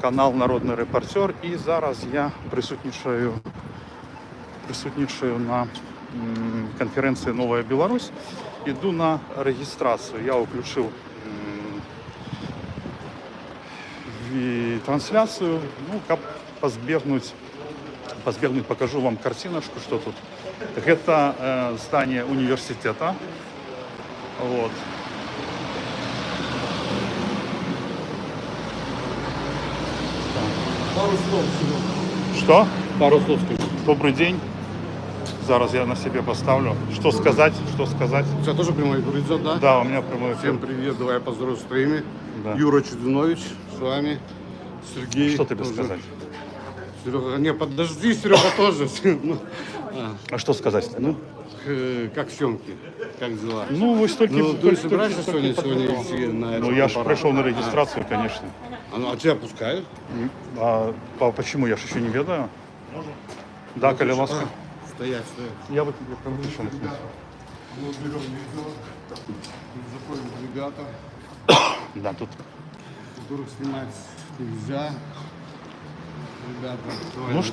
канал Народний репортер. І зараз я присутнічаю на конференції «Новая Беларусь». Іду на реєстрацію. Я включив трансляцию, ну, как позбегнуть, покажу вам картиночку, что тут. Это здание университета. Вот. Пару слов всего. Что? Пару слов скажу. Добрый день. Зараз я на себе поставлю. Что сказать? У тебя тоже прямой эфир идет, да? Да, у меня прямой эфир. Всем привет, давай я поздороваюсь с твоими. Да. Юра Чудинович с вами. Сергей. Что тебе тоже. сказать? Серега, не, подожди, Серега тоже. Ну, А что сказать-то? Ну, как съемки, как дела? ну вы столько... Ну, ты собираешься сегодня идти на этот Ну, я же аппарат? пришел на регистрацию, конечно. А тебя пускают? А почему? Я же еще не ведаю. Да, коли ласка. Стоять. Я вот тебе пришло. Мы берем видео, заходим ребята, Да, тут. которых снимать нельзя. Ребята, Ну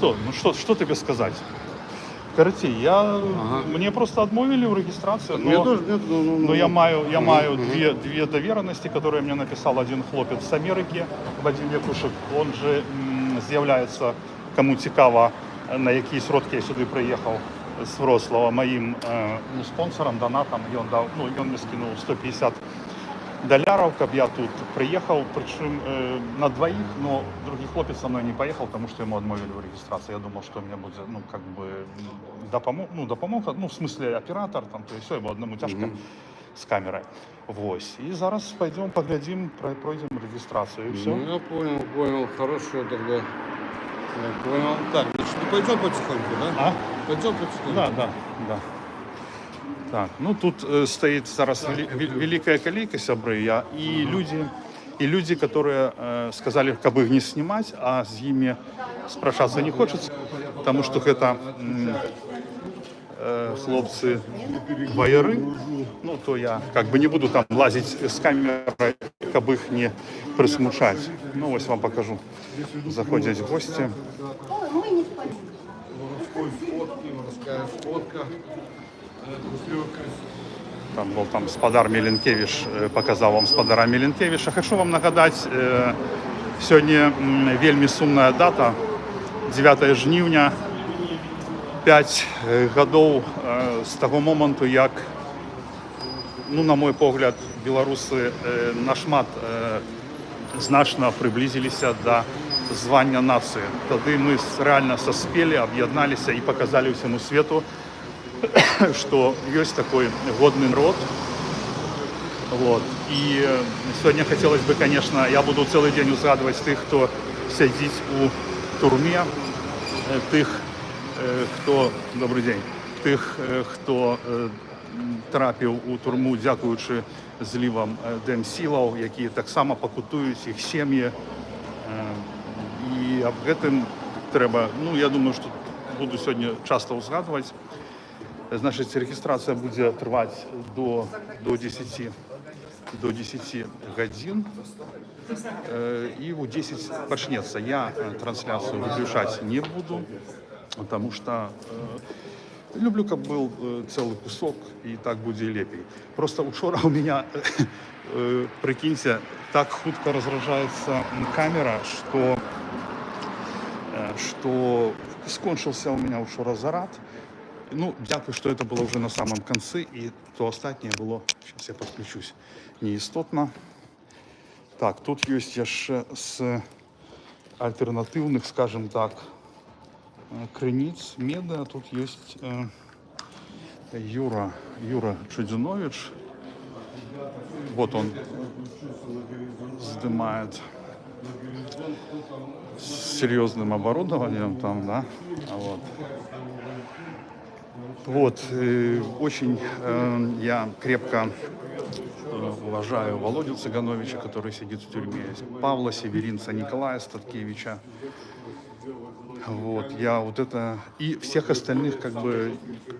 что тебе сказать? Короче, мне просто отмовили в регистрации, Мне тоже нет, но я маю две доверенности, которые мне написал один хлопец с Америки, Вадим Якушек. Он же з'являється, кому цікаво, на які сродки я сюди приїхав з Вроцлава, моїм спонсором, донатом, і він мені скинув $150, щоб я тут приїхав, причому на двоих, но другий хлопець со мной не поїхав, тому що йому відмовили в реєстрації. Я думав, що мені буде, допомог, в смысле оператор, там, то есть все, бо одному тяжко з камерою. Вось. І зараз пойдем, поглядим, пройдем регистрацию и все. Ну, я понял, хорошо тогда. Я понял. Так, значит, ну пойдем потихоньку, да? А? Пойдем потихоньку. Да. Так, ну тут стоит зараз великая колейка, сябры, и люди, которые сказали, как бы их не снимать, а с ними спрашиваться не хочется, потому что это хлопцы вояры, ну то я как бы не буду там лазить с камерой, как бы их не присмушать. Ну вот вам покажу. Заходят гости. Воровская фотка. Там был Спадар Міленкевич, показал вам Спадара Міленкевича. Хочу вам нагадать, сегодня вельми сумная дата, 9 жнивня, 5 годов з того моменту, як, ну, на мой погляд, білоруси нашмат значно приблизилися до звання нації. Тоді ми реально соспели, об'єдналися і показали всьому світу, что есть такой годный народ. Вот. И сегодня хотелось бы, конечно, я буду целый день узгадывать тех, кто сидит у турме, тех, кто, добрый день, тех, кто трапив у турму, дякуючи зливам Демсілов, які так само покутують, їх сім'ї. І об этом треба, ну, я думаю, що буду сьогодні часто узгадувати. Значить, реєстрація буде тривати до 10 годин. И в 10 почнется. Я трансляцию выключать не буду, потому что люблю, как был целый кусок, и так будет лепей. Просто учора у меня, прикиньте, так худко разгружается камера, что скончился у меня учора заряд. Ну, дякую, что это было уже на самом конце, и то остатнее было, сейчас я подключусь, неистотно. Так, тут есть еще с альтернативных, скажем так, криниц меда, тут есть Юра Чудинович. Вот он снимает с серьезным оборудованием там, да, вот, очень я крепко уважаю Володю Цыгановича, который сидит в тюрьме, Павла Северинца, Николая Статкевича. Вот, я вот это и всех остальных как бы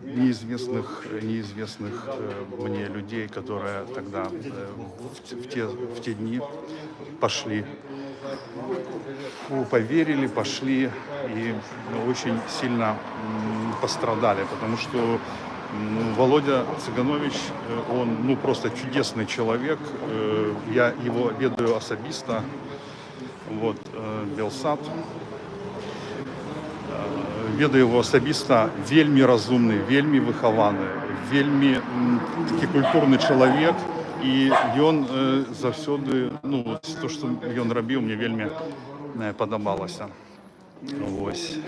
неизвестных мне людей, которые тогда в те дни пошли поверили, пошли и очень сильно пострадали, потому что Володя Цыганович, он просто чудесный человек, я его ведаю особисто, вот, Белсат, ведаю его особисто, вельмі разумны, вельмі выхаваны, вельмі такі культурны чалавек, і ён заўсёды, то, што ён рабіў, мне вельмі падабалася. Вось.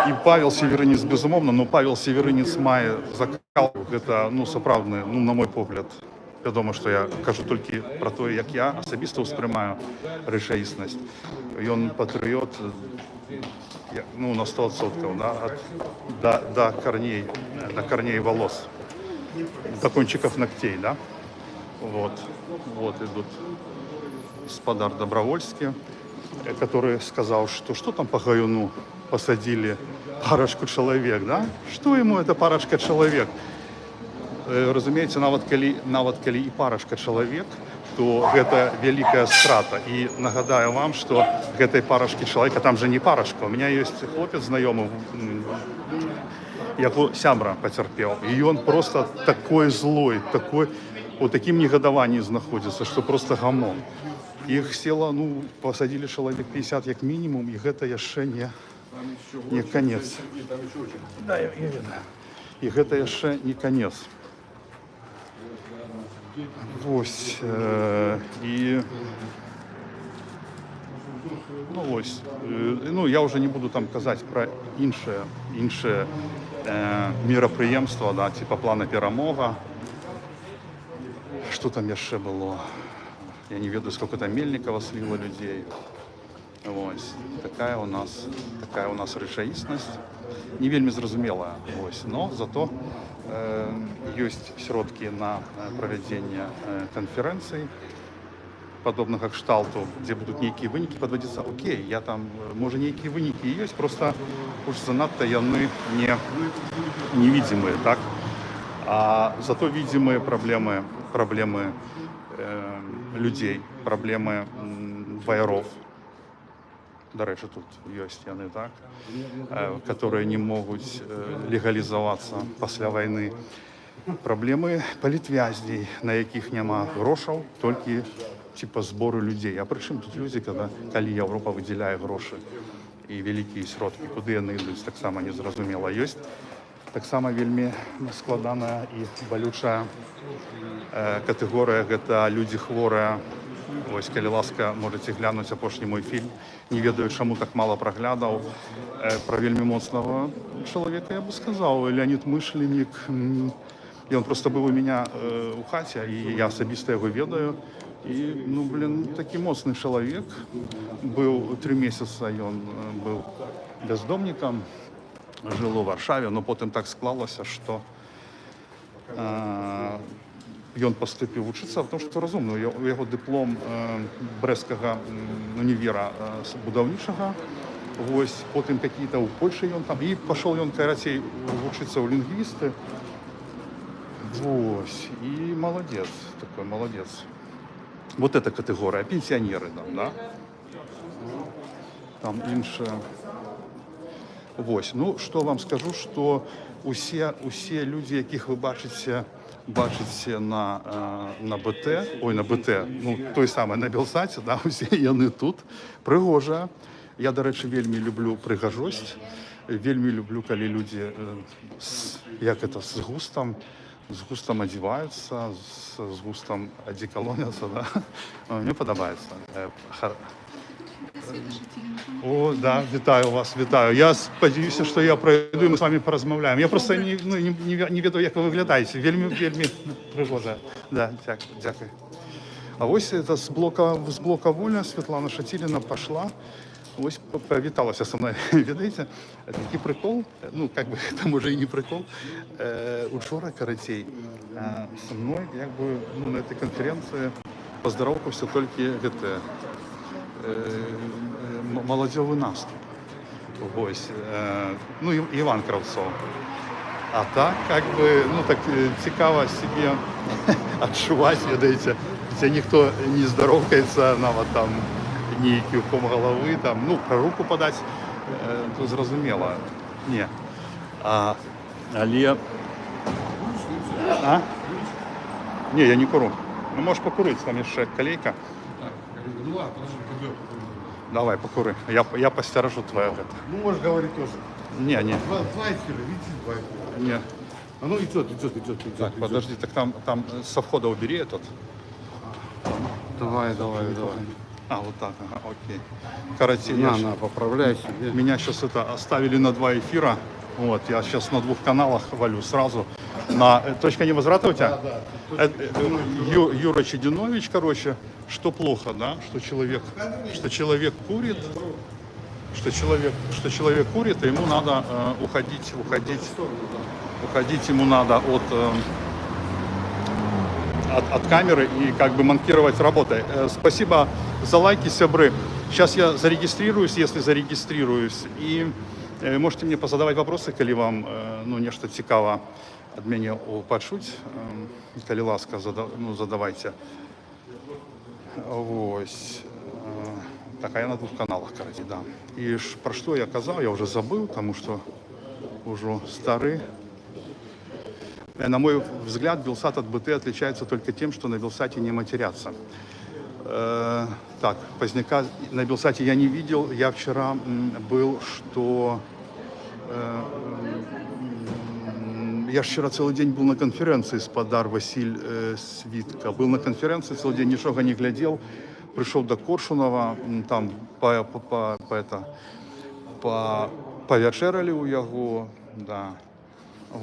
І Павел Северынец, безумоўна, но Павел Северынец мае закалку, гэта, сапраўдны, на мой погляд. Вядома, што я кажу толькі пра тое, як я асабіста ўспрымаю рэчаіснасць. Ён патрыёт, на 100%, да, до корней волос, до кончиков ногтей, да. Вот идут господар Добровольский, который сказал, что там по Гаюну посадили парочку человек, да? Что ему эта парочка человек? Разумеется, нават калі і парочка человек, то гэта вялікая страта. І нагадаю вам, што гэтай парашкі чалавека, там же не парашка. У меня есть хлопец знаёмы, яго сябра пацярпеў. І ён просто такой злой, у такім негадаванні знаходзіцца, што просто гамон. Іх села, посадили чалавек 50 як мінімум, і гэта яшчэ не канец. Да, я ведаю. І гэта яшчэ не канец. Вось, я уже не буду там казаць пра іншыя мерапрыемства, да, типа плана перамога. Что там яшчэ было? Я не ведаю, сколько там Мельникова слила людей. Вось, такая у нас рэчаіснасць, не вельмі зразумелая, но зато ёсць сродкі на правядзенне канферэнцый падобнага кшталту, дзе будуць нейкія вынікі падводзіцца. Окей, я там, можа, нейкія вынікі і ёсць, просто уж занадта яны невидимые, так? А зато видимые проблемы людей, проблемы ваяров. Дарэчы, тут ёсць яны, так, которые не могуць легалізавацца пасля вайны. Праблемы палітвязней, на якіх няма грошаў, толькі типа збору людзей. А прычым тут людзі, калі Еўропа выдзяляе грошы і вялікія сродкі, куды яны ідуць, таксама незразумела. Ёсць таксама вельмі складаная і балючая катэгорыя, гэта людзі хворыя. Вось, калі ласка, можаце глянуць апошні мой фільм. Не ведаю, чаму так мала праглядаў. Пра вельмі моцнага чалавека, я бы сказаў, Леонид Мышленік. Ён просто быў у меня у хаце, і я асабіста яго ведаю. І, такі моцны чалавек. Быў 3 месяца, ён быў бяздомнікам, жыл у Варшаве, но потым так склалася, што ён паступіў вучыцца, потому што разумна, у яго дыплом брэсцкага універа будаўнічага. Вось, потым какие-то ў Польшы ён там, і пашоў ён карацей вучыцца ў лінгвісты. Вось, і молодец, такой молодец. Вот эта катэгорыя, пенсіянеры там, да? Там іншая. Вось, што вам скажу, што усе людзі, якіх вы бачыце на БТ, той самый на Белсаце, да, усе яны тут, прыгожая. Я, дарэчы, вельмі люблю прыгажосць, вельмі люблю, калі людзі з густам адзяваюцца, з густам адзекалоняцца, да. Мне падабаецца. О, да, вітаю вас, вітаю. Я спадзяюся, што я пройду, і мы з вами паразмаўляем. Я просто не ведаю, як вы выглядаеце. Вельмі прыгожа. Да, дзякуй. А вось это з блока Воля Светлана Шаціліна пашла. Вось павіталася са мной. Ведаеце, такі прыкол, это можа і не прыкол. Учора, карацей, са мной, на этой канферэнцыі паздароўкаўся толькі молодёвый наступ. Вось, Іван Кравцов. А так, так цікава себе адчуваць, ведаеце, дзе ніхто не здароўкаецца, нават там ні кивком голови, там, ну, про руку подати, то зрозуміло. Ні. Але... А? Ні, я не курю. Ну, можеш покурити, там є ще колейка. Так, ну ладно, подожди, куди? Давай, покури. Я постережу твоє. Ну, можешь говорить тоже. Ні, ні. Два эфира, видите, два эфира. Ні. А ну идет. Так, подожди, так там со входа убери этот. Давай. А, вот так, ага, окей. Короче, На, поправляй себе. меня сейчас это оставили на 2 эфира. Вот, я сейчас на 2 каналах валю сразу. На точка невозврата у тебя? Да. Юра Чединович, короче, что плохо, да? Что человек курит, что человек курит, и ему надо уходить ему надо от камеры и как бы монтировать работой. Спасибо за лайки, сябры. Сейчас я зарегистрируюсь, если зарегистрируюсь, и можете мне позадавать вопросы, коли вам ну, нечто цікаво от меня почуть. Коли ласка, задавайте. Ось. Так, а я на 2 каналах, короче, да. И про что я казал, я уже забыл, потому что уже старый. На мой взгляд, Белсат от БТ отличается только тем, что на Белсате не матерятся. Так, поздняка на Белсате я не видел. Я вчера был, что... Я вчера целый день был на конференции с Подар Василь Свитка. Был на конференции, целый день ничего не глядел. Пришел до Коршунова, там повечеряли у яго, да.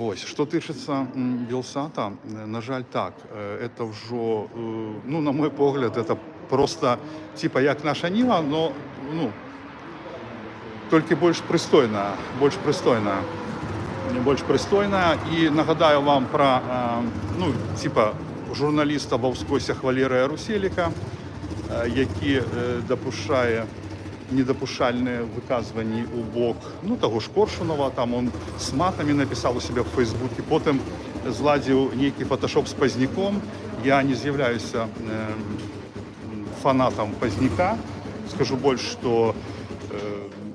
Ось, що тичиться Белсата, на жаль, так, это вже, ну, на мой погляд, это просто, типа, як наша Ніва, но, ну, тільки більш пристойна, І нагадаю вам про, ну, типа, журналіста в Вовскосях Валерія Руселіка, який допускає недопушальне виказування у бок, ну, того ж Коршунова, там он з матами написав у себе в Фейсбуці, потім зладив некий фотошоп з Позняком. Я не з'являюся фанатом Позняка, скажу більше, що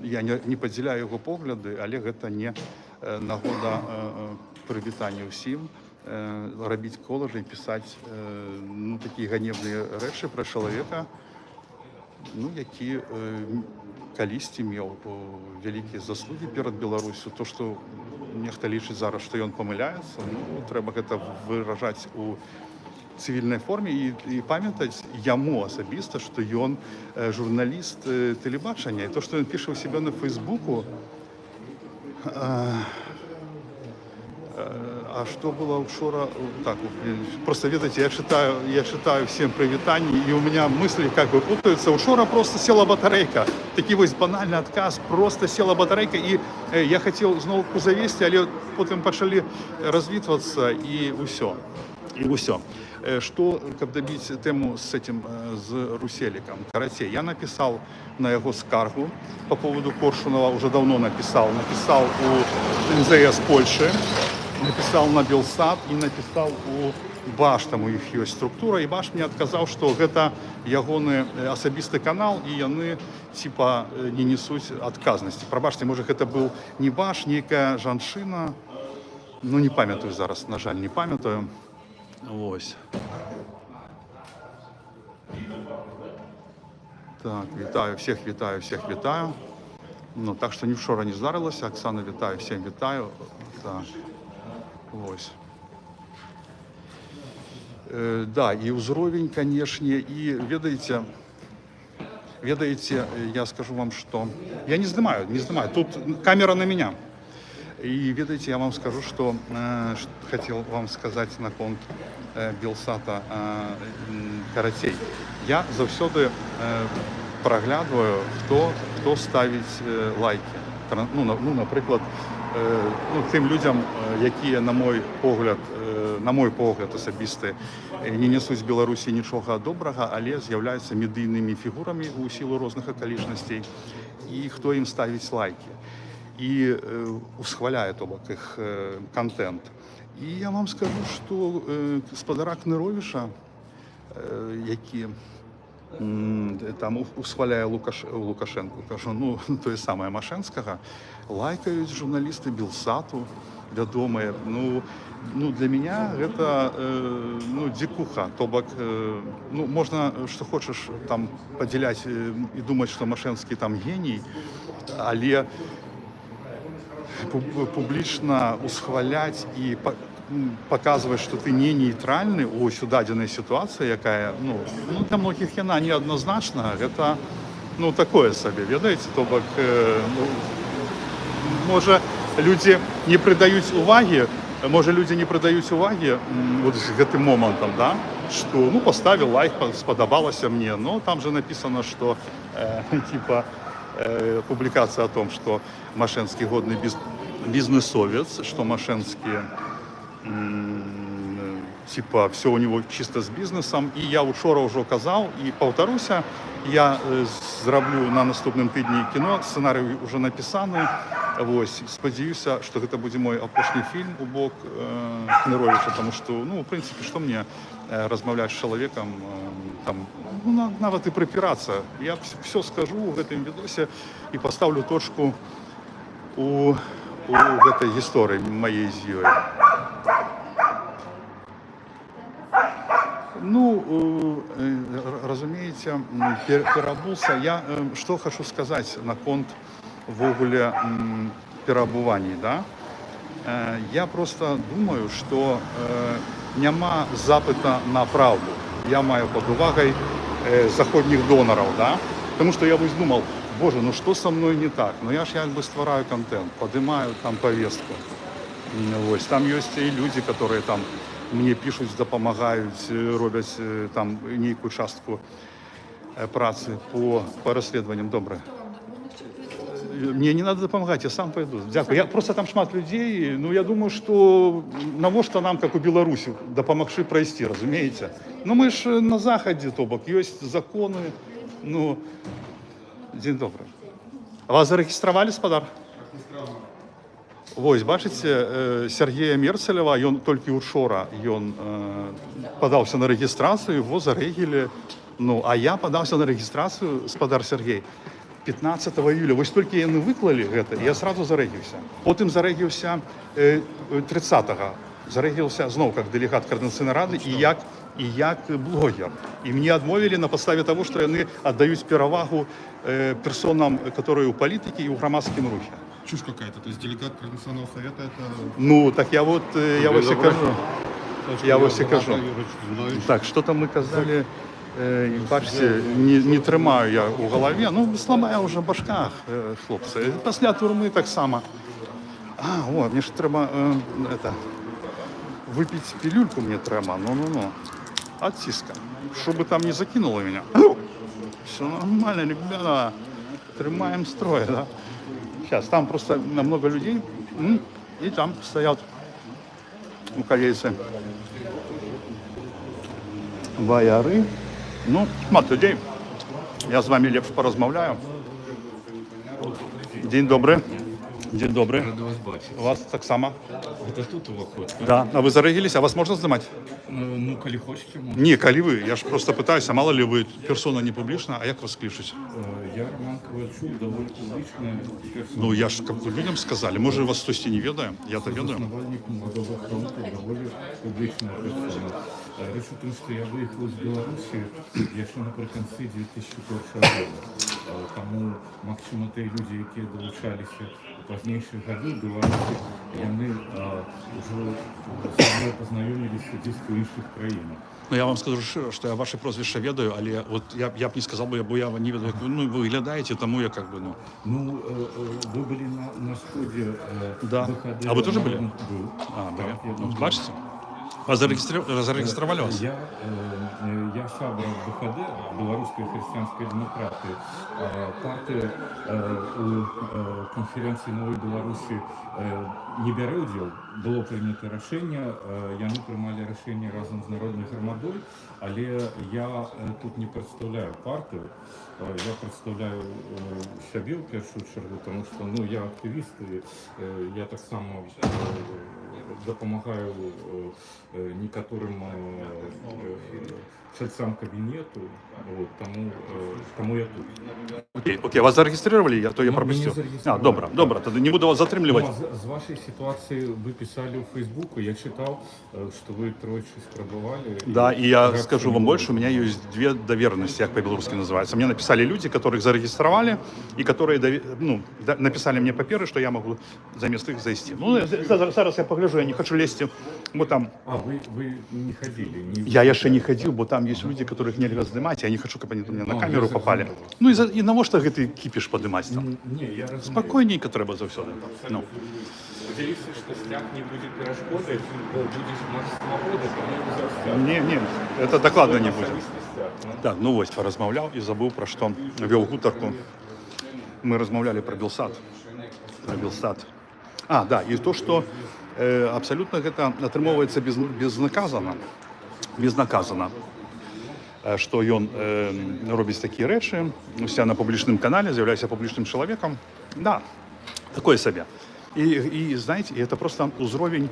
я не поділяю його погляди, але це не нагода привітання усім, робити колажі, писати ну, такі ганебні речі про чоловіка, ну, які колись меў вялікія заслугі перад Беларусю. То, што нехта лічыць зараз, што ён памыляецца, ну, трэба гэта выражаць у цывільнай форме і памятаць яму асабіста, што ён журналіст тэлебачання. І то, што ён піша ў себе на Фейсбуку, а что было учора? Так, просто, видите, я читаю всем привитания, и у меня мысли как бы путаются. Учора просто села батарейка. Такий ось банальний отказ, просто села батарейка, і я хотів знову завести, але потім почали розвітуватися, і все. Что, как добить тему с этим, с Руселиком? Короче, я написал на его скаргу по поводу Коршунова, уже давно написал у МЗС Польши, написал на Белсат и написал у Баш, там у них есть структура, и Баш мне отказал, что это ягоны особистый канал, и яны типа не несуть отказности. Пробачьте, может, это был не Баш, некая жаншина, ну не памятаю зараз, на жаль, не памятаю. Ось. Так, всіх вітаю. Ну, так що ні вчора не здарилося. Оксана, вітаю, всім вітаю. Так. Ось. Да, і узровень, конечно, і ведаете, я скажу вам, что я не снимаю, тут камера на меня. И ведаете, я вам скажу, что хотел вам сказать на конт Белсата Каратей. Я завсёды проглядываю, хто ставить лайки. Ну, наприклад, тим людям, які, на мой погляд особисто, не несуть з Білорусі нічого доброго, але з'являються медійними фігурами у силу різних околічностей, і хто їм ставить лайки. І усхваляє тобак їх контент. І я вам скажу, що господара Книровича, які там усхваляе Лукашенку, кажу, ну тое самае Машэнскага, лайкаюць журналісты Белсату, вядомыя. Ну для меня гэта ну дзікуха, то бок ну можна што хочаш там падзяляць і думаць, што Машэнскі там геній, але публічна усхваляць і показывать, что ты не нейтральны у дадзенай ситуации, якая ну для многіх яна неадназначна, гэта ну такое сабе, ведаеце, то бок ну, можа людзі не прыдаюць увагі, вот з гэтым момантам, да, что ну поставил лайк, спадабалася мне, но там же написано, что типа публикация о том, что Машэнскі годны бизнесовец, что Машэнскі типа все у него чисто с бизнесом. И я учора уже казал и паўтаруся, я зраблю на наступным тыдні кіно, сцэнарый уже напісаны. Вось, спадзяюся, что гэта будзе мой апошні фільм у бок Кныровіча, потому что, ну, в принципе, что мне размаўляць з чалавекам, там, ну, нават і прыпірацца. Я все скажу в гэтым відосе і поставлю точку у гэтай гісторыі маей з ёй. Ну, разумееце, пераабуўся. Я што хочу сказаць наконт ввогуле пераабуваний, да? Я просто думаю, что няма запыта на правду. Я маю под увагай заходніх донораў, да? Потому что я вось думал, боже, ну что со мной не так? Ну я ж як бы ствараю контент, поднимаю там повестку. Вось, там есть и люди, которые там мне пишут, дапамагаюць, робяць там нейкую частку працы по расследованиям. Доброе. Мне не надо помогать, я сам пойду. Дякую. Я просто там шмат людей, ну я думаю, что навошта нам, как у Беларусі, дапамагчы пройти, разумеете? Ну мы ж на Заходе, то бок, есть законы, ну, день добрый. Вас зарегистрировали, спадар? Вось, бачыце, Сергея Мерцалева, ён толькі учора, ён падаўся на рэгістрацыю, его зарэгілі, ну, а я падаўся на рэгістрацыю, спадар Сергей, 15 июля. Вось толькі яны выклалі гэта, я сразу зарэгіўся. Потым зарэгіўся 30-го. Зарэгіўся зноў как дэлегат Координацыйнай рады і як блогер. І мне адмовілі на падставе того, што яны аддаюць перавагу персонам, которые у палітыкі і ў грамадскім рухе. Чушь какая-то, то есть делегат Координационного совета это... Ну, так я вот и кажу. Я вот и кажу. Так, что там мы казали, бачите, не трымаю я у голове, ну, слабая уже башка, хлопцы. Пасля турмы так само. О, мне ж треба, выпить пилюльку мне треба, ну, от тиска, чтобы там не закинуло меня. Все нормально, ребята, трымаем строй, да. Сейчас, там просто много людей, и там стоят у колейцы бояры. Ну, шмат людей. Я с вами лепш поразмовляю. День добрый. День добрый. Рада вас бачити. У вас так само? Это тут уваход? Да. А вы зарегились? А вас можно снимать? Ну, коли хочете, можете. Не, коли вы. Я ж просто пытаюсь, а мало ли вы персона не публична, а як вас кличуть? Я Роман Ковальчук, доволі публічна персона. Ну, я ж как бы людям сказали. Може, вас хтось і не ведає? Я-то ведаю. Основальник Молодого фронту, доволі публічна персона. Річ у тому, що я виїхав з Білорусі, якщо наприкінці 2001 року. Тому, максимум, ті люди, які долучалися у пізніші роки в Білорусі, вони вже з мною познайомилися десь у інших країнах. Ну, я вам скажу широ, що я ваше прозвище ведаю, але от я б не сказав, бо я не ведаю, як ви, ну, ви виглядаєте, тому я как бы, ну... Ну, вы были на сходе Да. БХД. А вы тоже были? Был. были. Так, я Ну, был. бачите? А зарегистрировали вас? Я сябра БХД, Белорусской христианской демократии. Партия у конференции Новой Беларуси не бере удел. Было принято рішення, яны приймали рішення разом з Народною громадою, але я тут не представляю партію. Я представляю себе в першу чергу, тому що ну, я активіст, і я так само дапамагаю некаторым чальцам кабінету, вот, тому я тут. Окей, вас зарегистрировали, то я Ну, пропустил. меня зарегистрировали. Добро, добро, тогда не буду вас затримливать. Ну, а з вашей ситуации вы писали в Фейсбуку, я читал, что вы трое пробывали. Да, и я скажу вам больше, у меня есть две доверенности, как по-белорусски называется. Мне написали люди, которых зарегистрировали, и которые написали мне паперы, что я могу заместо их зайти. Ну, зараз я погляжу, я не хочу лезть, бо там... А, вы не ходили? Я еще не ходил, бо там есть люди, которых нельзя снимать, я не хочу, чтобы они у меня на Ну, камеру я попали. зрозумів. Ну, и на что ты кипиш поднимать там? Не, я разумею. Спокойненько треба завсёды. Ну. Сподіваюся, що шлях не буде перешкодою, бо будеш мати свободу, тому Не, это докладно не будет. Так, ну ось, поразмовляв і забув, про що вел гутарку. Ми розмовляли про Білсад. Про Білсад. А, да, і то, що абсолютно это атрымоўваецца безнаказана. Безнаказана. Што ён робіць такія рэчы, у себя на публічным канале, з'яўляецца публічным чалавекам. Да, такое сабе. И знаете, это просто узровень,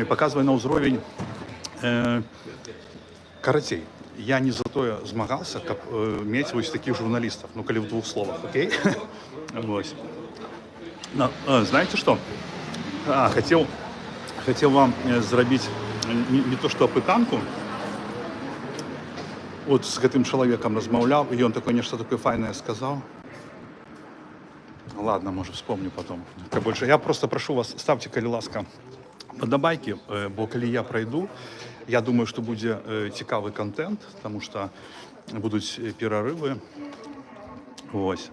показывая на узровень карацей. Я не за тое змагался, каб мець вось таких журналистов, ну, калі в двух словах, окей? Вось. Знаете что? Хотел вам зрабіць не то что апытанку. Вот с гэтым чалавекам размаўляў, і ён такое нешта такое файнае сказаў. Ладно, может, вспомню потом. Больше. Я просто прошу вас, ставьте, калі ласка, подобайки, бо калі я пройду, я думаю, что будет цікавый контент, потому что будут перерывы. Ось,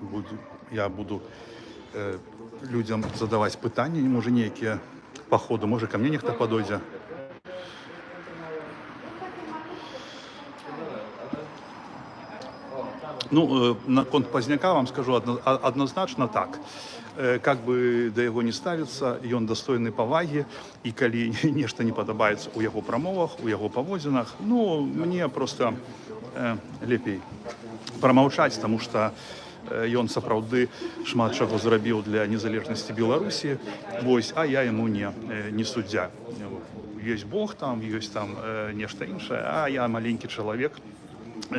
я буду людям задавать питання, може ніякі по ходу, може ко мне ніхто подойде. Ну, на конт Пазняка вам скажу однозначно так. Как бы да яго не ставіцца, ён дастойны павагі, і калі нешта не падабаецца ў яго прамовах, у яго паводзінах, ну, мне просто лепей прамаўчаць, таму што ён сапраўды шмат чаго зрабіў для незалежнасці Беларусі, вось, а я яму не суддзя. Ёсць Бог там, ёсць там нешта іншае, а я маленькі чалавек,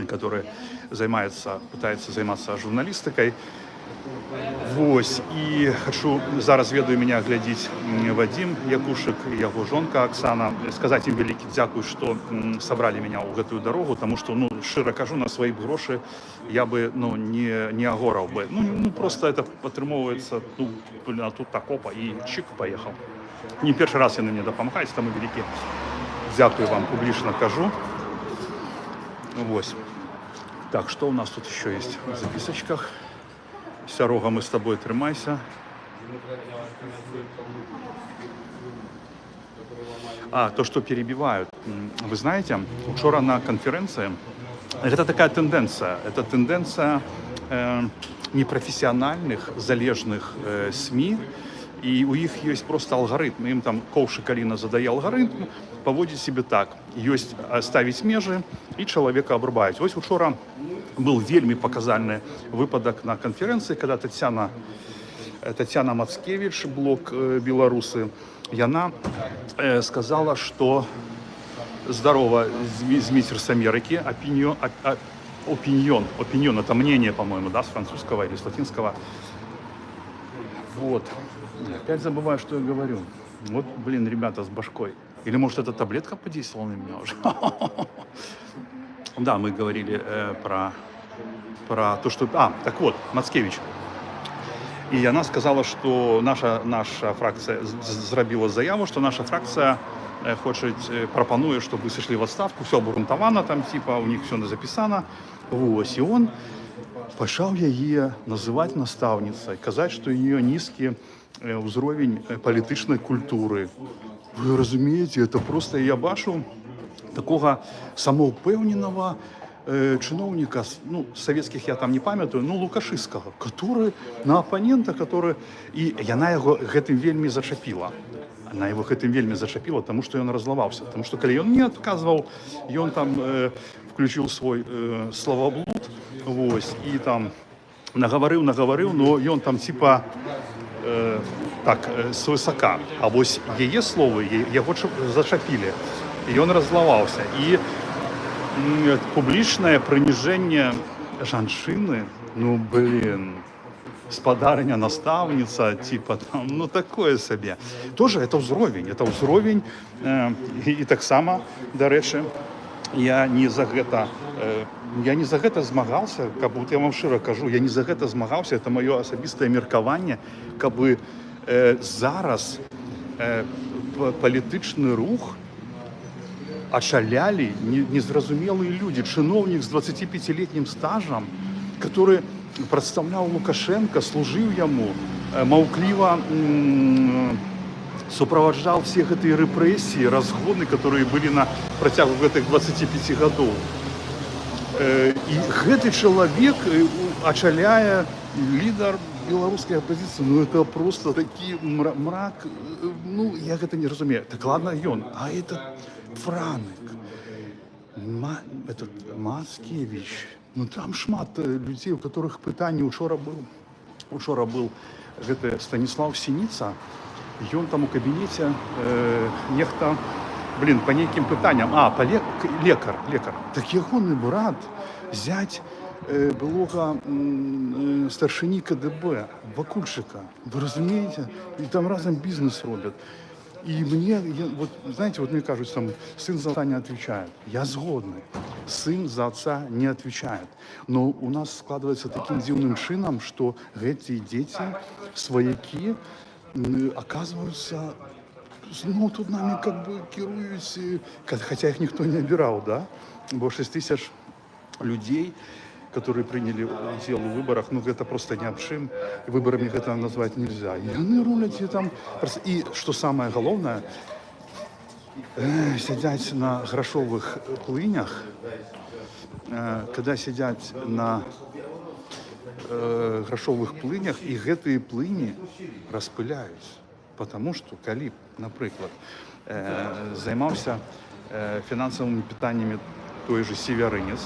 который пытается заниматься журналистикой. Вось, і хочу, зараз ведаю, меня глядзіць Вадим Якушек і яго жонка Оксана, сказаць ім вялікі дзякуй, што сабралі меня ў гэтую дарогу, тому што, ну, шчыра кажу, на свае грошы я бы, ну, не агораў бы. Ну, просто это атрымоўваецца, ну, а тут так опа, і чик, поехал. Не першы раз яны мне дапамагаюць, таму вялікі дзякуй вам публічна кажу. Вось. Так, что у нас тут еще есть в записочках? Сярога, мы с тобой, трымайся. То, что перебивают. Вы знаете, вчера на конференции, это такая тенденция. Это тенденция непрофессиональных, залежных СМИ. И у них есть просто алгоритм. Им там Ковшик Алина задає алгоритм, поводить себе так. Есть ставить межи, и человека обрубають. Ось вчора был вельми показальный выпадок на конференции, когда Тетяна Мацкевич, блог «Белорусы», и она сказала, что здорово, Змитер с Америки, опиньон, это мнение, по-моему, да, с французского или с латинского. Вот. Опять забываю, что я говорю. Вот, блин, ребята с башкой. Или, может, эта таблетка подействовала на меня уже? Да, мы говорили про то, что... так вот, Мацкевич. И она сказала, что наша фракция зробила заяву, что наша фракция пропонует, чтобы вы сошли в отставку, все обґрунтовано там, типа, у них все записано. Вот, и он пачаў яе называть наставницей, казаць, что у нее низкий уровень політичной культуры. Вы разумеете, это просто я бачу такого самоупевненого чиновника, ну, советских я там не памятаю, ну, лукашистского, который на оппонента, который... И яна его гэтым вельми зачапила. Она его гэтым вельми зачапила, потому что он разловался. Потому что, когда он не отказывал, и он там включил свой словоблуд, вот, и там наговорил, но и он там типа так свысока. А вось яе словы яго зачапілі, і ён раззлаваўся. І публічнае прыніжэнне жанчыны, ну блин, спадарня, настаўніца, типа там, ну такое сабе. Тоже это ўзровень, і таксама, дарэчы, я не за гэта змагаўся, каб, вот я вам шчыра кажу, я не за гэта змагаўся, это маё асабістае меркаванне, каб зараз палітычны рух ачалялі незразумелыя людзі, чыноўнік з 25-летнім стажам, который прадстаўляў Лукашенко, служыў яму, маўкліва суправаджаў все гэтыя рэпрэсіі, разгоны, которые былі на працягу гэтых 25 гадоў. І гэты чалавек ачаляе лідар беларускай апозіцыі. Ну это просто такі мрак, ну я гэта не разумею. Так ладно ён, а этот Франк, этот Мацкевич, ну там шмат людзей, у которых пытанні. Учора быў гэты Станіслав Сініца, ён там у кабінеце нехта, по нейкім пытанням, лекар. Так ягоны брат, зять былога старшыні КДБ, Вакульчыка. Вы разумееце? І там разам бізнес робят. И вот, знаете, вот мне кажется, там, сын за отца не отвечает. Я сгодный. Сын за отца не отвечает. Но у нас складывается таким дивным чином, что эти дети, свояки, оказываются, ну, тут нами как бы керуют, хотя их никто не обирал, да? Было 6 тысяч людей, которые приняли дело в выборах, ну это просто ни об чым, выборами это назвать нельзя. И они рулят, и там... И, что самое главное, сидят на грошовых плынях, когда сидят на грошовых плынях, и гэтые плыни распыляются. Потому что, калі, например, займался финансовыми питаниями той же Северинец,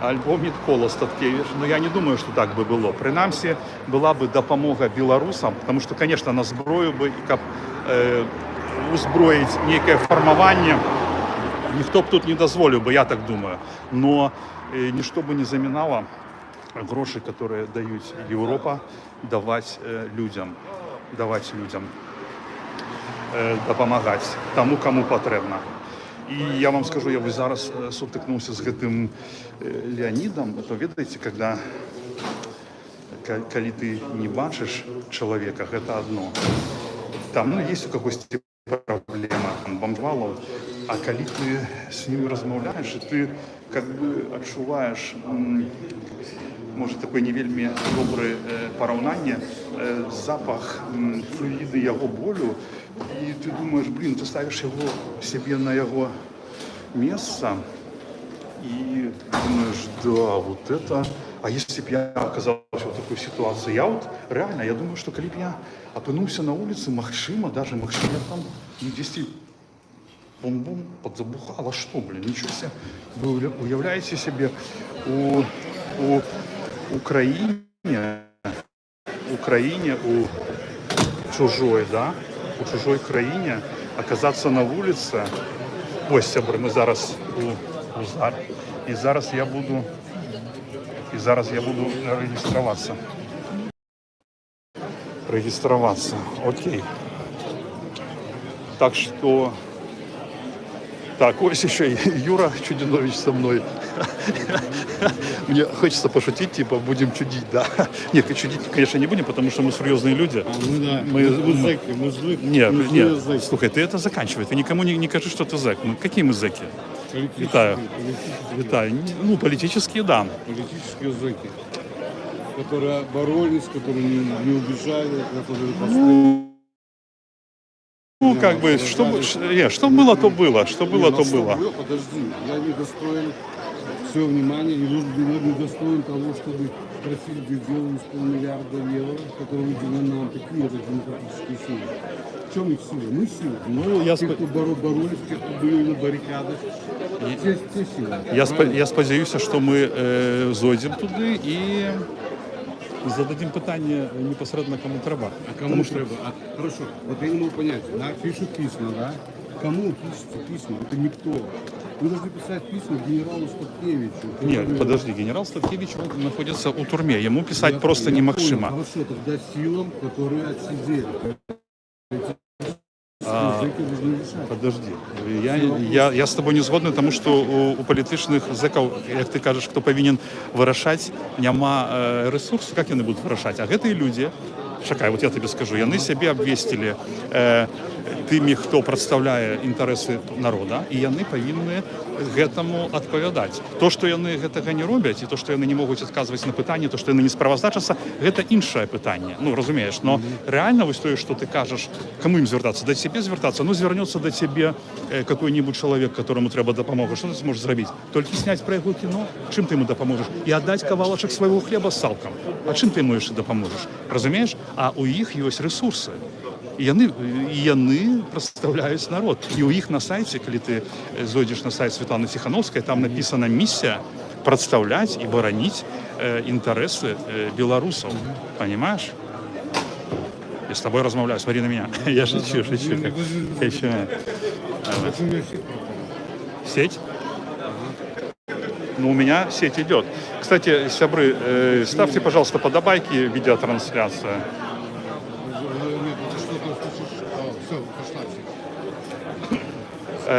альбо Микола Статкевич, но я не думаю, что так бы было. Принамсі, была бы допомога белорусам, потому что, конечно, на зброю бы, каб узброить некое формование, никто бы тут не дозволил бы, я так думаю. Но ничто бы не заминало гроши, которые дают Европа, давать людям, допомагать тому, кому потрібно. І я вам скажу, я зараз сутикнувся з гэтым Леонидом, то ведаеце, калі ты не бачыш чалавека, гэта одно. Там, ну, есть у кагосьці проблема, бомжвалаў, а калі ты с ним размаўляеш, ты как бы адчуваеш, может, такое не вельмі добрае параўнанне, запах флюиды яго болю, и ты думаешь, блин, ты ставишь его себе на его место и думаешь, да, вот это... А если бы я оказался в такой ситуации, я вот реально, я думаю, что коли бы я опынулся на улице, Максима, даже Максима там, ну, 10 бум-бум подзабухало, что, блин, ничего себе. Вы уявляете себе у Украине, у чужой, да, у чужой краине оказаться на улице. Ось, сябры, мы зараз у ЗАР, и зараз я буду регистрироваться. Окей. Так что... Так, ось еще Юра Чудинович со мной. Мне хочется пошутить, типа, будем чудить, да. Нет, чудить, конечно, не будем, потому что мы серьезные люди. Мы зэки, мы злые. Нет, слушай, ты это заканчивай. Ты никому не кажи, что ты зэк. Какие мы зэки? Витаю. Ну, политические, да. Политические зэки, которые боролись, которые не убежали, которые построили. Ну, как бы, что было, то было. Что было, то было. Подожди, я не достоин всего внимания, и не достоин того, чтобы просить сделать $500 миллиарда евро, которые выделены нам. Какие это демократические силы? В чем их силы? Мы силы. Ну, те, кто боролись, те, кто были на баррикадах, те силы. Я сподіваюся, що ми зойдемо туди і зададим питання непосередньо кому треба. А кому треба? А, хорошо, вот я не могу понять, да, пишут письма, да? Кому пишутся письма? Это никто. Вы должны писать письма генералу Статкевичу. Нет, подожди, генерал Статкевич он находится у турме, ему писать Я просто понял, немакшимо. Хорошо, тогда силам, которые отсидели. Зэки должны решать. Подожди, я з тобою не згодний, тому що у політичних зеків, як ти кажеш, хто повинен вирішати, нема ресурсу, як вони будуть вирішати. А ці люди, чекай, от я тобі скажу, вони себе обвістили тими, хто представляє інтереси народу, і вони повинні гэтаму відповідати. То, що вони гэтага не роблять, і то, що вони не можуть відказувати на питання, то, що вони не справоздачаться, це інше питання. Ну, розумієш, но реально ось то, що ти кажеш, кому їм звертатися? До себе звертатися? Ну, звернеться до тебе якийсь чоловік, якому треба допомога. Що ти зможеш зробити? Тільки зняти про його кіно? Чим ти йому допоможеш? І віддати кавалочок свого хліба з салком. А чим ти йому ще допоможеш? Розумієш? А у їх є ресурси. І вони представляють народ. І у їх на сайті, коли ти зайдеш на сайт Світлани Тихановської, там написана місія представляти і боронити інтереси білорусів. Понимаешь? Я с тобой размовляю, смотри на меня. Я шучу. Сеть? Ну, у меня сеть идет. Кстати, сябры, ставьте, пожалуйста, подобайки, видеотрансляция.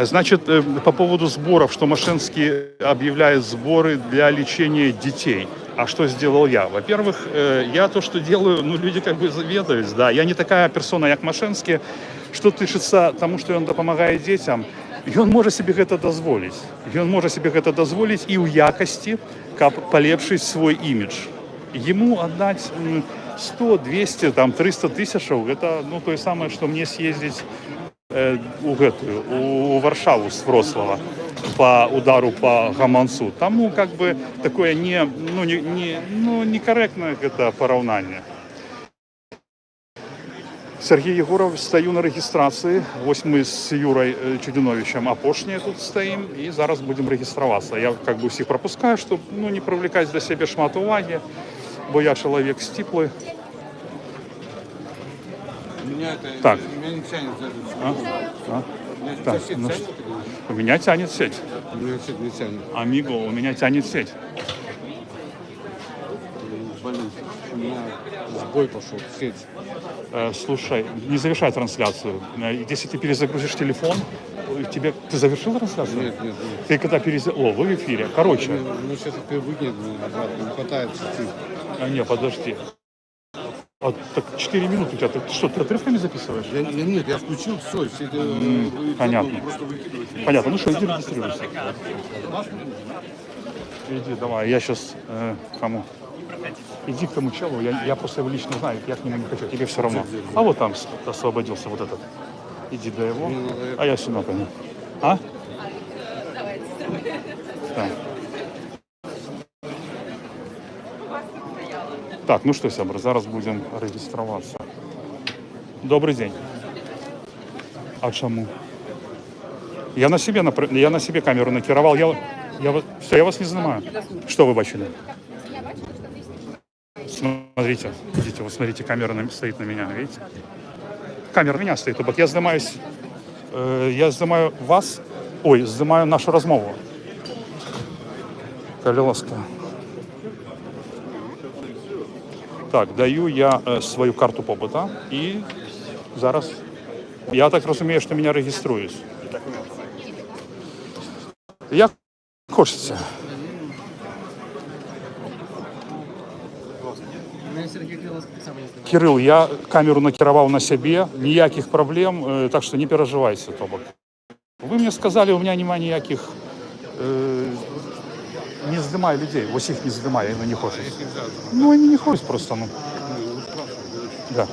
Значит, по поводу сборов, что Мошенский объявляет сборы для лечения детей. А что сделал я? Во-первых, я то, что делаю, ну, люди как бы заведуют, да. Я не такая персона, як Мошенский, что тычется тому, что он допомагает детям. І він може собі це дозволити. Він може собі це дозволити і у якості, як поліпшити свій імідж. Йому віддати 100, 200, там, 300 тисяч, це ну, то саме, що мені з'їздити у Варшаву с Вроцлава по удару по гаманцу. Тому как бы такое некорректное это поравнание. Сергій Єгоров, стою на реєстрації. Ось ми з Юрою Чудиновичем опошні тут стоїмо і зараз будемо реєструватися. Я как бы всіх пропускаю, щоб ну, не привлекати до себе шмат уваги, бо я чоловік стиплий. Так. Меня не тянет за Так, ну, у меня тянет сеть. У меня сеть не тянет. Амиго, у меня тянет сеть. Блин, у меня сбой пошел, сеть. Слушай, не завершай трансляцию. Если ты перезагрузишь телефон, ты завершил трансляцию? Нет. Ты когда О, вы в эфире. Короче. Ну, сейчас это выгнет обратно, не хватает сети. Не, подожди. Так 4 минуты у тебя. Ты что, ты отрывками записываешь? Нет, я включил все Понятно. Просто выкидывать. Понятно. Ну что, иди регистрируйся. Иди, давай. Я сейчас кому? Иди к тому челу. Я просто его лично знаю. Я к нему не хочу. Тебе все равно. А вот там освободился вот этот. Иди до его. А я сюда пойду. А? Так. Так, ну що, сябри, зараз будемо реєструватися. Добрий день. А чому? Я на себе камеру накерував. Все, я вас не знімаю. Що ви бачили? Смотрите, идите, вот смотрите, камера стоит на меня, видите? Камера на меня стоит, тобто я знімаю вас, знімаю нашу розмову. Каліласка. Так, даю я свою карту побута і зараз, я так розумію, що мене реєструють. Як хочеться. Кирилл, я камеру накерував на себе, ніяких проблем, так що не переживайте, тобок. Ви мені сказали, у мене немає ніяких, не здимай людей, ось їх не здимай, вони не хочуть. Ну, вони не хочуть просто, ну. Да.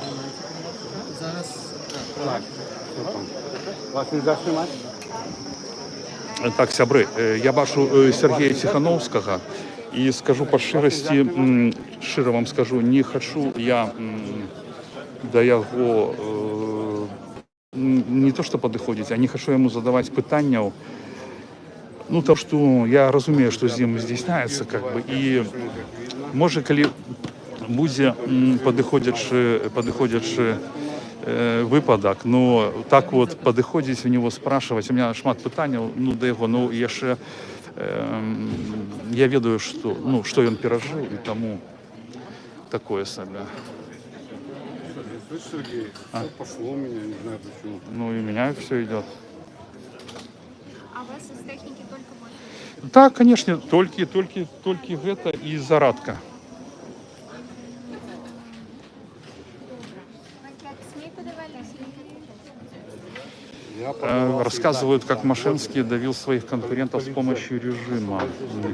Вас нельзя снимать? Так, сябры, я бачу Сергія Тихановського і скажу по щирості, щиро вам скажу, не хочу я до його не то що підходити, а не хочу йому задавати питання. Ну, то, що я розумію, що з ним здійсняється, как бы, і може, коли буде підходячий випадок, ну так от підходить у нього спрашивать, у мене шмат питань, ну до його, ну я ще, я ведаю, що він пережив, і тому такое себе. Слышь, Сергей, все пошло у меня, не знаю почему. Ну и у меня все идет. А у вас из техники только можно? Да, конечно, только это и зарадка. Як СМІ подавали? Я подавался Рассказывают, и так, как да. Машинский давил своих конкурентов с помощью режима.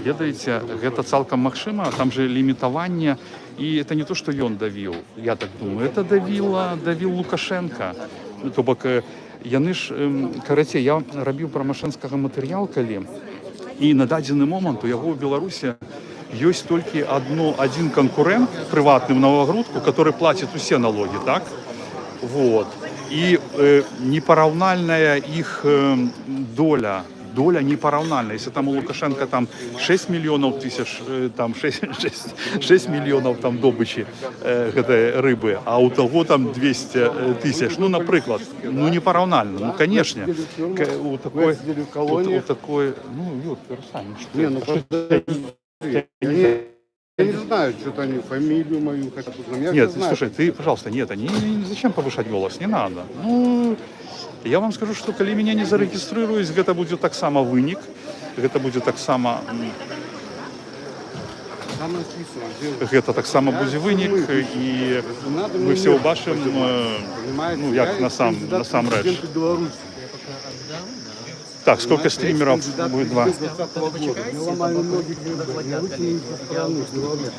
Ведаете, это цалком Максима, там же лимитование. И это не то, что он давил, я так думаю, это давил Лукашенко. То бок, яны ж, карацей, я робив про Машинскага матэрыял калі, і на дадзены момант у яго ў Беларусі ёсць толькі один конкурент прыватны в Новогрудку, который платит усе налоги, так? Вот. И непараўнальная их доля непараўнальная. Если там у Лукашенко там 6 миллионов тысяч, там 6 миллионов там добычи этой рыбы, а у того там 200 тысяч, ну, например, ну, непараўнальна, ну, конечно. У такой, ну, Юр, ты сам, Не, ну просто я не знаю, что-то они фамилию мою хотят узнать. Я Нет, всё знаю. слушай, ты, пожалуйста, нет, зачем повышать голос, не надо. Ну, я вам скажу, что коли меня не зарегистрируюсь, это будет так само вынік, это будет так само, Там написано, дело. это так само буде вынік, і Надо ми мне все бачимо, понимаете, ну, я як есть на кандидат сам в реч. президенты Беларуси. Так, сколько Понимаете, я есть стримеров кандидат в будет? Два. президенты 2020 года. Мне ломали ноги, я выкинул их со страны, с Беларуси.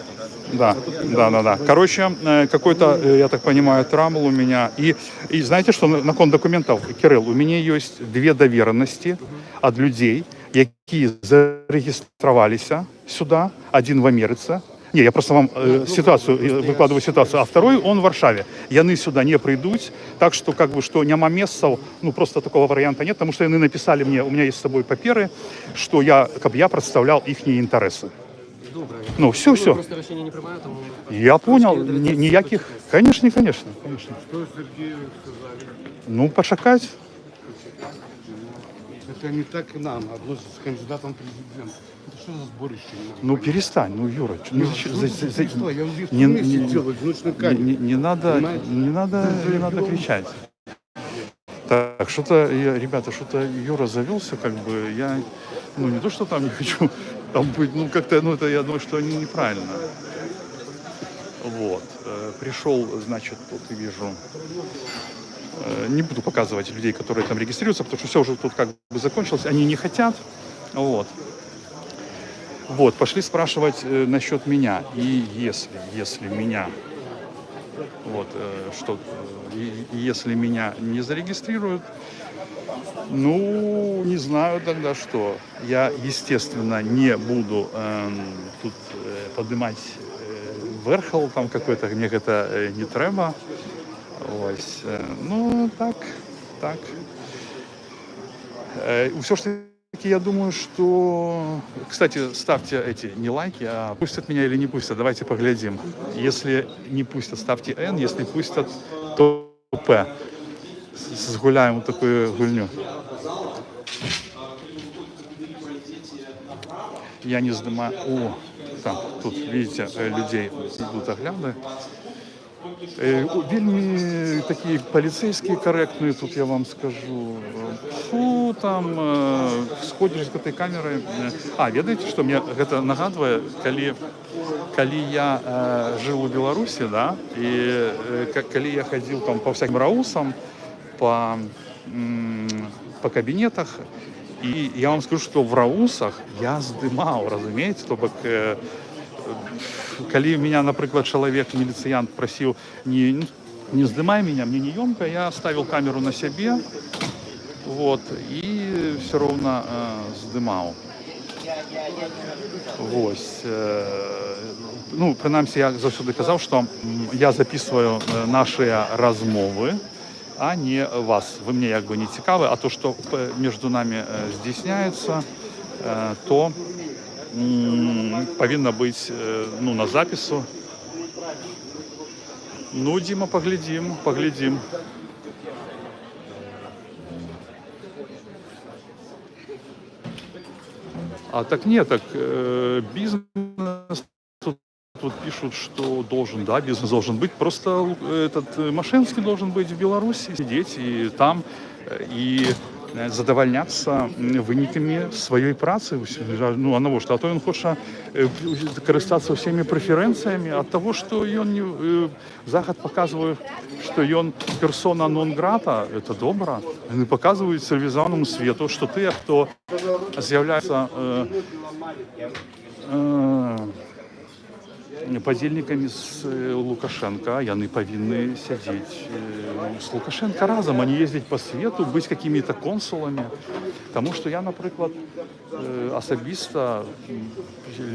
Да. Короче, какой-то, я так понимаю, трамбл у меня. И знаете, что на кон документов, Кирилл, у меня есть две доверенности от людей, які зарегистрировались сюда, один в Америце. Не, я просто вам выкладываю ситуацию, а второй он в Варшаве. Яны сюда не придут, так что как бы что няма месцаў, ну просто такого варианта нет, потому что яны написали мне, у меня есть с собой паперы, что я представлял их интересы. Ну, все. Просто решение не приймаю, тому... Я понял, никаких, конечно. Что Сергею сказали? Ну, почекать. Это не так к нам, относится с кандидатом в президента. Это что за сборище? Ну, перестань, ну, Юра. Ну, Что, я в не- вместе не- делать в ночной камере. не надо кричать. Так, что-то, ребята, что-то Юра завелся, как бы, я, ну, не то, что там не хочу там быть, ну, как-то, ну, это, я думаю, что они неправильно. Вот, пришел, значит, тут вижу, не буду показывать людей, которые там регистрируются, потому что все уже тут как бы закончилось, они не хотят, вот, пошли спрашивать насчет меня, и если меня, вот, что, если меня не зарегистрируют, ну, не знаю тогда что. Я, естественно, не буду тут поднимать верхол там какой-то, мне это не треба. Ось. Ну, так. Все ж таки, я думаю, что... Кстати, ставьте не лайки, а пустят меня или не пустят. Давайте поглядим. Если не пустят, ставьте N, если пустят, то P. Сгуляем вот такую гульню. Я не снимаю... О, там, тут, видите, людей идут огляды. Вельми такие полицейские корректные, тут я вам скажу. Фу, там, сходишь з этой камеры. Ведаете, что мне это нагадывае, коли я жил у Беларуси, да, и коли я ходил там по всяким раусам, по кабинетах, и я вам скажу, что в раусах я здымал, разумеете, то бок, коли меня, например, человек, милициянт просил, не здымай меня, мне не емко, я ставил камеру на себе, вот, и все равно здымал. Вось. Ну, принаймні, я завжди казав, що я записую наші розмови, а не вас. Ви мені якби не цікаві, а то, що між нами здійсняється, то повинно бути, ну, на запису. Ну, Дима, поглядим, поглядим. А так нет, так бизнес тут пишут, что должен, да, бизнес должен быть. Просто этот Машинский должен быть в Беларуси, сидеть и там, и задовольняться виниками своєї праці. Ну, а навошта? А то він хоче користатися всіми преференціями від того, що він, Захід показує, що він персона нон-грата, це добре. Вони показують цивілізованому світу, що ти, хто з'являється подельниками з Лукашенко, яны повинны сидеть с Лукашенко разом, а не ездить по свету, быть какими-то консулами. Тому що я, наприклад, особисто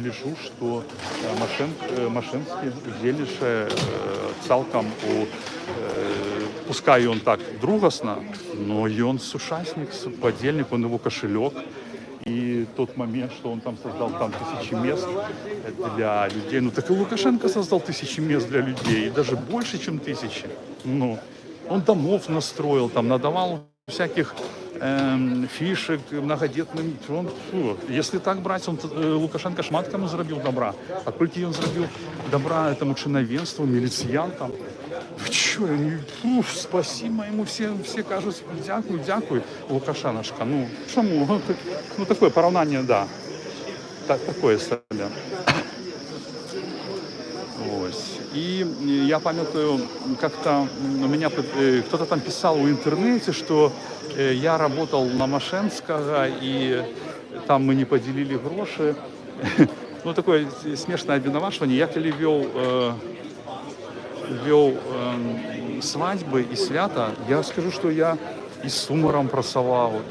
лежу, що Машинський удзельнічає цалкам у, пускай он так другосно, но и он сучасник, подельник, он его кошелек. И тот момент, что он там создал там 1000 мест для людей. Ну так и Лукашенко создал 1000 мест для людей, и даже больше, чем 1000. Ну, он домов настроил, там надавал всяких фишек многодетным. Если так брать, он Лукашенко шмат кому зробив добра. А кольки он зробив добра этому чиновенству, міліціянтам. Чё, спасибо ему, все кажуть, дякую, Лукашенко. Ну, чому? Ну, такое поравнание, да. Такое себе. Ось. И я памятаю, как-то у меня кто-то там писал в интернете, что я работал на Машинского, и там мы не поделили гроши. Ну, такое смешное обвинувачивание. Я коли вел свадьбы и свята, я скажу, что я и с умором просовал,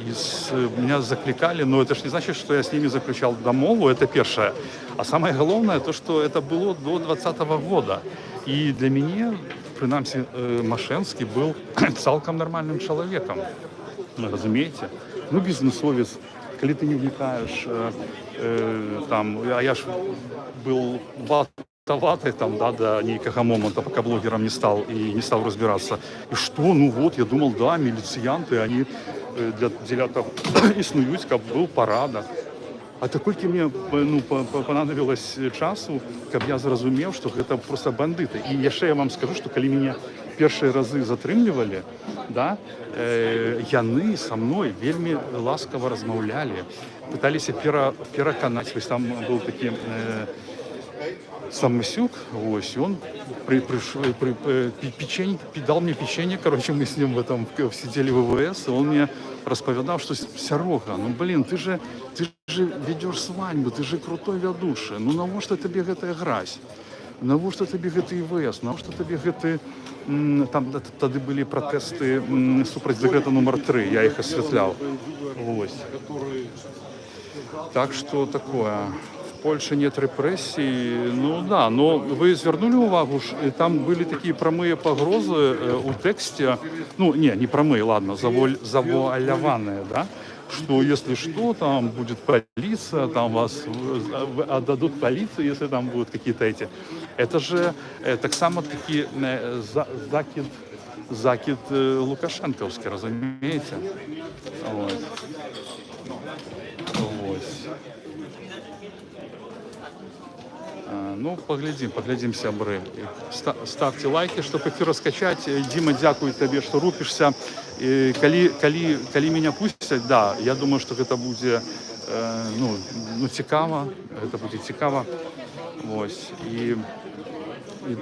меня закликали, но это ж не значит, что я с ними заключал домову, это первое. А самое главное, то, что это было до 2020 года. И для меня, принаймні, Машинский был цалком нормальным человеком, разумеете? Ну, бизнесовец, коли ты не вникаешь, там, а я ж был ватоватый, там, да, до некого момента, пока блогером не стал и не стал разбираться. И что? Ну вот, я думал, да, милициянты, они для того існують, как был парада. А так тільки мені понадобилось часу, щоб я зрозумів, що це просто бандити. І ще я вам скажу, що коли мене перші рази затримували, да, яны со мною вельми ласково розмовляли, пытались переконати. Ось там був такий Самосюк, ось, и он дал мне печенье, короче, мы с ним сидели в ВВС, и он мне расповедал, что Серега, ну, блин, ты же ведешь свадьбу, ты же крутой ведущий, ну, навошта тебе гэта граць? Навошта тебе гэты ІВС? Навошта тебе гэты... Там тады былі пратэсты супраць дэкрэта нумар 3, я іх асвятляў. Ось. Так что такое... В Польше нет репрессий, ну да, но вы звернули увагу, там были такие промые погрозы у тексте, ну не промые, ладно, завуаляванные, да, что если что, там будет полиция, там вас отдадут полиции, если там будут какие-то эти. Это же так само таки закид лукашенковский, разумеете? Вот. Ну, поглядим, сябры. Ставьте лайки, чтобы эфир раскачать. Дима, дякую тебе, что рупишься. Коли меня пустят, да, я думаю, что это будет, цікаво. Это будет цікаво. Ось. И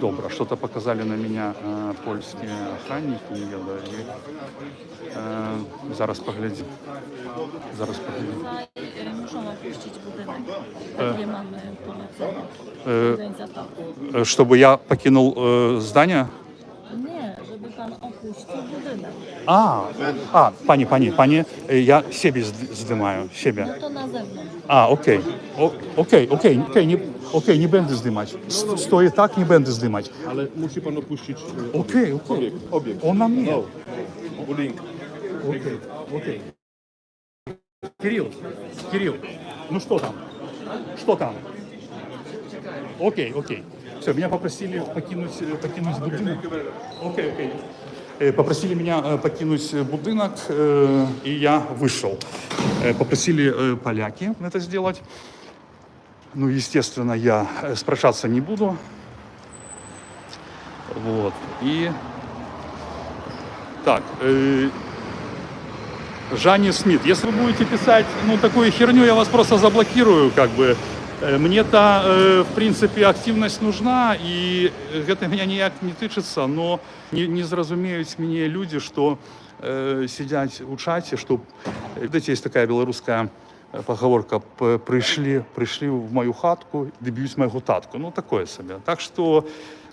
добро. Что-то показали на меня польские охранники. Зараз поглядим. Muszą opuścić budynek. Takie mamy polecenie organizatorów. Чтобы я покинул здание? Nie, żeby pan opuścił budynek. Пані, я себе здимаю, себе. No to na zewnątrz. Окей, не będę zdymać. Stoję tak, nie będę zdymać. Ale musi pan opuścić Окей. obiekt. Он на мне. Budynku. Окей. Кирилл, ну что там? Окей. Все, меня попросили покинуть будинок. Окей. Попросили меня покинуть будинок, и я вышел. Попросили поляки это сделать. Ну, естественно, я спрашиваться не буду. Вот. И так, Жанни Смит, если вы будете писать, ну, такую херню, я вас просто заблокирую, как бы. Мне-то, в принципе, активность нужна, и это меня ніяк не тычыцца, но не зразумеюць мне люди, что сидят у чате, что, видите, есть такая белорусская поговорка, пришли в мою хатку, добьюсь моего татку. Ну, такое себе. Так что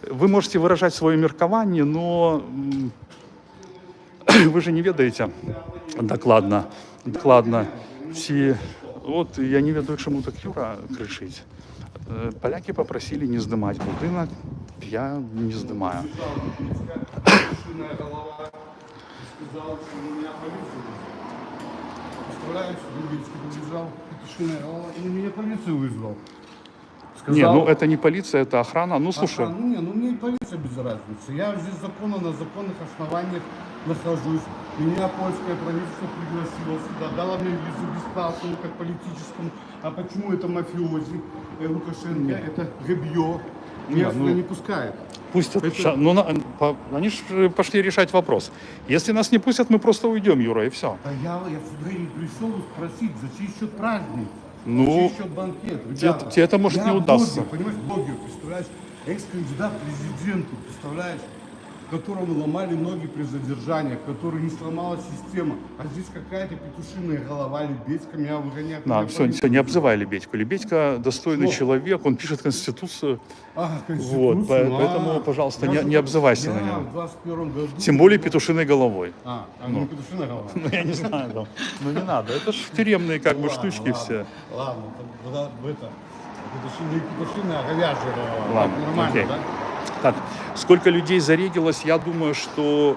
вы можете выражать свое меркование, но вы же не ведаете докладно все. Вот я не ведаю, чому так Юра кричить. Поляки попросили не здымать будинок, я не здымаю. Представляешь, Дубинский побежал, петушиная голова, и меня полицию вызвал. Не, ну это не полиция, это охрана. Ну слушай. Ну мне и полиция без разницы. Я здесь на законных основаниях нахожусь. Меня польское правительство пригласило сюда, дало мне визу бесплатную, как политическому. А почему это мафиози? Лукашенко, это Гебьё. Меня сюда не пускает. Пустят. Они же пошли решать вопрос. Если нас не пустят, мы просто уйдем, Юра, и все. А я сюда и пришел спросить, за чей счет праздник? Ну, за чей счет банкет? Ребята, тебе это может не удастся. Блогер, понимаешь, блогер, представляешь, экс-кандидат к президенту, представляешь, которому ломали ноги при задержании, который не сломалась система. А здесь какая-то петушиная голова, Лебедька меня выгоняет. Все, не обзывай Лебедьку. Лебедька достойный человек, он пишет Конституцию. Конституцию. Вот, поэтому, пожалуйста, не обзывайся на него. В 21 году... Тем более петушиной головой. не петушиная голова. Ну, я не знаю, там. Ну, не надо. Это ж тюремные как бы штучки все. Ладно, тогда петушиная, а говяжья голова. Ладно, Нормально, окей. да? Так, сколько людей зарегилось, я думаю, что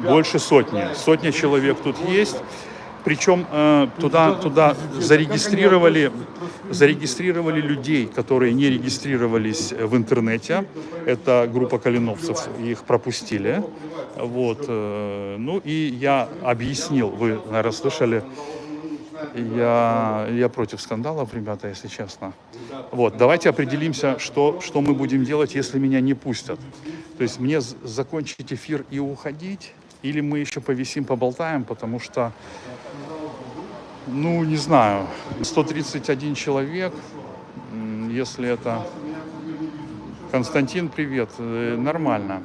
больше сотни. Сотня человек тут есть. Причем туда зарегистрировали людей, которые не регистрировались в интернете. Это группа калиновцев, их пропустили. Вот. Ну и я объяснил, вы, наверное, слышали, я против скандалов, ребята, если честно. Вот, давайте определимся, что мы будем делать, если меня не пустят. То есть мне закончить эфир и уходить, или мы еще повисим, поболтаем, потому что, ну, не знаю, 131 человек, если это... Константин, привет, нормально.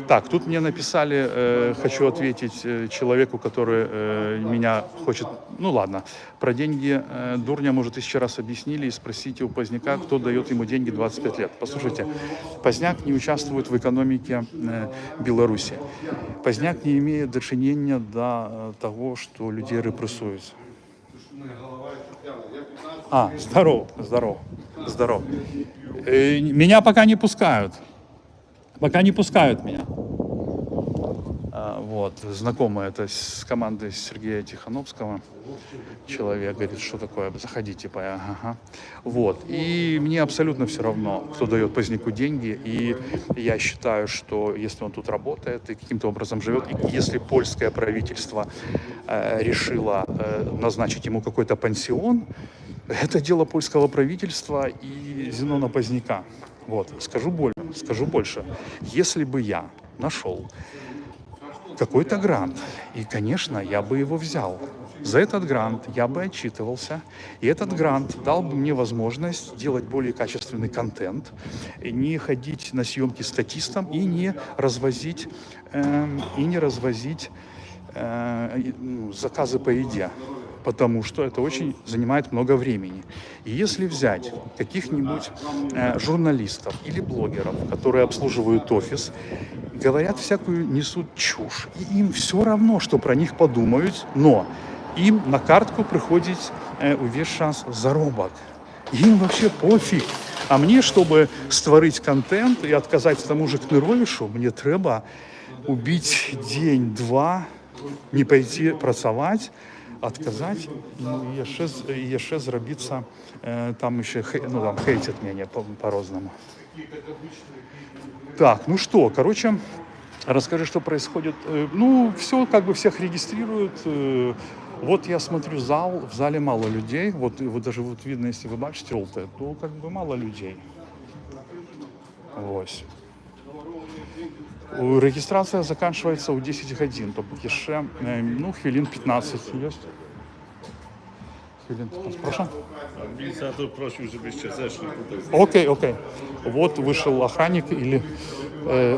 Так, тут мне написали, хочу ответить человеку, который меня хочет... Ну ладно, про деньги Дурня, может, еще раз объяснили, и спросите у Поздняка, кто дает ему деньги 25 лет. Послушайте, Поздняк не участвует в экономике Беларуси. Поздняк не имеет дочинения до того, что людей репрессуют. Здоров. Меня пока не пускают. Пока не пускают меня. Вот, знакомый это с командой Сергея Тихановского человек, говорит, что такое, заходи, типа, ага. Вот, и мне абсолютно все равно, кто дает Поздняку деньги, и я считаю, что если он тут работает и каким-то образом живет, и если польское правительство решило назначить ему какой-то пансион, это дело польского правительства и Зенона Поздняка. Вот, скажу больше. Если бы я нашел какой-то грант, и, конечно, я бы его взял. За этот грант я бы отчитывался, и этот грант дал бы мне возможность делать более качественный контент, не ходить на съемки статистом и не развозить заказы по еде, потому что это очень занимает много времени. И если взять каких-нибудь журналистов или блогеров, которые обслуживают офис, говорят всякую, несут чушь, и им все равно, что про них подумают, но им на картку приходит увесь час заробок. Им вообще пофиг. А мне, чтобы створить контент и отказать тому же Кныровішу, мне треба убить день-два, не пойти працаваць, отказать, ну, еще зробиться, там еще, ну, там хейтят меня по-разному. Так, ну что, короче, расскажи, что происходит. Ну, все, как бы всех регистрируют. Вот я смотрю зал, в зале мало людей. Вот даже вот видно, если вы бачите желтое, то как бы мало людей. Ось. Регистрация заканчивается у 10 годин, тобто ще, ну, хвилин 15 есть. Хвилин 15, прошу. Administrator prosił, żebyście zeszli tutaj. Окей. Вот вышел охранник или...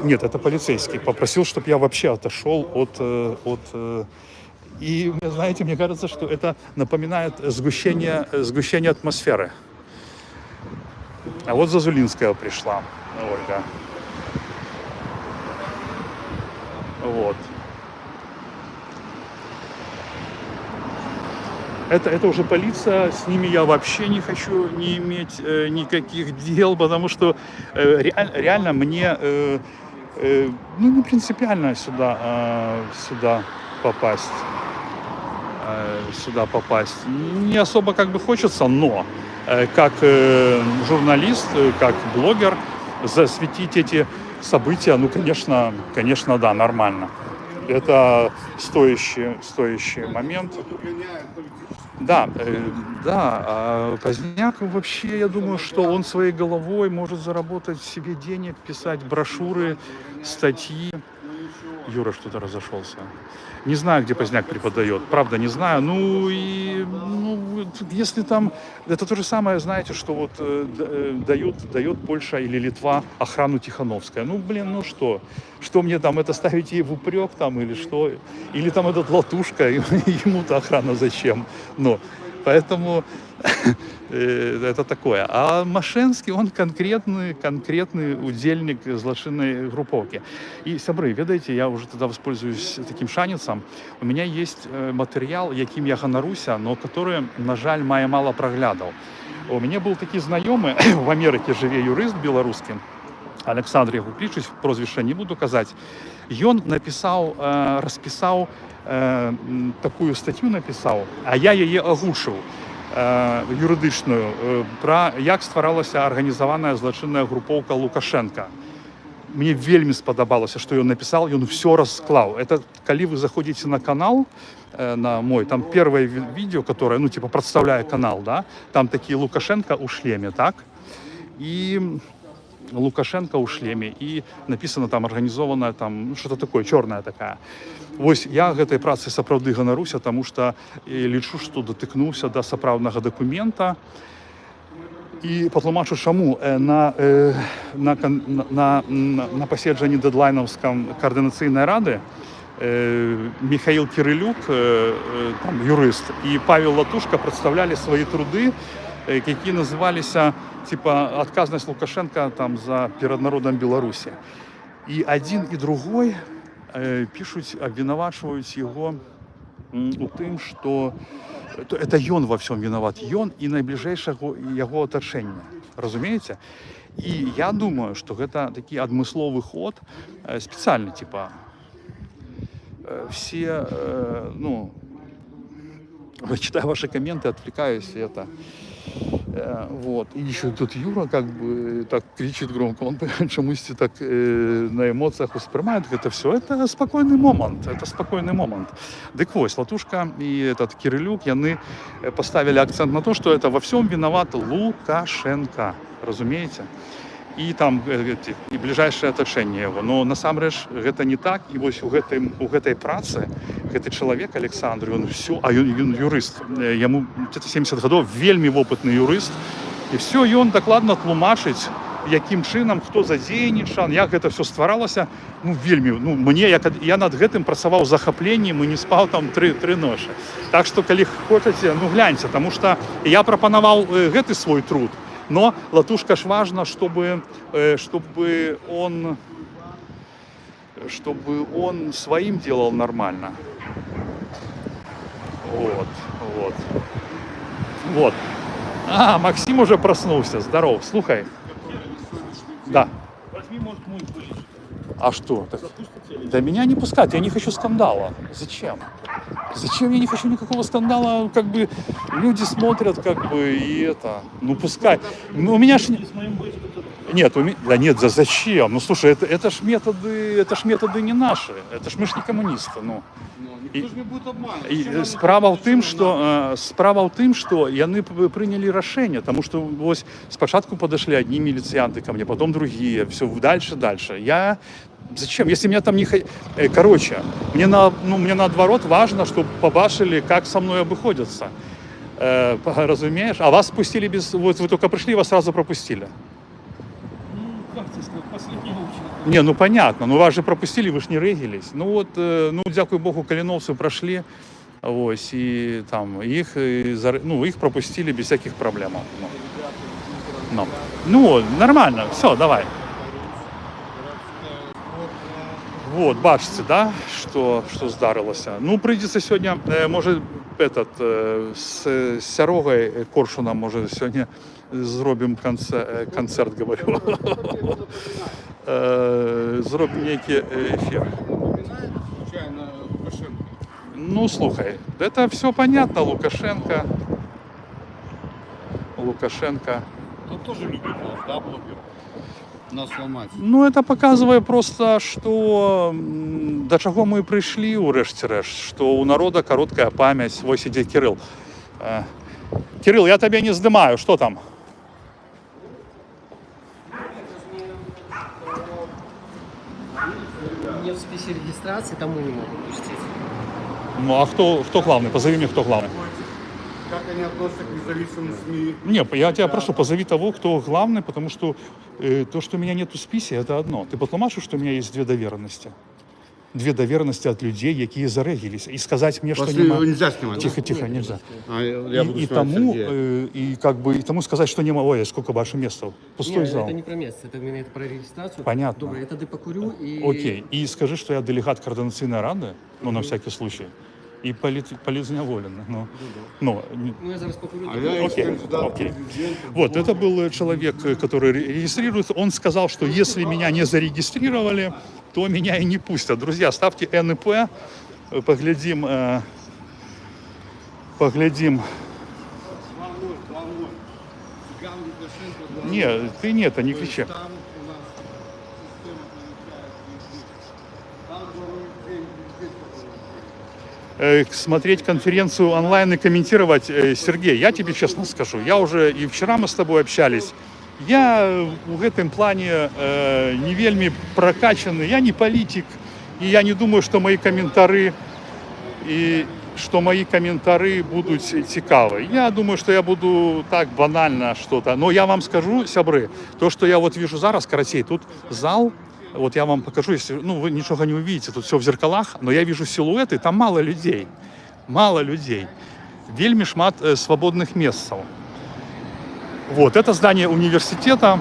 нет, это полицейский. Попросил, чтобы я вообще отошел от и, знаете, мне кажется, что это напоминает сгущение атмосферы. А вот Зазулинская пришла, Ольга. Вот. Это уже полиция, с ними я вообще не хочу не иметь никаких дел, потому что реально мне ну, не принципиально сюда попасть. Не особо как бы хочется, но как журналист, как блогер засветить эти события, ну, конечно, да, нормально. Это стоящий момент. Да, Поздняк вообще, я думаю, что он своей головой может заработать себе денег, писать брошюры, статьи. Юра что-то разошелся. Не знаю, где Поздняк преподает, правда, не знаю. Ну, если там... Это то же самое, знаете, что вот дает Польша или Литва охрану Тихановская. Ну, блин, ну что? Что мне там, это ставить ей в упрек там или что? Или там этот Латушка, ему-то охрана зачем? Ну, поэтому... это такое. А Машинский, он конкретный удельник злочинной групповки. И, сябры, ведаете, я уже тогда воспользуюсь таким шанецом. У меня есть материал, яким я ганаруся, но который, на жаль, мае мало проглядаў. У меня был такий знайомый, в Америке живе юрист белорусский, Александр Ягуклічич, прозвище не буду казать. Ён расписал такую статью написал, а я ее огушил. Юридичную, про як стваралася арганізаваная злачынная групоўка Лукашенко. Мне вельмі спадабалася, што ён напісаў, ён все расклаў. Это калі вы заходите на канал, на мой, там первое видео, которое, ну, типа, представляя канал, да, там такие Лукашенко у шлеме, так? И Лукашенко у шлеме, и написано там организованная, там, ну, что-то такое, черная такая. Вось я гэтай працы сапраўды ганаруся, таму што лічу, што датыкнуўся да сапраўднага дакумента. І патлумачу чаму. На паседжанні дэдлайнаўскам каардынацыйнай рады Михаил Кирилюк, там, юрыст, і Павел Латушка прадстаўлялі свае труды, які называліся типа адказнасць Лукашенко там за перад народам Беларусі. І адзін і другой пишут, обвинувачивают его у тым, что это ён во всем виноват, ён и найближэйшага его оточения, разумеете? И я думаю, что это такой адмысловый ход, специально, типа, все, ну, читаю ваши комменты, отвлекаюсь, это... Вот. И еще тут Юра как бы так кричит громко, он чомусь так на эмоциях воспринимает это все. Это спокойный момент. Дык вось, Латушка и этот Кирилюк, яны поставили акцент на то, что это во всем виноват Лукашенко, разумеете? И там и ближайшее оточение его. Но насамрэч гэта не так. И вось у гэтай працы гэты чалавек Александр, он все, а ён юрыст, яму где-то 70 гадоў, вельмі вопытны юрыст, і все ён дакладна тлумачыць, якім чынам, хто задзейнічаў, як гэта все стваралася, ну вельмі, ну мне, я над гэтым працаваў з захапленнем і не спаў там три ночы. Так что калі хочаце, ну гляньце, потому что я прапанаваў гэты свой труд. Но Латушка ж важно, чтобы он своим делал нормально. Вот. А, Максим уже проснулся. Здоров. Слухай. Да. Возьми, может, мой вылез. А что? Да меня не пускать, я не хочу скандала. Зачем? Зачем я не хочу никакого скандала? Как бы люди смотрят, как бы, и это. Ну пускай. Ну, у меня ж... С моим выступом. Нет, да нет, да зачем? Ну слушай, это ж методы не наши. Это ж мы ж не коммунисты. Ну. Ніхто ж не буде обманувати. І справа в тим, що яны прийняли рішення, тому що ось спочатку подошли одні міліціянти ко мне, потом другие, все дальше. Я зачем? Если меня там не короче, мне наоборот важно, чтобы побачили, как со мной обходятся. Разумеешь? А вас спустили без, вот вы только пришли, вас сразу пропустили. Как це сказати, последній учень. Не, ну понятно, ну вас же пропустили, вы ж не регились. Ну вот, ну дякую Богу, калиновцы прошли, ось, и там их пропустили без всяких проблем. Ну нормально, все, давай. Вот, бачите, да, что здарилося. Ну, прийдеться сьогодні, може, з Сярогою Коршуном, може, сьогодні зробимо концерт, говорю. Зробимо який ефір. Звичайно, Лукашенко. Ну, слухай, это все понятно, Лукашенко. Он тоже любит нас, да, блогеров? Нас ломать. Ну, это показывает просто, что до чого ми прийшли, урешті-решт, що у народу коротка пам'ять. Ось іде Кирил. Кирил, я тебе не здимаю, що там? Не в списке регистрации, тому не могут пустить. Ну, а кто главный? Позови мне, кто главный. Как они относятся к независимым СМИ? Не, я тебя прошу, позови того, кто главный, потому что то, что у меня нету в списке, это одно. Ты потлумачишь, что у меня есть две доверенности? Две доверенности от людей, які зарегились. И сказать мне, что Нельзя снимать. Тихо, нельзя. Я буду снимать Сергея. И тому сказать, что не могу. Ой, сколько ваше место? Пустой Нет, зал. это не про место, это именно про регистрацию. Понятно. Добре, это покурю и... Окей. И скажи, что я делегат координационной рады, ну, на всякий случай. И политзневоленный. Ну, Ну, я зараз покурю. А я Окей, кандидат в окей. президенты. Вот, это был человек, который регистрируется. Он сказал, что если меня не зарегистрировали, то меня и не пустят. Друзья, ставьте НП, поглядим. Цыган Лукашенко. Не, ты не это, не кричи. Там у нас система получается. Там день Смотреть конференцию онлайн и комментировать. Сергей, я тебе честно скажу, я уже и вчера мы с тобой общались, я в этом плане не вельми прокачанный, я не политик, и я не думаю, что мои комментари будут цікаві. Я думаю, что я буду так банально что-то. Но я вам скажу, сябры, то, что я вот вижу зараз, короче, тут зал. Вот я вам покажу, если, ну, вы ничего не увидите, тут все в зеркалах, но я вижу силуэты, там мало людей. Вельми шмат свободных мест. Вот, это здание университета,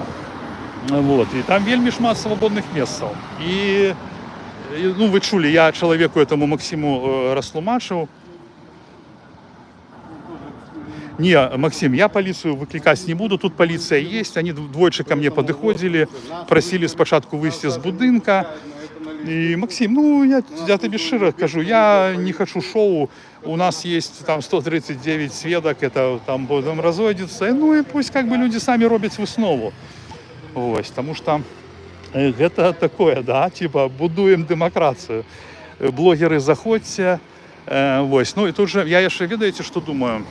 вот, и там вельми шмат свободных мест. И ну, вы чули, я человеку этому Максиму растлумачил. Не, Максим, я полицию выкликать не буду, тут полиция есть, они двойче ко мне подходили, просили спочатку вийти з будинка. И, Максим, ну, я тебе широ кажу, я не хочу шоу, у нас есть там 139 сведок, это там потом разойдется, ну и пусть как бы люди сами роблять виснову. Ось, потому что это такое, да, типа будуем демократию. Блогеры заходьте, ось, ну и тут же, я ще, видите, что думаю?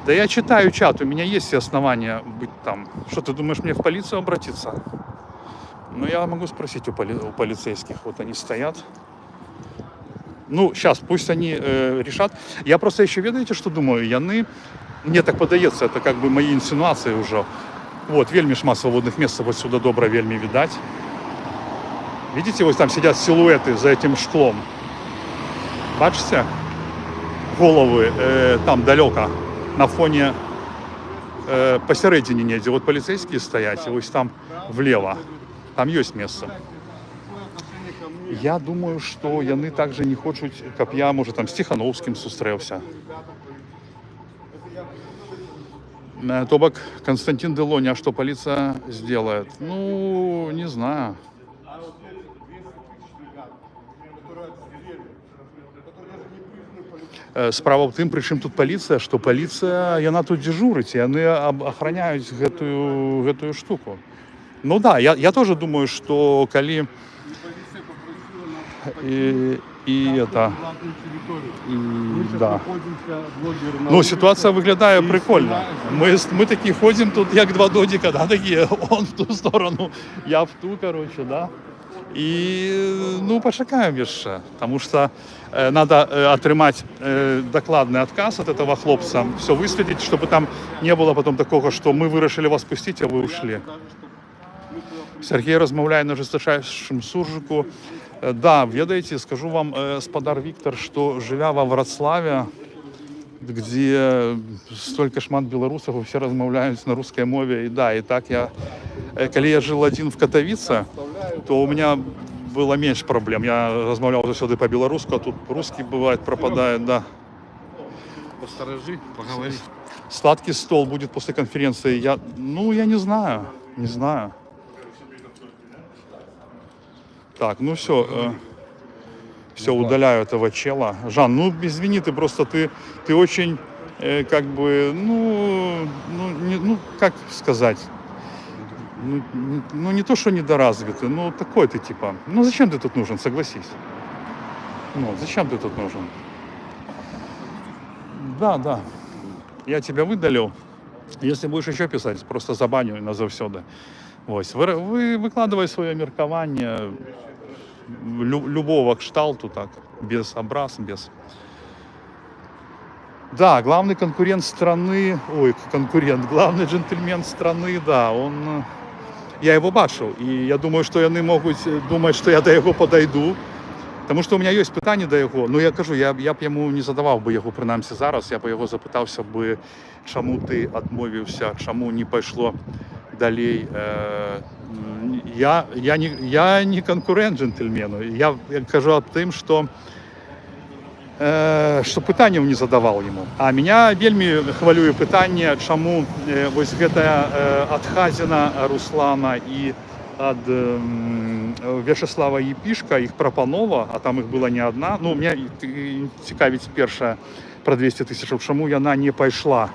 Да я читаю чат, у меня есть все основания быть там. Что, ты думаешь, мне в полицию обратиться? Ну, я могу спросить у полицейских. Вот они стоят. Ну, сейчас, пусть они решат. Я просто еще, видите, что думаю? Мне так подается, это как бы мои инсинуации уже. Вот, вельми шмат свободных мест, вот сюда добро вельми видать. Видите, вот там сидят силуэты за этим шклом. Бачите? Головы там далеко. На фоне посередине недзе. Вот полицейские стоять, и вот там влево. Там есть место. Я думаю, что яны также не хочут, как я, может, там с Тихановским сустрелся. То бок Константин Делони, а что полиция сделает? Ну, не знаю. Справа в тым, прычым тут паліцыя, што паліцыя, яна тут дзежурыць, яны ахраняюць гэтую штуку. Ну да, я тоже думаю, что коли это, да. Ну, ситуация выглядает прикольно. Мы такие ходим тут, як два додика, да, такие, он в ту сторону, я в ту, короче, да. И, ну, пошакаем еще, потому что надо отрымать докладный отказ от этого хлопца, все высветить, чтобы там не было потом такого, что мы вырашили вас пустить, а вы ушли. Сергей размаўляе на жесточайшем суржику. Да, ведаеце, скажу вам, спадар Віктор, что живя во Вроцлаве, где столько шмат белорусов, все размаўляют на русской мове, и да, и так я, когда я жил один в Катовице, то у меня было меньше проблем. Я размаўлял заўсёды по-белорусски, а тут русский бывает пропадает, да. Посторожи, поговори. Сладкий стол будет после конференции. Я не знаю. Так, ну все, удаляю этого чела. Жан, ну извини, ты просто, ты очень, как бы, как сказать, не то, что недоразвитый, но такой ты типа, зачем ты тут нужен, согласись. Зачем ты тут нужен? Да, я тебя выдалил. Если будешь еще писать, просто забаню назавсёды. Ось, вы выкладывай свое меркование любого кшталту, так, без образ, без... Да, главный конкурент страны, главный джентльмен страны, да, он... Я его бачив, і я думаю, що вони можуть думати, що я до його подойду. Тому що у мене є питання до його. Ну, я кажу, я б йому не задавав би його, принаймні зараз, я б його запитався би, чому ти відмовився, чому не пішло далі. Я не конкурент джентльмену. Я кажу об тим, що питанняў не задавал ему. А меня вельмі хвалюе пытанне, чаму вось гэтая адхадзіна Руслана і ад Вячеслава Епішка, іх прапанова, а там іх была не одна. Ну, меня цікавіць першая про 200 тысяч, чаму яна не пайшла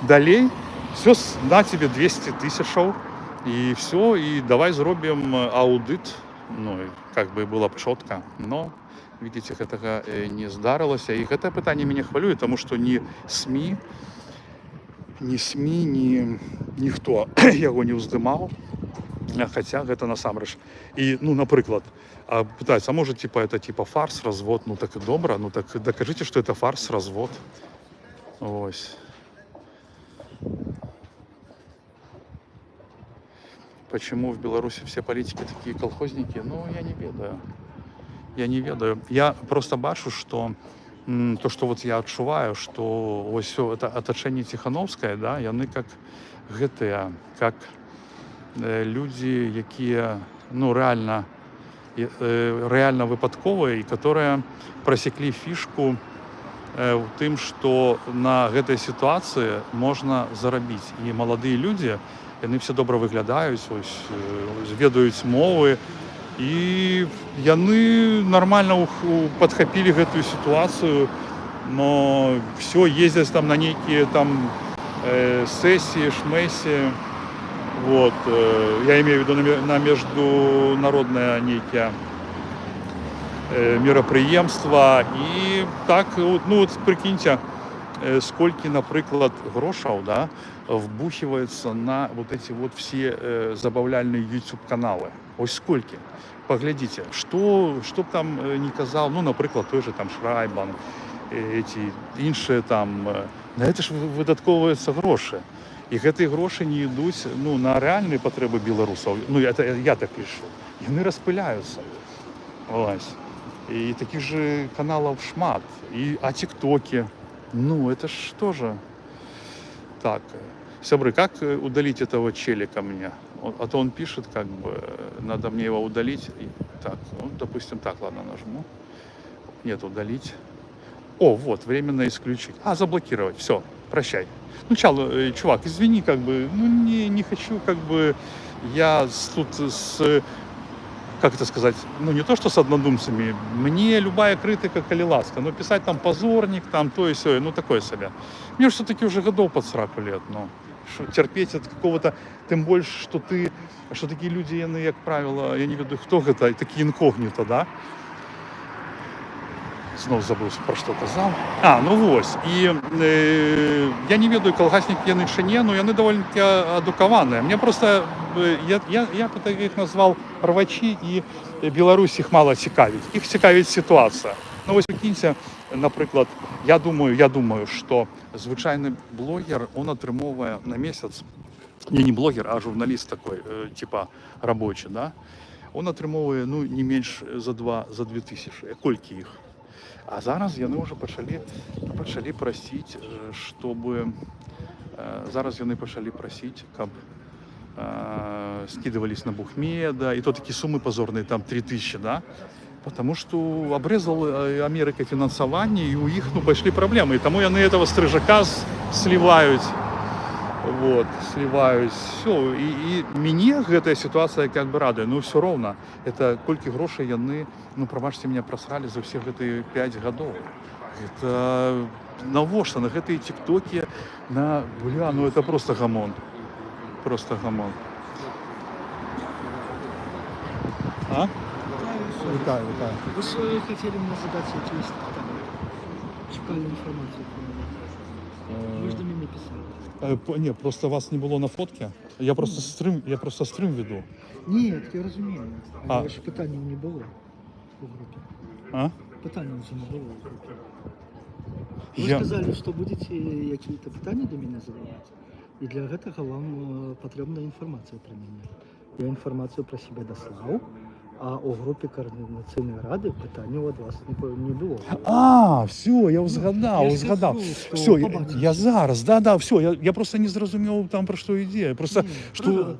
далей. Все, на тебе 200 тысяч, і все, і давай зробім аудит. Ну, как бы было б чётка, но видите, гэтага не здарылася. І гэтае пытанне мяне хвалюе, тому што ні СМІ, ніхто яго не ўздымаў, хаця гэта насамрэч. І, ну, напрыклад, пытаюцца, а можа, типа, это типа фарс, развод, ну так і добра, ну так докажите, что это фарс, развод. Ось. Почему в Беларуси все политики такие колхозники? Ну, я не ведаю. Я просто бачу, что то, что вот я адчуваю, что ось все это оточение Тихановское, да, яны как гэтыя, как люди, якія, ну, реально выпадковыя, і которые просекли фішку в тым, что на гэтай ситуации можно зарабіць. І маладыя люди, яны все добра выглядаюць, ось, ведаюць мовы, і яны нормально падхапілі гэтую ситуацию, но все, ездят там на некие там сессии, шмессии, вот, я имею в виду на международные некие мерапрыемства, і так, ну вот прикиньте, сколько, например, грошаў, да, вбухивается на вот эти вот все забавляльные YouTube-каналы. Ось сколько. Поглядите, что б там не казал, ну, например, той же там Шрайбан, эти іншие там, на это ж выдатковываются гроши. І гэтыя грошы не ідуць, ну, на рэальныя патрэбы беларусаў. Ну, это я так лічу. Яны распыляюцца. Ось. И таких же каналов шмат. А тиктоки, ну, это ж тоже. Так, сябры, как удалить этого челика мне? А то он пишет, как бы, надо мне его удалить. Так, ну, допустим, так, ладно, нажму. Нет, удалить. О, вот, временно исключить. Заблокировать, все, прощай. Ну, чувак, извини, как бы, ну, не хочу, как бы, я тут с как это сказать, ну не то, что с однодумцами, мне любая критика коли ласка, но писать там позорник, там то и сё, ну такое себе. Мне все-таки уже годов под 40 лет, ну, что терпеть от какого-то, тем больше, что такие люди, они, как правило, я не веду, кто это, такие инкогнито, да? Знову забув, про що казав. Ну ось. І я не ведаю, колгасники яны чи ні, но яны довольно-таки адукаваныя. Мне просто, я їх назвав рвачі, і Білорусь їх мало цікавить. Їх цікавить ситуація. Ну ось прикиньте, наприклад, я думаю, що звичайний блогер, він отримує на місяць, не блогер, а журналіст такий, типа робочий, да? Він отримує, ну, не менш за 2 тисячі. Кольки їх? А зараз яны вже пачалі прасіць, каб скидывались на Бухмеда, и то такие суммы позорные, там 3000, да? Потому что обрезал Америка финансование, и у них, ну, пошли проблемы. И тому яны этого стрижака сливают. Вот, сливаюсь, все. І мені эта ситуація как бы радує, но все равно, это колькі грошей яны, ну, пробачьте меня, просрали за всех эти 5 годов. Это навошта, на гэтые тиктоки, ну это просто гамон. Просто гамон. Вітаю. Вы же хотели мне задать эти питания. Шукали информацию. Вы же до меня писали. Ні, просто вас не було на фотці. Я просто стрим веду. Нет, я розумію. А. Але ж питання не було у групі. Питання вже не було у групі. Ви сказали, що будете якісь питання до мене задавати. І для этого вам потрібна інформація про мене. Я інформацію про себе дослав, а у групі Координаційної ради питання від вас не було. Все, я згадав. Все, я зараз, да, все, я просто не зрозумів там про що ідея. Просто, що...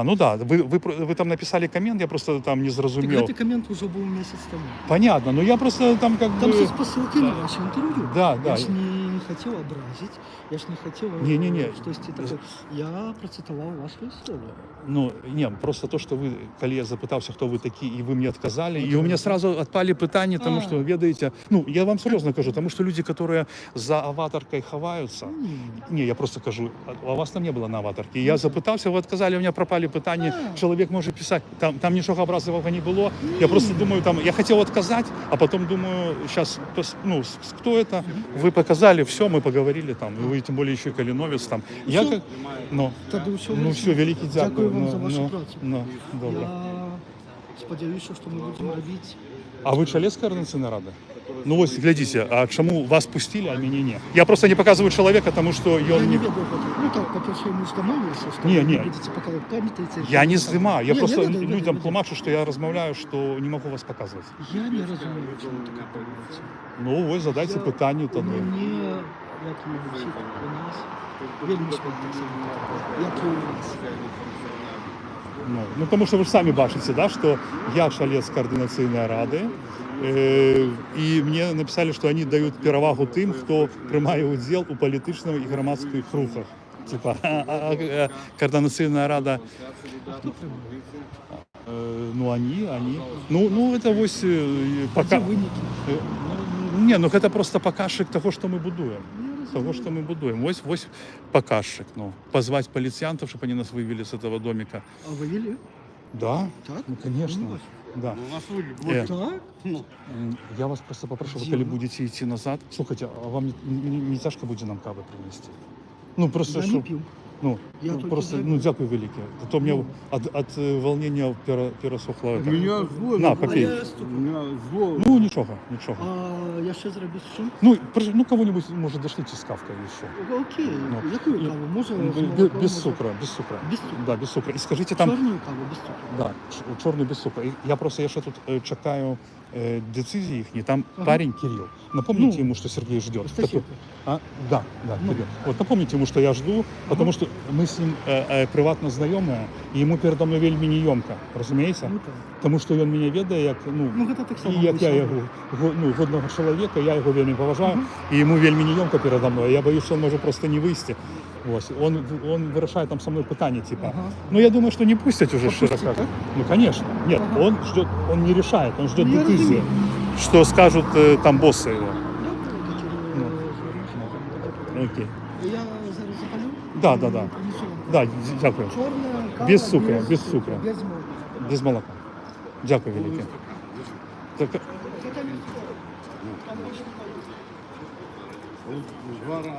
ну да, ви там написали комент, я просто там не зрозумів. Так, комент уже був місяць тому. Понятно, но я просто там как бы... Там же посылки на ваше интервью. Да. Я ж не хотел образить, я ж не хотел... Не. Я процитовал вашу историю. Ну, не, просто то, что вы, коли я запытался, кто вы такие, и вы мне отказали, и у меня сразу отпали питания, потому что, ведаете, ну, я вам серьезно кажу, потому что люди, которые за аватаркой ховаются, не, я просто кажу, а у вас там не было на аватарке, я запытался, вы отказали, у меня пропали питания, человек может писать, там ничего образового не было, я просто думаю, там, я хотел отказать, а потом думаю, сейчас, ну, кто это, вы показали, все, мы поговорили там, и вы, тем более, еще и Калиновец там, я как, ну, все, великий дякую. Дякую вам за вашу працю. Добре. Я сподіваюся, що ми будемо робити. А ви член Координаційної ради? Ну ось, глядите, а чому вас пустили, а мене ні? Я просто не показываю человека, потому что Я не веду. Ну так, по-перше, ми ж домовилися, що Не. ви будете показувати пам'ятаці. Я не знімаю, я просто веду. людям тлумачу, що я розмовляю, що не можу вас показувати. Я не розумію, чому таке відбувається. Ну ось, задайте питання тоді. Мені, як і у всіх у нас, вельми складно, як і у вас. Ну, тому що ви ж самі бачите, да, що я член Координаційної ради, і мені написали, що вони дають перевагу тим, хто приймає уділ у політичних і громадських рухах. Типа, Координаційна рада... Хто приймає? Ну, они. Ну, это ось пока... Де виніки? Не, ну это просто показчик того, что мы будуем. Ось показчик. Ну, позвать полициянтов, чтобы они нас вывели с этого домика. А вивели? Да, Так? ну конечно. Ну, Да. Так? Я вас просто попрошу, вы Где коли вы? будете идти назад, слушайте, а вам не тяжко буде нам кави принести? Ну, просто Я не щоб... п'ю. Ну, Я ну только просто, за. ну, дякую велике. А то мне от волнения пересохло. У меня зло. На, попей. У меня зло. Ну, нічого. А я ще зроблю що? Ну, кого-нибудь, может, дошлите с кавкой еще. Окей. Ну, Яку і- каву? Може, з Без молоком, може? цукру. Без цукру? Да, без цукру. И скажите там... Чорну каву без цукру. Да, чорний без цукру. І я ще тут чекаю децизии їхні. Там Ага. парень Кирилл. Напомните Ну, ему, что Сергей ждет. Стасенко. Да, Кирилл. Вот напомните ему, что я жду, потому что ми з ним приватно знайомі, і йому передо мною вельми неємко, розумієте? Ну так. Тому що він мене відає як, Ну, гэта так само і як я вийшло. його годного чоловіка, я його вельми поважаю, і йому вельми неємко передо мною. Я боюсь, що він може просто не вийти. Ось, он вирішає там со мною питання, типа. Ага. Ну, я думаю, что не пустят уже Попустят, широко. так? Ну, конечно. Нет, Ага. он ждет, он не решает, он ждет Ну, я декизии. разумею. Что скажут там боссы его. Окей. Я зараз запалю. Да, да, да. Принесу вам. Да, дякую. Чорна кава Без цукру, без цукру. Без молока. Без молока. Дякую велике. Так, Два рази.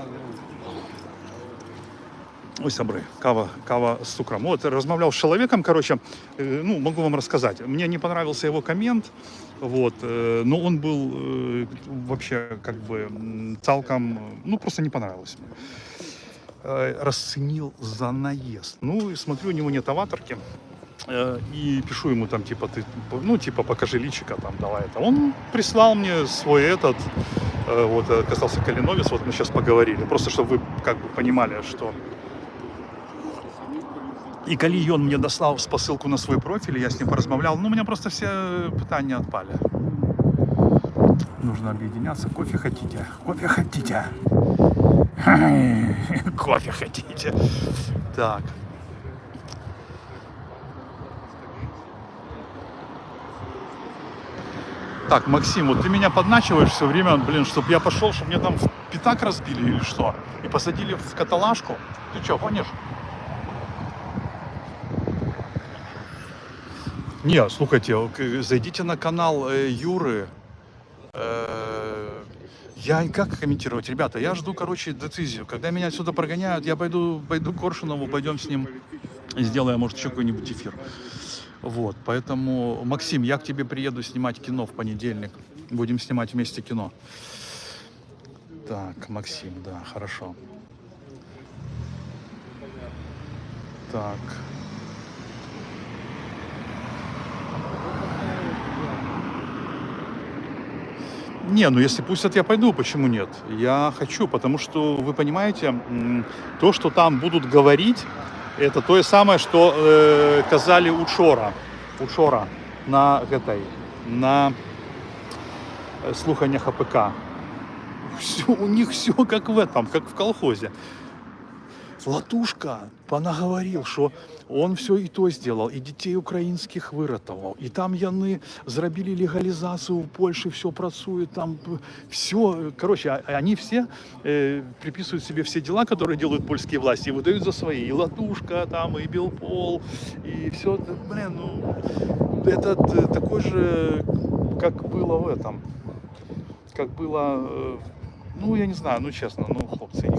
ой, сябры, кава с цукром. Вот, размовлял с человеком, короче, ну, могу вам рассказать. Мне не понравился его коммент, вот, но он был вообще, как бы, цалком, ну, просто не понравилось мне. Расценил за наезд. Ну, и смотрю, у него нет аватарки, и пишу ему там, типа, ты, ну, типа, покажи личика, там, давай это. Он прислал мне свой этот, вот, оказался Калиновец, вот мы сейчас поговорили, просто чтобы вы, как бы, понимали, что... І коли ён мне дослал посылку на свой профиль, я с ним поразмовлял, ну, у меня просто все питания отпали. Нужно объединяться. Кофе хотите? Кофе хотите? Кофе хотите? Так. Так, Максим, вот ты меня подначиваешь все время, блин, чтобы я пошел, чтобы мне там пятак разбили или что? И посадили в каталажку? Ты что, гонишь? Не, слушайте, зайдите на канал Юры. Я как комментировать? Ребята, я жду, короче, децизию. Когда меня отсюда прогоняют, я пойду к Коршунову, пойдем с ним и сделаем, может, еще какой-нибудь эфир. Вот, поэтому, Максим, я к тебе приеду снимать кино в понедельник. Будем снимать вместе кино. Так, Максим, да, хорошо. Так. Не, ну если пустят, я пойду, почему нет? Я хочу, потому что, вы понимаете, то, что там будут говорить, это то самое, что казали учора на этой, на слуханнях АПК. Все, у них все как в этом, как в колхозе. Латушка понаговорил, что он все и то сделал, и детей украинских выратовал, и там яны зробили легализацию в Польше, все працует, там все, короче, они все приписывают себе все дела, которые делают польские власти, и выдают за свои, и Латушка там, и Белпол, и все, блин, ну, это такой же, как было в этом, как было... Ну, я не знаю, ну, честно, ну, хлопцы, я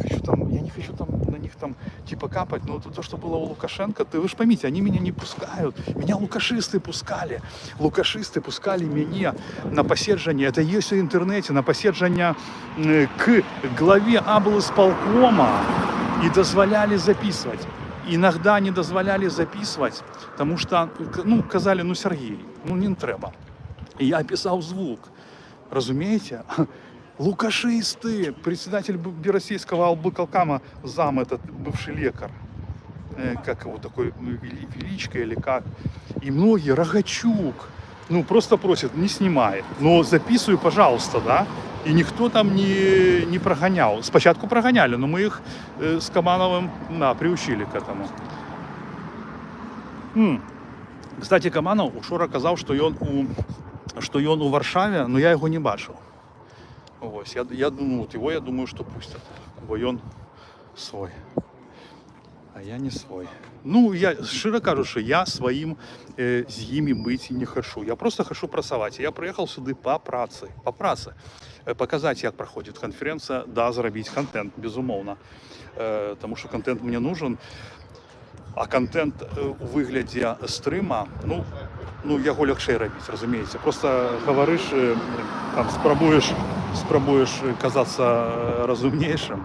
не хочу там на них там, типа, капать, но то, что было у Лукашенко, вы же поймите, они меня не пускают, меня лукашисты пускали меня на посещение, это есть в интернете, на посещение к главе облсполкома и дозволяли записывать. Иногда не дозволяли записывать, потому что, ну, казали, ну, Сергей, ну, не треба. И я писал звук, разумеете? Лукашисты, председатель Российского облсполкома, зам, этот бывший лекарь, как его такой, Величко или как, и многие, Рогачук, ну просто просят, не снимай, но записывай, пожалуйста, да, и никто там не прогонял, спочатку прогоняли, но мы их с Камановым, да, приучили к этому. Кстати, Каманов учора казав, що він у Варшаві, но я його не бачив. Ось, я думаю, от його, я думаю, що пустять, бо він свой, а я не свой. Ну, я щиро кажу, що я своїм з ними бути не хочу. Я просто хочу працювати. Я приїхав сюди по праці. Показати, як проходить конференція, да, зробити контент, безумовно. Тому що контент мені нужен. А контент у вигляді стрима, ну його легше робити, розумієте. Просто говориш, там, спробуєш казатися розумнішим,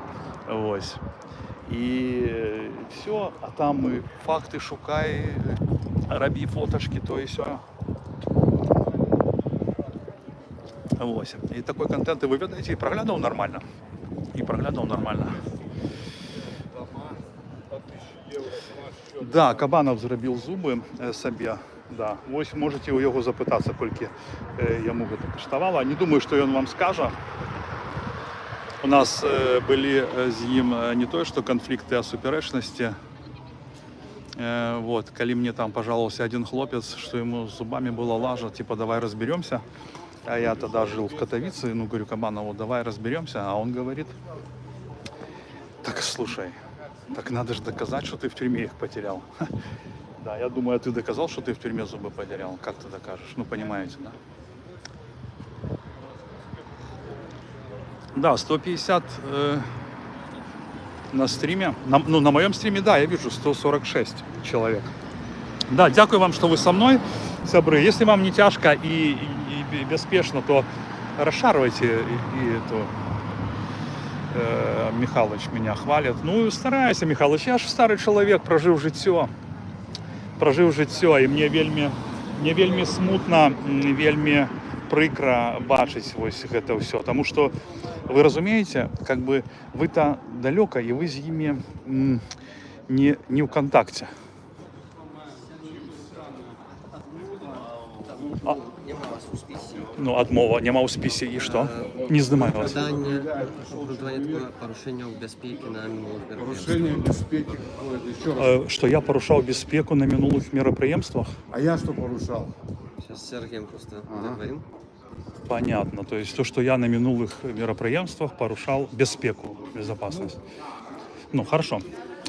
ось. І все, а там і факти шукай, роби фоточки, то і все. Ось. І такий контент, і ви видаєте, і проглядав нормально. Да, Кабанов зробив зуби собі. Да. Ось можете у його запитатися, скільки йому це коштувало. Не думаю, що він вам скаже. У нас были с ним не то что конфликты, а суперечности. Вот, коли мне там пожаловался один хлопец, что ему с зубами было лажа, типа давай разберемся. А я тогда жил в Катовице, ну говорю Кабанову, давай разберемся. А он говорит, так слушай, так надо же доказать, что ты в тюрьме их потерял. Да, я думаю, а ты доказал, что ты в тюрьме зубы потерял? Как ты докажешь? Ну понимаете, да? Да, 150 на стриме. На моем стриме, да, я вижу 146 человек. Да, дякую вам, что вы со мной, сябры. Если вам не тяжко и беспечно, то расшарывайте. И то Михалыч меня хвалит. Ну, старайся, Михалыч, я ж старый человек, прожив життя. І мне вельми смутно, вельми прикро бачить ось гэта ўсё, тому что вы разумеете, как бы вы-то далеко и вы с ними не в контакте. Нема вас у списі. Ну, отмова, нема у списі і що? Не знімаю вас. Питання такое порушення безпеки на минулих мероприятиях. Нарушение безопасности какое-то. Еще раз. Що я порушав безпеку на минулих мероприємствах? А я что порушал? Сейчас с Сергеем просто поговорим. Понятно. То есть то, что я на минулых мероприемствах порушал безпеку, безопасность. Ну, хорошо.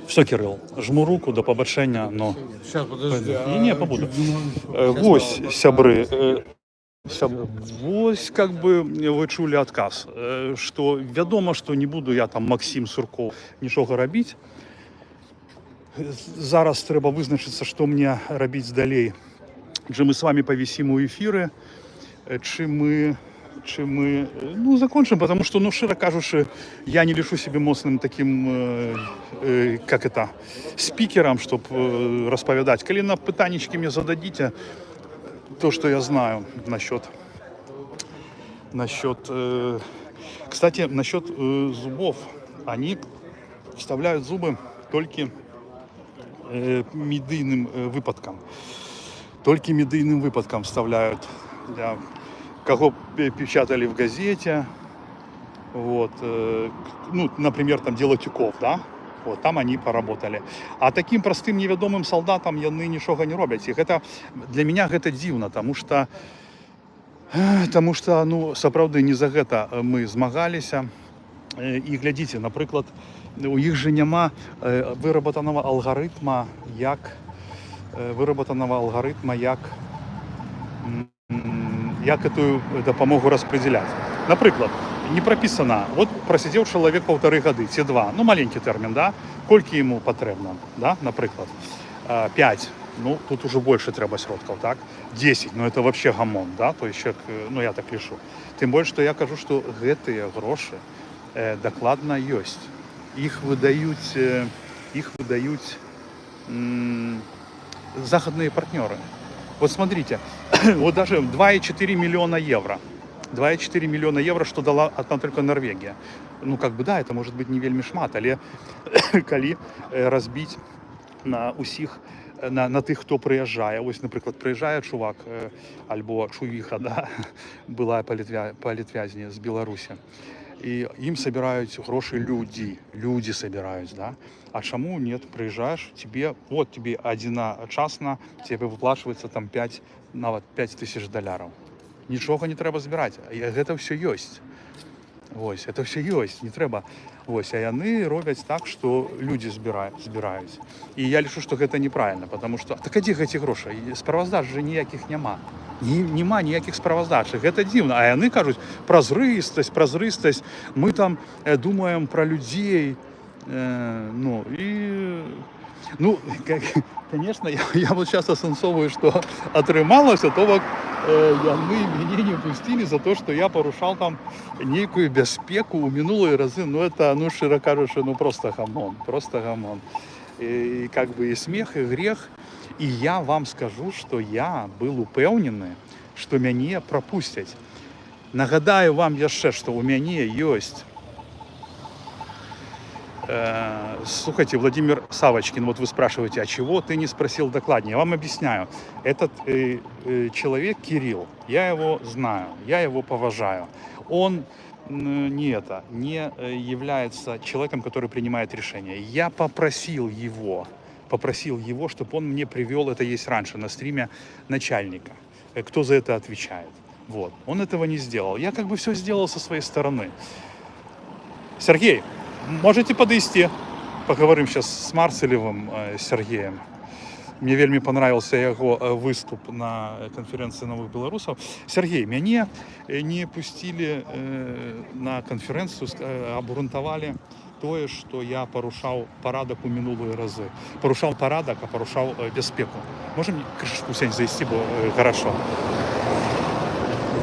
Все, Кирилл, жму руку до побачення, но... Сейчас, подожди. Не, побуду. Вось, сябры, вось, как бы вы чулі адказ, што вядома, што не буду я там Максим Сурков нічога рабіць. Зараз трэба вызначыцца, што мне рабіць далей. Чи мы с вами повисим у эфиры, чи мы ну, закончим, потому что, ну, широко кажучи, я не лишу себе моцным таким, как это, спикером, чтобы расповедать. Коли на питанечки мне зададите то, что я знаю насчет кстати, насчет зубов. Они вставляют зубы только медийным выпадком. Только медийным выпадком вставляют. Для кого печатали в газете, вот, ну, например, там дело Тюков, да, вот, там они поработали. А таким простым неведомым солдатам яны нічога не робяць. Іх это, для меня гэта дзіўна, тому что, ну, сапраўды не за гэта мы змагаліся. І глядзіце, напрыклад, у іх же няма выработанага алгарытма, як эту дапамогу распределять. Напрыклад, не прописано, вот просидел человек 1,5 года, ці 2, ну маленький термин, да, колькі ему потребно, да, напрыклад, 5, ну тут уже больше трэба сродкаў, так, 10, ну это вообще гамон, да, то есть человек, ну я так лишу. Тым больш, што я кажу, што гэтыя грошы дакладна ёсць. Іх выдаюць западные партнеры. Вот смотрите, вот даже 2,4 миллиона евро. 2,4 миллиона евро, что дала одна только Норвегия. Ну, как бы, да, это может быть не вельмі шмат, але калі разбіць на усіх, на тых, хто прыязджае. Ось, напрыклад, прыязджае чувак, альбо чувіха, да, былая палітвязня з Беларусі. І ім собираюць грошы люди собираюць, да. А чаму нет, прыязджаеш, тебе адзіначасна тебе выплачваецца там 5 тысяч доляраў. Нічога не трэба збіраць, гэта ўсё ёсць. Вось, это ўсё ёсць, не трэба. Вось, а яны робяць так, што людзі збіраюць. І я лічу, што гэта неправільна, потому што так а дзе гэты грошы? Справаздач жа ніякіх няма. Нема ніякіх справаздачах, гэта дзіўна. А яны кажуць, празрыстасць, мы там думаем пра людзей. Ну, конечно, я вот сейчас осенсовываю, что отрымалось, а то вот яны мяне не пустили за то, что я порушал там некую бяспеку у минулые разы. Ну, это, ну, широко кажучи, ну, просто гамон. И как бы и смех, и грех. И я вам скажу, что я был упэўнены, что мяне пропустять. Нагадаю вам яшчэ, что у мяне ёсць Слушайте, Владимир Савочкин, вот вы спрашиваете, а чего ты не спросил докладнее? Я вам объясняю. Этот человек Кирилл, я его знаю, я его поважаю. Он не является человеком, который принимает решения. Я попросил его, чтобы он мне привел, это есть раньше на стриме, начальника. Кто за это отвечает. Вот. Он этого не сделал. Я как бы все сделал со своей стороны. Сергей, можете подойти? Поговорим сейчас с Марцелевым Сергеем. Мне вельмі понравился его выступ на конференции новых белорусов. Сергей, меня не пустили на конференцию, обґрунтовали тое, что я порушал порядок у минулые разы. Порушал порядок, а порушал безпеку. Можем крышечку сень завести, бо хорошо.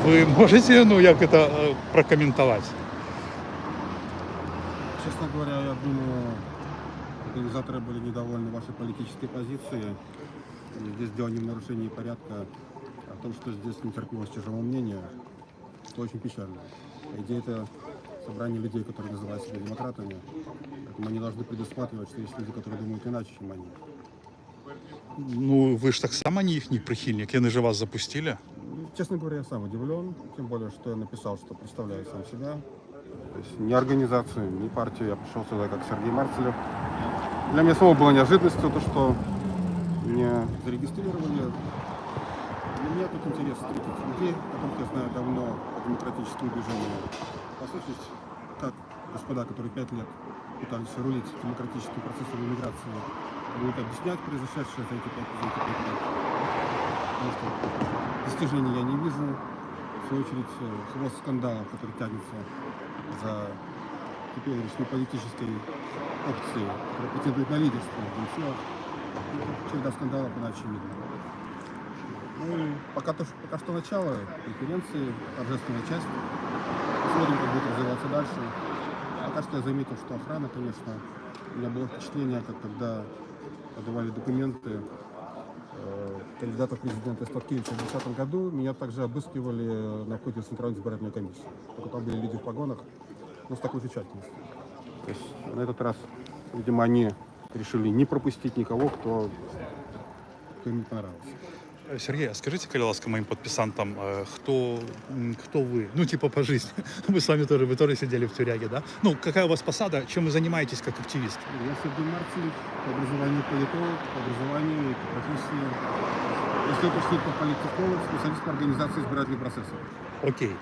Вы можете, як это прокомментовать? Честно говоря, я думаю, организаторы были недовольны вашей политической позицией. И здесь дело не в нарушении порядка, а в том, что здесь не терпелось чужого мнения, что очень печально. По идее, это собрание людей, которые называют себя демократами. Поэтому они должны предусматривать, что есть люди, которые думают иначе, чем они. Ну, вы ж так само не их прихильник, они же вас запустили. Честно говоря, я сам удивлен, тем более, что я написал, что представляю сам себя. То есть ни организацию, ни партию, я пришел сюда как Сергей Марцелев. Для меня самого было неожиданностью то, что меня зарегистрировали. Для меня тут интерес встретить людей, которых я знаю давно по демократическому движению. Послушать, как господа, которые 5 лет пытались рулить демократическим процессом иммиграции, будут объяснять произошедшее за эти 5 лет. Потому что достижений я не вижу. В свою очередь, хвост скандалов, который тянется за теперешней политической опцией, которая претендует на лидерство в Минсилах. Череда скандалов, иначе видно. Ну, пока что начало конференции, торжественная часть. Посмотрим, как будет развиваться дальше. Пока что я заметил, что охрана, конечно, у меня было впечатление, как когда подавали документы кандидата в президенты Статкевича в 2010 году, меня также обыскивали на входе в Центральную избирательную комиссию. Только там были люди в погонах, но с такой же тщательностью. То есть на этот раз, видимо, они решили не пропустить никого, кто им не понравился. Сергей, а скажите, коли ласка, моим подписантам, кто вы? Ну, типа по жизни. Вы с вами тоже, вы тоже сидели в тюряге, да? Ну, какая у вас посада, чем вы занимаетесь как активист? Я Сергей Марцелев, по образованию политолог, по образованию и по профессии. Если уточнить, по политтехнолог, специалист по организации избирательных процессов. Окей.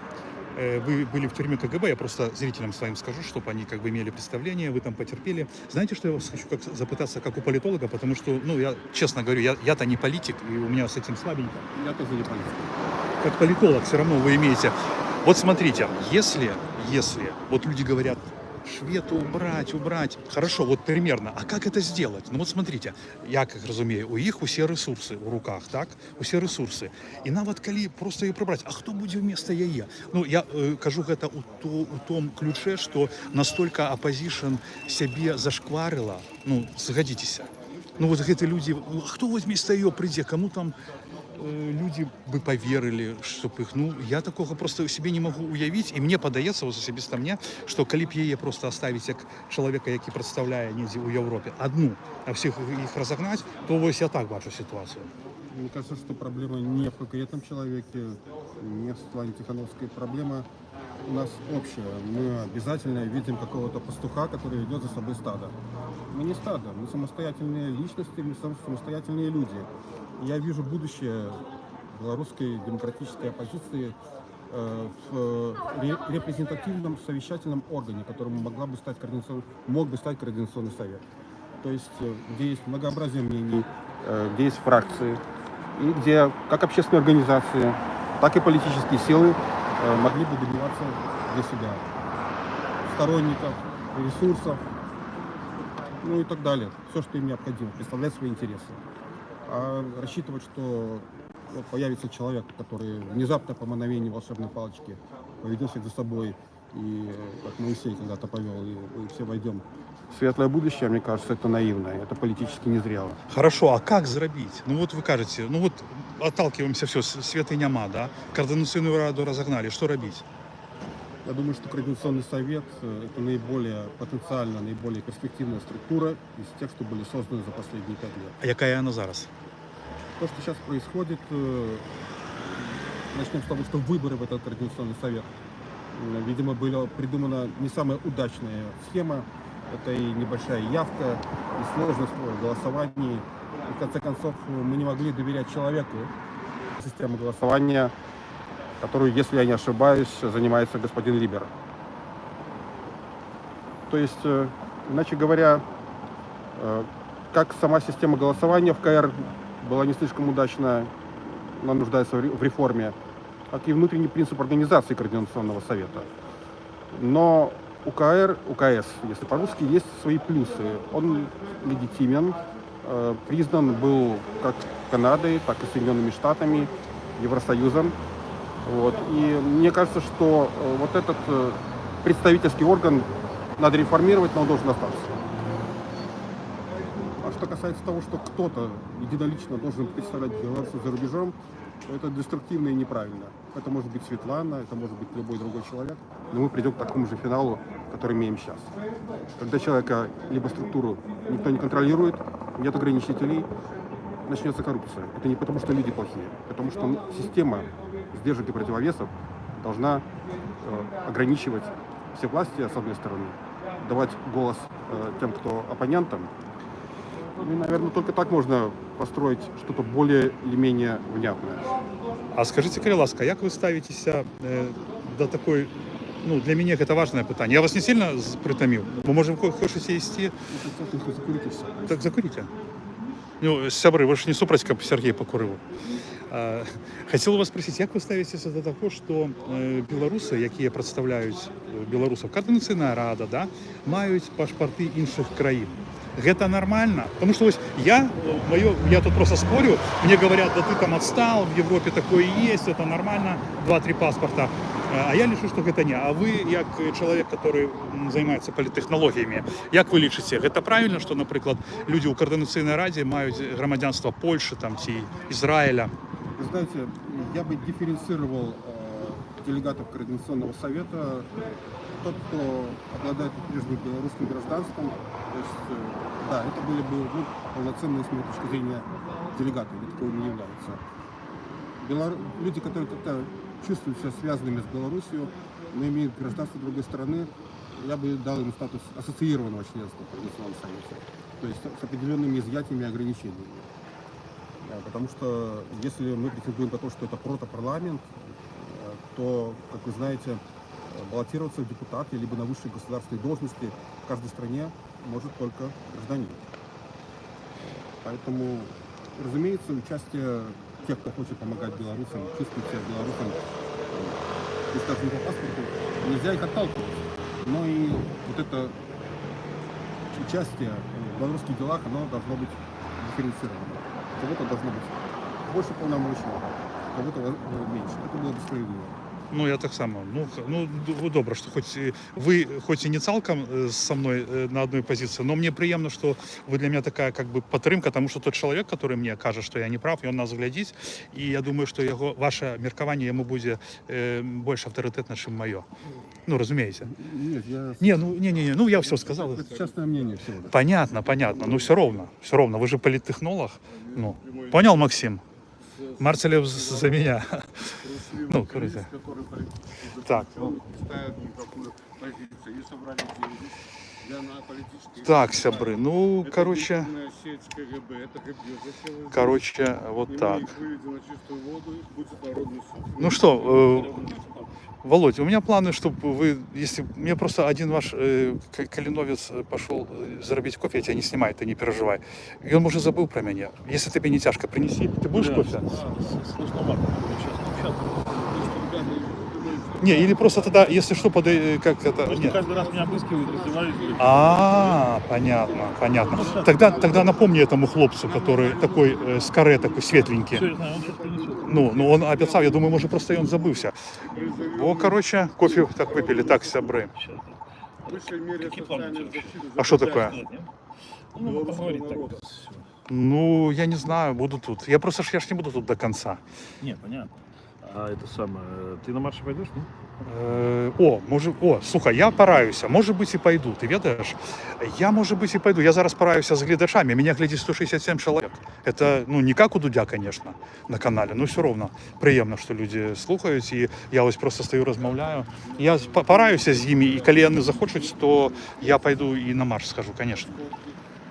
Вы были в тюрьме КГБ, я просто зрителям своим скажу, чтобы они как бы имели представление, вы там потерпели. Знаете, что я вас хочу запытаться как у политолога, потому что, ну, я честно говорю, я-то не политик, и у меня с этим слабенько. Я тоже не политик. Как политолог все равно вы имеете. Вот смотрите, если вот люди говорят, шведу убрать, хорошо, вот примерно, а как это сделать? Ну вот смотрите, я как разумею, у їх усі ресурси у руках, так? Усі ресурси. І навіть коли просто її прибрати, а хто буде вместо яе? Ну, я кажу это у том ключе, что настолько оппозишн себе зашкварила, ну, згодитеся. Ну вот эти люди, а хто вместо ее прийде, кому там люди бы поверили, чтоб их, ну, я такого просто себе не могу уявить, і мені подається, особисто мені, що коли б її просто оставить як чоловіка, який представляє недзе у Європі, одну, а всіх їх розогнати, то ось я так бачу ситуацію. Мне кажется, что проблема не в конкретном человеке, не в Светлане Тихановской. Проблема у нас общая. Мы обязательно видим какого-то пастуха, который ведет за собой стадо. Мы не стадо, мы самостоятельные личности, мы самостоятельные люди. Я вижу будущее белорусской демократической оппозиции в репрезентативном совещательном органе, которым мог бы стать Координационный совет. То есть, где есть многообразие мнений, где есть фракции, и где как общественные организации, так и политические силы могли бы добиваться для себя сторонников, ресурсов, ну и так далее. Все, что им необходимо, представлять свои интересы. А рассчитывать, что вот появится человек, который внезапно по мановению волшебной палочки поведет всех за собой, и как Моисей когда-то повел, и мы все войдем в светлое будущее, мне кажется, это наивно, это политически незрело. Хорошо, а как зробить? Ну вот вы кажете, ну вот отталкиваемся, все, света нема, да? Координационную раду разогнали, что робить? Я думаю, что Координационный совет это наиболее потенциально, наиболее перспективная структура из тех, что были созданы за последние 5 лет. А яка вона зараз? То, что сейчас происходит, начнем с того, что выборы в этот Координационный совет, видимо, была придумана не самая удачная схема. Это и небольшая явка, и сложность в голосовании. И в конце концов, мы не могли доверять человеку. Система голосования, которую, если я не ошибаюсь, занимается господин Либер. То есть, иначе говоря, как сама система голосования в КР была не слишком удачна, она нуждается в реформе, как и внутренний принцип организации Координационного совета. Но у КС, если по-русски, есть свои плюсы. Он легитимен, признан был как Канадой, так и Соединенными Штатами, Евросоюзом. Вот. И мне кажется, что вот этот представительский орган надо реформировать, но он должен остаться. А что касается того, что кто-то единолично должен представлять белорусов за рубежом, то это деструктивно и неправильно. Это может быть Светлана, это может быть любой другой человек, но мы придем к такому же финалу, который имеем сейчас. Когда человека либо структуру никто не контролирует, нет ограничителей, начнется коррупция. Это не потому, что люди плохие, потому что система сдержек и противовесов должна ограничивать все власти, с одной стороны, давать голос тем, кто оппонентам. Ну, и, наверное, только так можно построить что-то более или менее внятное. А скажите, Кирилл Ласка, як ви ставитеся до такої, ну, для мене це важне питання. Я вас не сильно притомив? Ми можемо хочете йти? Закурите все. Так закурите. Ну, сябры, вы же не супраць, каб Сергей покурил. Хотел вас спросить, як вы ставитеся до того, что белорусы, якія представляюць беларусаў, Координаційная рада, да, маюць пашпарты іншых краін? Это нормально? Потому что я тут просто спорю, мне говорят, да ты там отстал, в Европе такое есть, это нормально, 2-3 паспорта. А я лічу, что это не. А вы, як человек, который занимается политтехнологиями, як вы лічыце, это правильно, что, например, люди у Координаційнай раді мають громадянство Польши, там, ці Израиля? Вы знаете, я бы дифференцировал делегатов Координационного совета. Тот, кто обладает прежним белорусским гражданством, то есть, да, это были бы полноценные, с моей точки зрения, делегаты, таковыми являются. Люди, которые как-то чувствуют себя связанными с Беларусью, но имеют гражданство другой страны, я бы дал им статус ассоциированного членства в Координационном совете, то есть с определенными изъятиями и ограничениями. Потому что если мы претендуем на то, что это протопарламент, то, как вы знаете, баллотироваться в депутаты либо на высшие государственные должности в каждой стране может только гражданин. Поэтому, разумеется, участие тех, кто хочет помогать белорусам, чувствует себя белорусам, скажем, по паспорту, нельзя их отталкивать. Но и вот это участие в белорусских делах, оно должно быть дифференцировано. У кого-то должно быть больше полномочий, у кого-то меньше. Это было бы справедливо. Ну, я так само. Ну, добре, що хоч і не цілком со мною на одной позиции, но мне приємно, що ви для мене така, как бы, підтримка, тому що тот чоловік, який мені каже, що я не прав, він нас глядить, і я думаю, що ваше міркування йому буде більш авторитетне, ніж моє. Ну, розумієте? Нет, ну я все сказал. это частное мнение всего. Понятно, но все равно, вы же политтехнолог. Ну, понял, Максим? Марцелев за меня. Ну, короче. Так. Так, сябры. Ну, короче, вот так. Ну что, Володь, у меня планы, чтобы вы, если мне просто один ваш калиновец пошел заробить кофе, я тебя не снимаю, ты не переживай. И он уже забыл про меня. Если тебе не тяжко, принеси. Ты будешь кофе? Не, или просто тогда, если что, как это... Нет. Каждый раз меня обыскивают, раздевают. Понятно. Тогда напомни этому хлопцу, который такой с каре, такой светленький. Все, я знаю, он сейчас принесет. Ну он обещал, я думаю, может, просто он забылся. Короче, кофе так выпили, так, сябры. Какие планы вообще? А что такое? Ну, поговорить тогда. Ну, я не знаю, буду тут. Я ж не буду тут до конца. Не, понятно. А это самое, ты на марш пойдешь, ну? Слухай, я параюся, може бути і пойду, ти ведаєш? Я, може бути, і пойду. Я зараз параюся з глядачами, мене глядить 167 чоловік. Это, не как у Дудя, конечно, на каналі, но все равно приємно, що люди слухають, і я ось просто стою, розмовляю. Я параюся з ними, і коли вони захочуть, то я пойду і на марш схожу, конечно.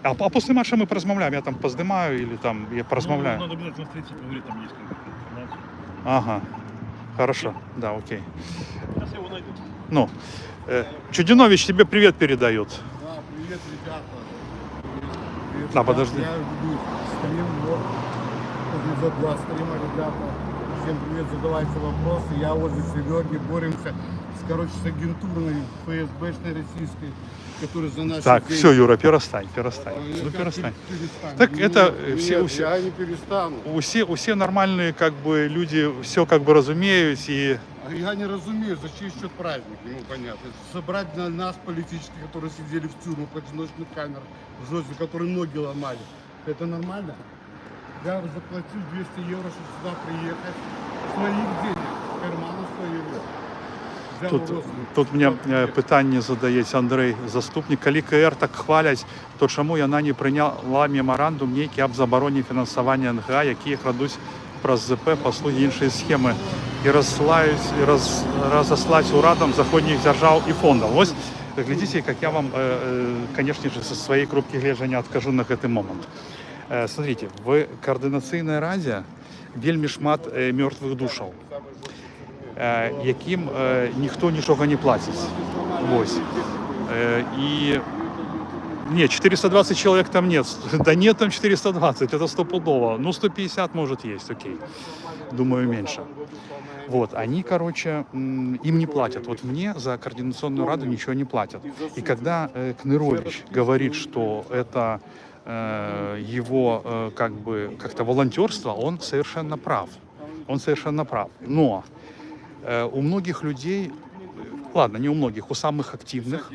А після марша ми порозмовляємо, я там поздимаю, или там я порозмовляю. Ну, надо обязательно встретиться, поговорить, там есть какая-то информация. Ага, хорошо, да, окей. Сейчас я его найду. Ну, Чудинович тебе привет передает. Да, привет, ребята. Привет, Да, ребята. подожди. Я веду стрим, вот. За 2 стрима, ребята. Всем привет, задавайте вопросы. Я возле Сереги, боремся с агентурной ФСБшной российской, которая за наши Так, деньги. все, Юра, перестань. Я Ну, как перестань. перестану? Так это Нет, все- я не перестану. Все нормальные как бы люди все как бы разумеют и А я не разумею, за чей счет праздник, понятно. Собрать нас, политических, которые сидели в тюрьмах, в одиночных камерах, жестко, которые ноги ломали. Это нормально? Я заплатил 200 евро, чтобы сюда приехать. Своих денег, з кармана своего. Взял родственников. тут мне питання задається Андрей Заступник. Коли КР так хвалять, то чому вона не прийняла меморандум некий об забороні фінансування НГА, які крадуть про ЗП, послуги іншої схеми і розослать урадам заходніх держав і фондів. Ось, глядите, как я вам, конечно же, со своей кропки гледжання откажу на этот момент. Смотрите, в координаційній раді вельми шмат мертвих душів, яким ніхто нічого не платить. Ось. І ні, 420 человек там нет. Да нет там 420, это стопудово. Ну, 150 может есть, окей. Думаю, меньше. Вот, они, короче, им не платят. Вот мне за координационную раду ничего не платят. И когда Кнырович говорит, что это его как бы как-то волонтерство, он совершенно прав. Он совершенно прав. Но у многих людей, ладно, не у многих, у самых активных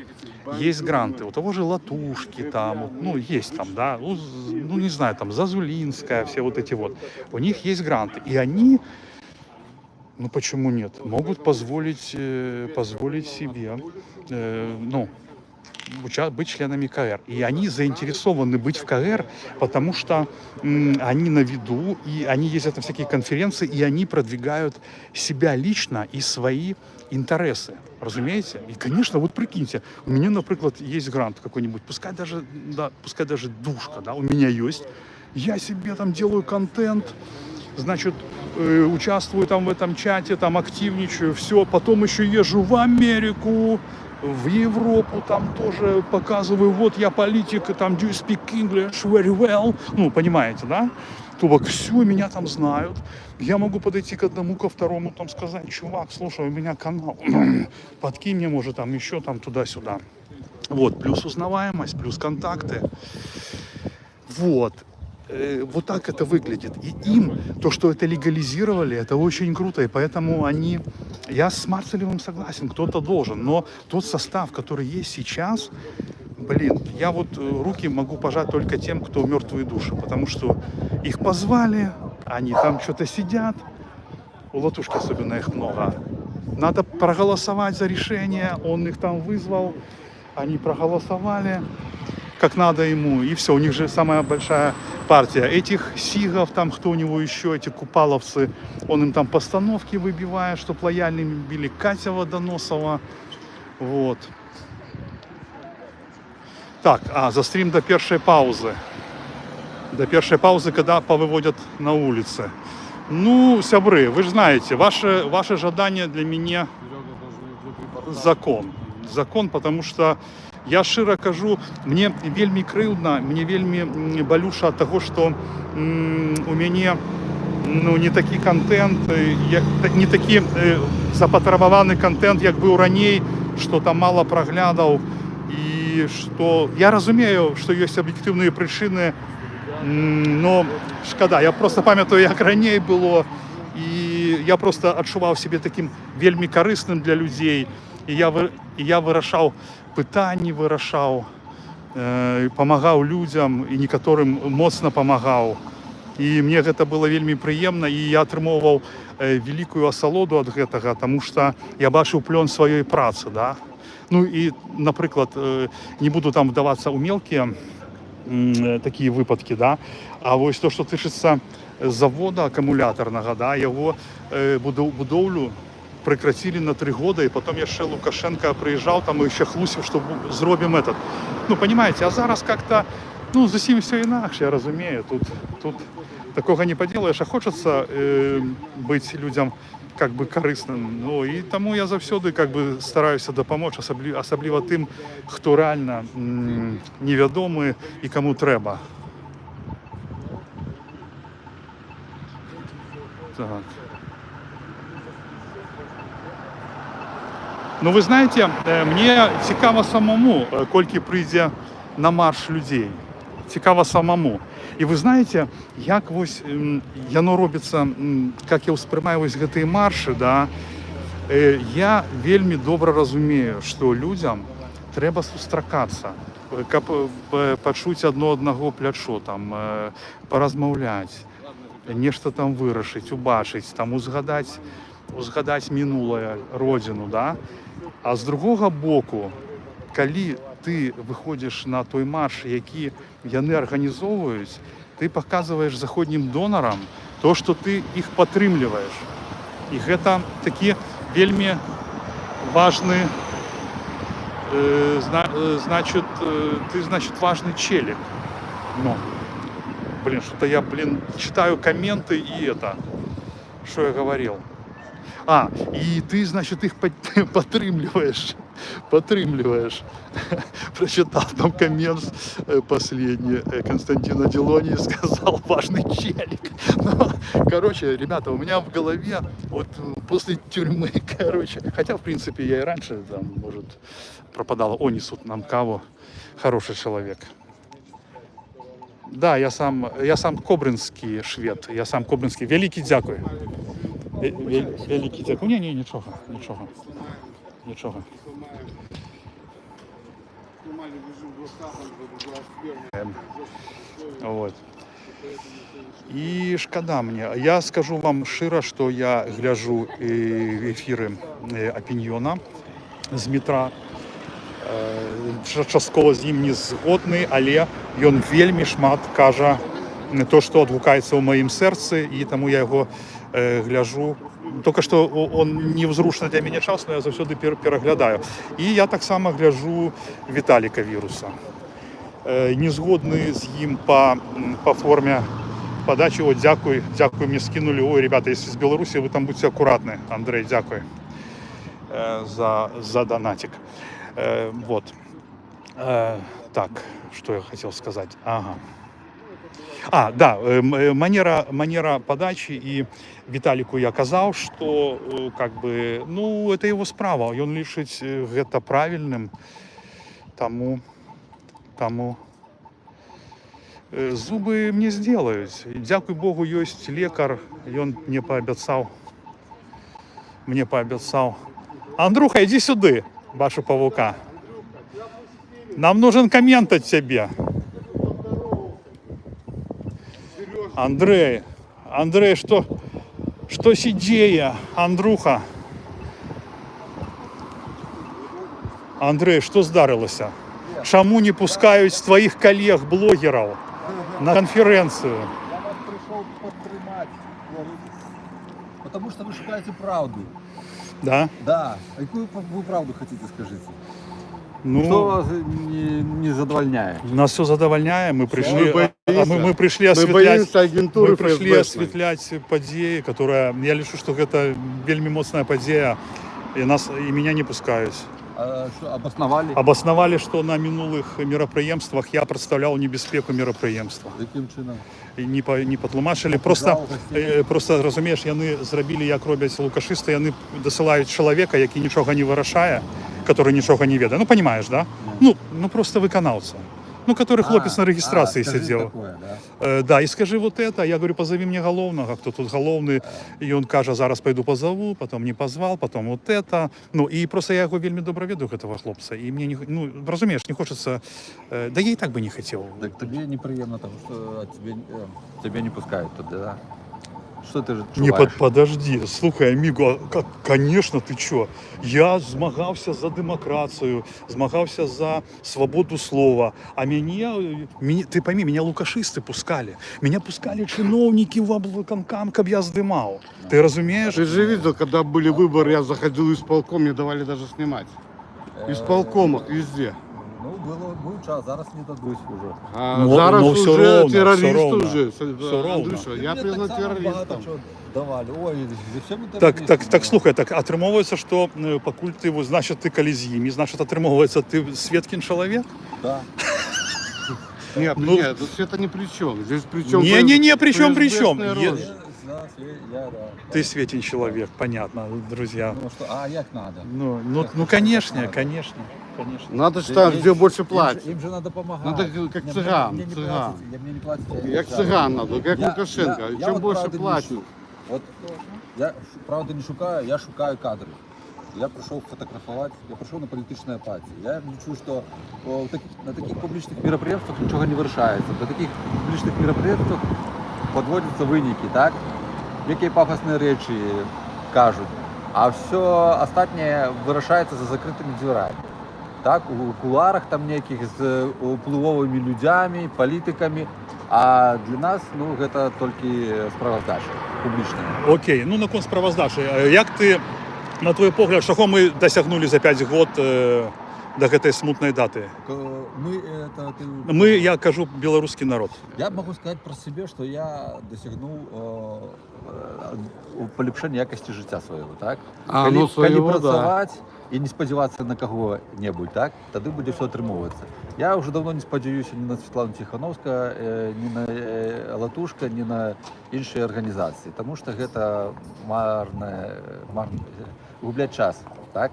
есть гранты. У того же Латушки там, ну, есть там, да, ну, не знаю, там, Зазулинская, все вот эти вот. У них есть гранты. И они, ну, почему нет, могут позволить себе, быть членами КР. И они заинтересованы быть в КР, потому что они на виду, и они ездят на всякие конференции, и они продвигают себя лично и свои интересы. Разумеете? И, конечно, вот прикиньте, у меня, например, есть грант какой-нибудь, пускай даже душка, да, у меня есть. Я себе там делаю контент, значит, участвую там в этом чате, там активничаю, все, потом еще езжу в Америку, в Европу, там тоже показываю, вот я политик, там do you speak English very well, ну, понимаете, да? То все, меня там знают. Я могу подойти к одному, ко второму, там сказать, чувак, слушай, у меня канал, подкинь мне, может, там еще там туда-сюда. Вот, плюс узнаваемость, плюс контакты. Вот. Вот так это выглядит. И им то, что это легализировали, это очень круто. И поэтому они... Я с Марцелевым согласен, кто-то должен. Но тот состав, который есть сейчас, блин, я вот руки могу пожать только тем, кто мертвые души. Потому что их позвали, они там что-то сидят. У Латушки особенно их много. Надо проголосовать за решение. Он их там вызвал. Они проголосовали как надо ему, и все, у них же самая большая партия. Этих сигов, там кто у него еще, эти купаловцы, он им там постановки выбивает, чтоб лояльными били. Катя Водоносова, вот. Так, за стрим до першей паузы. До першей паузы, когда повыводят на улице. Ну, сябры, вы же знаете, ваше жадание для меня закон. Закон, потому что я широ кажу, мне вельми крыўдна, мне вельми балюша от того, что у мяне не такі контент, не такі запатрабаваны контент, як быў раней, что там мало праглядаў, и что я разумею, что есть объективные причины, но шкада, я просто памятаю, як раней было, и я просто адчуваў себе таким вельми карысным для людей, и я вырашаў пытанні, памагаў людям, і некаторым моцна памагаў. І мне гэта было вельмі прыемна, і я атрымоўваў вялікую асалоду ад гэтага, таму што я бачыў плён сваёй працы, да. Ну і, напрыклад, не буду там вдавацца ў мелкія такія выпадкі, да. А вось то, што тычыцца завода акумулятарнага, да, яго будоўлю прекратили на 3 года, и потом яшчэ Лукашенко приезжал там и еще хлусил, что зробим этот. Ну, понимаете, а зараз как-то, ну, зусім все інакше, я разумею. Тут такого не поделаешь, а хочется быть людям как бы корыстным. Ну, и тому я завсёды как бы стараюсь допомочь, особливо тим, хто реально невядомы и кому треба. Так. Ну, ви знаєте, мені цікаво самому, колькі прийде на марш людей. Цікаво самому. І ви знаєте, як ось яно робиться, як я усприймаю ось гэты марші, да, я вельмі добра разумею, што людям трэба сустракацца, каб пачуць адно аднаго плячо, там, паразмаўляць, нешта там вырашыць, убачыць, там, узгадаць мінулае, родзіну, да? А з другога боку, калі ты выходзіш на той марш, які яны арганізоўваюць, ты паказваеш заходнім донарам то, што ты іх падтрымліваеш. І гэта такі вельмі важны, значит, важный челик. Ну, что-то я, читаю комменты и это, что я говорил. И ты, значит, их подтрымливаешь. Прочитал там коммент последний. Константин Делоний сказал, важный челик. Ну, короче, ребята, у меня в голове вот после тюрьмы, хотя, в принципе, я и раньше там, может, пропадал. Несут нам каву. Хороший человек. Да, я сам кобринский швед. Я сам кобринский. Великий дякую. Великий дякую. Ні, нічого. Вот. І шкада мне. Я скажу вам шчыра, што я гляджу эфіры Апіньёна з метра. Часткова з ім не згодны, але ён вельмі шмат кажа то, што адгукаецца ў маім сэрцы, і таму я яго гляджу. Только што он невзручны для мяне час, но я заўсёды пераглядаю. І я таксама гляджу Віталіка Віруса. Не згодны з ім па форме подачи. Дякую, мне скинули. Ой, ребята, если с Беларуси, вы там будьте аккуратны. Андрей, дякую за донатик. Вот. Так, что я хотел сказать. Ага. Да, манера подачи, и Виталику я казаў, что как бы, ну, это его справа, ён лічыць гэта правільным, тому зубы мне сделаюць. Дзякуй Богу, ёсць лекар, ён мне паабяцаў. Андрюха, иди сюды, бачу павука. Нам нужен коммент от тебе. Андрей, что сидея, Андрюха? Андрей, что здарылася? Чаму не пускаюць твоих коллег-блогеров на конференцию? Я вас пришел подтримать, потому что вы шукаете правду. Да? Да. А какую вы правду хотите, скажите? Ну, что вас не задовольняет? Нас все задовольняет. Мы пришли, мы пришли осветлять подеи, которая, я лишу, что это вельми моцная подея, и меня не пускают. А что, обосновали? Обосновали, что на минулых мероприемствах я представлял небезпеку мероприемства. Яким чином? Не патлумачили. Просто, разумеешь, яны зрабілі, як робяць лукашисты, яны досылаюць чалавека, які нічога не вырашае, который нічога не ведае. Ну, понимаешь, да? Ну просто выканаўца. Ну, который хлопец на регистрации сидел. Такое, да? Да, и скажи вот это. Я говорю, позови мне головного, кто тут головный. И он каже, зараз пойду позову, потом не позвал, потом вот это. Ну, и просто я его вельми добро веду, этого хлопца. И мне, разумеешь, не хочется... Да я и так бы не хотел. Так тебе неприемно, потому что тебя не пускают туда, да? Что ты Не, подожди, слухай, Аміго, конечно, ти чо? Я змагався за демократію, змагався за свободу слова, а ти пойми, мене лукашисти пускали. Мене пускали чиновники в облвиконкам, щоб я здимав. Ти розумієш? Ты же видел, когда были выборы, я заходил в исполком, не давали даже снимать. В исполкомах, везде. Ну, был час, зараз не дадуть уже. А Ну, зараз ну, все уже ровно, террорист все ровно. уже. Все ровно. Андрюша, я Мне признан так само багато террористом. чого давали. Ой, зачем ми Так, слухай, так атрымоўваецца, што пакуль ты, значит, ты калі з імі, значит, атрымоўваецца, ты Светкін чалавек? Да. Нет, Ну, нет, тут это ни при чем. Здесь при чем? Не, при чем. Да, да. Ты Светин человек, понятно, друзья. Ну, что, а як надо? Ну, конечно. Надо считать, где больше платят. Им же надо помогать. Надо как Мне цыган, не цыган. платите, мне не платите. Как цыган надо, как Лукашенко. Я Чем вот больше правда не платят. шу- Вот я правда не шукаю, я шукаю кадры. Я пришел фотографовать, я пришел на політичну апатію. Я чую, що на таких публічних мероприятиях нічого не вирішається. На таких публічних мероприятиях підводяться виніки, так? Які пафосні речі кажуть, а все остальне вирішається за закритими дверами. Так, у кулуарах там неких з впливовими людьми, політиками, а для нас, це тільки справоздача публічна. Окей, ну наконт справаздачы. Як ты, на твой погляд, чаго мы дасягнули за 5 год до гэтай смутнай даты? Я кажу, беларускі народ. Я могу сказать про себя, что я досягнул поліпшення якості життя свого, так? Ну, своего, коли працювати і не сподіватися на кого-небудь, так? Тоді буде все отримуватися. Я вже давно не сподіваюся ні на Світлану Тихановську, ні на Латушка, ні на інші організації, тому що це марне гублять час, так?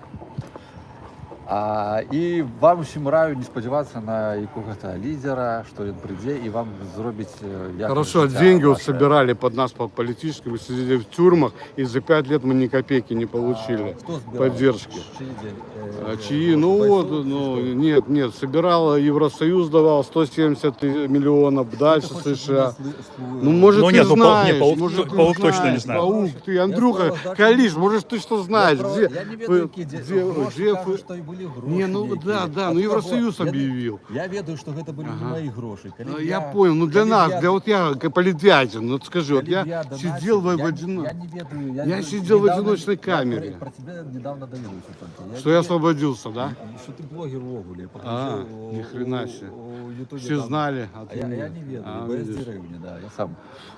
І вам всім раю не сподіватися на якогось лідера, що він прийде і вам зробить якось. Хорошо, деньги вот собирали под нас по политическим, сидели в тюрьмах, и за 5 лет мы ни копейки не получили. Хто збирав? Поддержки. Чиї деньги? Чьи? Ну вот, нет, собирал Евросоюз, давал 170 миллионов, дальше США. Ну, может, Ну, ты нет, ну, знаешь, Паук- может, ты Паук точно не знаешь. знает. Паук, ты, Андрюха, Калиш, может, ты что знаешь, где... Я не ведаю, які гроші, кажуть, що і були гроші. Не, ну які. да, От ну Евросоюз того, объявил. Я ведаю, що це були не мої гроші. Коли Я понял, ну для коли нас, я- для вот я, политвязин, вот скажи, вот коли я донатив, сидел в я одиночной... не ведаю. Я сидел в недавно- одиночной я камере. Про тебе недавно довідався тільки. Что я освободился, да? Що ти блогер в Огулі. Я А, покажу ни хрена себе. у Ютубі Все там. знали. А я не ведаю, без видишь. деревні, да, я сам.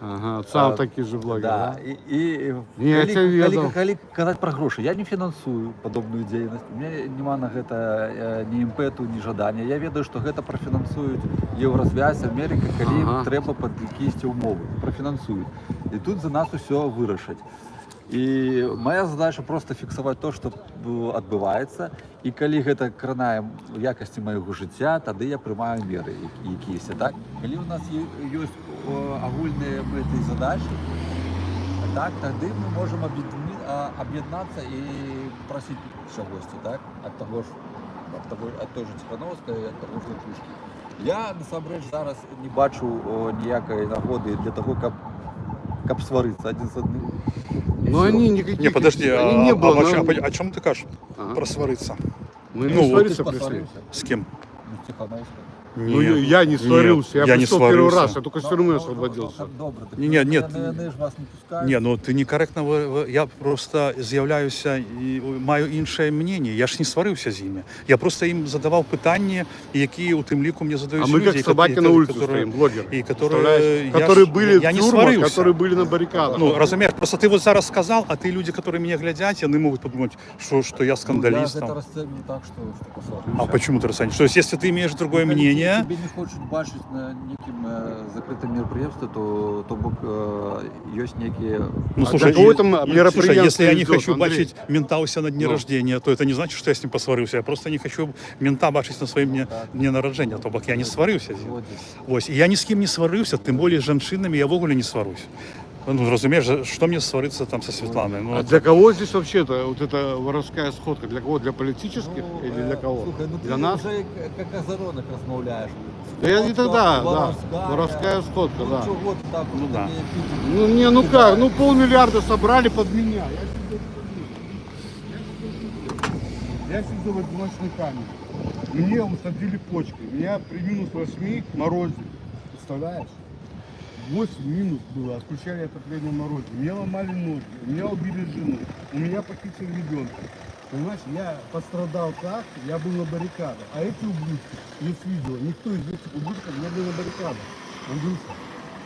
Ага, сам такий же блогер, Да. да? І Я це ведав. коли казати про гроші, я не фінансую подобну діяльність. У мене нема на це ні імпету, ні жадання. Я ведаю, що це профінансують Єврозв'язь, Америка, коли їм треба під якісь умови. Профінансують. І тут за нас усе вирішать. І моя задача просто фіксувати те, що відбувається. І коли це кранає якості моєго життя, тоді я приймаю міри якісь. Так? Коли у нас є огульні мети і задачі, так, тоді ми можемо об'єднатися і просити чогось, так? От того ж, от той же Тихановської, от того ж Латушки. Я, насамрэч, зараз не бачу ніякої нагоди для того, щоб сваритися один з одним. Но они никаких... Не, подожди, они не было, но- о чем ты кажешь? Ага. Про свариться. Мы Ну, не ссориться Ти пришли. посварився? С кем? Ну, з Тихановською. Ну, я не ссорился, я не пришел первый сварился. раз, я только с тюрьмы освободился. Добре, так Ні, вони ж вас не пускають. Ні, ну ти некоректно, я просто з'являюся і маю інше мнення. Я ж не сварився з ними. Я просто їм задавав питання, які у тим ліку мені задають А мы люди. как собаки на улице стоим, блогеры. И которые, Представляешь? я Которые ж- были я в не тюрьмах, сварился. которые были на баррикадах. Ну, розумієш, просто ти вот зараз сказав, а ті люди, які мене глядять, вони можуть подумати, що я скандаліст. Я там. это расцениваю так, что посмотрю. А почему ты расцениваешь? То есть, если ты имеешь другое мнение, Тебе не хочуть бачити на неким закритим мероприятством, то бок есть некие... ну слушай, какое там слушай, мероприятие если я не идет, хочу Андрей? бачить мента у себя на дне Ну. рождения, то это не значит, что я с ним посварился. Я просто не хочу мента бачить на своем дне народження, то бок я не сварился з ним. Ось, і я ні з ким не сварився, тим більше з жінками я в огулі не сварюсь. Ну, разумеешь, что мне ссориться там со Светланой? Ну, А для кого здесь вообще-то вот эта воровская сходка? Для кого? Для политических или для кого? Слухай, ну Для ти нас? вже як казаронок розмовляєш. Да я не тогда, да. Воровская. Воровская сходка, Ну да. чого ти так Ну, да. Ну не, ну как, ну полмиллиарда собрали под меня. Я сижу в одиночной камере. Мне усадили почки. Меня при минус 8 морозили. Представляешь? 8 минус было, отключали отопление в морозе. Мне ломали ноги, меня убили жену, у меня похитили ребенка. Понимаешь, я пострадал так, я был на баррикадах. А эти ублюдки, есть видео, никто из этих ублюдков не был на баррикадах. Андрюша.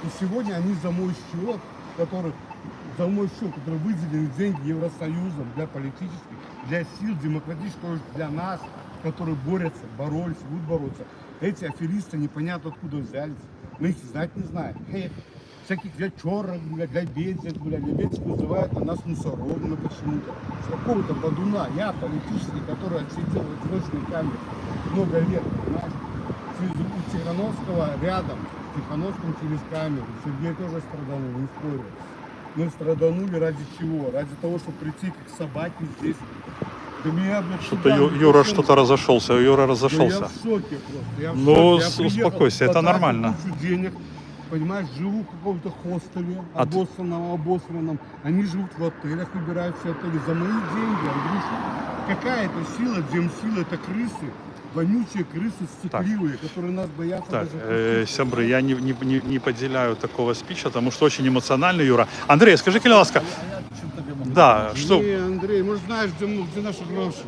И сегодня они за мой счет, который выделены деньги Евросоюзом для политических, для сил демократических, для нас, которые борются, боролись, будут бороться. Эти аферисты непонятно откуда взялись. Мы их знать не знаем. Всяких для черных, для бедных, Лебедских называют на нас мусоровно почему-то. С какого-то бодуна, я политический, который отсидел в одиночной камере много лет, понимаешь? У Тихановского рядом, Тихановском через камеру. Сергей тоже страданул, не спорю. Мы страданули ради чего? Ради того, чтобы прийти как собаки здесь. Да меня, блядь, что-то сюда Юра не что-то разошелся, Юра Да разошелся. я в шоке просто. Я в Ну, шоке. Я приехал, успокойся, это потратил нормально. кучу денег, понимаешь, живу в каком-то хостеле, А ты- обосранном. Они живут в отелях, выбирают все отели за мои деньги, Андрюша. Какая это сила, демсила, это крысы, вонючие крысы стекливые, которые нас боятся Так, даже пустить. сябры, я не поделяю такого спича, потому что очень эмоциональный, Юра. Андрей, скажи, ласка, Чим тобі можу? да, что... Не, Андрей, может знаешь, где наши гроши?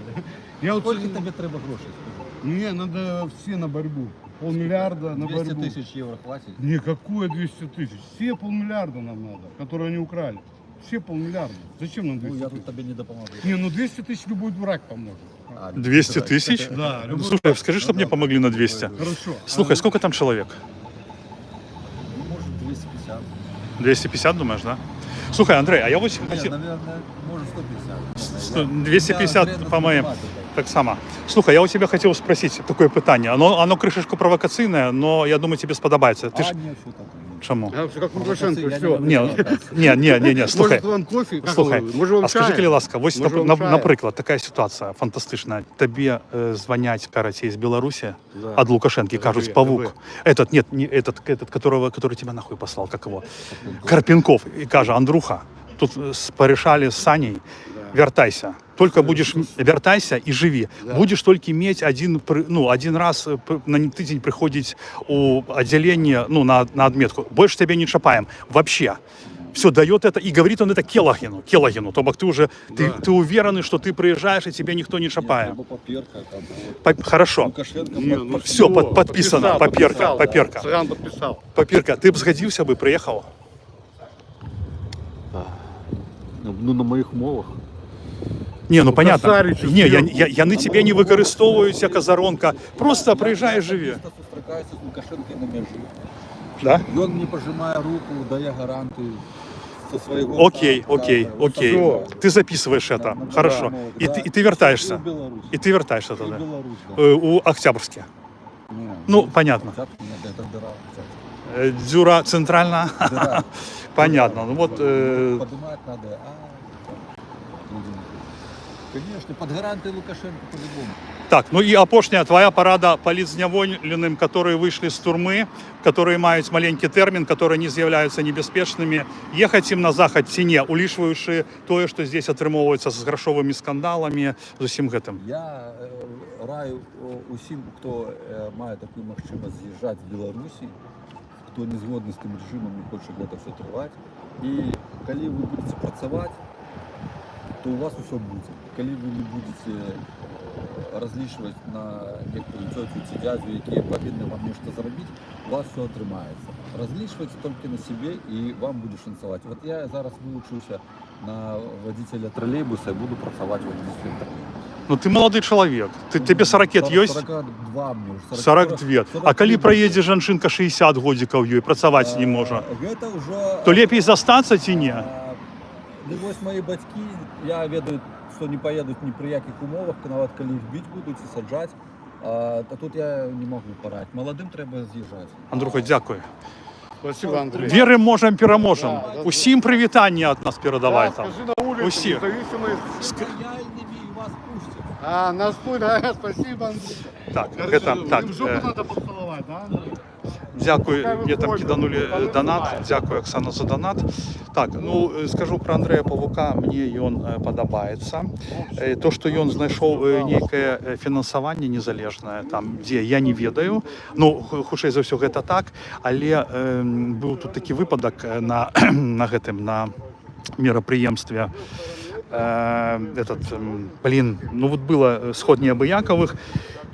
Я вот Скільки тобі треба грошей? Скажи? Мне надо все на борьбу. Полмиллиарда на 200 борьбу. тисяч євро хватить? Никакое 200 тысяч. Все полмиллиарда нам надо, которые они украли. Все полмиллиарда. Зачем нам Ну, 200 я тысяч? тут тобі не допоможу. Не, ну 200 тысяч любой дурак поможет. А, 200 тысяч? Да, любой. Слушай, скажи, чтобы мне помогли на 200. Хорошо. Слухай, сколько там человек? Ну, может, 250. 250, думаешь, да? Слухай, Андрей, а я очень Не, хотел... наверное, может 150. 250 Я по моим. математика. Так само. Слухай, я у тебя хотел спросить такое питание. Оно крышечку провокаційне, но я думаю, тебе сподобається. Ти ж... А, нет, что такое? Чому? Я все как Лукашенко, Я все. Ні, слухай. Может вам кофе? Как Слухай, вы? Может вам а скажи, чай? будь ласка, ось, Може, вам чаю? наприклад, така ситуація фантастична. Тобі дзвонять, кажуть, із Білорусі, Да. від Лукашенки, ГБ, кажуть, павук. Этот, нет, не этот, который тебя нахуй послал, как его? Карпенков. И каже, Андрюха, тут порешали с Саней, вертайся. Только будешь, вертайся и живи. Да. Будешь только иметь один раз на тыдень приходить у отделения, на отметку. Больше тебя не чапаем. Вообще. Все, дает это, и говорит он это Келагину. То бок ты уже, ты уверенный, что ты приезжаешь, и тебя никто не чапает. Треба папірка, там, Хорошо. Лукашенко Не, ну Все, всё, подписано, подписал, папірка. Да. Цыган подписал. Папірка, ти б згодився би, приїхав? ну, на моїх умовах. Ні, ну понятно. Косаричу Ні, зробив. яни тебе не використовують як озоронка. Просто приїжджай і живи. Я зустрікаюся з Лукашенко на межі. Да? І він мені пожимає руку, дає гарантію со своего... Окей. Всё. Ты записываешь это. Хорошо. И ты вертаешься. И ты вертаешься Туда. тогда. Беларусь, да. У Октябрьске. Не, Ну, понятно. Это дыра. Дюра центральна. Дыра. Понятно. Ну вот, Поднимать надо. Конечно, под гарантией Лукашенко по-любому. так, ну і апошня твоя порада політзняволеним, которые вийшли з турми, которые мають маленький термін, которые не з'являються небезпечними, їхати їм на захід ці не, улішуючи те, що здесь отримовується з грошовими скандалами, з усім гэтим. Я раю усім, хто має таку можливість з'їжджати з Білорусі, хто не згодний з тим режимом, не хоче це все тривати. І коли ви будете працювати, то у вас все буде. Коли ви не будете розлічувати на некоторую тетю чи дядю, які повинні вам щось заробити, у вас все отримається. Розлічуйте тільки на себе і вам буде шансувати. От я зараз вивчився на водителя тролейбуса і буду працювати водителем тролейбуса. Ну ти молодий чоловік. Тебе 40 лет є? 42 мне уже. 42. А коли проїде жанчинка 60 годиків їй, працювати не може, Это уже... то лепей застатися чи ні? Ось мої батьки, я ведаю, що не поїдуть ні при яких умовах, навіть коли їх бити будуть і саджати. А тут я не можу порадити. Молодим треба з'їжджати. Андрюха, дякую. Спасибо, Андрей. Віримо, можемо, переможемо. Усім привітання від нас передавайте. Скажи на улице, Усі. независимость. Нас путь, спасибо, Андрей. Так, так. Им жопу надо поцеловать, да? Дякую, мені там киданули донат. Дякую, Оксана, за донат. Так, ну скажу про Андрея Павука, мені він подобається. То, що він знайшов некое фінансування незалежне, там, де я не ведаю. Ну, хутчэй за все, гэта так, але був тут такий випадок на мерапрыемстве. Ну вот было сход необыяковых,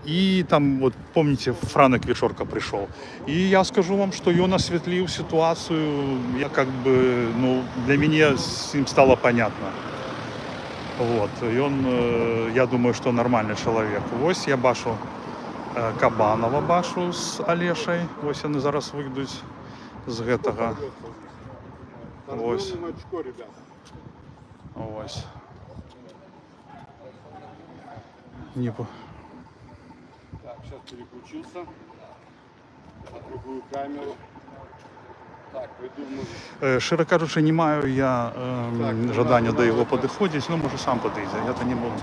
и там, вот помните, Франек Вечорка пришел. И я скажу вам, что он осветлил ситуацию, я как бы, ну, для меня с ним стало понятно. Вот, и он, я думаю, что нормальный человек. Ось я бачу Кабанова бачу з Олешей, ось вони зараз вийдуть з гэтага. Ось. Ось. Не по... Так, сейчас переключился на другую камеру. Так, пойду в Щиро кажучи, не маю я жадання до його підходити, ну може сам підійде, я то не буду.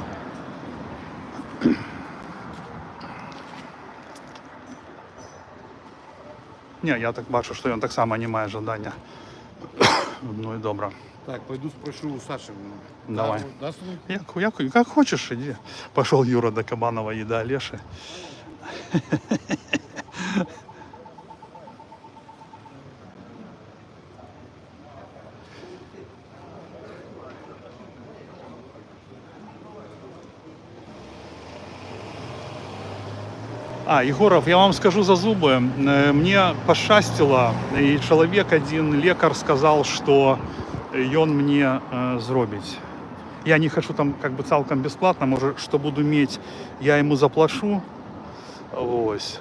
Ні, я так бачу, що він так само не має жадання. Ну і добре. Так, пойду спрошу у Саши. Давай. Да, свой? Как хочешь, иди. Пошел Юра до Кабанова и до Олеши. Егоров, я вам скажу за зубы. Мне пощастило, и человек один, лекар, сказал, что ён мне зробить. Я не хочу там как бы цалком бесплатно, может, что буду иметь, я ему заплачу. Ось.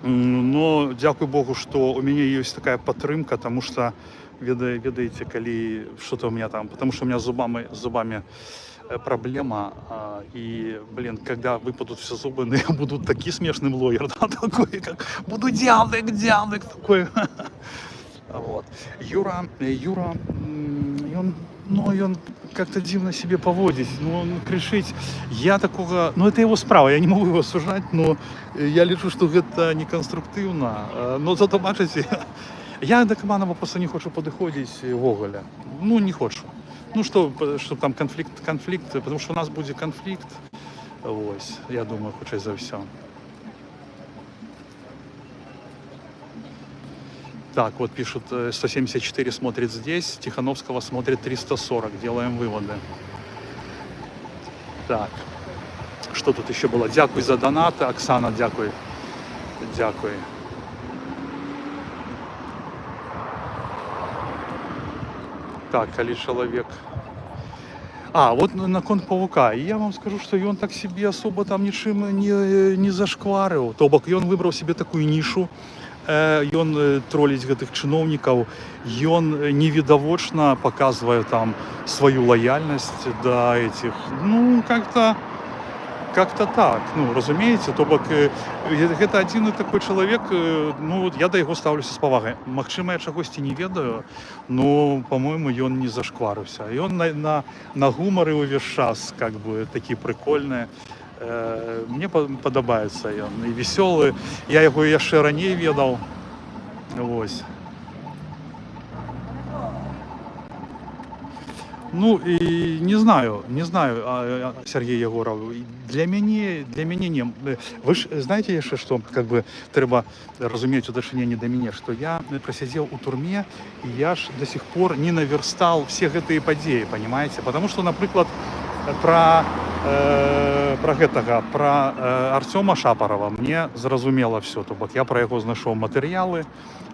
Но дякую Богу, что у меня есть такая подтримка, потому что, ведаете, коли что-то у меня там, потому что у меня с зубами проблема, и, блин, когда выпадут все зубы, ну, я буду такой смешный блогер, да, такой, как, буду дявник такой. Вот. Юра, он как-то дивно себе поводить, ну, он кричить, я такого, ну, это его справа, я не могу его осуждать, но я лічу, что это неконструктивно, но зато, бачите, я до Кабанова просто не хочу подходить Гоголя, ну, не хочу. Ну, что там конфликт, потому что у нас будет конфликт, ось, я думаю, хоча за все. Так, вот пишут, 174 смотрит здесь, Тихановского смотрит 340, делаем выводы. Так, что тут еще было? Дякую за донаты, Оксана, дякую. Так, коли человек... вот на конт Павука. И я вам скажу, что он так себе особо там ничем не зашкварил. То бок, он выбрал себе такую нишу, ён троллить гэтых чыноўнікаў, ён невідавочна показывае там свою лояльность до этих, ну, как-то так, ну, разумеете, то бок, гэта адзіны такой чалавек, ну, я да яго стаўлюся з павагай. Магчыма, я чагосьці не ведаю, но, по-моему, ён не зашкварыўся. Ён на гумары ўвесь час, как бы, такі прикольны. Мне падабаецца ён і весёлы, я яго яшчэ раней ведаў. Вось. Ну і не знаю, Сергей Егоров, для мяне не. Вы ж знаете яшчэ, што как бы трэба разумець у дачыненні да мяне, што я просидзеў у турме, і я ж до сих пор не наверстал все гэтыя падзеі, понимаете? Потому что, напрыклад, про Артема Шапарова мне зразумела все, то бок я про яго знайшоў матэрыялы,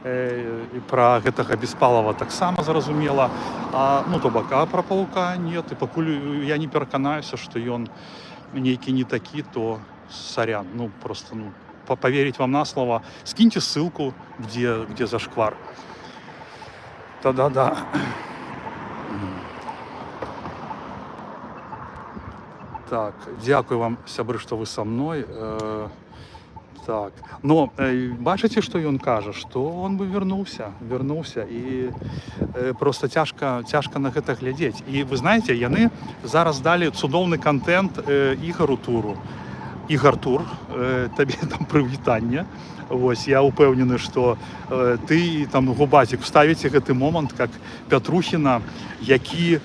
і про гэтага Беспалова таксама зразумела, ну то бок, а про Павука нет, і пакуль я не пераканаюся, што ён нейкі не такі, то сорян, ну просто, ну, поверить вам на слово, скиньте ссылку, где зашквар. Да. Так, дякую вам, сябры, што вы са мной. Так, но бачыце, што ён кажа, што он бы вернуўся і просто цяжка на гэта глядзець. І вы знаете, яны зараз далі цудоўны контент Ігору Туру. Ігор Тур, табе там прывітанне. Вось, я упэўнены, што ты там Губазік вставіце гэты момант, как Пятрухіна, які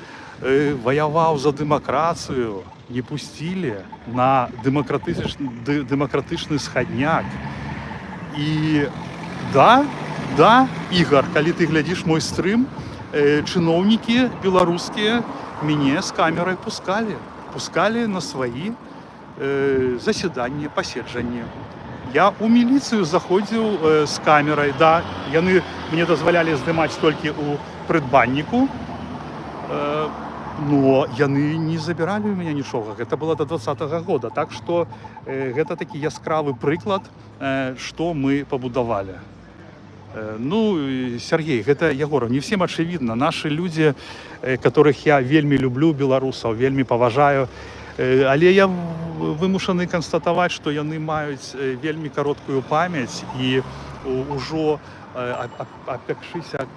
ваяваў за дэмакратыю, не пусцілі на дэмакратычны схадняк. І да, Ігор, калі ты глядзіш мой стрым, чыноўнікі беларускія мяне з камерай пускалі на свае заседанні, паседжанні. Я ў міліцыю заходзіў з камерай, да, яны мне дазвалялі здымаць толькі ў прыдбанніку, но яны не забіралі ў мяне нічога. Гэта было до 2020 года. Так што гэта такі яскравы прыклад, што мы пабудавалі. Ну, Сергей, гэта Ягоров, не всем очевидно. Наши люди, которых я вельмі люблю, беларусаў, вельмі паважаю, але я вымушаны канстатаваць, што яны маюць вельмі кароткую памяць і ўжо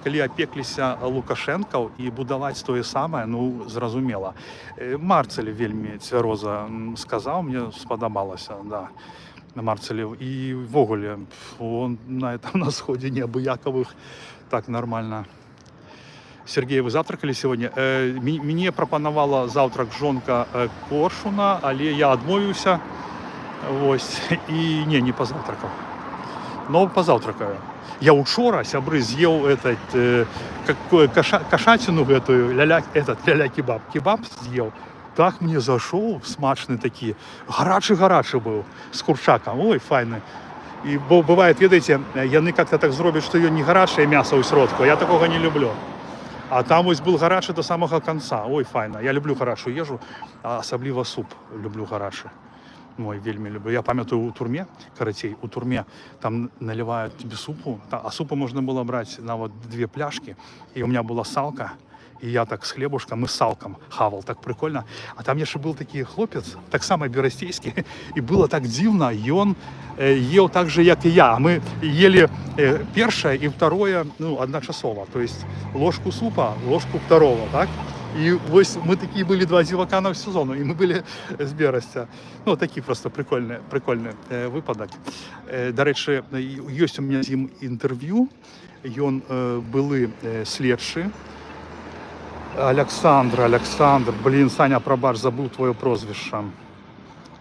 калі апекліся Лукашэнкаў і будаваць тое самае, ну, зразумела. Марцель вельмі цвяроза сказаў, мне спадабалася, да, Марцелев. І ввогуле, он на сходе неабыякавых так нормально. Сергей, вы завтракали сегодня? Мне прапанавала заўтрак жонка Коршуна, але я адмовіўся. Вось, і не пазаўтракаў. Но пазаўтракаю. Я учора, сябры, з'еў кашаціну гэтую, ля-ля-кебаб. Кебаб з'еў. Так мне зашоў, смачны такі. Гарачы быў, з курчакам. Ой, файны. І бывает, ведаеце, яны как-то так зробяць, што ён не гарачае мяса ў сродку. Я такога не люблю. А там вось был гарачы до самага канца. Ой, файна. Я люблю гарачую ежу, а асабліва суп люблю гарачы. Мой вельмі люблю. Я памятаю у турме, карацей, у турме там наливают тебе супу, а супу можно было брать на вот 2 пляшки. И у меня была салка, и я так с хлебушком и с салком хавал, так прикольно. А там яшчэ был такі хлопец, так само берасцейскі, и было так дзіўна, и он ел так же, як и я. Мы ели першае и второе, ну, одночасово, то есть ложку супа, ложку второго, так? И вось мы такие были 2 дзівака на сезону, и мы были з Берасця. Ну, такі просто прикольны выпадок. Дарэчы, ёсць у меня з ім інтэрв'ю. Ён былы следчы. Александр, блин, Саня, прабач, забыл твоё прозвішча.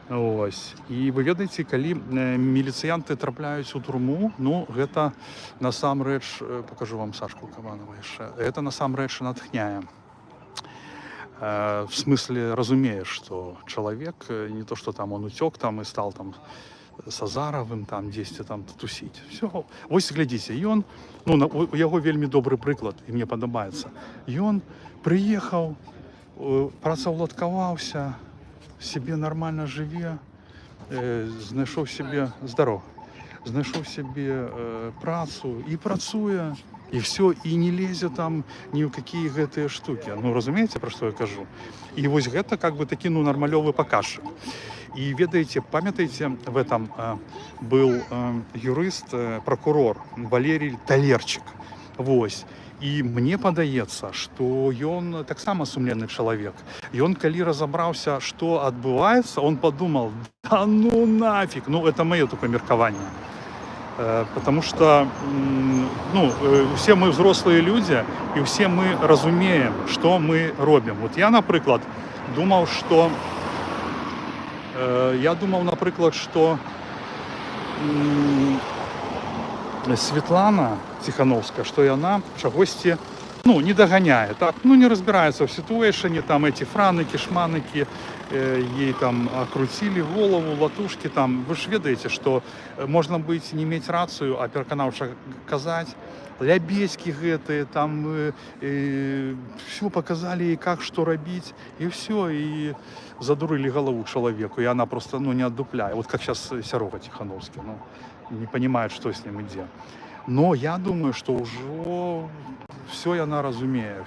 Ось. І вы ведаеце, калі міліцыянты трапляюць у турму, ну, гэта насамрэч, покажу вам Сашку Кабанова яшчэ, гэта насамрэч натхняе. В смысле, разумеешь, что человек, не то, что там он утек там и стал там с Азаровым там 10 там тусить. Все. Вось глядите, и он, ну, у яго вельмі добрый прыклад, и мне падабаецца. И он приехал, працаўладкаваўся, себе нормально живе, знайшоў себе здоров, знайшоў себе працу и працуе. И все, и не лезет там ни в какие гэтые штуки. Ну, разумеете, про что я кажу? И вось гэта как бы такі, ну, нармалёвы паказчык. И ведаеце, памятаеце, в этом был юрист, прокурор Валерий Талерчик. Вось. И мне падаецца, што ён таксама сумленны чалавек. И он, калі разабраўся, што адбываецца, он подумал, да ну нафиг, ну, это моё только меркаванне. Потому что, ну, все мы взрослые люди, и все мы разумеем, что мы робим. Вот я, например, думал, что Светлана Тихановская, что яна чагосьці, ну, не доганяет, так, ну, не разбирается в ситуэйшене, там эти франыки, шманыки, ей там окрутили голову, латушки там. Вы же ведаете, что можно быть, не иметь рацию, а пераканаўча казаць, лябедзькі гэтые, там все показали ей, как, что робить, и все, и задурили голову человеку, и она просто, ну, не отдупляет. Вот как сейчас Серега Тихановский, ну, не понимает, что с ним и где. Но я думаю, что уже все яна разумее,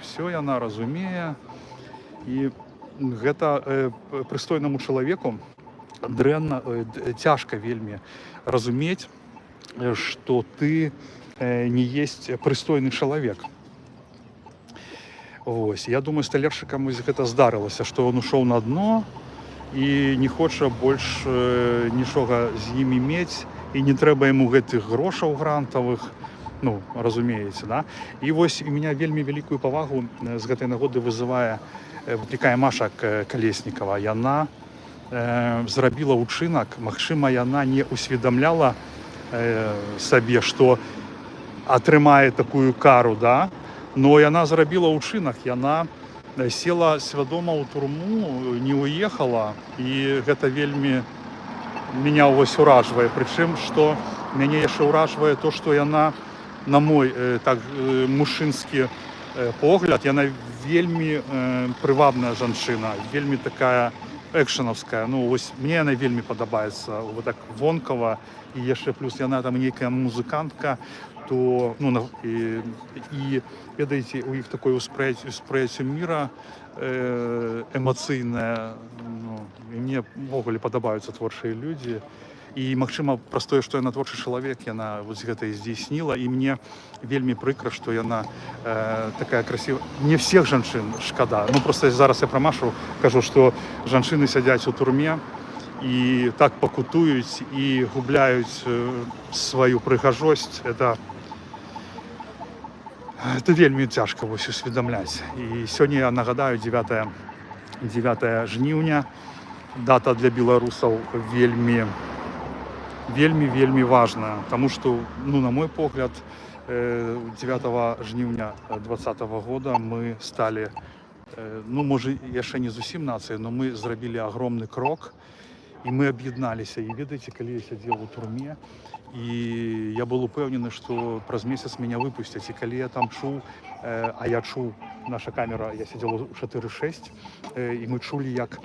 и гэта прыстойнаму чалавеку дрэнна, цяжка вельмі разумець, што ты не есть прыстойны чалавек. Вось, я думаю, сталяршчыкам гэта здарылася, што ён ушоў на дно і не хоча больш нічога з імі мець, і не трэба яму гэтых грошаў грантавых, ну, разумееце, да? І вось у меня вельмі вялікую павагу з гэтай нагоды выклікае Маша Калеснікава. Яна зрабіла ўчынак, магчыма, яна не усведамляла сабе, што атрымае такую кару, да? Но яна зрабіла ўчынак, яна села свядома ў турму, не уехала, і гэта вельмі меня вось уражвае. Прычым, што мяне яшчэ ўражвае то, што яна, на мой так мужчынскі погляд, яна вельмі прывабная жанчына, вельмі такая экшанаўская. Ну, вось мне яна вельмі падабаецца, вот так вонкава, і яшчэ плюс яна там нейкая музыкантка, то, ну, і ведаеце, у іх такое ўспрыяцце міра эмацыйнае, ну, і мне ўвогуле падабаюцца творчыя людзі. І, магчыма, праз тое, што яна творчы чалавек, яна вось гэта і здзейсніла, і мне вельмі прыкра, што яна такая красивая. Не всех жанчын шкада. Ну, просто зараз я пра Машу кажу, што жанчыны сядзяць у турме і так пакутуюць і губляюць сваю прыгажосць. Это вельмі цяжка вось усведамляць. І сёння я нагадаю 9 жніўня. Дата для беларусаў вельмі важная, тому что, ну, на мой погляд, 9 жніўня 2020 года мы стали, ну, може, яшчэ не зусім нацыяй, но мы зрабілі агромны крок, і мы аб'ядналіся. І ведаеце, калі я сядзеў у турме, і я был упэўнены, што праз месяц мяне выпусцяць. І калі я там чуў, а я чуў, наша камера, я сидел у 4-6, и мы чули, як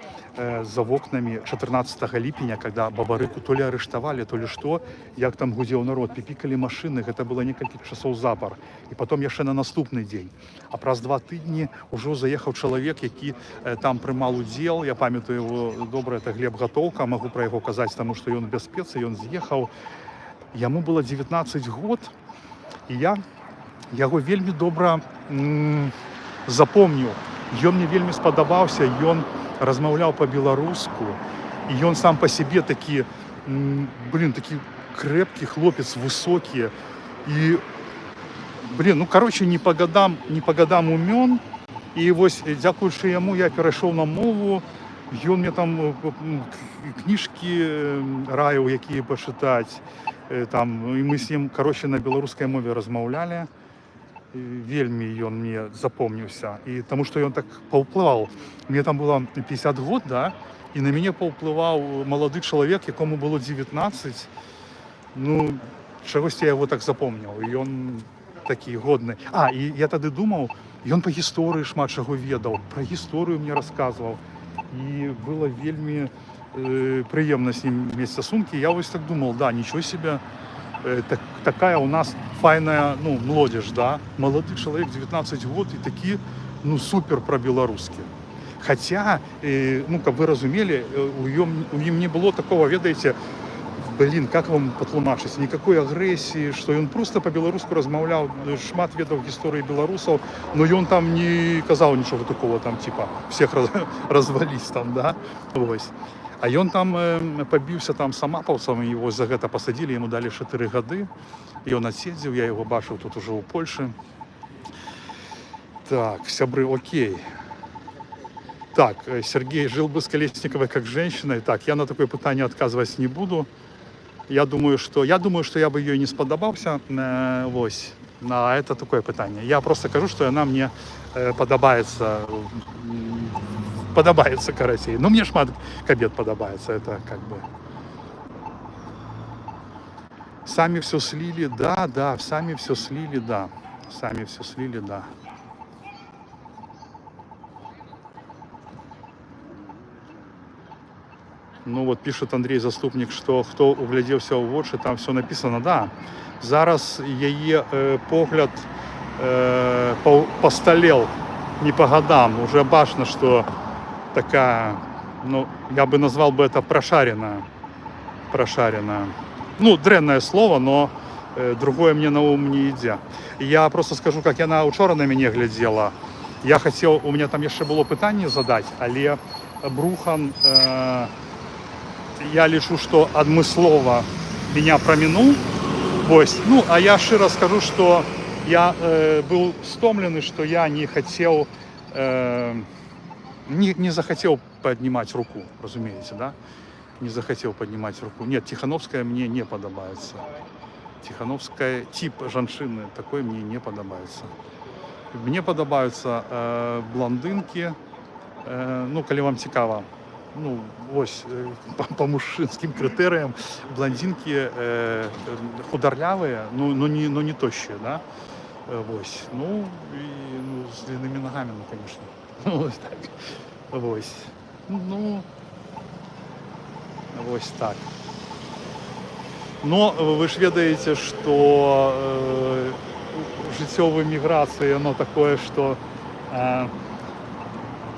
за вокнами 14 ліпеня, когда Бабарыку то ли арыштавали, то ли что, як там гудзеў народ, піпікалі машины, это было некалькі часоў запар. І потом яшчэ на наступны дзень. А праз 2 тыдні ўжо заехаў чалавек, які там прымаў удзел, я памятаю его добра, это Глеб Гатоўка, могу про яго казаць, таму што ён без спецыі, ён з'ехаў. Яму было 19 год, і я яго вельмі добра запомніў. Ён мне вельмі спадабаўся, ён размаўляў па-беларуску, і ён сам па сябе такі, такі крэпкі хлопец, высокі, і, ну, короче, не по годам умён, і вось, дзякуючы яму, я перайшоў на мову, ён мне там кніжкі раіў, якія пачытаць, там, і мы з ім, короче, на беларускай мове размаўлялі. Вельмі ён мне запомніўся, і таму што ён так паўплываў. Мне там было 50 год, да, і на мяне паўплываў малады чалавек, якому было 19. Ну, чагосьці я яго так запомніў, і ён такі годны. І я тады думаў, ён па гісторыі шмат чаго ведаў, пра гісторыю мне расказваў, і было вельмі прыемна з ім мець стасункі. Я вось так думаў, да, нічого себе, такая у нас файная, ну, молодежь, да, молодой человек, 19 год, и такі, ну, супер про-беларускі. Хотя, ну, как вы разумели, у ім не было такого, ведаеце, как вам патлумачыць, никакой агрэсіі, што ён просто по-беларуску размаўляў, шмат ведаў гісторыі беларусаў, но ён там не казаў нічога такого, там, типа, всех разваліць там, да, вось. А ён там пабіўся там з амапаўцам, і вось за гэта пасадзілі, яму далі 4 гады, і ён адседзеў, я яго бачыў тут ужо ў Польшы. Так, сябры, окей. Так, Сергей, жил бы с Колесниковой как женщиной. Так, я на такое пытание отказывать не буду. Я думаю, что я бы ее не сподобался. Вось, на это такое пытание. Я просто кажу, что она мне подобается, карацей. Ну, мне шмат кабет подобается, это как бы. Сами все слили, да, сами все слили, да. Сами все слили, да. Ну вот пишет Андрей Заступник, что хто углядзеўся ў вочы, там все написано, да. Зараз яе погляд посталел не по годам. Уже бачно, что такая ну, я бы назвал бы это прошаренная. Ну, дрэнное слово, но другое мне на ум не ідзе. Я просто скажу, как яна учора на мяне глядзела. Я хотел, у меня там яшчэ было пытанне задать, але Брухан, я лічу, что адмыслова меня проминул. Вось. Ну, а я широ скажу, что я был стомленный, что я не хотел, не захотел поднимать руку, разумеется, да? Не захотел поднимать руку. Нет, Тихановская мне не подобается. Тихановская, тип жанчыны такой мне не подобается. Мне подобаюцца блондинки, ну, калі вам цікава, ну, ось, по мужчынскім крытэрыям, блондинки хударлявые, но не тощие, да, вось, ну, и, ну, с длинными ногами, ну, конечно, вот так, вось, ну, вось так. Но вы ж ведаеце, што жыццёвай міграцыі, оно такое, што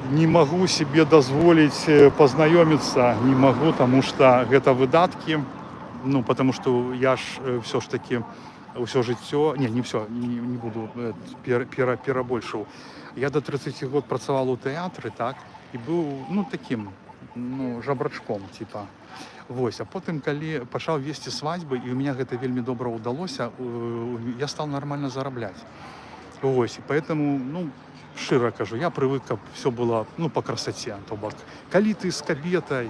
не могу себе дозволить познакомиться, не могу, потому что это выдатки, ну, потому что я ж все ж таки, все жыццё, не все, не буду перабольшыў. Я до 30 год працавал у тэатры, так, и был, ну, таким, ну, жабрачком, типа. Вось, а потым, калі пачаў весці свадьбы, і у меня гэта вельмі добра ўдалося, я стал нормально зарабляць. Вось, и поэтому, ну, широ кажу, я привык, каб все было, ну, по красоте, то бок. Калі ты с кабетай,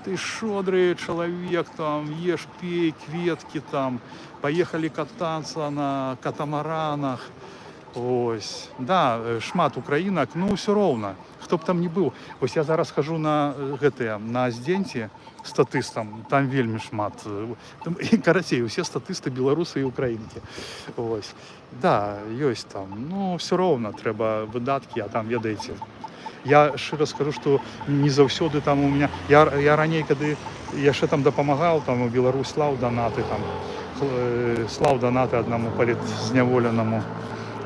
ты шодрый человек, там, ешь, пей, кветки, там, поехали кататься на катамаранах, ось, да, шмат украинок, ну, все ровно, хто б там не был. Ось я зараз хожу на гэтыя, на Аздзенці, статыстам, там вельмі шмат. І, карацей, усе статысты беларусы і украінкі. Ось. Да, ёсць там. Ну, все роўна трэба выдаткі, а там, ведаеце, я шчыра скажу, што не заўсёды там у меня... Я раней, калі яшчэ там дапамагаў, там у Беларусь слаў данаты, там, слаў данаты аднаму палітзняволенаму.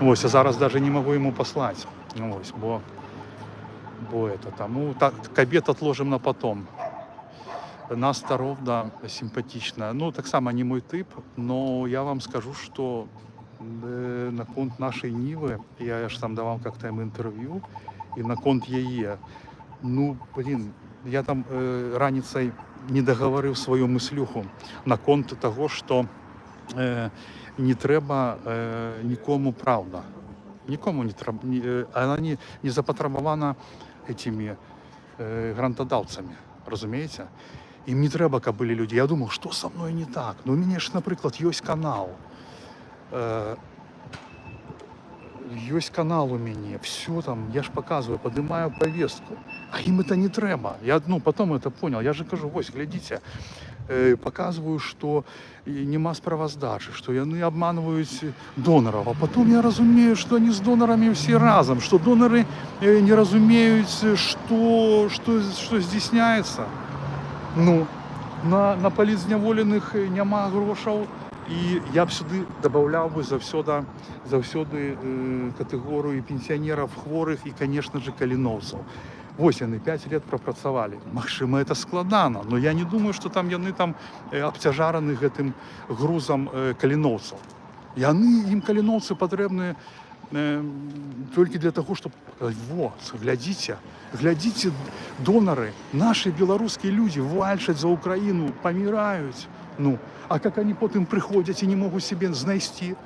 Ось, а зараз даже не могу ему послать. Ну, ось, бо это тому. Так, кабет отложим на потом. Нас Таровда симпатичная. Ну, так само не мой тип, но я вам скажу, что на конт нашей Нивы, я ж там давал как-то им интервью, и на конт яе, ну, блин, я там раніцай не договорив свою мыслюху на конт того, что не трэба нікому правда. Нікому не трэба, она не запатрабавана этими грантадаўцамі, разумееце? Им не трэба, каб былі людзі. Я думал, что со мной не так? Ну, у мяне ж, напрыклад, ёсць канал. Ёсць канал у мяне, все там, я ж показываю, поднимаю повестку. А им это не трэба. Я, ну, потом это понял. Я же кажу, вось, глядите, показываю, что нема справаздачи, что яны обманывают доноров. А потом я разумею, что они с донорами все разом, что доноры не разумеют, что здійсняется. Ну, на палітзняволеных няма грошаў. І я б сюди додавав би завсёды категорію пенсіонерів, хворих і, звісно ж, каліновців. Ось вони 5 років пропрацювали. Магчыма, це складана, але я не думаю, що там яны там обтяжарані гэтым грузом каліновців. Ім каліновці потрібні тільки для того, щоб сказати, вот, глядите, донори, наші білоруські люди вальчать за Україну, помирають. Ну, а как они потом приходят и не могут себе знайти,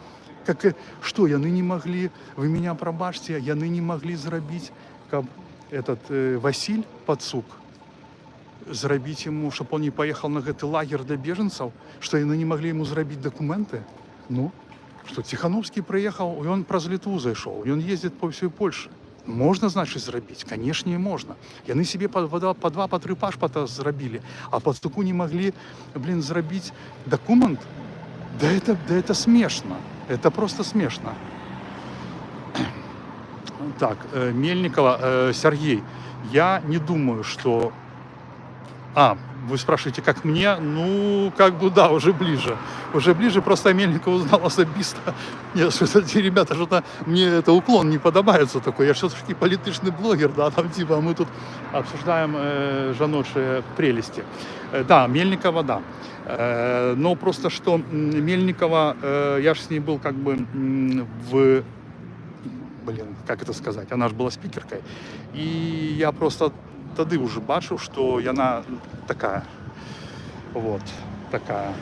как, что яны не могли, вы меня пробачьте, яны не могли зрабіць, каб этот Василь Пацук, зрабіць ему, чтобы он не поехал на гэты лагерь для беженцев, что яны не могли ему зрабіць документы, ну, что Тихановский приехал, и он праз Литву зайшоў, и он ездит по всей Польше. Можно, значит, зрабіць? Конечно, можно. Яны себе по 2, по 3 пашпорта зрабілі, а Пацуку не могли, блин, зрабіць документ? Да это смешно. Это просто смешно. Так, Мельникова, Сергей, я не думаю, что... вы спрашиваете, как мне? Ну, как бы да, уже ближе. Уже ближе, просто Мельникова узнал особисто. Нет, что эти ребята, что-то мне это уклон не подобается такой. Я все-таки политичный блогер, да, там типа мы тут обсуждаем жаночие прелести. Да, Мельникова, да. Но просто что Мельникова, я же с ней был как бы как это сказать, она же была спикеркой. И я просто тоді уже бачив, что она такая, вот, такая,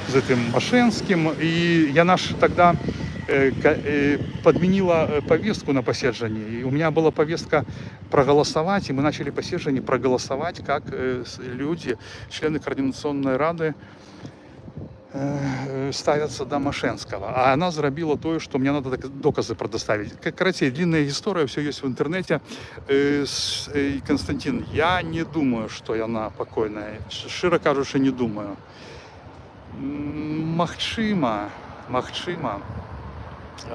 с этим Машенским. И я ж тогда подменила повестку на посещении. И у меня была повестка проголосовать, и мы начали посещение проголосовать, как люди, члены Координационной Рады, ставятся до Машенского. А она зробила то, что мне надо доказы предоставить. Короче, длинная история, все есть в интернете. Константин, я не думаю, что она покойная. Широко кажучи, не думаю. Махчима,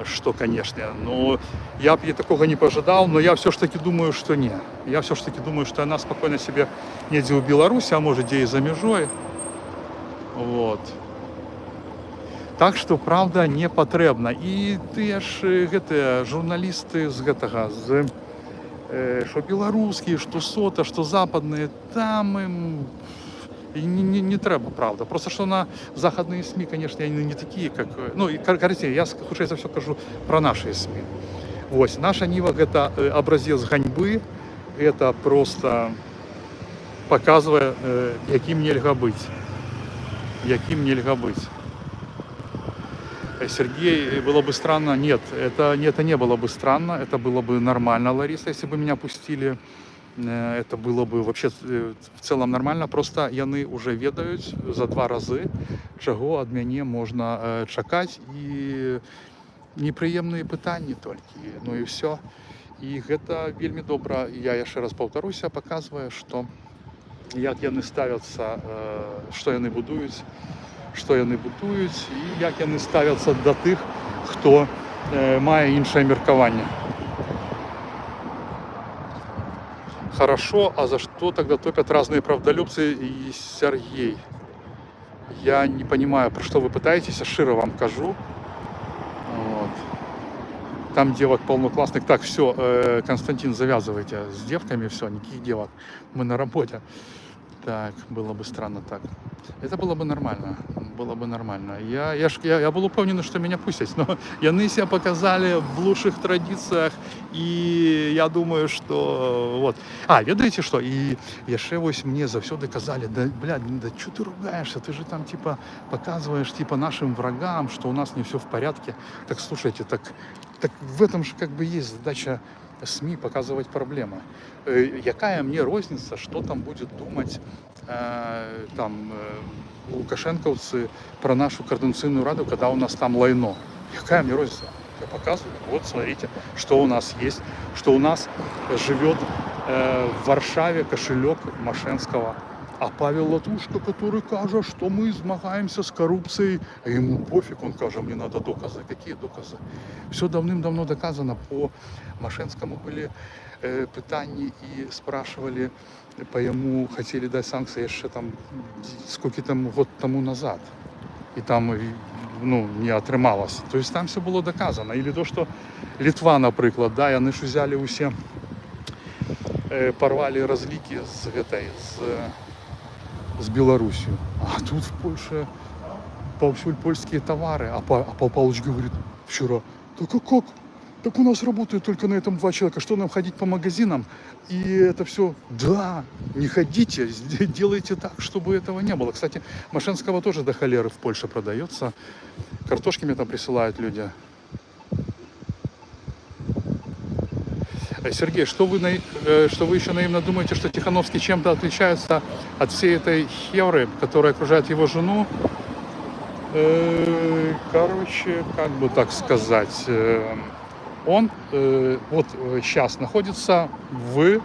что, конечно, но я бы такого не пожидал, но я все ж таки думаю, что не. Я все ж таки думаю, что она спокойно себе недзе у Беларуси, а может, где и за межой. Вот. Так что, правда, не патрэбна. І тыя ж гэтыя журналісты з гэтага, што беларускія, што сота, што западныя, там ім не трэба, правда. Просто што на захадныя СМИ, конечно, они не такие, как... Ну, и, короче, я, хутчэй за все, кажу про наши СМИ. Вось, наша Ніва — гэта абразец ганьбы, это просто показывае, якім нельга быць. Яким нельга быть. Сергей, было бы странно. Нет, это не было бы странно. Это было бы нормально, Лариса, если бы меня пустили. Это было бы вообще в целом нормально. Просто яны уже ведаюць за 2 разы, чаго ад мяне можна чакаць. І непрыемныя пытанні толькі. Ну і все. І гэта вельмі добра. Я яшчэ раз паўтаруся, паказвае, што як яны ставяцца, што яны будуюць, і як яны ставяцца да тых, хто мае іншае меркаванне. Хорошо, а за что тогда топят разные правдолюбцы и Сергей? Я не понимаю, про что вы пытаетесь, широ вам кажу. Вот. Там девок полно классных. Так, все, Константин, завязывайте с девками, все, никаких девок. Мы на работе. Так, было бы странно так. Это было бы нормально. Было бы нормально. Я был упевнений, что меня пустят, но яны себя показали в лучших традициях, и я думаю, что вот. Ведаете что? И яшчэ вось мне завсёды казали, да, блядь, да что ты ругаешься? Ты же там типа показываешь типа нашим врагам, что у нас не все в порядке. Так слушайте, так в этом же как бы есть задача СМИ показывать проблемы. Якая мне розница, что там будет думать лукашенковцы про нашу Координационную Раду, когда у нас там лайно? Какая мне розница? Я показываю, вот смотрите, что у нас есть, что у нас живет в Варшаве кошелек Машенского. А Павел Латушко, который кажет, что мы змагаемся с коррупцией, а ему пофиг, он кажет, мне надо доказы. Какие доказы? Все давным-давно доказано. По Машенскому были питания и спрашивали, по ему хотели дать санкции еще там, сколько там год тому назад. И там не отрималось. То есть там все было доказано. Или то, что Литва, например, да, яны ж взяли усе, порвали разлики с Беларусью. А тут в Польше повсюль польские товары. А Павел Павлович говорит вчера, так как? Так у нас работают только на этом 2 человека. Что нам ходить по магазинам? И это все, да, не ходите, делайте так, чтобы этого не было. Кстати, Машенского тоже до холеры в Польше продается. Картошки мне там присылают люди. Сергей, что вы еще наивно думаете, что Тихановский чем-то отличается от всей этой хевры, которая окружает его жену? Короче, как бы так сказать, он вот сейчас находится в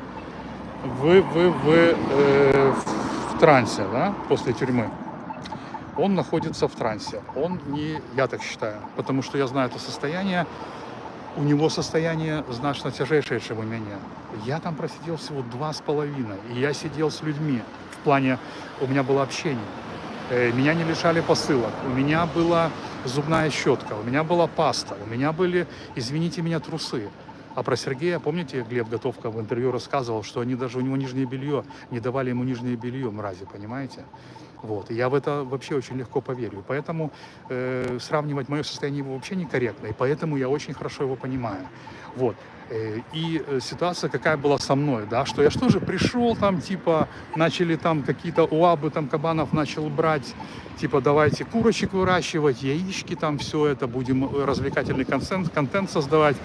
трансе, да, после тюрьмы. Он находится в трансе. Он не, я так считаю, потому что я знаю это состояние. у него состояние значно тяжелее, чем у меня. Я там просидел всего 2,5, и я сидел с людьми. В плане, у меня было общение. Меня не лишали посылок, у меня была зубная щетка, у меня была паста, у меня были, извините меня, трусы. А про Сергея, помните, Глеб Готовка в интервью рассказывал, что они даже у него нижнее белье, не давали ему нижнее белье, мрази, понимаете? Вот. И я в это вообще очень легко поверю. Поэтому сравнивать мое состояние его вообще некорректно. И поэтому я очень хорошо его понимаю. Вот. И ситуация какая была со мной, да, что я что же пришел там, типа, начали там какие-то УАБы, там кабанов начал брать, типа, давайте курочек выращивать, яички там, все это, будем развлекательный контент создавать.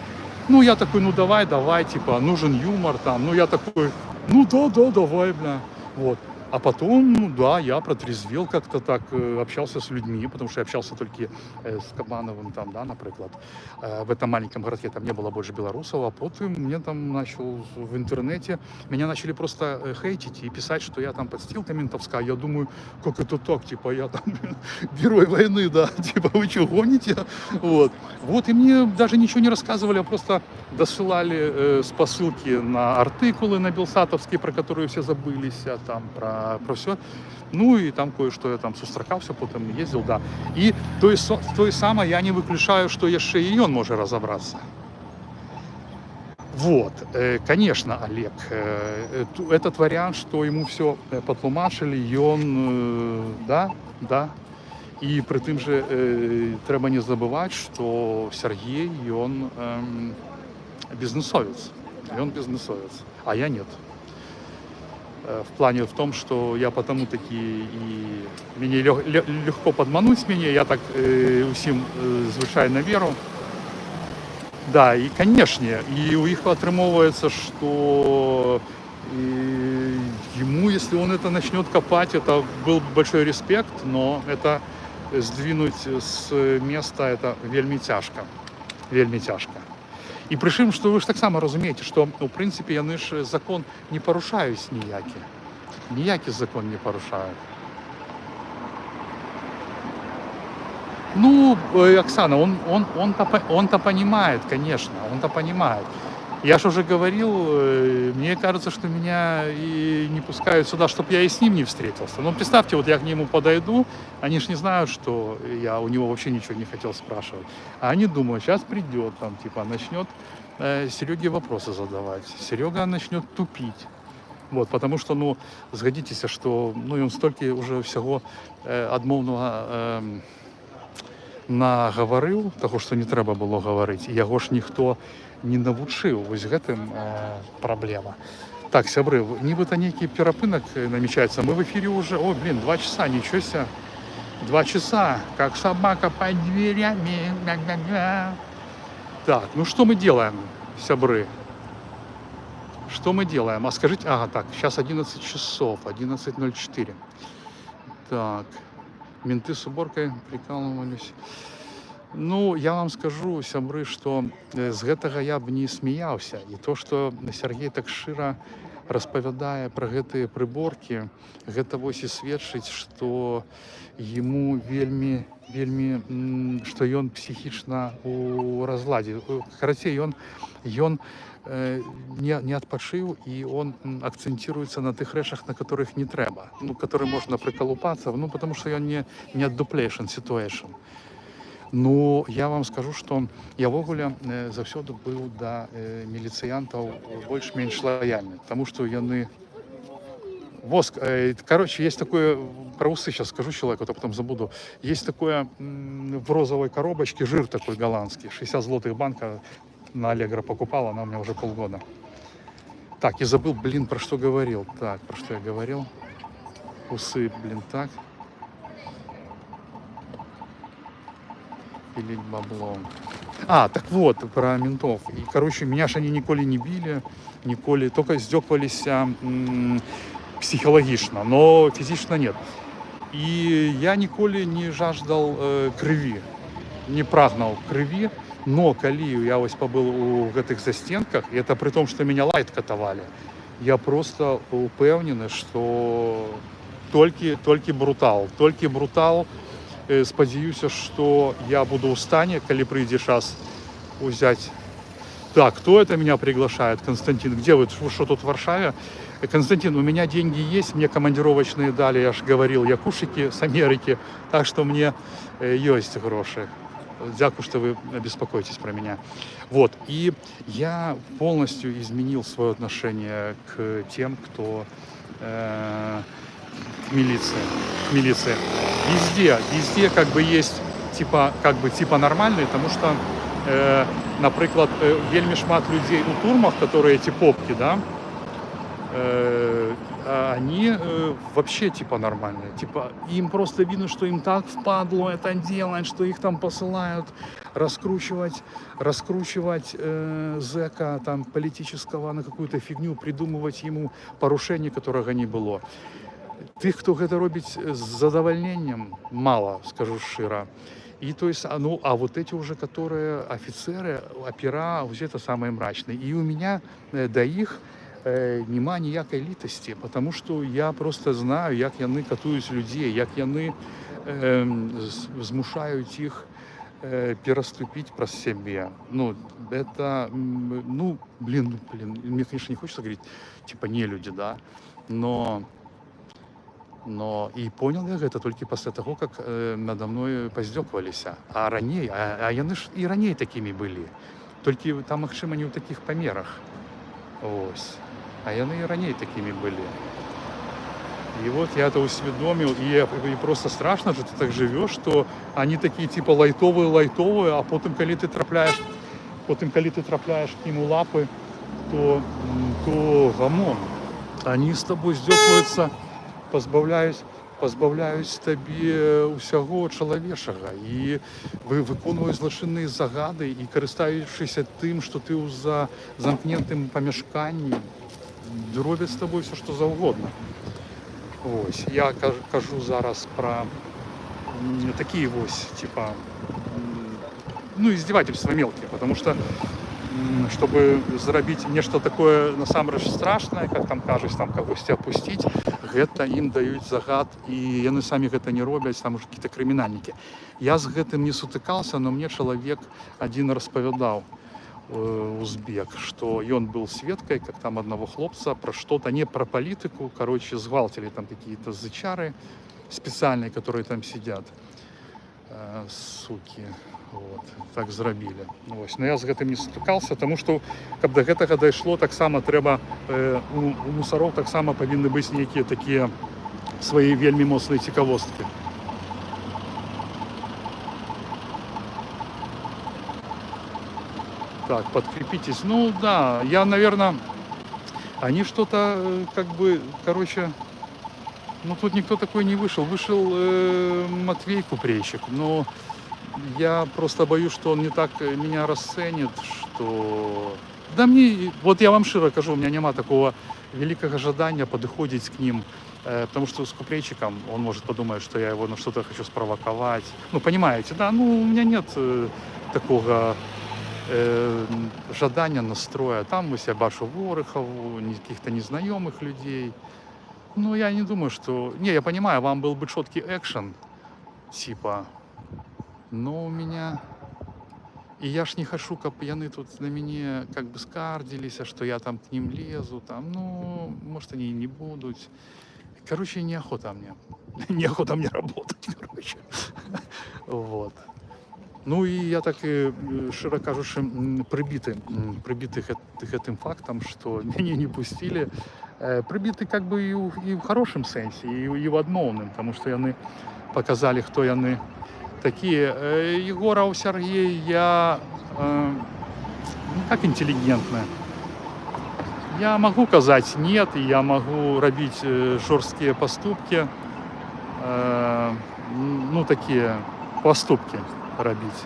Ну, я такой, ну, давай, типа, нужен юмор там, ну, я такой, ну, да, давай, бля, вот. А потом, ну да, я протрезвел как-то так, общался с людьми, потому что я общался только с Кабановым там, да, например. В этом маленьком городке там не было больше белорусов, а потом мне там начал в интернете, меня начали просто хейтить и писать, что я там подстилка ментовская. Я думаю, как это так, типа, я там герой войны, да, типа, вы что, гоните? Вот. Вот, и мне даже ничего не рассказывали, а просто досылали с посылки на артикулы на Белсатовские, про которые все забылись, а там про все. Ну и там кое-что я там сустракався, потом ездил, да. И то самое я не выключаю, что еще и он может разобраться. Вот, конечно, Олег, этот вариант, что ему все потлумачили, и он, да. І при тим же треба не забувати, що Сергій, він бізнесовець. Він бізнесовець, а я нет. В плане в том, что я потому таки и мне легко подмануть меня, я так усім звичайно веру. Да, и конечно, и у них отрымовывается, что ему, если он это начнет копать, это был большой респект, но это сдвинуть с места это вельми тяжко. Вельми тяжко. І причому, що ви ж так само розумієте, що, в принципі, вони ж закон не порушають ніякі. Ніякі закон не порушають. Ну, Оксана, он-то понимает, конечно, он-то понимает. Я же уже говорил, мне кажется, что меня и не пускают сюда, чтобы я и с ним не встретился. Но представьте, вот я к нему подойду, они же не знают, что я у него вообще ничего не хотел спрашивать. А они думают, сейчас придет, там, типа, начнет Сереге вопросы задавать. Серега начнет тупить. Вот, потому что, ну, сгодитесь, что, ну, он столько уже всего адмовного наговорил, того, что не треба было говорить, и его ж никто не навучыў. Вось гэтым проблема. Так, сябры, нібыта нейкі перапынак намечается. Мы в эфире уже, 2 часа, ничего себе. 2 часа, как собака под дверями. Так, ну что мы делаем, сябры? Что мы делаем? А скажите, так, сейчас 11 часов, 11:04. Так, менты с уборкой прикалывались. Ну, я вам скажу, сябры, што з гэтага я б не смяяўся. І то, што Сергей так шчыра распавядае пра гэтыя прыборкі, гэта вось і сведчыць, што яму вельмі, што ён псіхічна у разладзе. Карацей, ён не адпачыў, і он акцэнціруецца на тых рэчах, на которых не трэба. Ну, которые можна прыкалупацца, ну, потому што ён не adduplation situation. Ну, я вам скажу, что я вогуле заўсёды быў да міліцыянтаў больш-менш лаяльны, потому что яны воск. Короче, есть такое, про усы сейчас скажу человеку, то потом забуду. Есть такое в розовой коробочке, жир такой голландский, 60 злотых банка на Allegro покупал, она у меня уже полгода. Так, и забыл, про что говорил. Так, про что я говорил? Усы, так. Пилить баблом. Так вот, про ментов. И, короче, меня ж они николи не били, николи, только здёквались психологично, но физично нет. И я николи не жаждал крыві, не прагнал крыві, но калі я ось побыл у гэтых застенках, и это при том, что меня лайт катавали, я просто упэўнены, что толькі брутал, спадзяюся, што я буду ў стане, калі прыйдзе час узяць Так, кто это меня приглашает? Константин, где вы? Вы что, тут в Варшаве? Константин, у меня деньги есть, мне командировочные дали, я же говорил, якушики с Америки, так что мне есть гроши. Дякую, что вы беспокоитесь про меня. Вот, и я полностью изменил свое отношение к тем, кто к милиции. Везде как бы есть типа нормальные, потому что, наприклад, вельми шмат людей у турмах, которые типовки, да, они вообще типа нормальные. Типа им просто видно, что им так впадло это делать, что их там посылают раскручивать зэка там политического на какую-то фигню, придумывать ему порушение, которого не было. Тих, хто гэта робить с задовольнением, мало, скажу широ. И то есть, а вот эти уже, которые офицеры, опера, вот это самые мрачные. И у меня до их нема ніякої літості, потому что я просто знаю, як яны катують людей, як яны змушають їх переступить про себе. Ну, это, блин, мне, конечно, не хочется говорить, типа, не люди, да, но и понял я это только после того, как надо мной поздёквались. А ранее, яны ж и ранее такими были, только там, магчыма, не ў таких померах. Ось. А яны и ранее такими были. И вот я это усведомил, и просто страшно, что ты так живешь, что они такие типа лайтовые, а потом, коли ты трапляешь к нему лапы, то гамон. Они с тобой здёкваюцца, позбавляюць табе ўсяго чалавечага і выконваюць злачынныя загады і карыстаючыся тым, што ты ў замкнутым памяшканні, робяць з тобой все, што заўгодна. Ось, я кажу зараз про такие вось, типа, издевательства мелкие, потому что, чтобы зарабить нечто такое насамрэч страшное, как там кажуць, там кагосьці опустить, гэта им даюць загад, и яны самі гэта не робяць, там уже какие-то криминальники. Я з гэтым не сутыкался, но мне человек один распавядаў, узбек, что он был сведкой, как там одного хлопца про что-то, не про политику, короче, сгвалтили там какие-то зычары специальные, которые там сидят, суки, вот, так зрабілі. Ось. Но я з гэтым не сутыкался, потому что, каб до гэтага дайшло, таксама трэба, у мусаров таксама павінны быць нейкія такія свае вельмі моцныя цікавосткі. Так, подкрепитесь. Ну да, я, наверное, они что-то как бы, короче, тут никто такой не вышел. Вышел Матвей Купрейщик, но я просто боюсь, что он не так меня расценит, что... Да мне, вот я вам широ кажу, у меня нема такого великого жадания подходить к ним, потому что с Купрейчиком он может подумать, что я его на что-то хочу спровоковать. Ну, понимаете, да, у меня нет такого... жадання, настроя. Там ось я бачу Ворохову, каких-то незнайомых людей. Ну, я не думаю, что... Не, я понимаю, вам был бы четкий экшен, типа, но у меня... И я ж не хочу, как яны тут на меня как бы скардились, что я там к ним лезу, там, может, они и не будут. Короче, неохота мне. Неохота мне работать, короче. Вот. Ну і я так, широко кажучи, прибитых этим фактом, что меня не пустили. Прибиты как бы и в хорошем сенсе, и в адмоўным, потому что яны показали, кто яны такие. Егоров Сергей, я как интеллигентно. Я могу казать нет, и я могу робить жесткие поступки, такие поступки робить.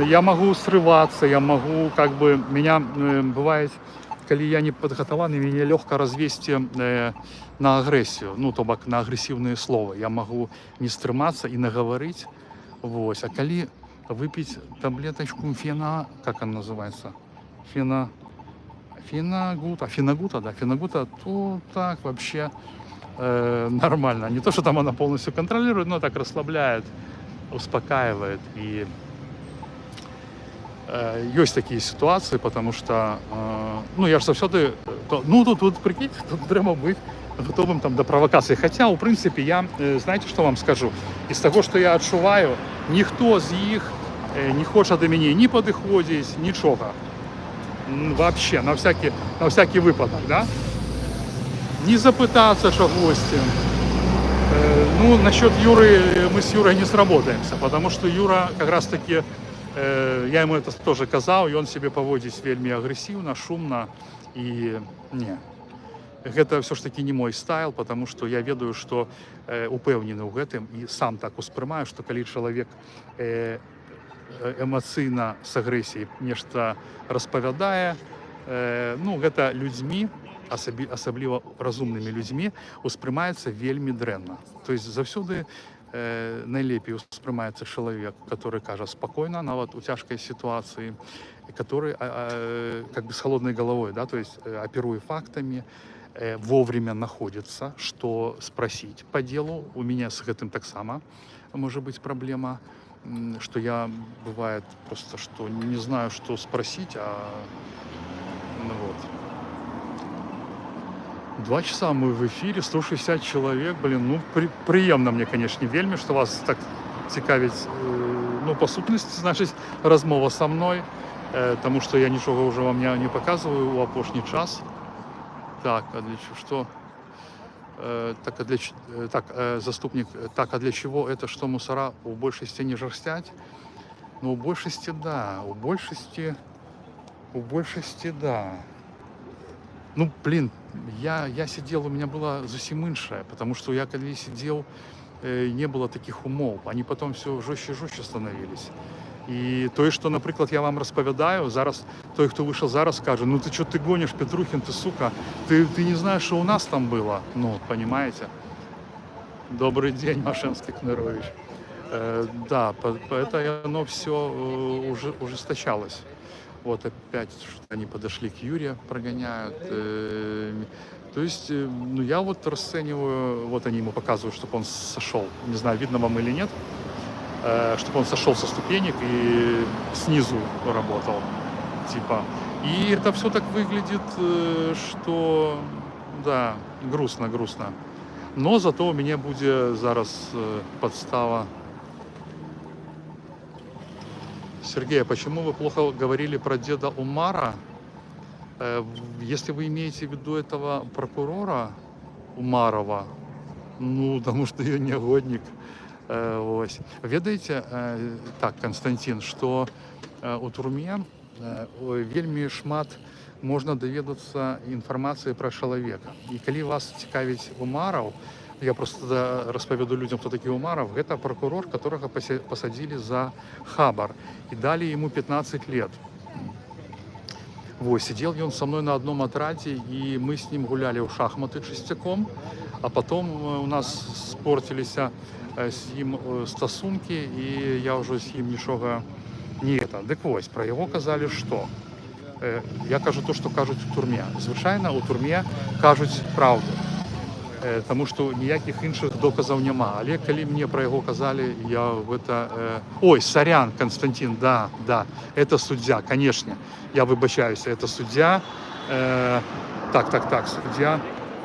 Я могу срываться, я могу как бы, меня бывает, коли я не подготовлен, меня легко развести на агрессию, то бок на агрессивные слова. Я могу не стрыматься и наговорить. Вот. А коли выпить таблеточку фена, как она называется? Фенагута, то так вообще нормально. Не то, что там она полностью контролирует, но так расслабляет, успокаивает. И Ёсць такія сітуацыі, потому что ну я ж заўсёды ну тут прикиньте, тут трэба быць готовым там до правокацыі. Хотя у прынцыпе я знаете, что вам скажу, из таго, что я адчуваю, ніхто з іх не хоча да мяне ні падыходзіць, нічога вообще на всякий выпадок, да? Не запытаться чагосьці. Ну, насчет Юры, мы с Юрой не сработаемся, потому что Юра как раз таки, я ему это тоже казал, и он себе поводить вельми агрессивно, шумно, и не. Гэта все ж таки не мой стайл, потому что я ведаю, что упэўнены ў гэтым и сам так успрымаю, что калі чалавек эмоцыйна с агрэсіяй нешта распавядае, ну гэта людзьмі, асабліва разумнымі людзьмі, успрымаецца вельмі дрэнна. То есть заўсёды найлепей успрымаецца чалавек, который кажа спакойна, нават у цяжкай сітуацыі, который как бы с холодной головой, да, то есть оперуя фактами, вовремя находится, что спросить по делу. У меня с этим так само может быть проблема, что я бывает просто, что не знаю, что спросить, ну вот. 2 часа мы в эфире, 160 человек, блин, ну приемно мне, конечно, вельми, что вас так цікавить, ну по сутности, значит, размова со мной, потому что я ничего уже вам не показываю у апошний час. Так, а для чего, что? Заступник, так, а для чего это, что мусора у большести не жерстять? Ну, у большести, да, у большести, да. Ну, блин, я сидел, у меня было зусім іншае, потому что я когда сидел, не было таких умов, они потом все жестче и жестче становились. И то, что, например, я вам распавядаю, зараз той, кто вышел зараз, скажет, ну ты что ты гонишь, Петрухин, ты сука, ты не знаешь, что у нас там было, ну, понимаете? Добрый день, Машинский Кнырович. Да, это оно все ужесточалось. Вот опять что они подошли к Юре, прогоняют. То есть, ну я вот расцениваю, вот они ему показывают, чтобы он сошел, не знаю, видно вам или нет, чтобы он сошел со ступенек и снизу работал, типа. И это все так выглядит, что, да, грустно. Но зато у меня будет зараз подстава. Сергей, а почему вы плохо говорили про деда Умара? Если вы имеете в виду этого прокурора Умарова, ну, потому что я негодник. Ось. Ведаеце, так, Константин, что у турме вельмі шмат можна даведацца інфармацыі пра чалавека. І калі вас цікавіць Умаров, я просто распавяду людям, кто такі Умаров, гэта прокурор, которого посадили за хабар и дали ему 15 лет. Вот, сидел он со мной на одном отряде, и мы с ним гуляли в шахматы частяком, а потом у нас спортились с ним стосунки, и я уже с ним нічога не это. Дык вось, про его казали, что? Я кажу то, что кажуть у турме. Звычайно, у турме кажуть правду. Тому что ніяких інших доказів нема. Але коли мне про его казали, я в это... Ой, сорян, Константин, да, это судья, конечно. Я вибачаюсь, это судья... Так, судья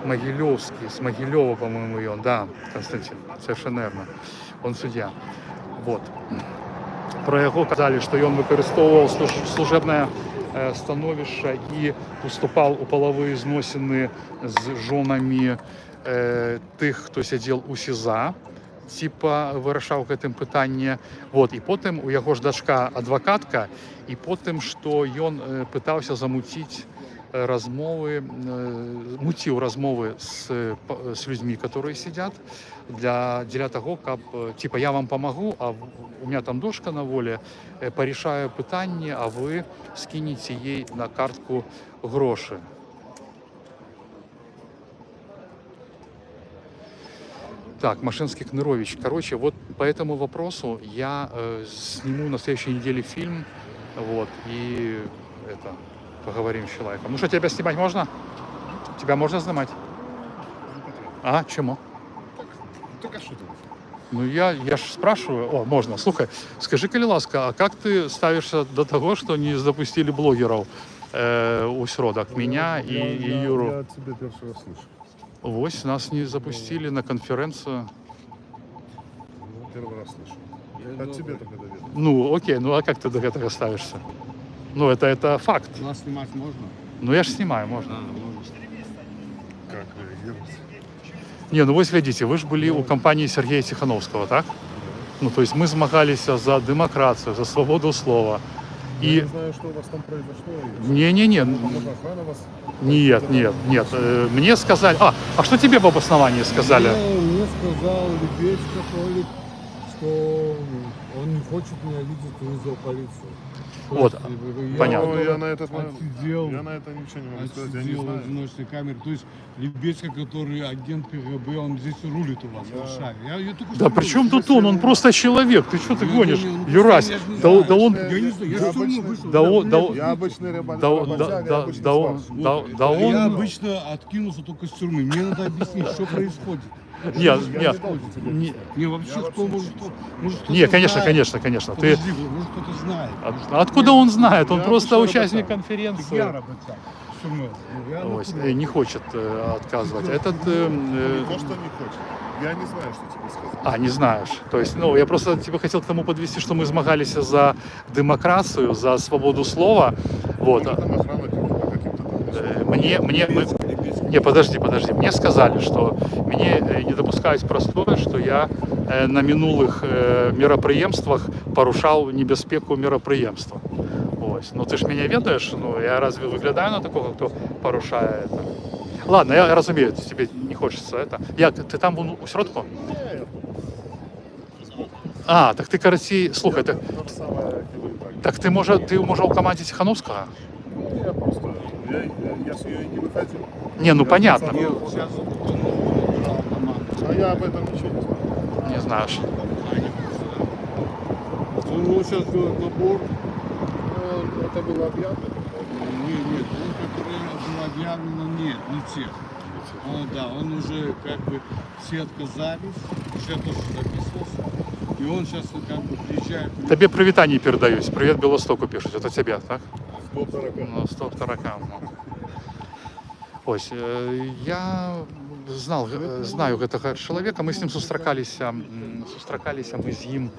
Могилевский, с Могилева, по-моему, он, да, Константин, совершенно верно, он судья. Вот. Про его казали, что он використовував служебное становище и уступал у половые зносины с женами тых, хто сидел у СІЗА, типа вырашаў гэтым пытанне. Вот. І потым у яго ж дачка адвакатка, і потым, што ён пытаўся замуціць размовы, муціў размовы с людьми, которые сидят, для того, каб, типа, я вам помогу, а у меня там дочка на воле, порешаю пытанне, а вы скинете ей на картку гроши. Так, Машинский Кнырович. Короче, вот по этому вопросу я сниму на следующей неделе фильм, вот, и это, поговорим с человеком. Ну что, тебя снимать можно? Тебя можно снимать? А, чему? Только что-то. Ну я ж спрашиваю, о, можно, слухай, скажи, коли ласка, а как ты ставишься до того, что не запустили блогеров у сродок, меня и Юру? Я тебе первый раз слышу. Вось, нас не запустили на конференцию. Первый раз слышу. От тебя только доверие. Ну, окей, ну а как ты до этого ставишься? Ну, это факт. Нас снимать можно? Ну, я ж снимаю, можно. Как реагировать? Не, ну вы глядите, вы же были у компании Сергея Тихановского, так? Ну, то есть мы змагались за демократию, за свободу слова. Я И... не знаю, что у вас там произошло. Не-не-не, Может, охрана вас... нет. Мне сказали... А что тебе в обосновании сказали? Мне сказал Лебедько Толик, что он не хочет меня видеть, и вызвал полицию. То Вот, есть, понятно. Ну, я на этот момент... отсидел, Я на это ничего не могу сказать, я не отсидел в знаю. одиночной камере. То есть Лебедько, который агент КГБ, он здесь рулит у вас в Варшаве. Я только Да что при чем говорю, тут он? Он просто человек. Ты что ты гонишь? Юрась, я не да знаю, он... Я не знаю, я Да, в тюрьму обычно- вышел. Да он... Я обычный Да работяга, я обычный сварщик. да Я он... обычно откинулся только с тюрьмы. Мне надо объяснить, что происходит. Нет, Не, вообще, кто может... Может, кто-то не, конечно. знает. Ты... Подожди, может, кто-то знает. Откуда он знает? Он Я просто обычный участник работяга. конференции. Я работяг. Что мы? Я Ось, натурал. не хочет отказывать. Этот... Не то, что не хочет. Я не знаю, что тебе сказать. не знаешь. То есть, ну, я просто тебе хотел к тому подвести, что мы змагались за демократию, за свободу слова. Вот. Может, там охрана каким-то там... Не, подожди. Мне сказали, что мне не допускають простое, что я на минулых мероприємствах порушав небезпеку мероприємства. Ось. Ну ти ж мене ведаєш, ну я разве виглядаю на такого, хто порушає это? Ладно, я розумію, тебе не хочеться это. Як, ти там вон у сродку? Так ти, короче, слухай, То же самое, как и вы, так. так ти може у команді Тихановського? Я просто... Я с ее и не выходил. Не, ну понятно. Сейчас он убрал команду. А я об этом ничего не знаю. Не знаешь. Он сейчас делает набор. Это было объявлено. Нет, он, который был объявлен, нет, не тех. Он уже как бы все отказались, уже я тоже записывался. И он сейчас как бы приезжает. Тебе привітання передаюсь. Привіт Білостоку пишуть. Это тебе, так? Стоп, таракан. Ну, стоп, таракан. Ось, я знаю гэтага чалавека, мы з ним сустракаліся мы з ім,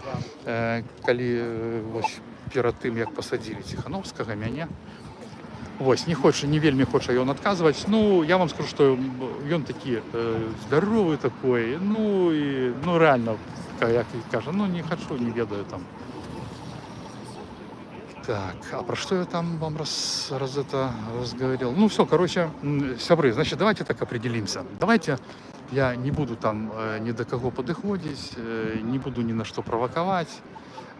калі вось перад тым, як пасадзілі Тихановскага, мяне. Вось, не вельмі хоча ён адказваць. Ну, я вам скажу, што ён такі здаровы такой, ну реально, як кажа, ну не хочу, не ведаю там. Так, а про что я там вам разговаривал? Ну все, короче, сябры, значит, давайте так определимся. Давайте я не буду там ни до кого подыходить, не буду ни на что провоковать,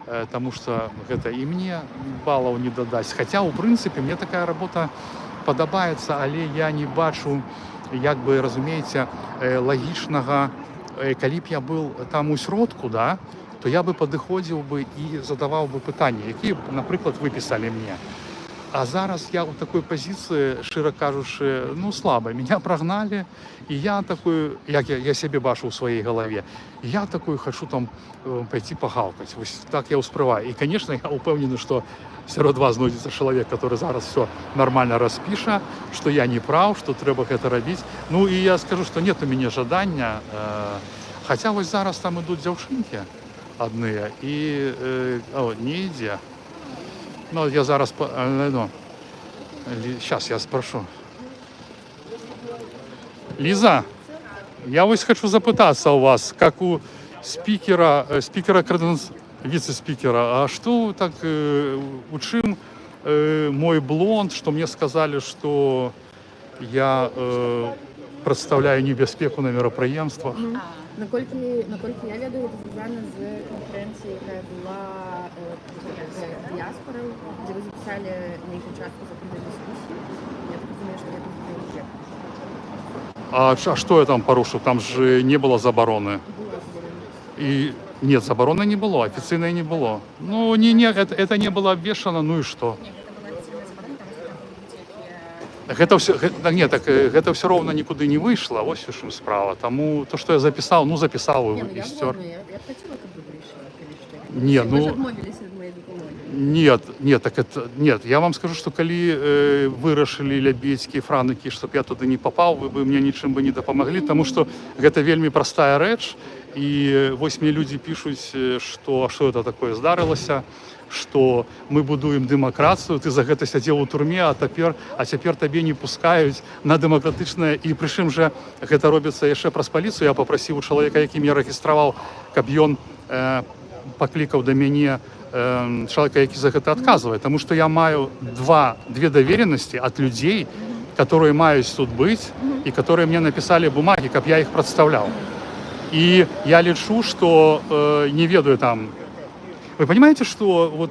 потому что это и мне баллов не дадась. Хотя, в принципе, мне такая работа подобається, але я не бачу, як би, розумієте, логічного, коли б я був там у сродку, да, то я бы подыходил бы и задавал бы питання, які, наприклад, ви писали мені. А зараз я в такой позиции, широко кажучи, ну слабо. Меня прогнали, и я такой, як я себе бачу в своей голове, я такой хочу там пойти погавкать. Ось так я успіваю. И, конечно, я упевнений, что серед вас знайдеться чоловік, який зараз все нормально розпише, що я не прав, що треба це робити. Ну, і я скажу, що нет у мене жадання. Хоча ось зараз там ідуть дівчинки одні, і не йде. Ну, я зараз, сейчас я спрошу. Лиза, я ось хочу запитатися у вас, как у спикера, вице-спикера, а что так, у чим мой блонд, что мне сказали, что я представляю небезпеку на мероприємствах? Наколькі я ведаю, це зв'язано з конференцією, яка була з діаспорою, де ви записали на їх участку закритої дискусії. Я так розумію, що це вже. А что я там порушил? Там же не было забороны. Було заборонено. И нет, забороны не было, официальной не было. Ну, это не было обвешано, ну и что? Ні, це була офіційна заборона, тому що там були будь-які Гэта все гэта все роўна нікуды не выйшла, вось у чым справа. Таму то, што я запісаў, запісаў Не, ну і я сцёр. згодна, я б хотіла, каб ви прийшли, калі што. Не, Ви ж ну адмовилися від моєї допомоги. нет, я вам скажу, што калі вырашылі Лябедзькі, Франыкі, чтоб я туды не папаў, вы бы мне нічым бы не дапамаглі, таму што гэта вельмі простая рэч. І вось мне людзі пішуць, што это такое здарылася, што мы будуем дэмакратыю, ты за гэта сядзеў у турме, а цяпер табе не пускаюць на дэмакратычнае. І прычым жа гэта робіцца яшчэ праз паліцыю. Я папрасіў у чалавека, які мне рэгістраваў, каб ён паклікаў да мяне чалавека, які за гэта адказвае. Таму што я маю две даверенасці ад людзей, которые маюць тут быць і которые мне напісалі бумагі, каб я іх прадстаўляў. І я лічу, што не ведаю там. Вы понимаете, что вот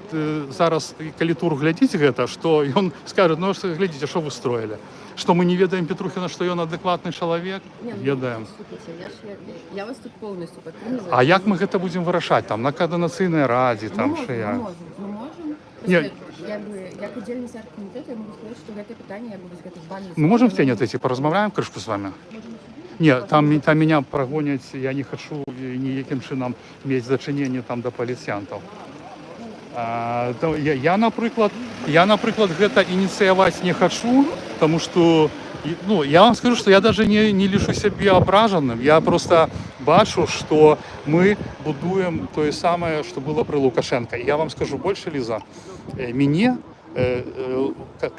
зараз, калі тур глядзіць гэта, што ён скажа, ну глядзіце, што вы строілі, што мы не ведаем Петрухіна, што ён адэкватны чалавек, ведаем. Я вас тут повністю підтримую. А як мы гэта будзем вырашаць там на координаційнай радзе, там Ми шыя? можемо. Ні. Як удільний серед комітету, я можу сказати, що це питання, я буду з гэтых бальних. Мы можем в тень отойти, поразмовляем крышку с вами? Нет, там меня прогонять, я не хочу ніяким чином мець зачинение там до поліціянтів. Я, наприклад, гэта ініцыяваць не хочу, тому что, ну, я вам скажу, что я даже не лишу себе ображенным. Я просто бачу, что мы будуем то самое, что было при Лукашенко. Я вам скажу больше, Лиза, мне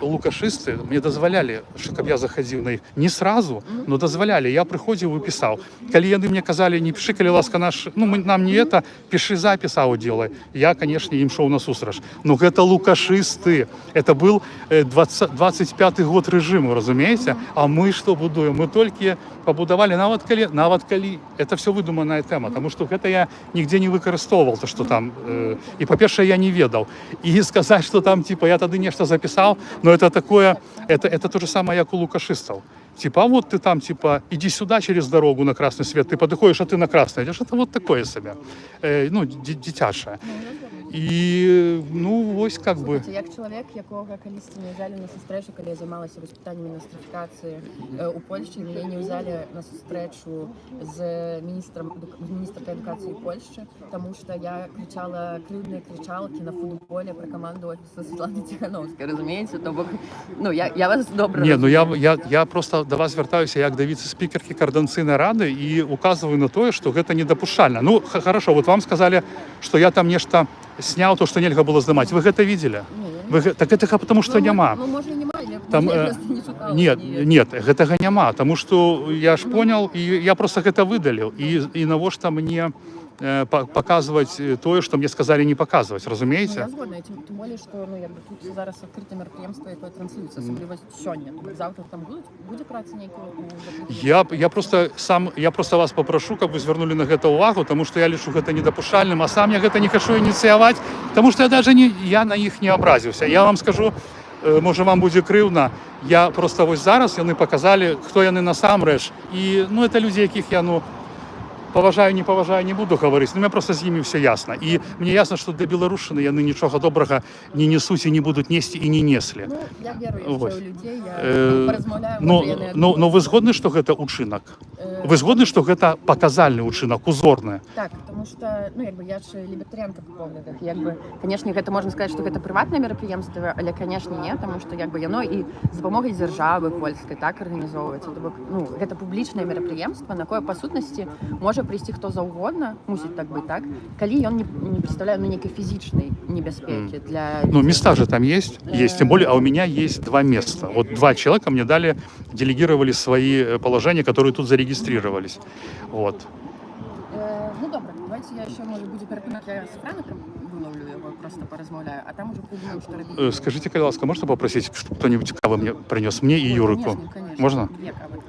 лукашисты мне дазвалялі, каб я захадзіў на іх не сразу, но дазвалялі. Я прыходзіў і пісаў. Калі яны мне казалі, не пішы, калі ласка, нам не это, пішы запіс аудіо. Я, канешне, ім шоў насустрач. Но гэта лукашисты. Это был 25-й год рэжыму, разумееце? А мы што будуем? Мы толькі пабудавалі, нават калі это все выдуманая тэма, потому что гэта я нигде не выкарыстоўваў, то, что там, и па-першае, я не ведаў. И сказать, что там, типа, я тады нешта записал, но это такое, это то же самое, як у лукашистов. Типа, а вот ты там, типа, иди сюда через дорогу на красный свет, ты подыходишь, а ты на красный идешь. Это вот такое себе, ну, дитячее. І, ну, ось як би. Як чоловік, якого колись не взяли на зустрічу, коли я займалася питаннями нострифікації у Польщі, мене не взяли на зустрічу з міністром едукації Польщі, тому що я кричала кривдні кричалки на футболі про команду офісу Світлани Тихановської, розумієте? Тобто, ну, я вас добре розумію. Ну, я просто до вас звертаюся як до віце-спікерки Координаційної ради і указую на те, що це недопущально. Ну, хорошо, вот вам сказали, що я там нечто снял, то, что нельзя было снимать. Вы это видели? Так это потому, что нема. Ну, може, нема, я просто не шукала. Нет, гэтага няма, тому що я ж понял, і я просто гэта выдаліў. І навошта мне показывать тое, что мне сказали не показывать, разумеете? Ну, я згодна, тим более, що, ну, якби тут зараз відкрите мероприємство, яке транслюється, особливо сьогодні. Завтра там буде праці ніякої? Я просто вас попрошу, каб вы звернули на гэта увагу, тому що я лічу гэта недопушальным, а сам я гэта не хочу ініцыяваць, тому що я на іх не образився. Я вам скажу, може вам буде кривдно, я просто ось зараз яны показали, хто яны насамрэч. І, ну, это люди, яких я, ну, поважаю, не буду говорить, но у меня просто з ними все ясно. І мне ясно, що для Білорушини яны нічога добрага не несуть і не будуть нести і не несли. Ну, я верую, що у людей, я поразмовляю, но ви згодні, що гэта учинок? Ви згодні, що гэта показальний учинок, узорний? Так, тому що, ну, якби, я ж лібертаріанка по поглядах. Якби, конечно, гэта можна сказати, що гэта приватне мероприємство, але, конечно, ні, тому що, якби, яно і з допомогою держави польської так організовується. Тобто, ну, гэта публічне мероприємство, на якое, по сутності, може прийти хто завгодно, мусить так бути, так? Коли він не представляє, ну, ніякої фізичної небезпеки для людей. Ну, места же там есть, тем более, а у меня есть 2 места. Вот 2 человека мне дали, делегировали свои положения, которые тут зарегистрировались. Вот. Ну, добре, давайте я ще, може, буде перепинок, я з Фраником виловлю його, просто порозмовляю, а там уже подумаем, що робити. Скажите, пожалуйста, можно попросить, чтобы кто-нибудь кавы мне принес? Мне и Юрику. Конечно. Можно?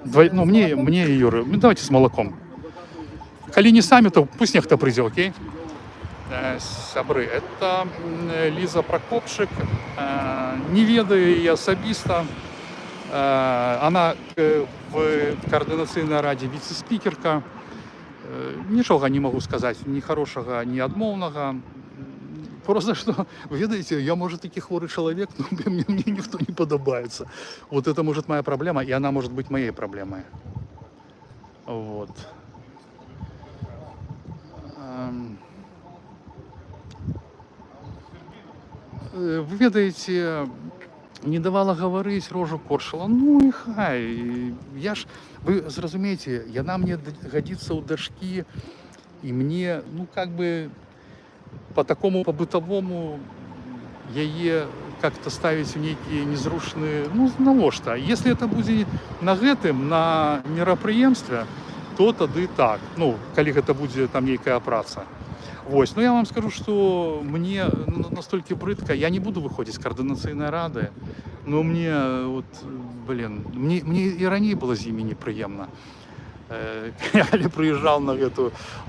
2 кавы. Ну, мне и Юры. Ну, давайте с молоком. Коли не сами, то пусть нехто прийде, окей? Сябры, это Лиза Прокопчик, не ведаю її особисто. Она в координаційній раді віце-спікерка. Нічого не можу сказати, ні хорошого, ні адмовного. Просто что, видите, я, может, таки хворый человек, но мне никто не подобается. Вот это может моя проблема, и она может быть моей проблемой. Вот. Ви ведаєте, не давала говорить, рожу коршила. Ну і хай. Я ж, ви зрозумієте, яна мне годится у дошки, и мне, ну, как бы, по такому, по бытовому, яе как-то ставить в некие незрушные, ну, навошта. Если это будет на гэтым, на мерапрыемстве, то тады так. Ну, калі гэта будзе там нейкая праца. Вось. Но я вам скажу, что мне настолько брыдко, я не буду выходить с координационной рады, но мне, вот, блин, мне и ранее было з імі непрыемна. Я приїжджав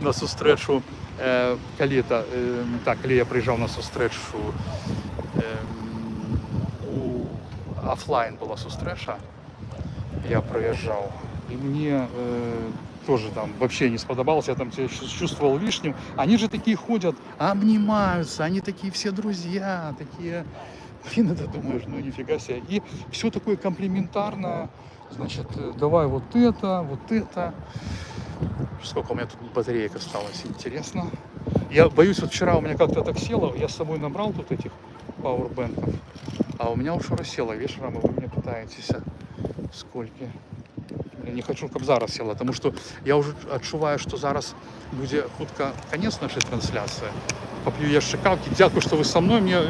на сустрэчу, калі я приїжджав на сустрэчу, офлайн была сустрэча, я приїжджав, и мне тоже там вообще не сподобалось, я там себя чувствовал лишним. Они же такие ходят, обнимаются, они такие все друзья, такие, блин, это думаешь, ну нифига себе. И все такое комплиментарно, значит, давай вот это, вот это. Сколько у меня тут батареек осталось, интересно. Я боюсь, вот вчера у меня как-то так село, я с собой набрал тут этих пауэрбэнков, а у меня уже рассело вечером, и вы мне пытаетесь, сколько. Я не хочу, каб зараз села, тому що я вже відчуваю, що зараз буде хутко кінець нашої трансляції. Поп'ю я ще кавки. Дякую, що ви зі мною.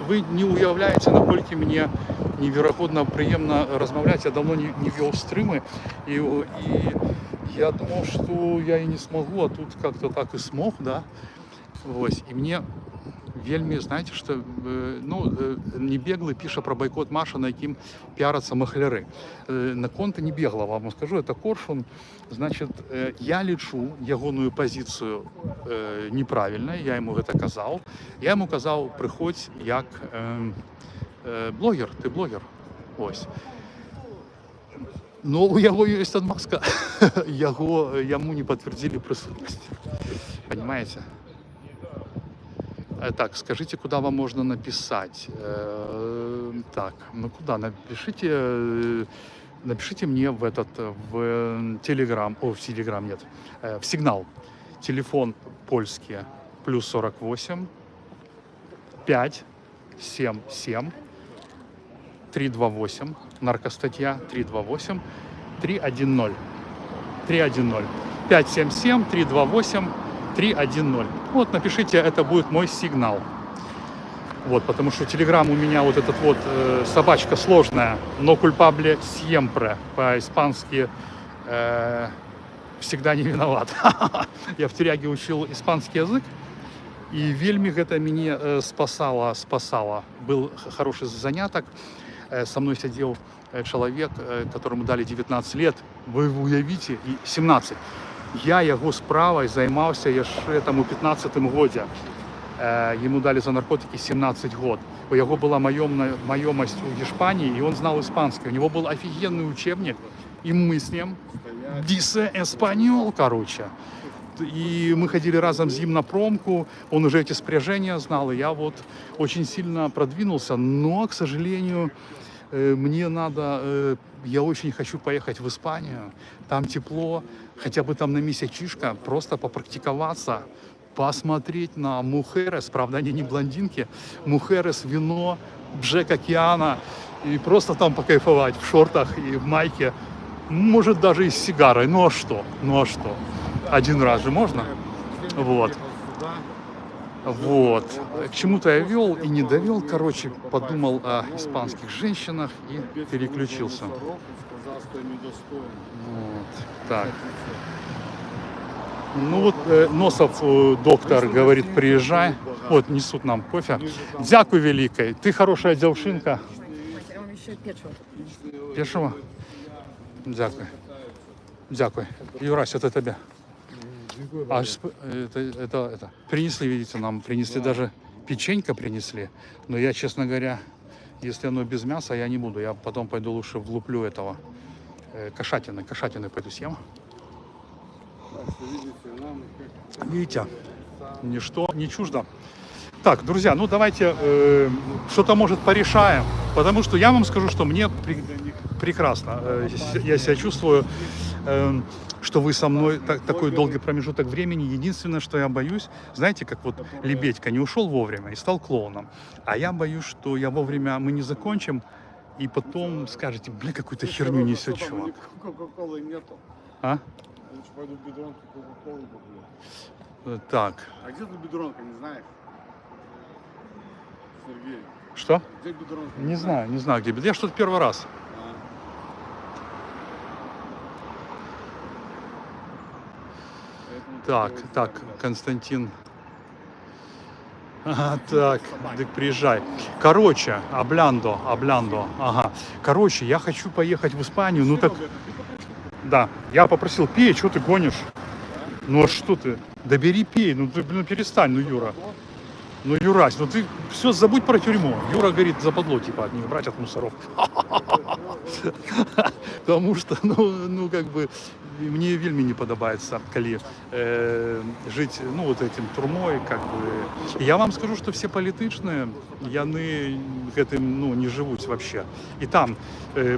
Ви не уявляєте, наскільки мені невероятно приємно розмовляти. Я давно не вел стримы, и я думал, что я и не смогу, а тут как-то так и смог, да. Ось. И мне вельми, знаете, что, ну, не беглый пише про бойкот Маша, на яким піараться махляри. На конта не бегла, вам скажу, это Коршун. Значит, я лічу ягоную позицию неправильной, я ему это казал. Я ему казал, приходь як блогер, ты блогер. Ось. Но у яго есть отмазка. Ему не подтвердили присутность. Понимаете? Так, скажите, куда вам можно написать? Так, ну куда? Напишите мне в Телеграм, в Телеграм нет, в Сигнал. Телефон польский +48 577 328, наркостатья 328 310. 310. 577 328 310. Вот, напишите, это будет мой сигнал. Вот, потому что Телеграм у меня вот этот вот собачка сложная, но culpable siempre, по-испански всегда не виноват. Я в тюряге учил испанский язык, и вельми это меня спасало. Был хороший заняток. Со мной сидел человек, которому дали 19 лет, вы уявите, и 17. Я его справой займался яшчэ там у 15-м годзе. Ему дали за наркотики 17 год. У него была маёмость в Испании, и он знал испанский. У него был офигенный учебник, и мы с ним «Дисе эспаньол», короче. И мы ходили разом с ним на промку, он уже эти спряжения знал, и я вот очень сильно продвинулся, но, к сожалению, мне надо, я очень хочу поехать в Испанию, там тепло, хотя бы там на месячишко, просто попрактиковаться, посмотреть на мухерес, правда они не блондинки, мухерес, вино, бжек океана, и просто там покайфовать в шортах и в майке, может даже и с сигарой, ну а что, один раз же можно, вот. Вот. К чему-то я вел и не довел, короче, подумал о испанских женщинах и переключился. Вот. Так. Ну вот Носов доктор говорит, приезжай. Вот, несут нам кофе. Дякую великой. Ты хорошая девчинка. Я вам еще печиво. Печиво? Дякую. Дякую. Юрась, это тебе. А это принесли, видите, нам принесли даже печенька принесли. Но я, честно говоря, если оно без мяса, я не буду. Я потом пойду лучше влуплю этого кошатины пойду съем. Видите, ничто не чуждо. Так, друзья, ну давайте что-то, может, порешаем, потому что я вам скажу, что мне прекрасно. Я себя чувствую, что вы со мной такой долгий промежуток времени. Единственное, что я боюсь, знаете, как вот Лебедька не ушел вовремя и стал клоуном, а я боюсь, что я вовремя, мы не закончим, и потом скажете, бля, какую-то херню несет чувак. Кока-колы нету. А? Лучше пойду в бедронку Кока-колы куплю. Так. А где тут бедронка, не знаешь? Сергей. Что? Где бедронка? Не знаю, где. Я что-то первый раз. Так, Константин. Ага, так приезжай. Короче, Обляндо, ага. Короче, я хочу поехать в Испанию, ну так... Да, я попросил, пей, что ты гонишь? Ну а что ты? Да бери, пей, ну ты, перестань, ну Юра. Ну, Юрась, ну ты все забудь про тюрьму. Юра говорит, западло, типа, от них брать от мусоров. Потому что, ну, как бы, мне вельми не подобається, коли жить, ну, вот этим турмой, как бы. Я вам скажу, что все політичні, яны этим, ну, не живут вообще. И там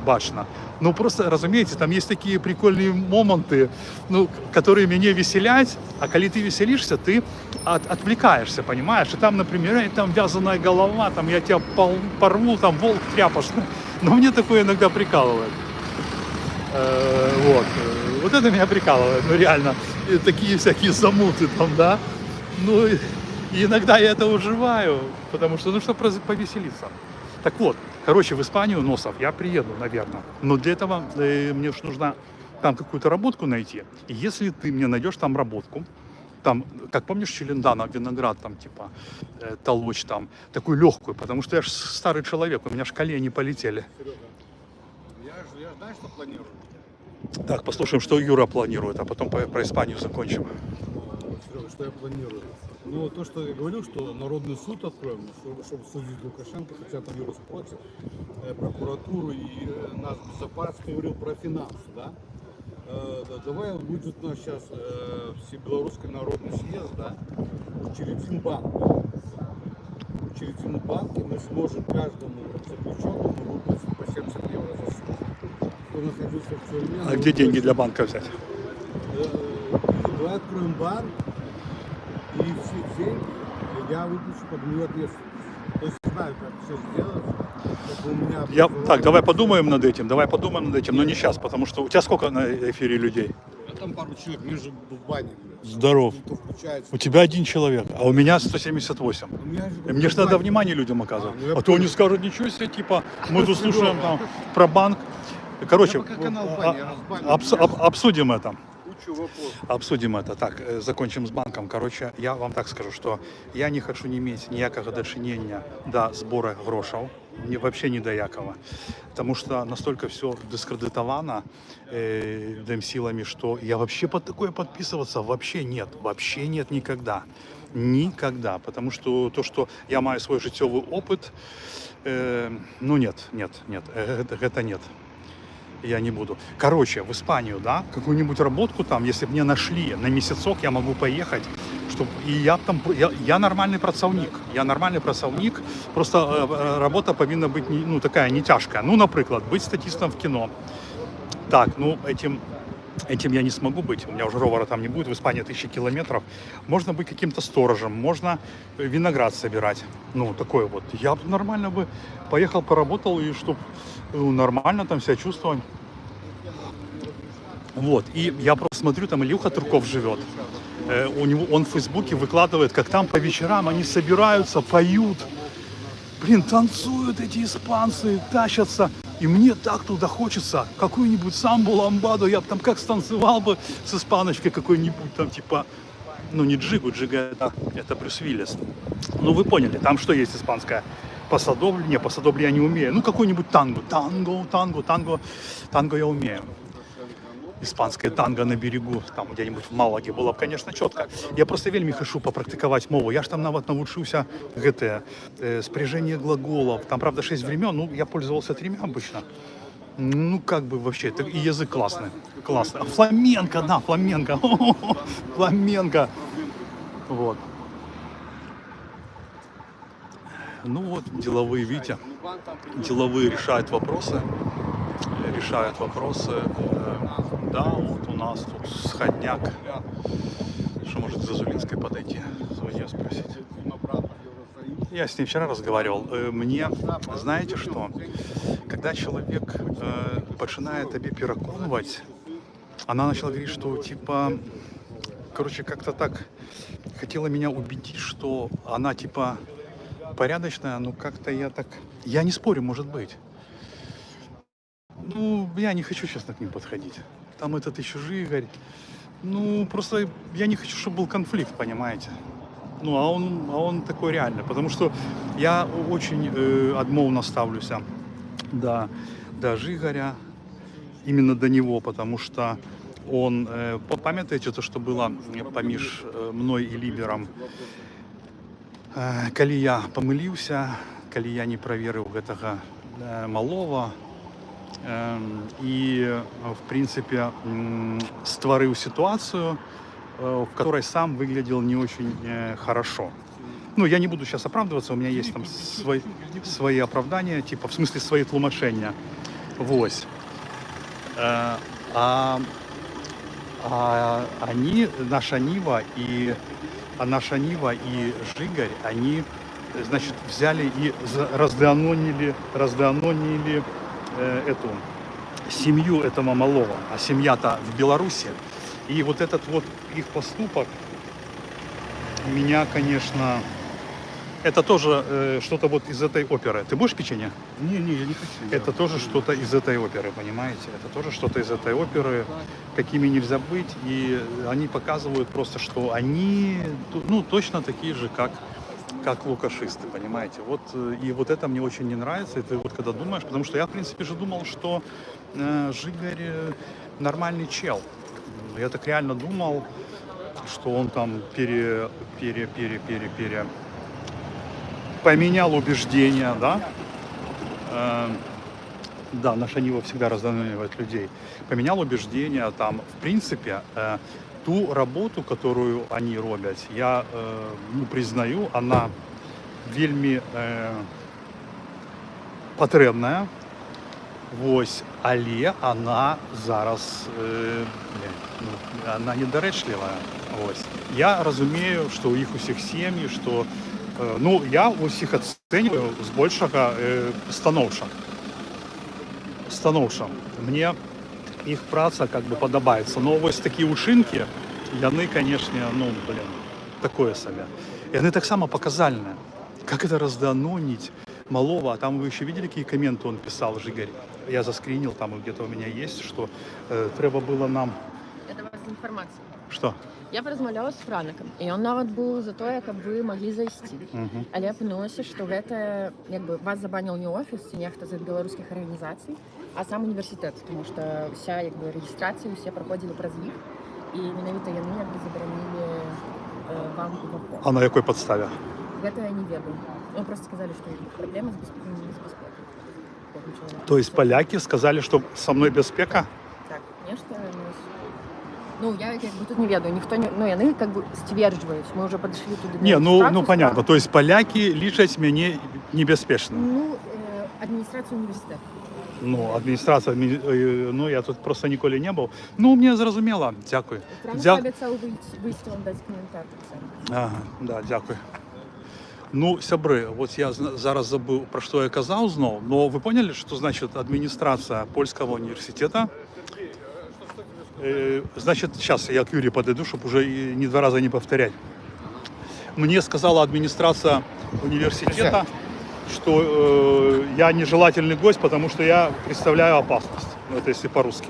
бачно. Ну, просто, разумеете, там есть такие прикольные моменты, ну, которые меня веселять, а коли ты веселишься, ты отвлекаешься, понимаешь? И там, например, там вязаная голова, там я тебя порву, там волк тряпошный. Но мне такое иногда прикалывает. Вот это меня прикалывает, ну реально, такие всякие замуты там, да. Ну, и иногда я это уживаю, потому что, ну, чтобы повеселиться. Так вот, короче, в Испанию, Носов, я приеду, наверное. Но для этого мне же нужно там какую-то работку найти. И если ты мне найдешь там работку, там, как помнишь, Челендана, виноград там, типа, толочь там, такую легкую, потому что я же старый человек, у меня ж колени полетели. Я знаешь, что планирую? Так, послушаем, что Юра планирует, а потом про Испанию закончим. Серега, что я планирую? Ну, то, что я говорил, что Народный суд откроем, чтобы судить Лукашенко, хотя там Юра против, прокуратуру и нас безопасность, говорил про финансы, да? Давай будет у нас сейчас Всебелорусский народный съезд, да? Учредим банк. Учредим банк, и мы сможем каждому заключенному выплатить по 70 евро за сутки. Кто находился в тюрьме. А где деньги для банка взять? Давай откроем банк, и все деньги я выплачу под мою ответственность. То есть знаю, как все сделать. Так, давай подумаем над этим, но не сейчас, потому что у тебя сколько на эфире людей? Там пару человек, мы же в бане. Здоров. У тебя 1 человек, а у меня 178. И мне же надо внимание людям оказывать. А то они скажут, ничего себе, типа, мы тут слушаем там про банк. Короче, обсудим это. Обсудим это. Так, закончим с банком. Короче, я вам так скажу, что я не хочу не иметь ніякого дочинения до сбора грошей. Мне вообще не до якого. Потому что настолько все дискредитовано демсилами, что я вообще под такое подписываться вообще нет никогда. Никогда. Потому что то, что я маю свой життєвий опыт, ну нет, это нет. Я не буду. Короче, в Испанию, да, какую-нибудь работку там, если бы мне нашли на месяцок, я могу поехать, чтобы и я там, я нормальный працовник, просто работа повинна быть, ну, такая не тяжкая. Ну, например, быть статистом в кино. Так, ну, этим я не смогу быть, у меня уже ровера там не будет, в Испании 1000 километров. Можно быть каким-то сторожем, можно виноград собирать, ну, такое вот. Я бы нормально бы поехал, поработал, и чтобы нормально там себя чувствовать. Вот, и я просто смотрю, там Илюха Турков живет. Он в Фейсбуке выкладывает, как там по вечерам они собираются, поют. Блин, танцуют эти испанцы, тащатся. И мне так туда хочется, какую-нибудь самбу, ламбаду, я бы там как станцевал бы с испаночкой какой-нибудь там, типа, ну не джигу, это Брюс Уиллис. Ну вы поняли, там что есть испанское? Пасадобль, не, пасадобль я не умею. Ну какой-нибудь танго я умею. Испанское танго на берегу, там где-нибудь в Малаге было бы, конечно, четко. Я просто вельми хочу попрактиковать мову. Я ж там нават навучился спряжение глаголов. Там, правда, 6 времен, ну, я пользовался 3 обычно. Ну, как бы вообще, это и язык классный. Классный. А фламенко, да, фламенко. Фламенко. Вот. Ну вот, деловые, видите, деловые решают вопросы. Да, вот у нас тут сходняк. Что может к Зазулинской подойти? Звонить спросить. Я с ней вчера разговаривал. Мне, знаете что, когда человек начинает тебе переконывать, она начала говорить, что типа, короче, как-то так хотела меня убедить, что она типа порядочная, но как-то я не спорю, может быть. Ну, я не хочу, честно, к ним подходить. Там этот еще Жигарь. Ну, просто я не хочу, чтобы был конфликт, понимаете. Ну, а он такой реальный. Потому что я очень отмовно ставлюсь до Жигаря, именно до него, потому что он, пам'ятаєте, то, что было поміж мной и Либером, коли я помилився, коли я не проверил этого малого, и, в принципе, створил ситуацию, в которой сам выглядел не очень хорошо. Ну, я не буду сейчас оправдываться, у меня есть там свои оправдания, типа, в смысле, свои тлумачения. Вот. Они, наша Нива и Жигарь, они, значит, взяли и разданонили эту семью этого малого, а семья-то в Беларуси. И вот этот вот их поступок меня, конечно, это тоже что-то вот из этой оперы. Ты будешь печенье? Не, я не хочу. Это тоже что-то из этой оперы, понимаете? Это тоже что-то из этой оперы, какими нельзя быть. И они показывают просто, что они, ну, точно такие же, как лукашисты, понимаете? Вот, и вот это мне очень не нравится. И ты вот когда думаешь, потому что я, в принципе, же думал, что Жигарь нормальный чел. Я так реально думал, что он там поменял убеждения, да? Да, наша Нива всегда раздавливает людей. Поменял убеждения, там, в принципе, ту работу, которую они робят, я признаю, она вельми потребная. Ось, але она зараз она недоречливая. Ось. Я разумею, что у их усіх сім'ї, что ну, я усіх оцениваю збольшого становша. Мне их праца как бы подобається. Но ось такі учинки, яны, конечно, такое себе. И они так само показальны. Как это разданонить малого? А там вы еще видели, какие комменты он писал, Жигарь? Я заскринил, там где-то у меня есть, что треба было нам... Это вас информация. Что? Я поразмаўляла з Франакам, і ён нават быў за тое, каб вы маглі зайсці. Але апынулася, што гэта як бы вас забаніў не офіс, ці нехта з беларускіх арганізацый, а сам універсітэт, тому што вся як бы рэгістрацыя усе праходзілі праз іх, і менавіта яны як бы забаранілі вам уваход. А на якой падставе? Гэта я не ведаю. Ну, просто сказали, что их проблемы с беспекой. То есть поляки сказали, что со мной беспека? Так, нешта, ну, я как бы тут не ведаю, никто не, ну, яны как бы сцверджваюць, мы уже подошли туда. Не, ну понятно, то есть поляки лічаць мяне небяспечным. Ну, администрация университета. Ну, администрация, ну, я тут просто ніколі не був. Ну, мне зразумела, дякую. Франк обіцяв вийти, он дасть коментар. Ага, да, дякую. Ну, сябры, вот я зараз забыл, про что я казал знал, но вы поняли, что значит администрация Польского университета? Значит, сейчас я к Юрию подойду, чтобы уже не два раза не повторять. Мне сказала администрация университета, что я нежелательный гость, потому что я представляю опасность. Ну, это если по-русски.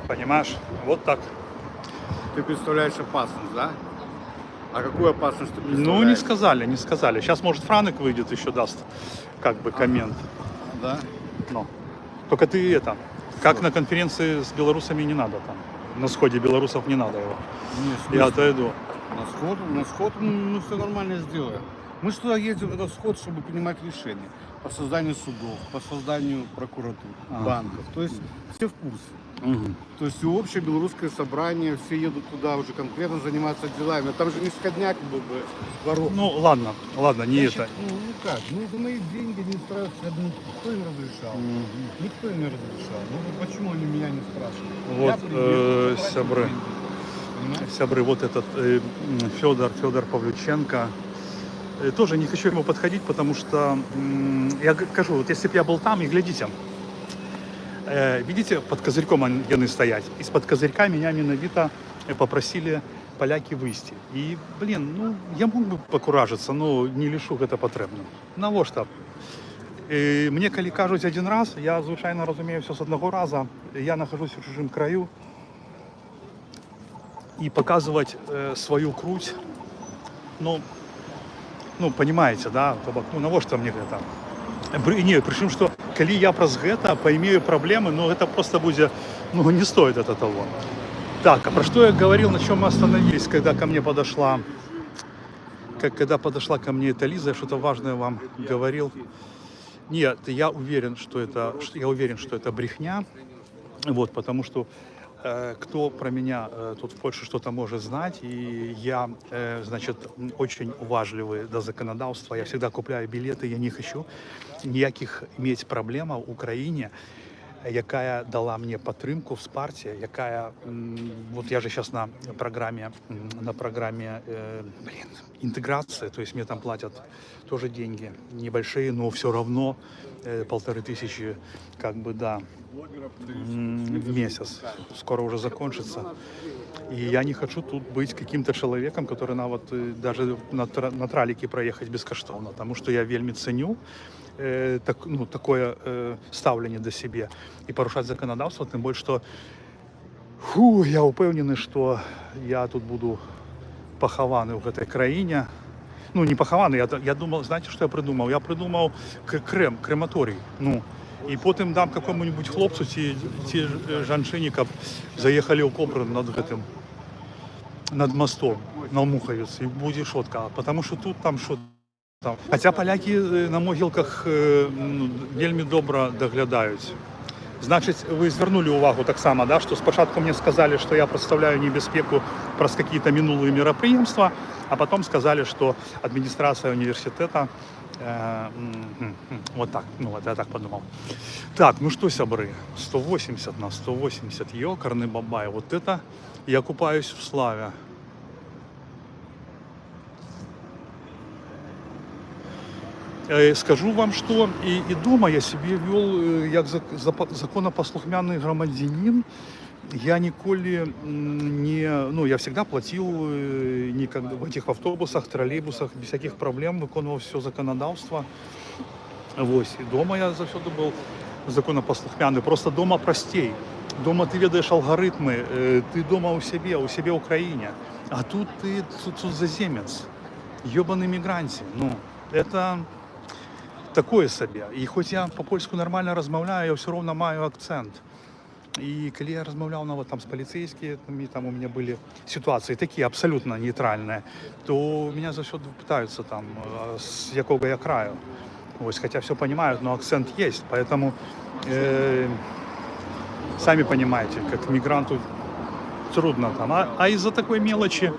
Понимаешь? Вот так. Ты представляешь опасность, да? А какую опасность ты представляешь? Ну, не сказали. Сейчас, может, Франек выйдет, еще даст как бы коммент. Да? Но. Только ты это, как на конференции с белорусами не надо там. На сходе белорусов не надо его. Я отойду. На сход мы все нормально сделаем. Мы сюда едем в этот сход, чтобы принимать решения по созданию судов, по созданию прокуратур, банков. То есть все в курсе. То есть общее белорусское собрание, все едут туда уже конкретно заниматься делами. Там же не сходняк был бы воров. Ну, ладно, не это. Ну как, ну за мои деньги не устраивать, никто им разрешал. Никто им не разрешал. Ну почему они меня не спрашивают? Вот, сябры. Понимаете? Сябры, вот этот Федор Павлюченко. Тоже не хочу ему подходить, потому что, я скажу, вот если бы я был там, и глядите, видите, под козырьком они стоять. Из-под козырька меня миновито попросили поляки выйти. И, блин, ну, я мог бы покуражиться, но не лишу это потребно. Наво ж так? Мне, коли кажуть один раз, я, звичайно, розумію все з одного разу. Я нахожусь в чужим краю. И показывать свою круть, ну, понимаете, да, ну, наво что мне это? Не, причем, что, коли я праз гэта поимею проблемы, ну, это просто будет, ну, не стоит это того. Так, а про что я говорил, на чем мы остановились, когда ко мне подошла, когда подошла ко мне эта Лиза, я что-то важное вам говорил. Нет, я уверен, что это брехня, вот, потому что кто про меня тут в Польше что-то может знать, и я, значит, очень уважливый до законодавства, я всегда купляю билеты, я не хочу ніяких иметь проблем в Украине, якая дала мне підтримку в спарті, якая, вот я же сейчас на программе интеграции, то есть мне там платят тоже деньги небольшие, но все равно 1500, как бы, да, в месяц. Скоро уже закончится. И я не хочу тут быть каким-то человеком, который даже на тралике проехать бескоштовно, потому что я вельми ценю такое ставление до себе и порушать законодавство, тем более, что я упевнений, что я тут буду похований в этой краине. Ну, не похований, я думал, знаете, что я придумал? Я придумал крематорий. Ну, и потом дам какому-нибудь хлопцу, ті жанчині, каб заехали в Коприн над мостом, на Муховец, и будет шотка, потому что тут там что там. Хотя поляки на могилках вельми добре доглядають. Значить, ви звернули увагу так само, да, що спочатку мені сказали, що я представляю небезпеку про якісь минулі мероприємства, а потім сказали, що адміністрація університету, вот так, ну вот я так подумал. Так, ну что, сябры, 180 на 180, ёкарный бабай, вот это я купаюсь в славе. Скажу вам, что и дома я себе вел, как законопослухмяный громадянин. Я ніколи я всегда платил в этих автобусах, троллейбусах, без всяких проблем, виконував все законодавство. Ось, і дома я завжди був законопослухмяний, просто дома простей. Дома ты ведаешь алгоритмы, ты дома у себя в Украине, а тут ты заземец, ёбаный мигрант. Ну, это такое себе. И хоть я по-польску нормально размовляю, я все равно маю акцент. И когда я размовлял там с полицейскими, там у меня были ситуации такие абсолютно нейтральные, то меня завсёды пытаются там, с якого я краю. Ось, хотя все понимают, но акцент есть, поэтому сами понимаете, как мигранту трудно там. А из-за такой мелочи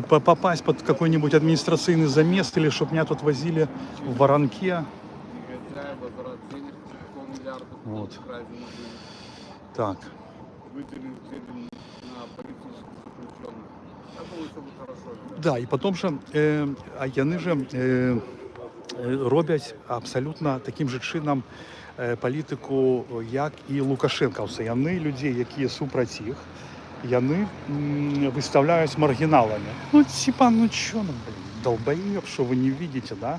попасть под какой-нибудь административный замес или чтобы меня тут возили в воронке. Вот. Так. Да, і потім же, яни же роблять абсолютно таким же чином політику, як і Лукашенковці. Яни людей, які супротив їх, яни виставляють маргіналами. Ну, типа, ну що, ну, блин, долбоеб, що ви не бачите, да?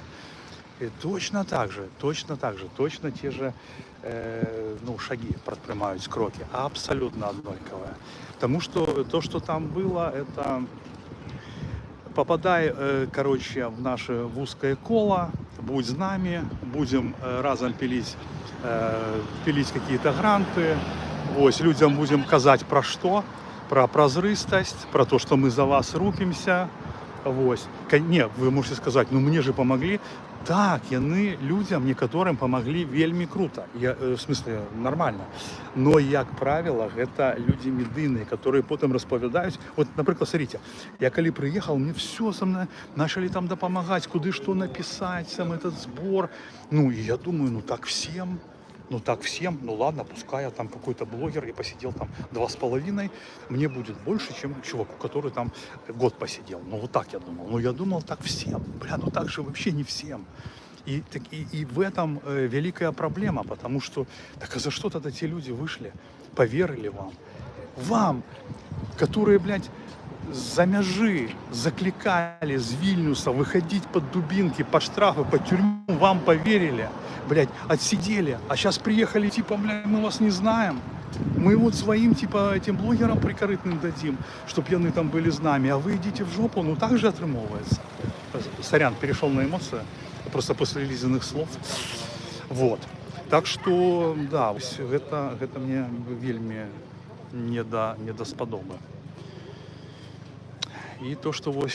И точно так же, точно те же шаги предпринимают, кроки, абсолютно одинаковые. Потому что то, что там было, это попадай, в наше узкое коло, будь с нами, будем разом пилить какие-то гранты, ось, людям будем казать про что, про прозрыстость, про то, что мы за вас рупимся. Ось. Не, вы можете сказать, ну мне же помогли. Так, яны людзям некаторым памаглі вельмі крута. В смысле нармальна. Но, як правіла, гэта людзі медыйныя, которые потым распавядаюць. Вот, напрыклад, смотрите, я калі прыехал, мне все со мной начали там дапамагаць, куды што напісаць, сам этот сбор. Ну, и я думаю, ну так всем. Ну ладно, пускай я там какой-то блогер и посидел там 2,5, мне будет больше, чем чуваку, который там год посидел. Ну вот так я думал. Ну я думал так всем. Бля, ну так же вообще не всем. И в этом великая проблема, потому что, так а за что тогда те люди вышли? Поверили вам? Вам, которые, блядь, за мяжи закликали з Вильнюса выходить под дубинки, под штрафы, под тюрьму, вам поверили, блядь, отсидели, а сейчас приехали, типа, блядь, мы вас не знаем, мы вот своим, типа, этим блогерам прикорытным дадим, чтоб яны там были с нами, а вы идите в жопу, ну так же отрымовывается. Сорян, перешел на эмоции, просто после Лизиных слов, вот. Так что, да, гэта мне вельмі не да спадобы. И то, что вот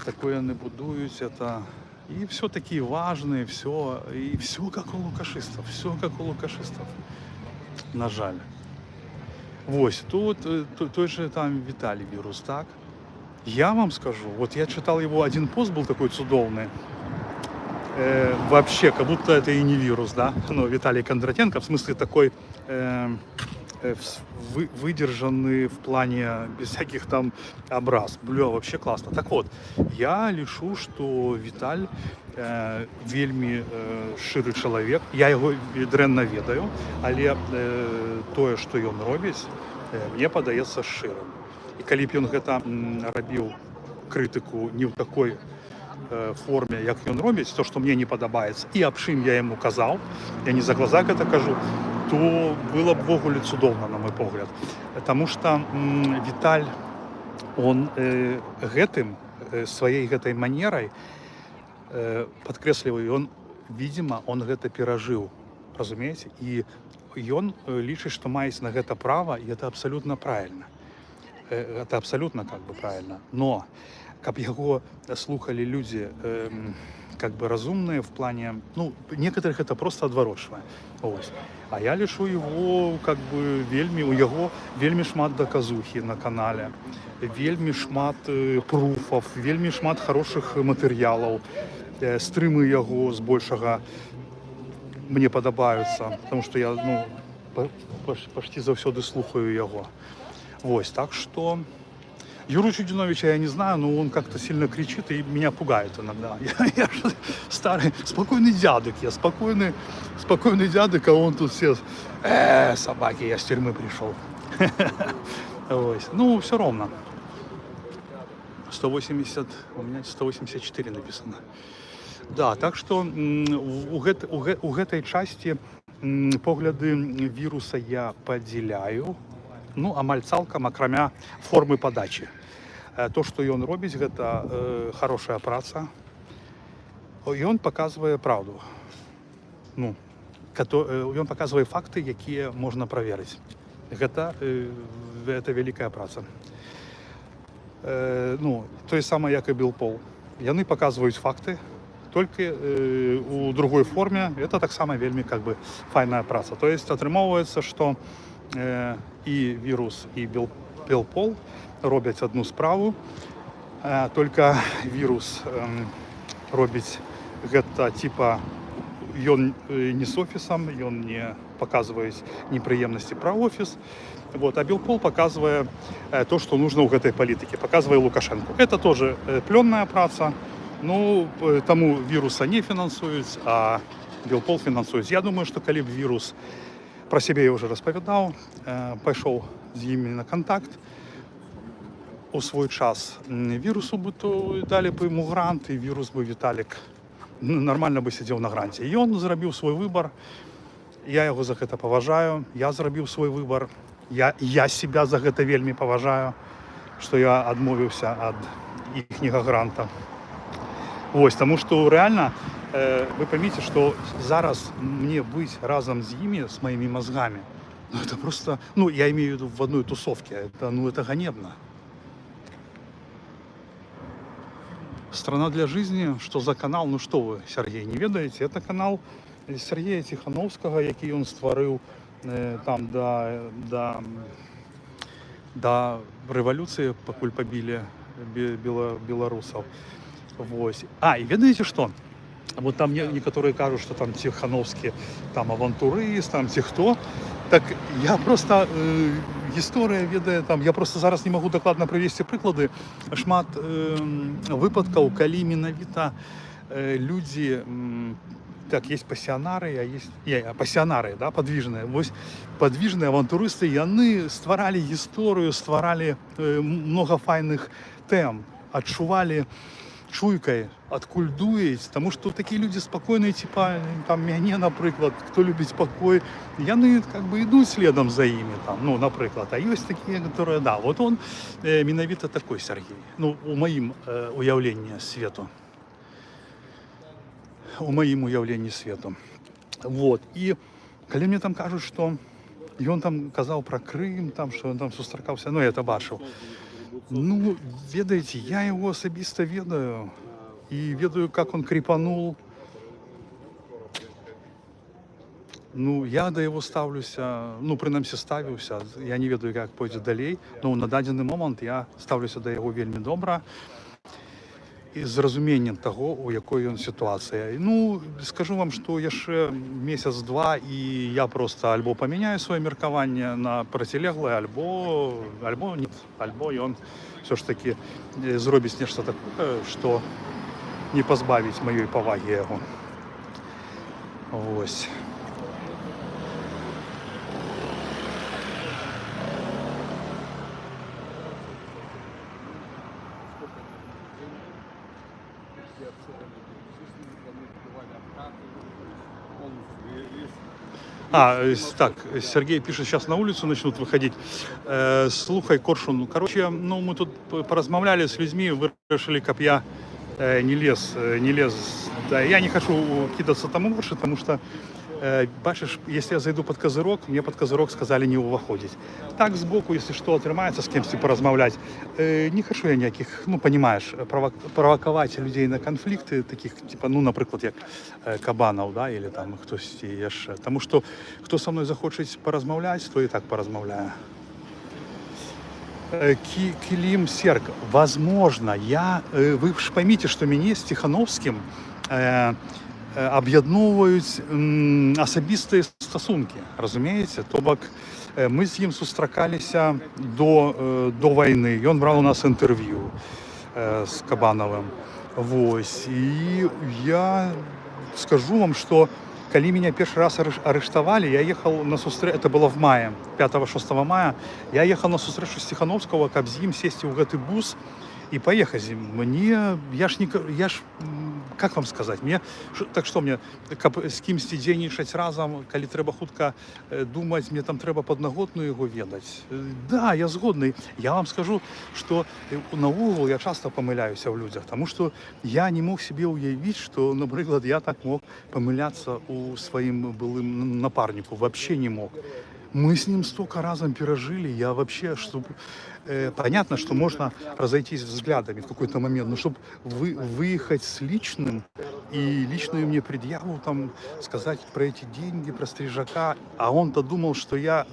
такое они будуют, это и все такие важные, все как у лукашистов, на жаль. Вот, тут той же там Виталий Вирус, так? Я вам скажу, вот я читал его, один пост был такой чудовный, вообще, как будто это и не вирус, да? Ну, Виталий Кондратенко, в смысле такой выдержанный в плане без всяких там образ. Бля, вообще классно. Так вот, я лічу, что Віталь вельмі шчыры чалавек. Я его дрэнна ведаю, але тое, што ён робіць, мне падаецца шчырым. І калі б ён гэта рабіў крытыку не ў такой форме, як ён робіць, то, што мне не падабаецца, і аб чым я яму казаў, я не за глаза гэта кажу, то было б ввогуле цудоўна, на мой погляд. Потому что Віталь, он своей гэтай манерай падкрэсліваю, он, видимо, он гэта перажыў, разумееце? І ён лічыць, што маюць на гэта права, і это абсолютно правильно. Это абсолютно как бы правильно. Но каб яго слухали люди как бы разумные в плане, ну, некоторых это просто адварочвае. А я лічу его как бы вельмі, у яго вельмі шмат доказухи на канале, вельмі шмат пруфов, вельмі шмат хороших матэрыялаў, стрымы яго збольшага мне падабаюцца, потому что я, ну, почти заўсёды слухаю яго. Вот, так что Юру Чудиновича я не знаю, но он как-то сильно кричит и меня пугает иногда. Я старый, спокойный дядек, я спокойный дядек, а он тут все, собаки, я с тюрьмы пришел. Ну, все ровно. 180, у меня 184 написано. Да, так что у гэтай части погляды вируса я подзяляю. Ну, амаль цалкам, акрамя формы падачы. То, што ён робіць, гэта хорошая праца. І ён паказвае праўду. Ну, ён паказвае факты, якія можна праверыць. Гэта вялікая праца. Ну, тое самае, як і Білпол. Яны паказваюць факты, толькі у другой форме. Это таксама вельмі как бы файная праца. То есть атрымоўваецца, што и вирус, и Білпол робяць одну справу, только вирус робіць гэта типа ён не с офисом, ён не показывает неприемности про офис, вот, а Білпол показывает то, что нужно у гэтай политики, показывает Лукашенко. Это тоже пленная праца, ну, тому вируса не финансуюць, а Білпол финансуюць. Я думаю, что калі б вирус, про себе я уже распавядаў, пайшоў з імі на контакт у свой час. Вірусу бы то далі б ему грант, і вірус бы Віталік нормально бы сидзеў на гранце. І ён зрабіў свой выбор. Я яго за гэта паважаю. Я зрабіў свой выбор. Я себя за гэта вельмі паважаю, што я адмовіўся ад іхняга гранта. Вось, таму што реально вы поймите, что зараз мне быть разом с ними, с моими мозгами, ну это просто, ну я имею в виду в одной тусовке, это, ну это ганебно. Страна для жизни, что за канал? Ну что вы, Сергей, не ведаете? Это канал Сергея Тихановского, який он створив там до революції, покуль побили белорусов. Вот. И ведаете что? Вот там некоторые кажут, что там Тихановский там авантурист, там хто. Так я просто історія ведає там. Я просто зараз не можу докладно привести приклади. Шмат випадків, коли менавіта люди, так, есть пассионары, а есть пассионары, да, подвижные. Вот подвижные авантуристы, и они створали историю, створали много файных тем, отшували чуйкой, откульдують, тому що такі люди спокійні, типа там мене, наприклад, хто любить спокій, вони как бы йдуть слідом за ними, там, ну, наприклад. А є такі, які, да, вот он менавіта такой Сергій, ну, у моїм уявленні світу. У моїм уявленні світу. Вот. І коли мені там кажуть, що і він там казав про Крим, там, що він там зустрічався, ну, я це бачив. Ну, ведаете, я его особисто ведаю. И ведаю, как он крепанул. Ну, я до его ставлюся, ну, принаймні ставився. Я не ведаю, як пойде далі. Но на даний момент я ставлюся до його вельми добре. І з розумінням того, у якої він ситуації. Ну, скажу вам, що я ще місяць-два, і я просто альбо поміняю своє міркування на протилегле, альбо ні. Альбо він все ж таки зробить нечто таке, що не позбавить моєї поваги його. Ось. Так, Сергей пишет, сейчас на улицу начнут выходить. Слухай, Коршун, короче, ну, мы тут поразмовляли с людьми, вирішили, каб я не лез. Да, я не хочу кидаться там больше, потому что, бачишь, если я зайду под козырок, мне под козырок сказали не выходить. Так, сбоку, если что, отримается с кем-то поразмовлять. Не хочу я никаких, ну, понимаешь, провоковать людей на конфликты, таких, типа, ну, наприклад, як Кабанов, да, или там хтось ще. Тому що, хто со мною захоче поразмовляти, то і так поразмовляє. Килим Серг, возможно, вы ж поймите, что меня с Тихановским об'єдновують особисті стосунки, розумієте? Тобто ми з ним зустрічалися до війни, він брав у нас інтерв'ю з Кабановим. Ось. І я скажу вам, що коли меня первый раз арештовали, я ехал на встречу, это было в мае, 5-6 мая, я ехал на встречу с Тихановского, как с ним сесть в этот бус и поехать. Мне, как вам сказать, мне, так что мне, с кимсь дзейнічаць разом, коли треба хутка думать, мне там треба подноготную его ведать. Да, я згодный. Я вам скажу, что наогул я часто помиляюся в людях, потому что я не мог себе уявить, что, например, я так мог помиляться у своим былым напарнику. Вообще не мог. Мы с ним столько разом пережили, я вообще, чтобы... понятно, что можно разойтись взглядами в какой-то момент, но чтобы выехать с личным и личную мне предъяву, там, сказать про эти деньги, про Стрижака, а он-то думал, что я,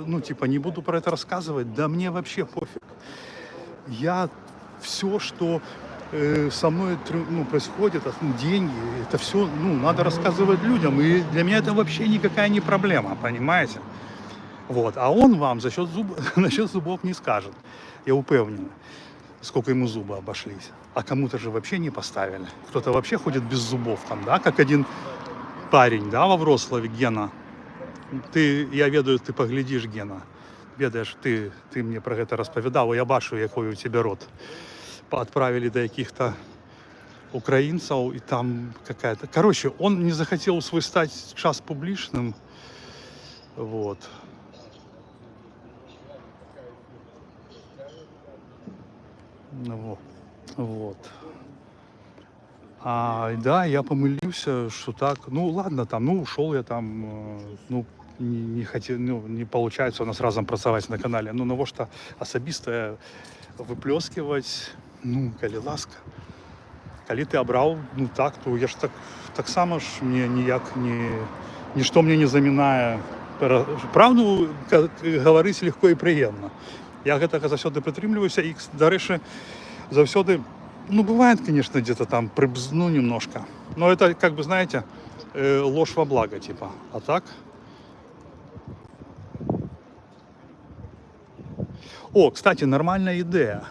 ну, типа, не буду про это рассказывать, да мне вообще пофиг. Я все, что со мной, ну, происходит, деньги, это все, ну, надо рассказывать людям, и для меня это вообще никакая не проблема, понимаете? Вот. А он вам насчет зубов не скажет. Я упевнен, сколько ему зубы обошлись. А кому-то же вообще не поставили. Кто-то вообще ходит без зубов там, да, как один парень, да, во Вроцлаве, Гена. Я ведаю, ты поглядишь, Гена. Ведаешь, ты мне про это розповідав, я бачу, який у тебе рот. Отправили до каких-то украинцев, и там какая-то... Короче, он не захотел свой стать час публичным. Вот. Вот. Да, я помылился, что так, ну ладно, там, ну ушел я там, ну не хотел, ну не получается у нас разом працаваць на канале, ну на что особистое выплескивать, ну, коли ласка. Калі ты абраў, ну так, то я ж так само ж мне ніяк нішто мне не замінае. Правду гаварыць легко і прыемна. Я гэтага заўсёды прытрымліваюся, і, дарэчы, заўсёды, ну, бывает, конечно, где-то там прибзну немножко, но это, как бы, знаете, ложь во благо, типа, а так? О, кстати, нормальная идея.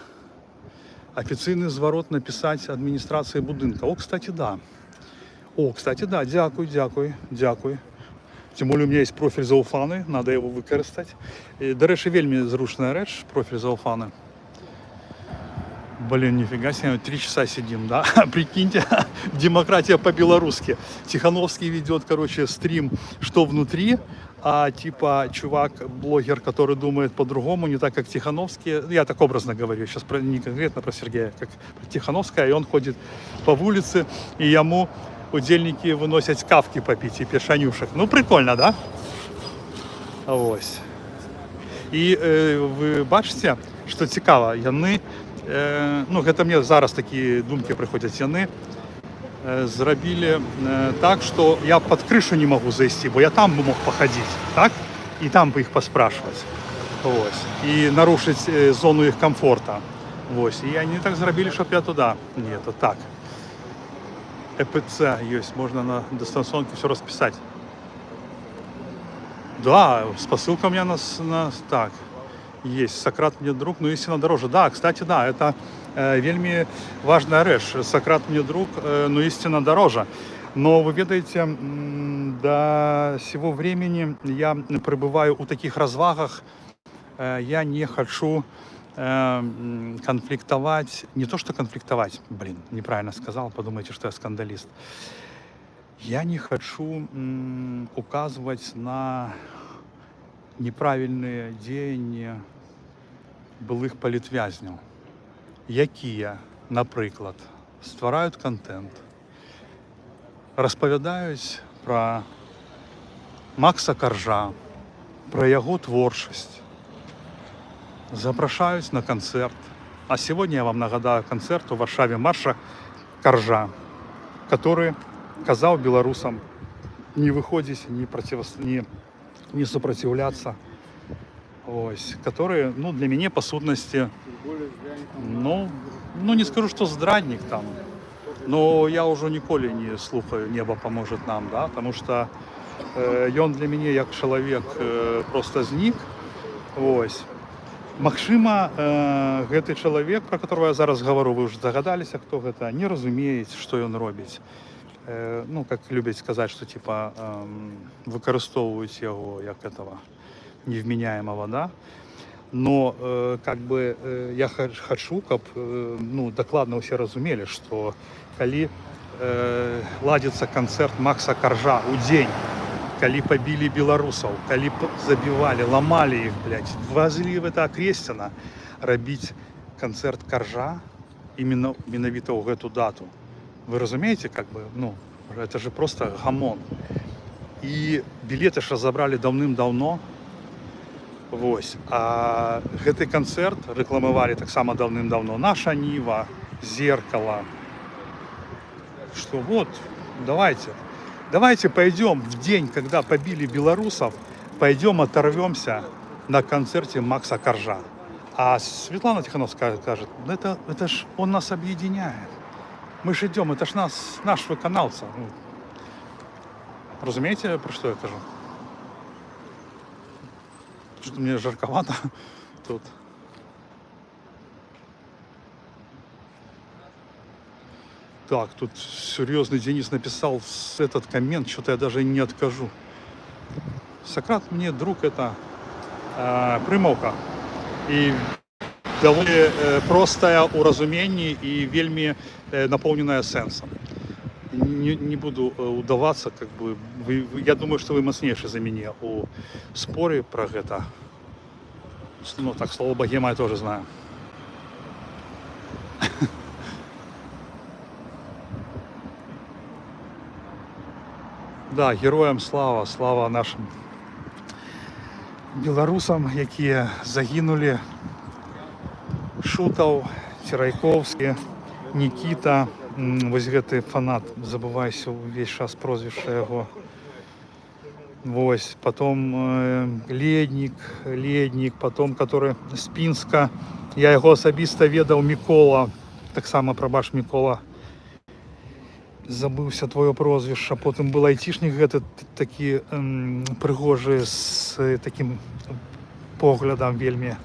Офіційний зворот написать адміністрації будинка. О, кстати, да. Дякую. Тим більше у мене є профіль Зауфани, треба його використати. До речі, вельми зручна реч, профіль Зауфани. Блин, нифига себе, 3 часа сидим, да? Прикиньте, демократия по-белорусски. Тихановский ведет, короче, стрим «Что внутри?», а типа чувак, блогер, который думает по-другому, не так, как Тихановский. Я так образно говорю, сейчас не конкретно про Сергея, как про Тихановская, и он ходит по улице, и ему удельники выносят кавки попить и пешанюшек. Ну, прикольно, да? Ось. І ви бачите, що цікаво, яны, ну, гэта мне зараз такі думкі прыходзяць, яны зрабілі так, што я пад крышу не магу зайсці, бо я там бы мог пахадзіць, так? І там бы іх паспрашваць. Ось. І нарушыць зону іх комфорта. Ось. І они так зрабілі, щоб я туди. Ні, то так. ЭПЦ есть, можно на дистанционке все расписать. Да, с посылкой у меня так, есть. Сократ мне друг, но истинно дороже. Да, кстати, да, это вельми важная речь. Сократ мне друг, но истинно дороже. Но вы ведаете, до сего времени я пребываю у таких развагах. Я не хочу конфликтовать, не то что конфликтовать, блин, неправильно сказал, подумайте, что я скандалист. Я не хочу указывать на неправильные деяния былых палітвязняў, якія, напрыклад, ствараюць контент, распавядаюць пра Макса Коржа, пра яго творчасць, запрашаюць на концерт. А сегодня я вам нагадаю концерт у Варшаве Марша Коржа, который казаў беларусам не выходзіць, не сопротивляться. Ось, который, ну, для меня по сутности, ну, не скажу, что здрадник там, но я уже ніколі не слухаю «Небо поможет нам», да, потому что ён для меня як чалавек просто знік. Ось. Магчыма, гэты чалавек, про которого я зараз говорю, вы уже догадаліся, хто гэта, не разумеець, што ён робіць. Ну, как любят сказать, что типа выкарыстоўваюць яго як этого невменяемого, да. Но как бы я хочу, каб ну, докладно все разумели, что калі ладится концерт Макса Коржа у дзень, калі побили белорусов, калі забивали, ломали их, блядь, ввозили в это Крестина, рабіць концерт Коржа менавіта ў гэту дату. Вы разумеете, как бы, ну, это же просто гамон. И билеты ж разобрали давным-давно. Вось. А гэты концерт рекламовали так само давным-давно. Наша Нива, Зеркало. Что вот, давайте пойдем в день, когда побили белорусов, пойдем оторвемся на концерте Макса Коржа. А Светлана Тихановская скажет, это ж он нас объединяет. Мы же идем, это ж наш виконавца. Разумеете, про что я кажу? Что-то мне жарковато тут. Так, тут серьезный Денис написал этот коммент, что-то я даже не откажу. Сократ мне друг, это примовка. И довольно простое у разумении и вельми наполненное сенсом. Не буду удаваться, как бы, я думаю, что вы мощнейшие за меня у споре про это. Ну так, слово богема я тоже знаю. Да, героям слава, слава нашим белорусам, якія загинули. Шутов, Терайковский, Никита, вось гэты фанат, забываюся ўвесь час прозвішча яго. Вось, потом Леднік, потом, который з Пінска, я яго асабіста ведаў, Мікола, таксама, прабач, Мікола, забыўся твоё прозвішча, потым был айцішнік гэты такі прыгожы, з такім поглядам вельмі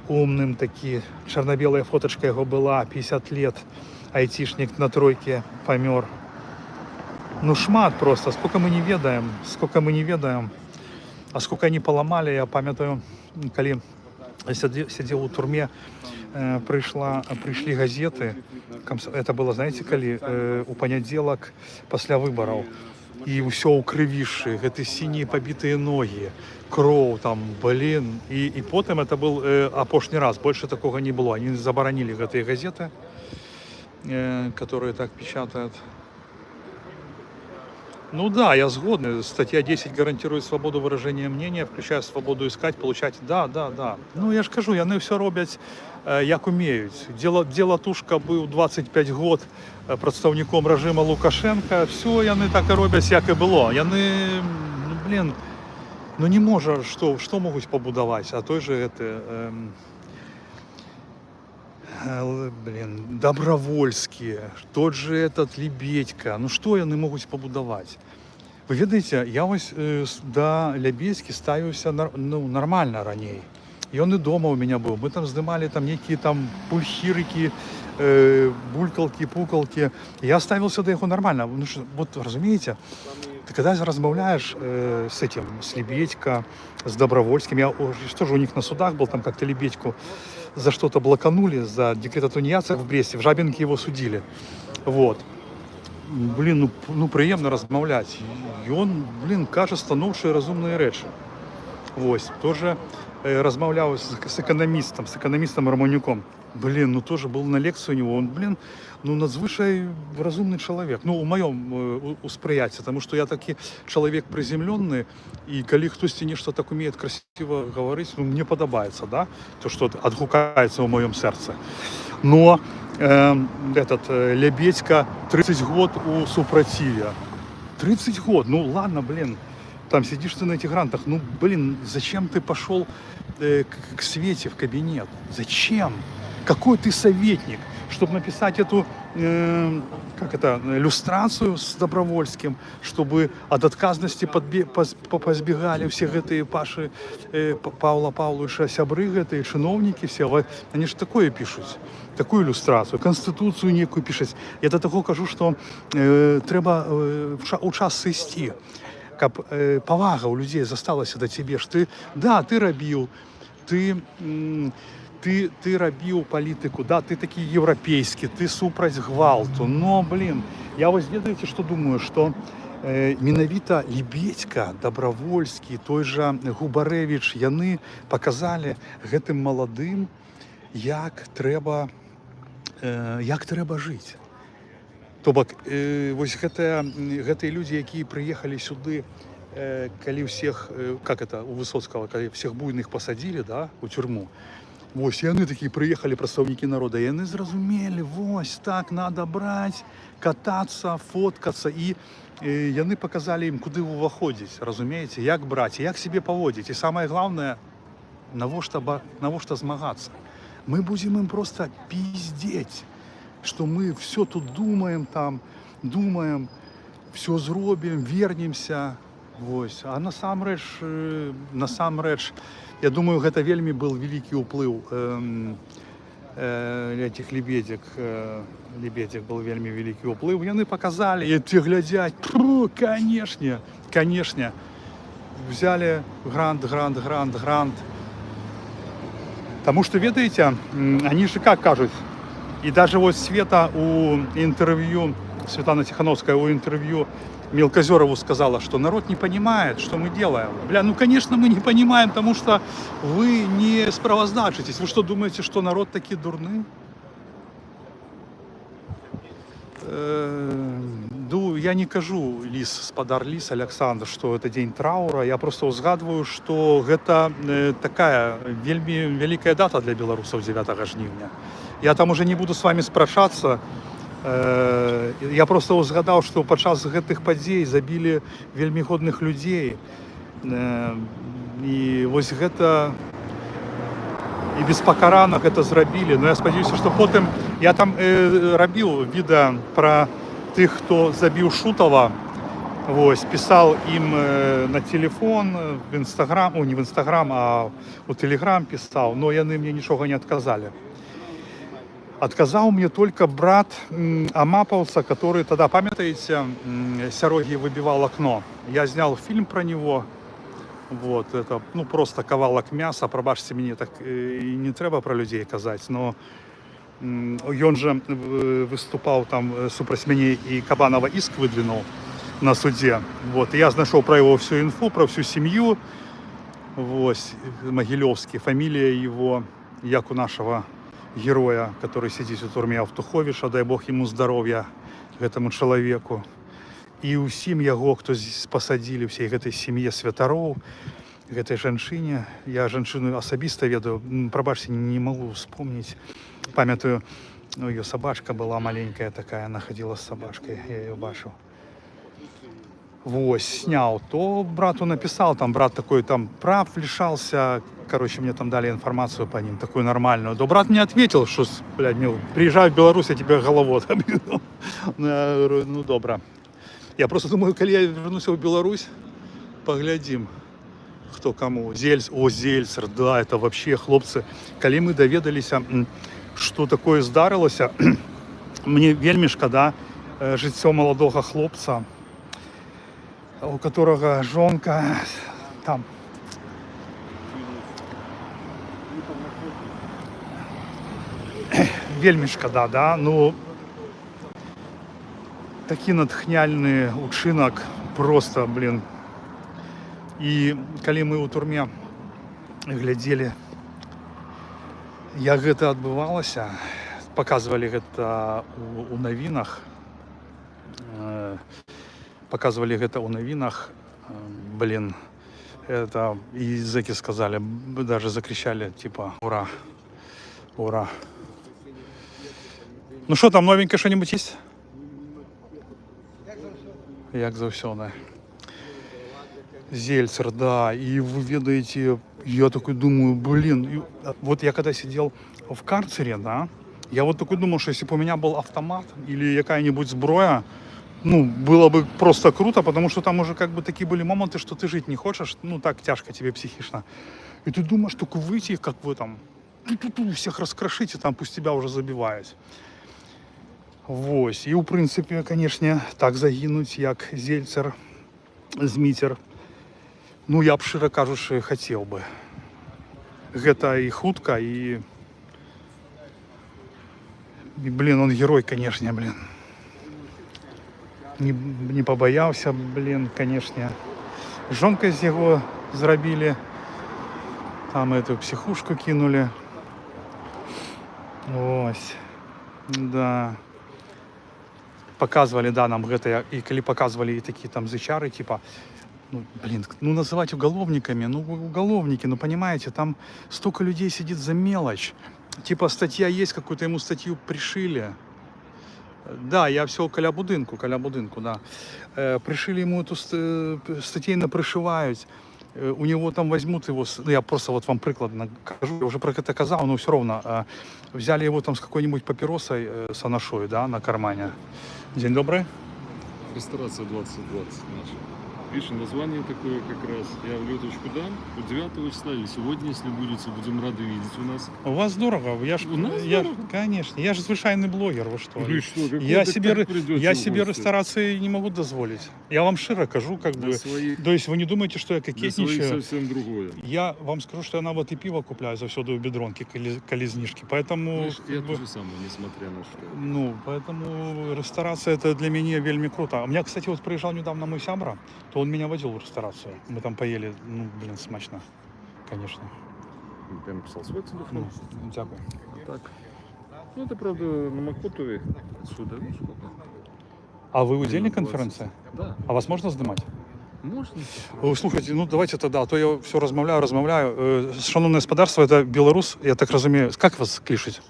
умным, такі, чарна-белая фотачка яго была, 50 лет, айцішнік на тройке памёр. Ну, шмат просто, сколько мы не ведаем, а сколько они поломали. Я памятаю, калі сидел у турме, пришли газеты, это было, знаете, калі у понедзелак пасля выбораў, и все у крывішшы, гэты синие побитые ноги, кроў там, блин, и потым это был апошні раз, больше такого не было, они забаранили гэтые газеты, которые так печатают. Ну да, я сгоден. Статья 10 гарантирует свободу выражения мнения, включая свободу искать, получать. Да. Ну я ж кажу, яны все роблять як умеють. Дзелатушка быў 25 год прадстаўніком рэжыма Лукашенка. Все яны так і робяць, як і было. Яны, не можа, што могуць пабудаваць, а той же Добровольский, тот же этот Лебедька, ну что яны могуць пабудаваць? Вы ведаеце, я вось да Лебедькі ставіўся нормально раней. Ён і дома у меня быў. Мы там здымалі там нейкія там пульхірыкі, булькалкі, пукалкі. Я ставіўся да яго нормально. Ну, вот разумеете, ты когда размаўляешь с Лебедько, с Добровольским, я тоже у них на судах был, там как-то Лебедьку за что-то блоканули, за декрет о тунеядцах в Бресте, в Жабинке его судили. Вот. Блин, приємно размаўляць. И он, каже становшие разумные речи. Вот. Тоже размаўляў с экономистом Романюком. Тоже был на лекции у него. Он, надзвычай разумный человек. У моем усприяцці, потому что я таки человек приземленный, и калі хтосьці нешта так умеет красиво говорить, мне подобается, да, то, что отгукается в моем сердце. Но этот Лебедька 30 год у супротиве. 30 год, ладно, там сидишь ты на этих грантах, зачем ты пошел к Свете в кабинет? Зачем? Какой ты советник, чтобы написать эту иллюстрацию с Добровольским, чтобы от отказности позбегали все гэтые Паши, Павла Павловича, сябры гэтые, чиновники все, они же такое пишут, такую иллюстрацию, конституцию некую пишут. Я до того кажу, что треба у час сысці, каб павага у людей засталася до тебе, что ты рабіў, ты рабіў палітыку, да, ты такі еўрапейскі, ты супраць гвалту, но, я вось ведаеце, што думаю, што менавіта Лебедька, Добровольскі, той жа Губарэвіч, яны паказалі гэтым маладым, як трэба жыць. То бок, вось гэтыя людзі, якія прыехалі сюды, калі всех, у Высоцкага, калі всех буйных пасадзілі, да, у тюрьму, вось, яны такие приехали, прадстаўнікі народа, яны зразумелі, вось, так, надо брать, кататься, фоткаться, и яны показали им, куды уваходзіць, разумеете, як брать, як себе поводить, и самое главное, навошта змагацца. Мы будем им просто пиздеть, что мы все тут думаем, все зробим, вернемся, вось, а насамрэч, я думаю, гэта вельмі был великий уплыў этих лебедек. Лебедек был вельмі великий уплыў. Яны показали, и те глядят, конечно. Взяли грант. Потому что, ведаете, они же как кажут, и даже вот Света у интервью, Светлана Тихановская у интервью Мелкозерову сказала, что народ не понимает, что мы делаем. Конечно, мы не понимаем, потому что вы не справоздачитесь. Вы что, думаете, что народ такі дурны? Я не кажу, спадар Ліс, Александр, что это день траура. Я просто узгадываю, что гэта такая вельмі великая дата для белорусов 9 жнівня. Я там уже не буду с вами спрашаться, Я просто узгадаў, што падчас гэтых падзей забілі вельмі годных людзей. І вось гэта і без пакаранак гэта зрабілі. Но я спадзяюся, што потым я там рабіў відэа пра тых, хто забіў Шутова. Вось, пісаў ім на телефон, в Інстаграм, не в Інстаграм, а у Телеграм пісаў, но яны мне нічога не адказалі. Отказал мне только брат Амапаўца, который тогда, памятаете, Сярогі выбивал окно. Я снял фильм про него. Вот, это, ну, просто кавалак мяса, пробачьте мне, так и не треба про людей казать, но он же выступал там супраць мяне, и Кабанова иск выдвинул на суде. Вот, и я нашел про его всю инфу, про всю семью. Вот, Могилевский, фамилия его, як у нашего героя, который сидит в турме Автуховіша, дай Бог ему здоровья, этому человеку. І ўсім яго, хто пасадзілі ўсей гэтай сем'е святароў, гэтай жанчыне. Я жанчыну асабіста ведаю, прабачце, не могу вспомнить. Памятаю, ну, ее собачка была маленькая такая, она ходила с собачкой, я ее бачыў. Вот, снял, то брату написал, там брат такой там прав лишался, короче, мне там дали информацию по ним, такую нормальную. Да брат мне ответил, что, блядь, приезжай в Беларусь, я тебе голову отобью. Ну, добро. Я просто думаю, коли я вернуся в Беларусь, поглядим, кто кому. Зельцер, да, это вообще, хлопцы. Коли мы доведались, что такое здарилося, мне вельмі шкода жыццё молодого хлопца, у которого жонка там. Вельмі шкода, да, ну такі натхняльны учынак, просто, блин. І калі мы ў турме глядзелі, як гэта адбывалася, показывалі гэта у навінах, блин, это и зэки сказали, даже закричали, типа, ура, ура. Ну что там, новенькое что-нибудь есть? Як заўсёды. Зельцер, да, и вы ведаете, я такой думаю, блин, вот я когда сидел в карцере, да, я вот такой думал, что если бы у меня был автомат или какая-нибудь зброя, ну, было бы просто круто, потому что там уже как бы такие были моменты, что ты жить не хочешь, ну, так тяжко тебе психично. И ты думаешь, только выйти, как вы там, всех раскрошите, там пусть тебя уже забивают. Вось. І, у прынцыпе, канешне, так загінуць, як Зельцер, Зміцер, ну, я б, шчыра кажучы, хацеў бы. Гэта і хутка, і... Блин, он герой, канешне, блин. Не побояўся, блин, канешне. Жонка з яго зрабілі, там эту психушку кинули. Ось. Да. Показывали, да, нам гэта, и коли показывали и такие там зычары, типа, ну, блин, ну, называть уголовниками, ну, уголовники, ну, понимаете, там столько людей сидит за мелочь. Типа, статья есть, какую-то ему статью пришили. Да, я все каля будинку, да. Пришили ему эту статей напришивают. У него там возьмут его, ну, я просто вот вам прикладно кажу, я уже про это казал, но все равно. Взяли его там с какой-нибудь папиросой с анашой, да, на кармане. День добрый. Ресторация 2020 наша. Видишь, название такое как раз. Я в леточку дам. 9 числа или сегодня, если будете, будем рады видеть у нас. У вас здорово. Я ж, у нас я, здорово? Конечно. Я же звычайный блогер, вы что? Ну и что? Я себе ресторации не могу дозволить. Я вам широ кажу, как бы. То есть вы не думаете, что я кокетничаю? Совсем другое. Я вам скажу, что я на вот и пиво купляю завсёды у бедронки, коли знижки. Поэтому... Знаешь, я тоже самое, несмотря на что. Ну, поэтому ресторация это для меня вельми круто. У меня, кстати, вот приезжал недавно мой сябра, то он меня водил в ресторацию. Мы там поели, ну, блин, смачно, конечно. Ты написал свой телефон? Ну, дякую. Так. Ну, это, правда, на Макутове. Отсюда, видишь, сколько? А вы удельник конференции? Да. А вас можно снимать? Можна. Слухайте, ну давайте тогда, а то я все розмовляю. Шановне господарство, це білорус, я так розумію, як вас кличуть?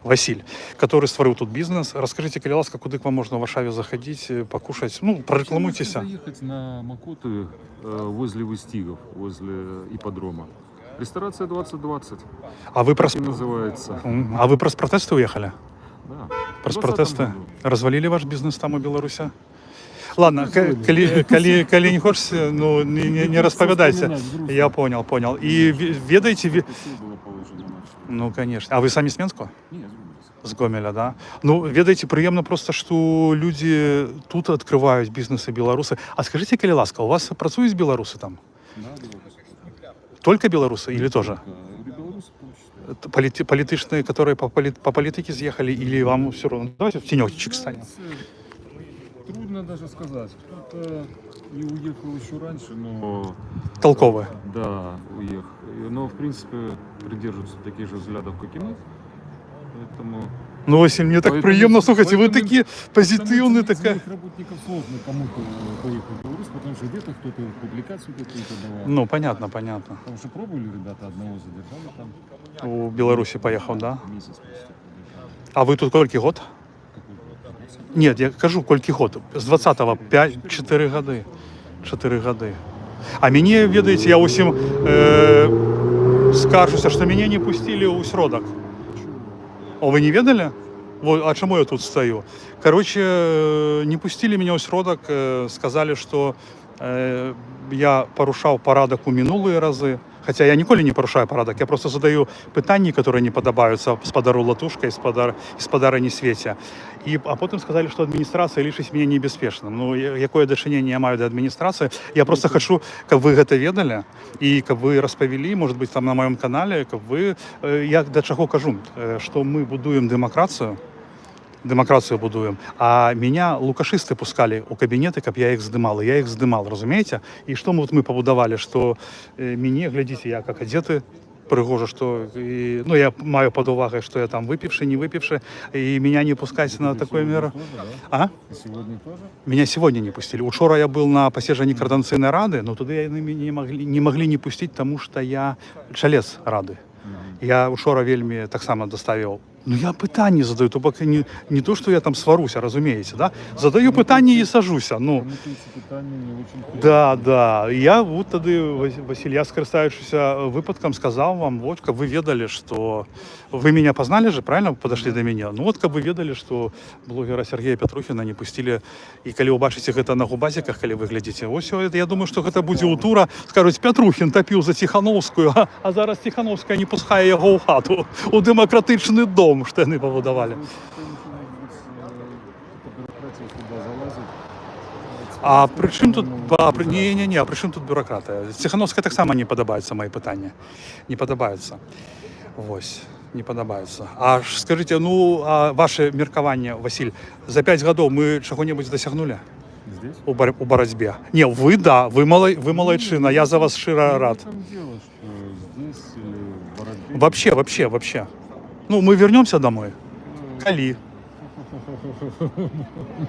Василь, який створив тут бізнес. Розкажіть, коли ласка, куди к вам можна в Варшаві заходити, покушати, ну, прорекламуйтеся. Заехать на Макоты возле Выстигов, возле ипподрома. Ресторация 2020. А ви про Так и называется. А ви про протести уїхали? Да. Про В 2020 протести? году. Розвалили ваш бізнес там у Білорусі? Ладно, коли не хочеш, ну, не розповідайся. Я понял. І ведаете... Спасибо было положено на что. Ну, конечно. А ви самі з Менську? Нет, Гомельска. З Гомеля, да? Ну, ведаете, приємно просто, що люди тут відкривають бізнеси білоруси. А скажіть, коли ласка, у вас працюють білоруси там? Да, белорусы. Только белорусы или тоже? Белорусы в том числе. Политичные, которые по политике съехали, или вам все равно? Давайте в тенечек станем. Трудно даже сказать. Кто-то и уехал еще раньше, но... Толковые. Да, уехал. Но, в принципе, придерживаются таких же взглядов, как и мы. Поэтому... Ну, Василь, мне так Поэтому- приємно, слухайте, ви поэтому- такі позитивні, Потому что така... из моих работников сложно кому-то поехать в Беларусь, потому что где-то кто-то публикацию какую-то давал. Ну, понятно. Потому что пробовали ребята, одного задержали там У Білорусі поїхав, да? месяц почти подержали. А ви тут колькі год? Какой-то. Нет, я кажу, колькі год. З 20-го 4 годи. 4 годи. А мені, ведаете, я усім скаржуся, що мене не пустили у сродок. О, вы не ведали? Вот, а чему я тут стою? Короче, не пустили меня у сродок, сказали, что я порушав порядок у минулые разы. Хотя я ніколи не порушаю порядок, я просто задаю питання, які не подобаються сподару Латушка і спадара Несвітя. А потім сказали, що адміністрація лишить мене небезпечним. Ну, яке дочинення я маю до адміністрації? Я просто хочу, щоб ви це ведали, і щоб ви розповіли, може бути, там на моєму каналі, щоб ви... Я до чого кажу? Що ми будуємо демократию будуем. А меня лукашисты пускали у кабинета, как я их здымал, разумеете? И что мы побудовали, что мне, глядите, я как одеты, пригоже, что, ну, я маю под увагой, что я там выпивший, не выпивший, и меня не пускать на такое меру. А? Сегодня тоже? Меня сегодня не пустили. Учора я был на посещении Координационной рады, но туда я не могли не пустить, потому что я чалец рады. Я учора вельми так само доставил. Ну, я питання задаю, то поки не то, що я там сваруся, розумієте, да? Задаю питання і сажуся. Ну, да. Я вот тоді, Василь, я скористаючись випадком, сказав вам, вот, как вы ведали, что... Вы меня познали же, правильно, подошли до меня? Ну, вот, как вы ведали, что блогера Сергея Петрухина не пустили, і коли убачите гэта на губазиках, коли вы глядите, ось, я думаю, что гэта буде у тура, скажуть, Петрухин топив за Тихановскую, а зараз Тихановская не пускає його у хату, у демократичний дом, штани побудували. А при чим тут... Ні, а при чим тут бюрократія? Тихановська так само не подобаються мої питання. Не подобаються. Ось, не подобаються. А скажіть, ну, а ваше міркування, Василь, за 5 років ми чого-небудь досягнули? Здесь? У боротьбі? Ні, ви, да, ви молодчина, я за вас щиро рад. В том дело, что здесь или в боротьбе... Вообще. Ну, мы вернемся домой? Коли?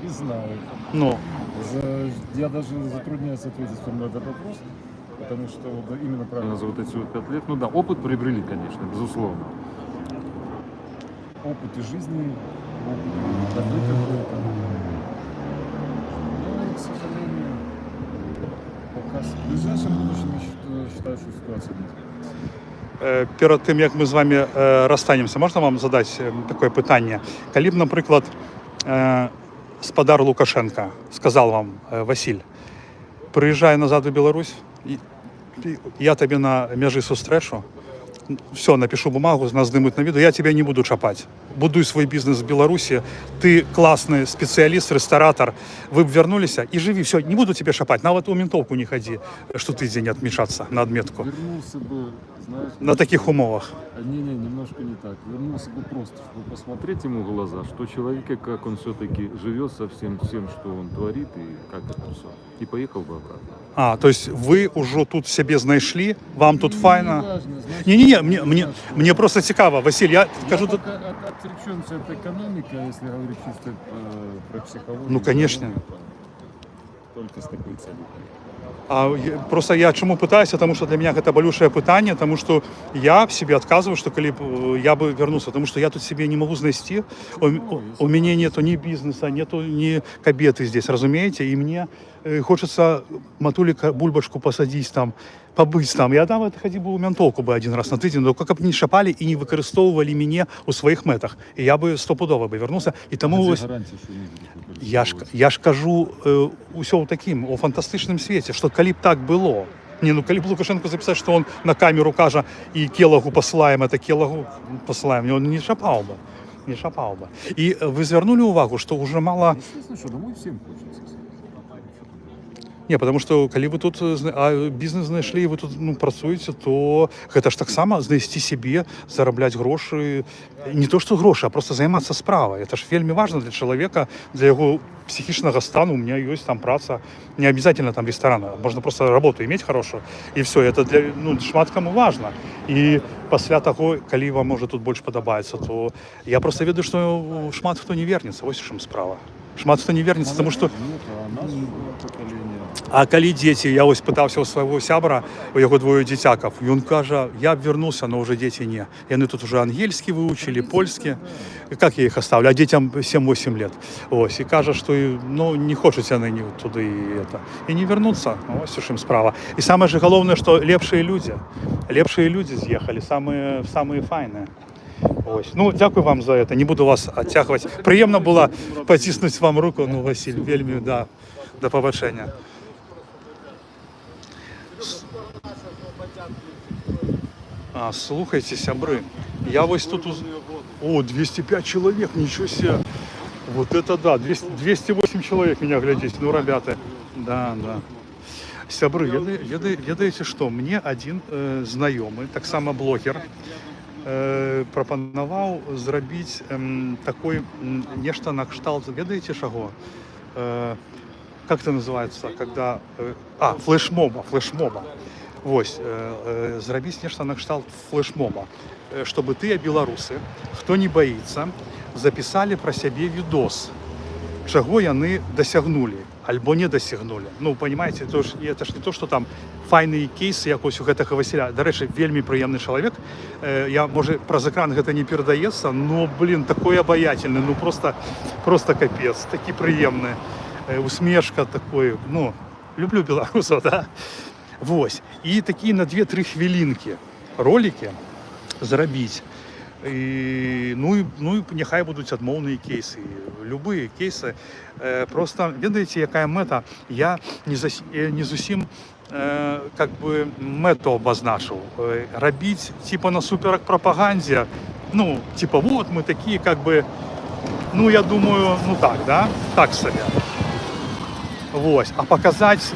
Не знаю. Ну. Я даже затрудняюсь ответить на этот вопрос, потому что вот именно правильно за вот эти вот 5 лет, ну да, опыт приобрели, конечно, безусловно. Опыт и жизни, опыт добытый. Но, к сожалению, пока в ближайшем будущем я считаю, что ситуация не изменится. Перед тим, як ми з вами розстанемося, можна вам задати таке питання? Коли б, наприклад, спадар Лукашенка сказав вам, Василь, приїжджай назад у Білорусь, я тобі на межі зустрічу, все, напишу бумагу, нас знімуть на відео, я тебе не буду чапати. Будуй свой бизнес в Беларуси, ты классный специалист, ресторатор, вы бы вернулись и живи, все, не буду тебе шапать, на вот у ментовку не ходи, что ты здесь не отмешаться на отметку. Вернулся бы, знаешь... На таких умовах. Не, немножко не так. Вернулся бы просто, чтобы посмотреть ему в глаза, что человек, как он все-таки живет со всем тем, что он творит, и как это все. И поехал бы обратно. А, то есть вы уже тут себе знайшли, вам тут файно? Важно, знаешь, Не, мне просто цікаво, Василь, я кажу тут... Отречемся от экономики, если говорить чисто про психологию. Ну, конечно. Только с такой целью. Просто я чому пытаюся, тому що для мене це болючее питання, тому що я в себе відказую, що коли б я би вернувся, тому що я тут себе не можу знайти, у мене нету ні бізнесу, нету ні кабети здесь, розумієте, і мені хочеться матулика бульбашку посадити там, побыть там. Я там это ходил бы у ментовку бы один раз на тиждень, но как бы не шапали и не використовували меня у своїх метах. І я би стопудово би вернувся. І тому ось я ж кажу усе у таким, у фантастичному світі, що коли б так було. Ні, ну коли б Лукашенко записав, що він на камеру каже, і Келогу посилаємо, це Келогу посилаємо, він не шапав би. Не шапав би. І ви звернули увагу, що вже мало... Естественно, що домой всім хочеться. Не, потому что коли вы тут бізнес знайшли, і ви тут працюєте, то гэта ж так само знайсці себе, зарабляць грошы, не то что грошы, а просто займацца справай. Это ж вельмі важно для чалавека, для яго психічнага стану. У меня есть там праца, не обязательно там ресторана, можно просто работу иметь хорошую, и все, это для шмат кому важно. І пасля таго, калі вам може тут больш падабаецца, то я просто ведаю, што шмат хто не вернецца, вось у чым справа. Шмат хто не вернецца, тому што а калі дзеці, я ось пытаўся ў свайго сябра, у яго двое дзіцякаў, ён кажа, я б вернулся, но уже дзеці не. Яны тут уже ангельскі выучылі, польскі, как я іх оставлю, а дзецям 7-8 лет. Ось, і кажа, што не хочуць яны туды і не вернуцца, ось у чым справа. І самае ж галоўнае, што лепшыя людзі з'ехалі, самыя файныя. Ось. Ну, дякую вам за это, не буду вас оттягивать. Приємно було потиснуть вам руку, Василь, вельми, да, до побачення. Слухайте, сябры, я ось тут... О, 205 человек, ничего себе. Вот это да, 208 человек меня глядите, ну, ребята. Да. Сябры, ведаеце што, мне один знаёмы, так само блогер, прапанаваў зрабіць такой нешта на кшталт, ведаеце чаго? Как это называется, когда... флешмоба. Вось, зрабіць нешта на кшталт флешмоба, чтобы тыя беларусы, хто не боится, записали про сябе відос, чаго яны дасягнули, альбо не дасягнули. Ну, понимаете, это ж не то, что там файныя кейсы, як ось у гэтага Васіля. Дарэчы, вельмі прыемны чалавек. Я, можа, праз экран гэта не перадаецца, но, такой абаятельны, ну, просто капец, такі прыемны. Усмешка такой, ну, люблю беларусаў, да? Вось. І такі на 2-3 хвілінкі ролики зрабіць. Ну і няхай будуть адмоўныя кейсы, любые кейсы. Просто, ведаеце, якая мэта? Я не зусім как бы мэту обозначил. Рабіць типа насуперак прапагандзе. Ну, типа вот мы такие как бы, ну я думаю, ну так, да? Так себе. Вось. А показать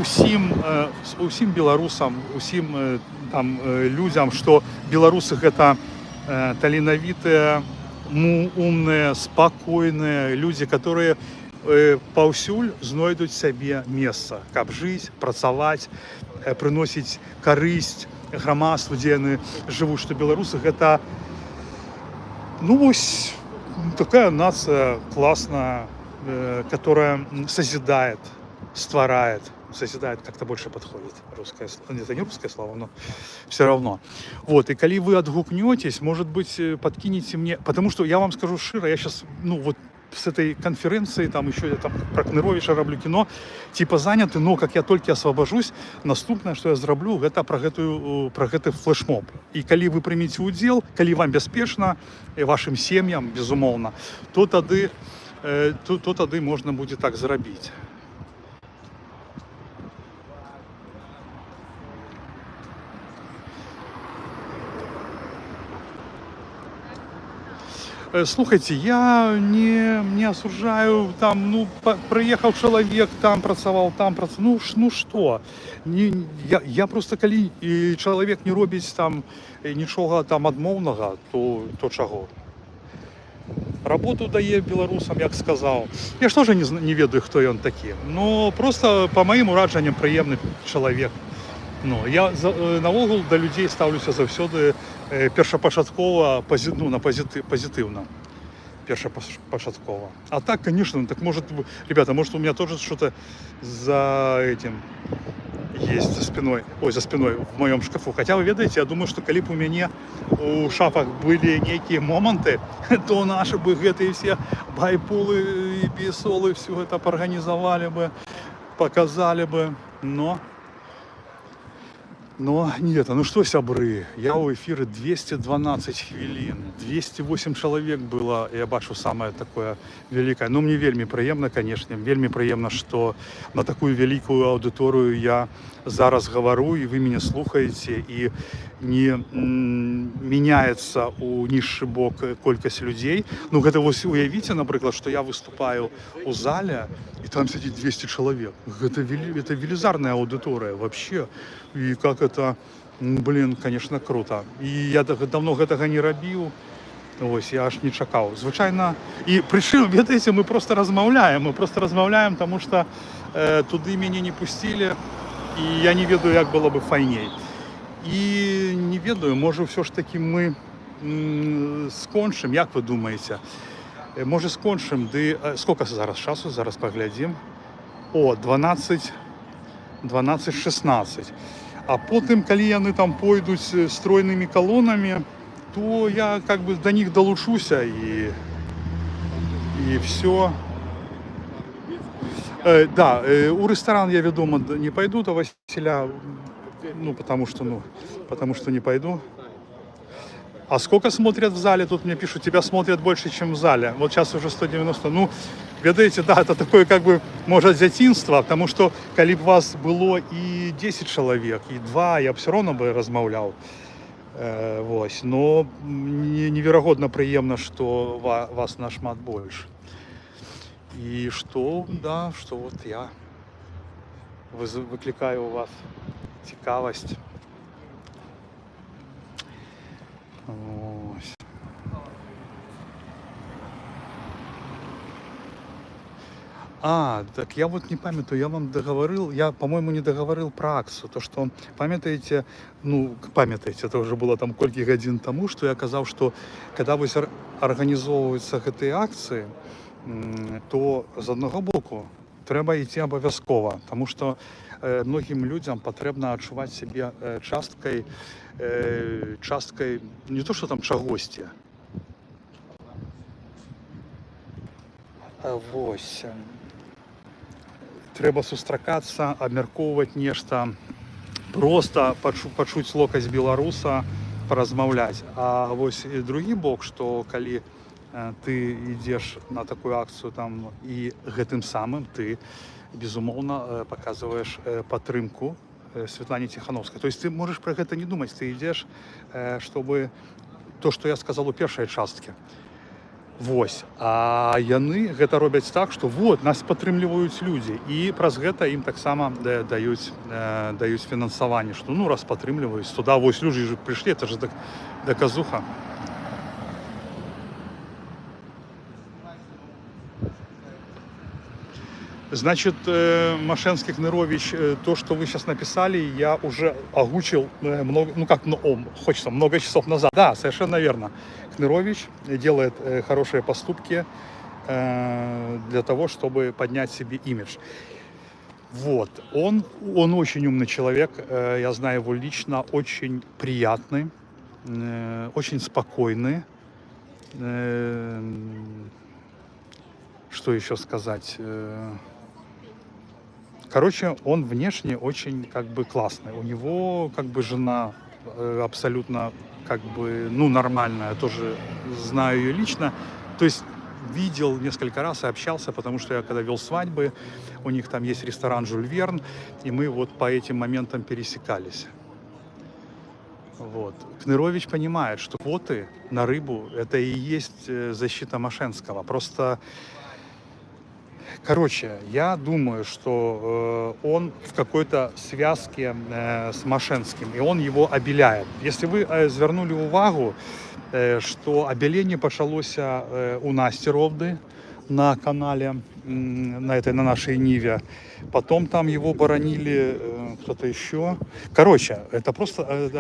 усім беларусам, усім там людям, что беларусы гэта таленавітыя, умныя, спакойныя людзі, которые паўсюль знойдуць сабе месца, каб жыць, працаваць, прыносіць карысць грамадству, дзе яны жывуць, што беларусы гэта, ну вось такая нация классная, которая созидает, створает. Созидает как-то больше подходит. Русское слово. Это не русское слово, но все равно. Вот, и коли вы отгукнетесь, может быть, подкинете мне, потому что я вам скажу широ, я сейчас, ну вот с этой конференции, там еще я там про Кныровича роблю кино, типа заняты, но как я только освобожусь, наступное, что я зроблю, это про гэты флешмоб. И коли вы примете удел, коли вам бяспечна, и вашим семьям, безумовно, то тады можна будзе так зрабіць. Слухайте, я не осуждаю, там, ну, приехал человек, там працаваў, ну что? Я просто, калі человек не робіць там нічога там адмоўнага, то чаго? Работу дае беларусам, як сказаў. Я ж тоже не ведаю, хто ён такі. Но просто по маім уражанням прыемны чалавек. Ну, я наогул да людзей ставлюся заўсёды першапачаткова пазітыўна. першопочатково. А так, конечно, так может, ребята, может у меня тоже что-то за этим есть за спиной, в моем шкафу. Хотя вы ведаете, я думаю, что коли б у меня у шафах были некие моменты, то наши бы гэтые все байпулы и бисолы все это организовали бы, показали бы, но нет, ну что, сябры, я у эфира 212 хвилин, 208 человек было, я бачу самое такое великое. Ну, мне вельми приємно, конечно, вельми приємно, что на такую великую аудиторию я зараз говорю, и вы меня слухаете, и не меняется у низший бок колькость людей. Ну, это вот уявите, например, что я выступаю у зале, и там сидит 200 человек. Это велизарная аудитория вообще. И как это, блин, конечно, круто. І я давно гэтага не робив, ось, я аж не чакав. Звичайно, і причому, ведаєте, ми просто розмовляємо, тому що туди мене не пустили, і я не ведаю, як було б файней. І не ведаю, може все ж таки ми скончимо, як ви думаєте? Може скончимо, скільки зараз часу, зараз поглядім. О, 12-16. А потім, коли вони там пойдуть стройними колонами, то я как бы до них долучуся и все. Да, у ресторан я, ведомо, не пойду до Василя, потому что не пойду. А сколько смотрят в зале? Тут мне пишут, тебя смотрят больше, чем в зале. Вот сейчас уже 190. Ну, ведаете, да, это такое, как бы, может, дзяцінства, потому что, коли б вас было и 10 человек, и 2, я б все равно бы размовлял. Вось. Но невероятно приємно, що вас нашмат больше. И что, да, что вот я выкликаю у вас цікавость. Ось. Так я вот не памятаю, я вам договорил, я, по-моему, не договорил про акцию. То, что, памятаете, это уже было там колькі гадзін тому, что я казал, что когда вы организовываются гэтые акции, то з одного боку треба йти обов'язково, тому що многим людям потрібно відчувати себе часткою не то, що там чагості. Ось. Треба сустракацца, абмяркоўваць нешта, просто пачуць локаць беларуса, паразмаўляць. А вось і другі бок, што калі ты ідзеш на такую акцыю там і гэтым самым ты, безумоўна, паказваеш падтрымку Светлане Тихановской. То есть ты можаш пра гэта не думаць, ты ідзеш, чтобы то, што я сказал у першай часткі. Вось. А яны гэта робяць так, што вот, нас падтрымліваюць людзі, і праз гэта ім таксама даюць фінансаванне, што раз падтрымліваюць, то да, вось людзі ж прыйшлі, это ж доказуха. Значит, Машенский, Кнырович, то, что вы сейчас написали, я уже озвучил много часов назад. Да, совершенно верно. Кнырович делает хорошие поступки для того, чтобы поднять себе имидж. Вот. Он очень умный человек, я знаю его лично, очень приятный, очень спокойный. Что еще сказать? Короче, он внешне очень классный. У него жена абсолютно нормальная, тоже знаю ее лично. То есть видел несколько раз и общался, потому что я когда вел свадьбы, у них там есть ресторан «Жюль Верн», и мы вот по этим моментам пересекались. Вот. Кнырович понимает, что квоты на рыбу – это и есть защита Машенского. Просто... Короче, я думаю, что он в какой-то связке с Машенским, и он его обеляет. Если вы звернули увагу, что обеление почалося у Насті Ровди, на канале, на нашей Ниве. Потом там его боронили кто-то еще. Короче, это просто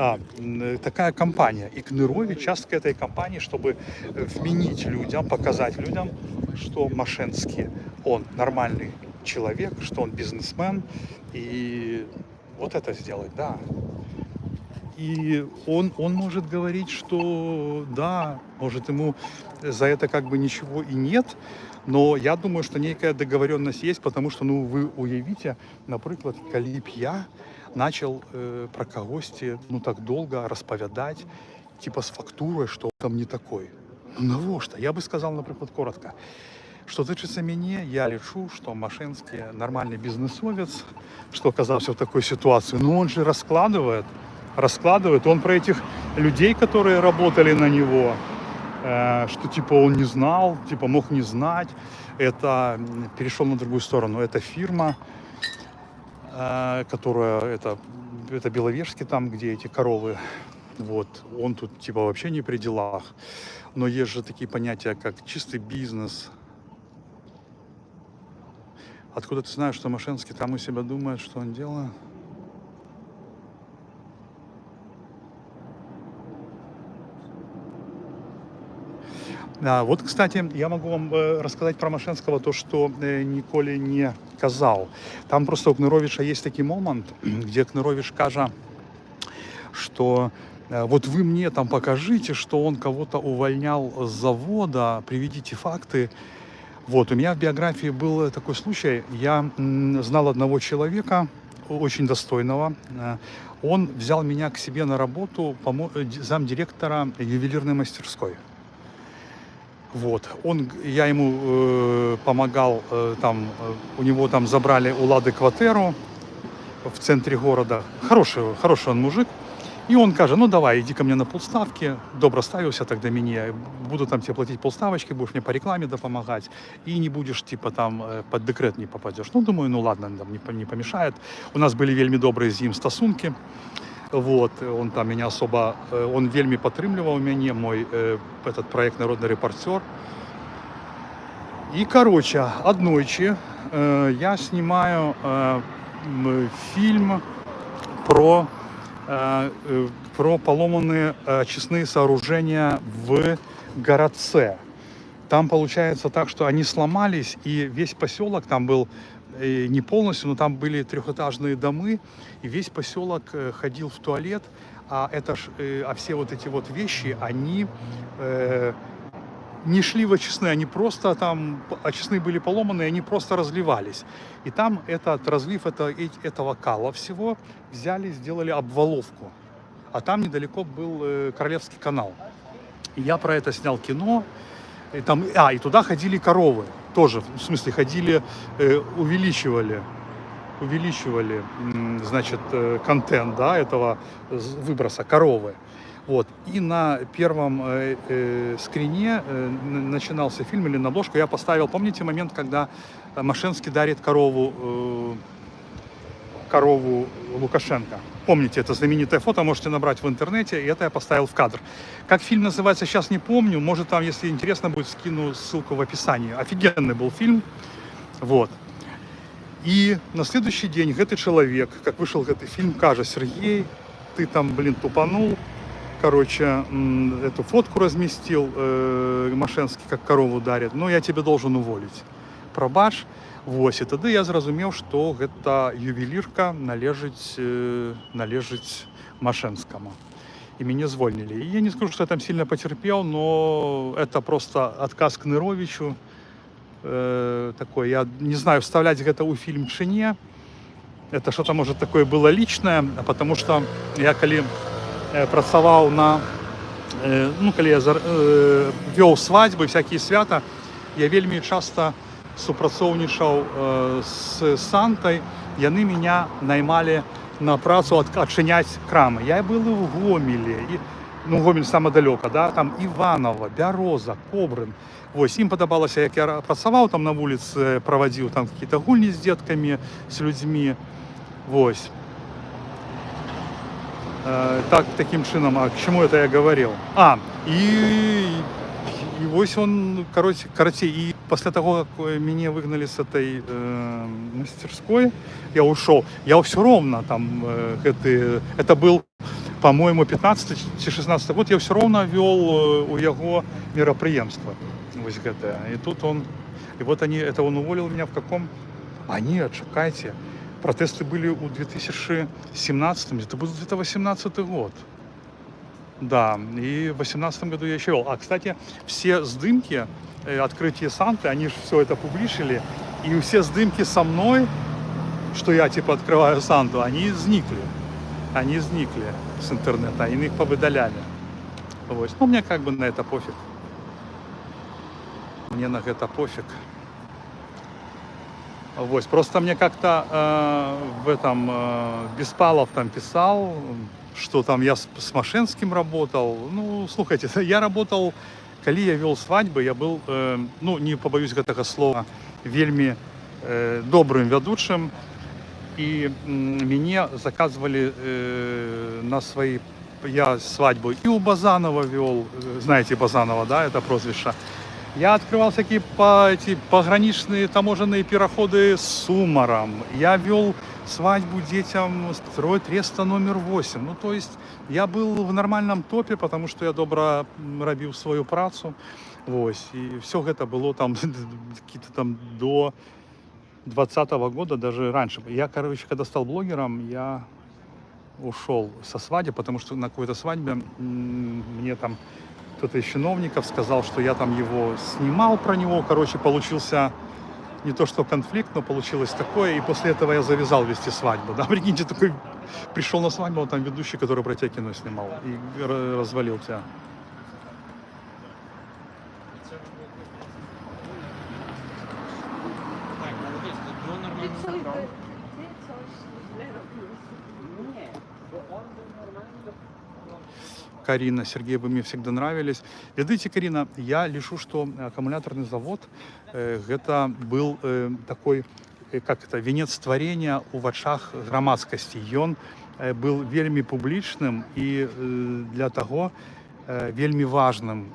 такая компания. И Кнырович часть этой компании, чтобы вменить людям, показать людям, что Машенский, он нормальный человек, что он бизнесмен. И вот это сделать, да. И он может говорить, что да, может ему за это как бы ничего и нет, но я думаю, что некая договоренность есть, потому что, ну, вы уявите, например, коли б я начал про когости, ну, так долго расповедать, типа с фактурой, что он там не такой. Ну, на что? Я бы сказал, например, коротко. Что тычется мне, я лечу, что Машенский нормальный бизнесовец, что оказался в такой ситуации. Но он же раскладывает. Он про этих людей, которые работали на него, что типа он не знал, типа мог не знать. Это перешел на другую сторону. Это фирма, которая, это Беловежский там, где эти коровы. Вот, он тут типа вообще не при делах. Но есть же такие понятия, как чистый бизнес. Откуда ты знаешь, что Машенский там у себя думает, что он делает? Вот, кстати, я могу вам рассказать про Машенского то, что ніколи не казал. Там просто у Кныровича есть такой момент, где Кнырович каже, что вот вы мне там покажите, что он кого-то увольнял с завода, приведите факты. Вот, у меня в биографии был такой случай. Я знал одного человека, очень достойного. Он взял меня к себе на работу замдиректора ювелирной мастерской. Вот, я ему помогал, у него там забрали у Лады квартиру в центре города. Хороший он мужик. И он каже, ну давай, иди ко мне на полставки, добро ставился тогда мне, буду там тебе платить полставочки, будешь мне по рекламе помогать, и не будешь, типа, там, под декрет не попадешь. Ну, думаю, ну ладно, там не помешает. У нас были вельми добрые з ним стосунки. Вот, он там меня особо, он вельми підтримував меня, мой этот проект «Народный репортер». И, короче, однойче я снимаю фильм про поломанные очистные сооружения в городце. Там получается так, что они сломались, и весь поселок там был не полностью, но там были трехэтажные домы, и весь поселок ходил в туалет, а все вот эти вот вещи, они не шли в очистные, они просто там, очистные были поломаны, и они просто разливались. И там этот разлив этого кала всего взяли, сделали обваловку. А там недалеко был Королевский канал. И я про это снял кино. И туда ходили коровы. Тоже, в смысле, ходили, увеличивали, значит, контент, да, этого выброса коровы. Вот. И на первом скрине начинался фильм, или на обложку я поставил, помните момент, когда Машенский дарит корову Лукашенко? Помните, это знаменитое фото, можете набрать в интернете, и это я поставил в кадр. Как фильм называется, сейчас не помню, может там, если интересно будет, скину ссылку в описании. Офигенный был фильм, вот. И на следующий день этот человек, как вышел этот фильм, каже, Сергей, ты там, тупанул, короче, эту фотку разместил, Машенский, как корову дарит, но я тебе должен уволить. Пробач. Ось, і тоді я зрозумів, що ця ювелірка належить Машенскому. И меня звольнили. И я не скажу, что я там сильно потерпел, но это просто отказ Кныровичу. Такой, я не знаю, вставлять это у фильм чи ні. Это что-то, может, такое было личное, потому что я, коли працаваў на... коли я вёў свадьбы, всякие свята, я вельми часто супрацоўнічаў з Сантай, яны меня наймали на працу адчыняць крамы. Я был и в Гомеле, Гомель сама далёка, да, там Иваново, Бяроза, Кобрын. Вось, ім падабалася, як я працаваў там на вуліцы, правадзіў там какие-то гульні з дзеткамі, з людзьмі. Вось. Таким чином, а к чему это я говорил? И И вот он, короче, и после того, как меня выгнали с этой мастерской, я ушел. Я все равно там, это был, по-моему, 15-16 год, я все равно вел у его мероприемство. И тут он, и вот это он уволил меня в каком... А нет, чекайте, протесты были у 2017, это был где-то 18 год. Да, и в 2018 году я еще вел. А, кстати, все сдымки, открытие Санты, они же все это публичили, и все сдымки со мной, что я типа открываю Санту, они сникли с интернета, они их повыдаляли. Вот. Ну, мне как бы на это пофиг. Мне на это пофиг. Вот. Просто мне как-то в этом Беспалов там писал, что там я с Машинским работал. Ну, слушайте, я работал, когда я вел свадьбы, я был, ну, не побоюсь этого слова, вельми добрым ведущим. И мне заказывали на свои... Я свадьбу и у Базанова вел, знаете Базанова, да, это прозвище. Я открывал всякие эти пограничные таможенные переходы с Сумаром. Я вел свадьбу детям строить Треста номер 8. Ну, то есть я был в нормальном топе, потому что я добро робил свою працу. Вот. И все это было там какие-то там до 2020 года, даже раньше. Я, короче, когда стал блогером, я ушел со свадьбы, потому что на какой-то свадьбе мне там кто-то из чиновников сказал, что я там его снимал про него. Короче, получился не то что конфликт, но получилось такое. И после этого я завязал вести свадьбу. Да, прикиньте, такой пришел на свадьбу, а там ведущий, который про тебя кино снимал. И развалил тебя. Карина, Сергей, вы мне всегда нравились. Ведите, Карина, я лишу, что аккумуляторный завод это был такой, как это, венец творения у вачах громадскости. И он был вельми публичным и для того вельми важным.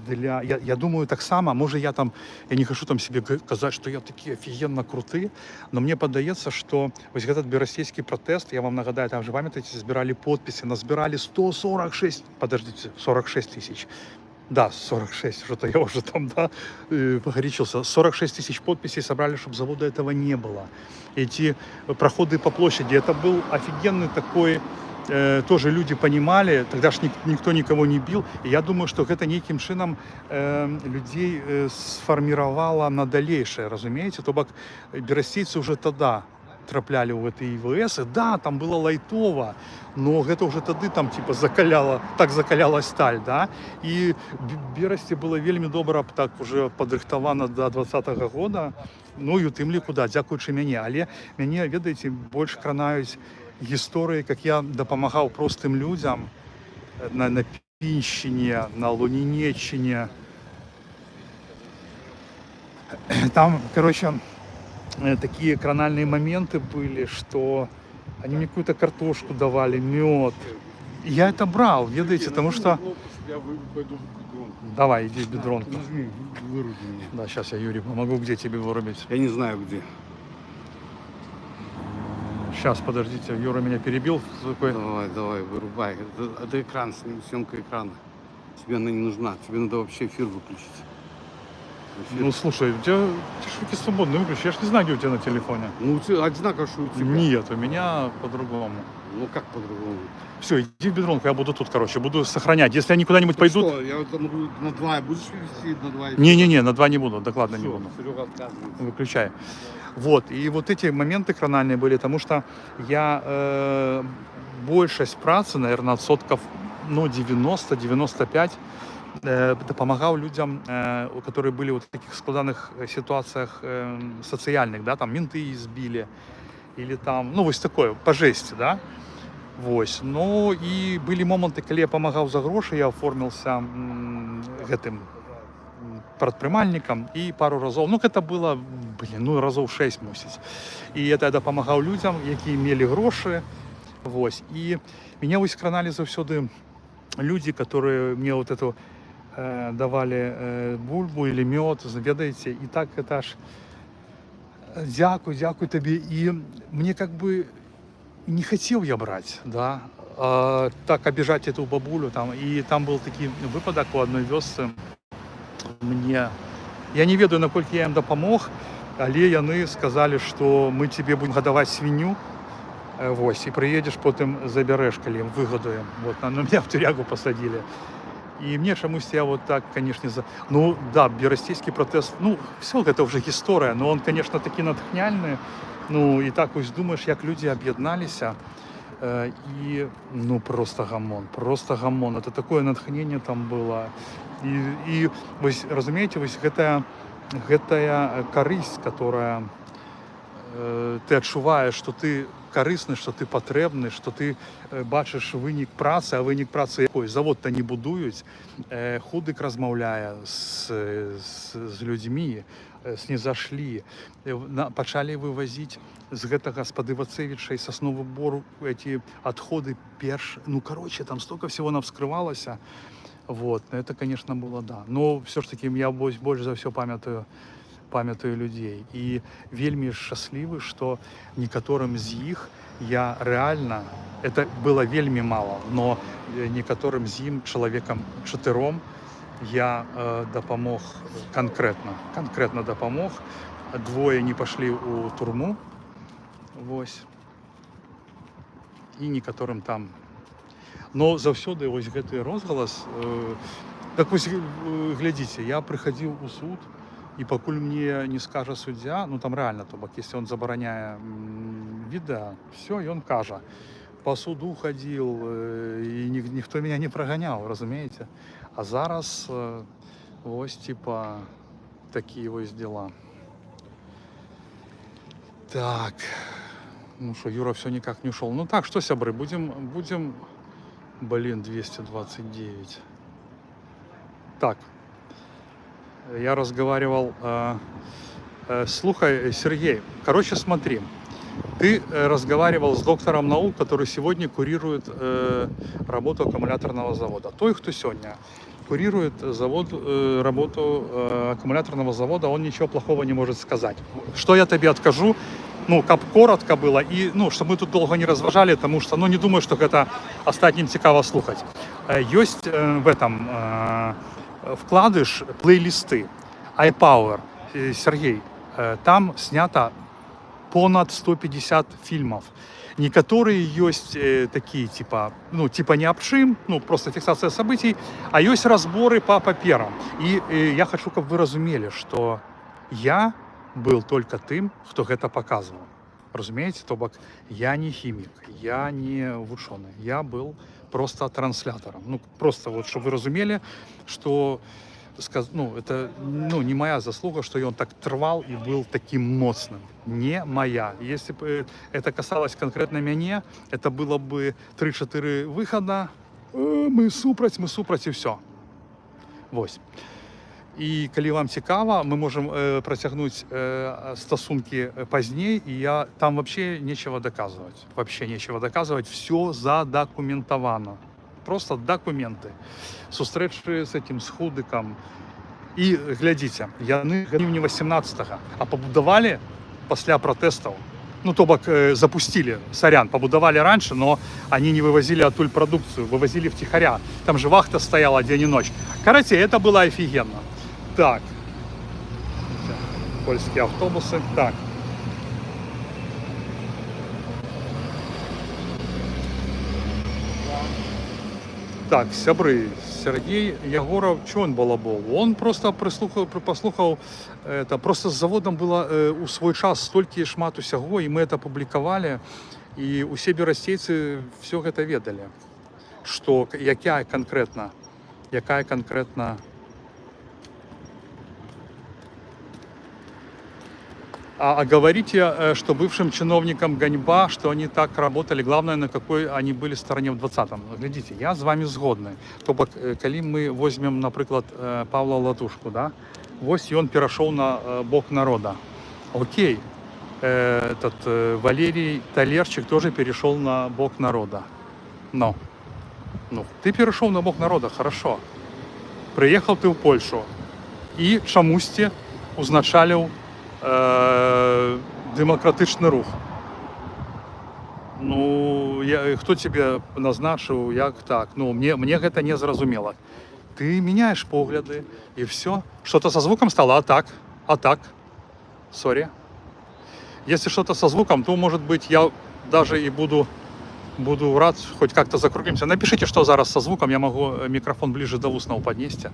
Я думаю, так само, может я не хочу там себе казать, что я такие офигенно крутые, но мне подається, что вот этот беростейский протест, я вам нагадаю, там же пам'ятаєте, збирали подписи, назбирали 46 тысяч. Да, 46, что-то я уже там, да, погорячился. 46 тысяч подписей собрали, чтобы завода этого не было. Эти проходы по площади, это был офигенный такой... Тоже люди понимали, тогда ж никто никого не бил. И я думаю, что это неким чином людей сформировало на дальнейшее, разумеете? То бок беростейцы уже тогда трапляли в этой ИВС, и да, там было лайтово, но это уже тогда там типа закалялась сталь, да? И Берості было вельми добро так уже подрыхтовано до 20-го года, ну и тим лі куди, дякуючи мені. Але мене, ведаєте, більше кранають історії, як я допомагав простим людям на Пінщині, на Лунінеччині. Там, короче, такие кранальные моменты были, что они мне какую-то картошку давали, мед. И я это брал, ведаете, потому что... Я пойду в бедронку. Давай, иди в бедронку. Нажми, выруби меня. Да, сейчас я, Юрий, помогу, где тебе вырубить. Я не знаю, где. Сейчас, подождите, Юра меня перебил. Такой... Давай, вырубай. Это экран, съемка экрана. Тебе она не нужна. Тебе надо вообще эфир выключить. Ну, слушай, у тебя руки свободные, выключи. Я ж не знаю, где у тебя на телефоне. Ну, у тебя одинаково, что у тебя. Нет, у меня по-другому. Ну, как по-другому? Все, иди в бедронку, я буду тут, короче, буду сохранять. Если они куда-нибудь пойдут... Что, я там на 2 будешь вести, на 2? Не-не-не, на 2 не буду, докладно не Всё, буду. Серега отказывается. Выключай. Вот, и вот эти моменты кранальные были, потому что я большесть працы, наверное, отсотков, ну, 90-95, помогал людям, которые были вот в таких складных ситуациях социальных, да, там менты избили, или там, ну, вот такое, по жести, да, вот. Ну, и были моменты, когда я помогал за гроши, я оформился этим предпринимальником, и пару разов, ну, это было, ну, разов 6 мусить. И это я допомагав людям, які мали гроши, вот. И меня ось кранали завсёды люди, которые мне вот эту давали бульбу или мед, ведаеце, і так это ж дзякуй табе, і мне как бы не хотел я брать, да, так обижать эту бабулю там, и там был такий выпадок у одной вёсцы, я не ведаю, наколькі я им дапамог, але яны сказали, что мы тебе будем гадаваць свінню, вось, и приедешь, потом заберешь, коли выгодуем. Вот, на меня в тюрягу посадили. И мне чомусь я вот так, конечно, ну да, берестейский протест, ну, все это уже история, но он, конечно, таки натхняльный. Ну, и так ось думаешь, як люди об'єдналися, и, ну, просто гамон. Это такое натхнение там было. И ось, разумеете, ось гэтая карысць, которая ты адчуваеш, што ты карысны, што ты патрэбны, што ты бачыш вынік працы, а вынік працы якой? Завод-то не будуюць, худык размаўляе з людзьмі, снизошли, пачалі вывозить з гэтага з-пад Івацевіча і Сасновы Бор эти отходы ну, короче, там столько всего навскрывалося. Вот, это, конечно, было, да. Но все ж таки я больше за все памятаю людей. И вельмі шчаслівы, что некаторым з іх я реально, это было вельмі мало, но некаторым з ім чалавекам 4 я дапамог конкретно дапамог. 2 не пошли у турму, вось, і некаторым там. Но заўсёды вось гэты розгалас, так вось глядзіце, я прыхадзіў у суд, і пакуль мне не скажа суддзя, ну там реально, то бок, если он забараняе відэа, все, ён кажа. По суду ходил, и никто меня не прогонял, разумеете? А зараз ось типа такие вот дела. Так, ну что, Юра все никак не ушел. Ну так, что, сябры, будем, блин, 229. Так, я разговаривал, слухай, Сергей, короче, смотри. Ты разговаривал с доктором наук, который сегодня курирует работу аккумуляторного завода. Той, кто сегодня курирует работу аккумуляторного завода, он ничего плохого не может сказать. Что я тебе откажу? Ну, как коротко было, и, ну, чтобы мы тут долго не разважали, потому что, ну, не думаю, что это остатнім цікаво слухать. Есть в этом вкладыш плейлисты iPower, Сергей, там снято понад 150 фильмов. Некоторые есть такие, типа не обшим, ну, просто фиксация событий, а есть разборы по паперам. И я хочу, чтобы вы разумели, что я был только тем, кто это показывал. Разумеете, то бок я не химик, я не ученый, я был просто транслятором. Ну, просто вот, чтобы вы разумели, что ну, это не моя заслуга, что он так трвал и был таким моцным. Не моя. Если бы это касалось конкретно меня, это было бы 3-4 выхода. Мы супраць и все. Вось. І калі вам цікава, мы можем працягнуць стасунки пазней, и там вообще нечего доказывать. Все задокументовано. Просто документы. Сустрэчы з этим, з худыкам. І глядзіце, яны гніўні 18-го, а пабудавалі пасля пратэстаў. Ну, то бок запустили, побудовали раньше, но они не вывозили оттуль продукцию, вывозили втихаря. Там же вахта стояла день и ночь. Короче, это было офигенно. Так. Польские автобусы. Так. Так, сябры, Сергей Ягоров, что он балабол? Он просто послухал, это просто с заводом было у свой час столько шмат усяго, и мы это публиковали, и усе берастейцы все это ведали, что якая конкретно. А говорите, что бывшим чиновникам ганьба, что они так работали, главное, на какой они были стороне в 20-м. Глядите, я с вами згодны. То бок, калі мы возьмем, например, Павла Латушку, да? Вось он перешел на бок народа. Окей, этот Валерий Талерчик тоже перешел на бок народа. Ну, ты перешел на бок народа, хорошо. Прыехаў ты ў Польшу і чамусьці узначаліў дэмакратычны рух. Ну, хто тебе назначыў, як так? Ну, мне гэта не зразумела. Ты меняешь погляды, и все. Что-то со звуком стало, а так. Сори. Если что-то со звуком, то, может быть, я даже и буду рад, хоть как-то закруглимся. Напишите, что зараз со звуком, я могу микрофон ближе до устного поднести.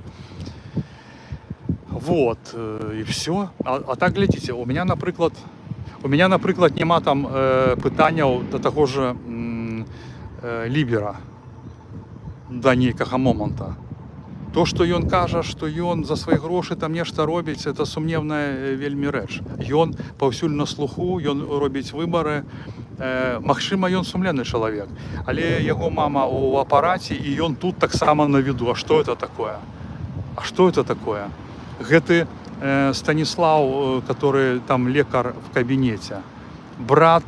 Вот, и все. А так, глядите, у меня, например, нема там питання до того же Лібера до нейкага момента. То, што ён кажа, што ён за свае грошы там нешта робіць, это сумневная вельмі рэч. Ён паўсюль на слуху, ён робіць выбары. Магчыма, ён сумленны чалавек, але яго мама ў апараце, і ён тут таксама на віду. А што это такое? Гэты Станіслав, который там лекар в кабинете, брат,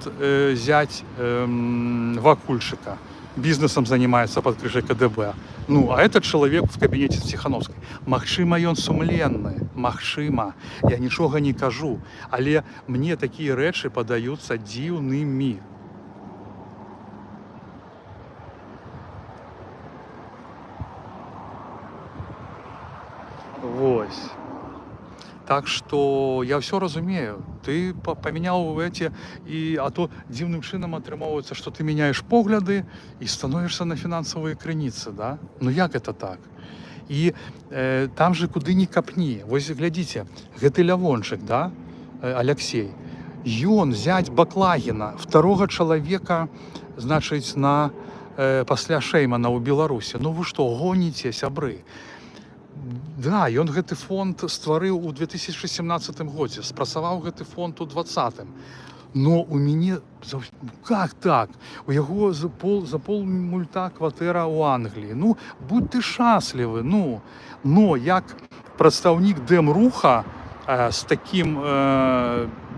зять Вакульчика, бизнесом занимается под крышей КДБ. Ну, а этот человек в кабинете Тихановской. Магчыма, ён сумленны, магчыма. Я нічога не кажу, але мне такія рэчы падаюцца дзіўнымі. Вось. Так что я все разумею. Ты поменял эти, а то дзіўным чынам атрымоўваецца, что ты меняешь погляды и становишься на финансовые крыніцы, да? Ну як это так? И там же куды ни капні. Вось глядите, гэты Лявончык, да, Алексей, ён зять Баклагіна, второго человека, значыць, на пасля Шэймана ў Беларусі. Ну вы что, гоніце, сябры? Да, ён гэты фонд стварыў у 2017 годзе, спрацаваў гэты фонд у 2020. Но у мяне, как так? У яго за пол мульта кватэра ў Англіі. Ну, будь ты шчаслівы, ну. Но як прадстаўнік Дэмруха з такім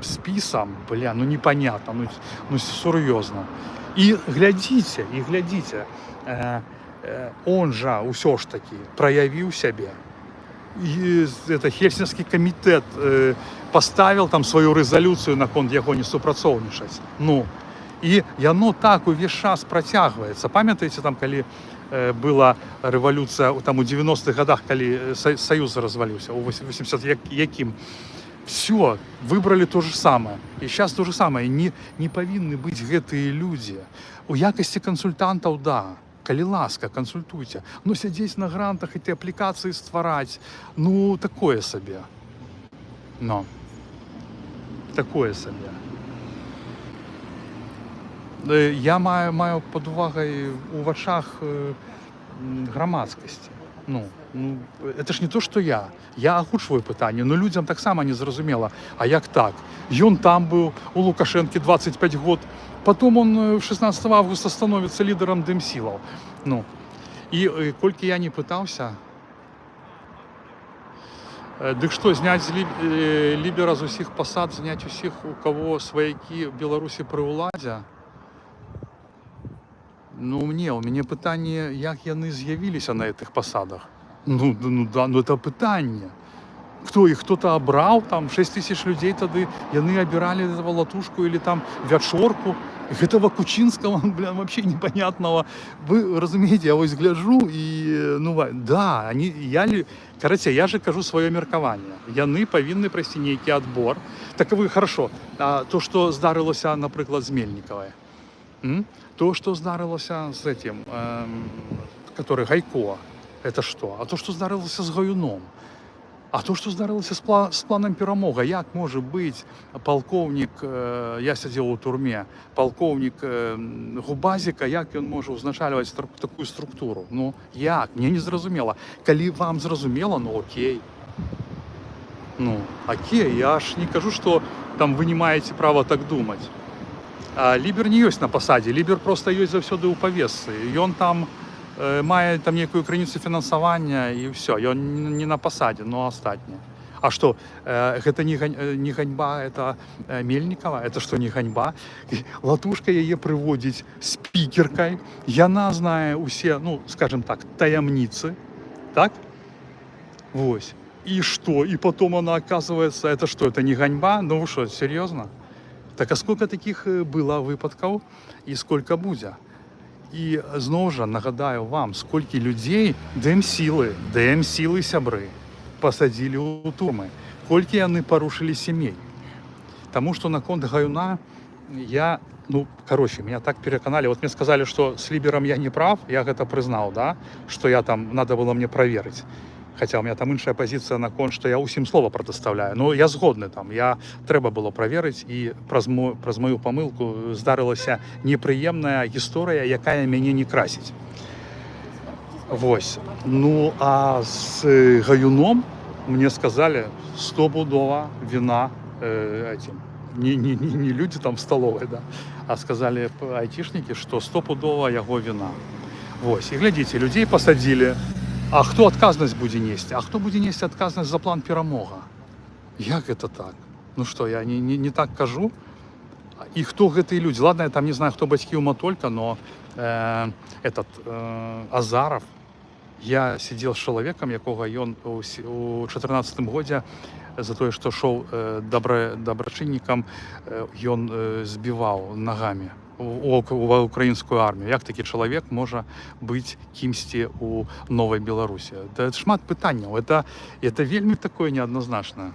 спісам, ну непонятно, ну сур'ёзна. І глядзіце, он жа ўсё ж таки праявіў сябе. І это Хельсінскі камітэт паставіў там сваю рэзалюцыю наконт яго не супрацоўнічаць. Ну, і яно так увесь час працягваецца. Памятаеце, там, калі была рэвалюцыя там у 90-х годах, калі Саюз разваліўся, у 80 якім? Все, выбрали то же самое. И сейчас то же самое. Не павінны быць гэтыя людзі. У якасці кансультантаў, да. Калі ласка, кансультуйте. Но сядзець на грантах, эти аплікацыі ствараць, ну, такое сабе. Но. Такое сабе. Я маю пад увагай у вачах грамадскасці. Ну, это ж не то, что я агучваю пытанне, но людзям таксама незразумела. А як так? Ён там быў у Лукашэнкі 25 год, потом он 16 августа становится лидером Дэмсілаў. Ну, и колькі я не пытался, дык што, зняць Лібера з усіх пасад, зняць усіх, у кого сваякі в Беларусі пры ўладзе? Ну, у мяне пытанне, як яны з'явіліся на этих посадах. Ну это пытанне. Кто-то абраў, там 6 тысяч людей тады, яны абіралі Латушку или там Вячорку. Гэтага Кучинского, вообще непонятного. Вы разумеете, я вось гляжу и, да, я же кажу свое меркаванне. Яны павінны прайсці нейкі адбор. Так вы, хорошо, то, что здарылася, напрыклад, з Мельніковай. То, что здарылася з этим, который Гайко, это что? А то, что здарылася з Гаюном? А то, что здарылася з планам перамога? Як можа быць палкоўнік, я сядзеў у турме, палкоўнік Губазіка, як ён можа ўзначальваць такую структуру? Ну, як? Мне не зразумела. Калі вам зразумела, ну окей. Ну, окей, я ж не кажу, что там вы не маеце права так думаць. А Лібер не ёсць на пасадзе, Лібер просто ёсць заўсёды ў павесцы. Ён там мае там некую крыніцу фінансавання і ўсё, ён не на пасадзе, но астатняе. А што, гэта не ганьба, это Мельнікова, это што, не ганьба? Латушка яе прыводзіць спікеркай, яна знае ўсе, ну, скажем так, таямніцы, так? Вось. И что? И потом она, оказывается, это что, это не ганьба? Ну вы что, серьезно? Так а сколько таких было випадків і скільки буде? І знову ж нагадаю вам, скільки людей ДМ сили сябри посадили у турми, скільки вони порушили сімей. Тому що на конт Гаюна меня так переконали. Вот мне сказали, что с Либером я не прав, я это признал, да, что я там, надо было мне проверить. Хотя у меня там іншая позиція на кон, що я усім слова протиставляю. Ну, я згодний там, треба було перевірити, і праз мою помилку здарилася неприємна історія, яка мене не красить. Вось. Ну, а з Гаюном мне сказали, стопудово вина этим. Не люди там в столовой, да, а сказали айтишники, что стопудово его вина. Вось. И глядите, людей посадили. А хто адказнасць будзе несці? А хто будзе несці адказнасць за план перамога? Як гэта так? Ну што, я не так кажу? І хто гэтыя людзі? Ладно, я там не знаю, хто бацькі ў Матолька, но Азаров, я сидел з чалавекам, якога ён у 2014 годзе за тое, што шоў добрачыннікам, ён збіваў нагамі у украінскую армію. Як такі чалавек можа быць кімсьці у Новай Беларусі? Да, шмат пытанняў. Это вельмі такое неадназначнае.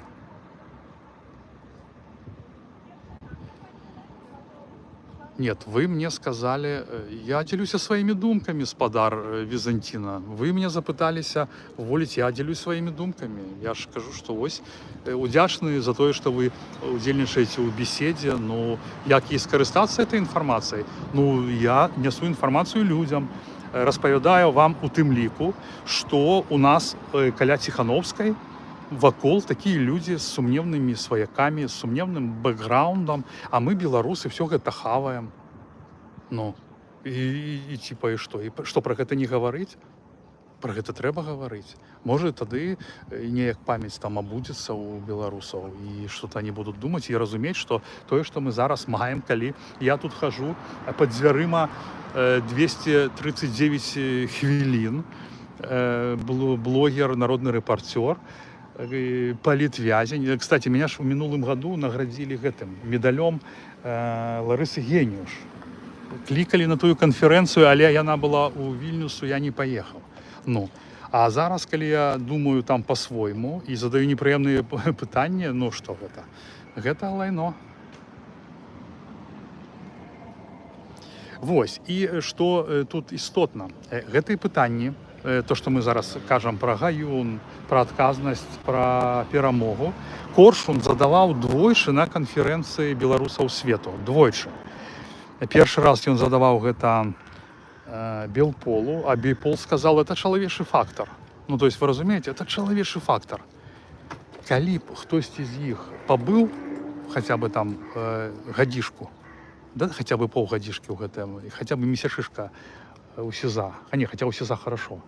Нет, вы мне сказали, я делюсь своими думками, спадар Византина. Вы меня запыталися уволить, я делюсь своими думками. Я ж кажу, что ось удячны за то, что вы удзельнічаеце ў беседе. Ну, як і скарыстацца этой інфармацыяй? Ну, я несу інфармацыю людям, распавядаю вам у тым ліку, што у нас каля Ціхановскай вакол такія людзі з сумневнымі сваякамі, з сумневным бэкграундам, а мы, беларусы, все гэта хаваем. Ну, і типа, і што? І што, пра гэта не гаварыць? Пра гэта трэба гаварыць. Можа, тады неяк памяць там абудзецца ў беларусаў, і што-то они будуць думаць і разумець, што тое, што мы зараз маем, калі я тут хожу пад дзвярыма 239 хвілін, блогер, народны рэпарцёр, политвязень. Кстати, меня ж в минулым году наградили гэтым медалём Ларысы Геніуш. Клікалі на тую канферэнцыю, але яна была у Вільнюсу, я не поехал. Ну, а зараз, калі я думаю там по-свойму і задаю непрыемныя пытанні, ну што гэта? Гэта лайно. Вось, і што тут істотна? Гэтыя пытанні, то, што мы зараз кажам пра Гаюн, пра адказнасць, пра перамогу, Коршун задаваў двойчы на канферэнцыі беларусаў свету. Двойчы. Першы раз ён задаваў гэта Белполу, а Белпол сказал, это чалавечы фактор. Ну, то есть, вы разумееце, это чалавечы фактор. Калі б хтосьці з іх пабыў хаця бы там гадзішку, да, хаця бы паўгадзішкі ў гэтым, хаця бы месячышка у СИЗА. А не, хотя у СИЗА хорошо,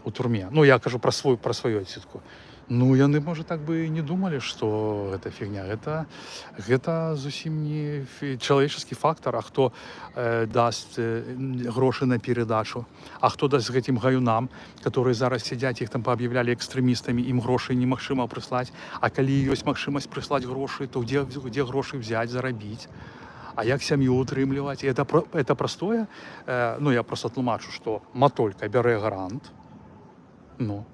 у турме. Ну, я кажу про свою отсидку. Ну, яны, может, так бы и не думали, что это фигня. Это зусім не человеческий фактор. А кто даст гроши на передачу? А кто даст гэтым гаюнам, которые зараз сидят, их там пообъявляли экстремистами, им гроши немагчыма прислать. А калі ёсць магчымасць прислать гроши, то где гроши взять, заробить? А як сям'ю утрымліваць? Это простое, ну я просто тлумачу, что Матолька бярэ грант, ну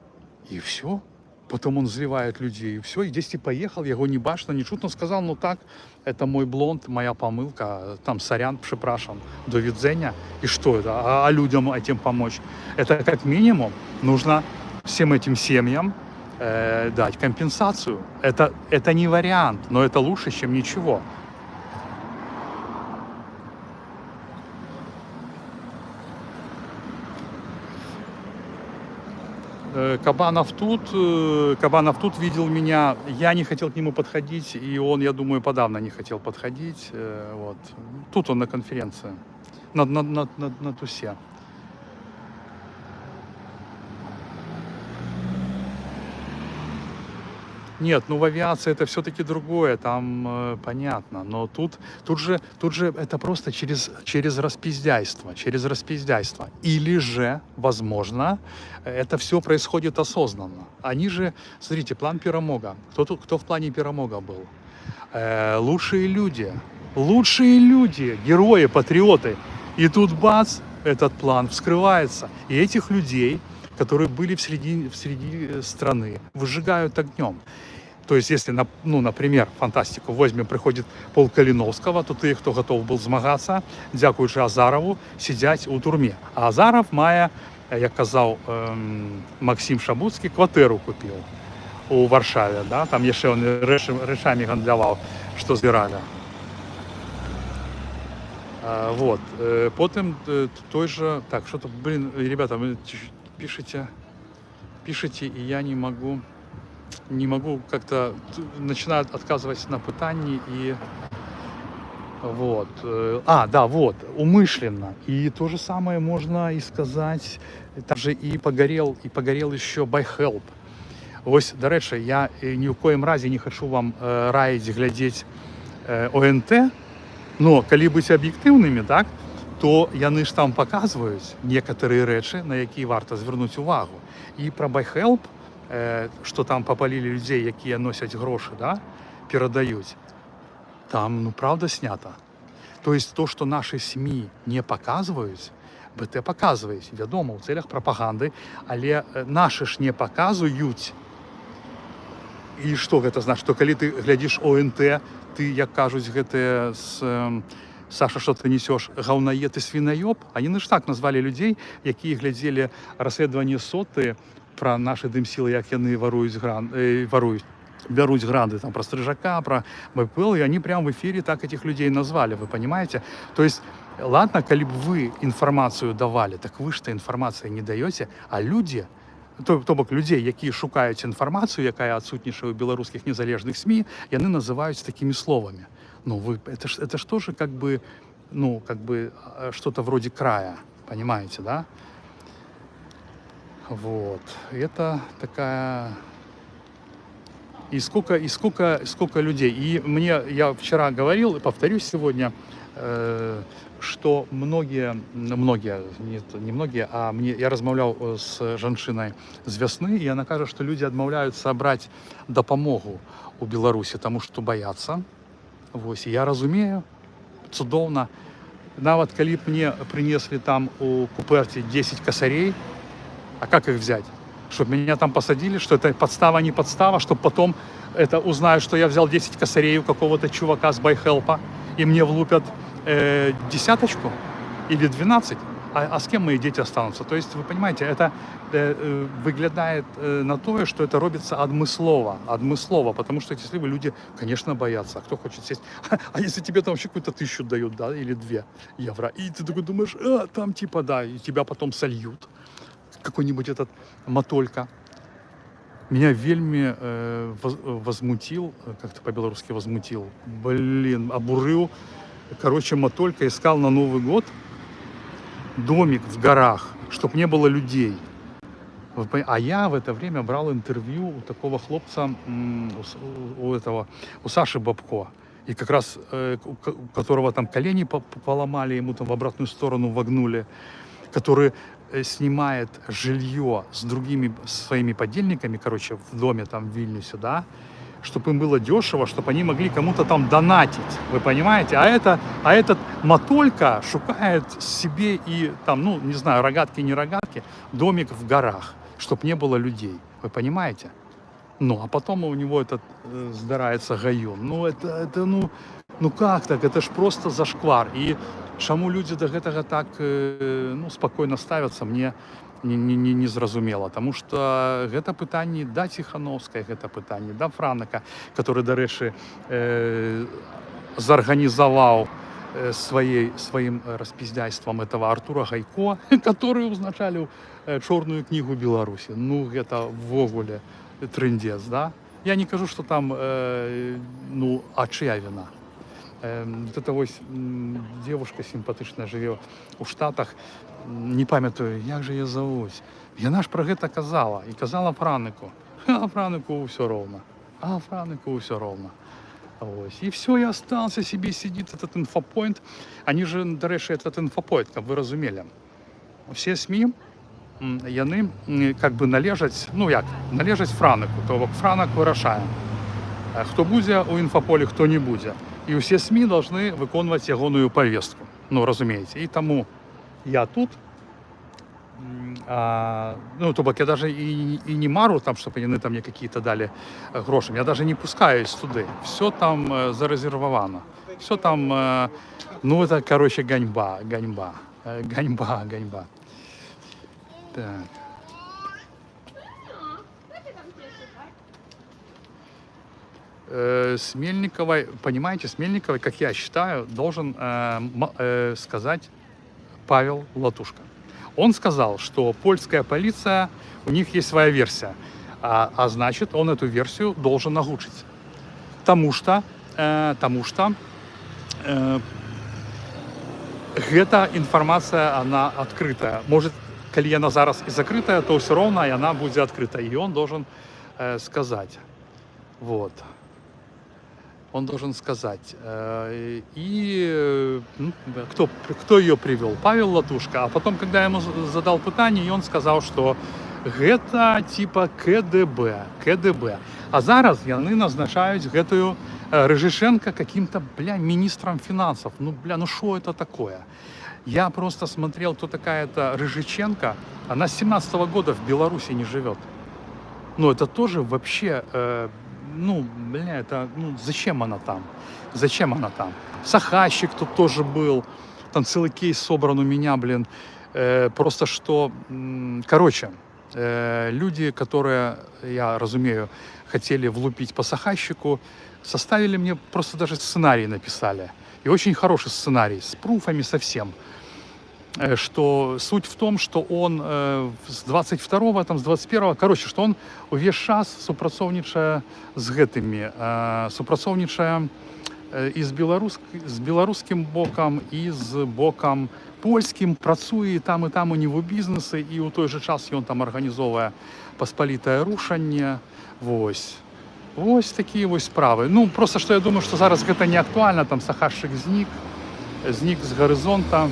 и все. Потом он зливает людей, и все, и десьці поехал, его не бачно, не чутно, сказал, ну так, это мой блонд, моя помылка, там сорян, припрашам, до відзення. И что это? А людям этим помочь? Это как минимум нужно всем этим семьям дать компенсацию. Это не вариант, но это лучше, чем ничего. Кабанов тут видел меня, я не хотел к нему подходить, и он, я думаю, подавно не хотел подходить. Вот. Тут он на конференции, на тусе. Нет, ну в авиации это все-таки другое, там понятно. Но тут же это просто через распиздяйство. Или же, возможно, это все происходит осознанно. Они же, смотрите, план Пирамога. Кто в плане Пирамога был? Лучшие люди, герои, патриоты. И тут бац, этот план вскрывается. И этих людей, которые были в среди страны, выжигают огнем. То есть, если, ну, например, фантастику возьмем, приходит полк Калиновского, то тих, хто готов був змагатися, дякуючи Азарову, сидять у турмі. А Азаров має, як казав Максим Шабуцький, квартиру купив у Варшаві. Да? Там ще він речами гандлював, що збирали. Вот. Потім той же... Так, что-то, блин, ребята, вы пишите, и я не могу как-то начинаю отказывать на пытании и вот. Да, вот, умышленно. И то же самое можно и сказать, там же и погорел еще BuyHelp. Ось, до речі, я ні в коїм разі не хочу вам раїти глядеть ОНТ, но коли бути об'єктивними, так, то яны ж там показують некоторі речі, на які варто звернути увагу. І про BuyHelp, що там попалили людей, які носять гроші, да, передають, там, ну, правда снято. Тобто, то, що наші СМІ не показують, БТ показує, відомо, у целях пропаганди, але наші ж не показують. І що це значить? Що коли ти глядиш ОНТ, ти, як кажуть, гэта Саша, що ти несеш, говноед і свиноєб? Вони ж так назвали людей, які глядели розслідування СОТи про наші димсіли, як вони беруть гранды, там, про Стрижака, про БПЛ, и они прямо в эфире так этих людей назвали, вы понимаете? То есть, ладно, коли бы вы информацию давали, так вы что информации не даете, а люди, то бок людей, які шукають інформацію, яка відсутніша у білоруських незалежних СМІ, вони називають такими словами. Ну, это ж тоже как бы, ну, как бы что-то вроде края, понимаете, да? Вот. Это такая... И сколько людей. И я вчера говорил, и повторюсь сегодня, что я размовлял с жанчиной з Весны, и она каже, что люди отмовляются брать допомогу у Беларуси, тому что боятся. Вот. И я разумею, цудовно. Нават коли б мне принесли там у куперти 10 косарей, а как их взять? Чтобы меня там посадили, что это подстава, не подстава, чтобы потом это узнают, что я взял 10 косарей у какого-то чувака с BuyHelp, и мне влупят десяточку или 12, а с кем мои дети останутся? То есть, вы понимаете, это выглядит на то, что это робится адмыслово, потому что эти люди, конечно, боятся. А кто хочет сесть? А если тебе там вообще какую-то 1000 дают, да, или 2 евро, и ты такой думаешь, там типа, да, и тебя потом сольют. Какой-нибудь этот Матолька. Меня вельми возмутил, как-то по-белорусски возмутил, обурил. Короче, Матолька искал на Новый год домик в горах, чтобы не было людей. А я в это время брал интервью у такого хлопца, у Саши Бабко. И как раз у которого там колени поломали, ему там в обратную сторону вогнули, который снимает жилье с другими своими подельниками, короче, в доме там в Вильнюсе, да, чтобы им было дешево, чтобы они могли кому-то там донатить, вы понимаете? А этот Матолька шукает себе и там, ну, не знаю, рогатки, не рогатки, домик в горах, чтобы не было людей, вы понимаете? Ну, а потом у него этот сдирается гаюн. Ну, это ну как так? Это ж просто зашквар. И чому люди до гэтага так спокойно ставятся, мне не зразумела. Тому што гэта пытанне да Ціхановскай, гэта пытанне да Франака, который, дарэчы, зарганізаваў сваім распиздяйствам этого Артура Гайко, который узначаліў чорную кнігу Беларусі. Ну, гэта ввогуле трындец, да? Я не кажу, что там, а чья вина? Вот эта вот девушка симпатичная живет у Штатах, не памятаю, як же її зовуть. Яна ж про гэта казала, і казала Франику. А Франику все ровно. а Франку все ровно. Ось. І все, я остался себе, сидит этот инфопоинт. Они же, до речі, этот инфопоинт, как вы разумели. Всі СМІ, яны как бы належать, ну як, належать Франику, то Франак вирішає, хто буде у інфополі, хто не буде. І всі СМІ повинні виконувати ягоную повістку. Ну, розумієте. І тому я тут, ну, то бок я даже и не мару, там, чтобы они там мне какие-то дали гроши. Я даже не пускаюсь туди. Все там зарезервовано. Все там, ну, это, короче, ганьба. Так. С Мельниковой, понимаете, с Мельниковой, как я считаю, должен сказать Павел Латушко. Он сказал, что польская полиция, у них есть своя версия, а значит, он эту версию должен озвучить. Потому что эта информация, она открытая. Может, коли она зараз и закрытая, то все равно и она будет открыта. И он должен сказать. Вот. Он должен сказать. И кто ее привел? Павел Латушко. А потом, когда я ему задал питание, и он сказал, что это типа КДБ. А зараз яны назначают гэтую Рыжишенко каким-то, министром финансов. Ну что это такое? Я просто смотрел, кто такая-то Рыжиченко. Она с 17-го года в Беларуси не живет. Ну, это тоже вообще... зачем она там? Зачем она там? Сахащик тут тоже был. Там целый кейс собран у меня, просто что... Короче, люди, которые, я разумею, хотели влупить по Сахащику, составили мне, просто даже сценарий написали. И очень хороший сценарий, с пруфами совсем. Что суть в том, что он с 22-го, там, с 21-го, короче, что он увесь час супрацовнічае з гэтымі, супрацовнічае і з беларускім бокам, і з бокам польскім, працуе і там у него бізнесы, і ў той же час ён там арганізоўвае паспалітае рушанне. Вось такія вось справы. Ну, просто что я думаю, что зараз гэта не актуальна, там Сахашчык знік з гарызонта.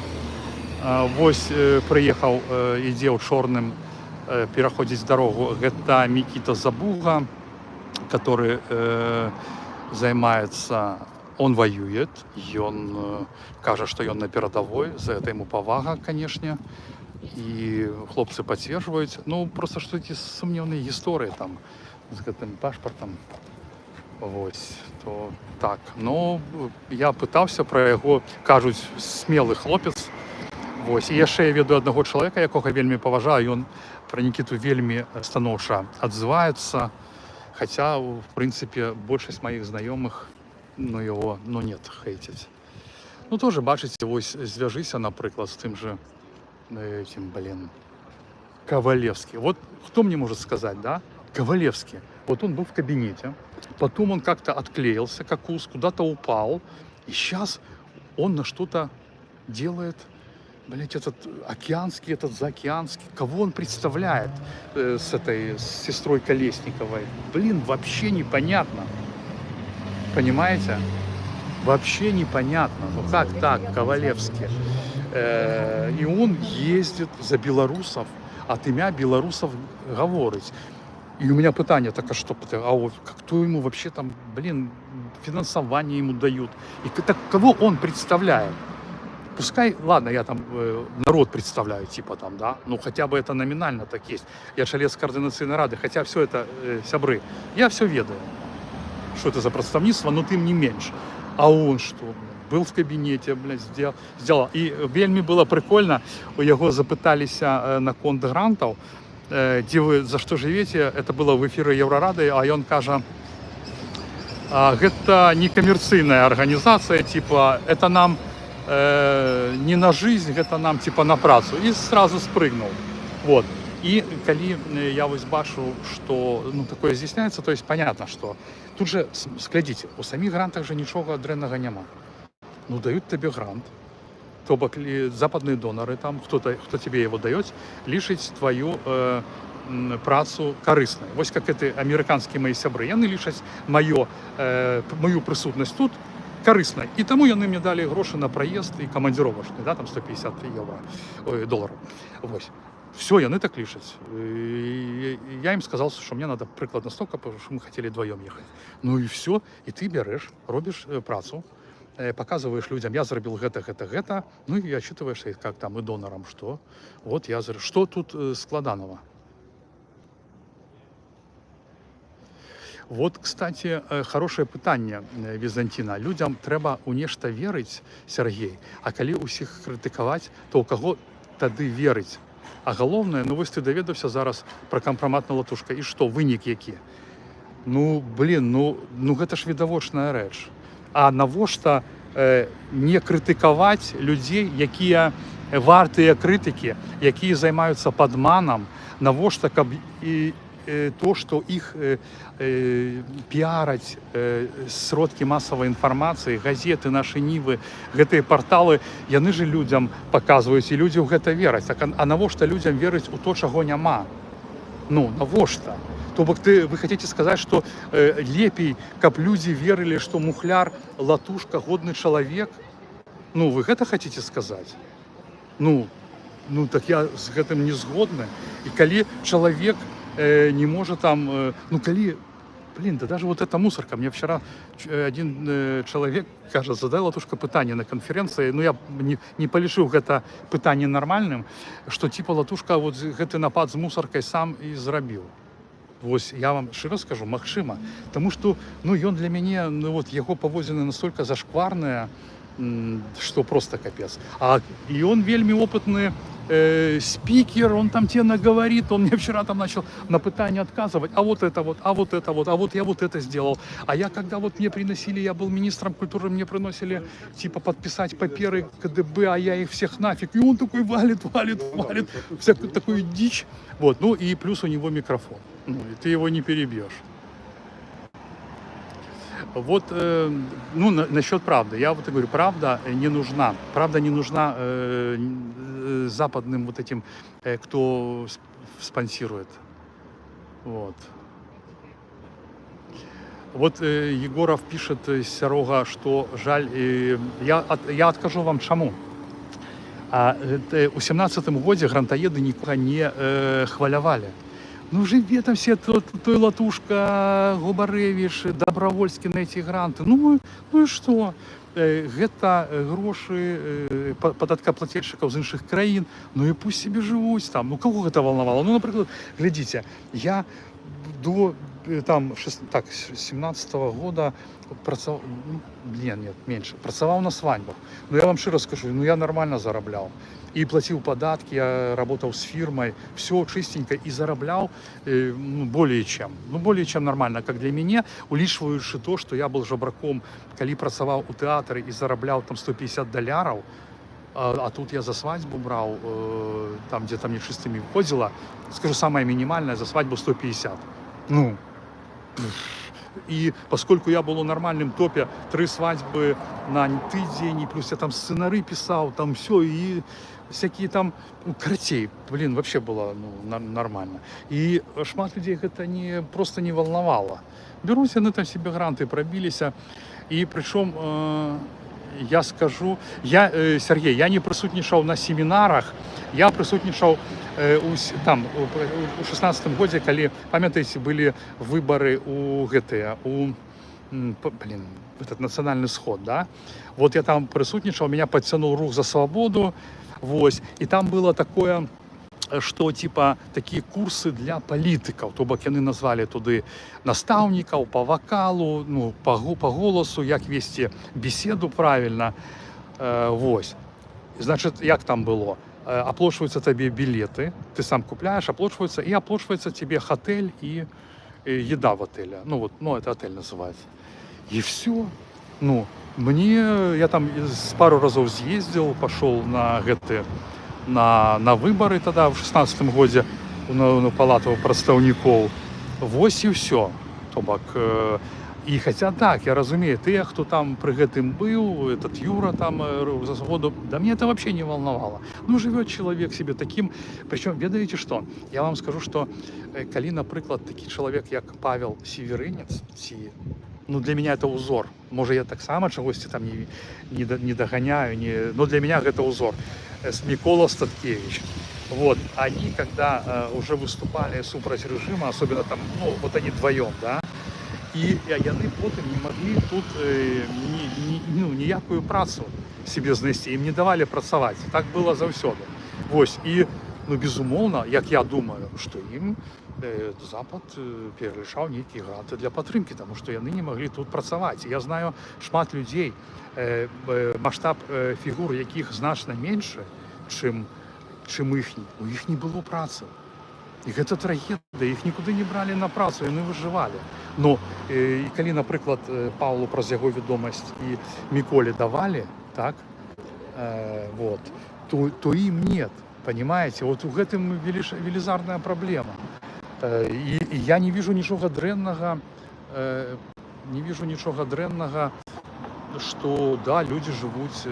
Вось прыехаў, ідзе ў чорным, пераходзіць дарогу. Гэта Мікіта Забуга, который займаецца, он воюет, ён кажа, што ён на перадавой, за это ему павага, канешне. І хлопцы пацверджваюць. Ну, просто што эти сумневныя гісторыі там з гэтым пашпартам. Вось, то так. Ну, я пытаўся пра яго, кажуць, смелы хлопец. Вось. І яшчэ я ведаю аднаго чалавека, якога вельмі паважаю, ён пра Нікіту вельмі станоўча адзываецца, хаця, в прынцыпе, большасць маіх знаёмых, яго, нет, хейтяць. Ну, тоже, бачыце, вось, звяжыся, напрыклад, з тым же этим, Ковалевский. Вот кто мне может сказать, да? Ковалевский. Вот он был в кабинете, потом он как-то отклеился, как ус, куда-то упал, и сейчас он на что-то делает. Этот океанский, этот заокеанский. Кого он представляет с сестрой Колесниковой? Вообще непонятно. Понимаете? Вообще непонятно. Ну как так, Ковалевский? И он ездит за белорусов, от імя белорусов говорить. И у меня питание, так а что, кто ему вообще там, финансование ему дают? И так, кого он представляет? Пускай, ладно, я там народ представляю, типа там, да, ну хотя бы это номинально так есть. Я чалец координаційної ради, хотя все это, сябры, я все ведаю, что это за представництво, но тем не меньше. А он что, был в кабинете, сделал. И вельми было прикольно, у его запыталися на конт грантов, где вы за что живете, это было в эфире Еврорады, а он каже, это не коммерційная организация, типа, это нам не на жизнь, это нам типа на працу. И сразу спрыгнул. Вот. И коли я вось бачу, что такое изъясняется, то есть понятно, что тут же, глядите, у самих грантах же ничего дрэннага нема. Дают тебе грант, то бок западные доноры, там, кто тебе его дает, лишить твою працу карыснай. Вось как это амерыканскія мои сябры, яны лічаць мою прысутнасць тут карыснай, і таму яны мне далі грошы на праезд і камандзіровачны, да, там 150 долларов. Вось. Все, яны так лічаць. Я им сказал, что мне надо прикладно столько, потому что мы хотели вдвоем ехать. Ну и все, и ты берешь, робишь працу, показываешь людям, я заработал гэта, ну и отчитываешься, как там, и донорам, что вот я заработал. Что тут складаного? Вот, кстати, хорошее пытанне, Візантіна. Людям трэба ў нешта верыць, Сергей, а калі ўсіх крытыкаваць, то ў каго тады верыць? А галоўнае, ну вось ты даведаўся зараз пра кампрамат на Латушка, і што, вынік які? Ну, блин, ну гэта ж відавочная рэч. А навошта не крытыкаваць людзей, якія вартыя крытыкі, якія займаюцца падманам, навошта, каб і то, што іх піараць сродкі масавай інфармацыі, газеты, нашы нівы, гэтыя парталы, яны же людзям паказваюць, і людзі ў гэта вераць. А навошта людзям верыць у то, чаго няма? Ну, навошта? То бок вы хотите сказаць, што лепей, каб людзі верылі, што Мухляр Латушка годны чалавек? Ну, вы гэта хотите сказаць? Ну, так я з гэтым не згодны. І калі чалавек не может там, ну коли, блин, да даже вот эта мусорка, мне вчера один человек, кажется, задал Латушка пытание на конференции, ну я не полишил это пытание нормальным, что типа Латушка вот гэты напад с мусоркой сам и зрабіў. Вось я вам шчыра скажу, магчыма, тому что, ну ён для мяне, ну вот его паводзіны настолько зашкварныя, что просто капец. И он вельми опытный спикер, он там тебе наговорит, он мне вчера там начал на пытание отказывать, а вот это вот, а вот это вот, а вот я вот это сделал. А я когда вот мне приносили, я был министром культуры, мне приносили типа подписать паперы КДБ, а я их всех нафиг. И он такой валит, всякую такую дичь. Вот, ну и плюс у него микрофон. Ну, и ты его не перебьешь. Вот, ну, насчет правды. Я вот говорю, правда не нужна. Правда не нужна западным вот этим, кто спонсирует. Вот. Вот Егоров пишет, Серога, что жаль, я откажу вам чему. У 17-м году грантоеды никого не хвалявали. Ну, живе там все, той Латушка, Губаревич, Добровольский на эти гранты. Ну и что? Гэта грошы падаткаплательшчыкаў з іншых краін, ну і пусть себе жывуць там. Ну кого гэта волновало? Ну, напрыклад, глядзіце, я до там 17-го года працаваў, меньше, працаваў на свадьбах. Ну я вам шчыра скажу, ну я нормально зарабляў. И платил податки, я работал с фирмой, все чистенько и зараблял более чем нормально, как для меня, улічваючы то, что я был жабраком, калі працаваў у тэатры и зараблял там $150, а тут я за свадьбу брал, там где-то мне чистыми выходило, скажу, самое минимальное, за свадьбу 150. Ну, и поскольку я был в нормальном топе, 3 свадьбы на тыдзень, и плюс я там сценары писал, там все, и всякие там, карацей, блин, вообще было нормально. И шмат людей это просто не волновало. Берусь, они там себе гранты пробились, и причем, я скажу, Сергей, я не присутнічаў на семинарах, я присутнічаў там у 16-м годзе, калі, памятаеце, былі выборы у этот национальный сход, да? Вот я там присутнічаў, меня подтянул рух за свободу, вось, и там было такое, что типа такие курсы для политиков, то бок яны назвали туды настаўнікаў по вокалу, ну, по голосу, як вести беседу правильно, вось. Значит, як там было? Оплачиваются тебе билеты, ты сам купляешь, оплачиваются, и оплачивается тебе отель и еда в отеле. Ну вот, ну это отель называется. И все. Ну, я там пару разов съездил, пошел на выборы тогда в 16-м году на палату прадстаўнікоў. Вось и все. То бок, І хаця так, я разумею, тыя, хто там пры гэтым быў, этот Юра там за згоду, да мне это вообще не волновало. Ну, живет человек себе таким, причем, ведаеце што? Я вам скажу, што калі, напрыклад, такі чалавек, як Павел Северынец, ці, ну, для меня это узор. Можа, я таксама чагосьці там не доганяю, но для меня гэта узор. Микола Статкевич. Вот, они, когда уже выступали супраць режима, особенно там, ну, вот они вдвоем, да, і яны потым не маглі тут ніякую працу себе знайсці, ім не давалі працаваць. Так было заўсёды. Вось, і, ну, безумоўна, як я думаю, што ім Запад пералічаў нейкія гранты для падтрымкі, таму што яны не маглі тут працаваць. Я знаю шмат людзей, маштаб фігур, якіх значна меншы, чым іхні. У іх не было працы. І гэта трагедыя, іх нікуды не бралі на працу, яны выжывалі. Ну, і калі, напрыклад, Паўлу праз яго відомасць і Міколе давалі, так, вот, то ім нет, понимаете? Вот у гэтым велізарная праблема. І я не вижу нічога дрэннага, што, да, людзі жывуць,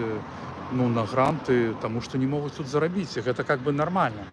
ну, на гранты, таму што не могуць тут зарабіць, гэта как бы нармальна.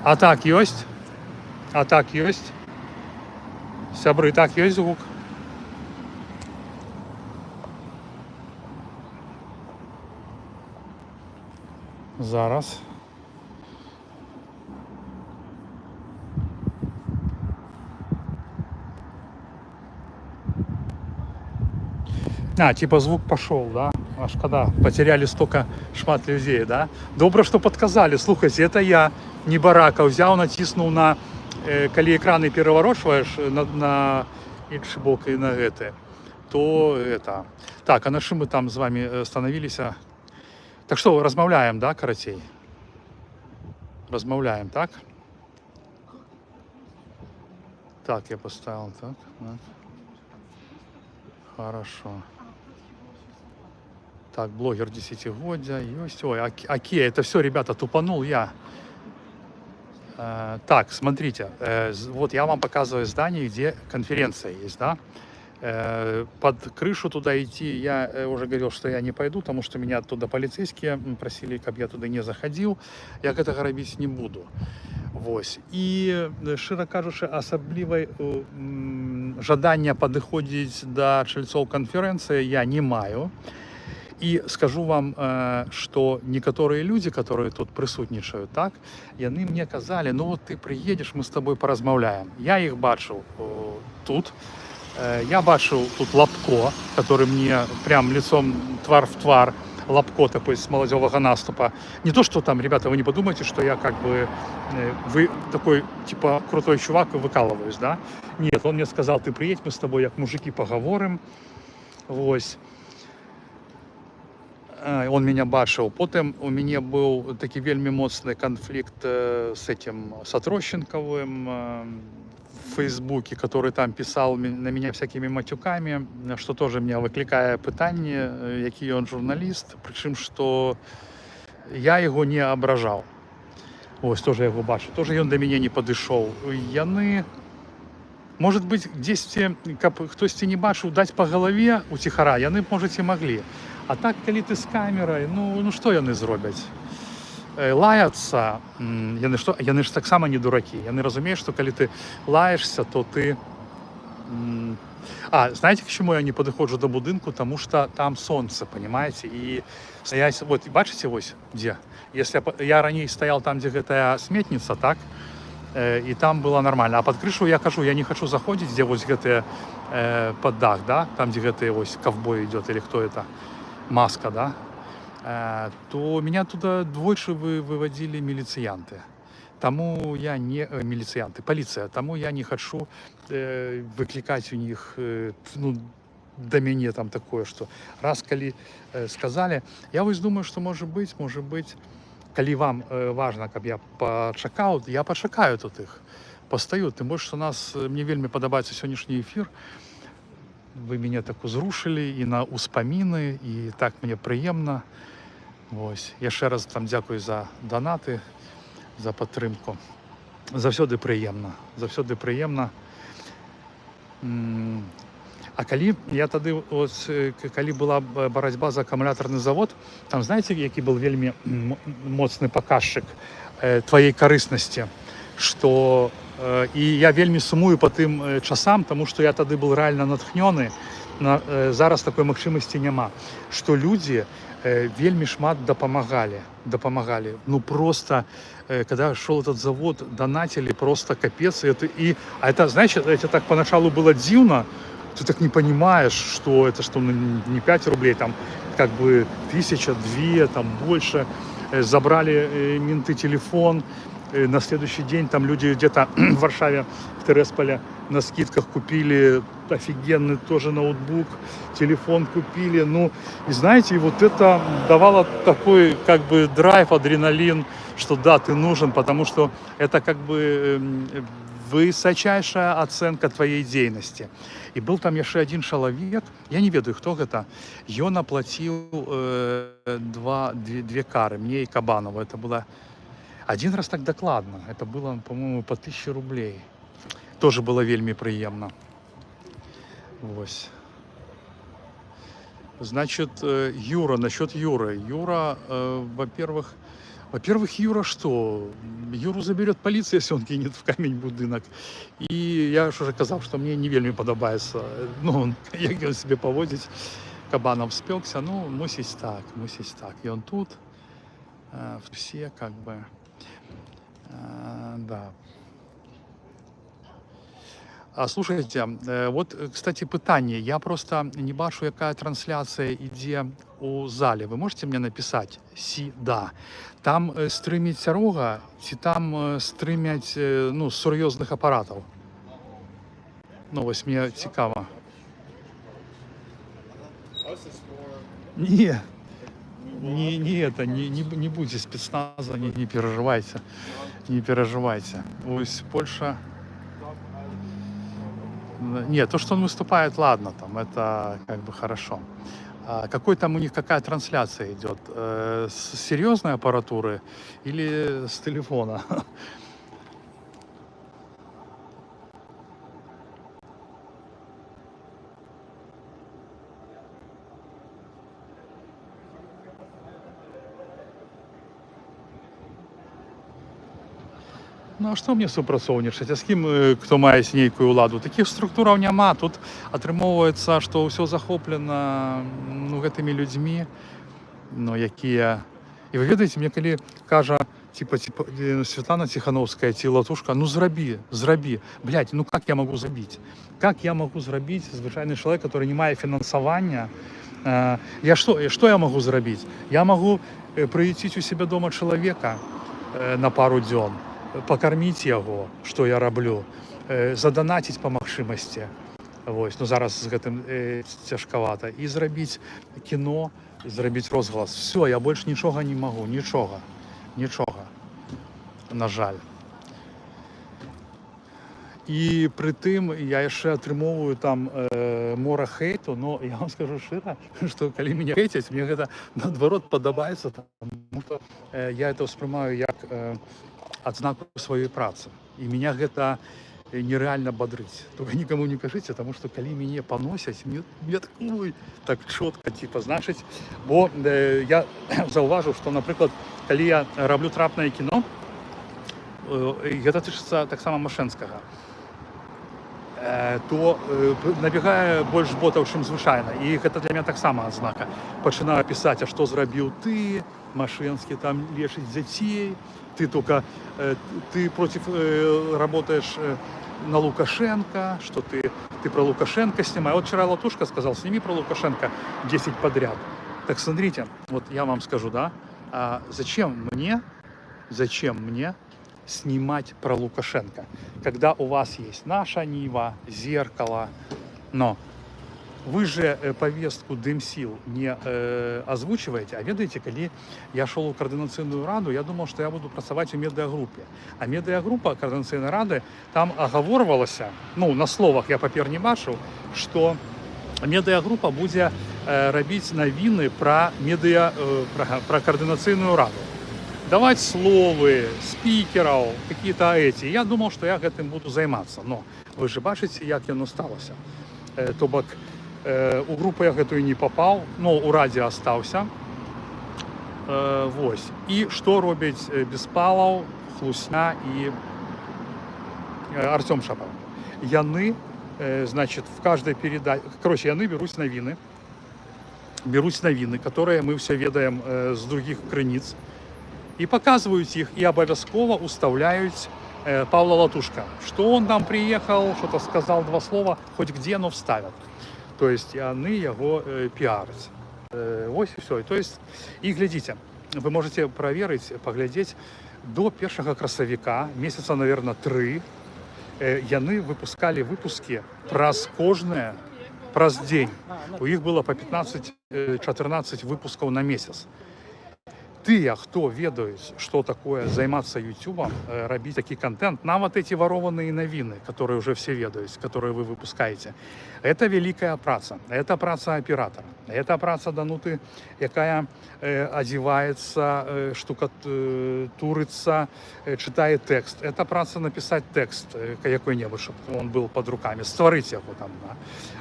А так ёсць? А так ёсць? Сябры, так ёсць звук? Зараз. А, типа звук пошел, да? А шкода, потеряли столько шмат людей, да? Добре, что подказали. Слухайте, это я не барака взял, натиснул на, коли экраны переворачиваешь на інший бок и на это, то это. Так, а на чим ми там з вами становилися? Так що, розмовляємо, да, каратей? Розмовляємо, так? Так, я поставил, так, так. Хорошо. Так, блогер десятигодия, есть. Ой, окей, это все, ребята, тупанул я. Так, смотрите, вот я вам показываю здание, где конференция есть, да? Под крышу туда идти, я уже говорил, что я не пойду, потому что меня оттуда полицейские просили, чтобы я туда не заходил. Я гэтага рабіць не буду. Вось. І, шчыра кажучы, асаблівай жадання падыходзіць да чальцоў канферэнцыі я не маю. И скажу вам, что некоторые люди, которые тут присутнічают, так, яны мне казали, ну вот ты приедешь, мы с тобой поразмаўляем. Я их бачыў тут. Я бачыў тут Лапко, который мне прям лицом твар в твар, Лапко такой с молодёвого наступа. Не то, что там, ребята, вы не подумайте, что я как бы, вы такой, типа, крутой чувак и выкалываюсь, да? Нет, он мне сказал, ты приедь, мы с тобой, як мужики, поговорим. Вось. Он меня бачыў. Потым у мяне быў такі вельмі моцны канфлікт с этим Сатрощенковым в Фейсбуке, который там писал на меня всякими матюками, что тоже меня выкликае пытанне, які он журналіст, прычым што я его не абражаў. Ось, тоже яго бачу. Тоже ён да мяне не падышоў. Яны, может быть, дзесьці, каб хтосьці не бачыў, даць па галаве уціхара, яны, можаце, маглі. А так, калі ты з камерай, ну што яны зробяць? Лаяцца, яны ж таксама не дуракі. Яны разумеюць, што калі ты лаешься, то ты... знаете, к чему я не подыходжу до будынку? Потому что там солнце, понимаете? И стоять... Вот, бачите, вось, где? Если я ранее стоял там, где гэтая сметница, так? И там было нормально. А под крышу я хожу, я не хочу заходить, где вот гэтые под дах, да? Там, где гэтые вось ковбой идет, или кто это? Маска, да? То меня туда двойчы выводили милициянты. Тому я не... Милициянты, полиция. Тому я не хочу выкликать у них, ну, до меня там такое, что раз, коли сказали, я вось думаю, что может быть, коли вам важно, каб я пачакаў, я пачакаю тут их, постою. Тым больш, что мне вельмі падабаецца сённяшні эфир. Вы меня так узрушили і на успаміны, і так мне прыемна. Вось. Яшчэ раз там дзякую за донаты, за падтрымку. Заўсёды прыемна. Заўсёды прыемна. А калі я тады, калі была барацьба за акумулятарны завод, там, знаете, які был вельмі моцны паказчык твоей карыснасці, што і я вельмі сумую по тым часам, тому што я тады был реально натхнёны. Зараз такой магчымасці няма, што людзі вельмі шмат дапамагалі. Ну просто, когда шел этот завод, донатили просто капец. А это, знаешь, это так поначалу было дивно, ты так не понимаешь, что это, что не 5 рублей, там как бы 1000, 2, там больше. Забрали менты телефон. На следующий день там люди где-то в Варшаве, в Тересполе на скидках купили офигенный тоже ноутбук, телефон купили. Ну, и знаете, и вот это давало такой как бы драйв, адреналин, что да, ты нужен, потому что это как бы высочайшая оценка твоей деятельности. И был там еще один человек, я не ведаю, кто это, и он оплатил две кары, мне и Кабанову. Это было один раз так докладно, это было, по-моему, по 1000 рублей. Тоже было вельми приемно. Вось. Значит, Юра, насчет Юры. Юра, во-первых, Во-первых, Юра что? Юру заберет полиция, если он кинет в камень будинок. І я ж уже казав, що мені не вельми подобається, ну, як він себе поводить, кабаном спекся, ну, мусить так. І он тут, все как бы, да. А слушайте, вот, кстати, питання. Я просто не бачу, яка трансляція йде у залі. Ви можете мені написати? Да. Там стримиться рога, чи там стримять, ну, з серйозних апаратів? Ну, ось мені цікаво. Не будьте спецназа, не переживайте. Не переживайте. Ось Польша. Нет, то, что он выступает, ладно, там, это как бы хорошо. Какой там у них, какая трансляция идет? С серьезной аппаратуры или с телефона? Ну а што мне супрацоўнічаць? А з кім, хто мае нейкую ўладу? Такіх структураў няма. Тут атрымоўваецца, што ўсё захоплена, ну, гэтымі людзьмі, ну, якія... І вы ведаеце, мне калі кажа, типа Светлана Тихановская ці Латушка, ну зрабі. Блядь, ну как я могу забіць? Как я могу зрабіць звычайны чалавек, который не мае фінансавання? Што я могу зрабіць? Я могу прыйціць у себе дома чалавека на пару дзён, пакарміць яго, што я раблю, заданаціць па магчымасці. Вось, ну зараз з гэтым цяжкавата. І зрабіць кіно, зрабіць розгалас. Все, я больш нічога не магу, нічога. На жаль. І пры тым я яшчэ атрымоўваю там мора хейту, но я вам скажу шчыра, што калі мяне хейцяць, мне гэта наадварот падабаецца, таму што я это ўспрымаю як адзнаку сваёй працы. І меня гэта нереально бодрыць. Только никому не кажыце, потому что калі мяне паносяць, мне такой так чётка, типа, значыць, бо я заўважыў, што, напрыклад, калі я раблю трапнае кіно, гэта тычыцца таксама Машэнскага, то набегае больш ботаў, чым звычайна. І гэта для мяне таксама адзнака. Пачынаю пісаць, а што зрабіў ты, Машэнскі там лечыць дзяцей, ты только ты против работаешь на Лукашенко, что ты про Лукашенко снимай. Вот вчера Латушка сказал, сними про Лукашенко 10 подряд. Так смотрите, вот я вам скажу, да, зачем мне снимать про Лукашенко, когда у вас есть Наша Нива, Зеркало, но вы же повестку Дымсил не озвучиваете, а ведаете, калі я шел у координацыйную раду, я думал, что я буду працаваць у медыагруппе. А медыагруппа координацыйнай рады там агаворвалася, ну, на словах я папер не бачыў, што медыагруппа будзе рабіць навіны пра координацыйную раду. Давать словы, спикеров, какие-то эти. Я думал, что я гэтым буду займацца. Но вы же бачыце, як яно сталася. То бок, у групу я гэтую не попал, но у радио остался. Вось. І што робіць Беспалаў, Хлусня і Артём Шапов? Яны, значит, в каждой передаче... Короче, яны беруць навіны, которые мы все ведаем з других крыніц, и показывают их, и обовязково уставляют Павла Латушка. Что он там приехал, что-то сказал, 2 слова, хоть где, но вставят. То есть они его пиарят. Вот и все. То есть, и глядите, вы можете проверить, поглядеть, до 1 красавіка, месяца, наверное, 3, яны выпускали выпуски праз кожное, праз день. У них было по 15-14 выпусков на месяц. Тыя, хто ведаюць, што такое займацца ютубам, рабіць такі контент, нават эти ворованные навіны, которые уже все ведаюць, которые вы выпускаете, это великая праца. Это праца оператора. Это праца Дануты, якая одевается, штукатурится, читает текст. Это праца написать текст какой-нибудь, чтобы он был под руками, стварыць яго там. Да?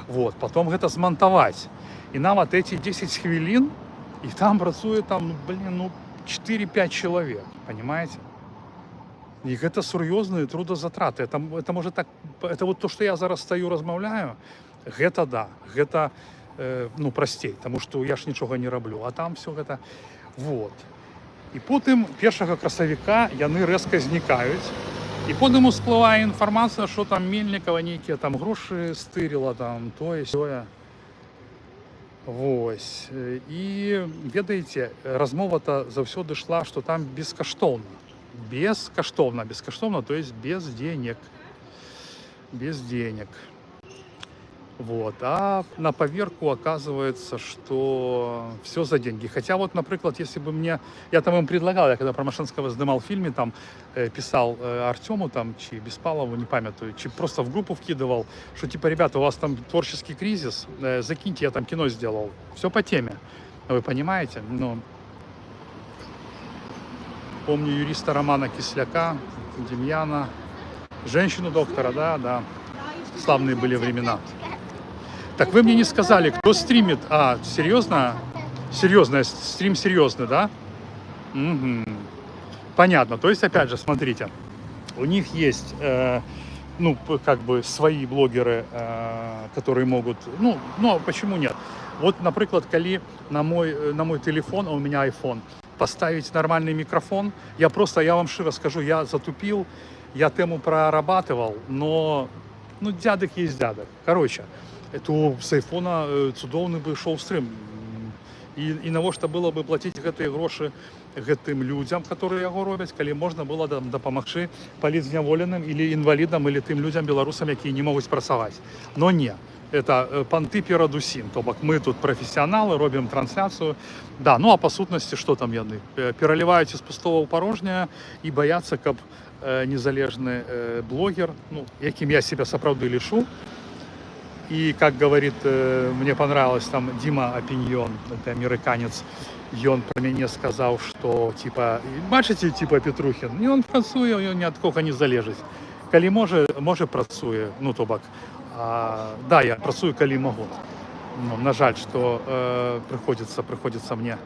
Вот. Потом гэта змонтаваць. І нават эти 10 хвілін, і там працуе там, 4-5 человек, понимаете? І гэта сур'ёзныя трудозатраты. Это може так, это вот то, што я зараз стаю размаўляю, гэта да, гэта ну прасцей, тому што я ж нічога не раблю, а там все гэта вот. І потым 1 красавіка яны рэзка знікаюць. І потым усплывае інфармацыя, што там Мельнікава нейкія там грошы стырила, там тое сёе. Вось. І ведаеце, размова-то заўсёды шла, што там бескаштоўна. Бескаштоўна, то есть без денег. Без денег. Вот. А на поверку оказывается, что все за деньги. Хотя вот, например, если бы мне... Я там им предлагал, я когда про Машинского снимал в фильме, там писал Артему, там, чи Беспалову, не памятаю, чи просто в группу вкидывал, что типа, ребята, у вас там творческий кризис, закиньте, я там кино сделал. Все по теме. Вы понимаете? Ну, помню юриста Романа Кисляка, Демьяна, женщину-доктора, да. Славные были времена. Так вы мне не сказали, кто стримит. А, серьезно? Серьезно, стрим серьезный, да? Угу. Понятно. То есть, опять же, смотрите, у них есть, ну, как бы свои блогеры, которые могут, ну, почему нет? Вот, например, коли на мой телефон, а у меня iPhone, поставить нормальный микрофон, я вам широ скажу, я затупил, я тему прорабатывал, но, ну, дядок есть дядок. Короче, то з айфона цудоўны бы шоу стрим. І навошта было бы платіць гэтыя грошы гэтым людзям, которые яго робяць, калі можна было дапамагчы палітзняволеным или інвалідам, или тым людзям беларусам, якія не могуць працаваць. Но не, это панты перад усім. То бок мы тут прафесіяналы, робім трансляцыю. Да, ну а па сутнасці што там яны? Пераліваюць з пустого ў парожняе і баяцца, каб незалежны блогер, ну, якім я себя сапраўды лічу. И, как говорит, мне понравилось там Дима Опиньон, это американец, и он про меня сказал, что, типа, бачите, типа, Петрухин, и он працуе, он ни от кого не залежить. Калі може працуе, ну, то бок, да, я працую, калі могу. Ну, на жаль, что приходится мне.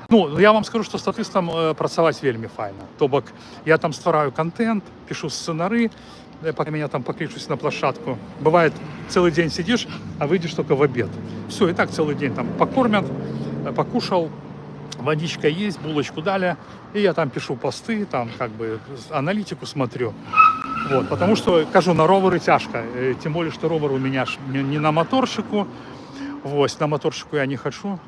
Ну, я вам скажу, что статыстам працаваць вельмі файна. То бок, я там ствараю контент, пишу сценары, пока меня там покличусь на площадку. Бывает, целый день сидишь, а выйдешь только в обед. Все, и так целый день там покормят, покушал, водичка есть, булочку дали, и я там пишу посты, там как бы аналитику смотрю. Вот, потому что, кажу, на ровері тяжко, тем более, что ровер у меня не на моторчику, вот, на моторчику я не хочу.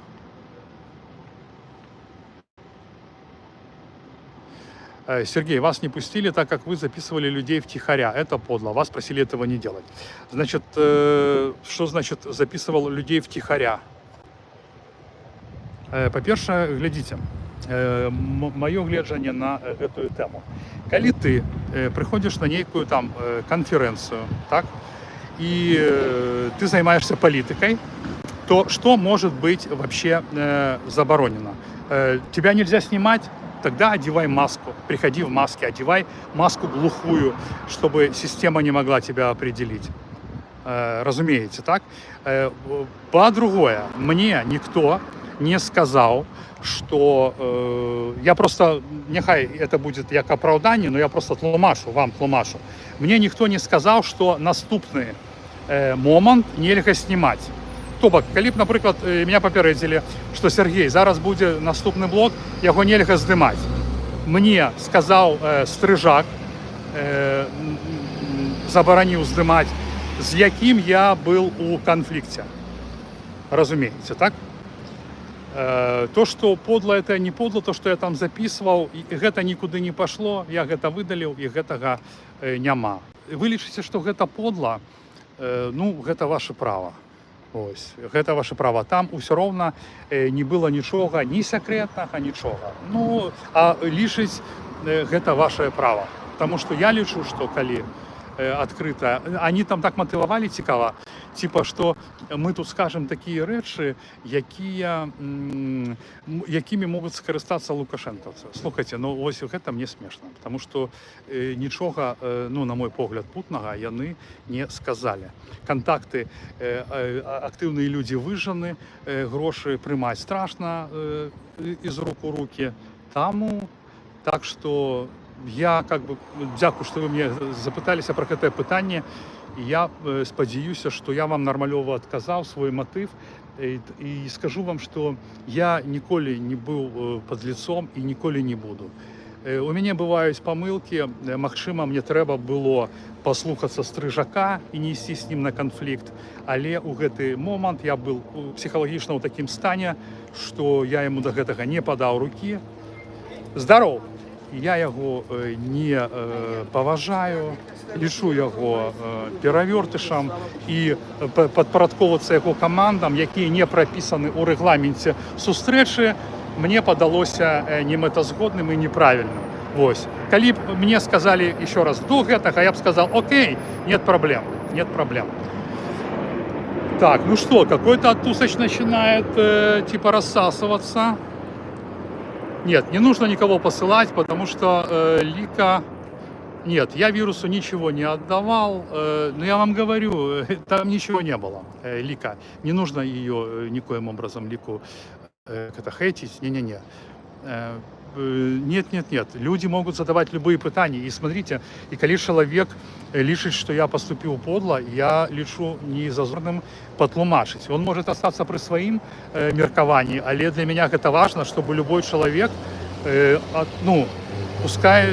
Сергей, вас не пустили, так как вы записывали людей втихаря. Это подло. Вас просили этого не делать. Значит, что значит записывал людей втихаря? По-перше, глядите, мое гледжанне на эту тему. Калі ты приходишь на некую там конференцию, так, и ты занимаешься политикой, то что может быть вообще заборонено? Тебя нельзя снимать? Тогда одевай маску, приходи в маске, одевай маску глухую, чтобы система не могла тебя определить. Разумеете, так? По-другое, мне никто не сказал, что я просто, нехай это будет як оправдание, но я просто вам тлумашу. Мне никто не сказал, что наступный момент нельга снимать. То бок, калі б, напрыклад, меня папярэдзілі, што Сергей, зараз будзе наступны блок, яго нельга здымаць. Мне сказаў стрыжак, забараніў здымаць, з якім я был у канфлікце. Разумееце, так? То, што подло, это не подло, то, што я там записываў, і гэта нікуды не пашло, я гэта выдаліў, і гэтага няма. Вы лічыце, што гэта подло, ну, гэта ваше права. Ось, гэта ваше права. Там усё роўна не было нічога, ні сакрэтнага, нічога. Ну, а лічыць гэта ваше права. Таму што я лічу, што калі адкрыта, они там так матывавалі цікава, типа, што мы тут скажем такія рэчы, якімі могуць скарыстацца лукашэнкаўцы. Слухайце, ну ось гэта мне смешна, потому што нічога, ну, на мой погляд, путнага яны не сказалі. Контакты, актыўныя людзі выжаны, грошы прымаць страшна з рук у рукі. Таму, так што я как бы дзякую, што вы мне запыталіся пра гэтае пытанне. Я спадзяюся, што я вам нармалёва адказаў свой матыв і скажу вам, што я ніколі не быў падлецом і ніколі не буду. У мяне бываюць памылкі, магчыма, мне трэба было паслухацца стрыжака і не ісці з ім на канфлікт, але ў гэты момант я быў псіхалагічна ў такім стане, што я яму да гэтага не падаў рукі. Здароў! Я яго не паважаю, лічу яго перавёртышам і падпарадковацца яго камандам, якія не прапісаны ў рэгламенце сустрэчы, мне падалося немэтазгодным і неправільным. Вось. Калі б мне сказалі еще раз до гэтага, я б сказал: окей, нет проблем, нет проблем. Так, ну что, какой-то оттусоч начинает типа рассасываться. Нет, не нужно никого посылать, потому что Лика... Нет, я вирусу ничего не отдавал, но я вам говорю, там ничего не было, Лика. Не нужно ее никоим образом, Лику, это хейтить, не-не-не. Нет, люди могут задавать любые пытания. И смотрите, и коли человек лічыць, что я поступил подло, я лічу незазорным патлумачыць. Он может остаться при своим меркавании, але для меня это важно, чтобы любой человек, пускай,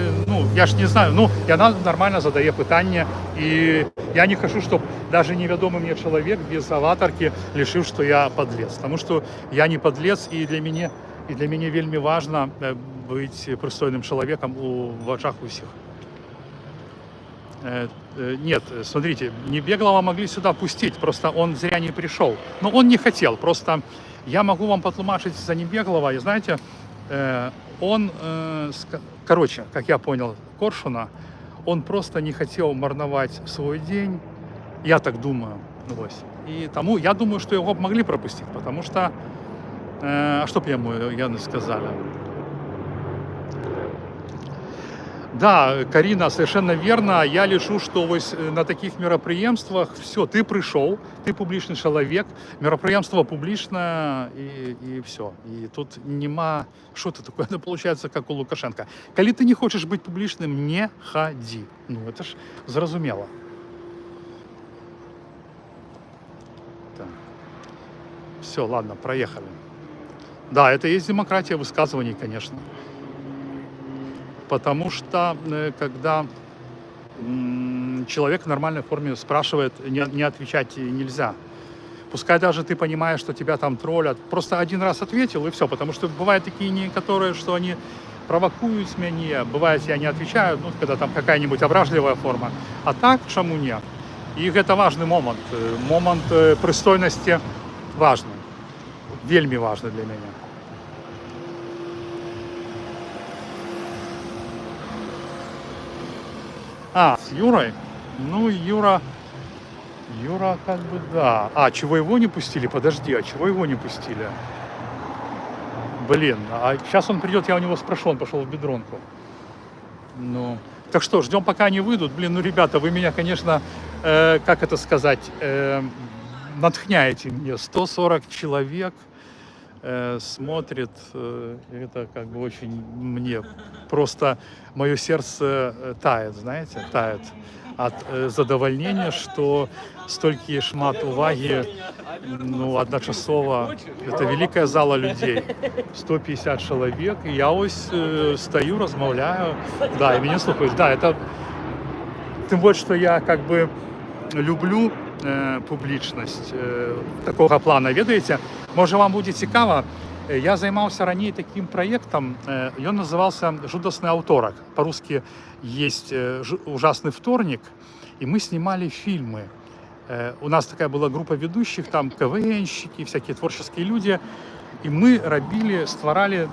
я ж не знаю, яна нормально задае пытанне, и я не хочу, чтобы даже невядомый мне человек без аватарки лічыў, что я подлец, потому что я не подлец, и для мяне вельмі важно быть прыстойным человеком в очах усіх. Нет, смотрите, Небеглова могли сюда пустить, просто он зря не пришел. Но он не хотел, просто я могу вам потлумачить за Небеглова, и знаете, он, короче, как я понял Коршуна, он просто не хотел марновать свой день, я так думаю, и тому я думаю, что его могли пропустить, потому что, а что бы ему сказали? Да, Карина, совершенно верно. Я лічу, что на таких мероприемствах все, ты пришел, ты публичный человек, мероприемство публичное и все. И тут нема, что ты такое, это получается как у Лукашенко. Коли ты не хочешь быть публичным, не ходи. Это ж зразумело. Так. Все, ладно, проехали. Да, это есть демократия высказываний, конечно. Потому что, когда человек в нормальной форме спрашивает, не отвечать нельзя. Пускай даже ты понимаешь, что тебя там троллят. Просто один раз ответил, и все. Потому что бывают такие некоторые, что они провокуют меня. Бывает, я не отвечаю, когда там какая-нибудь ображливая форма. А так, чему нет? И это важный момент. Момент пристойности важный. Вельми важный для меня. С Юрой? Юра как бы да. Чего его не пустили? Подожди, а чего его не пустили? Блин, а сейчас он придет, я у него спрошу, он пошел в бедронку. Так что, ждем, пока они выйдут. Блин, ребята, вы меня, конечно, как это сказать, натхняете мне. 140 человек смотрит, это как бы очень мне просто мое сердце тает, знаете, тает от задовольнения, что столько шмат уваги, одночасово. Это великая зала людей, 150 человек, и я стою, размовляю, да, и меня слухают, да, это тем более, что я как бы люблю публічнасць такого плана. Ведаеце, можа вам будзе цікава, я займаўся раней таким проектом, ён назывался «Жудасный авторок». По-русски есть «Ужасный вторник», и мы снимали фильмы. У нас такая была группа ведущих, там КВНщики, всякие творческие люди, и мы стварали,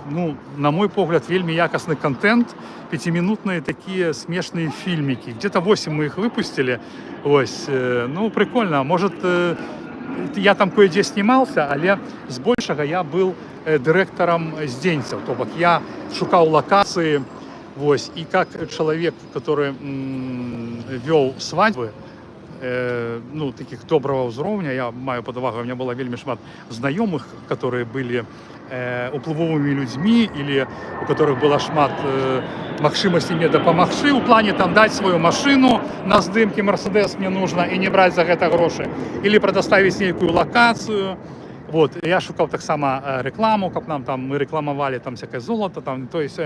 на мой погляд, вельмі якасны контент, 5-минутные такие смешные фильмики. Где-то 8 мы их выпустили. Прикольно. Может, я там кое-где снимался, але збольшага я был директором здзенцаў. То бок я шукал локации, и как человек, который вел свадьбы, таких доброго ўзроўня, я маю падавагу, у меня было вельмі шмат знаёмых, которые были уплывовыми людьми или у которых было шмат магчымасці мне дапамагчы у плане там дать свою машину на здымкі Мерседес мне нужно и не брать за гэта грошы или предоставить нейкую локацию. Вот, я шукаў таксама рекламу, каб нам там мы рекламовали там всякое золото, там, то есть,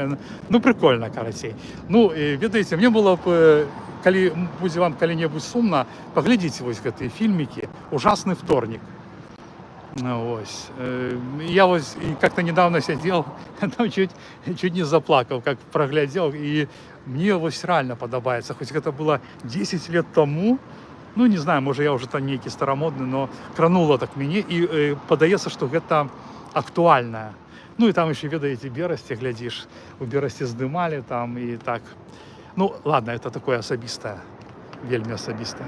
ну прикольно, карацей. Ну, и, ведаеце, мне было б, калі будзе вам калі-небудзь сумна, паглядзіце вось гэтыя фільмікі «Ужасный вторник». Ось. Я вот как-то недавно сидел, там чуть не заплакал, как проглядел, и мне вот реально подобается, хоть это было 10 лет тому, ну не знаю, может я уже там некий старомодный, но крануло так мне, и подается, что это актуальное. Ну и там еще, ведаете, Берасти, глядишь, у Берасти здымали там и так. Ну ладно, это такое особистое, вельми особистое.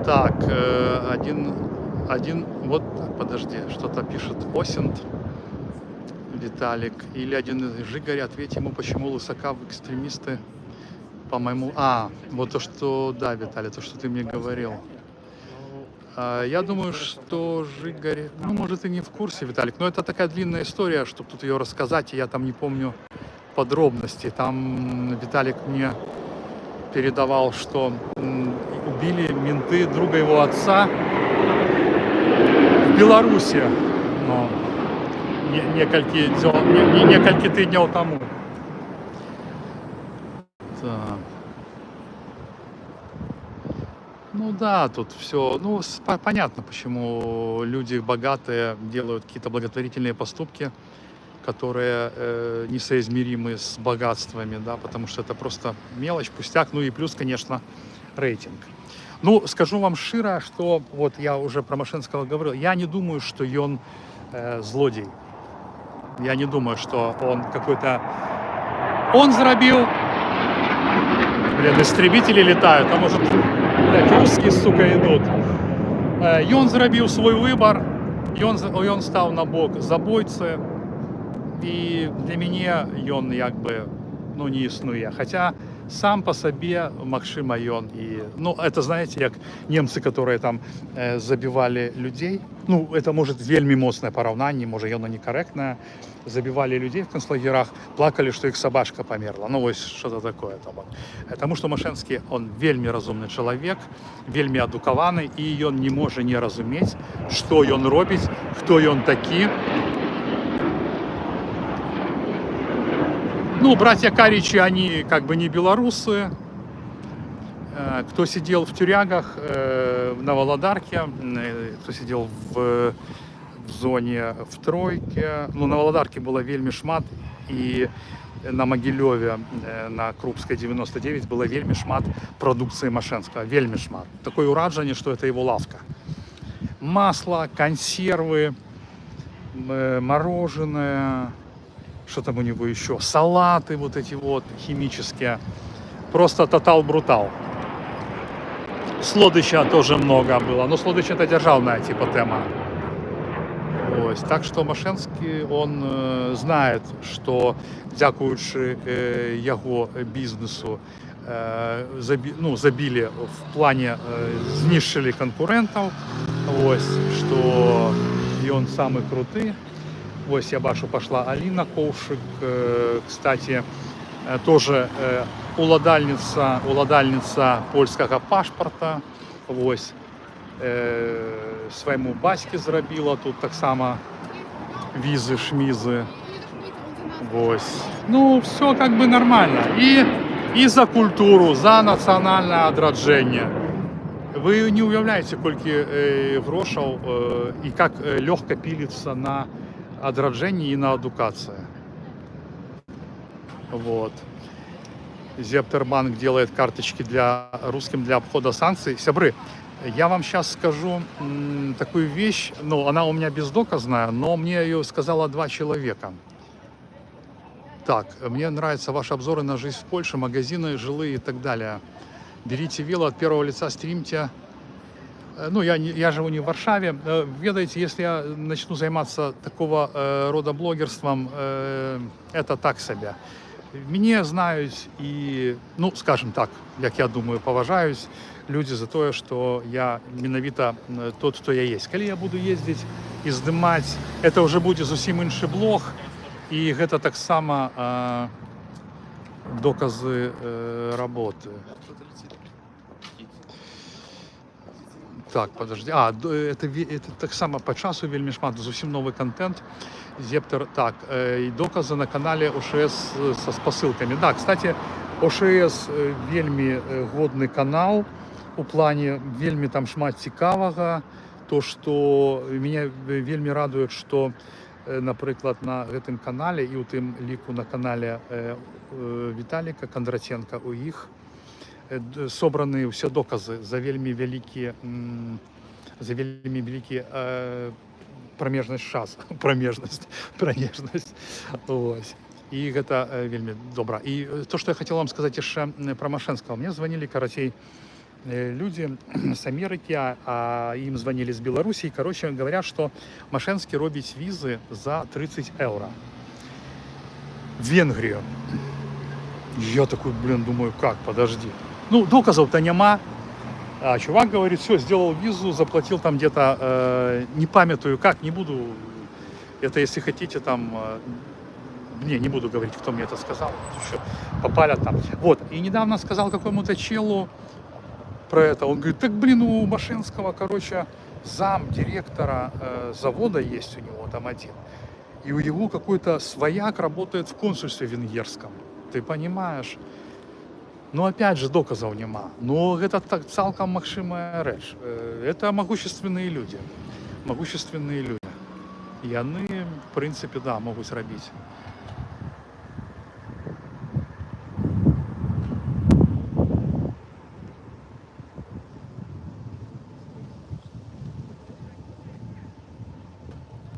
Так, один, вот, подожди, что-то пишет Осент Виталик, или один из Жигарь, ответь ему, почему Лысака в экстремисты, по-моему, вот то, что, да, Виталий, то, что ты мне говорил. Я думаю, что Жигарь, ну, может, и не в курсе, Виталик, но это такая длинная история, чтобы тут ее рассказать, и я там не помню подробностей. Там Виталик мне передавал, что убили менты друга его отца в Беларуси, ну, некалькі тижнів тому. Так. Ну да, тут все, ну понятно, почему люди богатые делают какие-то благотворительные поступки, которые несоизмеримы с богатствами, да, потому что это просто мелочь, пустяк, ну и плюс, конечно, рейтинг. Ну, скажу вам широ, что вот я уже про Машинского говорил, я не думаю, что он злодей. Я не думаю, что он какой-то... Он заробил... Блин, истребители летают, а может, блядь, русские, сука, идут. И он заробил свой выбор, и он стал на бок забойцы. И для меня он як бы, ну, не існує. Хотя сам по себе магчыма ён и, ну, это, знаете, как немцы, которые там забивали людей. Ну, это может вельми моцное параўнанне, может оно некорректное. Забивали людей в концлагерах, плакали, что их собачка померла. Ну, вот что-то такое там. Потому что Машинский, он вельми разумный человек, вельми адукаваны, и он не может не разуметь, что он робить, кто он таки. Ну, братья Каричи, они как бы не белорусы. Кто сидел в тюрягах на Володарке, кто сидел в зоне в Тройке. Ну, на Володарке было вельми шмат, и на Могилеве, на Крупской 99 было вельми шмат продукции Машинского, вельми шмат. Такое уражение, что это его лавка. Масло, консервы, мороженое, что там у него еще, салаты вот эти вот химические. Просто тотал-брутал. Слодыча тоже много было, но слодыч это державная типа тема. Ось. Так что Машинский, он знает, что дзякуючи его бизнесу забили в плане, знищили конкурентов, ось, что и он самый крутый. Ось я бачу, пошла Алина Ковшик, кстати, тоже уладальница польского пашпорта. Ось. Своему батьке зробила тут так само визы, шмизы. Ось. Ну, все как бы нормально. И за культуру, за национальное одраджение. Вы не уявляете, сколько грошей и как легко пилится на одраджение и на адукации. Вот. Зептербанк делает карточки русским для обхода санкций. Сябры, я вам сейчас скажу такую вещь, ну, она у меня бездоказная, но мне ее сказала 2 человека. Так, мне нравятся ваши обзоры на жизнь в Польше, магазины, жилые и так далее. Берите вело от первого лица, стримьте. Ну, я живу не в Варшаве. Ведаете, если я начну заниматься такого рода блогерством, это так себе. Мяне знаюць і, ну, скажем так, як я думаю, паважаюць людзі за тое, што я менавіта тот, хто я есть. Калі я буду ездзіць і здымаць, это ўжо будзе зусім іншы блог, і гэта таксама доказы работы. Так, подожди. Это таксама па часу вельмі шмат, зусім новы контент. Зептер, так, і доказы на канале ОШС са спасылкамі. Да, кстати, ОШС вельмі годны канал, у плане вельмі там шмат цікавага. То, што мяне вельмі радуе, што, напрыклад, на гэтым канале і ў тым ліку на канале Віталіка Кондратенка, у іх собраны ўсе доказы за вельмі вялікі прамежнасць часу, прамежнасць. Ось. І гэта вельмі добра. І то, што я хацеў вам сказаць яшчэ пра Машэнскага. Мне званілі, карацей, людзі з Амерыкі, а ім званілі з Беларусі. Короче, говорят, што Машэнскі робіць візы за 30 евро. В Венгрію. Я такой, думаю, как, подожди. Ну, доказов-то нема. А чувак говорит, все, сделал визу, заплатил там где-то, не памятую как, не буду, это если хотите там, не буду говорить, кто мне это сказал, еще попалят там. Вот, и недавно сказал какому-то челу про это, он говорит, так, у Машинского, короче, зам директора завода есть у него там один, и у него какой-то свояк работает в консульстве венгерском, ты понимаешь? Но опять же доказаў нема. Но гэта так цалкам магчымая рэч. Это могущественные люди. Могущественные люди. Яны, в принципе, да, могуць рабіць.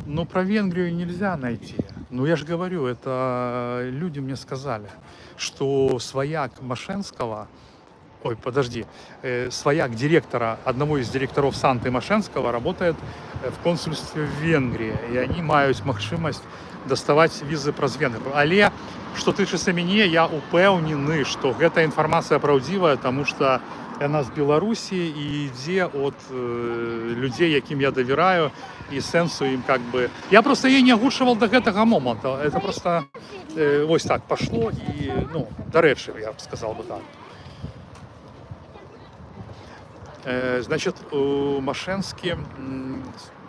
Но про Венгрию нельзя найти. Ну, я же говорю, это люди мне сказали, что свояк Машэнского, свояк директора, одного из директоров Санты Машэнского работает в консульстве в Венгрии, и они имеют возможность доставать визы праз Венгрию. Але, что тычыцца мяне, я упэўнены, что эта информация правдивая, потому что она с Беларуси и ідзе от людей, яким я доверяю, и сенсу им как бы... Я просто ей не агучваў до гэтага момента. Это просто ось так пошло и, ну, дарэчы, я бы сказал бы так. Значит, у Машэнскі,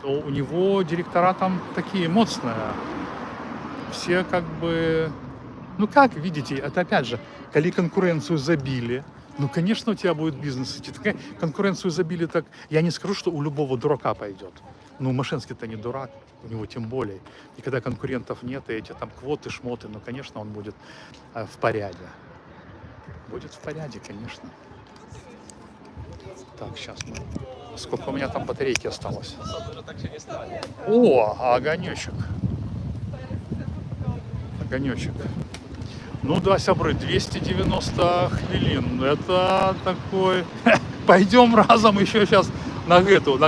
у него директора там такие моцные. Все как бы... Ну как, видите, это опять же, коли конкуренцию забили, ну, конечно, у тебя будет бизнес идти. Такая конкуренцию забили так... Я не скажу, что у любого дурака пойдет. Ну, Машэнскі-то не дурак, у него тем более. И когда конкурентов нет, и эти там квоты, шмоты, ну, конечно, он будет в порядке. Будет в порядке, конечно. Так, сейчас мы... Сколько у меня там батарейки осталось? О, огонечек. Огонечек. Ну да, сябры, 290 хвилин. Это такой... Пойдем разом еще сейчас на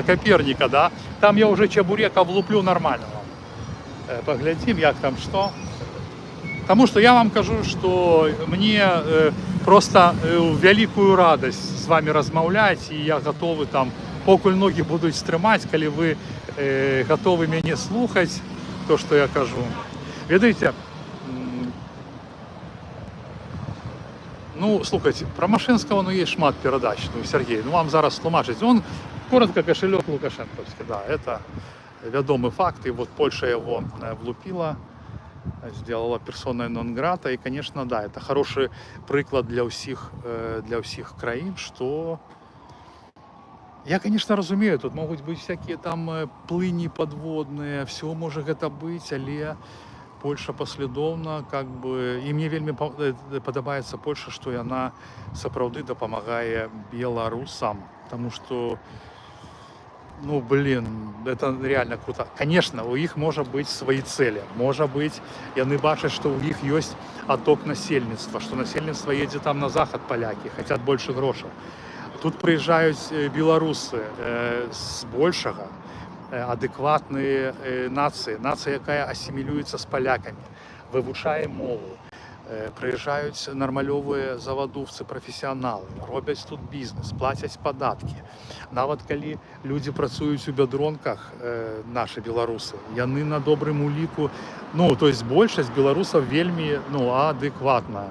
Коперника, да? Там я уже чебурека влуплю нормального. Поглядим, як там что. Потому что я вам кажу, что мне просто великую радость с вами размаўляць, и я готовы там, покуль ноги будут стрымаць, калі вы готовы меня слухать, то, что я кажу. Ведаеце, ну, слухайте, про Машэнского, ну, есть шмат передач, ну, Сергей, ну, вам зараз тлумачить. Он, коротко, кошелек Лукашенковский, да, это вядомый факт, и вот Польша его влупила, сделала персоной нон-грата, и, конечно, да, это хороший прыклад для всех краін, что... Я, конечно, разумею, тут могут быть всякие там плыни подводные, все может это быть, але Польша паслядоўна, как бы, і мне вельмі падабаецца Польша, што яна сапраўды дапамагае беларусам, потому что, ну, блин, это реально круто. Конечно, у іх можа быць свои цели, можа быць, яны бачаць, што у іх ёсць отток насельніцтва, што насельніцтва едзе там на захад палякі, хотят больше грошаў. Тут прыязджаюць беларусы з большага, адэкватныя нацыі, нацыя, якая асімілюецца з палякамі, вывучае мову, Прыязджаюць нармалёвыя завадоўцы, прафесіяналы, робяць тут бізнес, плацяць падаткі. Нават калі людзі працуюць у бядронках, нашы беларусы, яны на добрым уліку, ну, то есть большасць беларусаў вельмі, ну, адэкватная.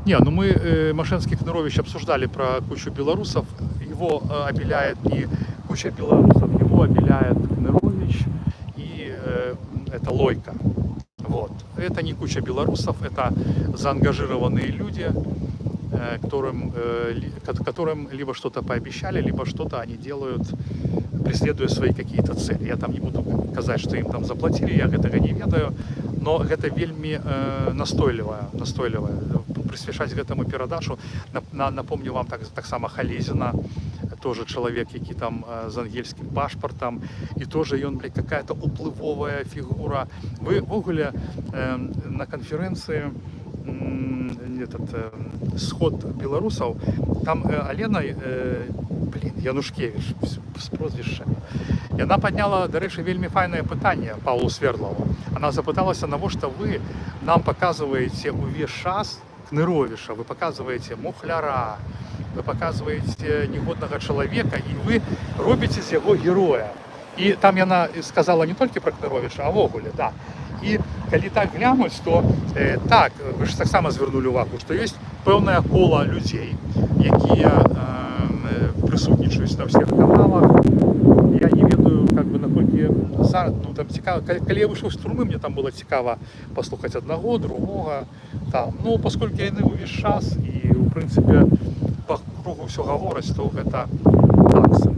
Не, ну мы Мошенский Кнырович обсуждали про кучу белорусов. Его обеляет не куча белорусов, его обеляет Кнырович и это Лойко. Вот. Это не куча белорусов, это заангажированные люди, которым либо что-то пообещали, либо что-то они делают, преследуя свои какие-то цели. Я там не буду сказать, что им там заплатили, я этого не ведаю, но это вельми настойлівая. Присвячаць гэтаму перадачу. Напомню вам так само Халезина, тоже человек, який там з ангельским пашпартом, и тоже он, какая-то уплывовая фигура. Вы в огуле на конференции сход белорусов, там Алена Янушкевич с прозвищем, и она подняла, до речі, вельми файне питання Павлу Свердлову. Она запыталась, навошта вы нам показываете увесь час Кныровича, вы показываете мухляра, вы показываете негодного человека, и вы робите з яго героя. И там яна сказала не толькі про Кныровича, а в огуле, да. І калі так глянуць, то так, вы ж так само звернули увагу, што ёсць пэўнае кола людзей, якія прысутнічаюць на всех каналах. Я не ведаю, как бы, наколькі зараз, ну, там цікаво, калі я вышел з турмы, мне там было цікаво послухаць одного, другого, там, ну, поскольку яны увесь час, і, в принципе, по кругу все гавораць, то гэта такса,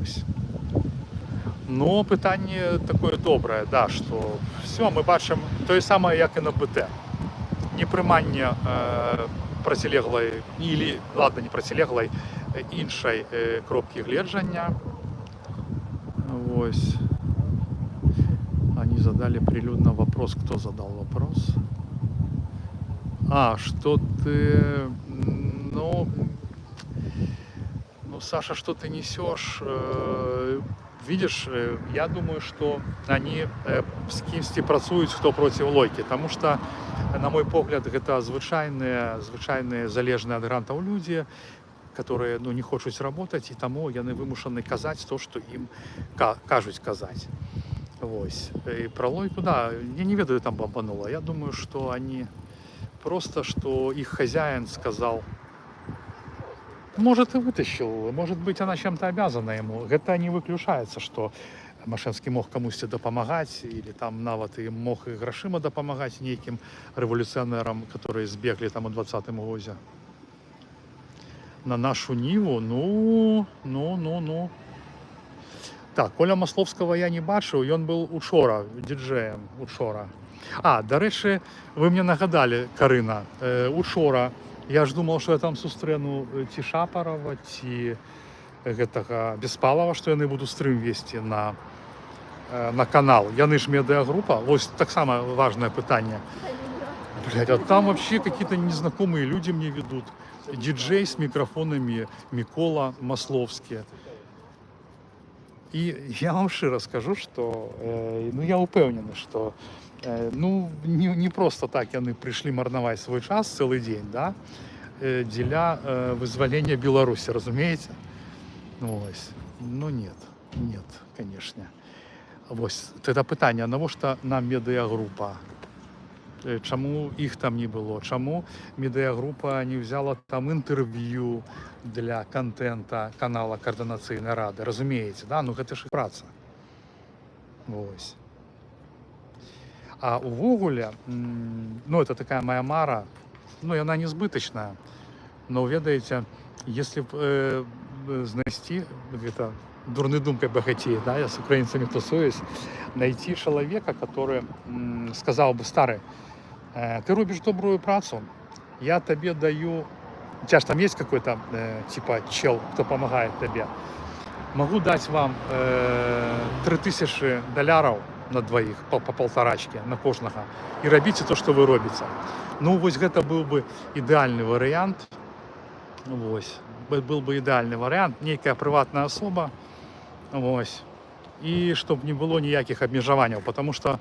Ось. Но пытанне такое добрае, да, што все, мы бачым тое самае, як і на БТ. Непрыманне процілеглай, или, ладно, не процілеглай, іншай кропкі гледжання. Ось. Они задали прилюдно вопрос. Кто задал вопрос? Что ты... Ну, Саша, что ты несешь? Видишь, я думаю, что они с кимсьці працуюць, хто проти Лойкі, потому что, на мой погляд, это звычайныя залежныя ад грантаў людзі, которые, ну, не хочуць работать, и тому яны вымушаны казаць то, что им кажуць казаць. Вось. И про Лойку, да, я не ведаю, там бомбануло. Я думаю, что они просто, что их хозяин сказал, может, и вытащил, может быть, она чем-то обязана ему. Это не выключается, что Мошенский мог камусьці дапамагаць, или там нават и мог и грашыма дапамагаць нейкім рэволюцыянерам, которые збеглі там у 20-м годзе. На нашу Ниву, ну. Так, Коля Масловского я не бачыў, ён был учора, диджеем учора. До рэчы, вы мне нагадали, Карына, учора, я ж думал, что я там сустрэну ці Шапарова, ці гэтага Беспалова, што яны будут стрым весці на канал. Яны ж медыагруппа, вось таксама важное пытанне. Блядь, а там вообще какие-то незнакомые люди мне ведут. Диджей с микрофонами Микола Масловский. И я вам широ скажу, что ну, я упевнений, что ну, не просто так яны пришли марновать свой час целый день, да, для вызволения Беларуси, разумеете? Ось. Ну нет, конечно. Ось, это питання, навошта нам медіагрупа? Чому їх там не було? Чому медіагрупа не взяла там інтерв'ю для контента канала Координаційної ради? Розумієте, да? Ну це ж праця. Ось. А увогуле, ну это такая моя мара, ну и она несбыточная, но ведаете, если знайти, это дурной думкой богатеет, да, я с украинцами тусуюсь, найти человека, который сказал бы: старый, ты робишь добрую працу, я тебе даю, у тебя же там есть какой-то типа чел, кто помогает тебе, могу дать вам $3000 на двоих, по полторачке на кожного, и робите то, что вы робите. Ну, вот это был бы идеальный вариант, вот, был бы идеальный вариант, некая приватная особа, Ось. І щоб не було ніяких абмежаванняў, потому что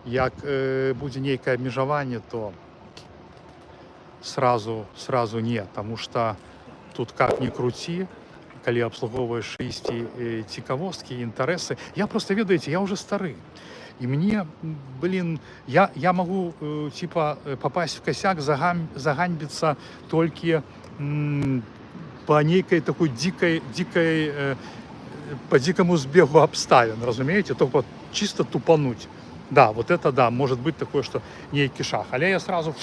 як будзе нейкае абмежаванне, то сразу не, потому что тут как ни крути, калі абслугоўваеш ісці цікавосткі, інтарэсы. Я просто, ведаеце, я уже стары. И мне, я могу типа попасть в косяк, заганьбиться только по некой такой дикой, по дикому сбегу обставин, разумеете, только чисто тупануть. Да, вот это да, может быть такое, что нейкий шаг, але я сразу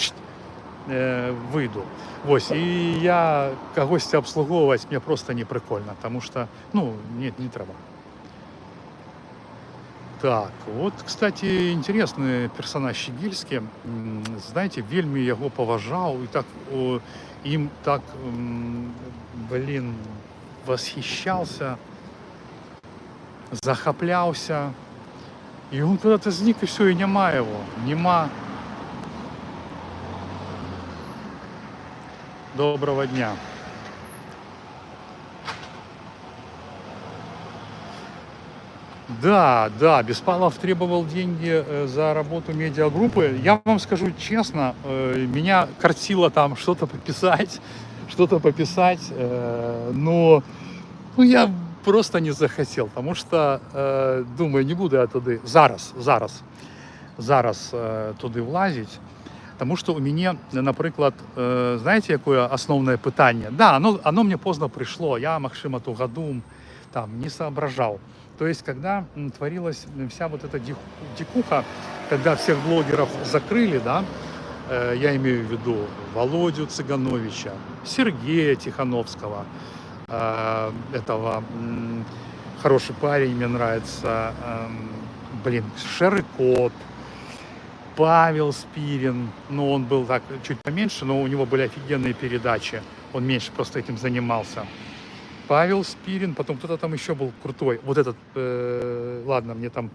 выйду. Вось, и я когось обслуговывать мне просто не прикольно, потому что, ну, нет, не треба. Так, вот, кстати, интересный персонаж Щегельский. Знаете, вельмі яго паважаў, и так им так, восхищался, захаплялся. И он куда-то зник, и все, и нема его. Нема. Доброго дня. Да, Беспалов требовал деньги за работу медиагруппы. Я вам скажу честно, меня кортило там что-то пописать, но я просто не захотел, потому что, думаю, не буду я туди зараз туди влазить. Тому що у мене, наприклад, знаєте, яке основне питання? Да, оно мне поздно пришло, я, Максим, ту году там не соображал. То есть, когда творилась вся вот эта дикуха, когда всех блогеров закрыли, да, я имею в виду Володю Цыгановича, Сергея Тихановского, этого хороший парень, мне нравится, Шерикот, Павел Спирин, ну он был так чуть поменьше, но у него были офигенные передачи, он меньше просто этим занимался. Павел Спирин, потом кто-то там еще был крутой. Вот этот, ладно, мне там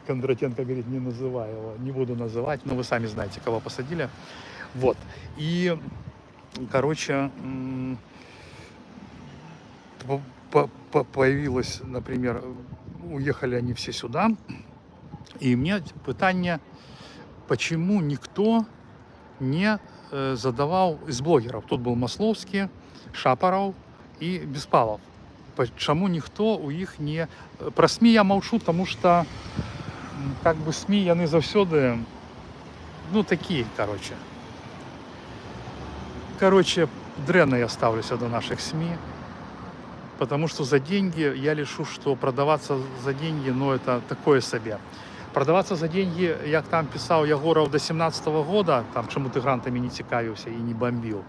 Кондратенко говорит, не называй его, не буду называть, но вы сами знаете, кого посадили. Вот. И, короче, появилось, например, уехали они все сюда, и мне питание, почему никто не задавал из блогеров. Тут был Масловский, Шапаров и Беспалов. Почему никто у них не... Про СМИ я молчу, потому что как бы СМИ, яны завсёды, ну, такие, короче, дрэнна я ставлюся до наших СМИ, потому что за деньги я лишу, что продаваться за деньги, ну, это такое себе. Продаваться за деньги, як там писал Ягоров до 17-го года, там чому-то грантами не цікавився і не бомбил,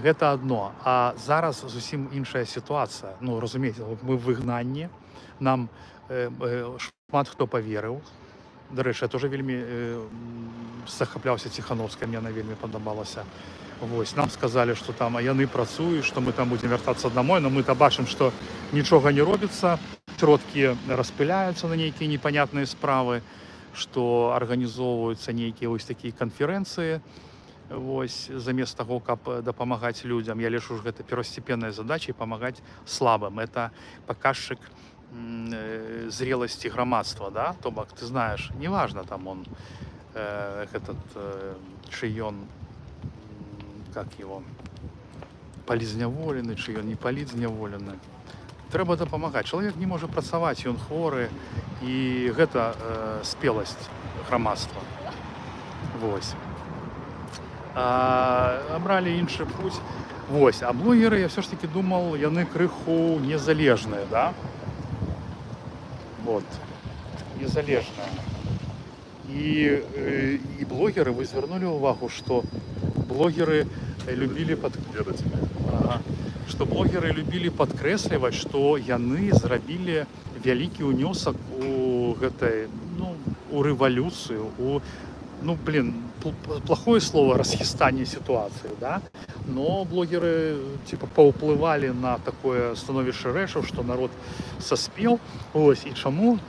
гэта одно. А зараз зусім іншая ситуація. Ну, розумієте, ми в вигнанні, нам шмат хто повірив. До речі, я теж вельми захоплявся Тихановським, мені вельми подобалося. Ось, нам сказали, що там яны працюють, що ми там будемо вертатися домой, но ми-то бачимо, що нічого не робиться, сродки розпиляються на нейкі непонятні справи, що організовуються нейкі ось такі конференції, ось, замест того, каб дапамагаць людям. Я лишу, что это первостепенная задача, помогать слабым. Это показчик зрелости громадства, да, то бок, ты знаешь, неважно там он, чий он, как его, полізняволений, чи он не полізняволений. Треба дапамагаць. Чалавек не можа працаваць, ён хворы, і гэта спеласць грамадства. Вось. Абралі іншы путь. Вось. А блогеры, я все ж таки думал, яны крыху незалежныя, да? Вот. Незалежныя. І блогеры, вы звярнулі ўвагу, што блогеры любілі падкрэсліваць, што яны зрабілі вялікі ўнёсак у гэтай, ну, у рэвалюцыю, у, ну, плохое слово, расхистание ситуации, да, но блогеры, типа, поуплывали на такое становішча рэчаў, што народ саспеў, ось, і чаму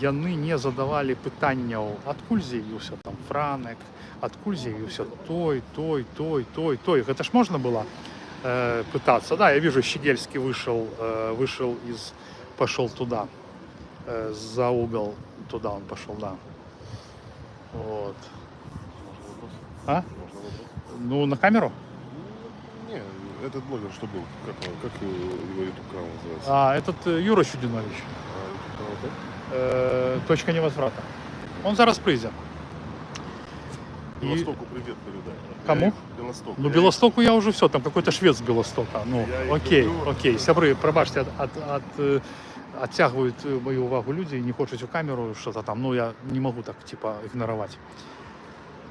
яны не задавалі пытанняў, адкуль з'явіўся там Франек, адкуль з'явіўся той. Гэта ж можна было пытаться. Да, я вижу, Щегельский пошел туда, за угол, туда он пошел, да. Вот. А? Ну, на камеру? Не, этот блогер что был? Как его YouTube-канал называется? А, этот Юра Чудинович. Точка невозврата. Он зараз прийде. Белостоку привет передай. Кому? Белостоку. Ну, Белостоку я уже все, там какой-то швец с Белостока. Ну, окей, сябры, пробачьте, оттягивают мою увагу люди, не хочуть у камеру что-то там, ну, я не могу так, типа, ігнорувати.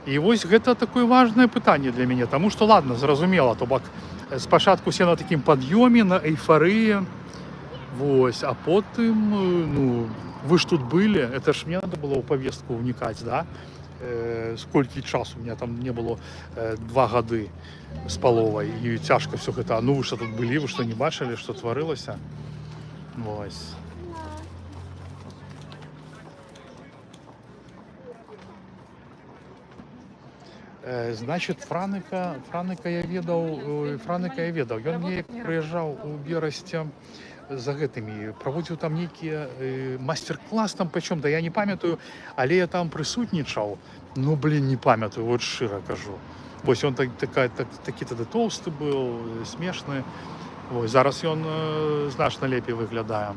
І ось гэта такое важное пытанне для мяне, тому что, ладно, зразумела, то бок спачатку все на такім пад'ёме, на эйфарыі, вось, а потым, ну, вы ж тут были, это ж мне надо было ў повестку вникать, да, сколькі часу, у меня там не было 2 гады з паловай, і цяжка все гэта, ну, вы што тут былі, вы што не бачылі, што тварылася, вось. Значит, Франыка я ведаў, ён мне прыязджаў у Берасці за гэтымі, праводзіў там нейкія мастер-клас там, прычым, да я не памятаю, але я там прысутнічаў, ну, блин, не памятаю, вот шчыра кажу. Вось ён такі тады тоўсты быў, смешны, вось, зараз ён значна лепей выглядае,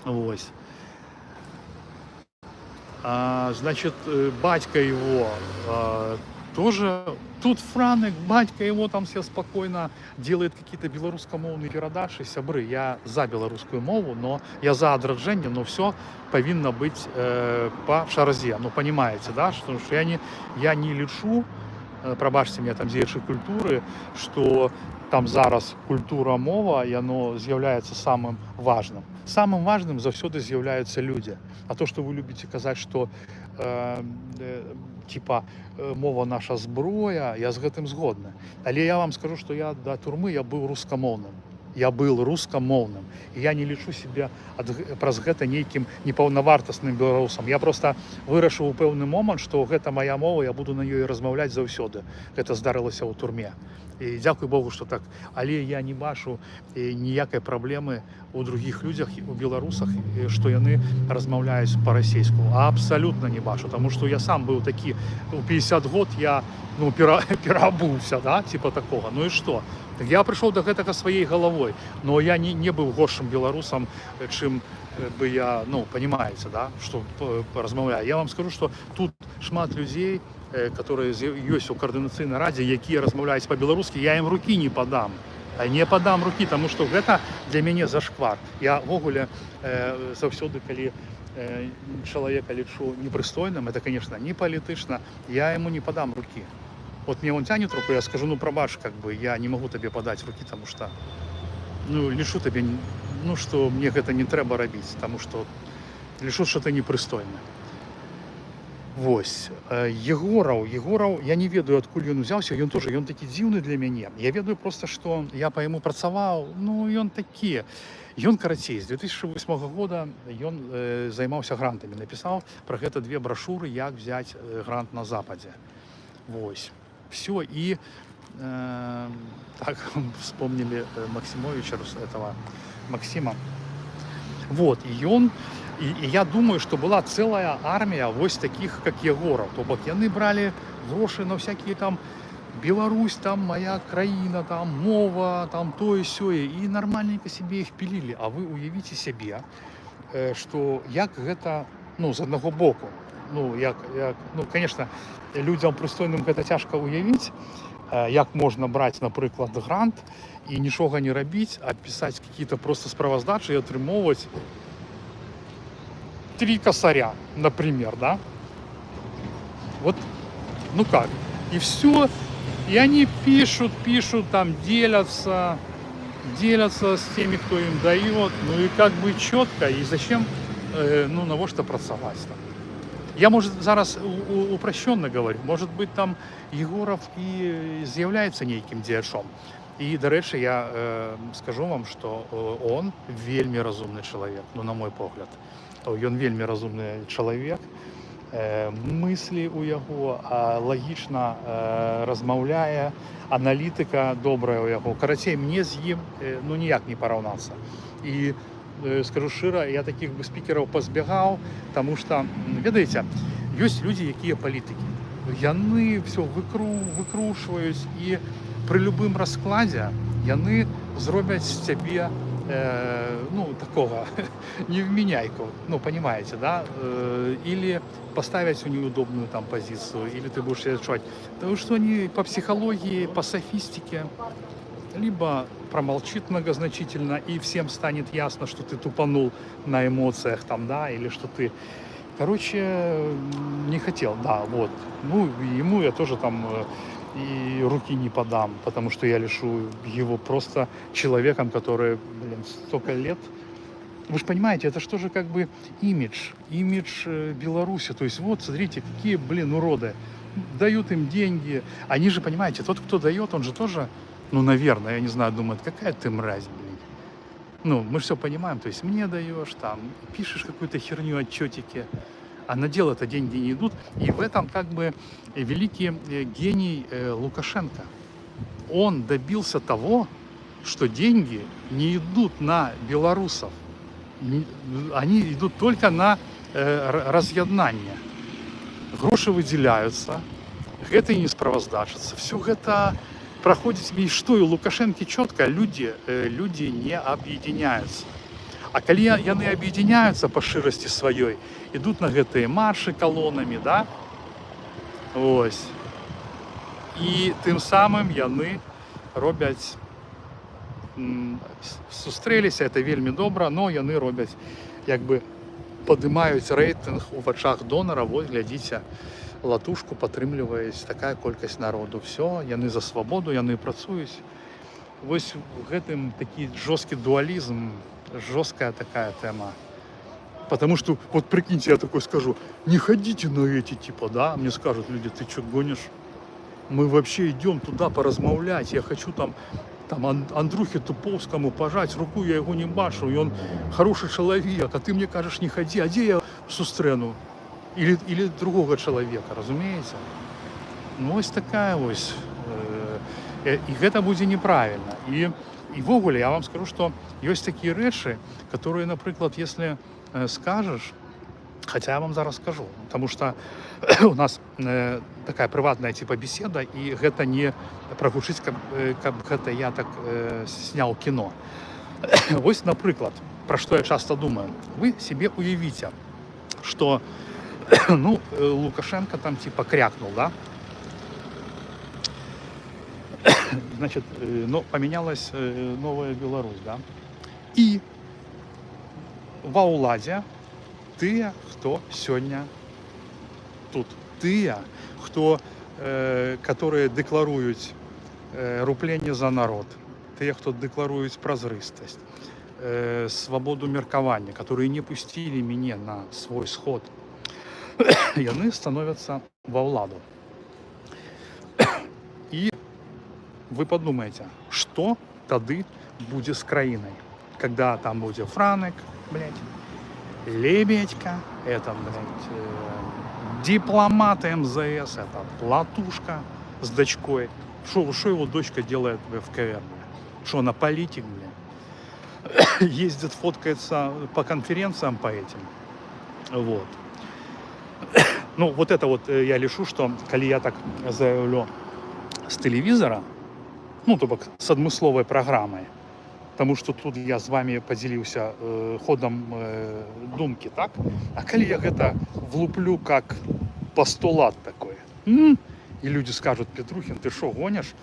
вось. Значит, батька его тоже, тут Франык, батька его там все спокойно делает какие-то белорусскомовные передачи, сябры, я за белорусскую мову, но я за адраджэнне, но все повинно быть по шарзе, ну, понимаете, да, что я не лічу, пробачьте мне там дзеячы культуры, что там зараз культура мова, и оно з'яўляецца самым важным. Самым важным заўсёды з'яўляюцца люди. А то, что вы любите казаць, что типа мова наша зброя, я з гэтым згодны. Але я вам скажу, что я до турмы я быў рускамоўным. Я был рускамоўным. І я не лічу себе праз гэта нейкім непаўнавартасным беларусам. Я просто вырашыў у пэўны момант, што гэта моя мова, я буду на ёй размаўляць заўсёды. Гэта здарылася ў турме. І дзякуй Богу, што так. Але я не бачу ніякай праблемы у другіх людзях, у беларусах, што яны размаўляюць па-расейску. Абсалютна не бачу, таму што я сам быў такі, у 50 год я пераабуўся, да, типа такога. Ну і што? Так я прыйшоў да гэтага сваей галавой, но я не быў горшым беларусам, чым бы я, ну, понимаете, да, что размаўляю. Я вам скажу, что тут шмат людзей, которые ёсць у координацыйнай радзе, якія размаўляюць па-беларускі, я ім рукі не падам. Не падам рукі, таму што гэта для мяне зашквар. Я ввогуле заўсёды, калі чалавека лічу непрыстойным, это, конечно, не палітычна, я яму не падам рукі. Вот мне он тянет руку, я скажу, ну, пробачь, как бы, я не могу тебе подать руки, потому что, ну, лишу тебе, ну, что мне это не треба робить, потому что лишу, что ты непристойный. Вось. Егораў, я не ведаю, адкуль ён узяўся, ён такі дзіўны для мяне. Я ведаю просто, што я па яму працаваў, ну, ён такі. Ён, карацей, з 2008 года ён займаўся грантамі, напісаў пра гэта 2 брашуры, як взять грант на Западзе. Вось. Все, и так вспомнили Максимовича, этого Максима. Вот, и я думаю, что была целая армия вось таких, как Егоров. То бок яны брали гроши на всякие там Беларусь, там моя краіна, там мова, там то и сёе, и нормальненько себе их пилили. А вы уявите себе, что як гэта, ну, з аднаго боку, ну, ну, конечно, людям прыстойным гэта цяжка уявіць, як можна браць, напрыклад, грант і нічога не рабіць, а пісаць какие-то просто справаздачы і атрымоўваць 3 косаря, например, да? Вот, ну как? И все, и они пишут, там делятся с теми, кто им дает, ну и как бы четко, и зачем, ну, навошта працаваць там. Я, может, зараз упрощенно говорю, может быть, там Егоров и з'является нейким дзеячом. И, до речі, я скажу вам, что он вельми разумный человек, ну, на мой погляд. Он вельми разумный человек, мыслі ў яго, лагічна размаўляе, аналітыка добрая ў яго. Карацей, мне з ім ну ніяк не параўнацца. І скажу шчыра, я такіх бы спікераў пазбягаў, таму што, ведаеце, ёсць людзі, якія палітыкі. Яны все выкручваюць і пры любым раскладзе яны зробяць з цябе ну, такого невменяйку, ну, понимаете, да, или поставить в неудобную там позицию, или ты будешь себя чувствовать, потому что они по психологии, по софистике, либо промолчит многозначительно, и всем станет ясно, что ты тупанул на эмоциях там, да, или что ты, короче, не хотел, да, вот, ну, ему я тоже там и руки не подам, потому что я лишу его просто человеком, который, блин, столько лет. Вы же понимаете, это что же как бы имидж Беларуси. То есть вот, смотрите, какие, блин, уроды. Дают им деньги. Они же, понимаете, тот, кто дает, он же тоже, ну, наверное, я не знаю, думает, какая ты мразь, блин. Ну, мы же все понимаем, то есть мне даешь, там, пишешь какую-то херню, отчетики, а на дело-то деньги не идут. И в этом как бы великий гений Лукашенко. Он добился того, что деньги не идут на белорусов. Они идут только на раз'яднання. Гроши выделяются, это не справаздачыцца. Все это проходит. И что, и у Лукашенко четко, люди не объединяются. А калі яны аб'ядзяняюцца па шчырасці сваёй, ідуць на гэтыя маршы калонамі, да? Ось. І тым самым яны робяць, сустрэліся, это вельмі добра, но яны робяць, як бы падымаюць рэйтынг у вачах донара, вось, глядзіце, латушку падтрымліваюць такая колькасць народу. Все, яны за свабоду, яны працуюць. Вось в гэтым такі жорсткі дуалізм, жесткая такая тема. Потому что, вот прикиньте, я такой скажу, не ходите на эти типа, да, мне скажут люди, ты что гонишь? Мы вообще идем туда поразмовлять, я хочу там Андрюхе Туповскому пожать руку, я его не бачу, и он хороший человек, а ты мне кажешь, не ходи, а где я сустрену? Или другого человека, разумеется? Ну, ось такая ось. И это будет неправильно. И ввогуле я вам скажу, что есть такие рэчы, которые, например, если скажешь, хотя я вам зараз скажу, потому что у нас такая приватная типа беседа, и это не прогучить, как это я так снял кино. Вот, например, про что я часто думаю. Вы себе уявите, что ну, Лукашенко там типа крякнул, да? Значит, ну, поменялась новая Беларусь, да? И ва ўладзе тыя, хто сёння тут, тыя, хто, которые дэкларуюць рупленне за народ, тыя, хто дэкларуюць празрыстасць, свабоду меркавання, которые не пусцілі мяне на свой сход, яны становятся ва ўладу. И вы подумаете, что тады будет с краиной, когда там будет Франек, блядь, Лебедька, это, блядь, дипломат МЗС, это Латушка с дочкой. Что его дочка делает в ФКР? Что она политик, блядь? Ездит, фоткается по конференциям по этим. Вот. Ну, вот это вот я лишу, что, коли я так заявлю с телевизора, ну, то бок, с адмысловой программой, потому что тут я с вами поделился ходом думки, так? А коли я это влуплю как постулат такой, и люди скажут, Петрухин, ты что, гонишь?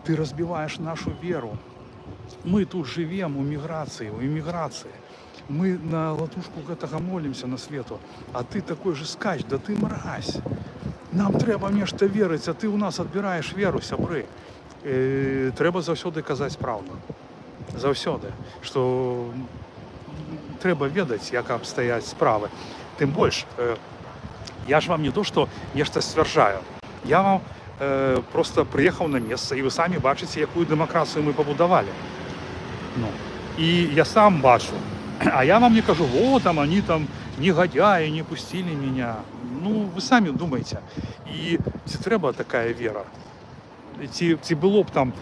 Ты разбиваешь нашу веру. Мы тут живем у миграции, у иммиграции. Мы на латушку гэтага молимся на свету, а ты такой же скач, да ты мразь. Нам трэба нешта верыць, а ты у нас адбіраеш веру, сябры. Трэба заўсёды казаць праўду. Заўсёды. Што трэба ведаць, як абстаяць справы. Тым больш, я ж вам не то, што нешта сцвярджаю. Я вам просто прыехаў на месца, і вы самі бачыце, якую дэмакрацыю мы пабудавалі. Ну. І я сам бачу. А я вам не кажу, вот там они там негодяи не пустили меня. Ну, ви самі думайте. І чи треба така віра? Ці було б там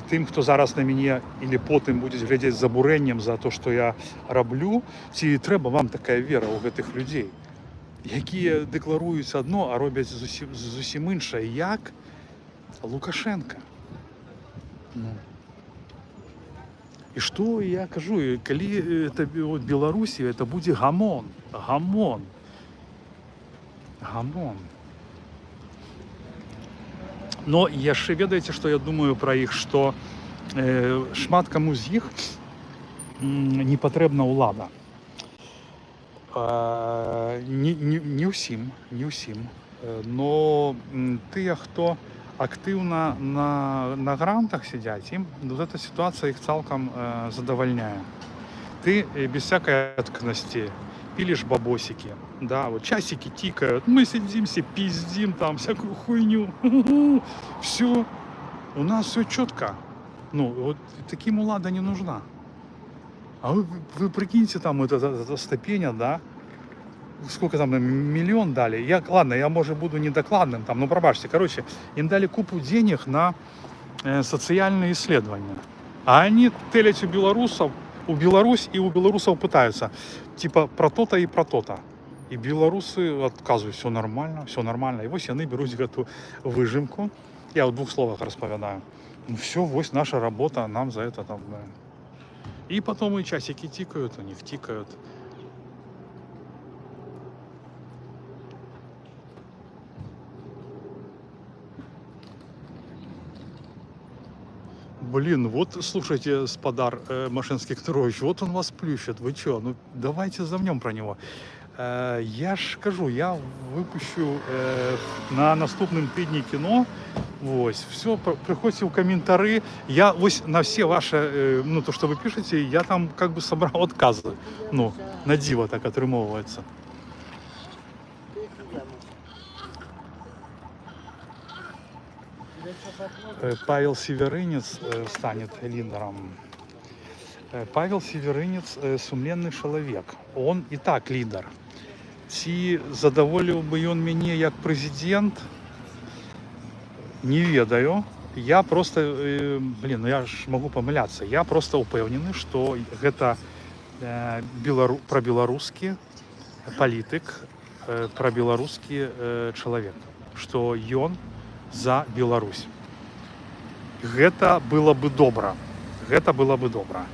тим, хто зараз на мене або потім буде глядіти з забуренням за те, що я роблю, чи треба вам така віра у цих людей, які декларують одно, а роблять зовсім інше, як Лукашенка. Ну. І що я кажу, коли це Білорусі, це буде гамон. Гамон. Гамон. Но яшчэ ведаеце, што я думаю пра іх, што шмат каму з іх не патрэбна ўлада. Не ўсім, не ўсім. Но тыя, хто актыўна на грантах сядзяць, ім эта сітуацыя іх цалкам задавальняе. Ты без всякой открытости пилишь бабосики, да, вот часики тикают, мы сидимся, пиздим там всякую хуйню, все, у нас все четко, ну, вот таким улада не нужна. А вы прикиньте, там это ступеня, да, сколько там, миллион дали, ладно, я, может, буду недокладным, там, ну, пробачьте, короче, им дали купу денег на социальные исследования, а они телят у Беларусь и у белорусов пытаются, типа, про то-то и про то-то. И белорусы отказывают, все нормально. И вот они берут эту выжимку. Я в 2 словах расповедаю. Ну все, вот наша работа, нам за это там, да. И потом и часики тикают, у них тикают. Блин, вот, слушайте, Спадар Машинский Кнурович, вот он вас плющит, вы чё, ну давайте замнем про него. Я ж кажу, я выпущу на наступным тыдні кіно, ось, все, приходите в комментарии, я ось на все ваши, ну, то, что вы пишете, я там как бы собрал отказы, ну, на диво так отрымовывается. Павел Северинец станет лидером. Павел Северинец сумленный человек. Он и так лидер. Ці задоволив би він мене як президент, не ведаю. Я просто, ну я ж могу помиляться, я просто упевнений, що це пробеларускі політик, пробеларускі чоловік, що ён за Беларусь. Гэта было бы добра. Гэта было бы добра.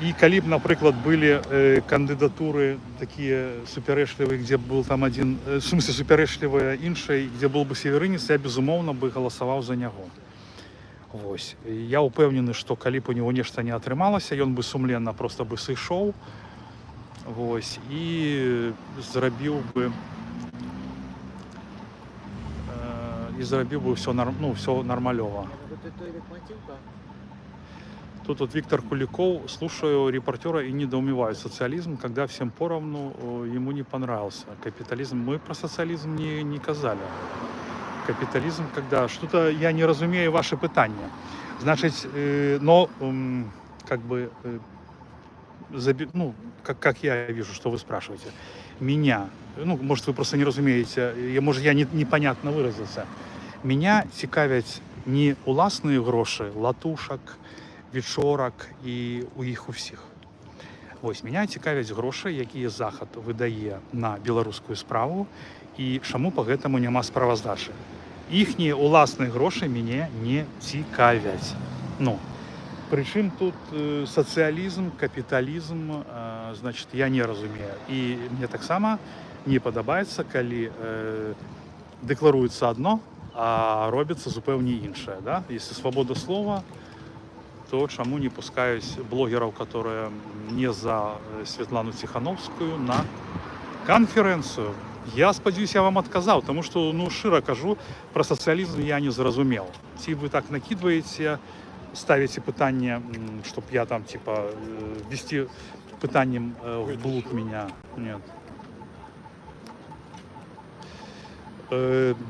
І калі б, наприклад, були кандидатури такі суперечливі, де був там один, в смысле суперечливі інший, де був би Северинець, я безумовно би голосував за нього. Ось. Я упевнений, що коли б у нього нешта не атрымалася, ён би сумленно просто би сышоў. Ось. І зрабіў би все, ну, все нормалёво. Тут вот Виктор Куликов, слушаю репортера и недоумеваю. Социализм, когда всем поровну, ему не понравился. Капитализм, мы про социализм не казали. Капитализм, когда что-то я не разумею ваше питание. Значит, но как бы, ну, как я вижу, что вы спрашиваете. Меня, ну, может, вы просто не разумеете, может, я непонятно выразился. Меня цікавять не уласні гроші, латушок, відшорок і у їх у всіх. Ось, мене цікавять гроші, які Захад видає на білоруську справу, і чому по гэтаму нема справаздачі. Їхні уласні гроші мене не цікавять. Ну, причому тут соціалізм, капіталізм, значить, я не розумію. І мені так само не подобається, коли декларується одно, а робиться зупевні інше. Да? Якщо свобода слова, то чому не пускають блогерів, які не за Світлану Тихановську, на конференцію? Я сподіваюся, я вам відказав, тому що, ну, щиро кажу, про соціалізм я не зрозумів. Ці ви так накидуєте, ставите питання, щоб я там, типа, ввести питанням в блуд меня. Нет.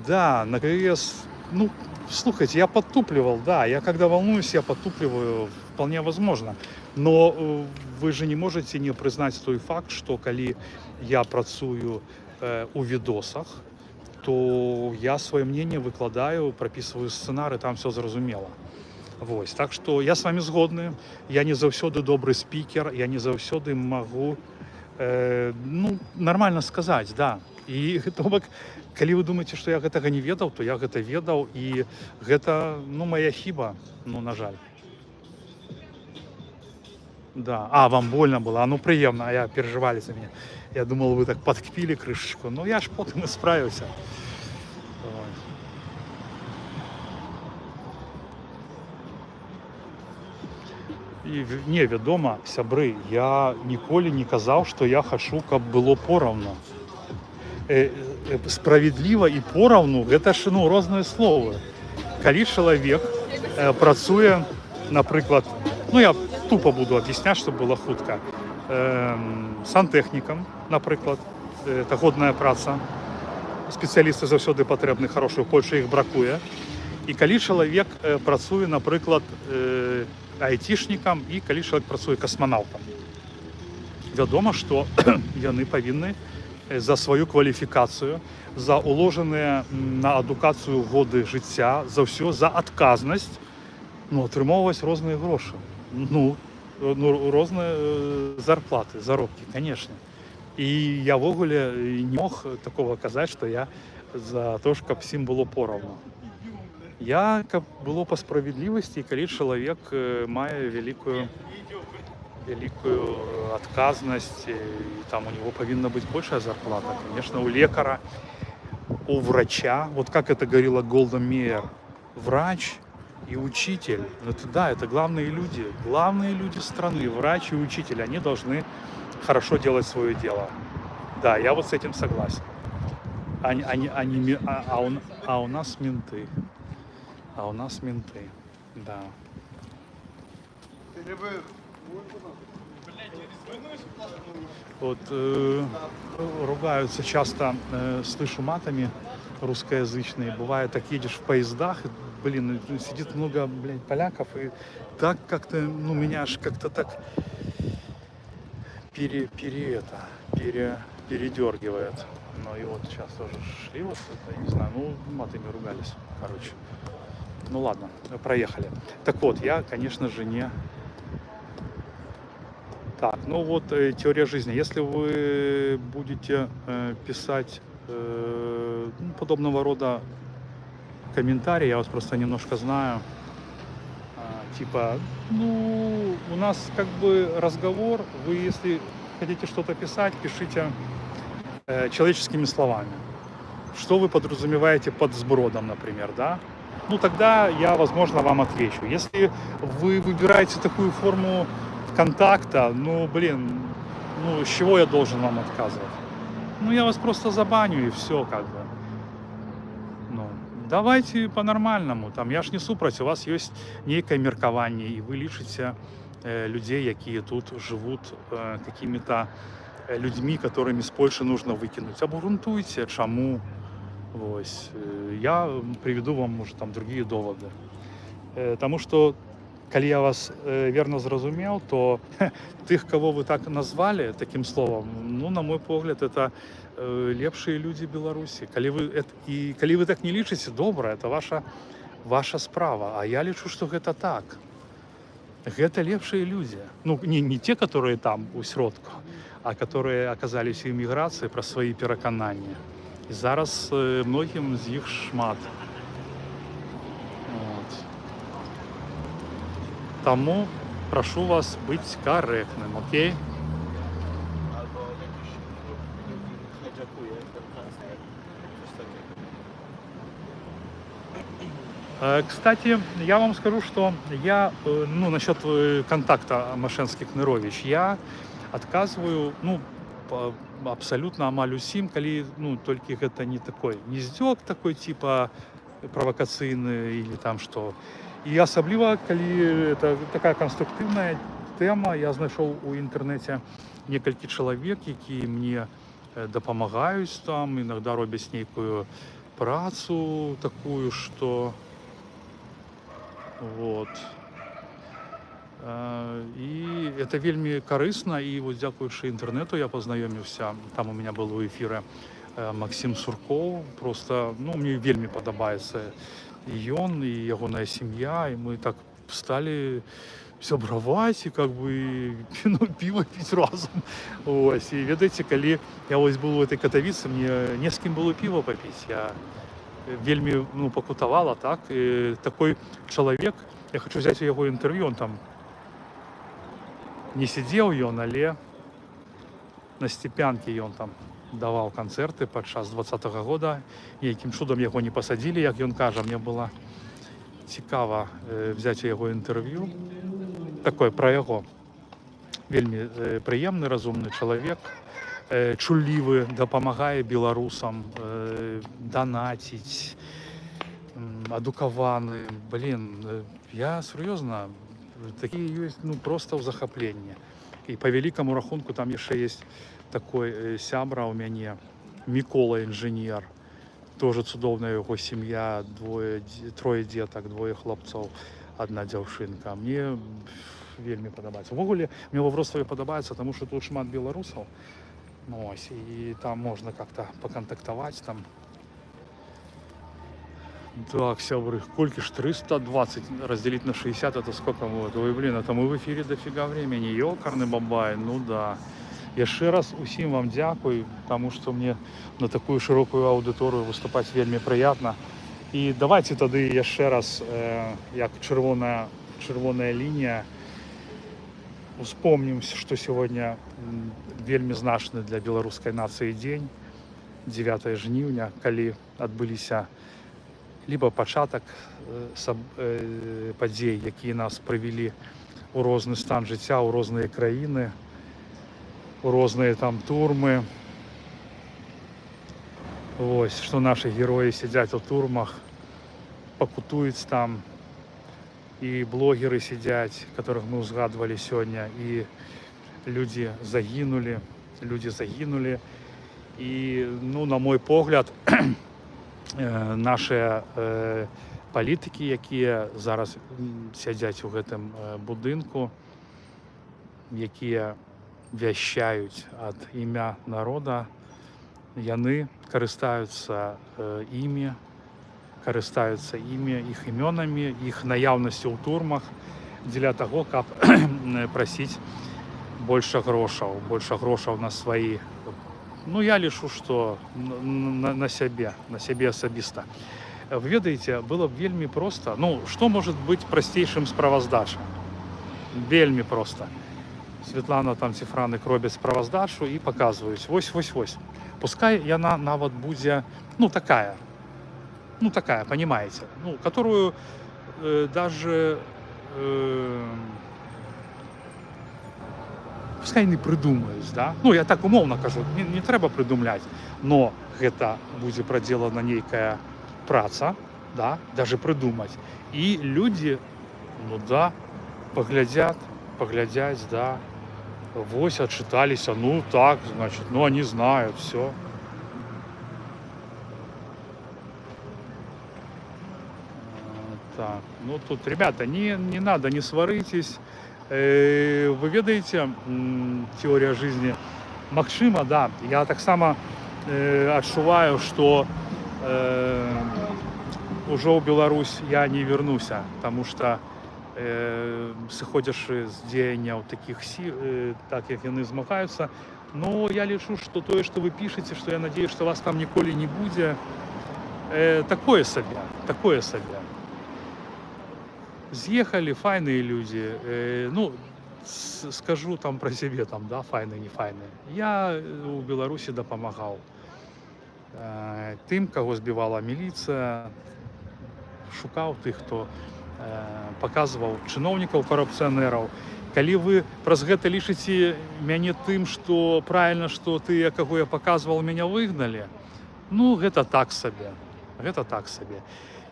Да, на КС, ну, слушайте, я подтупливал, да, я когда волнуюсь, я подтупливаю, вполне возможно. Но вы же не можете не признаць той факт, што калі я працую у відосах, то я сваё мнение выкладаю, прапісваю сцэнары, там все зразумела. Вось. Так што я с вами згодны, я не заўсёды добры спікер, я не заўсёды магу нормально сказаць, да. І то бок, калі вы думаеце, што я гэтага не ведаў, то я гэта ведаў, і гэта моя хіба, на жаль. Да. Вам больно было, прыемна, я переживали за меня. Я думал, вы так подкпили крышечку, но я ж потым і справіўся. І мне вядома, сябры, я ніколі не казаў, што я хачу, каб было пораўну. Справедліва і пораўну гэта ж розныя словы. Калі чалавек працуе, напрыклад, я тупо буду аб'ясняць, щоб было хутка, сантэхнікам, напрыклад, это годная праца, спецыялісты заўсёды патрэбны, хорошыя, у Польшы іх бракуе. І калі чалавек працуе, напрыклад, айцішнікам, і калі чалавек працуе касманаўтам, вядома, што яны павінны за сваю кваліфікацыю, за уложаныя на адукацыю годы жыцця, за ўсё, за адказнасць, атрымоўваць розныя грошы. Розныя зарплаты, заробкі, конечно. І я ввогуле не мог такого казаць, што я за то, каб всім было пораўну. Я, каб было па справедлівасці, калі чалавек мае вялікую адказнасць, і там у него павінна быць большая зарплата. Конечно, у лекара, у врача, вот как это говорила Голда Меир, врач и учитель, это главные люди страны, врач и учитель, они должны хорошо делать свое дело. Да, я вот с этим согласен. А у нас менты. Да. Вот ругаются часто, слышу матами русскоязычные. Бывает, так едешь в поездах, сидит много, поляков, и так как-то, меня аж как-то так передергивает. И вот сейчас тоже шли, я не знаю, матами ругались, короче. Ладно, проехали. Так вот, я, конечно же, не... Так, теория жизни. Если вы будете писать подобного рода комментарии, я вас просто немножко знаю, у нас как бы разговор, вы если хотите что-то писать, пишите человеческими словами. Что вы подразумеваете под сбродом, например, да? Тогда я, возможно, вам отвечу. Если вы выбираете такую форму контакта, с чего я должен вам отказывать? Я вас просто забаню и все, как бы. Давайте по-нормальному. Я ж не супраць, у вас есть некое меркаванне, и вы лічыце людей, якія тут живут какими-то людьми, которыми с Польши нужно выкинуть. Обґрунтуйте, чему. Я приведу вам, может, другие доводы. Потому что, калі я вас верно зразумел, то тых, кого вы так назвали таким словом, на мой погляд, это лепшие люди Беларуси. Калі вы так не лічыце, добра, это ваша справа. А я лічу, что гэта так. Гэта лепшие люди. Не те, которые там у сродку, а которые оказались в эміграцыі про свои перакананні. І зараз многім з іх шмат. Тому прошу вас быть корректным, окей? Кстати, я вам скажу, что я, насчет контакта Машэнскі-Кныровіч, я отказываю, абсолютно амаль усім, калі, толькі гэта не такой, не здзёк такой, типа, правакацыйны или там что. І асабліва, калі это такая конструктивная тема, я знайшоў у інтэрнэце некалькі чалавек, якія мне дапамагаюць там, иногда робяць нейкую працу такую, что І це вельми корисно, і ось дякуючи інтернету я познайомився, там у мене було ефіри Максим Сурков, просто, ну, мне вельми подобається і он, і його сім'я, і ми так стали сябраваць, і как бы, ну, пиво пить разом. Ось, і ведаеце, коли я ось був у этой Катовіці, мне не з ким було пиво попить, я вельми, ну, покутавала, так, і такой чоловік, я хочу взяти його інтерв'ю, он там не сидел ён, але на Степянке ён там даваў канцэрты падчас 20-го года, і якім чудом яго не пасадзілі, як ён кажа, мне было цікава взяць яго інтэрв'ю, такое пра яго. Вельмі прыемны, разумны чалавек, чуллівы, дапамагае беларусам, данаціць, адукаваны. Блин, я сур'ёзна, такие есть, ну, просто в захаплении. И по великому рахунку там еще есть такой сябра у меня, Микола инженер, тоже цудовная его семья, трое деток, двое хлопцов, одна дзяўчынка. Мне вельмі падабаецца. Увогуле, мне во Вроцлаве падабаецца, тому что тут шмат белорусов, ну, ось, и там можно как-то поконтактовать там. Так, сябры, кольки ж 320 разделить на 60, это сколько вот? Ой, блин, это мы в эфире дофига времени, ёкарный бабай, ну да. Яшчэ раз усім вам дзякуй, потому что мне на такую широкую аудиторию выступать вельмі приятно. И давайте тады яшчэ раз, як чырвоная линия, успомним, что сегодня вельмі значны для беларускай нацыі дзень, 9 жніўня, калі адбыліся либо пачатак падзей, якія нас прывялі у розны стан жыцця, у розныя краіны, у розныя там турмы. Вось, што нашы героі сядзяць у турмах, пакутуюць там, і блогеры сядзяць, которых мы узгадвалі сёння, і людзі загінулі, і, ну, на мой погляд, наши палітыкі, якія зараз сядзяць у гэтым будынку, якія вяшчаюць ад імя народа, яны карыстаюцца імі, іх імёнамі, іх наяўнасцю ў турмах дзеля таго, каб прасіць больше грошаў на сваі. Ну, я лишу, что на себе особисто. Вы ведаете, было бы вельми просто. Ну, что может быть простейшим справаздача? Вельми просто. Светлана там цифраник робить справаздачу и показываюсь. Вось. Пускай яна нават будзе, ну, такая, понимаете, ну, которую даже пускай не придумаюсь, да? Ну, я так умовно кажу, не трэба придумляць, но гэта будзе проделана нейкая праца, да, даже придумать. И люди, ну да, поглядят, да, вось отчиталися, ну так, значит, ну они знают, все. Так, ну тут, ребята, не надо, не сваритесь. Вы ведаете, теория жизни, магчыма, да, я так само адчуваю, что уже в Беларусь я не вернуся, потому что сыходзячы з дзеянняў таких сил, так як яны змагаюцца, но я лічу, что тое, что вы пишете, что я надеюсь, что вас там ніколі не будзе, такое себе. Съехали файные люди, ну, скажу там про себе, там, да, файные, не файные. Я у Беларуси допомагал тым, кого збивала милиция, шукаў тых, хто показываў чыноўнікаў карупцыянераў. Калі вы праз гэта лічыце мяне тым, што правильно, што тыя, каго я показывал, меня выгнали, ну, гэта так сабе.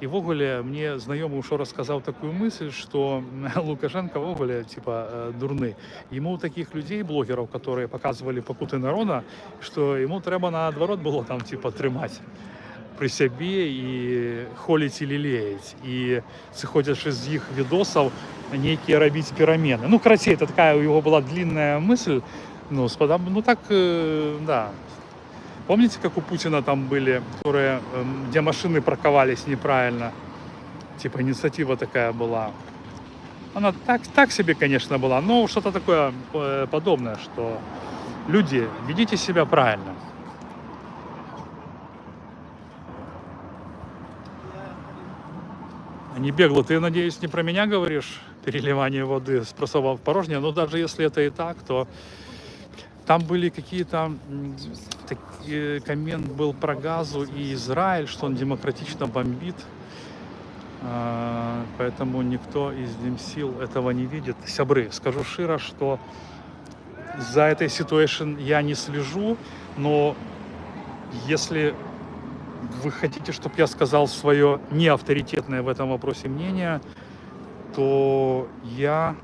І ввогуле мне знаёмы ўжо расказаў такую мысль, што Лукашенко ввогуле типа дурны. Ему таких людей, блогеров, которые показывали пакуты народа, што ему трэба наадварот было там типа трымаць. при сябе і холіць і лелеять. І сыходзячы з іх відосаў нейкія рабіць перамены. Ну, карацей, это такая у яго была длинная мысль. Ну, так, да. Помните, как у Путина там были, которые, где машины парковались неправильно? Типа инициатива такая была. Она так себе, конечно, была, но что-то такое подобное, что люди, ведите себя правильно. Не бегло, ты, надеюсь, не про меня говоришь, переливание воды с просова в порожнее, но даже если это и так, то там были какие-то, коммент был про Газу и Израиль, что он демократично бомбит, поэтому никто из Димсил этого не видит. Сябры, скажу широ, что за этой ситуацией я не слежу, но если вы хотите, чтобы я сказал свое неавторитетное в этом вопросе мнение, то я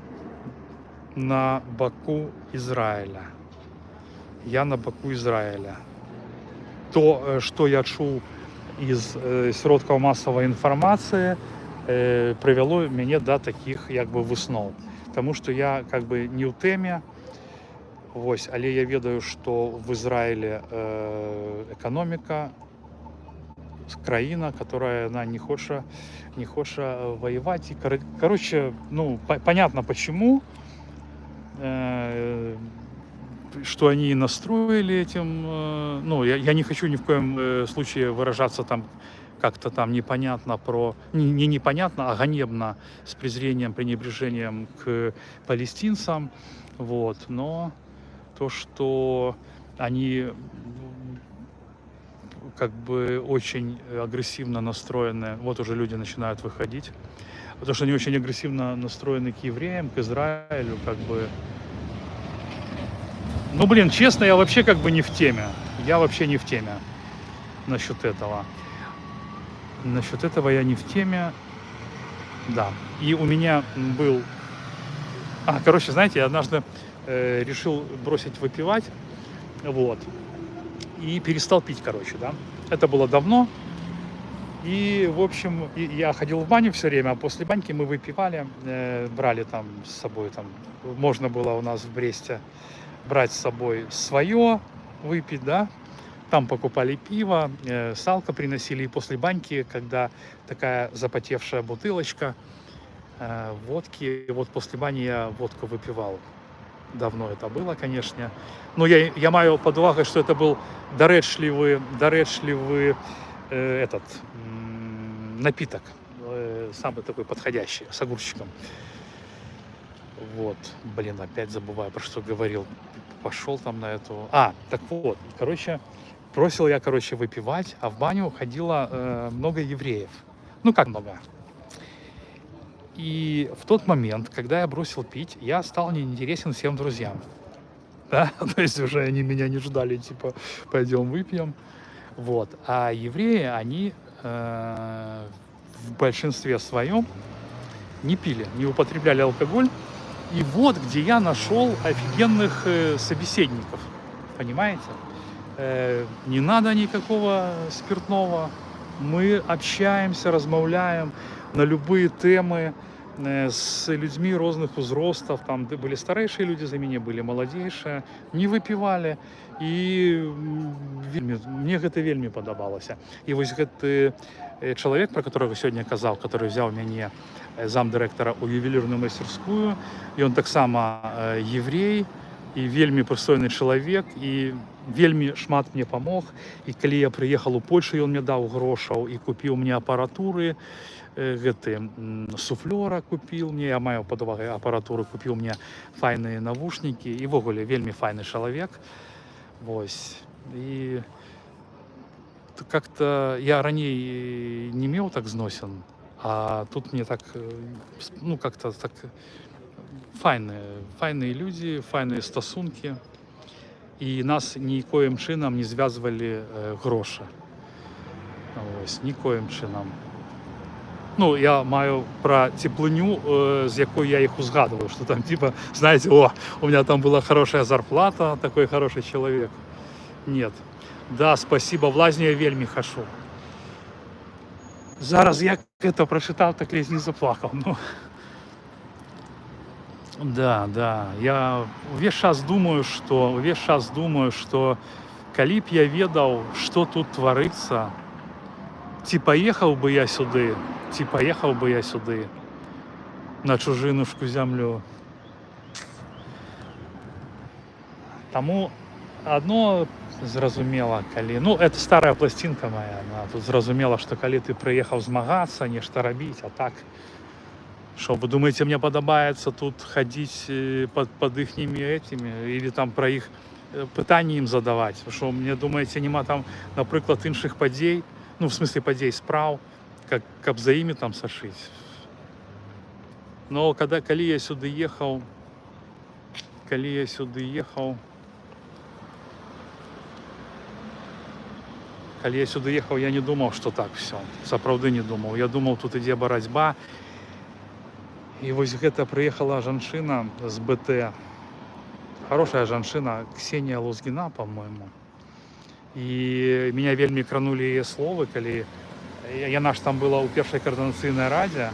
на боку Израиля. Я на боку Израиля. То, что я чув из сродков массовой информации, привело меня до таких висновок. Тому що я не в темі, ось, але я ведаю, що в Израиле экономика, країна, которая не хочет воевать. И, короче, понятно почему, что они настроили этим. Я не хочу ни в коем случае выражаться там как-то там непонятно не непонятно, а ганебно, с презрением, пренебрежением к палестинцам. Вот. Но то, что они очень агрессивно настроены, вот уже люди начинают выходить, потому что они очень агрессивно настроены к евреям, к Израилю, честно, я вообще не в теме. Я вообще не в теме насчет этого. Насчет этого я не в теме. Да. И у меня был... знаете, я однажды решил бросить выпивать. Вот. И перестал пить, да. Это было давно. И, в общем, я ходил в баню все время, а после баньки мы выпивали, брали там с собой, можно было у нас в Бресте брать с собой свое, выпить, да. Там покупали пиво, салко приносили, и после баньки, когда такая запотевшая бутылочка водки, вот после бани я водку выпивал. Давно это было, конечно. Но я маю под увагой, что это был доречливый напиток, самый такой подходящий, с огурчиком. Вот, опять забываю, про что говорил. Пошел там на эту... так вот, бросил я, выпивать, а в баню ходило много евреев. Как много? И в тот момент, когда я бросил пить, я стал неинтересен всем друзьям. Да? То есть уже они меня не ждали, пойдем выпьем. Вот. А евреи, они в большинстве своем не пили, не употребляли алкоголь. И вот где я нашел офигенных собеседников. Понимаете? Не надо никакого спиртного. Мы общаемся, размовляем на любые темы с людьми разных возрастов. Там были старейшие люди за меня, были молодейшие. Не выпивали. И мне это вельми подобалось. И вот этот человек, про которого сегодня казал, который взял меня замдиректора у ювелирную мастерскую, и он так само еврей, и вельми пристойный человек, и вельми шмат мне помог. И когда я приехал у Польши, он мне дал грошаў и купил мне аппаратуры, суфлера купил мне, я маю под увагой аппаратуру, купил мне файные навушники, и в огуле вельми файный человек. Вось. И как-то я ранее не имел так зносен, а тут мне так, как-то так файные люди, файные стосунки. И нас никоим чином не зв'язували гроші. Ось, никоим чином. Я маю про теплыню, з якою я их узгадываю, что там знаете, у меня там была хорошая зарплата, такой хороший человек. Нет. Да, спасибо, в лазню я вельми хожу. Зараз я это прочитав, так ледь не заплакав. Ну, да. Я увесь час думаю, что калі б я ведаў, что тут творится, ці поехал бы я сюды, на чужинушку землю. Тому одно зразумела, калі... Ну, это старая пластинка моя, тут зразумела, что калі ты прыехаў змагацца, нешта рабіць, а так, что вы думаете, мне падабаецца тут ходить под ихними этими, или там про их пытанні ім задаваць, что мне думаете, нема там, напрыклад, іншых падзей, ну, в смысле падзей спраў, каб за імі там сашыць. Но калі я сюды ехаў, я не думаў, что так все, сапраўды не думаў. Я думаў, тут ідзе барацьба. І вось гэта прыехала жанчына з БТ, хорошая жанчына, Ксения Лузгина, по-моему. І меня вельмі кранули яе словы, калі яна ж там была ў першай координацыйнай радзе,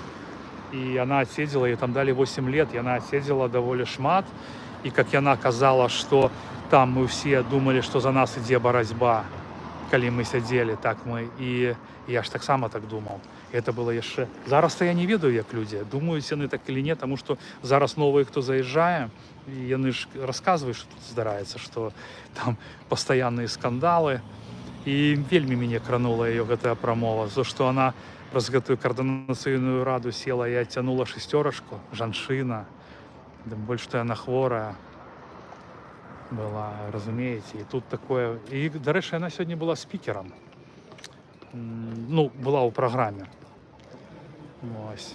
і яна отседзела, ей там дали 8 лет, яна отседзела даволі шмат, і как яна казала, что там мы все думали, что за нас ідзе барацьба, калі мы сядзелі, так мы, і я ж таксама так думаў. Это было яшчэ. Зараз-то я не ведаю, як людзі думаюць яны так или не, тому что зараз новые, хто заязджае, і яны ж расказваюць, что тут здараецца, что там пастаянныя скандалы. І вельмі мяне кранула ее гэтая прамова, за што она праз гэтую координацыйную раду села і адцянула шестерочку, жанчына, тым больш што яна хворая была, разумееце, і тут такое. І, дарэчы, яна сёння была спікерам, ну, была ў праграме. Ось.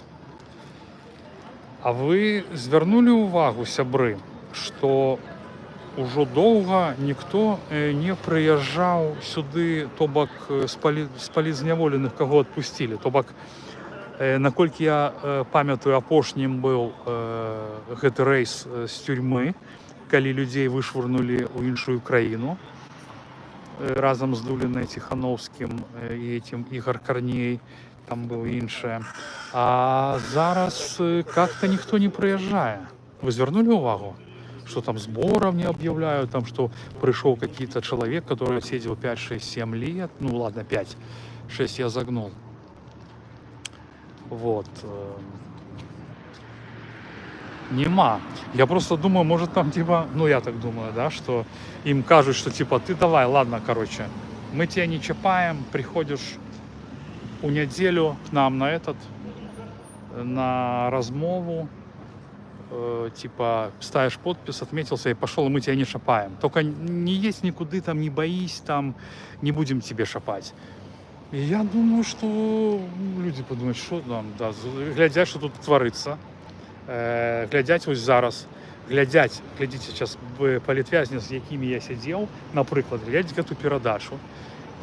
А вы звярнулі ўвагу, сябры, што ўжо доўга ніхто не прыязджаў сюды, то бок з палізняволеных, каго адпусцілі. То бок, наколькі я памятаю, апошнім быў гэты рэйс з тюрьмы, калі людзей вышвырнулі ў іншую краіну разам з Дулінай, Ціхановскім і этим Ігор Карней, там был іншае. А зараз как-то никто не прыязджае. Вы звярнулі ўвагу, что там сборов не объявляют, там что пришел какой-то человек, который сидел 5, 6, 7 лет, ну ладно, 5, 6 я загнул. Вот. Нема. Я просто думаю, может там типа, ну я так думаю, да, что им кажут, что типа ты давай, ладно, короче, мы тебя не чапаем, приходишь у неделю к нам на размову, типа ставишь подпись, отметился и пошел, и мы тебя не шапаем. Только не есть никуда, там не боись, там не будем тебе шапать. И я думаю, что люди подумают, что там, да, глядять, что тут творится, глядять ось зараз, глядите сейчас палітвязні, з якими я сидел, наприклад, глядять эту передачу,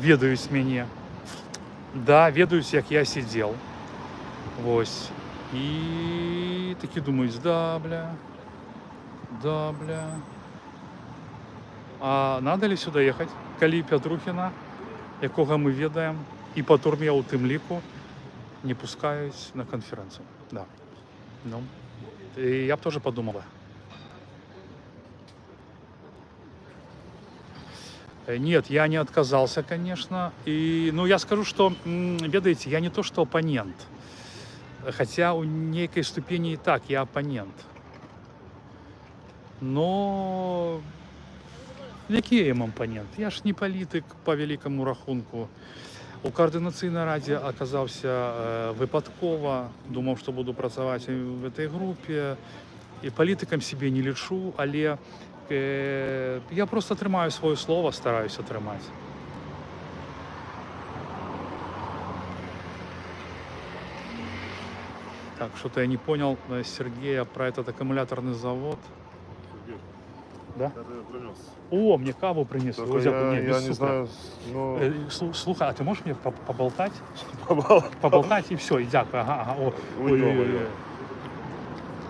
ведаюць мяне, да, ведаюць, як я сидел, вось. И такі думаюць, да, бля. А надо ли сюда ехать, калі Пятрухіна, якога мы ведаем, і па турме ў тым ліку не пускаюць на конференцию? Да. Ну, и я бы тоже подумала. Нет, я не отказался, конечно. И, ну, я скажу, что, ведаете, я не то, что оппонент. Хотя у некой ступени и так я оппонент. Но який я оппонент? Я ж не політик по великому рахунку. У координаційній раді оказався випадково, думав, що буду працювати в цій групі. І політиком себе не лічу, але я просто тримаю своє слово, стараюся тримати. Так, что-то я не понял Сергея про этот аккумуляторный завод. Да? О, мне каву принесли. Я не знаю, но... Слухай, а ты можешь мне поболтать? Поболтать и все, и дякую. Ага. Ой.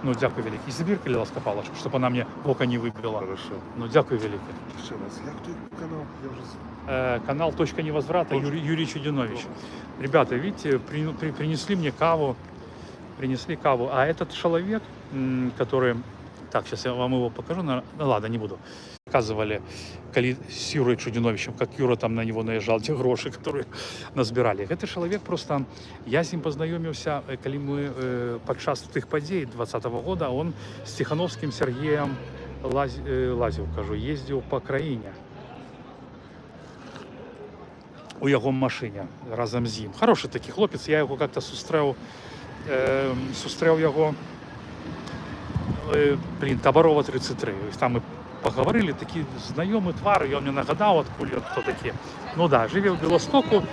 Ну, дякую велике. І забірка, ласка, палочку, щоб вона мені око не вибила. Хорошо. Ну, дякую велике. Ще раз, як той канал? Я вже... Канал «Точка невозврата», Юрий Чудинович. Ребята, видите, принесли мне каву. Принесли каву. А этот человек, который... Так, сейчас я вам его покажу. Ну ладно, не буду. Показывали с Юрой Чудиновичем, как Юра там на него наезжал, те гроши, которые назбирали. Это человек просто... Я с ним познакомился, когда мы подчас тых подей 20-го года, он с Тихановским Сергеем Лазів, кажу, ездил по краине. У його машині разом з ним. Хороший такий хлопець, я його як-то зустрів його, Табарова 33. Там ми поговорили, такі знайомі твари, він мені нагадав, откуда хто такі. Ну да, живе в Білостоку.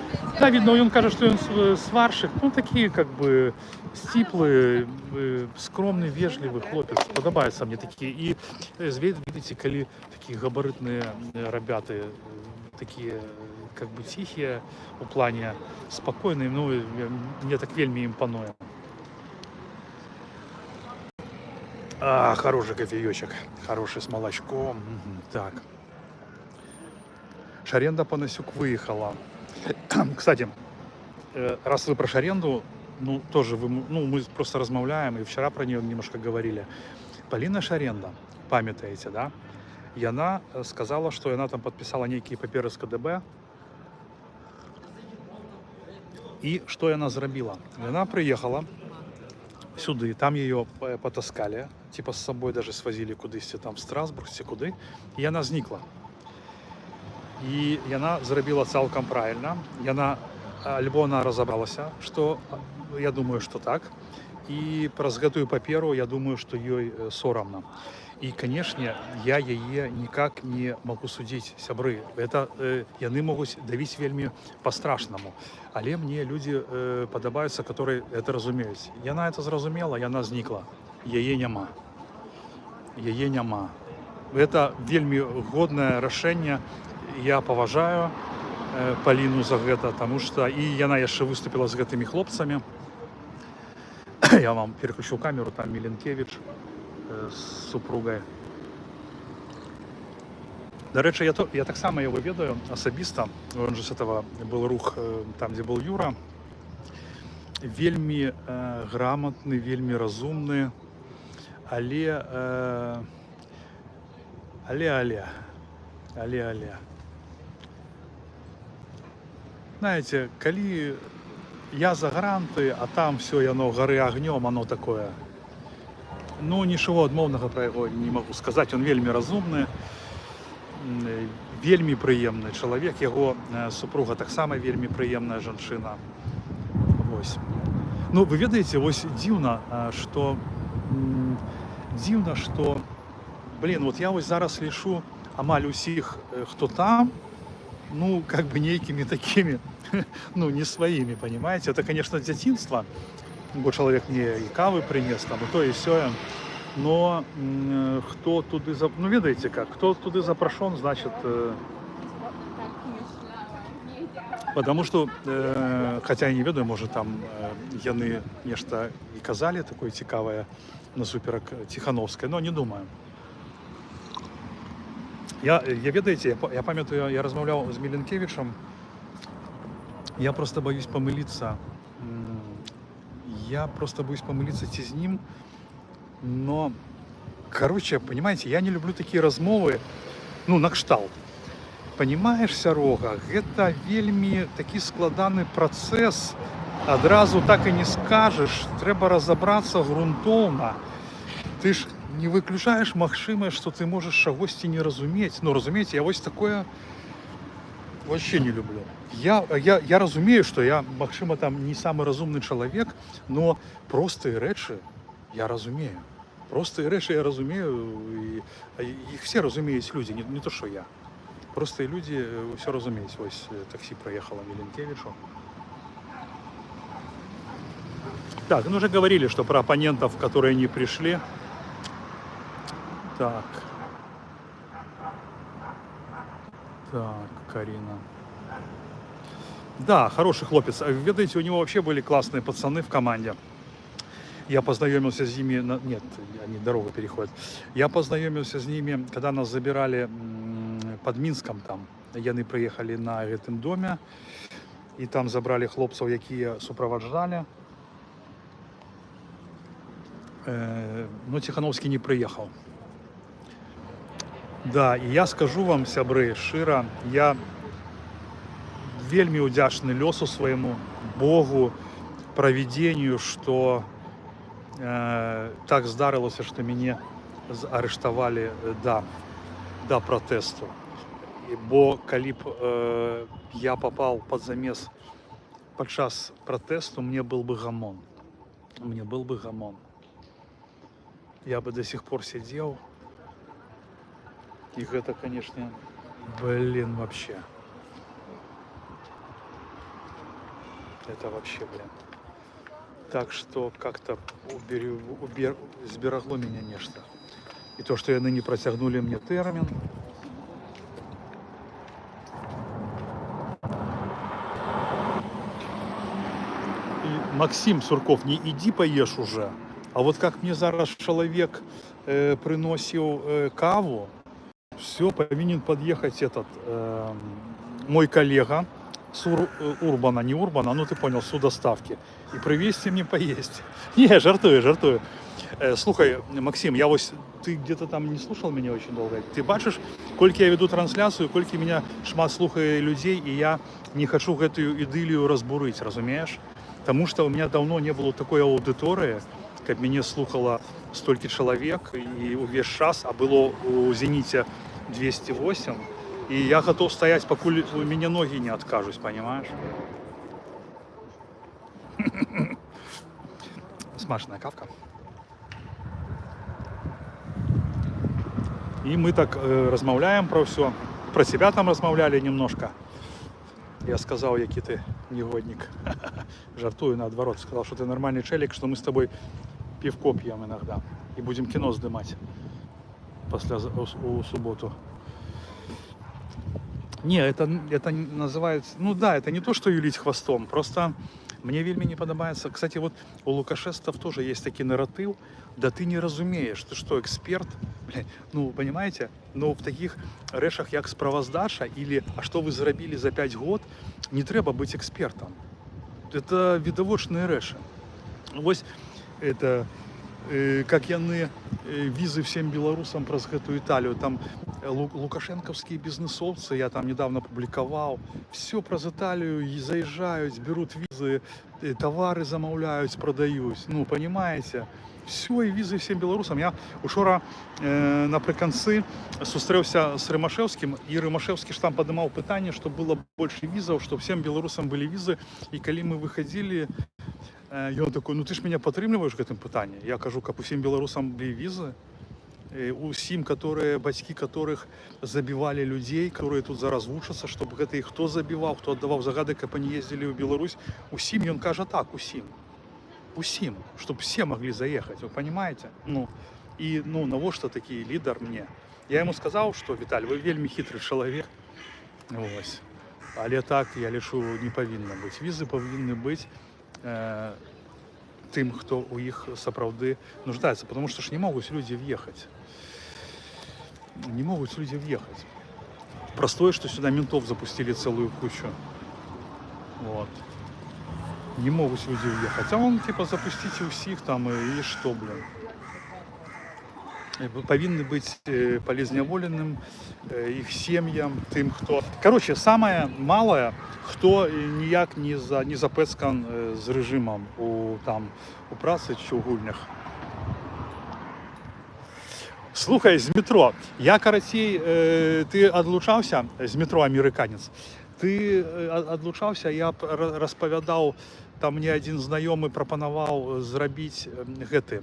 Да, видно, він каже, що він сварщик. Ну такі, как бы, стиплий, скромний, вежливий хлопець. Подобається мені такі. І, видите, коли такі габаритні ребята, такі, как бы тихие у плане спокойные, ну, мне так вельми импонує. Хороший кофеечек, хороший с молочком. Так. Шаренда Панасюк выехала. Кстати, раз вы про Шаренду, ну, тоже мы просто размовляем, и вчера про нее немножко говорили. Полина Шаренда, памятаете, да? И она сказала, что она там подписала некие паперы с КДБ. І що вона зробила? Вона приїхала сюди, там її потаскали, типа з собою даже свозили кудись, там в Страсбург, куди, і вона зникла. І вона зробила цілком правильно, або вона розібралася, що, я думаю, що так, і про гэтую паперу, я думаю, що їй соромно. І, конечно, я яе никак не могу судить, сябры. Это яны могуць давіць вельмі па-страшнаму. Але мне люди падабаюцца, которые это разумеюць. Яна это зразумела, яна знікла. Яе няма. Яе няма. Это вельмі годнае рашэнне. Я паважаю Паліну за гэта, таму што і яна яшчэ выступила з гэтымі хлопцамі. Я вам переключу камеру, там Міленкевич з супругай. До речі, я так само його ведаю особисто. Он же з этого был рух там, де був Юра. Вельмі грамотний, вельмі розумний, але знаете, коли я за гранты, а там все яно горы огнем, оно такое. Ну, нічого адмоўнага про яго не могу сказать. Он вельмі разумны, вельмі прыемны чалавек. Яго супруга таксама вельмі прыемная жанчына. Вось. Ну, вы ведаеце, вось дзіўна, што блин, вот я вось зараз лішу амаль усіх, хто там, ну, как бы нейкімі такімі, ну, не своими, понимаете? Это, конечно, дзяцінства, бо чалавек мне і кавы прынес, там, і то, і сёе. Но кто туды, ну, ведаеце как, кто туды запрашон, значит, потому что, хотя я не ведаю, может, там яны нешта і казалі такое цікавае насуперак Тихановскай, но не думаю. Я ведаеце, я памятаю, я размаўляў з Міленкевічем, я просто боюсь помылиться. Я просто боюсь помылиться ці з ним. Но, короче, понимаете, я не люблю такие размовы, ну, на кшталт. Понимаешь, Сярога, гэта вельмі такі складаны працэс, адразу так і не скажешь, трэба разобраться грунтоўна. Ты ж не выключаешь магчымасць, што ты можаш чагосьці не разумець. Ну, разумееце, я вось такое вообще не люблю. Я разумею, што я, магчыма, там не самы разумны чалавек, но простыя рэчы я разумею. Простые рэчы я разумею, і іх все разумеюць людзі, не то, што я. Простые люди все разумеюць. Вось таксі проехала Міленкевичу. Так, ну уже говорили, что про оппонентов, которые не пришли. Так. Так, Карина. Да, хороший хлопец. Ведаете, у него вообще были классные пацаны в команде. Я познакомился с ними, нет, они дорогу переходят. Я познакомился с ними, когда нас забирали под Минском там. Яны приехали на гэтым доме, и там забрали хлопцев, які супроводжали. Но Тихановский не приехал. Да, і я скажу вам, сябры, шчыра, я вельмі удзячны лёсу свайму, Богу, правідзенню, што так здарылася, што мяне арыштавалі да пратэсту. Бо калі б я папаў пад замес падчас пратэсту, мне был бы гамон. Мне был бы гамон. Я бы до сих пор сидел. И это, конечно, блин, вообще. Это вообще, блин. Так что как-то зберагло меня нечто. И то, что яны не протягнули мне термин. И Максим Сурков, не иди поешь уже. А вот как мне зараз человек приносил каву, все, повинен подъехать этот мой коллега с Урбана, не Урбана, ну ты понял, с доставки, и привезти мне поесть. Не, жартую. Слухай, Максим, я ось, ты где-то там не слушал меня очень долго. Ты бачишь, кольки я веду трансляцию, кольки меня шмат слухае людей, и я не хочу эту идиллию разбурить, разумеешь? Потому что у меня давно не было такой аудитории, как меня слухало столько человек, и увесь час, а было у «Зените» 208, и я готов стоять, пока у меня ноги не откажусь, понимаешь? Смачная кавка. И мы так размовляем про все. Про себя там размовляли немножко. Я сказал, який ты негодник. Жартую наоборот. Сказал, что ты нормальный челик, что мы с тобой пивко пьем иногда. И будем кино сдымать после у субботу. Не, это называется... Ну да, это не то, что юлить хвостом. Просто мне вельми не подобается. Кстати, вот у лукашестов тоже есть такой нарратив. Да ты не разумеешь, ты что, эксперт? Блядь, ну, понимаете? Но в таких рэшах, як справаздача, или «а что вы зрабілі за 5 год», не треба быть экспертом. Это відавочныя рэши. Вось это... как яны визы всем белорусам праз гэту Италию, там лукашенковские бизнесовцы, я там недавно публиковал, все праз Италию заезжают, берут визы, товары замовляют, продают, ну, понимаете? Все, и визы всем белорусам. Я учора наприканцы сустрэўся с Рымашевским, и Рымашевский ж там поднимал пытание, чтобы было больше визов, чтобы всем белорусам были визы, и коли мы выходили, и он такой, ну ты ж меня падтрымліваеш гэтым пытанні. Я кажу, каб усім беларусам былі візы, усім, бацькі которых забівалі людзей, которые тут зараз вучацца, чтобы гэта іх хто забіваў, хто аддаваў загады, каб они ездили в Беларусь. Усім, ён кажа так, усім, чтобы все могли заехать, вы понимаете? Ну, и, ну, навошта такі лідар мне? Я ему сказал, что, Виталь, вы вельмі хитрый человек, ось. Але так, я лічу, не павінна быць. Візы павінны быць тым, хто у іх сапраўды нуждается, потому что ж не могут люди въехать. Не могут люди въехать. Простое, что сюда ментов запустили целую кучу. Вот. Не могут люди въехать. А он типа запустите усіх там и что, блин. Повинны быть полезняволенным их семьям, тым, кто... Короче, самое малое, хто ніяк не запэцкан з рэжымам у працы чи у гульнях. Слухай, з метро. Я, карацей, ты адлучаўся з метро «Амерыканец». Ты адлучаўся, я распавядаў, там мне один знаёмы прапанаваў зрабіць гэты...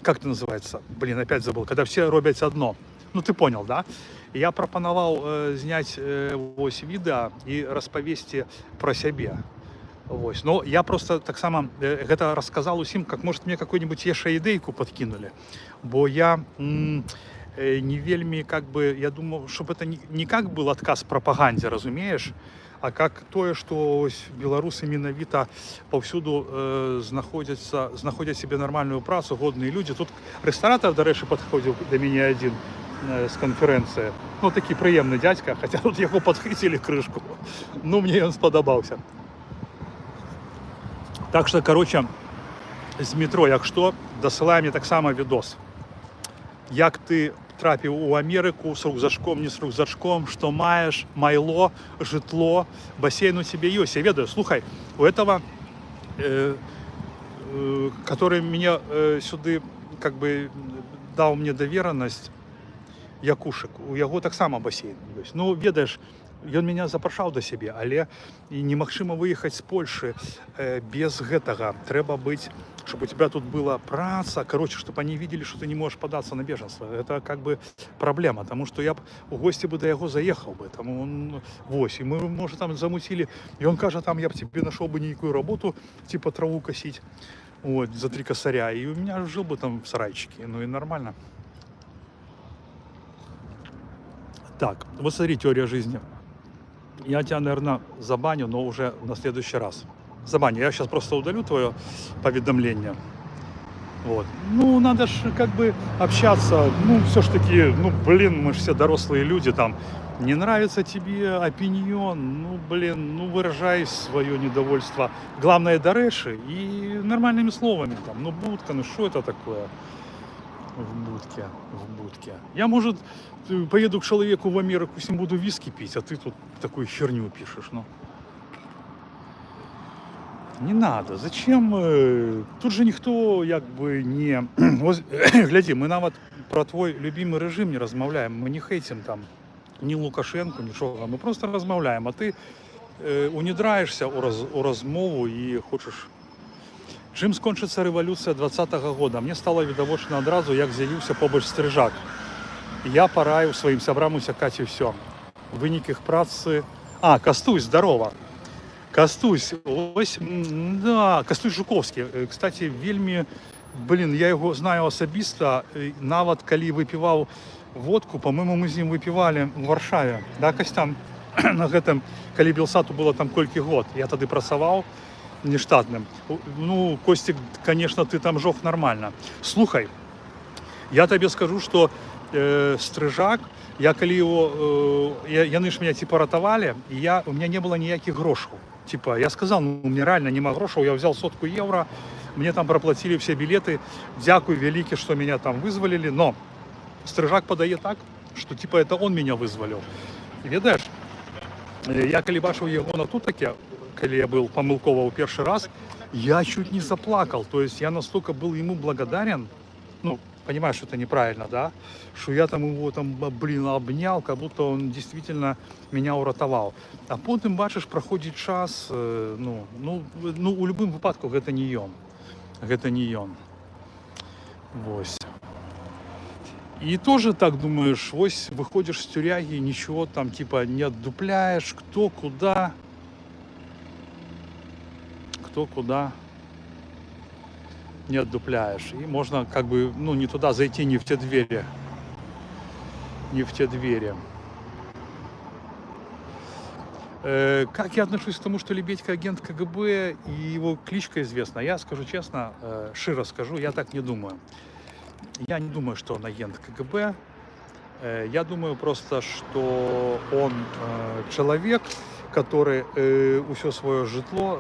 Как это называется? Блин, опять забыл. Когда все робят одно. Ну, ты понял, да? Я пропоновал снять вось відео и распавесці про себе. Вось. Но я просто так само это рассказал усім, как может мне какую-нибудь яшчэ ідейку подкинули. Бо я не вельмі как бы, я думаю, чтобы это не как был отказ пропаганде, разумеешь, а как тое, што ось беларусы менавіта паўсюду знаходзяць себе нормальную працу, годныя людзі. Тут рэстаратар, дарэчы, падходзіў да мяне адзін з канферэнцыі. Ну, такі прыемны дзядзька, хаця тут яго падхыцілі крышку. Ну, мне ён спадабаўся. Так што, кароче, з метро, як што, дасылай мне таксама відос. Як ты трапіў у Амерыку с рюкзачком, не с рюкзачком, что маешь, майло, житло, бассейн у тебя есть. Я ведаю, слухай, у этого, который меня сюды как бы дал мне доверенность, Якушек, у яго таксама бассейн ёсць. Ну, ведаеш, ён меня запрашаў да сябе, але і немагчыма выехаць з Польшы без гэтага. Трэба быць, чтобы у тебя тут была праца, короче, чтобы они видели, что ты не можешь податься на беженство. Это как бы проблема, потому что я б у гости бы до его заехал бы, тому он, вось, и мы, может, там замутили, и он кажет, там я бы тебе нашел бы некую работу, типа траву косить, вот, за 3 косаря, и у меня жил бы там в сарайчике, ну и нормально. Так, вот смотри, теория жизни. Я тебя, наверное, забаню, но уже на следующий раз. Забаню. Я сейчас просто удалю твое поведомление. Вот. Ну, надо же как бы общаться. Ну, все ж таки, ну, блин, мы же все взрослые люди, там. Не нравится тебе опинион, ну, блин, ну, выражай свое недовольство. Главное, дареши и нормальными словами, там. Ну, будка, ну, что это такое? В будке. Я, может, поеду к человеку в Америку, с ним буду виски пить, а ты тут такую херню пишешь, ну. Не надо. Зачем? Тут же ніхто якби не... Ось, гляди, ми навіть про твій любимий режим не розмовляємо. Ми не хейтимо там ні Лукашенку, нічого. Ми просто розмовляємо. А ти унідраєшся у розмову і хочеш... Чим скончиться революція 20-го года? Мені стало відавочно одразу, як з'явився побач Стрижак. Я пораїв своїм сябрам усякати все. Винік їх праці... А, Костусь, здорово. Костусь, ось, да, Костусь Жуковський. Кстати, вельми, блин, я його знаю особисто, навіть коли випивав водку, по-моєму, ми з ним випивали в Варшаві. Да, Костян, на гэтым, коли Белсату було там колькі год, я тоді працював нештатним. Ну, Костик, конечно, ти там жох нормально. Слухай, я тобі скажу, що Стрижак, я коли його, яны ж меня типа ратовали, и у меня не было никаких грошей. Типа, я сказал, ну, мне реально нема грошей, я взял 100 евро, мне там проплатили все билеты, дякую велике, что меня там вызволили, но Стрижак подает так, что типа это он меня вызволил. И ведаешь, я коли бачив його на тутаке, коли я был помилково у первый раз, я чуть не заплакал, то есть я настолько был ему благодарен, ну, понимаешь, что это неправильно, да? Что я там его там, блин, обнял, как будто он действительно меня уратовал. А потом, бачишь, проходит час, ну, у любым выпадку это не ён. Это не ён. Вось. И тоже так думаешь, вось выходишь с тюряги, ничего там типа не отдупляешь, кто куда. Не отдупляешь. И можно как бы, ну, не туда зайти, не в те двери. Как я отношусь к тому, что Лебедько агент КГБ и его кличка известна? Я скажу честно, широ скажу, я так не думаю. Я не думаю, что он агент КГБ. Я думаю просто, что он человек, который все свое житло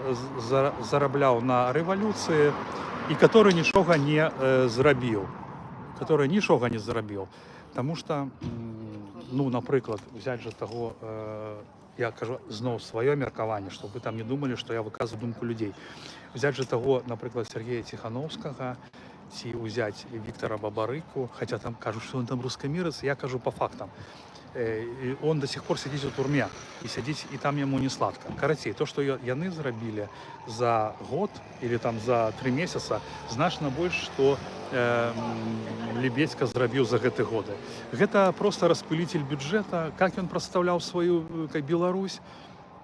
зароблял на революции, і который нічога не зрабіў. Тому що, ну, наприклад, взять же того, я кажу знову своє меркаванне, щоб ви там не думали, що я виказую думку людей. Взять же того, наприклад, Сергія Тихановського, ці взять Віктора Бабарику, хоча там кажуть, що він там рускомірець, я кажу по фактам. Он до сих пор сидит в турме, и там ему не сладко. Короче, то, что яны зрабілі за год или там за 3 месяца, значно больше, что Лебедько зрабіў за гэты годы. Гэта просто распылитель бюджета, как он представлял свою Беларусь.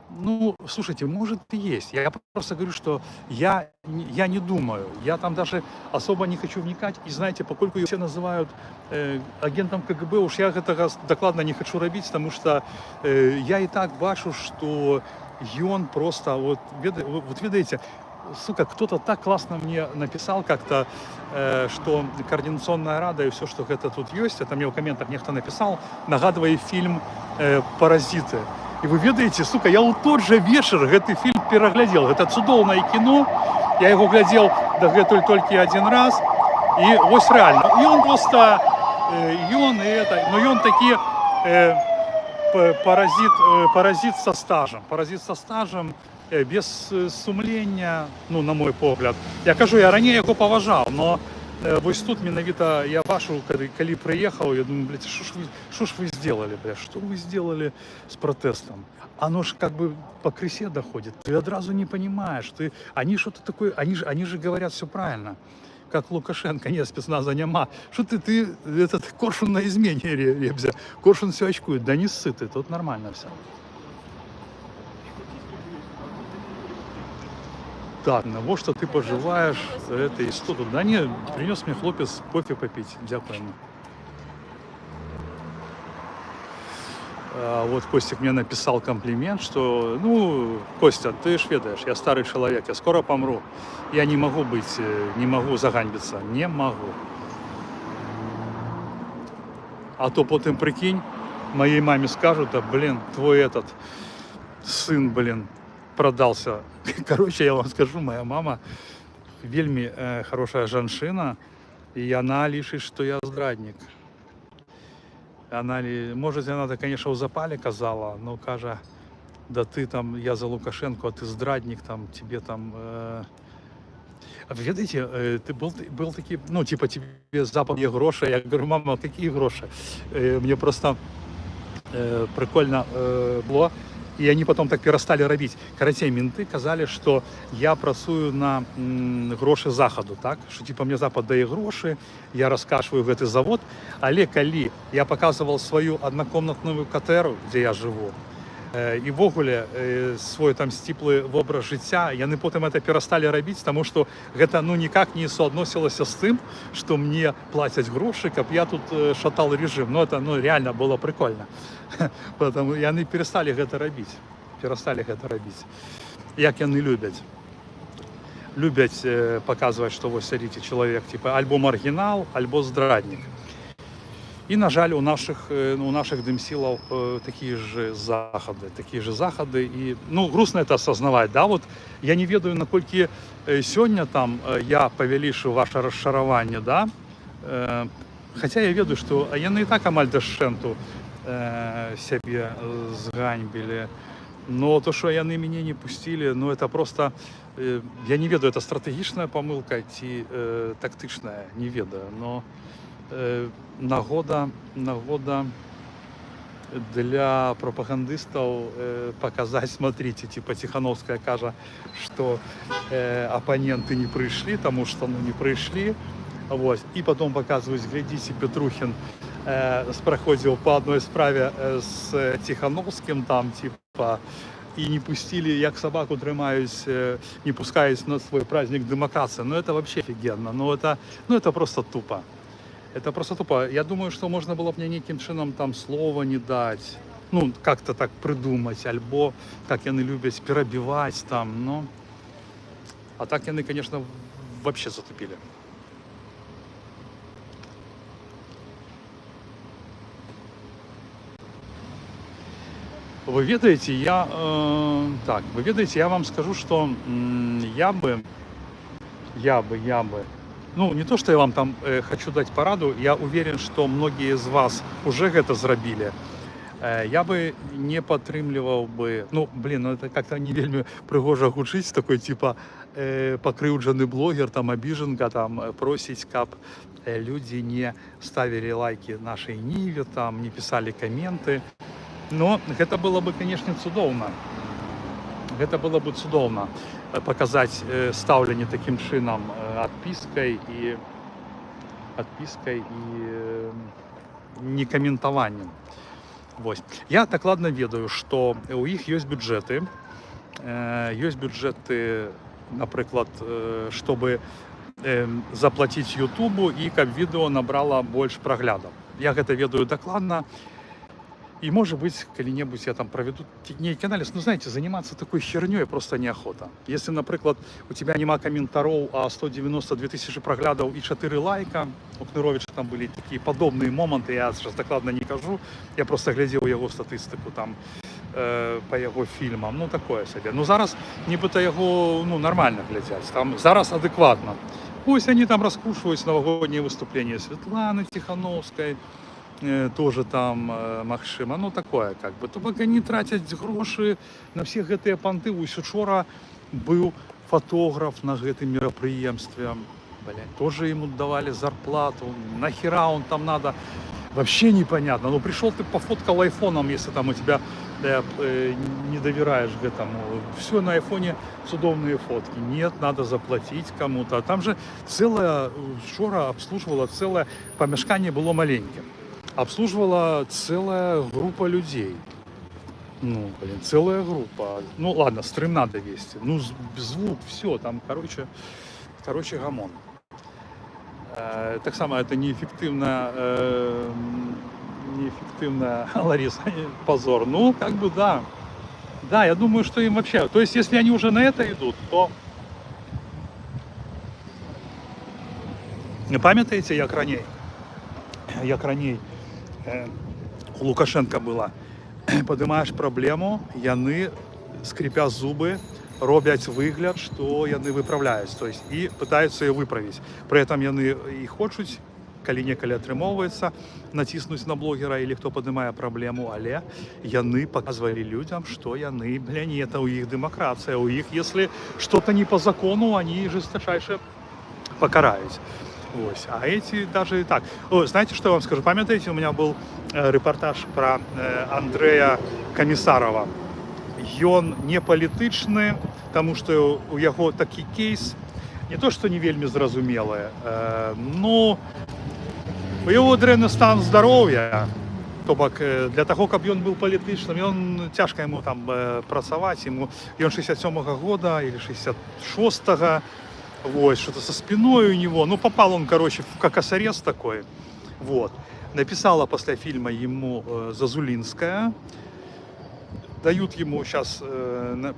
Ну, слушайте, может и есть. Я просто говорю, что я не думаю. Я там даже особо не хочу вникать. И знаете, поскольку ее все называют агентом КГБ, уж я этого докладно не хочу робить, потому что я и так бачу, что он просто, вот видите, сука, кто-то так классно мне написал как-то, что Координационная Рада и все, что это тут есть, это мне в комментах некто написал, нагадывает фильм «Паразиты». И вы ведаете, сука, я у тот же вечер гэты фільм пераглядзел. Гэта цудоўнае кіно. Я его глядзел дагэтуль толькі один раз. И вось реально. И он просто, он таки паразит со стажем. Паразит со стажем, без сумлення, ну, на мой погляд. Я кажу, я ранее его поважал, но вось тут менавіта я бачу, калі приехал, я думаю, блядь, что ж вы сделали, блядь, что вы сделали с протестом? Оно ж как бы по крысе доходит, ты одразу не понимаешь, они что-то такое, они же говорят все правильно, как Лукашенко, нет, спецназа нема, что ты этот коршун на измене ребзя, коршун все очкует, да не ссы ты, тут нормально все. Так, на во что ты поживаешь, это история. Да не, принес мне хлопец кофе попить, дякуємо. Вот Костик мне написал комплимент, что, ну, Костя, ты ж ведаешь, я старый человек, я скоро помру. Я не могу заганьбиться, не могу. А то потом, прикинь, моей маме скажут, да, блин, твой этот сын, блин, продался. Короче, я вам скажу, моя мама вельми хорошая жанчына, и она лишит, что я здрадник. Может, она, конечно, у запале казала, но каже, да ты там, я за Лукашенко, а ты здрадник, там, тебе там... Видите, ты был такой, ну, типа, тебе Запад є гроші. Я говорю, мама, какие гроши? Мне просто прикольно было. И они потом так перестали робить. Короче, менты казали, что я працую на гроши Заходу, так? Что типа мне Запад дає гроши, я раскашиваю в этот завод. Але калі я показывал свою однокомнатную квартиру, где я живу, і вогуле свой там сціплы вобраз жыцця, яны потым это перасталі рабіць, таму што гэта ну никак не суадносілася з тым, што мне плацяць грошы, каб я тут шатал режим. Ну это ну реально было прикольно. Потому яны перасталі гэта рабіць. Як яны любяць показваць, што вось сядзіце чалавек типа альбо маргінал, альбо здраднік. И, на жаль, у наших дымсилов такие же заходы. И, ну, грустно это осознавать, да, вот я не ведаю, наколькі сегодня там я павялішу ваше расшараванне, да, хотя я ведаю, что яны и так амаль дашэнту сябе зганьбілі, но то, что яны мяне не пустили, ну, это просто, я не ведаю, это стратегічная памылка ці тактычная, не ведаю, но нагода для пропагандистов показать, смотрите, типа Тихановская кажа, что оппоненты не пришли, потому что ну, не пришли, вот. И потом показывают, глядите, Петрухин проходил по одной справе с Тихановским, там типа, и не пустили, як собаку тримаюсь, не пускаюсь на свой праздник демократии. Ну это вообще офигенно, это просто тупо. Это просто тупо. Я думаю, что можно было бы мне неким чином там слова не дать. Ну, как-то так придумать. Альбо, как яны любят, перебивать там, ну. А так яны, конечно, вообще затупили. Вы ведаете, я вам скажу, что я бы, ну, не то, что я вам там хочу дать пораду, я уверен, что многие из вас уже это зрабілі. Я бы не падтрымліваў бы, ну, блин, ну, это как-то не вельмі прыгожа гучыць, такой, типа, покрыўджаны блогер, там, обиженка, там, просіць, каб люди не ставили лайки нашей Ниве, там, не писали комменты. Но это было бы, конечно, цудоўна. Это было бы цудоўна показать стаўленне таким чином отпиской и не комментованием. Вось. Я дакладна ведаю, што у іх ёсць бюджэты, напрыклад, чтобы заплаціць Ютубу і каб відэо набрала больш праглядаў. Я гэта ведаю дакладна. И, может быть, калі-небудзь я там проведу нейкі анализ. Ну, знаете, заниматься такой хернёй просто неохота. Если, например, у тебя нема комментароў, а 192 тысячи проглядаў и 4 лайка, у Кныровича там были такие подобные моменты, я сейчас докладно не кажу, я просто глядел его статистику там по его фильмам, ну, такое себе. Ну, зараз нібыта яго, ну, нормально глядяць, там зараз адекватно. Пусть они там раскушивают новогодние выступления Светланы Тихановской, тоже там магчыма, ну такое как бы, то бок они тратяць грошы на все гэтыя панты. Учора быў фотограф на гэтым мерапрыемстве, тоже ему давали зарплату, нахера он там надо, вообще непонятно. Ну пришел ты пофоткал айфоном, если там у тебя не доверяешь гэтому, все на айфоне судовные фотки, нет, надо заплатить кому-то. Там же целая, учора обслуживала целое помешкание, было маленьким. Обслуживала целая группа людей. Ну, блин, целая группа. Ну, ладно, стрим надо вести. Ну, звук, все, там, короче, гамон. Так само, это неэффективно, Лариса, позор. Ну, как бы, да. Да, я думаю, что им вообще... То есть, если они уже на это идут, то... Памятаете, як раней у Лукашенка была, поднимаешь проблему, яны, скрипя зубы, робять выгляд, что яны выправляюць, то есть и пытаются ее выправить. При этом яны и хочуць, калі-некалі атрымоўваецца, націснуць на блогера или кто поднимае проблему, але яны показывали людям, что яны, это у их демократия, у их, если что-то не по закону, они жесточайше покараюць. Ось. А эти даже и так. О, знаете, что я вам скажу? Памятаете, у меня был репортаж про Андрея Комиссарова. Ён не палітычны, тому что у яго такі кейс, не то, что не вельмі зразумелы, но у яго дрэнны стан здароўя. То бок для того, каб ён был палітычным, ён цяжка ему там працаваць, ён 67-го года или 66-го. Вот, что-то со спиной у него. Ну, попал он, короче, в ККС такой. Вот. Написала после фильма ему Зазулинская. Дают ему сейчас,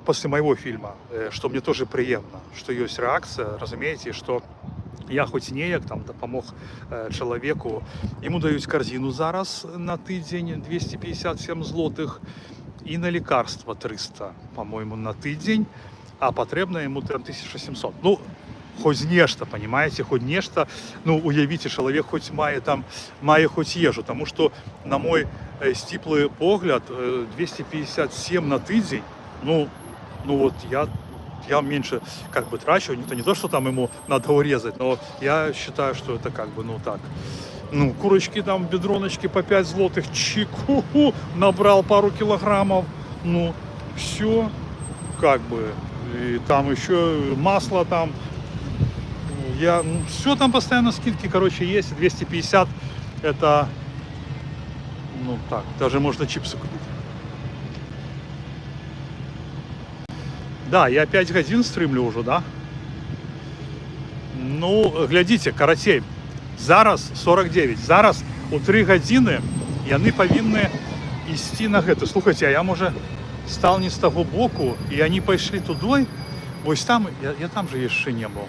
после моего фильма, что мне тоже приятно, что есть реакция, разумеете, что я хоть неяк там допомог человеку. Ему дают корзину зараз на тыдзень 257 злотых и на лекарства 300, по-моему, на тыдзень, а потребно ему 1700. Ну, хоть нешта, понимаете, хоть нешта, ну, уявите, человек хоть мае хоть ежу, потому что, на мой стиплый погляд, 257 на тыдзень, ну вот я меньше как бы трачу, не то, что там ему надо урезать, но я считаю, что это как бы, ну так, ну, курочки там, бедроночки по 5 злотых, чику, набрал пару килограммов, ну, все, как бы, и там еще масло там, все там постоянно скидки, короче, есть. 250 это, ну так, даже можно чипсы купить. Да, я 5 гадзін стрымлю уже, да? Ну, глядите, карацей, зараз 49, зараз у 3 гадзіны яны павінны ісці на гэта. Слухайте, а я, може, стал не з таго боку, і они пайшлі тудой, вось там, я там же яшчэ не был.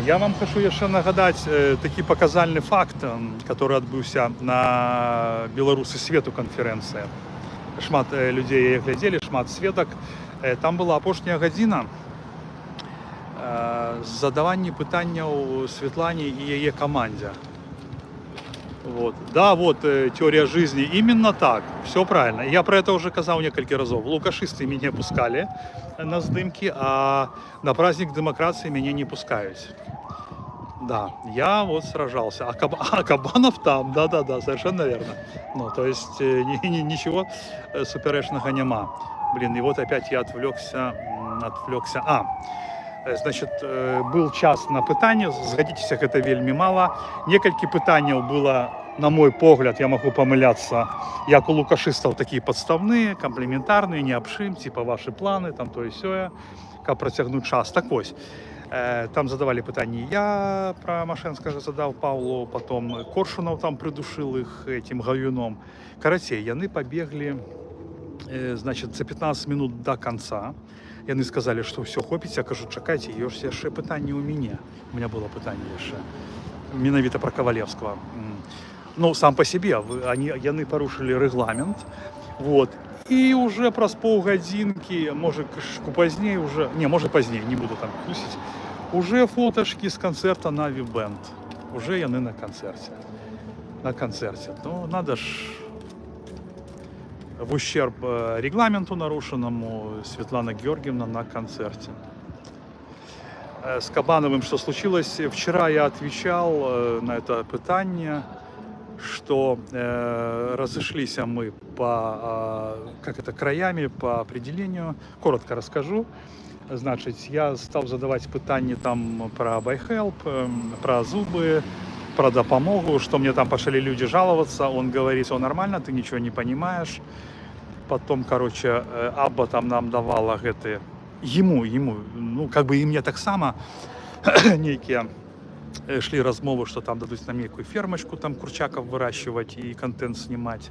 Я вам хочу яшчэ нагадаць такі паказальны факт, который адбыўся на Беларусы свету канферэнцыі. Шмат людзей яе глядзелі, шмат сведак. Там была апошняя гадзіна задаванні пытанняў Светлане і яе камандзе. Вот. Да, вот теория жизни. Именно так. Все правильно. Я про это уже казал несколько разов. Лукашисты меня пускали на сдымки, а на праздник демократии меня не пускают. Да, я вот сражался. А Кабанов там, да, совершенно верно. Ну, то есть ничего суперечного нема. Блин, и вот опять я отвлекся. Значит, был час на пытанне, згадзіцеся, гэта вельмі мала. Некалькі пытанняў было, на мой погляд, я могу помыляться, як у лукашыстаў, такие подставные, комплементарные, не аб чым, типа ваши планы, там то и сёе, каб працягнуць час. Так вось, там задавали пытанні, я про Машэнскага задаў Павлу, потом Коршунаў там придушил их этим гаюном. Карацей, яны побегли, значит, за 15 минут до конца. Яны сказали, что все, хопіць, я кажу, чакайце, ёсць яшчэ пытанне ў мяне. У меня было пытанне яшчэ. Менавіта про Ковалевского. Ну, сам по себе, яны порушили регламент. Вот. И уже праз паўгадзінкі, может, позднее уже, не, может, позднее, не буду там кусить, уже фоточки с концерта Na'Vi Band. Уже яны на концерте. На концерте. Ну, надо ж в ущерб регламенту нарушенному Светлана Георгиевна на концерте. С Кабановым что случилось? Вчера я отвечал на это пытание, что разошлись мы по краями, по определению. Коротко расскажу. Значит, я стал задавать пытания там про байхелп, про зубы, про допомогу, что мне там пошли люди жаловаться. Он говорит, все нормально, ты ничего не понимаешь. Потом, короче, Абба там нам давала гэты, ему, ну, как бы и мне так само, некие шли размовы, что там дадут нам некую фермочку, там курчаков выращивать и контент снимать.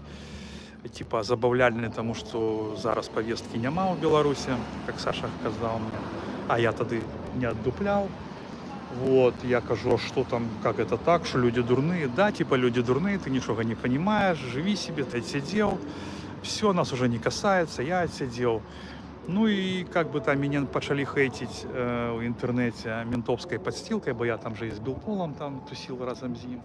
Типа забавляльный, тому что зараз повестки нема в Беларуси, как Саша сказал мне. А я тогда не отдуплял. Вот, я кажу, что там, как это так, что люди дурные. Да, типа люди дурные, ты ничего не понимаешь, живи себе, ты отсидел. Все, нас уже не касается, я отсидел. Ну и как бы там меня почали хейтить в интернете ментовской подстилкой, бо я там же избил полом, там тусил разом с ним.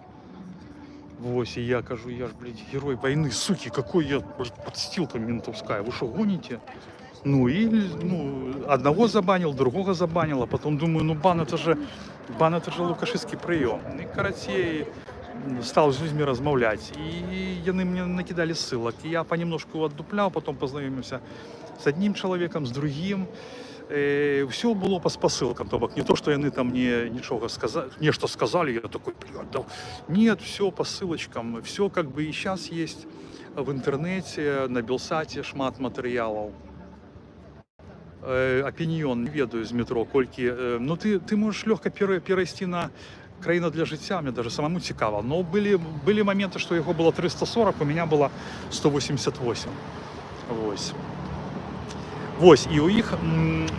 Вот, и я кажу, я ж, блядь, герой войны, суки, какой я, блядь, подстилка ментовская, вы что, гоните? Ну и одного забанил, другого забанил, а потом думаю, ну бан это же лукашистский прием. И короче, стал с людьми размовлять, и яны мне накидали ссылок, и я понемножку отдуплял, потом познакомился с одним человеком, с другим. Все было по посылкам, то не то, что яны там мне ничего сказали, нечто сказали, я такой, блядь, да. Нет, все по ссылочкам, все как бы и сейчас есть в интернете, на Белсате шмат материалов. Опиніон, не ведаю з метро, колькі, ну ти можеш легко перейти на країна для життя, мені навіть самому цікаво. Но були моменти, що його було 340, у мене було 188. Ось, і у їх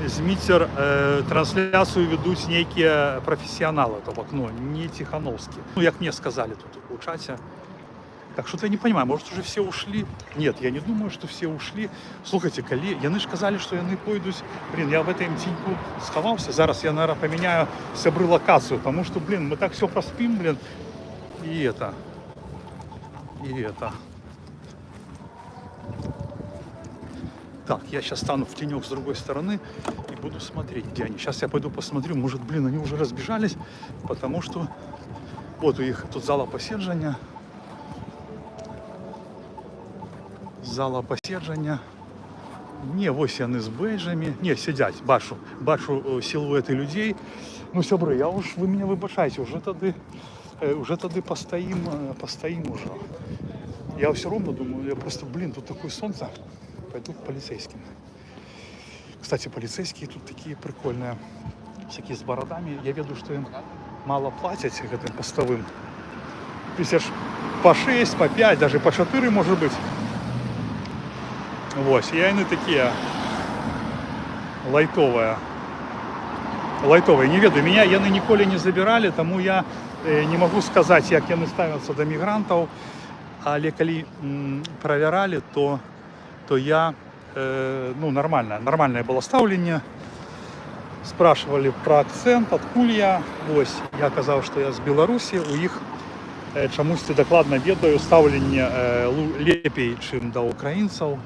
змітер трансляцію ведуть некі професіонали, тобто, ну, не Тихановські. Ну, як мені сказали тут у чаті. Так что-то я не понимаю, может уже все ушли? Нет, я не думаю, что все ушли. Слухайте, коли яны ж казали, что яны пойдут. Блин, я в этом тіньку сховался. Зараз я, наверное, поменяю сябры локацию, потому что, блин, мы так все проспим, блин. И это. Так, я сейчас стану в тенек с другой стороны и буду смотреть, где они. Сейчас я пойду посмотрю, может, блин, они уже разбежались, потому что вот у них тут зала посідження. Зала посідження. Не, ось яны з бейджами. Не, сидять, бачу силуети людей. Ну, сябри, ви мене вибачайте, уже тоді постоїм уже. Я все равно думаю, я просто, блин, тут такое солнце. Пойду к полицейским. Кстати, полицейские тут такие прикольные, всякие с бородами. Я веду, что им мало платят этим постовым. Тысяч по 6, по 5, даже по 4, может быть. Вот, и они такие лайтовые. Не ведаю, меня яны ніколи не забирали, тому я не могу сказать, як яны ставятся до мигрантов. Але коли проверяли, то я, ну, нормальное было ставление. Спрашивали про акцент, откуда я. Ось, я казав, что я з Беларусі, у їх чомусь докладно ведаю ставлення лепей, чим до українців,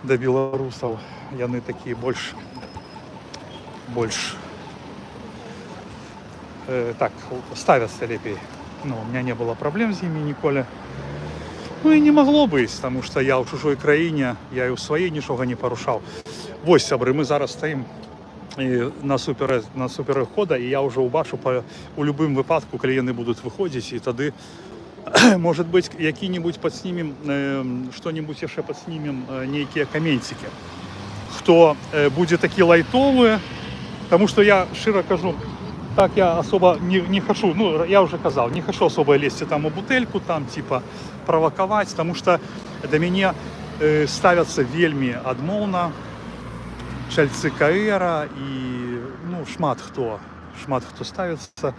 до белорусов. Яны такие больше так ставятся лепей. Ну, у меня не было проблем с ними николи. Ну і не могло бути, тому що я в чужой країні, я і у своїй нічого не порушав. Ось, сябри, ми зараз стоїмо на суперхода, і я вже убачу, у будь-якому випадку клієнти будуть виходити, і тоді, може бути, які-небудь підснімемо, що-небудь ще підснімемо, які коментики. Хто буде такі лайтові, тому що я щиро кажу, так я особо не хочу, ну я уже казал, не хочу особо лезть там у бутельку, там типа провоковать, потому что до меня ставятся вельми адмоўна, чальцы КРа и ну шмат хто ставится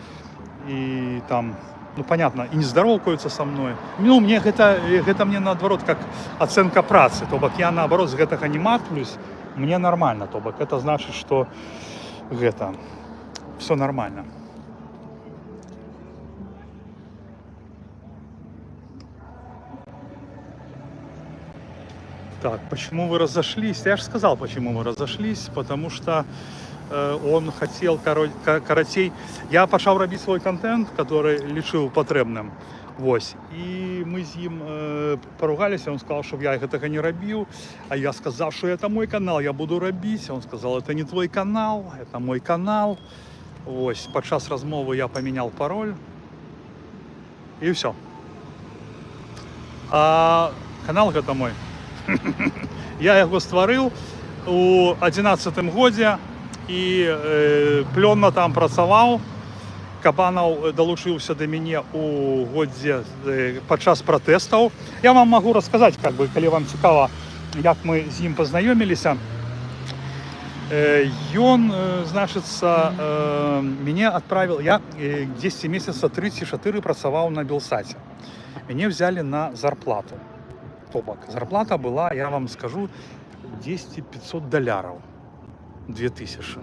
и там, ну понятно, и не здоровкаются со мной. Ну мне гэта мне наоборот как оценка працы, то бок я наоборот з гэтага не матплюсь, мне нормально, то бок это значит, что гэта все нормально. Так, почему вы разошлись? Я же сказал, почему мы разошлись, потому что он хотел, короче, я пошел робить свой контент, который лічыў патрэбным. Вось. И мы с ним поругались, он сказал, чтобы я этого не робил, а я сказал, что это мой канал, я буду робить. Он сказал, это не твой канал, это мой канал. Ось, падчас размовы я поменял пароль, и все. А канал это мой. Я его стварыў у 11-м годзе и плённа там працаваў. Кабанаў далучыўся да мяне у годзе падчас пратэстаў. Я вам могу рассказать, как бы, калі вам цікава, як мы з ім пазнаёміліся. Ён, значыцца, мяне адправіў, я 10 месяца 3-4 працаваў на Белсаце. Мяне взяли на зарплату. То бок, зарплата была, я вам скажу, $10-500. 2000.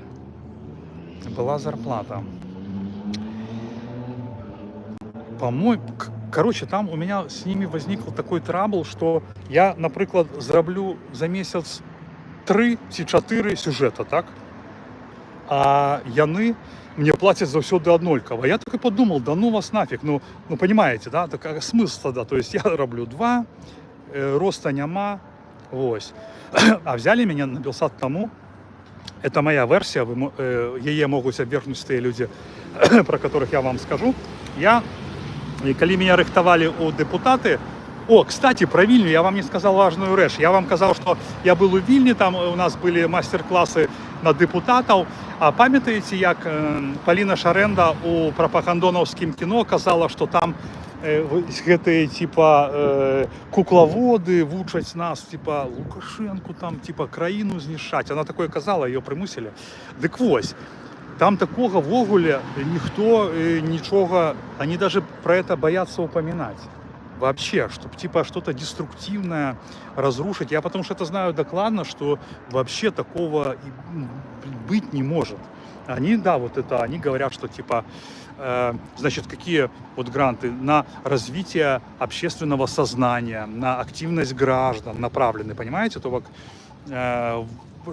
Была зарплата. По-моему, короче, там у меня с ними возник такой трабл, что я, например, зараблю за месяц 3 ці 4 сюжета, так? А яны мне платят заўсёды аднолькава. Я так и подумал, да ну вас нафиг, ну понимаете, да, так а смысл тогда, то есть я раблю 2, роста няма, ось. А взяли меня на Белсат тому, это моя версия, ее могут обвергнуть те люди, про которых я вам скажу. И коли меня рыхтовали у депутаты, кстати, про Вильню я вам не сказал важную рэч. Я вам сказал, что я был у Вильни, там у нас были мастер-классы на депутатов. А памятаете, як Полина Шаренда у пропагандоновским кино казала, что там гэтые типа кукловоды вучаць нас, типа Лукашенко там, типа краіну знішчаць. Она такое казала, ее примусили. Дык вось. Там такого вогуле никто ничего, они даже про это боятся упоминать. Вообще, чтобы типа что-то деструктивное разрушить. Я потому что это знаю докладно, что вообще такого быть не может. Они, да, вот это, они говорят, что типа, значит, какие вот гранты на развитие общественного сознания, на активность граждан направлены, понимаете? То,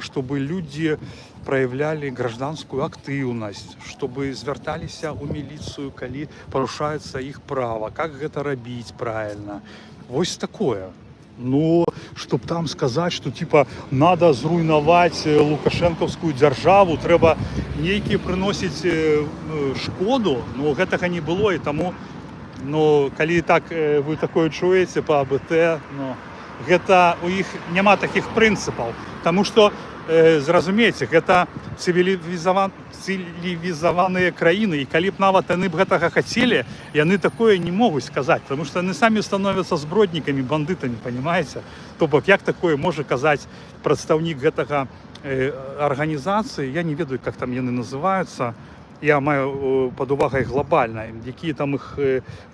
чтобы люди проявляли гражданскую активность, чтобы звертались у милицию, коли порушается их право, как это робить правильно. Вот такое. Ну, чтобы там сказать, что типа надо зруйновать лукашенковскую державу, треба нейкі приносить шкоду, но гэтага не было, и тому, ну, коли так вы такое чуете по АБТ, ну, гэта у іх няма таких прынцыпаў, тому что, зразумейце, гэта цивилизованные краіны, і калі б нават яны б гэтага хацелі, яны такое не могуць сказаць, потому что яны самі становятся зброднікамі, бандытамі, понимаете? То бок, як такое можа казаць прадстаўнік гэтага арганізацыі, я не ведаю, как там яны называются, я маю под увагай глобально, якія там их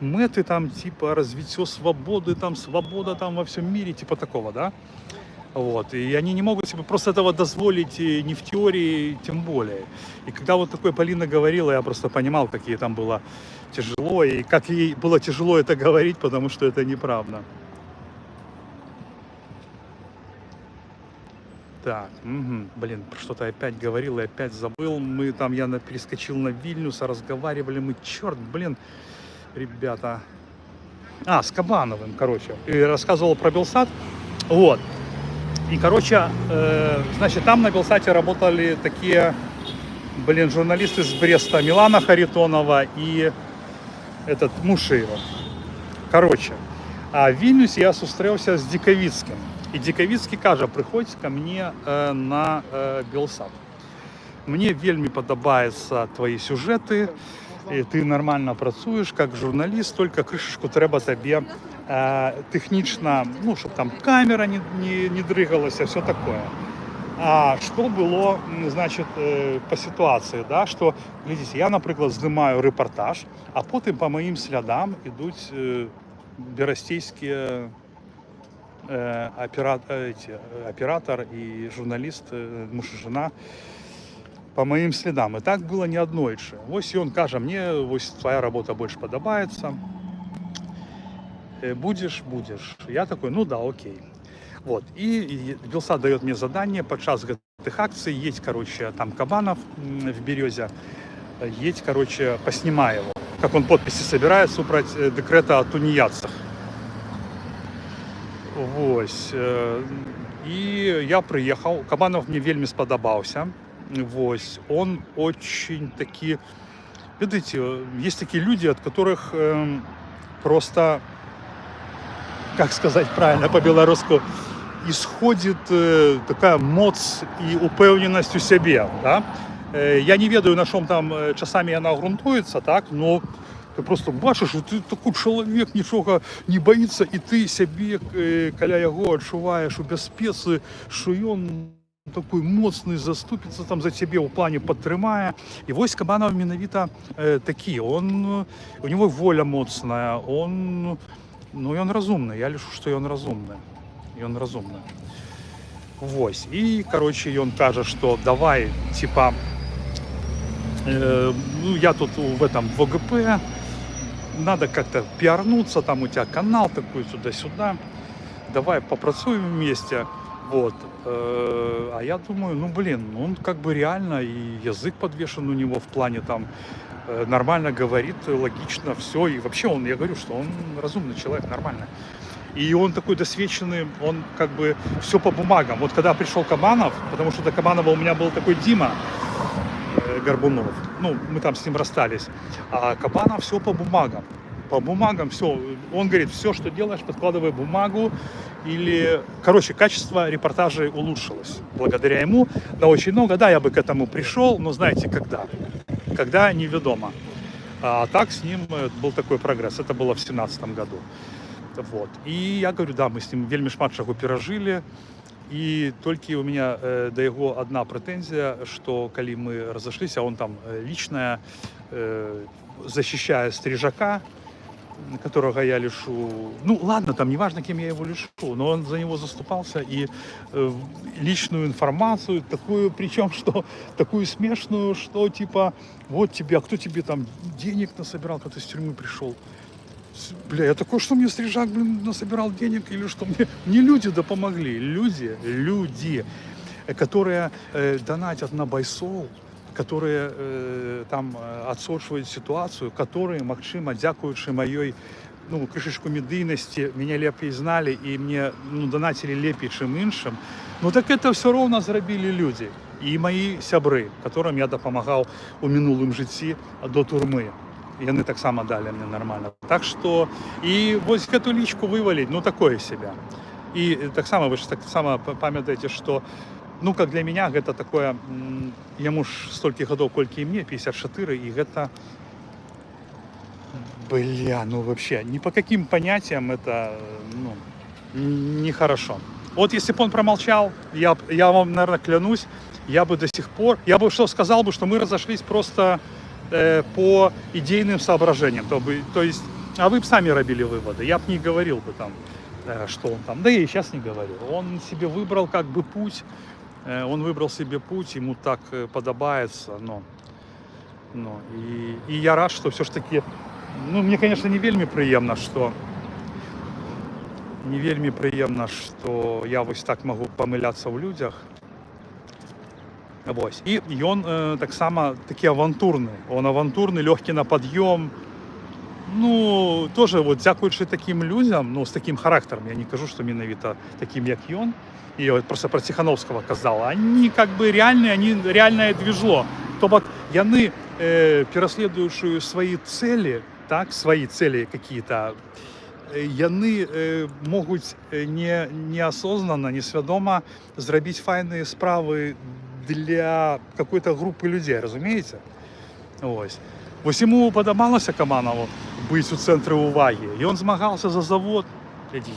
мэты, там типа развитие свободы, там свобода там во всем мире, типа такого, да? Вот, и они не могут себе просто этого дозволить ни в теории, тем более. И когда вот такое Полина говорила, я просто понимал, как ей там было тяжело, и как ей было тяжело это говорить, потому что это неправда. Так, блин, что-то опять говорил и опять забыл. Я перескочил на Вильнюса, разговаривали мы, черт, блин, ребята. с Кабановым, короче, и рассказывал про Белсат. Вот. И, короче, значит, там на Белсате работали такие, журналисты с Бреста, Милана Харитонова и этот Мушеева. Короче, а в Вильнюсе я зустрівся з Діковіцьким. І Діковіцький каже, приходь ко мне на Белсат. Мне вельми подобаються твої сюжети, ты нормально працуешь как журналист, только крышечку треба тебе технично, ну, чтобы там камера не дрыгалась, все такое. А что было, значит, по ситуации, да, что, глядите, я, например, знімаю репортаж, а потім по моим слідам ідуть берестейские оператор и журналист, муж и жена, по моим следам. И так было неоднойче. Ось и он каже, мне ось твоя работа больше подобается. Будешь. Я такой, ну да, окей. Вот. И Белсат дает мне задание под час этих акций, едь, короче, там Кабанов в Березе, едь, короче, поснимай его, как он подписи собирает супроть декрета о тунеядцах. Вось. И я приехал, Кабанов мне вельми сподобался. Вось. Он очень таки, видите, есть такие люди, от которых просто, как сказать правильно по-белорусски, исходит такая моц и упевненість у себе. Да? Я не ведаю, на чому там часами вона ґрунтується, так, но ти просто бачиш, що ти такий чоловік, нічого не боїться, і ти себе, коля його, відчуваєш у безпеці, що він такой моцный, заступится там за тебе в плане подтримая. И вось Кабанов менавіта такі. У него воля моцная, он разумный. Я лишу, что он разумный. Вось. И, короче, он каже, что давай, типа, я тут в этом в ОГП, надо как-то пиарнуться, там у тебя канал такой, туда-сюда. Давай попрацуем вместе. Вот. А я думаю, он как бы реально, и язык подвешен у него в плане там, нормально говорит, логично все. И вообще я говорю, что он разумный человек, нормально. И он такой досвеченный, он как бы все по бумагам. Вот когда пришел Кабанов, потому что до Кабанова у меня был такой Дима Горбунов, мы там с ним расстались, а Кабанов все по бумагам. По бумагам все. Он говорит, все, что делаешь, подкладывай бумагу. Или, короче, качество репортажей улучшилось благодаря ему. Да, очень много. Да, я бы к этому пришел, но знаете, когда? Когда неведомо. А так с ним был такой прогресс. Это было в 2017 году. Вот. И я говорю, да, мы с ним вельми шмат чаго перажили. И только у меня до его одна претензия, что коли мы разошлись, а он там личная, защищая Стрижака, которого я лишу, ладно, там неважно, кем я его лишу, но он за него заступался, и личную информацию, такую, причем, что такую смешную, что типа, вот тебе, а кто тебе там денег насобирал, когда ты с тюрьмы пришел? Бля, я такой, что мне Стрижак, насобирал денег, или что мне люди помогли, люди, которые донатят на Байсол, которые там отсочивают ситуацию, которые, магчыма, дзякуючы маёй крышечку медыйнасці, меня лепей знали и мне донатили лепей, чым іншым. Так это все ровно зрабілі люди. И мои сябры, которым я дапамагаў у мінулым жыцці до турмы. Яны таксама далі мне нормально. Так что, и вось эту личку вывалить, такое себя. И таксама, вы же таксама памятаете, что как для меня гэта такое, яму ж столькі гадоў, колькі і мне, 54, и это, вообще, ни по каким понятиям это, нехорошо. Вот если бы он промолчал, я вам, наверное, клянусь, я бы до сих пор, сказал бы, что мы разошлись просто по идейным соображениям. То есть, а вы бы сами робили выводы, я бы не говорил бы там, что он там, да я и сейчас не говорю. Он себе выбрал как бы путь, ему так подобается, и я рад, что все ж таки, мне, конечно, не вельми приємно, что я вось так могу помиляться в людях. Вось. И он так само таки авантурный, легкий на подъем, ну, тоже вот дзякуючи таким людям, ну, з таким характером, я не кажу, що менавіта таким, як ён, і от просто про Тихановского казала, они как бы реальные, они реальное движло. То бок яны, пераследуючи свої цели, так, свои цели какие-то, яны могуць неосознанно, несвядома зрабіць файныя справы для какой-то группы людей, разумееце? Ось. Вось ему падабалася Кабанову быць у цэнтры увагі, і он змагаўся за завод.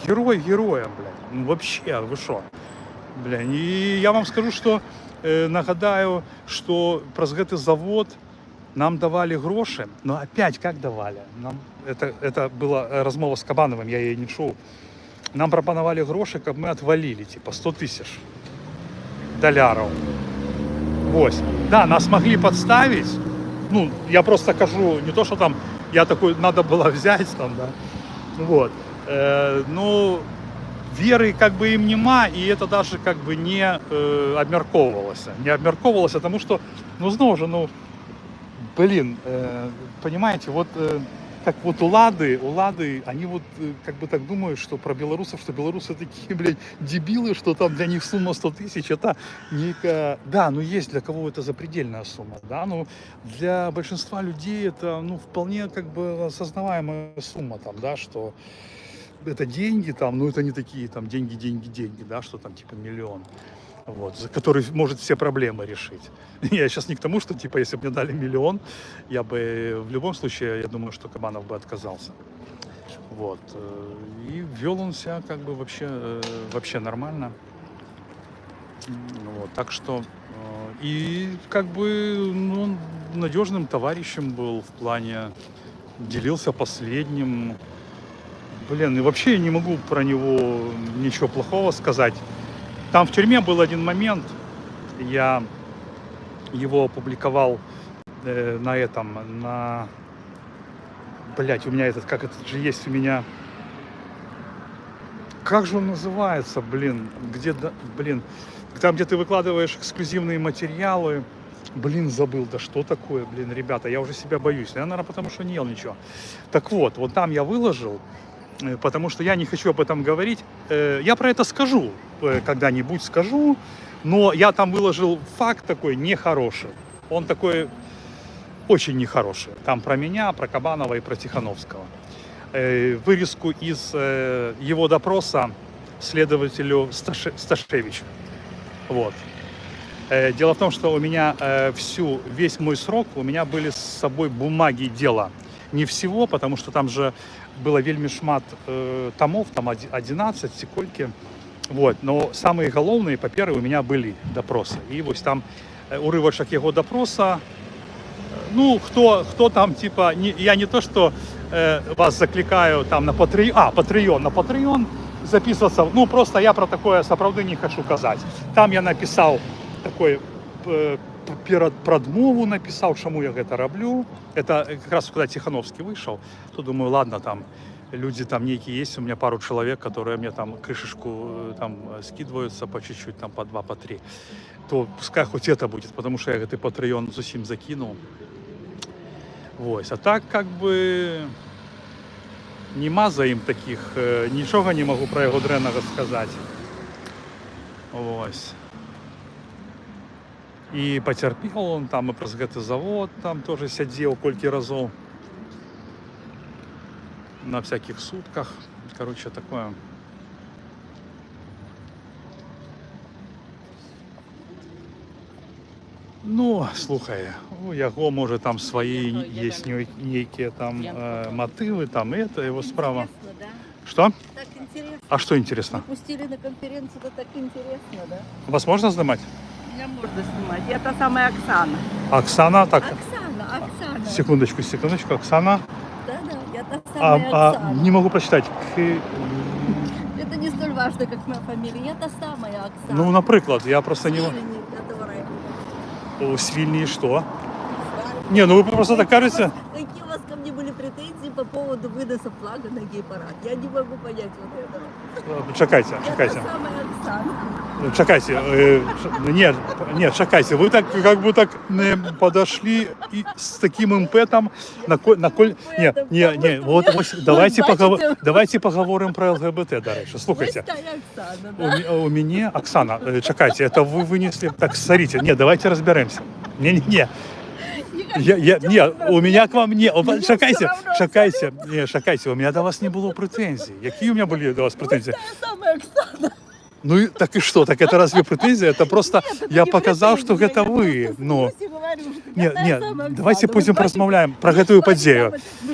Герой героем, блядь. Ну вообще, вы шо? Блядь, і я вам скажу, што нагадаю, што праз гэты завод нам давали гроши, но опять как давали? Нам, это была размова с Кабановым, я ее не чуў. Нам прапанавалі гроши, каб мы отвалили, типа 100 тысяч долларов. Вось. Да, нас могли подставить. Ну, я просто кажу, не то, что там, я такой, надо было взять там, да. Вот. Ну, веры как бы им нема, и это даже как бы не обмярковывалось. Не обмярковывалось, потому что, ну, знову же, ну, блин, понимаете, вот как вот улады, они вот как бы так думают, что про белорусов, что белорусы такие, блядь, дебилы, что там для них сумма 100 тысяч, это некая, да, ну есть для кого это запредельная сумма, да, но для большинства людей это, ну, вполне как бы осознаваемая сумма там, да, что это деньги там, ну это не такие там деньги, да, что там типа миллион. Вот, за который может все проблемы решить. Я сейчас не к тому, что, типа, если бы мне дали миллион, я бы в любом случае, я думаю, что Кабанов бы отказался. Вот. И вел он себя как бы вообще нормально. Вот. Так что, и как бы, ну, он надежным товарищем был в плане, делился последним. Блин, и вообще я не могу про него ничего плохого сказать. Там в тюрьме был один момент, я его опубликовал блять, у меня как этот же есть у меня, как же он называется, блин, там, где ты выкладываешь эксклюзивные материалы, блин, забыл, да что такое, блин, ребята, я уже себя боюсь, я, наверное, потому что не ел ничего. Так вот там я выложил, потому что я не хочу об этом говорить. Я про это скажу, когда-нибудь скажу, но я там выложил факт такой нехороший. Он такой очень нехороший. Там про меня, про Кабанова и про Тихановского. Вырезку из его допроса следователю Сташевичу. Вот. Дело в том, что у меня весь мой срок, у меня были с собой бумаги дела. Не всего, потому что там же было вельмі шмат томов, там 11, секольки. Вот. Но самые головные паперы у меня были допросы. И вот там урывочек его допроса. Ну, кто там, типа, я не то, что вас закликаю там на Patreon записываться. Ну, просто я про такое сапраўды не хочу казать. Там я написал такой прадмову написал, чему я это роблю. Это как раз когда Тихановский вышел, то думаю, ладно, там люди там некие есть, у меня пару человек, которые мне там крышечку там скидываются по чуть-чуть, там по 2, по 3, то пускай хоть это будет, потому что я этот Patreon зусім закинул. Вот. А так как бы нема за им таких, ничего не могу про его дренного сказать. Вот. И потерпел он там, и праз гэты завод там тоже сядзеў колькі разоў на всяких сутках. Короче, такое. Ну, слухай, у яго, может, там свои есть некие там мотивы, там это его справа. Да? Что? Так интересно. А что интересно? Пустили на конференцию, это так интересно, да? Вас можно снимать? Меня можно снимать. Я та самая Оксана. Оксана, так. Оксана. Секундочку, Оксана. Да, я та самая Оксана. Не могу прочитать. Это не столь важно, как моя фамилия. Я та самая Оксана. Ну, например, я просто не... Свильни, которая... У Свильни что? Не, ну вы просто так кажете. Какие у вас ко мне были претензии по поводу выноса флага на гей-парад. Я не могу понять вот этого. Чекайте. Я та самая Оксана. Чекайте. Нет, чекайте. Вы так как бы так не подошли и с таким импетом на коль... Не, вот давайте поговорим про ЛГБТ, до речі. Слухайте. У меня, Оксана, чекайте, это вы вынесли... Так, смотрите, нет, давайте разберемся. Не. У меня к вам не... Чекайте, у меня до вас не было претензий. Какие у меня были до вас претензии? Та самая Оксана. Ну так и что? Так это разве претензия? Это просто я показал, что это вы. Ну, давайте потім поразмовляем про эту подею.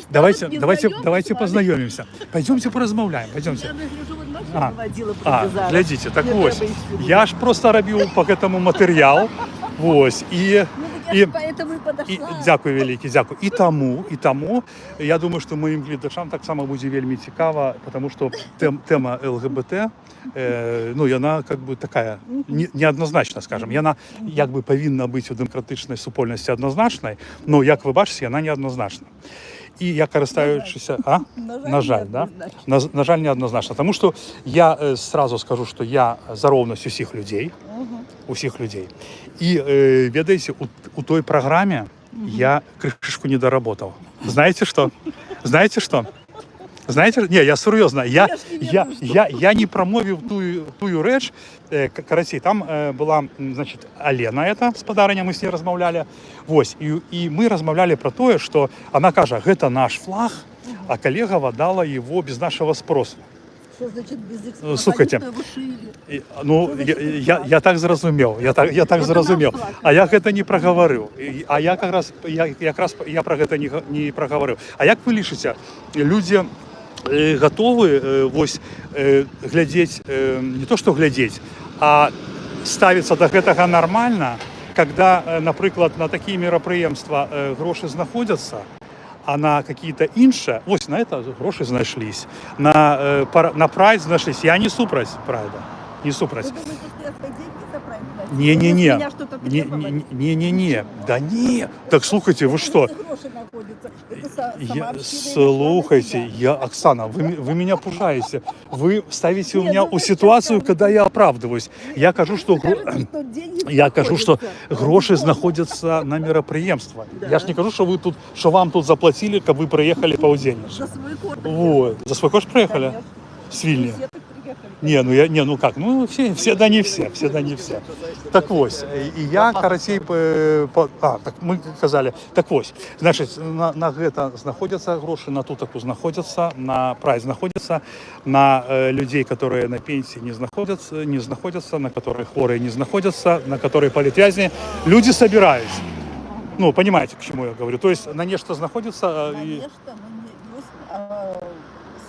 Давайте познайомимся. Пойдемте поразмовляем, пойдемте. Глядите, так ось. Я ж просто робив по этому матеріал. Ось, Поэтому и подошла. Дякую велике, дякую. І тому, я думаю, що моїм глядачам так само буде вельми цікаво, тому що тема ЛГБТ, ну, вона как бы такая неоднозначна, скажем. Вона як би повинна бути у демократичній супольності однозначною, але, як ви бачите, вона неоднозначна. І я користуючися... На жаль, да? На жаль, неоднозначно. Тому що я сразу скажу, що я за ровність усіх людей. І, ведаете, у той програмі я кришку не доработав. Знаєте що? Ні, я серйозно. Я не промовив тую реч. Короче, там була, значить, Алена з подарення, ми з нею розмовляли. Ось, і ми розмовляли про те, що вона каже, це наш флаг, а колега дала його без нашого спросу. Что значит без эксплуатации? Слухайте, ну, я так зрозумів, я так зрозумів, а я гэта не проговорив, а я якраз про гэта не проговорив. А як ви лічите, люди готові ось глядеть, не то что глядеть, а ставиться до гэтага нормально, когда, наприклад, на такі мероприємства гроші знаходяться, а на какие-то інші, ось на це гроші знайшлись, на прайд знайшлись. Я не супроть прайда, не супроть. Вы думаете, что я свои деньги за прайд плачу? Не-не-не, Меня что-то требовать? не-не-не, да не, так слухайте, вы что? Где гроши находятся? Это сама община. Слухайте, Оксана, вы меня пугаете. Вы ставите меня у ситуацию, когда я оправдываюсь. Я кажу, что гроши знаходятся на мероприемство. Я ж не кажу, что вам тут заплатили, как вы приехали по удельничать. За свой кошт. Вот. За свой кошт приехали? Конечно. С Вильни? Все так приехали. Ну как, ну все да не все. Так ось, і я, коротей, так ми казали, так ось, значить, на гэта знаходяться гроші, на ту таку знаходяться, на прайд знаходяться, на людей, которые на пенсии не знаходятся, на которые хворые не знаходятся, на которые политвязни, люди собираются. Ну, понимаете, к чему я говорю. То есть на нечто знаходится... Конечно, есть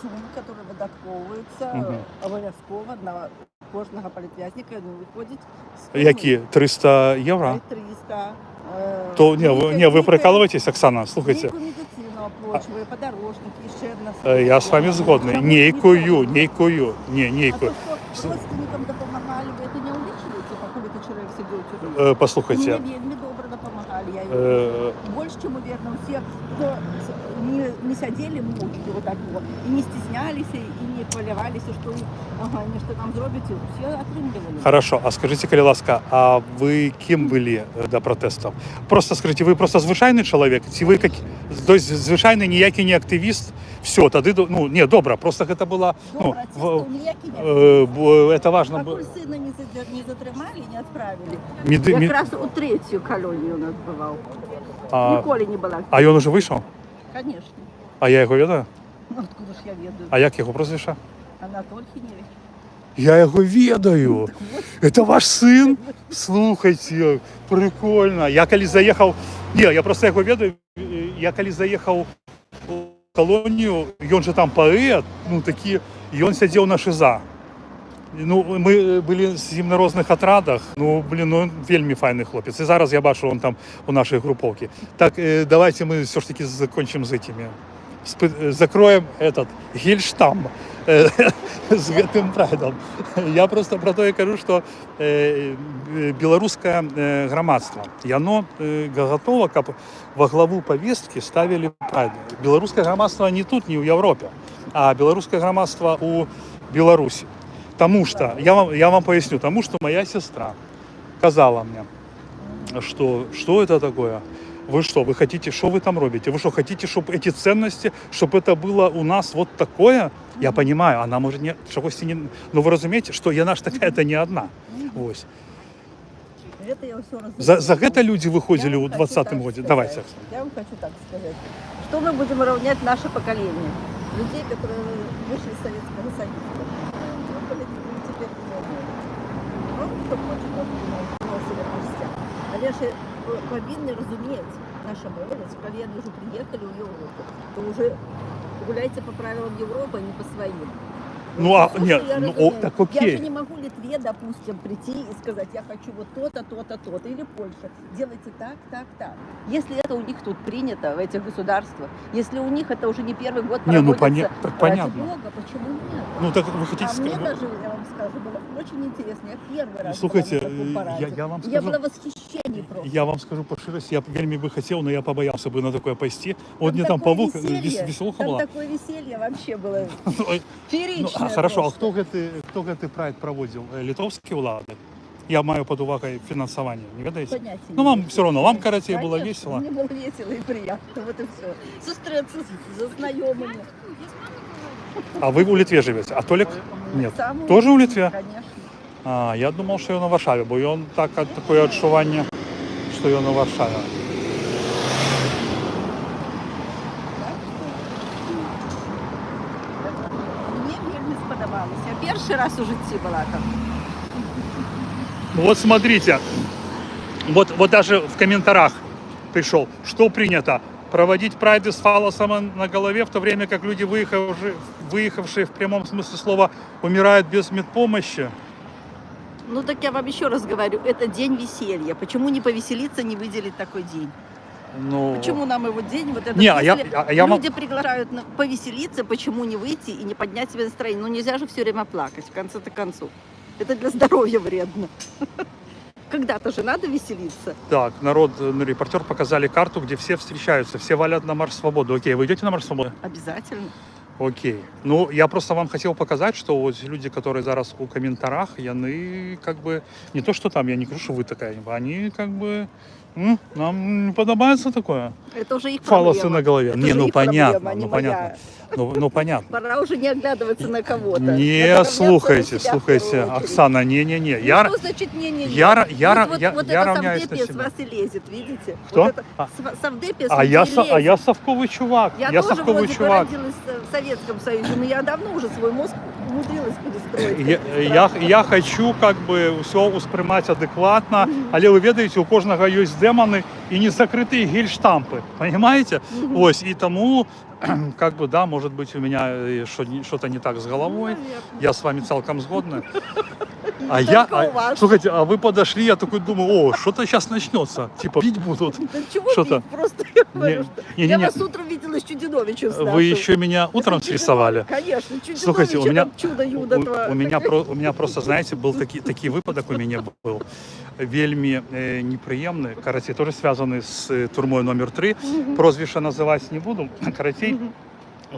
суммы, которые видатковуються обов'язково на кожного політв'язника, він виходить. Які? 300 євро? 300. То, вы прикалываетесь, Оксана, слухайте. Нейку медицину оплачиваю, подорожники, ще одна. Я с вами згодний. Нейкую. А то, родственникам допомагали, ви це не увеличуєте, поки ви человек сидів у тюрмі? Послухайте. Мені вельми добре допомагали. Я больше, чем уверена, все, кто не сидели молча вот так вот, и не стеснялись, и не хвалявались, что нечто там зробите, все отрымливали. Хорошо, а скажите, коли ласка, а вы кем были до протестов? Просто скажите, вы просто звичайний чоловік? Чи ви тобто звичайний ніякий не активіст? Все, тоді, ну, не, добре, просто це було... До протестов ніякий не это важно было. Покуль сына не затримали, не отправили. Якраз у третью колонию у нас бывал. Ніколи не була. А он уже вийшов? Конечно. А я його ведаю? Ну, откуда ж я ведаю? А як його прізвище? Анатолій Хінєвич. Я його ведаю. Это ваш сын? Слухайте, прикольно. Я коли заехал... Не, я просто його ведаю. Я коли заехал в колонию, и он же там поэт, ну такі, и он сидел на ШИЗа. Ну, ми були з ним на різних отрадах, ну, він вельми файний хлопець. І зараз я бачу, він там у нашій груповці. Так, давайте ми все ж таки закінчимо з этими. Закроем этот гельштамп. з гэтым прайдам. Я просто про то і кажу, што беларускае грамадства, яно гатова, каб во главу повесткі ставілі прайд. Беларускае грамадства не тут, не ў Европе, а беларускае грамадства ў Беларусі. Тому что, я вам поясню, тому что моя сестра сказала мне, что это такое? Вы что, вы хотите, что вы там робите? Вы что, хотите, чтобы эти ценности, чтобы это было у нас вот такое? Я понимаю, она может не, чогось не... Но вы разумеете, что яна ж такая-то не одна. Ось. За гэта люди выходили в 20-м году. Давайте. Я вам хочу так сказать. Что мы будем равнять наше поколение? Людей, которые вышли из Советского Союза. Теперь ну, кто хочет, але ж повинны разуметь наша молодость, коли они уже приехали в Европу, то уже гуляйте по правилам Европы, а не по своим. Ну, а нет, ну, так окей. Я же не могу Литве, допустим, прийти и сказать, я хочу вот то-то, то-то, то-то, или Польша, делайте так, так, так. Если это у них тут принято, в этих государствах, если у них это уже не первый год проводится, так понятно. Бога, почему нет? Ну, так вы хотите А мне сказать... даже, я вам скажу, было очень интересно, я первый раз Слушайте, была на таком параде. я вам Я скажу... была в восхищении просто. Я вам скажу по ширости, я вельми бы хотел, но я побоялся бы на такое пойти. Вот мне там павук, веселуха там была. такое веселье вообще было Ну, фееричное. хорошо, просто. а хто гэты прайд проводил? Литовские улады? Я маю под увагой финансование, не ведаете? Понятия Ну, не вам имею. все равно, вам, короче, было Конечно, весело. Мне было весело и приятно, вот и все. Зустріться за знайомыми. А вы в Литве живете? А Толик? Нет. Сам Тоже у Литве? Конечно. А, я думал, что я на Варшаве, бо он такое отшивание, что я на Варшаве. Мне вельми сподобалось. Я перший раз у житті була там. Вот смотрите, вот даже в комментариях пришел, что принято? Проводить прайды с фалосом на голове, в то время как люди, выехавшие в прямом смысле слова, умирают без медпомощи. Ну так я вам еще раз говорю, это день веселья. Почему не повеселиться, не выделить такой день? Ну, Почему нам его день, вот это, Не, если я люди приглашают повеселиться, почему не выйти и не поднять себе настроение? Ну нельзя же все время плакать, в конце-то концов. Это для здоровья вредно. Когда-то же надо веселиться. Так, репортер показали карту, где все встречаются, все валят на Марш Свободы. Окей, вы идете на Марш Свободы? Обязательно. Окей. Ну, я просто вам хотел показать, что вот люди, которые зараз у комментариях, яны как бы, не то, что там, я не говорю, что вы такая, они как бы, нам не подобается такое. Это уже их Фалосы проблема. на голове. Это не, уже ну их понятно, проблема, а не ну понятно. моя. Ну понятно. Пора уже не оглядываться на кого-то. Не, Надо слухайте, равняться на себя в первую очередь. Оксана, не-не-не. Ну, что значит не-не-не? Вот это равняюсь на совдепия с себя. вас и лезет, видите? Кто? Вот это совдепия с А вас я, и лезет. а я совковый чувак. Я тоже совковый вроде бы чувак. родилась в Советском Союзе, но я давно уже свой мозг умудрилась перестроить. Я хочу как бы все усприймати адекватно, але ви ведаєте, у кожного є демони і не закриті гельштампи, понимаете? Ось, і тому, как бы, да, может быть, у меня что-то не так с головой, я с вами целком згодна. Слушайте, а вы подошли, я такой думаю, о, что-то сейчас начнется, типа бить будут. Да чего Что-то. бить? Просто я говорю, что Не, я вас утром видела с Чудиновичем с Вы нашим. еще меня утром Это срисовали. Конечно, Чудинович, Слушайте, у меня, чудо-юдо. у меня просто, знаете, был такий випадок у меня был, вельми неприємний, короче, тоже связанный с турмой номер 3, прозвище називати не буду, короче,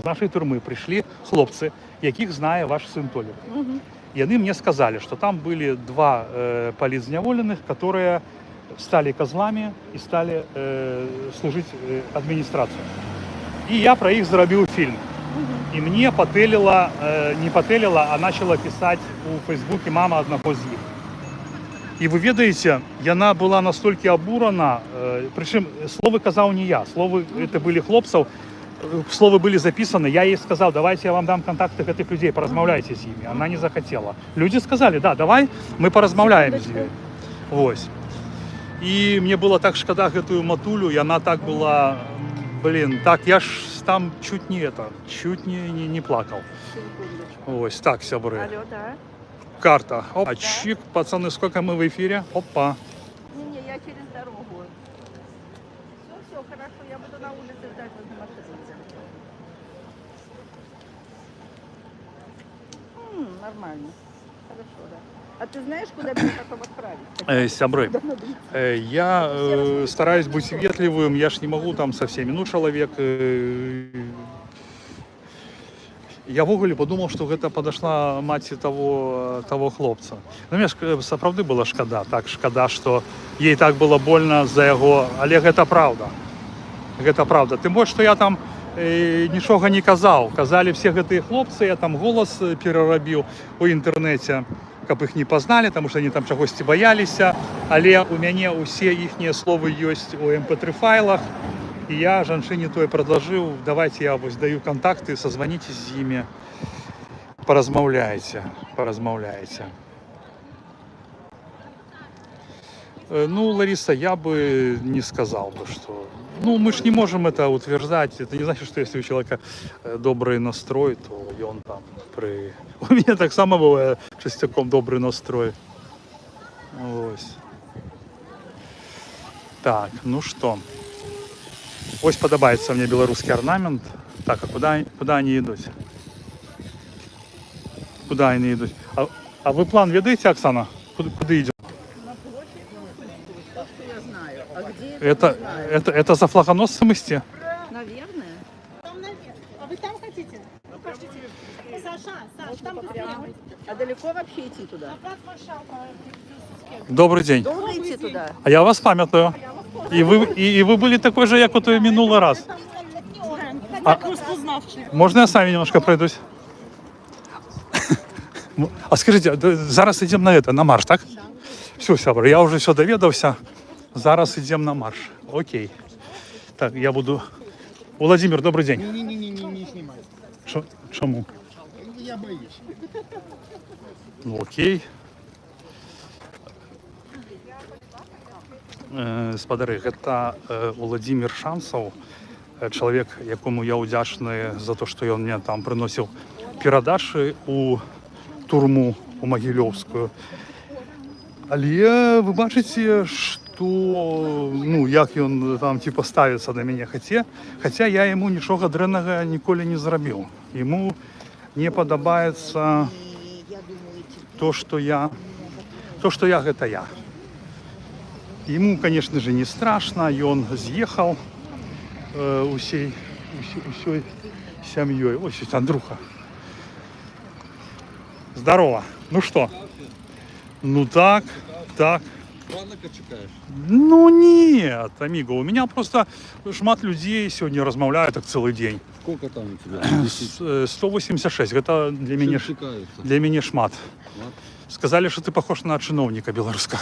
з нашої турми прийшли хлопці, яких знає ваш син Толік. И они мне сказали, что там были два политзневоленных, которые стали козлами и стали служить администрацию. И я про их заробил фильм. И мне потелило, не потелило, а начала писать у Фейсбуке мама одного з них. І ви ведаєте, яна була настільки обурена, причому слово казав не я, слово це були хлопців, слово были записаны, я ей сказал, давайте я вам дам контакты этих людей, поразмовляйте с ними. Она не захотела. Люди сказали, да, давай, мы поразмовляем с ними. Ось. И мне было так шкода эту матулю, и она так была, блин, так я ж там чуть не плакал. Ось, так, сябры. Алло, да? Карта. Опа, чик, пацаны, сколько мы в эфире? Опа. Не-не, я через дорогу. Все, хорошо, я буду на улице ждать возле машины. Нормально. Хорошо, да. А ты знаешь, куда меня потом отправить? Сябры, я стараюсь быть ветливым, я ж не могу там со всеми. Ну, человек... Я в ogóle подумал, что это подошла маці того хлопца. Ну, мне ж сапраўды было шкада, так шкада, что ей так было больно за яго, але гэта правда. Гэта правда. Тым больш, што я там нічога не казаў. Казалі все гэтыя хлопцы, я там голас перарабіў у інтэрнэце, каб іх не пазналі, таму што они там чагосьці баяліся, але у мяне ўсе іхнія словы ёсць у mp3 файлах. И я жанчыне тое предложил, давайте я вось даю контакты, созвоните с ними, поразмаўляйте. Ну, Лариса, я бы не сказал бы, что... Ну, мы ж не можем это утверждать. Это не значит, что если у человека добрый настрой, то и он там при... У меня так само бывает частяком добрый настрой. Ось. Так, ну что... Ось подобається мені білоруський орнамент. Так, а куди вони йдуть? Куди вони йдуть? А ви план ведете, Оксана? Куди йдемо? На площадь, то, что я знаю. А где Это за флагоносцем идти? Наверное. Там наверх. А вы там хотите? Ну, подождите. Саша, там быстрее. А далеко вообще идти туда? На плац маршалка. Добрый день. Долго идти туда? А я вас пам'ятаю. И вы были такой же, як у той минулый раз. Можно я с вами немножко пройдусь? А скажите, зараз идем на марш, так? Все, сябра, я уже все доведався. Зараз идем на марш. Окей. Так, я буду... Владимир, добрый день. Не снимай. Чому? Я боюсь. Ну, окей. Спадари, гэта Владимир Шансаў, чалавек, якому я ўдзячны за то, што ён мне там прыносіў перадачы у турму у Магілёўскую. Але вы бачыце, што ну як ён там типа ставіцца да мяне, хаця я яму нічога дрэннага ніколі не зрабіў. Яму не падабаецца то, што я гэта я. Ему, конечно же, не страшно, и он съехал усей семьей. Ой, Андруха. Здорово. Ну что? Ну так. Рано чекаешь? Ну нет, амиго. У меня просто шмат людей сегодня размовляют так целый день. Сколько там у тебя? 186. Это для меня шмат. Сказали, что ты похож на чиновника белорусского.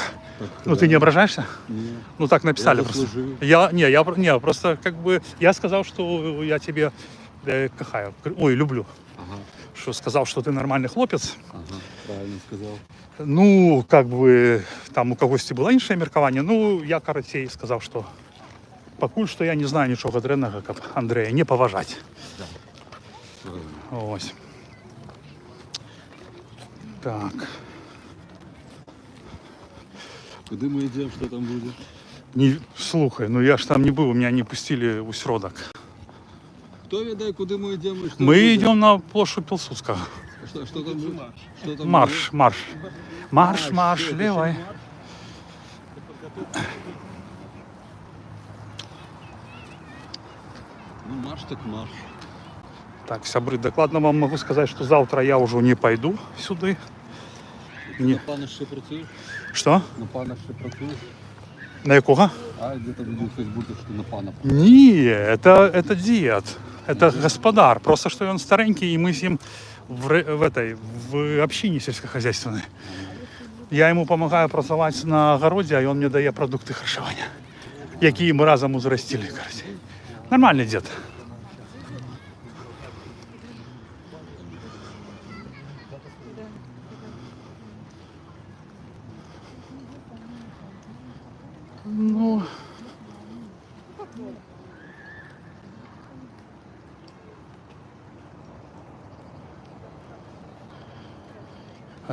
Ну ты не ображаешься? Нет. Ну так написали я просто. Я просто как бы я сказал, что я тебе кахаю. Ой, люблю. Ага. Что сказал, что ты нормальный хлопец. Ага, правильно сказал. Ну, как бы там у когось было іншае меркаванне. Ну, я карацей сказал, что пакуль что я не знаю нічога дрэннага, каб Андрэя не паважаць. Да. Ось. Так. Куды мы идем, что там будет? Слухай, ну я ж там не был, меня не пустили у сродок. Кто ведает, куда мы идем? И что мы будет? идем на площадь Пилсудского. Что там будет? Что там марш, будет? Марш, левой. Ну, марш так марш. Так, сябры, докладно вам могу сказать, что завтра я уже не пойду сюда. На пана ще працюєш? Что? На пана ще працюєш? На якого? А, где-то видел в Фейсбуке, что на пана. Не, это дед. Это господар. Просто что он старенький, и мы с ним в общине сельскохозяйственной. Я ему помогаю працаваць на огороде, а он мне дае продукты харчевания, якія мы разом узрастили. Нормальный дед. Ну...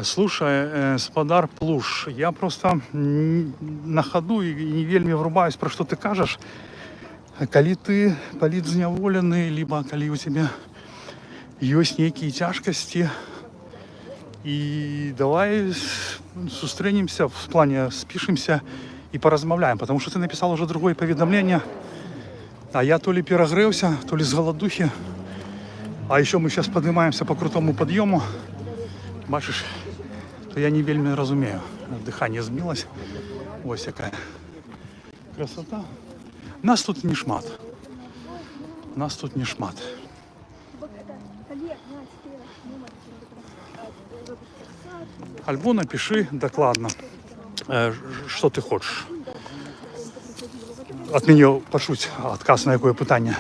Слушай, спадар Плуш, я просто на ходу и не вельмі врубаюсь, про что ты кажешь. Калі ты палітзняволены, либо калі у тебя есть некие тяжкости, И давай сустрэнемся, в плане спишемся и поразмаўляем, потому что ты написал уже другое поведомление, а я то ли перагрэўся, то ли с голодухи, а еще мы сейчас поднимаемся по крутому подъему, бачишь, то я не вельми разумею, дыхание збилось, ось якая красота. Нас тут не шмат, Альбо напиши докладно, что ты хочешь. От меня почуть отказ на якое питання.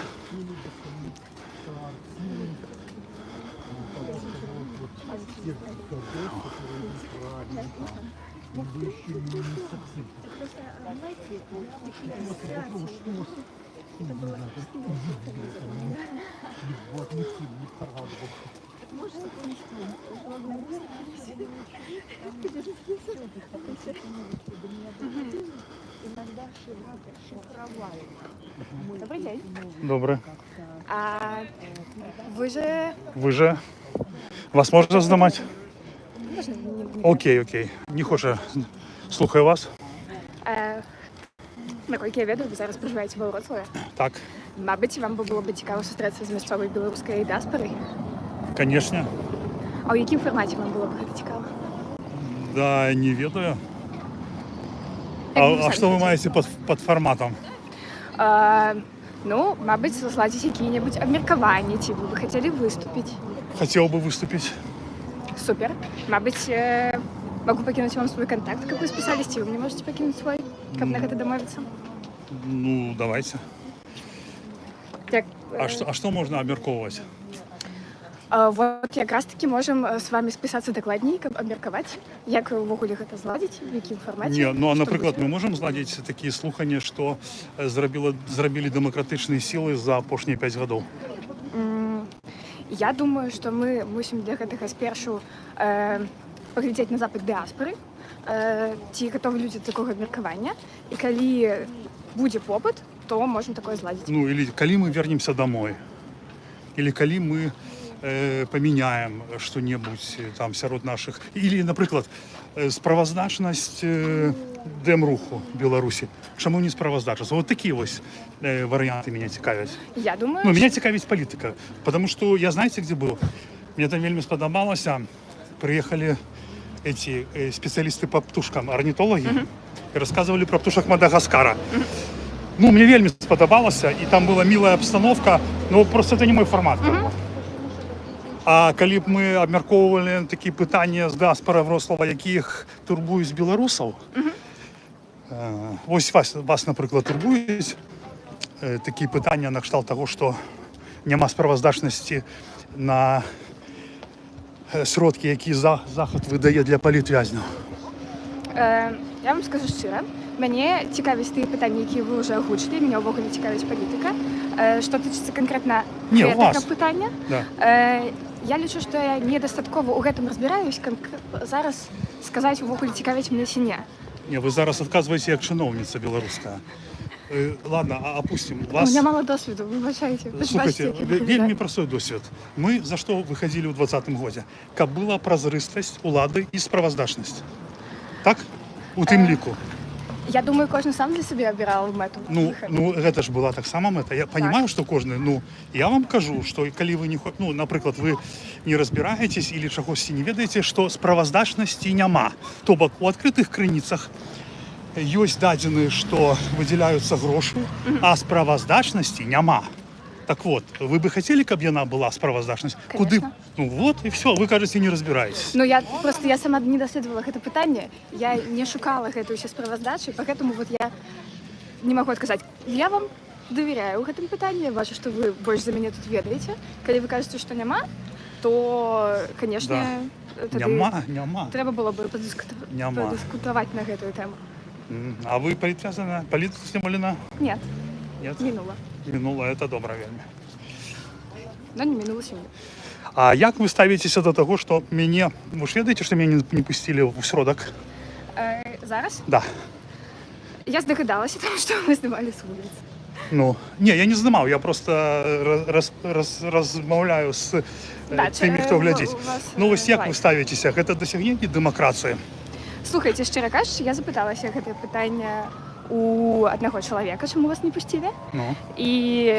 Добрый день. Добре. А вы же... Ви же? Вас можна знімати? Можно Окей. Не хочу. Слухаю вас. Наскільки я ведаю, ви зараз проживаєте в Вроцлаві. Так, Мабуть, вам би було б цікаво зустрітися з місцевою білоруською діаспорою. конечно. А у якому форматі вам було б це цікаво? Да, не ведаю. Як ви А самі что вы хотите? маете под форматом? Ну, мабуть, зладити які-небудь обміркування, чи ви б хотіли виступити. Хотел бы выступить. Супер. Мабуть, могу покинуть вам свой контакт, как вы списались, и вы мне можете покинуть свой, как на это домовиться. Ну, давайте. Так, А что можно обмерковывать? вот якраз таки можем з вами списатися докладніше, обміркувати, як ввогуле гэта зладити, в якім форматі. Не, ну а що наприклад, буде. ми можемо зладити такі слухання, що зробили демократичні сили за апошние 5 років? Я думаю, што мы мусім для гэтага спершу паглядзець на запыт дыаспоры, ці гатовы людзі да такога абмеркавання, і калі будзе попыт, то можем такое зладзіць. Ну, или коли мы вернемся домой, или коли мы поменяем что-нибудь там сярод наших, или, наприклад, справаздачнасць Демруху Беларусі. Чому не справаздачнасць? Вот такие ось варианты меня цікавят. Я думаю, Ну, меня цікавить политика, потому что я, знаете, где был? Мне там вельми сподобалося. Приехали эти специалисты по птушкам, орнитологи, и рассказывали про птушек Мадагаскара. Ну, мне вельми сподобалося, и там была милая обстановка, но просто это не мой формат. А калі б мы абмяркоўвалі такія пытанні з дыаспоры Вроцлава, якіх турбуюць беларусаў, ось вас, напрыклад, турбуюць такія пытанні накшталт таго, што няма справаздачнасці на сродкі, які захад выдае для палітвязняў. я вам скажу шчыра, мяне цікавяць тыя пытанні, якія вы ўжо агучылі, мяне ўвогуле цікавіць палітыка. Што тычыцца канкрэтна Не, гэтага вас. пытання, Да. я лічу, што я недастаткова ў гэтым разбіраюсь, зараз сказаць увогуле цікавіць мяне ці не. Не, вы зараз адказваеце як чыноўніца беларуская. Ладно, опустим У вас. меня мало досвіду, вибачайте. Слушайте, вельми простой досвід. Мы за что выходили в 2020 году? Каб была прозрыстасць улады і справаздачнасць. Так? У тым ліку. Я думаю, кожен сам для себе обирал мэту. Ну, гэта ж была таксама мэта. Я понимаю, что кожны, ну, я вам кажу, что калі вы не ну, напрыклад, вы не разбираетесь или чагосьці не ведаеце, што справаздачнасці няма. То бок у адкрытых крыніцах ёсць дадзены, што выдзяляюцца грошы, а справаздачнасці няма. Так вот, вы бы хотели, каб яна была справаздачнасць? Куды? Ну вот, и все, вы, кажется, не разбираетесь. Ну, я сама не даследовала гэта пытанне, я не шукала гэтую ўсе справаздачы, поэтому вот я не могу адказаць. Я вам доверяю ў гэтым пытанні, я бачу, што вы больш за мяне тут ведаеце. Калі вы кажаце, што няма, то, конечно, Няма. трэба было бы падыскутаваць на гэтую тэму. А вы палітвязана? Палітыку знімалі? Нет. Нет? Мінула. Мінула, это добра вельмі. Но не мінула сёння. А як вы ставіцеся до того, што мяне... Вы ж ведаеце, што мяне не пусцілі ў сродак? Зараз? Да. Я здагадалася, тому што мы здымалі з вуліцы. Ну, ні, я не знімав, я просто розмовляю з тими, хто глядить. Ну, ось як ви ставитеся? Це досягнення демократії? Слухайте, щиро кажучи, я запиталася гэта пытанне у аднаго чалавека, чаму вас не пусцілі. Ну. І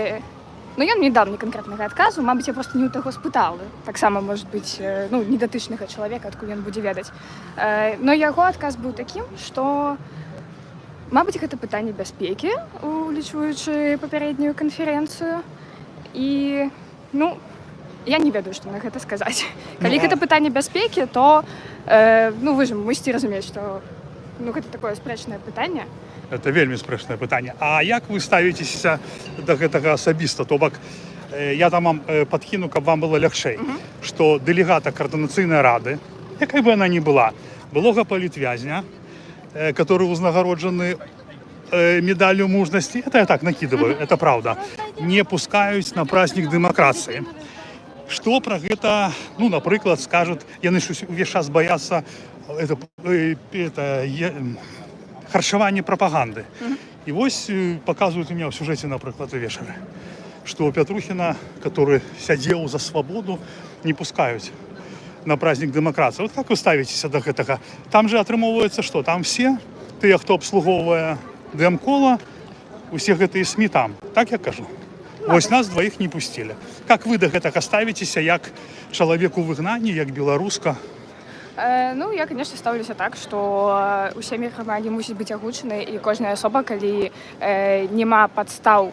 ну, ён не даў мне канкрэтнага адказу, мабыць, я просто не ў таго спытала. Таксама, может быць, ну, недатычнага чалавека, адкуль ён будзе ведаць. Но яго адказ быў такім, што мабыць, гэта пытанне бяспекі, улічваючы папярэднюю канферэнцыю. І, ну, я не ведаю, што на гэта сказаць. Калі гэта пытанне бяспекі, то, ну, вы ж мусіце разумець, што ну, гэта такое спрэчнае пытанне. Это вельмі спрэчнае пытанне. А як вы ставіцеся да гэтага асабіста? То бок, я там вам падкіну, каб вам было лягчэй, што дэлегата Координацыйнай рады, якая бы она ни была, былога палітвязня, который узнагароджаны медалью мужности, это я так накидываю, это правда, не пускаюць на праздник демократии. Что про гэта, ну, напрыклад, скажут, яны увесь час боятся харчавання пропаганды. И вось показывают у меня в сюжете, напрыклад, увечары, что Петрухина, который сядзеў за свободу, не пускаюць на праздник демократии. Вот как вы ставитесь до гэтага? Там же атрымоўваецца, что там все, тыя, хто абслугоўвае ДМ-кола, усе гэтыя СМИ там. Так я кажу? Вось нас двоих не пустили. Как вы до гэтага ставіцеся, як чалавек у выгнанні, як беларуска? Ну, я, конечно, ставлюся так, што усе меркаванні мусяць быць агучаны, і кожная асоба, калі няма падстаў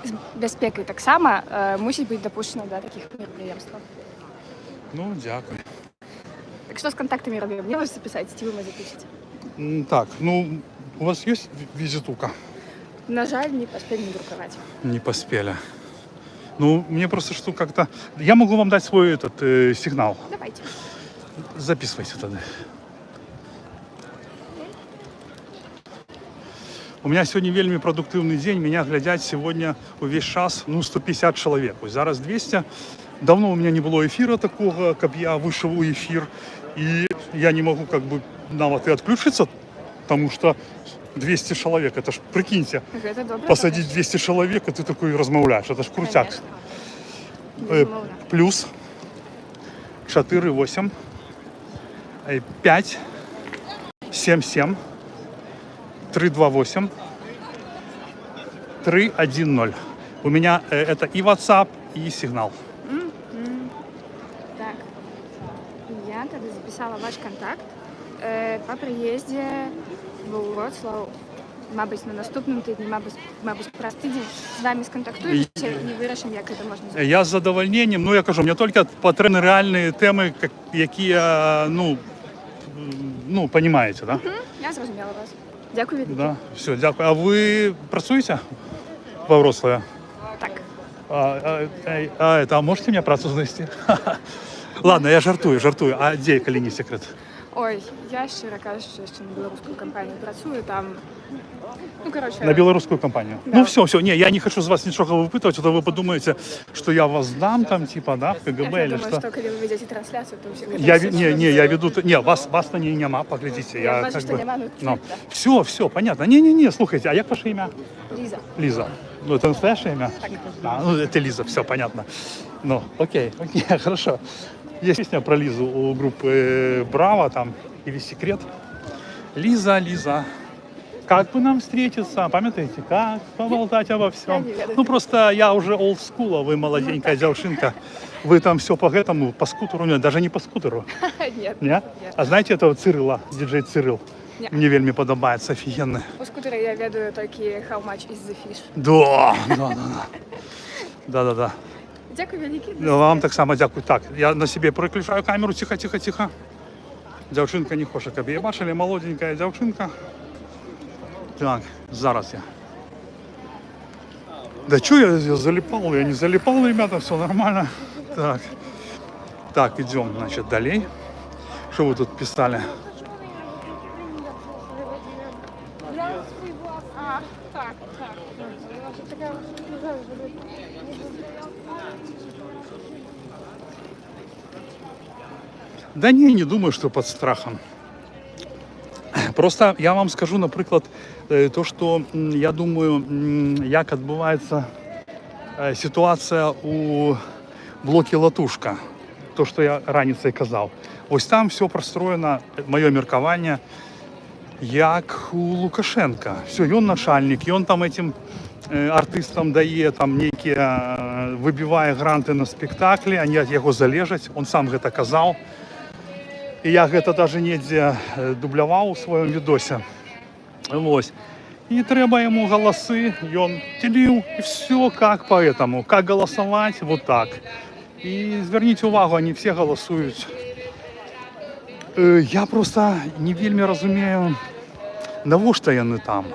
з бяспекай таксама, мусіць быць дапушчана да такіх мерапрыемстваў. Ну, дзякуй. Так што з контактамі робім? Мне можете запісаць, ці вы мне запішыце? Так, ну, у вас есть визитука? На жаль, не паспелі надрукаваць. Не поспели. Ну, мне просто что как-то... Я могу вам дать свой этот сигнал. Давайте. Записывайте тогда. У меня сегодня вельми продуктивный день. Меня глядят сегодня увесь час, ну, 150 человек. Ось зараз 200. Давно у меня не было эфира такого, как я вышел в эфир. И я не могу как бы нават и отключиться, потому что 200 человек, это ж, прикиньте, посадить 200 человек, и ты такой размовляешь, это ж крутяк. Плюс 4, 8, 5, 7, 7, 3, 2, 8, 3, 1, 0. У меня это и WhatsApp, и сигнал. Так, я тогда записала ваш контакт. По приезде в Вроцлав, мабуть, на наступному тижні, мабуть, праз тиждень з вами сконтактуємося і вирішимо, як це можна зробити. Я з задовольненням, ну я кажу, мені тільки потрібні реальні теми, які, ну, розумієте, да? Я зрозуміла вас. Дякую від Да, все, дякую. А ви працюєте во Вроцлаві? Так. А можете мене працю знайти? Ладно, я жартую. А де, коли не секрет? Ой, я щиро кажучи, ще на білоруську компанію працюю, там, ну, короче... На белорусскую компанию? Да. Ну, все, не, я не хочу с вас ничего выпытывать, а то вы подумаете, что я вас дам там, типа, да, в КГБ я или думаю, что. что когда вы ведете трансляцию, то все... Я веду... Не, вас на ней нема, поглядите. Я бачу, что нема, ну, ну. Да. Все, понятно. Не, слушайте, а як ваше имя? Лиза. Лиза. Ну, это настоящее имя? Так. А, ну, это Лиза, все, понятно. Ну, окей, хорошо. Есть песня про Лизу у группы «Браво», там, и весь секрет. Лиза, как бы нам встретиться? Памятаете, как поболтать обо всем? Ну, просто я уже old school, а вы молоденькая девчонка. Вы там все по этому, по скутеру, нет, даже не по скутеру. Нет. Нет? А знаете этого Цирила, диджей Цирил? Нет. Мне вельми подобается, офигенный. По скутеру я ведаю только How Much is the Fish. Да. Дякую велике. Вам так само дякую. Так, я на себе переключаю камеру, тихо. Дівчинка не хоче, каб її бачили, молоденька дівчинка. Так, зараз я. Да что я залипал? Я не залипал, ребята, все нормально. Так, идем, значит, далее. Что вы тут писали? Да не думаю, что под страхом. Просто я вам скажу, наприклад, то, що я думаю, як відбувається ситуація у блокі Латушка. То, що я раніше казав. Ось там все простроєно, моє міркування, як у Лукашенка. Все, він начальник, він там этим артистам дає там некі, вибиває гранти на спектаклі, вони від його залежать, він сам це казав. І я це навіть ніде дублював у своєму відосі. Ось. І треба йому голоси, і він телив, і все як по этому, як голосувати, вот так. І зверніть увагу, вони всі голосують. Я просто не вельми розумію, навошта вони там.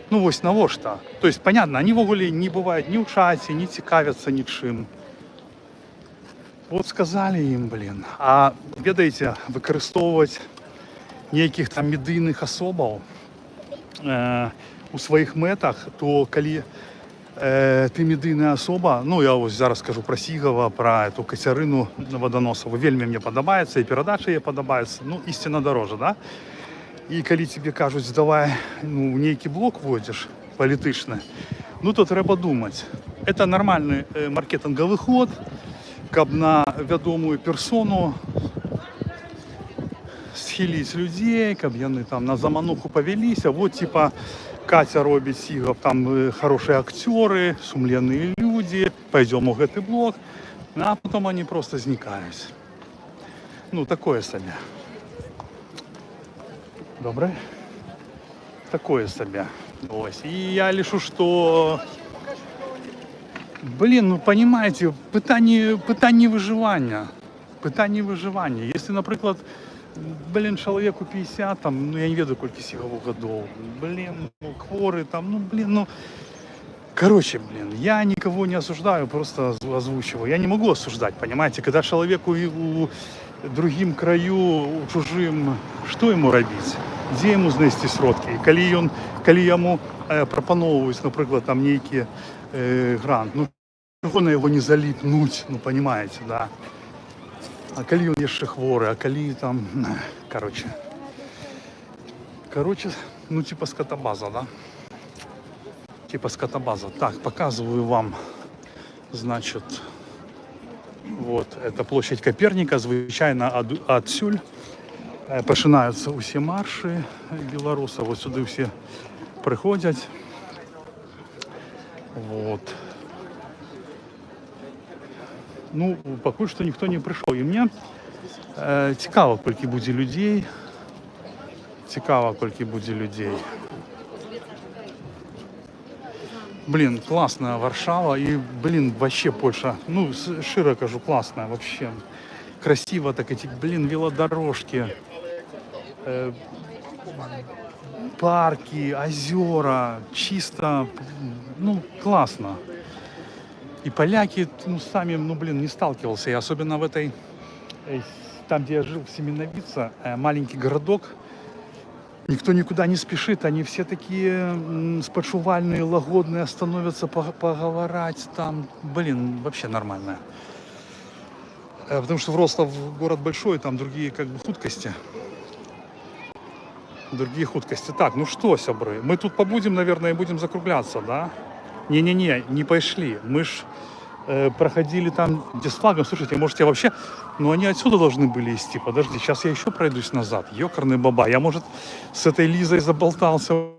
Ну ось навошта. Тобто, понятно, вони в огулі не бувають ні в чаті, не цікавляться нічим. От сказали їм, блін. А, ведаєте, використовувати ніяких там медійних особів у своїх метах, то коли ти медійна особа, ну я ось зараз скажу про Сігова, про ту Катерину Водоносову, вельми мені подобається, і передача їй подобається, ну істина дороже, да? І коли тобі кажуть, здавай, ну, некий блок вводиш, політичний, ну то треба думати. Це нормальний маркетинговий ход, каб на відому персону схилить людей, каб вони там на замануху повелися, вот типа Катя робить, Сігов, там хороші актери, сумлінні люди, пойдемо в цей блок, а потім вони просто зникають. Ну, такое собі. Добре? Такое собі. Ось. І я лишу, що... Блін, ну, понимаете, питання виживання. Питання виживання. Якщо, наприклад, блин, человеку 50, там, ну я не ведаю, сколько Сігову годов. Блин, ну хворый там, ну блин, ну... Короче, блин, я никого не осуждаю, просто озвучиваю. Я не могу осуждать, понимаете? Когда человеку у другим краю, у чужим, что ему робить? Где ему знайти сродки? Коли йому пропановують, наприклад, там некий грант, ну чого на його не заліпнуть, ну понимаете, да? А коли він є ще хворий, а коли там, короче, ну типа скотобаза, да? Типа скотобаза. Так, показываю вам, значит, вот, это площадь Коперника, звичайно, отсюль починаються усі марші білорусів, ось сюди всі приходять. Вот. Ну, поки що ніхто не прийшов. І мені цікаво, скільки буде людей. Цікаво, скільки буде людей. Блін, класна Варшава і, блін, вообще Польща. Ну, широко кажу, класна вообще. Красиво так эти, блин, велодорожки, парки, озера, чисто, ну, классно. И поляки, ну, сами, ну, блин, не сталкивался. И особенно в этой, там, где я жил, в Семеновице, маленький городок, никто никуда не спешит, они все такие спочувальные, лагодные, становятся поговорать там, блин, вообще нормально. Потому что Вроцлав город большой, там другие как бы хуткости. Другие хуткости. Так, ну что, сябры, мы тут побудем, наверное, и будем закругляться, да? Не-не-не, не пошли. Мы ж проходили там, где с флагом. Слушайте, может, я вообще... Ну, они отсюда должны были идти. Подожди, сейчас я еще пройдусь назад. Ёкарный баба. Я, может, с этой Лизой заболтался.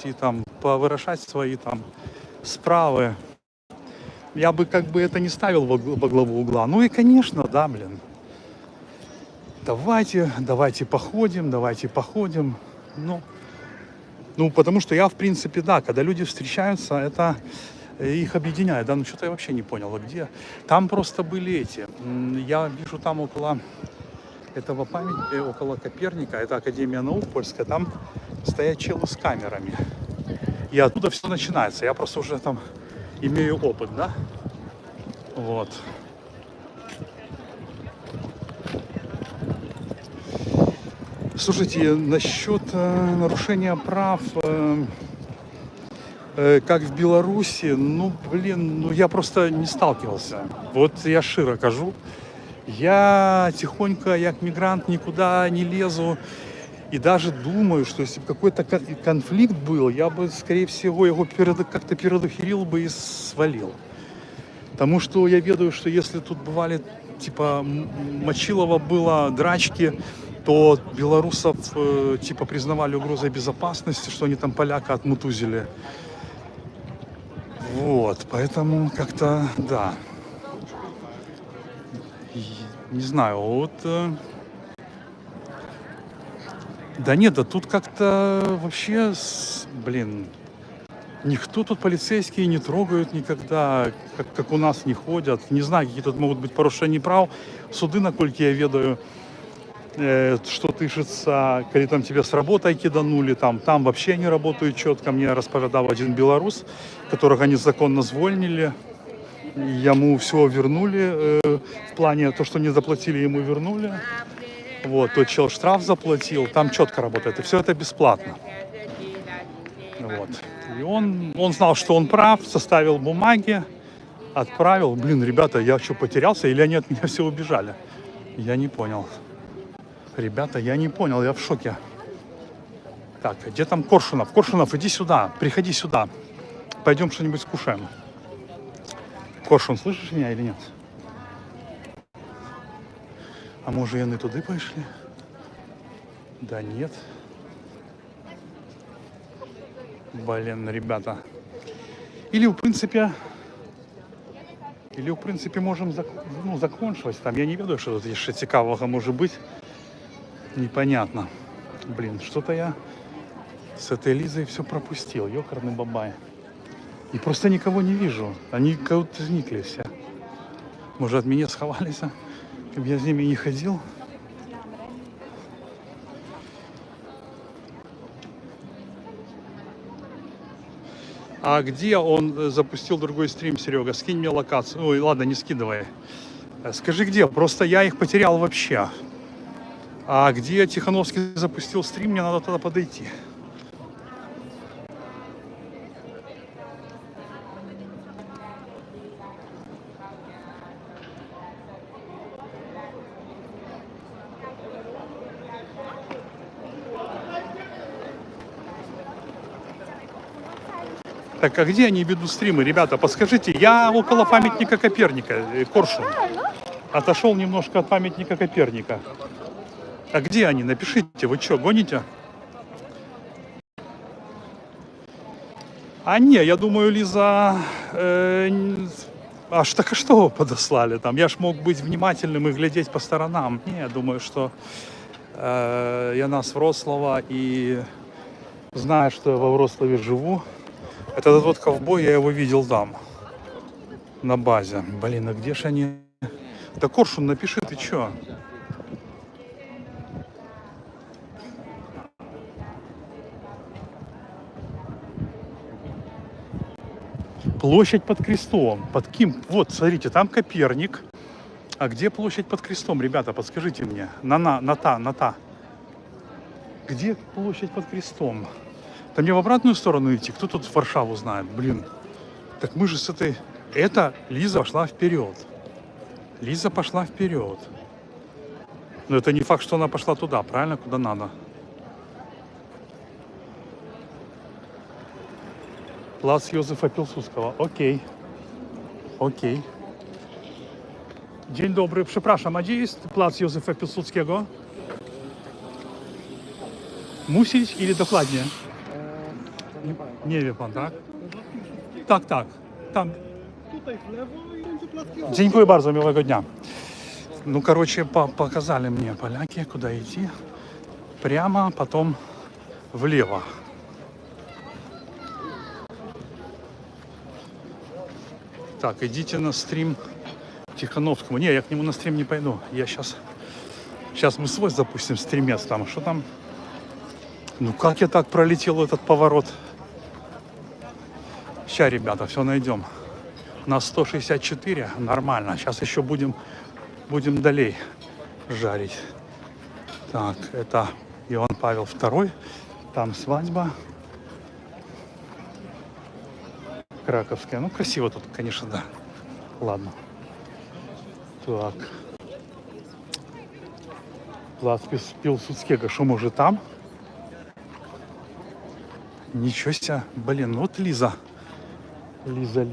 И там повыражать свои там справы. Я бы как бы это не ставил во главу угла. Ну и конечно, да, блин. Давайте походим. Ну, потому что я, в принципе, да, когда люди встречаются, это их объединяет. Да, ну что-то я вообще не понял, а где? Там просто были эти. Я вижу там около этого памятника, около Коперника, это Академия наук польская, там стоят челы с камерами. И оттуда все начинается. Я просто уже там имею опыт, да? Вот. Слушайте, насчет нарушения прав, как в Беларуси, ну, блин, ну я просто не сталкивался. Вот я широ кажу. Я тихонько, як мигрант, никуда не лезу. И даже думаю, что если бы какой-то конфликт был, я бы, скорее всего, его как-то передохерил бы и свалил. Потому что я ведаю, что если тут бывали, типа, Мочилова было, драчки, то белорусов, типа, признавали угрозой безопасности, что они там поляка отмутузили. Вот, поэтому как-то, да. Не знаю, вот... Да нет, да тут как-то вообще, блин, никто тут полицейские не трогают никогда, как у нас не ходят. Не знаю, какие тут могут быть порушения прав. Суды, накольки я ведаю, что тышится, когда там тебя с работой киданули, там вообще не работают четко. Мне расповедал один белорус, которого они законно звольнили. Ему все вернули, в плане то, что не заплатили, ему вернули. Вот, тот чел штраф заплатил, там четко работает, и все это бесплатно. Вот. И он знал, что он прав, составил бумаги, отправил. Блин, ребята, я что, потерялся или они от меня все убежали? Я не понял. Ребята, я не понял, я в шоке. Так, где там Коршунов? Коршунов, иди сюда, приходи сюда. Пойдем что-нибудь скушаем. Коршун, слышишь меня или нет? А може яны туди пошли? Да нет. Блин, ребята. Или в принципе можем закончилось там. Я не ведаю, что тут еще цікавого может быть. Непонятно. Блин, что-то я с этой Лизой все пропустил. Ёкарный бабай. И просто никого не вижу. Они как-то сникли все. Может, от меня сховались? Чтобы я с ними не ходил. А где он запустил другой стрим, Серега? Скинь мне локацию. Ой, ладно, не скидывай. Скажи, где? Просто я их потерял вообще. А где Тихановский запустил стрим, мне надо туда подойти. Так, а где они ведут стримы, ребята? Подскажите, я около памятника Коперника, Коршун. Отошел немножко от памятника Коперника. А где они? Напишите, вы что, гоните? А не, я думаю, Лиза... Аж так, а что вы подослали там? Я ж мог быть внимательным и глядеть по сторонам. Не, я думаю, что я с Вроцлава и знаю, что я во Вроцлаве живу. Этот вот ковбой, я его видел там, на базе. Блин, а где ж они? Да, Коршун, напиши, ты чё? Площадь под крестом. Под кем? Вот, смотрите, там Коперник. А где площадь под крестом, ребята, подскажите мне. На та. Где площадь под крестом? Да мне в обратную сторону идти? Кто тут в Варшаву знает? Блин. Так мы же с этой... Это Лиза пошла вперед. Лиза пошла вперед. Но это не факт, что она пошла туда, правильно? Куда надо. Плац Йозефа Пилсудского. Окей. Окей. Dzień dobry, przepraszam, a gdzie jest plac Józefa Piłsudskiego? Musi iść ili dokładnie? Nie wie pan, tak? Tak. Tam. Tutaj w lewo i będzie plac Józefa. Dziękuję bardzo, miłego dnia. Ну, короче, показали мне поляки, куда идти. Прямо, потом влево. Так, идите на стрим Тихановскому. Не, я к нему на стрим не пойду. Я сейчас мы свой запустим стримец там. Что там? Ну как я так пролетел этот поворот? Сейчас, ребята, все найдем. На 164 нормально. Сейчас еще будем долей жарить. Так, это Иоанн Павел II. Там свадьба. Краковская. Ну, красиво тут, конечно, да. Ладно. Так. Плац Пилсудского. Что, может, там? Ничего себе. Блин, ну вот Лиза. Лиза.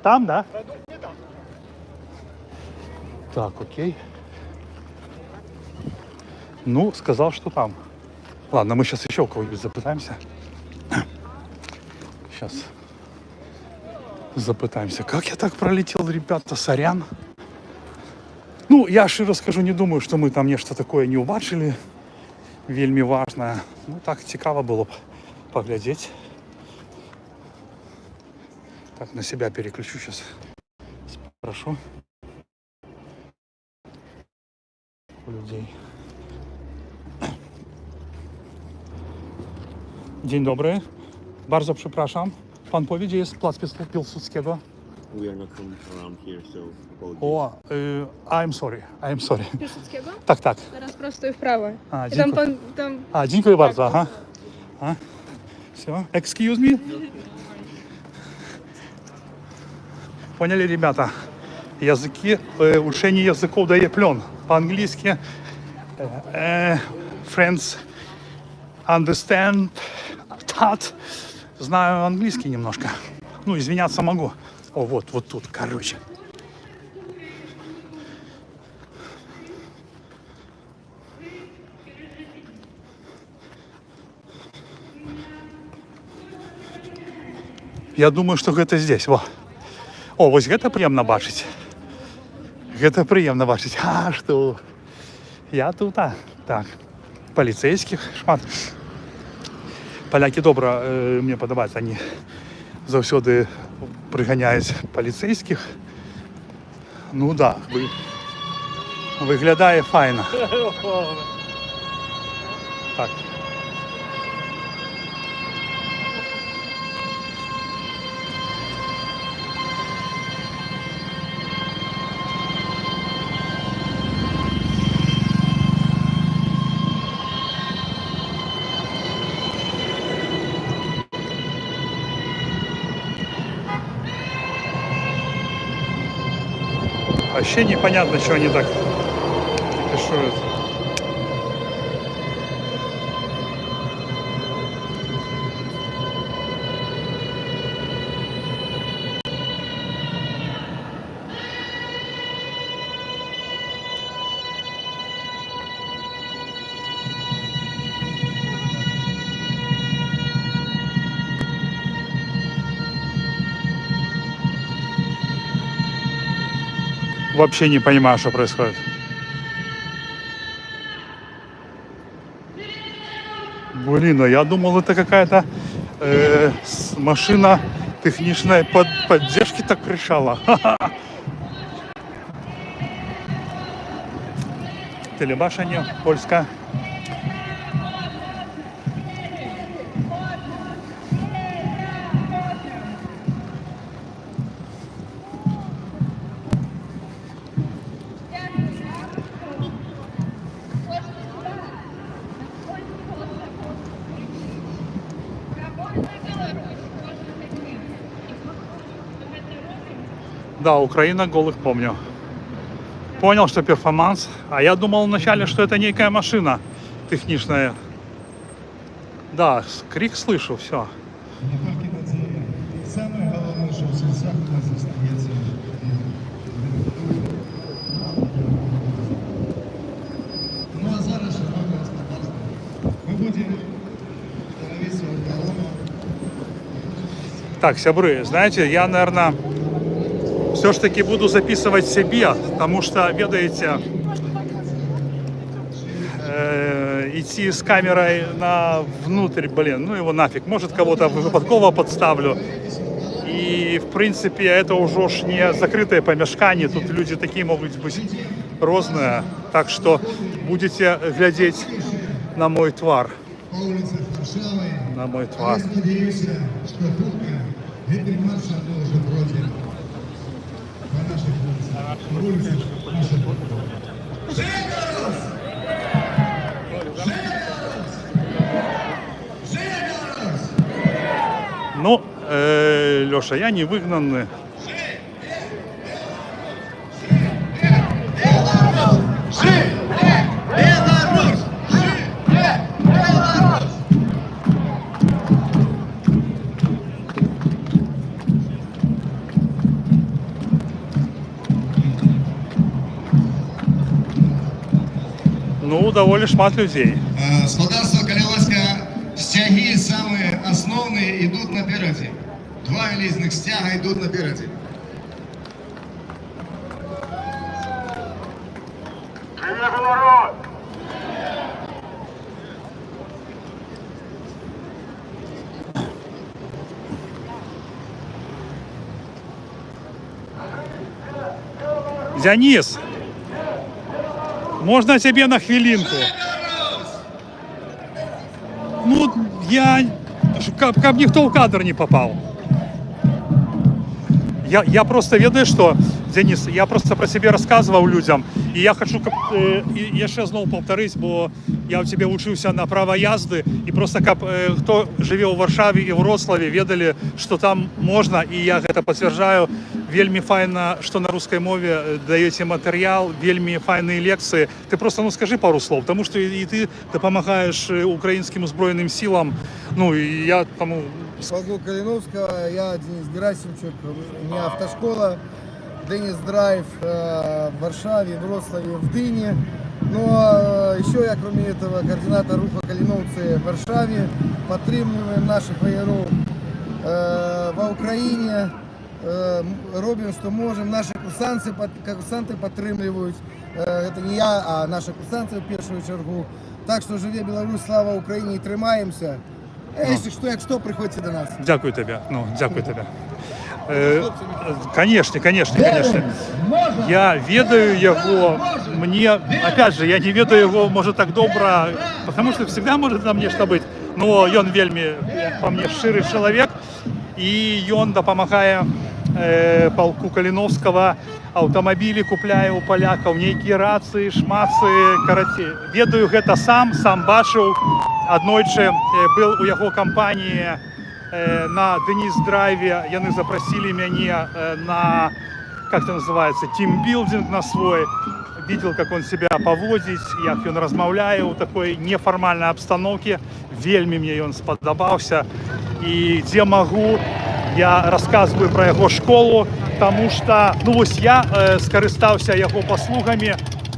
Там, да? Так, окей. Ну, сказал, что там. Ладно, мы сейчас еще у кого-нибудь запытаемся. Сейчас запытаемся. Как я так пролетел, ребята, сорян. Ну, я ще расскажу, не думаю, что мы там нечто такое не убачили. Вельми важное. Ну, так цікаво было б поглядеть. Так, на себя переключу сейчас. Спрошу у людей. Dzień dobry. Bardzo przepraszam. Pan powie, gdzie jest plac Piłsudskiego? We are not from around here, so apologies. O, I'm sorry. Piłsudskiego? Tak. Teraz prosto i w prawo. A, I tam dziękuję. pan... Dziękuję bardzo. Aha. Все. Excuse me. Поняли, ребята? Языки, учение языков дает плен. По-английски friends understand that. Знаю английский немножко. Ну, извиняться могу. О, вот тут, короче. Я думаю, что это здесь. Во. О, вось гэта прыемна бачыць. Гэта прыемна бачыць. А што? Я тут, так. Паліцейскіх шмат. Палякі добра, мне падабаецца, они заўсёды прыганяюць паліцейскіх. Ну да, выглядае файна. Так. Вообще непонятно, что они так пишут. Вообще не понимаю, что происходит. Блин, а я думал, это какая-то машина техничной поддержки так решала. Телебашenie Polska. Да, Украина голых помню. Понял, что перформанс. А я думал вначале, что это некая машина техничная. Да, крик слышу, все. Самое головне, що в серцях у нас зостається. Ну а зараз, шановне господарство, ми будемо становитися в колону. Так, сябры, знаете, я, наверное, все ж таки буду записывать себе, потому что, ведаете, идти с камерой внутрь, блин, ну его нафиг, может кого-то выпадково подставлю. И, в принципе, это уже ж не закрытое помешкание, тут люди такие могут быть разные, так что будете глядеть на мой твар. по улицах Варшавы. На мой А твар. я сподіваюся, що хутка гіпермарша тоже пройде по наших вулицях. По вулицях наших Ну, Леша, я не выгнанный. Ну, доволі шмат людей. Солдатство Калиновска стяги самые основные идут напереди. Два железных стяга идут напереди. Денис, можно тебе на хвилинку? Ну, я... Как никто в кадр не попал. Я просто ведаю, что, Денис, я просто про себе рассказывал людям, и я хочу, я ще знову повторюсь, бо я у тебе учился на право езды, и просто кто живе в Варшаве и в Вроцлаве, ведали, что там можно, и я это подтверждаю. Вельми файно, что на русской мове даете материал, вельми файные лекции. Ты просто, ну, скажи пару слов, потому что и ты помогаешь украинским збройным силам, ну, и я тому... Полку Калиновского, я Денис Герасимчук, у меня автошкола, Денис Драйв в Варшаве, в Вроцлаве, в Дыне. Но еще я, кроме этого, координатор руху Калиновцы в Варшаве, подтримуем наших вояров в Украине, робим, что можем. Наши курсанты подтримують. Это не я, а наши курсанты в першу чергу. Так що живе Білорусь, слава Україні, тримаємося. Якщо приходьте до нас. Дякую тебе. Ну, дякую тебе. Конечно. Я ведаю его, мне, опять же, я не ведаю его, может, так добро, потому что всегда может там нечто быть, но он вельми, по мне, ширый человек, и он допомагає полку Калиновского, автомобили купляє у поляков, нейкие рации, шмацы, короче, ведаю гэта сам бачыў, аднойчы был у яго кампаніі на Денис Драйве, яны запросили меня на, как это называется, тимбилдинг на свой. Видел, как он себя поводит, как он размаўляе у такой неформальной обстановке. Вельми мне он сподобался. И где могу, я рассказываю про его школу, потому что, ну, вот я скористался его послугами,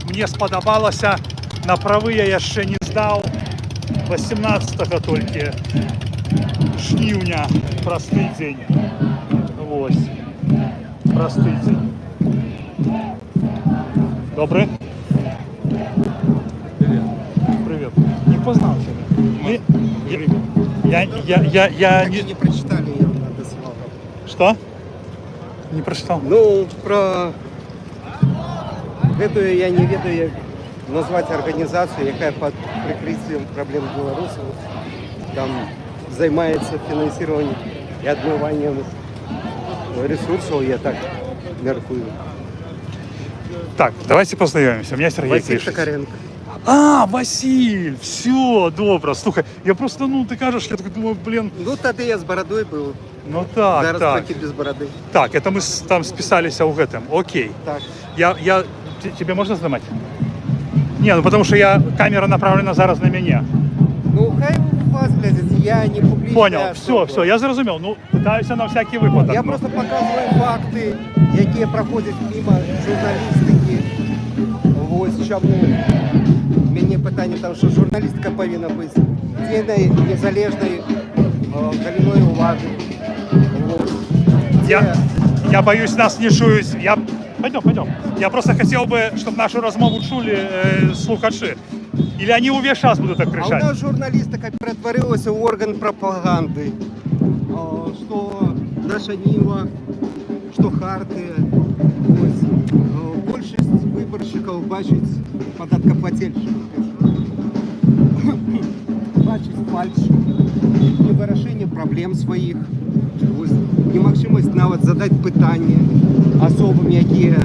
мне сподобалося, на правы я еще не сдал, 18-го только. Жнивня, простий день. Ось. Простий день. Добре? Привет. Не познал тебя. Я не прочитали, я вам досылал. Что? Не прочитал? Ну, про эту я не ведаю назвать организацию, яка под прикрытием проблем белорусов там займається фінансуванням і відмиванням ресурсів, я так міркую. Так, давайте познайомимося. У меня Сергей Василь Клишич. Токаренко. А, Василь, все, добре. Слухай, я просто, ну, ти кажеш, я так думаю, блін. Ну, тоді я з бородою був. Ну так, зараз так. трохи без бороди. Так, это мы там списались у гэтым. Окей. Так. Тебе можно снимать? Не, ну потому что камера направлена зараз на меня. Ну, хай вас глядят, я не публічна. Понял, все, я зрозумів. Ну, питаюся на всякий випадок. Я просто показую факти, які проходять мимо журналістики. Ось чому мені питання, тому що журналістика повинна бути вільною, незалежною, галиною влади. Я боюсь, нас не чують. Пойдем. Я просто хотел бы, чтобы нашу розмову чули слухачи. Или они увесь час будут так кричать? А у нас журналистика перетворилась в орган пропаганды. Что наша Нива, что Хартия. Большинство выборщиков бачить податкоплательщиков. бачыць фальш, невырашэнне праблем сваіх, немагчымасць нават задаць пытанне асобам, якія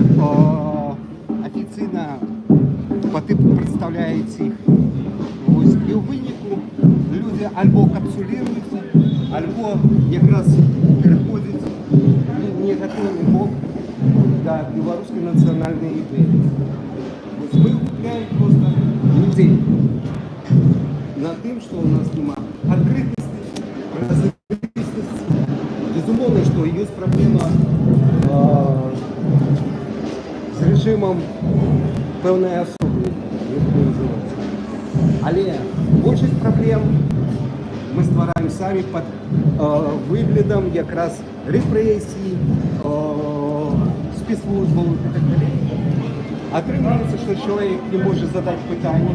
афіцыйна па тыпу прадстаўляюць іх. І ў выніку людзі альбо капсуліруюцца, альбо якраз пераходзяць негатыўны бок да беларускай нацыянальнай ідэі. Мы губляем просто людей на тым, што у нас няма адкрытасці, разлічнасці. Безумоўна, што ёсць праблема з рэжымам пэўнай асобы, як это называецца. Але большасць праблем мы ствараем самі пад выглядам якраз рэпрэсій, спецслужбаў і так далей. Атрымаецца, што чалавек не можа задаць пытанне,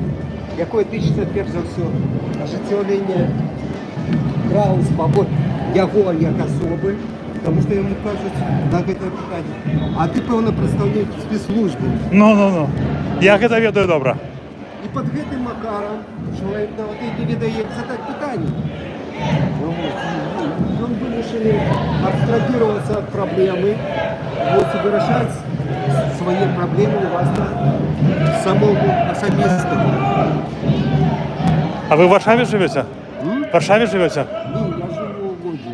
якое тычыцца перш за ўсё ажыццяўлення праў і свабод яго як асобы, таму што яму кажуць на гэтае пытанне: а ты, пэўна, прадстаўнік спецслужбы. Ну. Я гэта ведаю добра. І пад гэтым макарам чалавек нават і не ведае, як задаць пытанне. Ён вымушаны абстрагіравацца ад праблемы, і вырашаць свае праблемы ўласна самому асабістаму. А вы в Варшаве живете? В Варшаве живете? Ні, я живу в Лодзі.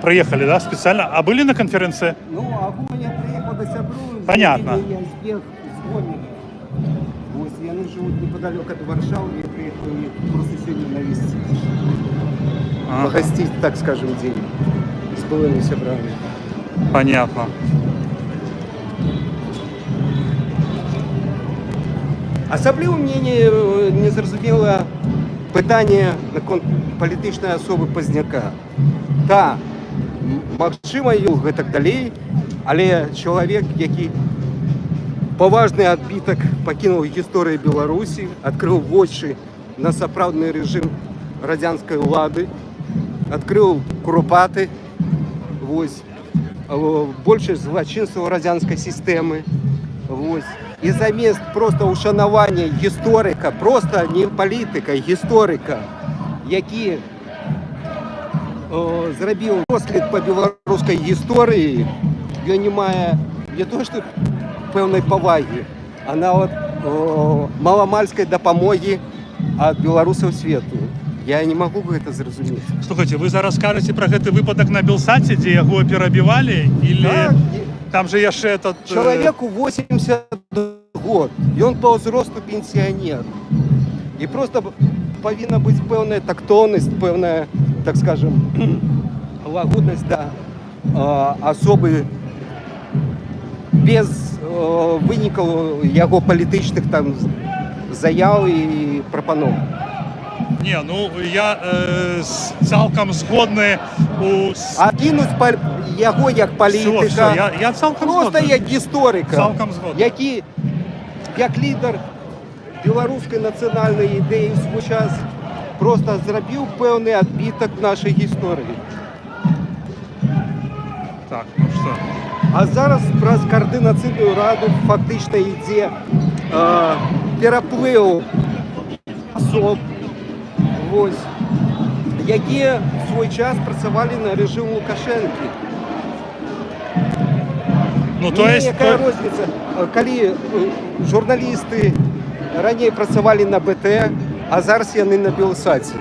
Приехали, да, специально? А были на конференции? Ну, а я приехал до сябру. Понятно. Я збег з Гомеля. Ось, яны живут неподалеку от Варшавы, я приехал их просто сегодня навестить. Погостить, так скажем, день с былыми сябрами. Понятно. Асабліва мне не зразумела пытанне наконт палітычнай асобы Пазняка. Да, магчыма, гэтак далей, але чалавек, які паважны адбітак пакінуў гісторыі Беларусі, адкрыў вочы на сапраўдны рэжым радзянскай улады, адкрыў курупаты, большасць злачынстваў радзянскай сістэмы. І замест проста ушанавання гісторыка, проста не палітыка, гісторыка, які зрабіў дослед па беларускай гісторыі, ён не мае не то што пэўнай павагі, а нават маламальскай дапамогі ад беларусаў свету. Я не могу гэта зразумець. Слухайте, вы зараз кажаце пра гэты выпадак на Белсаце, дзе яго перабівалі, или так, там же яшчэ этот... Чалавеку 80 год, ён па ўзросту пенсіянер. І просто павінна быць пэўная тактоўнасць, пэўная, так скажем, лагоднасць да асобы без вынікаў яго палітычных там заяў і прапаноў. Не, ну я цалкам згодны у... Акінуць яго як палітыка, я цалкам просто згодны. як гісторыка, Цалкам згодны. які як лідар беларускай нацыянальнай ідэі ў свой час просто зрабіў пэўны адбітак нашай гісторыі. Так, ну што? А зараз праз каардынацыйную раду фактычна ідзе пераплыў асоб, якія в свой час працавалі на рэжым Лукашэнкі. Ну, то есть... Якая розніца, калі журналісты раней працавалі на БТ, а зараз яны на Белсаце.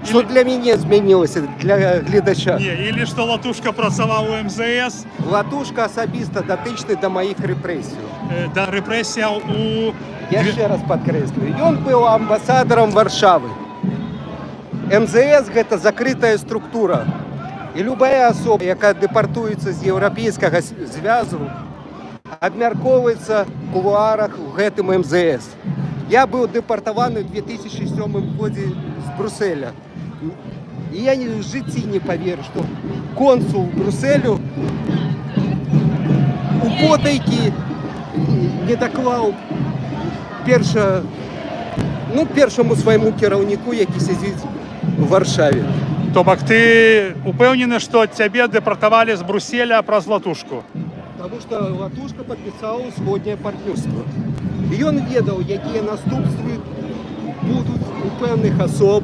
Што для мяне змянілася, для гледача? Не, или што Латушка працаваў у МЗС. Латушка асабіста датычны да маіх рэпрэсій. Да рэпрэсіяў у... Яшчэ раз падкрэслю, ён быў амбасадарам Варшавы. МЗС – гэта закрытая структура. І любая асоба, якая дэпартуецца з еўрапейскага звязу, абмяркоўваецца ў кулуарах у гэтым МЗС. Я быў дэпартаваны ў 2007 годзе з Брюсселя. І я в жыцці не паверу, што консул Брюсселю у потайкі не даклаў першаму свайму кіраўніку, які сядзіць у Варшаве. То бок ты упэўнены, што цябе дэпартавалі з Брюсселя праз Латушку? Таму што Латушка падпісаў усходняе партнёрства. І ён ведаў, якія наступствы будуць у у певних особ.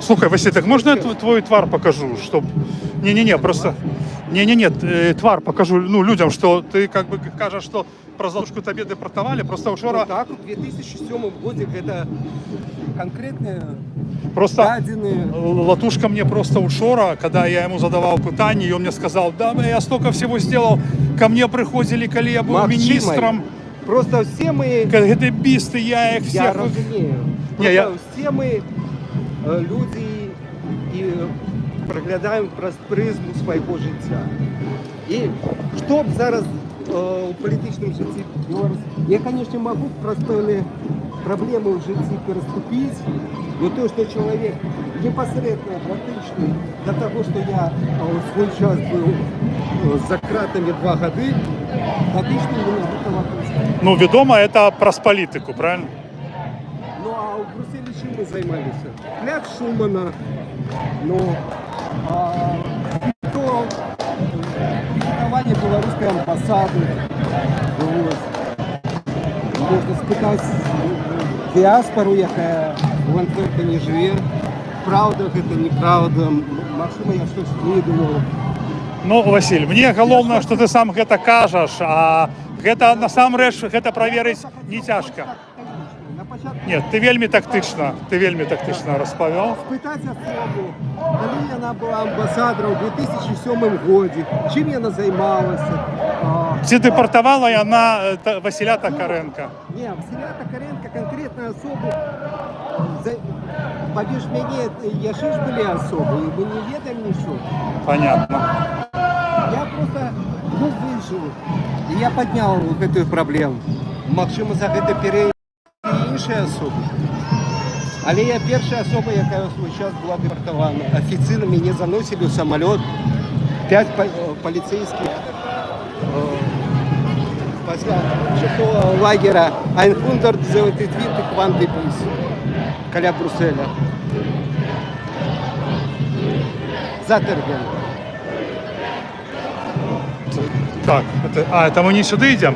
Слухай, Василь, так можна я твій твар покажу, щоб... Не-не-не, просто... Не-не-не, твар покажу людям, що ти как бы кажеш, що про Золушку тебе депортували, просто вчора... Вот так, в 2007 году это конкретные Просто даденые. Латушка мне просто учора, когда я ему задавал питание, и он мне сказал, да, я столько всего сделал, ко мне приходили, коли я был министром. Просто все мы... КГБисты, я их всех... Я разумею. Просто все мы люди і проглядаємо про призму свого життя. І що б зараз у політичному житті Білорусі, я, звісно, можу про певні проблеми в житті переступити, но то, що чоловік непосредственно дотичний до того, що я в свій час був за кратами 2 роки, дотичний до этого. Ну, відомо, это про політику, правильно? Ну, а у Брюсселі чим ми займалися? Пляж Шумана, то пікетування білоруської амбасади. Можна спитати діаспору, яка в Антверпені живе. Правда, це неправда. Максима, я щось видумав. Ну, Василь, мне головне, что ты сам это кажешь, а это насамрэч гэта проверить не тяжко. Нет, ты вельмі тактично розповів. Спитати особу, коли вона була амбасадором у 2007 році, чим вона займалася. Чи депортувала вона Василя Токаренка? Ні, Василя Токаренка конкретно особу, повірш мені, я ж були особи, і ми не ведаємо нічого. Понятно. Я просто вижив, і я підняв цю проблему. Максима за це перейти інші особи. Але я перша особа, яка у свій час була депортована. Офіційно мене заносили в самоліт, 5 поліцейських після лагеря Айнхундер, Золотий Твін і Кванти Пліс, біля Брюсселя. Затерген. Так, это мы не сюда идем?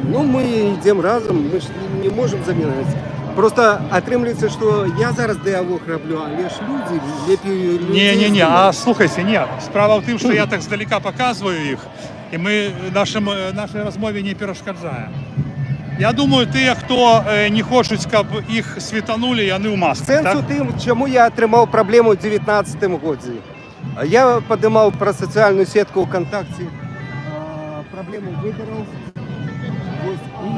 Ну, мы идем разом, мы ж не можем замінити. Просто отримується, що я зараз діалог роблю, але ж люди лепі... Не, а слухайте, ні. Справа в тим, що я так здалека показую їх, і ми нашій розмові не перешкоджаємо. Я думаю, ті, хто не хочуть, щоб їх світанули, вони в масках, так? Сенсу тим, чому я отримав проблему у 2019 році. Я піднімав про соціальну сітку ВКонтакті проблему виборів. І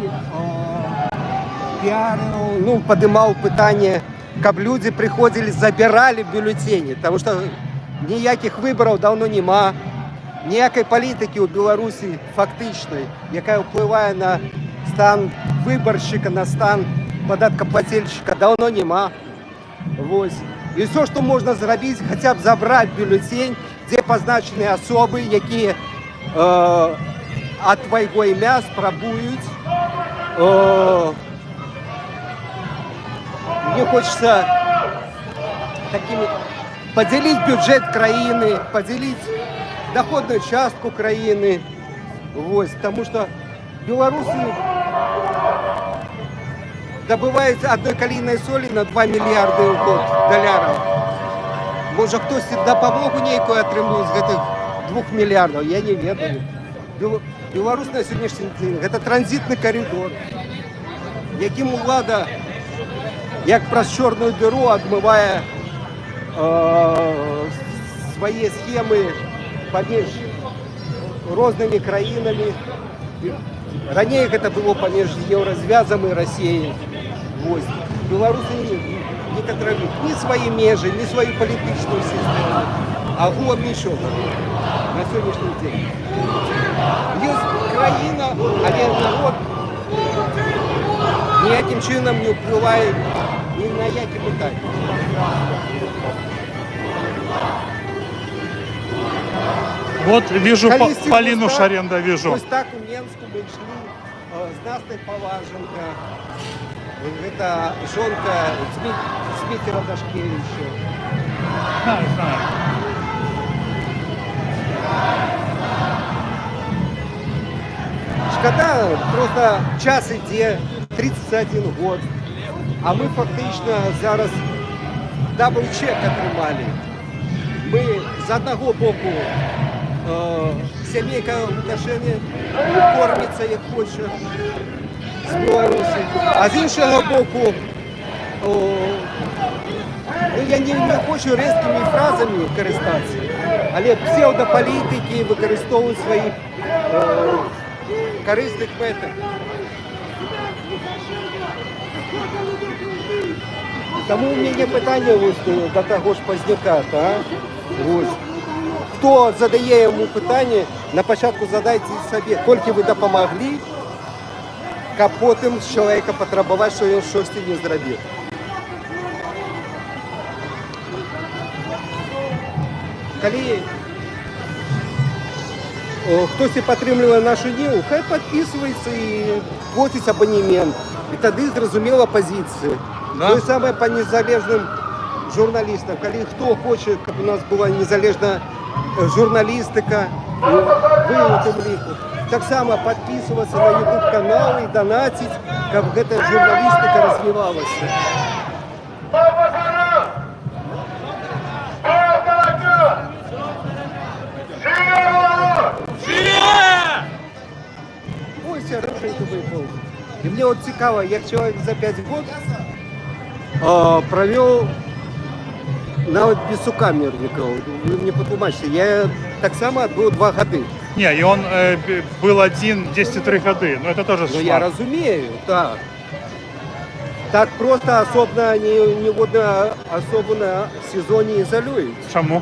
піарив, піднімав питання, щоб люди приходили, забирали бюлетені, тому що ніяких виборів давно нема, ніякої політики у Білорусі фактичної, яка впливає на стан виборщика, на стан податкоплательщика, давно нема. Ось. І все, що можна зробити, хоча б забрати бюлетень, де позначені особи, які от твоего ім'я спробують. Мне хочется поделить бюджет країни, поделить доходную частку країни. Вот, потому что в Беларуси добывается одной калийной соли на 2 миллиарда в год долларов. Может, хтось допомогу некую отримує з этих 2 миллиардов, я не ведаю. Білорусь на сьогоднішній день – це транзитний коридор, яким влада, як праз чорну діру, відмиває свої схеми поміж різними країнами. Раніше це було поміж Єврозв'язом і Росією. Ось. Білоруси не контролюють ні свої межі, ні свою політичну систему, а нічого на сьогоднішній день. Є країна, але народ ніяким чином не впливає ні на які питання. Вот вижу Полину Шаренда, вижу. Ось так у Менську ми йшли з Настей Поваженко. Это жонка Дмитрия Дашкевича. Знаю. Шкода, просто час іде, 31 год. а ми фактично зараз дабл-чек отримали. Ми з одного боку сімейка Лукашенка кормиться як хоче з Білорусі, а з іншого боку, я не хочу різкими фразами користатися, але псевдополітики використовують своїх корисних методів. Тому у мене питання ось до того ж Позняка, хто задає йому питання, на початку задайте собі, скільки ви допомогли, а потім з чоловіка потребувати, що він щось не зробив. Коли хтось підтримує нашу дію, хай підписується і платить абонемент. І тоді зрозуміла позиція. Да? Те саме по незалежним журналістам. Коли хто хоче, щоб у нас була незалежна журналістика, ви у тим ліку. Так само підписуватися на YouTube канал і донатити, щоб ця журналістика розвивалася. Ой, хорошенько випав. І мені от цікаво, як чоловік за 5 років провів навіть без сукамерників. Ви мені потлумачите, я так само був 2 роки. Не, и он был один 10,3 годы, но это тоже Ну я розумію, так. Так просто не водно особо на СІЗО не ізолюють. Чому?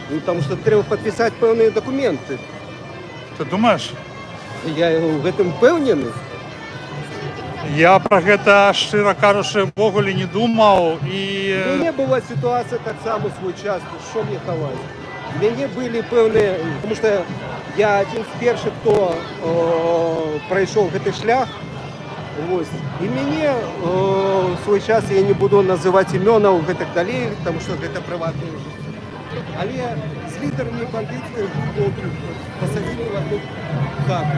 Ну, тому що треба підписати певні документи. Ти думаєш? Я в этом впевнений. Я про гэта, шчыра кажучы, ввогуле не думаў і... У мене була ситуація так само свій час, що мені ховати. У мене були певні, тому що я один з перших, хто пройшов цей шлях. Ось. І мені в свій час, я не буду називати імена і так далі, тому що це приватне життя. Але з лідерами бандитської групи посадили в одну хату.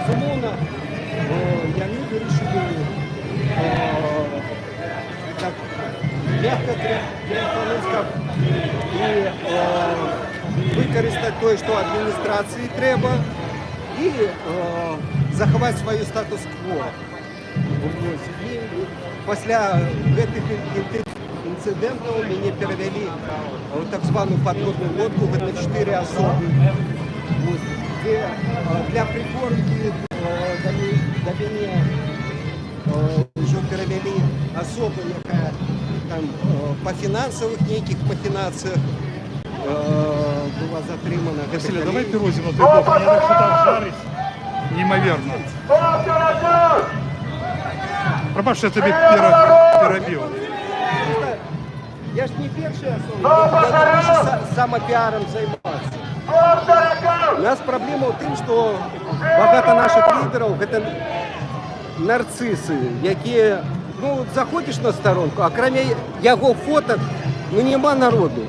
Безумовно, вони вирішили так м'яко трансформувати і використати те, що адміністрації треба, і заховати свій статус-кво. І після цих инцидентов меня перевели в так званую подводную лодку на 4 особи, где для прикормки до меня уже перевели особу, яка там по финансовых неких махинациях была затримана. Василий, давай пирозим на твой бок, мне так что там жарить неимоверно. Пробач, що я тобі перебив. Я ж не першая особа, я хочу самопіаром займатися. У нас проблема в тим, що багато наших лідерів – це нарциси, які, ну, заходиш на сторонку, а крім його фото, ну, нема народу.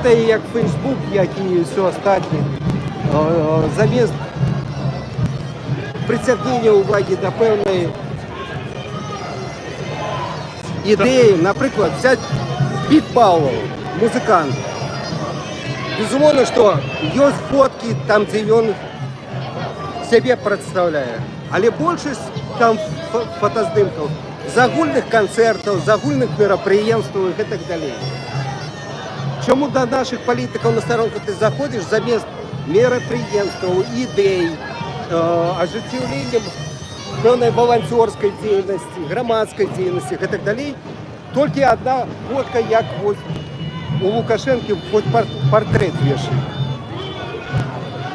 Це як Фейсбук, як і все остальне. Замість притягнення уваги до певної ідеї, наприклад, взяти Піт Пауэлл, музикант. Безумовно, що є фотки там, де він себе представляє. Але більшість там фотознімків загульних концертів, загульних мероприємств і так далі. Чому до наших політиків на сторонку ти заходиш замість мероприємств, ідей, оживлением певной волонтерской деятельности, громадской деятельности и так далее. Только одна фотка, як вот у Лукашенко, хоть портрет вешает.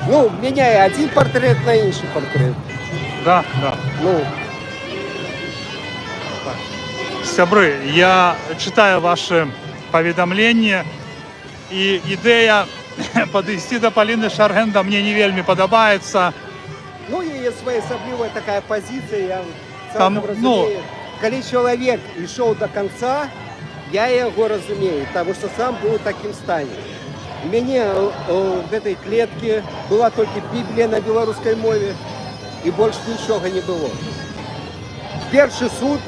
Ну, меняя один портрет на інший портрет. Да, да. Ну. Сябры, я читаю ваши поведомления, и идея подойти до Полины Шаргенда мне не вельми подобається. Ну, і своя особлива така позиція, я Там, цілком розумію. Коли чоловік йшов до кінця, я його розумію, тому що сам був в такому стані. У мяне в этой клетке была только Біблія на беларускай мове і больш нічога не было. Першы суд,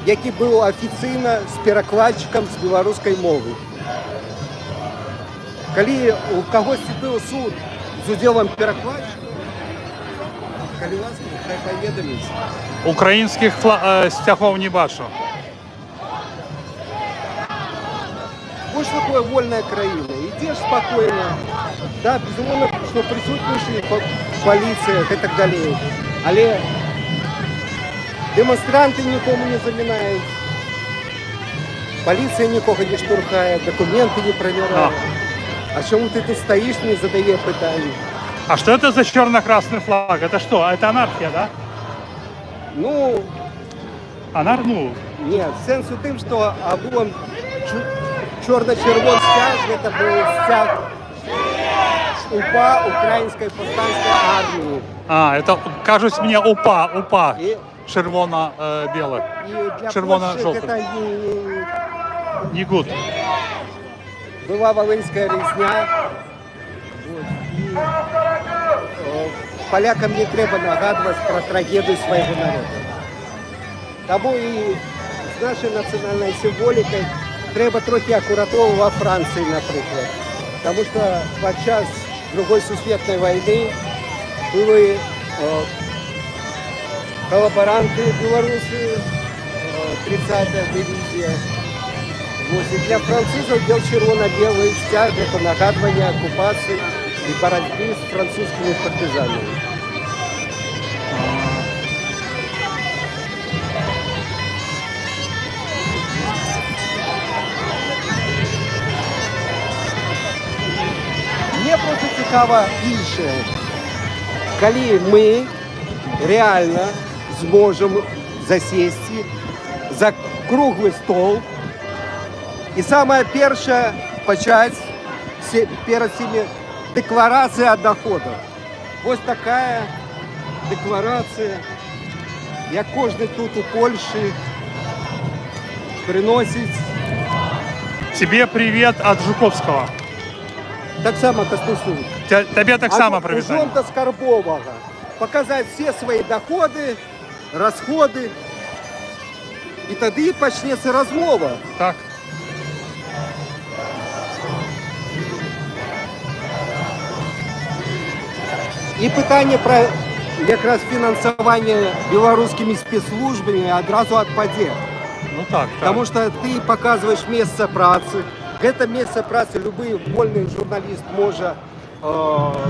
які быў афіцыйна з перакладчыкам з беларускай мовы. Калі у кагосьці быў суд з удзелам перакладчыка, калі ласка, хай паведаміць. Украінскіх сцягоў не бачу. Больше такое вольная краина. Идешь спокойно. Да, безумовно, что присутствующие полиция и так далее. Але демонстранты никому не заминают. Полиция никого не штурхает, документы не проверяет. А чему ты тут стоишь, не задая питания? А что это за черно-красный флаг? Это что? Это анархия, да? Ну... Ну? Нет, сенс у тем, что обуем чорно-червоний стяг, это был стяг УПА, Украинской повстанской армии. Это, кажется, мне УПА. Червоно-белый. Червоно-желтый. Это не гуд. Была Волынская резня. Вот. Полякам не треба нагадывать про трагедию своего народа. Тому и с нашей национальной символикой треба трохи аккуратного во Франции, например. Потому что подчас Другой Сусветной войны были коллаборанты белорусы, 30-я дивизия. Вот. И для французов был червоно-белый стяг, это нагадывание оккупации и борьбы с французскими партизанами. Мне просто цікаво інше, коли ми реально зможемо засісти за круглий стол і саме перше почати перед цими декларація о доходах. Ось така декларація, як кожен тут у Польщі приносить. Тебе привет от Жуковского. Так само кастусують. Тебе так само привітання. А фонда Скарбового показати всі свої доходи, розходи. І тоді почнеться розмова. Так. І питання про якраз фінансування білоруськими спецслужбами одразу відпаде. Ну так. Тому що ти показуєш місце праці. Это место працы любой вольный журналист может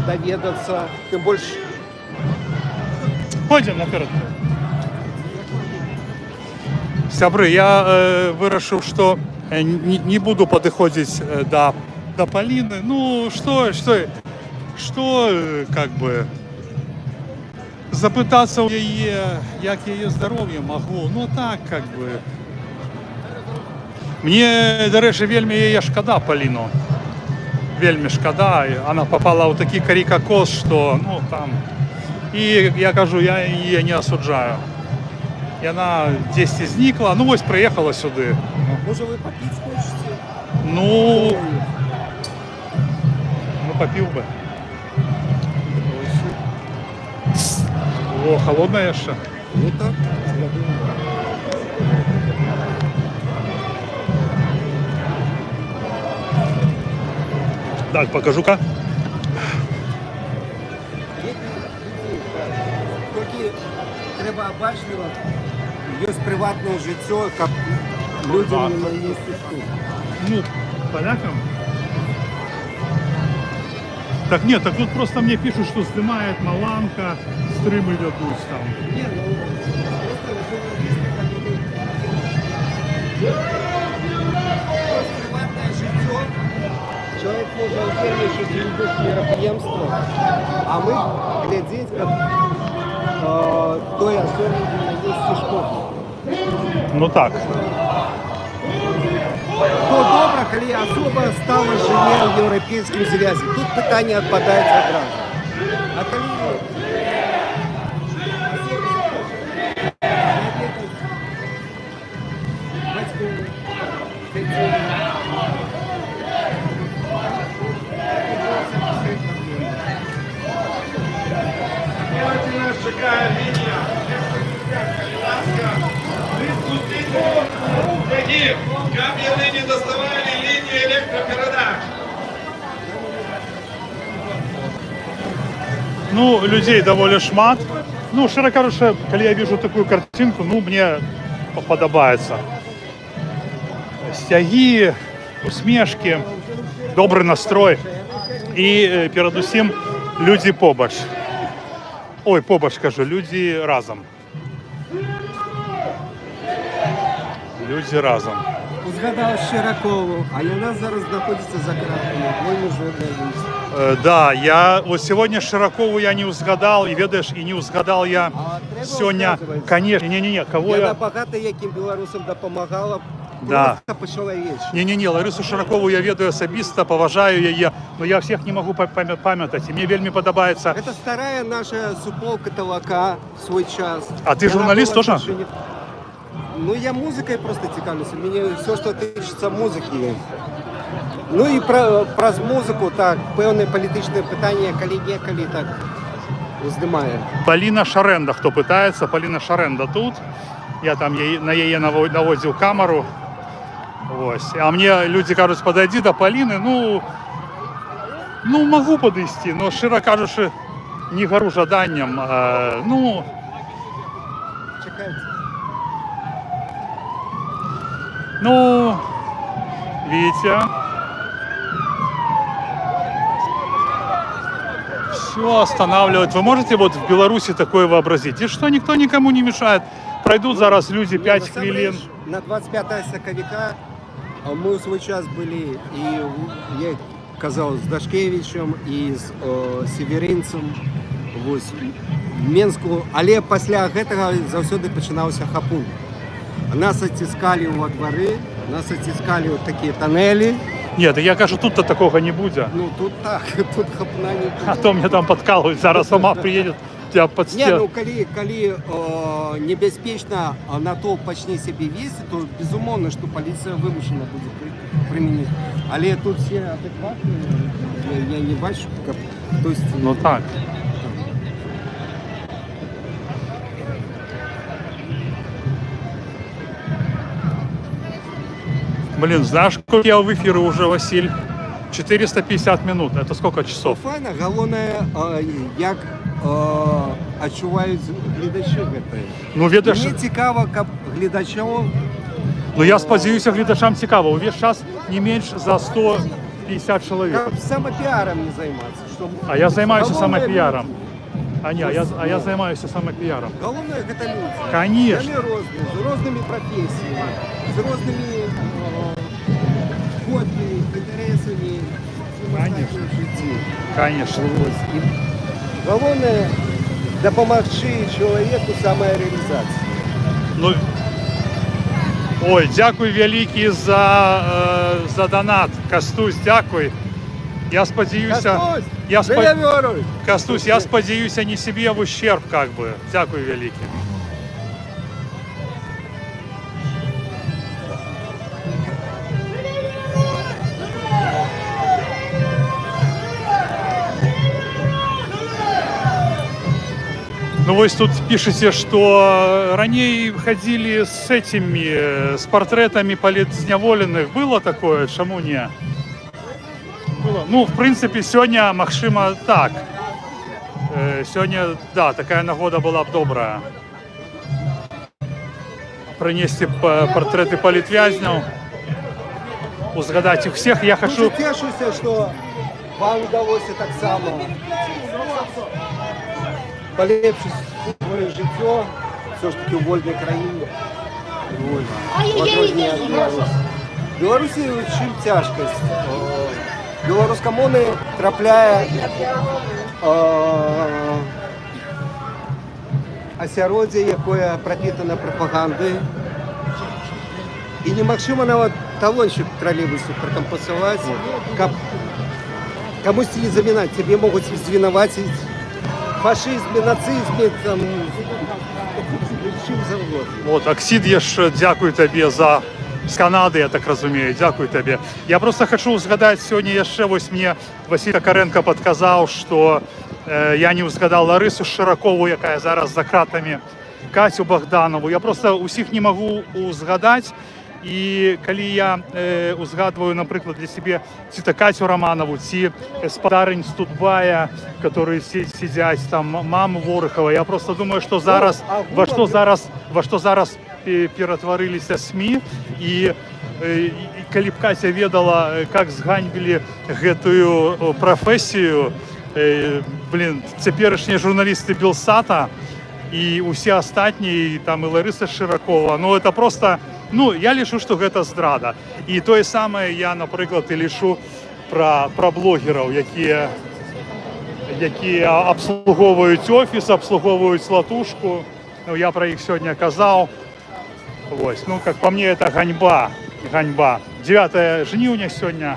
доведаться, тем больше. Пойдем наперед. Сябры, я вырашил, что не буду подходить до Полины. Ну, что, как бы, запытаться у нее, як ее здоровье могу. Ну, так, как бы. Мне, до речі, вельми її шкода Поліну. Вельми шкода. Вона попала в такий карикокос, що, ну, там... І я кажу, я її не осуджаю. І вона десь зникла, ну, ось приїхала сюди. Може, ви попити хочете? Ну, попив би. О, холодна ще. Ну, так, я думаю. Так, покажу-ка. Тільки треба обачливо, є приватне життя, як людям не їсти тут. Ну, полякам? Так нет, так тут просто мне пишут, что снимает Маланка, стримы ведут там. Не, ну, просто приватное життя. Человек может удерживать любых мероприемств, а мы глядеть, как той особенно есть школа. Ну так. То добре, коли особа стала живе в європейському зв'язі. Тут питання відпадає одразу. А коли Ну, людей доволі шмат. Ну, широко кажучи, коли я вижу таку картинку, ну, мне подобається. Стяги, усмішки, добрий настрой. І передусім люди побач. Ой, побач кажу, люди разом. Люди разом. Згадав Щиракову, а вона зараз знаходиться за кратами. Вольний журналіст. Да, я вот сегодня Широкову я не узгадал, и ведаешь, и не узгадал я сегодня, конечно, не, кого Я я... багато яким білорусам допомагала, Да. просто по-чоловічі. Не, Ларису Широкову я ведаю особисто, поважаю ее, но я всех не могу памятать, и мне вельми подобается. Це стара наша суполка Талака в свій час. А ти журналіст Вона була теж? дуже- Ну, я музикою просто цікавлюся. Мені все, що тичиться музики. Ну і про музику, так, певне політичне питання, коли так здимає. Полина Шаренда, кто пытается, Полина Шаренда тут. Я там на ее наводил камеру. Ось. А мне люди кажуть, подойди до Полины. Ну могу подойти, но широко кажучи, не гору жаданням. Ну, Чекайте. ну, видите, все останавливает. Вы можете вот в Беларуси такое вообразить? И что, никто никому не мешает. Пройдут зараз люди 5 хвилин. На 25 сакавіка ми у свій час були, і я казав з Дашкевичем, і з Северинцем, ось, в Менску. Але після цього завжди починався хапун. Нас оттискали во двори, нас оттискали в такі тоннелі. Нет, я кажу, тут-то такого не будет. Ну тут так, тут хапуна не буде. А то мне там подкалывают, зараз сама приедет, тебя под Ні, стену. ну коли небезпечно натовп почне себе вести, то безумовно, що поліція вимушена буде примінити. Але тут всі адекватні, я не бачу, як хтось... Ну так. Блин, знаешь, сколько я в эфире уже, Василь? 450 минут. Это сколько часов? Файна, головне, як відчувають глядачі гэта. Ну, ведаєш, Мені цікаво, як глядачам... ну я сподіваюся, глядачам цікаво. Увесь час не менше за 150 чоловік. Як самопіаром не займатися. Що... А я займаюся Головне, самопіаром. А ні, а я займаюся самопіаром. Головне, це люди. Конечно. Вони різні, з різними професіями, з різними хобі, інтересами в житті. Конечно. Ось. І головне допомогти чоловіку самореалізації. Ну, ой, дякую великий за донат. Костусь, дякую. Я сподіваюся, Костусь, я сподіваюся не себе в ущерб, как бы. Дякую великий. Ну, вы тут пишете, что ранее ходили с этими, с портретами политзняволенных. Было такое? Чему не? Было. Ну, в принципе, сегодня, Максима, так. Сегодня, да, такая нагода была бы добрая. Принести портреты политвязнев, узгадать их всех. Я хочу... Дуже тішуся, що вам вдалося так само полепшити своє життя, все ж таки у вольній країні. В Білорусі чим тяжкость. Білоруськомовний трапляє асяроддя, яке пропитано пропагандою. І немагчыма нават талончик троллейбуса прокомпенсаваць, каб камусьці не замінаць, цябе могуць звінаваціць фашизме, нацизме, там, чим завгодно. Вот, Оксид'єш, дякую тобі за з Канади, я так розумію, дякую тобі. Я просто хочу згадати сьогодні ще, ось мені Василь Токаренко підказав, що я не згадав Ларису Широкову, яка зараз за кратами, Катю Богданову. Я просто усіх не можу згадати. І коли я узгадываю, наприклад, для себе ці Катю Романову, ці спадарень з Тутбая, які сидять там, маму Ворохова, я просто думаю, що зараз, во що зараз ператварилися СМІ, і калі б Катя ведала, як зганьбілі гэтую прафесію, цяперашнія журналісты Белсата і ўсе астатнія, там і Ларыса Шыракова, ну это просто, ну я лічу, што гэта здрада. І тое самае я, напрыклад, і лічу пра блогераў, якія абслугоўваюць офіс, абслугоўваюць латушку. Ну, я пра іх сёння казаў. Вось, ну, как по мне, это ганьба. 9 жніўня сёння.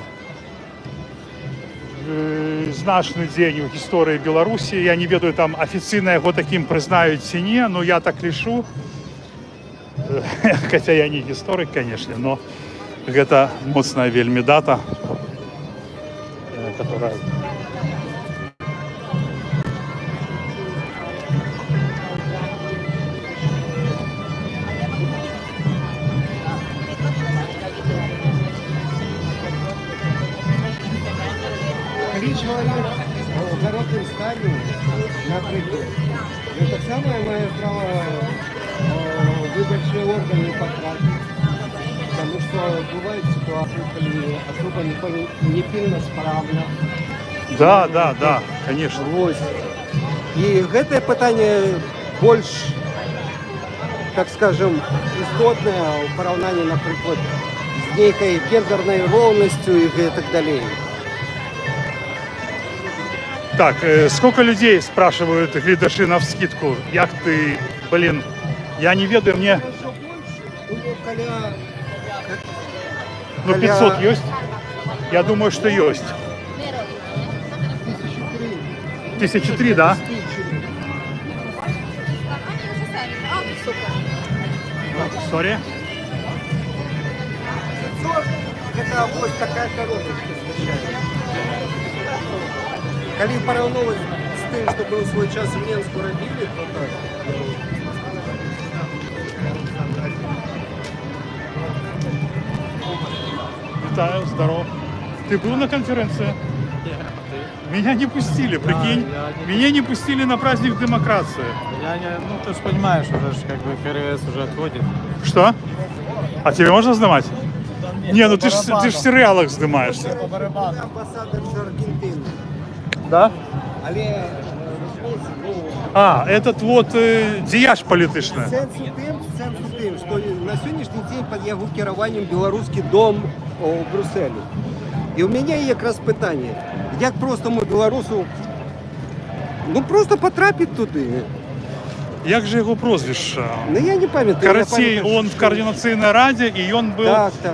Значны дзень у гісторыі Беларусі. Я не ведаю, там афіцыйна яго такім прызнаюць ці не, но я так лічу. Хаця я не гісторык, канешне, но гэта моцная вельмі дата, которая... Человек в городном стане, например, это самое мое право выборчие органы потратить, потому что бывают ситуации, когда особо не пильно справно. Да, конечно. Вот. И это питание больше, так скажем, істотное в поравнании, например, с некой гендерной ровностью и так далее. Так, сколько людей спрашивают глядачи навскидку? Як ты, я не ведаю, мне... Ну, 500 есть? Я думаю, что есть. 1003, да? Сори? Это вот такая коробочка изначально. Коли порівнювати з тим, що був свій час в Мінську робили, то так. Витаю, здорово. Ты был на конференции? Меня не пустили, прикинь. Меня не пустили на праздник демократии. Ну, ты же понимаешь, уже как бы КРС уже отходит. Что? А тебе можно снимать? Не, ну ты ж в сериалах снимаешься. Амбассадор з Аргентини. Да? Але, А, этот вот діяч політичний. Сенсу тим, що на сьогоднішній день під його керуванням Білоруський дом у Брюсселі. І у мене є якраз питання, як простому білорусу, ну просто потрапити туди. Як же його прозвище? Ну я не пам'ятаю. Короче, он в координаційній раді, і він був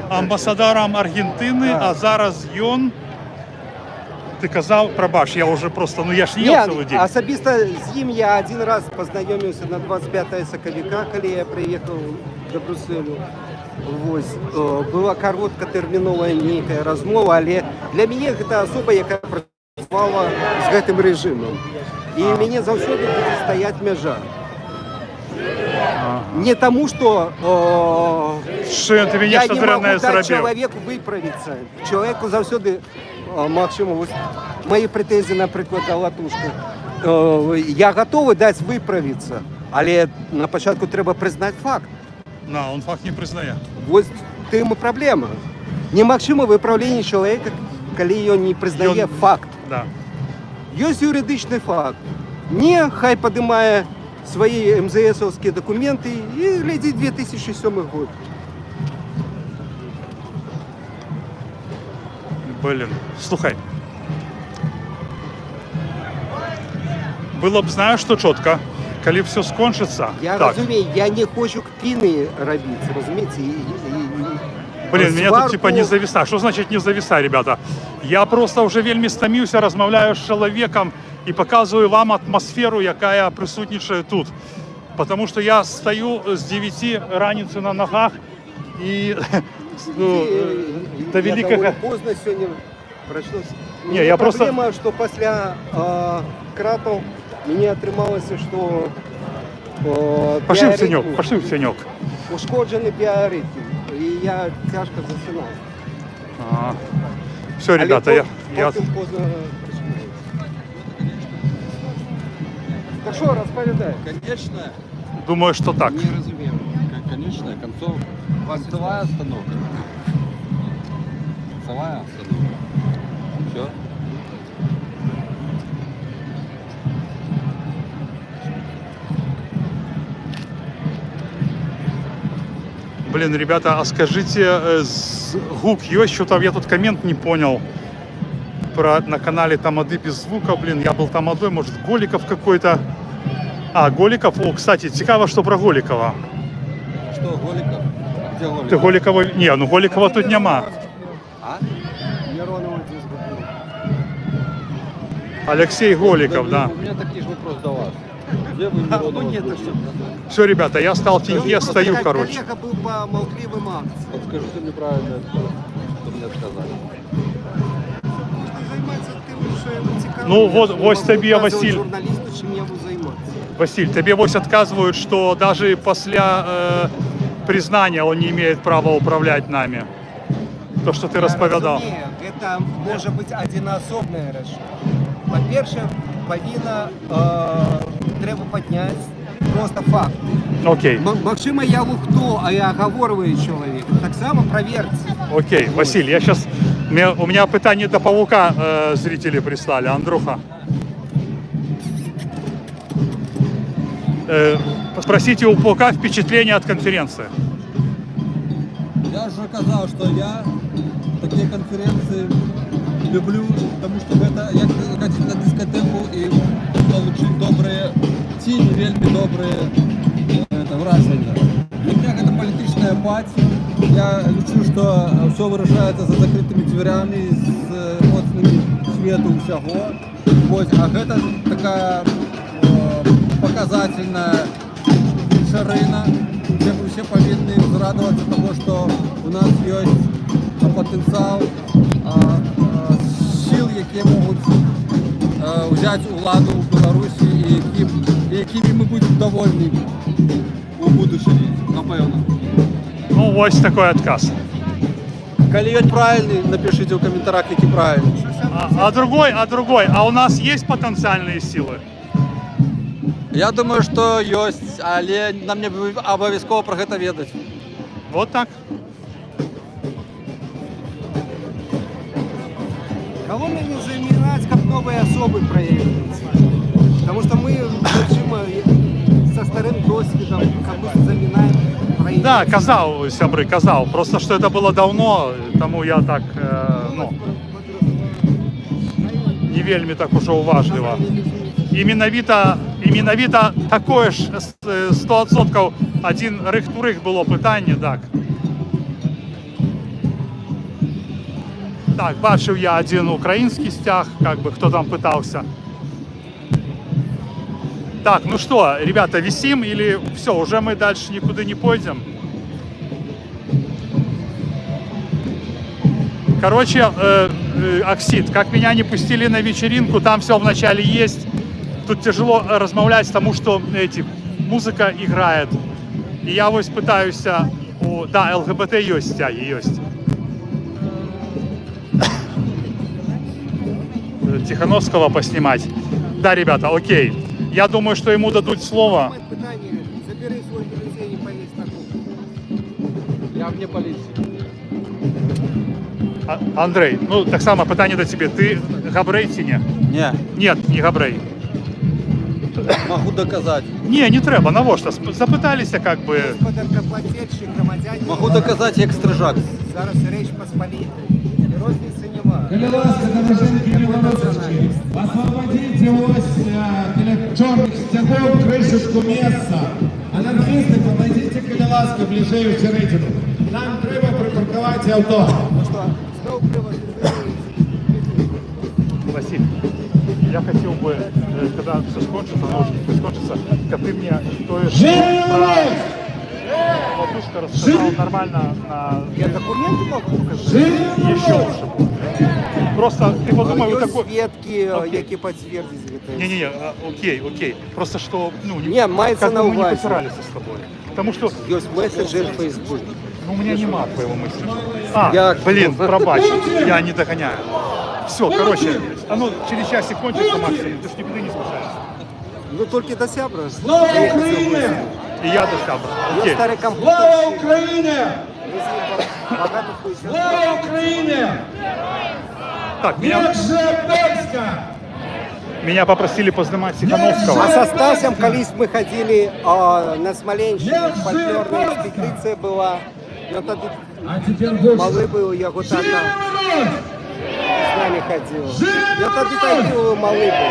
амбасадором Аргентини, а зараз він... Ти казав, пробач, я вже просто, ну я ж їв цілий день. Особисто з ним я один раз познайомився на 25 соковика, коли я приїхав до Брюсселю. Ось, була короткотермінова нейка розмова, але для мене це особа, яка працювала з гэтым режимом. І мені завжди буде стояти межа. Не тому, что я не могу дать человеку выправиться. Человеку завсёды максимум. Мои претензии, например, до латушки. Я готовый дать выправиться, але на початку треба признать факт. Да, он факт не признає. Вот тим і проблема. Немагчыма выправление человека, коли його не признає факт. Да. Есть юридичный факт. Не хай поднимая свои МЗСовские документы и глядит 2007 год. Слухай. Было б, знаешь, что четко, коли все скончится. Я разумею, я не хочу кпины робить, разумеете? Меня тут типа не зависа. Что значит не зависа, ребята? Я просто уже вельми стомился, размовляю с человеком и показываю вам атмосферу, якая присутнічає тут. Потому что я стою с 9 раницы на ногах и до великого... Поздно сегодня прочнулся. Не, я просто... Проблема, что после кратов мне отрималося, что пошли в тенек. ушкоджений біоритм. і я тяжко засинав. Все, ребята, я... Потім поздно починаю. Так що, розповідай? Конечная? Думаю, что так. Не розумію. Конечная, концевая остановка. Концевая остановка. Все? Блин, ребята, а скажите, звук есть? Что-то я тут коммент не понял. На канале Тамады без звука, блин, я был Тамадой, может, Голиков какой-то. Голиков, кстати, цікаво, что про Голикова. Что, Голиков? Где Голиков? Ты Голикова... Не, ну Голикова тут нема. А? Миронова здесь был. Алексей Голиков, да. У меня такие же вопросы до вас. Где вы Миронова? Нет, что. Все, ребята, я стал тенге, стою, короче. Коллега был по молчаливым акциям. Подскажите мне правильно, что мне сказали. Ну, вот тебе, Василь. Журналісту, чим я буду займатися. Василь, тебе вось отказывают, что даже после признания он не имеет права управлять нами. То, что ты расповедал. Это может быть одноособное решение. По-перше, повинна треба підняти просто факт. Окей. Максима я хто, а я оговорюю чоловіка. Так само проверьте. Окей, Василь, я сейчас... У меня питание до Павука зрители прислали. Андруха. Спросите у Паука впечатление от конференции. Я уже сказал, что я такие конференции люблю, потому что это як ходить на дискотеку и получить добрые, ті вельми добрые враження. Для меня это политичная партия. Я лечу, что все выражается за закрытыми дверями с моцными свету всего. Вот, а это такая показательная шарина, где мы все повинны радоваться того, что у нас есть потенциал сил, які можуть взяти владу в Білорусі і якими ми будемо довольні у будущем, напевно. Ну, ось такой отказ. Коли він правильний, напишите в комментариях, який правильний. А у нас есть потенциальные силы? Я думаю, що є, але нам не обов'язково про це ведати. Вот так. Кого мне не заминать, как новые особы проявляются. Потому что мы держим со старым досвидом, как бы заминаем. Да, казав, сябры, казав. Просто что это было давно, тому я так, не вельми так уже уважливо. І менавіта такое ж 100% один рих-турих було питання, так. Так, бачив я один український стяг, как бы, кто там пытался. Так, ну что, ребята, висим или все, уже мы дальше никуда не пойдем? Короче, Оксид, как меня не пустили на вечеринку, там все вначале есть. Тут тяжело размовлять, потому что музыка играет. И я вот пытаюсь... Да, ЛГБТ есть стяги, есть. Тихановского поснимать. Да, ребята, окей. Я думаю, что ему дадут слово. Забери свой бюллетень и повесь на кухню. Я вне полиции. Андрей, ну так само питання до тебе. Ти габрей чи ні? Ні. Нет, не габрей. Могу доказать. Не треба, навошта? Запиталися, как бы. Податковоплательщик, громадянин. Могу доказать, як стрижак. Зараз річ посполита. Розниці нема. Колеласка, Дорошенко, Иванович, освободите ось черных стягов, крышечку места. Анархисты, подойдите к Колеласке ближе к Черетину. Нам треба припарковать авто. Василий, я хотел бы, когда все скончится, наушники скончатся, как ты мне то есть Владушка рассказал нормально на... Я документы могу показать? Еще лучше будет. Просто ты подумай, вот такой... Свідки, які підтвердять це. Не-не-не, окей. Просто что, Не, мається как на бы мы не увазі. потирались с тобой. Потому что... Есть мессенджер Facebook. Ну, у меня нема твоего мысли. Блин, пробач, я не догоняю. Все, короче, оно через часик кончится максимум, ты ж никуда не спускаешься. Ну только до сябра. И я до сябра. Окей. Старый компьютер. Слава Україні! Богато хуй. Слава Україні! Так, Як же Польська! меня попросили познимать Тихановского. А со Стасем колись мы ходили на Смоленщине, фольклорная экспедиция была. Я тогда малый был, я вот так с нами ходил. Я тогда такой малый был.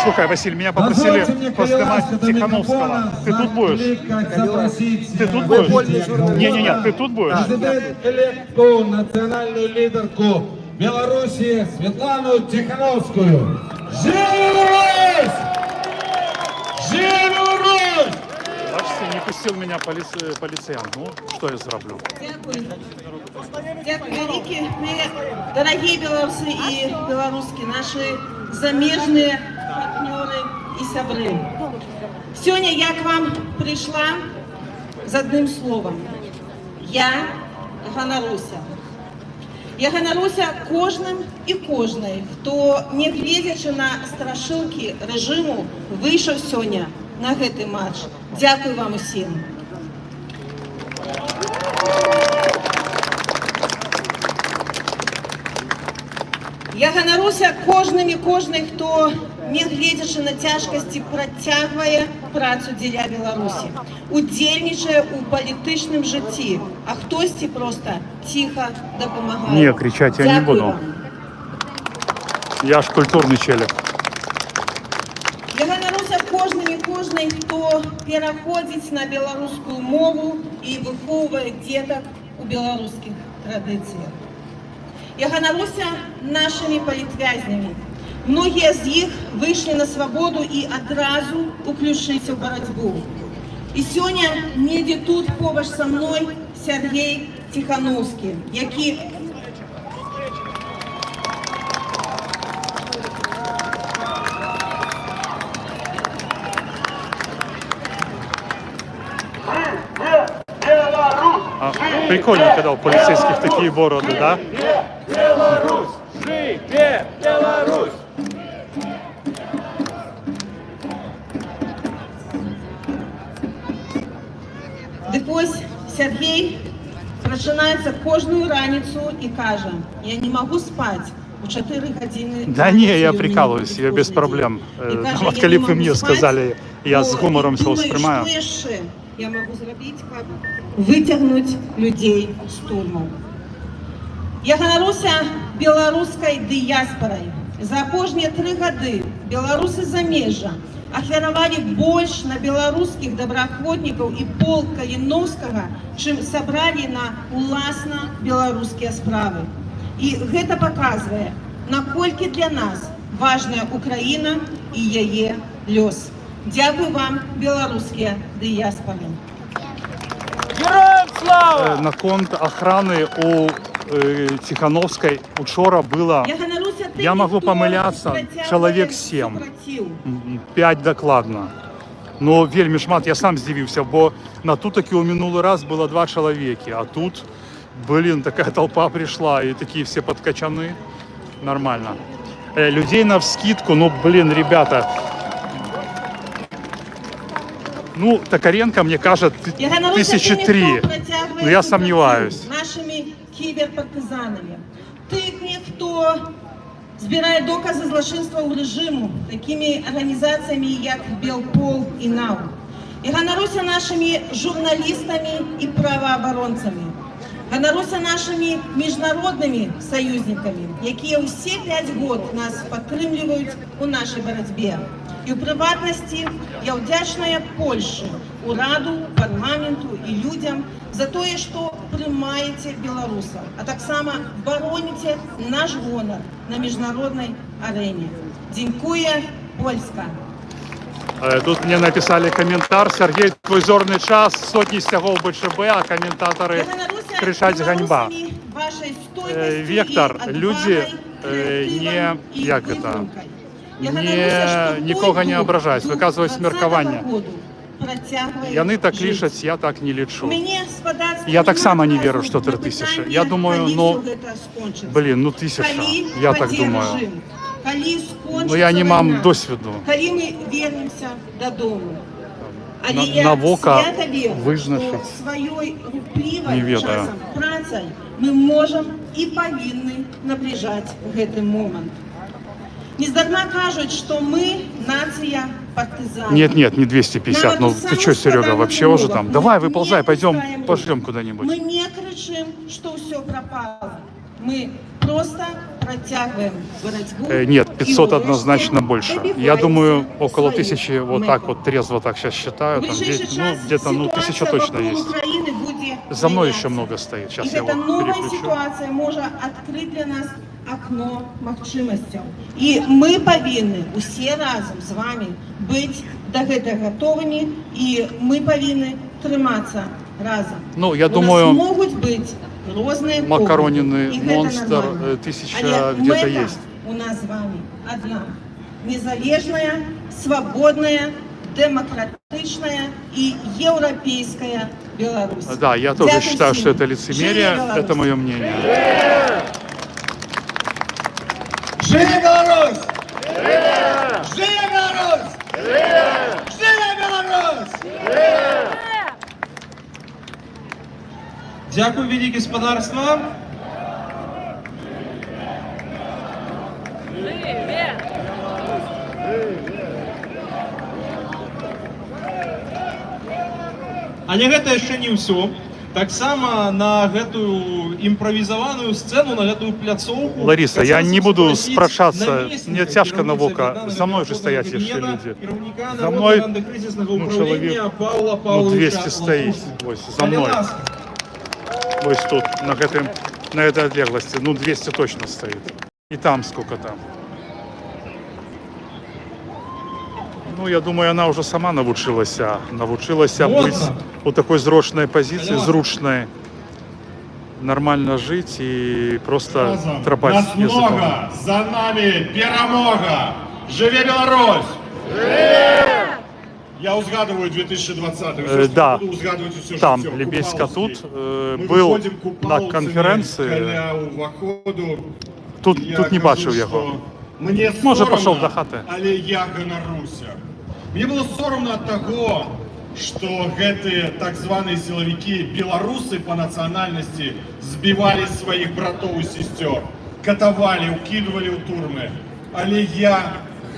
Слушай, Василий, меня попросили поснимать Тихановского. Ты тут будешь? Ты тут будешь? Не-не-не, ты тут будешь? Президент-електку, національну лідерку Білорусі Світлану Тихановську. Живи Русь! Живи Русь! Бачите, не пустил меня полициянт. Ну, что я зараблю? Дякую. Дякую, великі. Ми, дорогі білоруси і білоруски, наші заміжні партнери і сябри. Сьогодні я к вам прийшла з одним словом. Я ганаруся. Я ганаруся кожним і кожною, хто, не глядячи на страшилки режиму, вийшов сьогодні на цей матч. Дякую вам усім. Я ганаруся кожним і кожною, хто, не глядячи на тяжкості, протягує працю для Білорусі, удільничає у політичному житті, а хтось просто тихо допомагає. Не, кричать я не буду. Вам. Я ж культурный челик. Я ганаруся кожним і кожною, хто переходить на білоруську мову і виховує діток у білоруських традиціях. Я ганаруся нашими політв'язнями. Многие з них вийшли на свободу і одразу уключилися в боротьбу. І сьогодні недє тут побач со мною Сергій Тихановський, який Прикольно, когда у полицейских такие бороды, да? Беларусь! Живе Беларусь! Дик ось Сергій прочинається кожну раніцю і каже: я не можу спати у 4 години. Да не, я прикалываюсь, я без проблем. Вот коли вы мне сказали, я с гумором все воспринимаю. Що ще я можу зробити, як витягнути людей з турму? Я ганаруся белорусской діаспорой. За кожні 3 годы белорусы замежжа ахвяравали больше на белорусских добраахвотников и полк Калиновского, чем собрали на уласно белорусские справы. И это показывает, накольки для нас важная Украина и ее лёс. Дякую вам, белорусские діаспори. Героям слава! На конт охраны у Тихановской учора было, я могу помыляться, человек 7, 5 докладно. Но вельми шмат, я сам здивився, бо на ту таки у минулый раз было 2 человеки, а тут, блин, такая толпа пришла, и такие все подкачаны, нормально. Людей навскидку, ну, блин, ребята, ну, Токаренко, мне кажется, 1003, но я сомневаюсь. Нашими кіберпартизанами. Тих, хто збирає докази злочинства у режиму, такими організаціями, як Белпол і НАУ. І ганаруся нашими журналістами і правооборонцями. Ганаруся нашими міжнародними союзниками, які усі 5 років нас підтримують у нашій боротьбі. І в приватності я вдячна Польщі, ураду, парламенту і людям за те, що приймаєте білорусів, а так само бороните наш гонор на міжнародній арені. Дякую, Польська! Тут мне написали комментар: Сергей, твой зорный час, сотни стягов БЧБ, а комментаторы кричать ганьба. Вектор, люди не, як это, нікого не ображають, виказують сміркування. протягивает Яны так жизнь. лічаць, я так не лічу. Мне спадацкая Я так само не адказу веру, что на 3000. пытанне, Я думаю, калі ну, всё гэта скончыцца. блин, ну 1000, Калі я так падзе думаю. рэжым, калі скончыцца Ну я не мам вайна, досвіду. калі мы вернемся додому. Але На- я на вока свята веру, вызначыць што сваёй не руплівай ведаю. часам працай мы можам і павінны набліжаць гэты момант. Нездарма кажуць, што мы нацыя партызанаў. Нет, не 250. Ну ты что, Серега, вообще уже там? Давай, выползай, пойдем, пошлем куда-нибудь. Мы не кричим, что все пропало. Мы просто протягиваем борьбу. Нет, 500 и однозначно врешті больше. Я добиваємося думаю, около своїх 1000, вот методів. так вот трезво так сейчас считаю. Там, Ближайший час где-то, ну, 1000 ситуація точно вокруг есть. України буде За мной мінятися. еще много стоит. І Сейчас я гэта вот новая переключу. ситуація може відкрити для нас окно магчимостей. І ми повинні усі разом з вами бути до гэтага готовими, і ми повинні триматися разом. Ну, я У думаю, нас можуть бути різні макаронины, погляди, і гэта монстр, нормально. 1000 Але где-то мета есть. у нас з вами одна. Незалежная, свободная, демократичная и европейская Беларусь. Да, я тоже Дякую считаю, всім. что это лицемерие. Живе Беларусь! Это мое мнение. Живе Беларусь! Живе Беларусь! Живе Беларусь! Дякую, велике господарство. Але гэта яшчэ не ўсё. Таксама на гэтую імправізаваную сцэну, на гэтую пляцоўку... Лариса, я не буду спрашаться, намесніка мне тяжко на кіраўніцы вока. Богдана За мной же Григорьевича стоят еще Кабінета, люди. кіраўніка За Народного мной, антикризисного ну, управления человек, Павла ну, Павловича 200 стоит. Латушина. Ось, за мной. Ось тут, на этой отлеглости. Ну, 200 точно стоит. И там сколько там. Ну, я думаю, она уже сама навучилась быть у такой зрочной позиции, зручной, нормально жить и просто тропать Нас языком. много, за нами перемога! Живе Беларусь! Я узгадываю 2020. Да, буду узгадывать все там, життя. Лебедька Купаловський. тут, Ми был виходимо на купалцями конференции, біля уваходу. тут Я не кажу, бачив що його. Мені Може, соромно, пішов до хати. але я гоноруся. Мені було соромно від того, що гэты так званые силовики, белорусы по национальности, сбивали своих братов и сестер, катовали, укидывали в турмы. Але я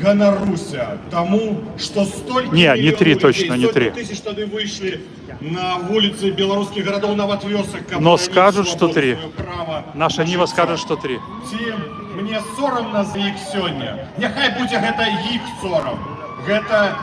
гоноруся тому, что столько Не 3 людей, точно, не 3. тысяч тогда вышли на улицы белорусских городов Новотвёсок, Но которые скажут, имеют что свободу, 3. свое право Наша на Нива життя. скажет, что 3. Тим, мне соромно за їх сьогодні. Нехай будь гэта їх сором, гэта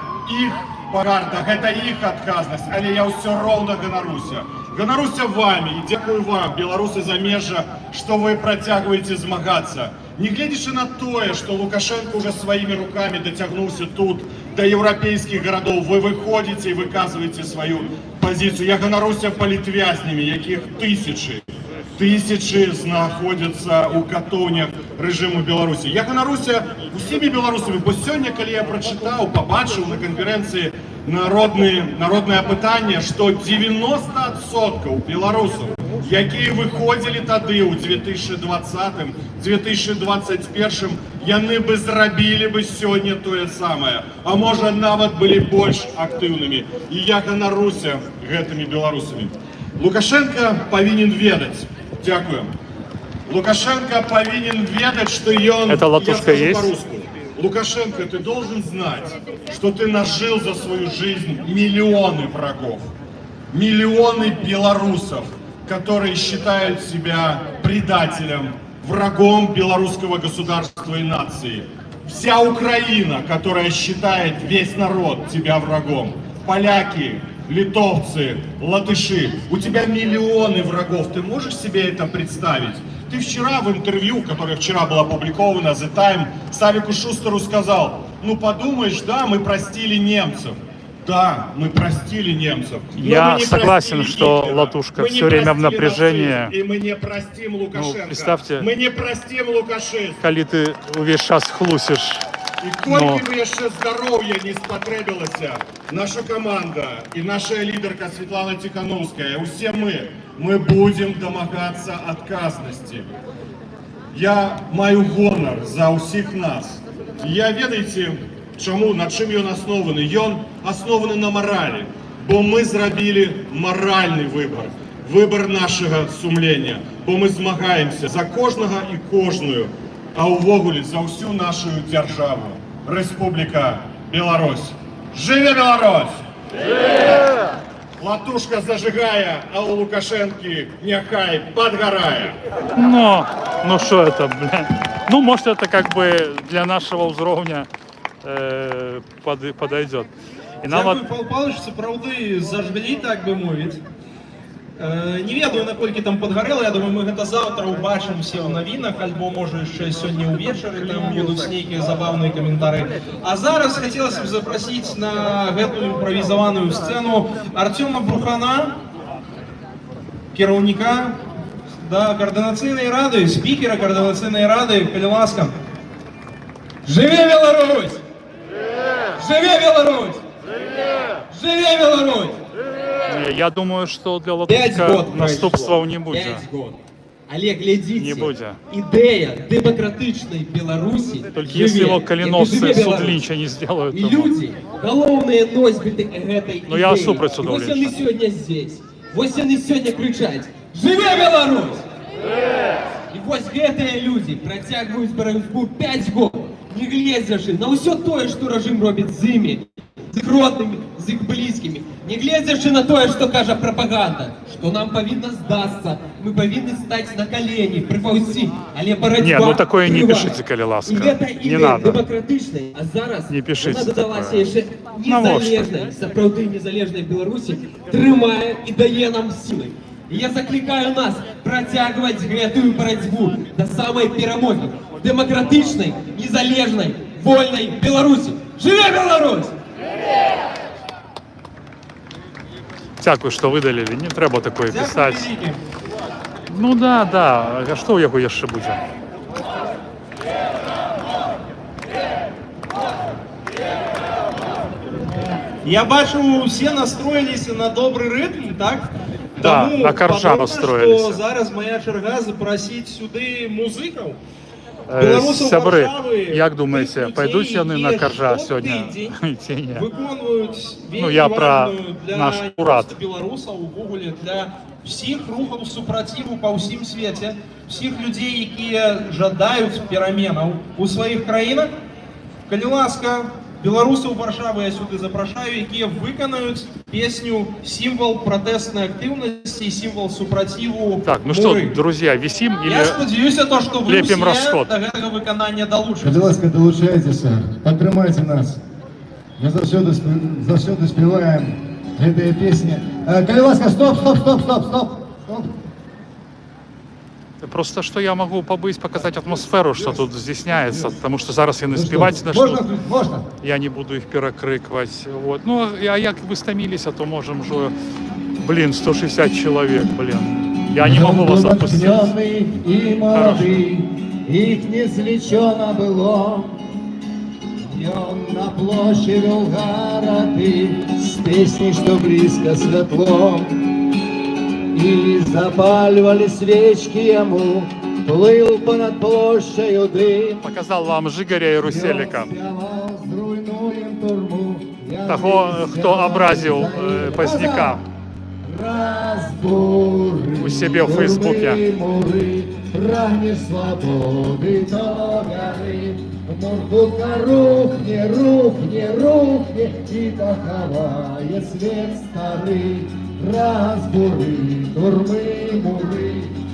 їх пагарда, гэта їх адказнасць, але я ўсё роўна ганаруся. Ганаруся вами і дзякую вам, беларусы замежжа, што вы працягваеце змагацца. Не гледзячы на тое, што Лукашенко уже сваімі рукамі дацягнуўся тут да еўрапейскіх гарадоў, вы выходзіце і выказваеце сваю пазіцыю. Я ганаруся палітвязнямі, якіх тысячи знаходзяцца ў катоўнях рэжыму Беларусі. Я ганаруся усімі беларусамі, бо сёння, калі я прачытаў, пабачыў на канферэнцыі народнае пытанне, што 90% беларусаў, якія выходзілі тады ў 2020-2021, яны бы зрабілі бы сёння тое самае, а можа нават былі больш актыўнымі. І я ганаруся гэтымі беларусамі. Лукашенко павінен ведаць. Дякую. Лукашенко повинен ведать, что он... Это латушка я скажу есть? по-русски. Лукашенко, ты должен знать, что ты нажил за свою жизнь миллионы врагов. Миллионы белорусов, которые считают себя предателем, врагом белорусского государства и нации. Вся Украина, которая считает весь народ тебя врагом. Поляки, литовцы, латыши. У тебя миллионы врагов. Ты можешь себе это представить? Ты вчера в интервью, которое вчера было опубликовано The Time, Савику Шустеру сказал, ну подумаешь, да, мы простили немцев. Да, мы простили немцев. Я согласен, что Латушка все время в напряжении. И мы не простим Лукашенко. Ну, представьте, мы не простим Лукашенко. коли ты увесь час хлусишь І колькі б яшчэ здароўя не спатрэбілася, наша каманда і наша лідарка Святлана Тихановская, усе мы будзем дамагацца адказнасці. Я маю гонар за ўсіх нас. Я, ведаеце, чаму, на чым ён аснованы? Ён аснованы на маралі, бо мы зрабілі маральны выбар. Выбар нашага сумлення, бо мы змагаемся за кожнага і кожную, а ўвогуле за ўсю нашу дзяржаву. Рэспубліка Беларусь. Жыве Беларусь! Жыве! Латушка зажигая, а у Лукашенки нехай подгорая. Ну что это, блин? Ну, может, это как бы для нашего уровня подойдет. И нам Дякую, Павел Павлович, сапраўды зажглі, так бы мовіць. Не ведаю, наколькі там падгарэло, я думаю, мы гэта заўтра ўбачым все ў навінах, альбо, можа, яшчэ сёння ўвечары там будуць нейкія забаўныя каментары. А зараз хацелася б запрасіць на гэтую імправізаваную сцэну Артёма Брухана, кіраўніка координацыйнай рады, спікера координацыйнай рады, калі ласка. Жыве Беларусь! Жыве Беларусь! Жыве Беларусь! Я думаю, что для Латушка наступстваў не будет. 5 год. Але глядзіце, Не будет. Ідэя дэмакратычнай Беларусі Только если его коленосцы суд Линча не сделают. І людзі, галоўныя носьбіты гэтай ідэі. Ну я супраць суду Вось яны Линча. сёння здесь. Вось яны сёння крычаць: «Жыве Беларусь!» І вось гэтыя людзі працягваюць барацьбу 5 год, не гледзячы на ўсё тое, што рэжым робіць з імі, з іх роднымі, з іх блізкімі, не гледзячы на тое, што кажа прапаганда, што нам павінна здасться, мы павінны стаць на калені, прыпаўзці, але барацьба... Не, ну такое не трывае. пишите, коли ласка. І гэта Не ідэя надо. дэмакратычнай, а зараз Не пишите вона дадалася такое. яшчэ Навошта? незалежнай, сапраўды незалежнай Беларусі, трымае і дае нам сілы. І я заклікаю нас працягваць гэтую барацьбу да самай перамогі дэмакратычнай, незалежнай, вольнай Беларусі. Жыве Беларусь! Дякую, что выдалили. Не треба такое Дякую писать. вялікі. Ну да. А что у яго яшчэ будзе? Я бачу, все настроились на добрый ритм, так? Да, на коржа падобна, настроились. Што зараз моя черга запросить сюды музыкаў. Сябры, як думаеце, пойдуць яны на коржа сёння? Ці не? Выконваюць Ну, я про для наш урад. беларусаў, увогуле для всіх рухаў супраціву па ўсім свеце, всіх людзей, якія жадаюць пераменаў у сваіх краінах. Калі ласка, беларусаў Варшавы я сюды запрашаю, якія выканаюць песню «Символ протестной активности» и «Символ супротиву». Так, ну что, друзья, висим или Я спадзяюся, то, что вы лепім все расход? до гэтага выканання Будь далучыце. ласка, долучайтеся, падтрымайце нас. Мы заўсёды спеваем гэтыя песні. Калі ласка, стоп! Просто что я могу побыть, показать атмосферу, что тут здійсняется, потому что зараз яны спевать начнут. Можна? Я не буду их перекрикивать. Вот. Ну, а як вы стомились, то можем же, 160 человек, Я не могу вас отпустить. І молодий, їх не злічено було. Ён на площі вел гарады, з песні, що близько світло. І запалювали свечки йому, плыл понад площадью дым. Показал вам Жигаря и Руселика. Того, кто образил Поздняка у себя в Фейсбуке. Прагнешь свободы, то горы. Мордука рухне, и поховает свет старый. Разбуры, турмы, муры,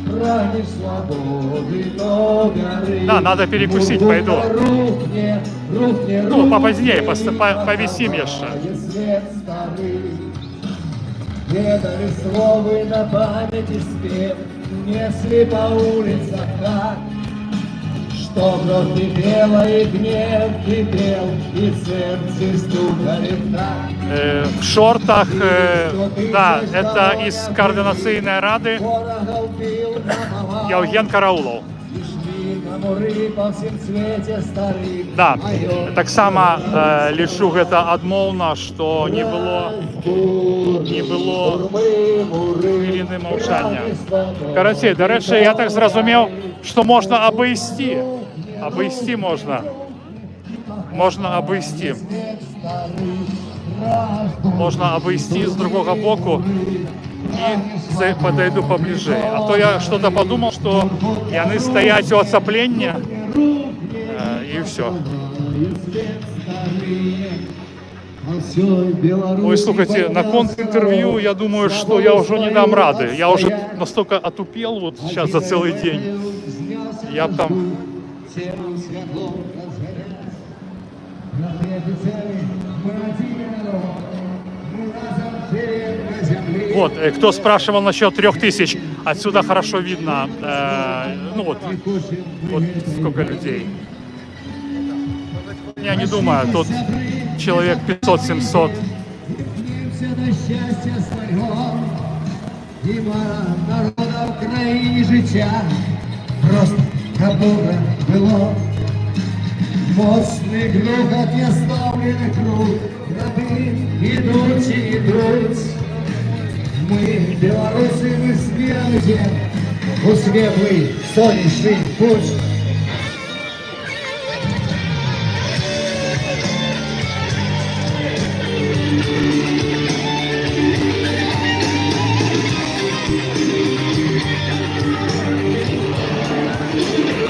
прагнешь свободы, то горы. Да, надо перекусить, пойду. Ну, попозднее, повисим еще. Свет старый. Не дали словы на памяти спев, несли по улицах так, что вновь кипело и гнев кипел, и в сердце стукали так. В шортах, да, это из координационной рады Евген Караулов. Да, так само лічу гэта адмоўна, што не было хвіліны маўчання. Карацей, дарэчы, я так зразумеў, што можна абысці. Абысці можна. Можна абысці. Можно обойти с другого боку и подойду поближе. А то я что-то подумал, что яны стоять у оцепления и все. Ой, слушайте, на конт-интервью я думаю, что я уже не дам рады. Я уже настолько отупел вот сейчас за целый день. Я там... Вот, кто спрашивал насчет 3000, отсюда хорошо видно, ну вот сколько людей. Я не думаю, тут человек 500-700. Просто кабура было. Моцный грохот неоставленных рук, рады идут и идут. Мы, белорусы, мы смелые, у светлый солнечный путь.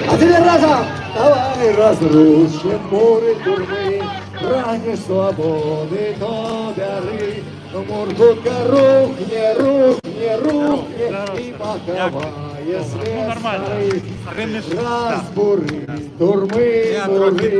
А теперь разом! Давай разрушим муры тюрьмы, ранее свободы то бяры. Мургутка рухне, рухне, рухне, и боковая свет разбуры, турмы, муры,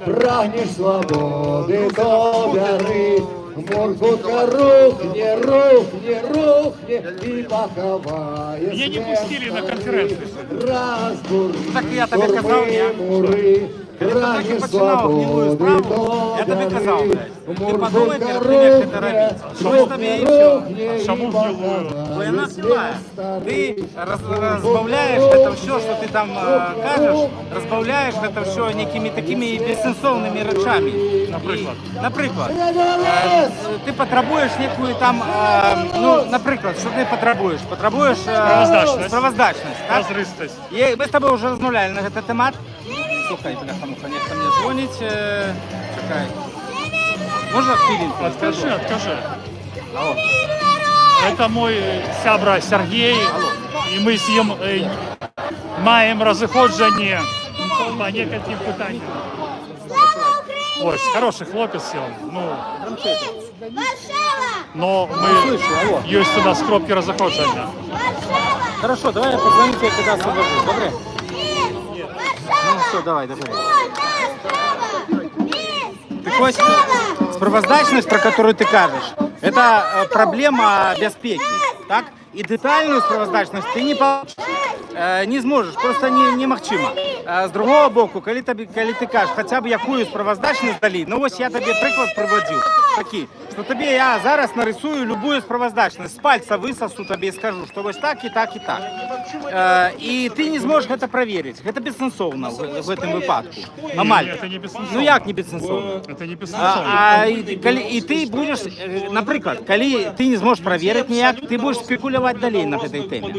ранее свободы то бяры. Мургутка рухне, рухне, рухне, и боковая свет. Меня не пустили на конференцию. Разбуры, Так я тебе казав, муры, ранее свободы то Я тобі казав, бяры. блядь, ти подумай перед тим, як це робити. Що ми з тобі і все. Чому гнилую? Война гнилая. Ты разбавляешь это все, что ты там кажешь, разбавляешь это все некими такими бессенсовными речами. Наприклад, ти потребуєш некую там, ну, наприклад, що ти потребуєш? Потребуєш справоздачність, так? Прозрыстость. І ми з тобою вже розмовляли на цей темат. Слухай, бляха-муха, ніхто мені дзвонить. Чекай. Можно хвилинку? Откажи. Алло. Это мой сябра Сергей, и мы с ним маем разыходжение по некоторым питаниям. Ой, хороший хлопец он. Ну, но мы есть у нас кропки разыходжения. Хорошо, давай я позвоню тебе, когда освобожу. Добре? Ну все, давай. Так ось, справоздачність, про которую ты кажешь, это проблема безпеки, так? И детальную справоздачність ты не получишь, не зможешь, просто немагчыма. З другого боку, коли ти кажеш, хоча б якусь справоздачність дали, ну ось я тобі приклад приводив, такий, що тобі я зараз нарисую любую справоздачність, з пальця висосу тобі і скажу, що ось так і так і так. І ти не зможеш це перевірити, це безсенсовно в цьому випадку. Амаль. Нет, это не бессенсовно. Ну як не безсенсовно? Это не бессенсовно. І ти будеш, наприклад, коли ти не зможеш перевірити ніяк, ти будеш спекулювати далі на цій темі.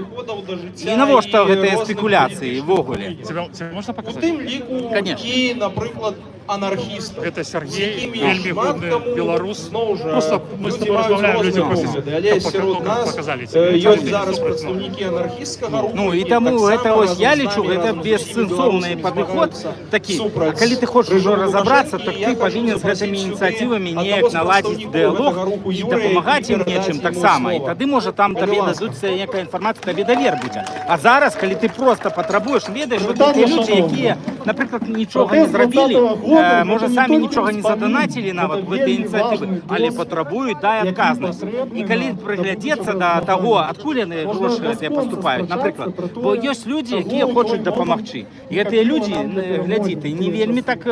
І навіщо ці спекуляції в огулі? Тебе можно показать? Тим ліку, які, наприклад, анархисты. Это Сергей, вельми годный белорус. Просто мы с тобой разговариваем, люди просят, показали тебе. Есть зараз представники анархистского руху. Ну, и тому это ось я лечу, это бессенсовный подход такий. А коли ти хочеш вже розібратися, то ти повинен з цими ініціативами ніяк наладити діалог і допомагати їм нечим так само. І тоді, може, там тобі дадуться яка інформація, тобі довір буде. А зараз, коли ти просто потребуєш, ведаєш, що ті люди, які, наприклад, нічого не зробили, може, самі нічого не задонатили навіть в ці ініціативи, але потребують, дай відказність. І коли приглядеться до того, откуда гроші ці поступають, наприклад, бо є люди, які хочуть допомогти. І ці люди, глядите, не вельми так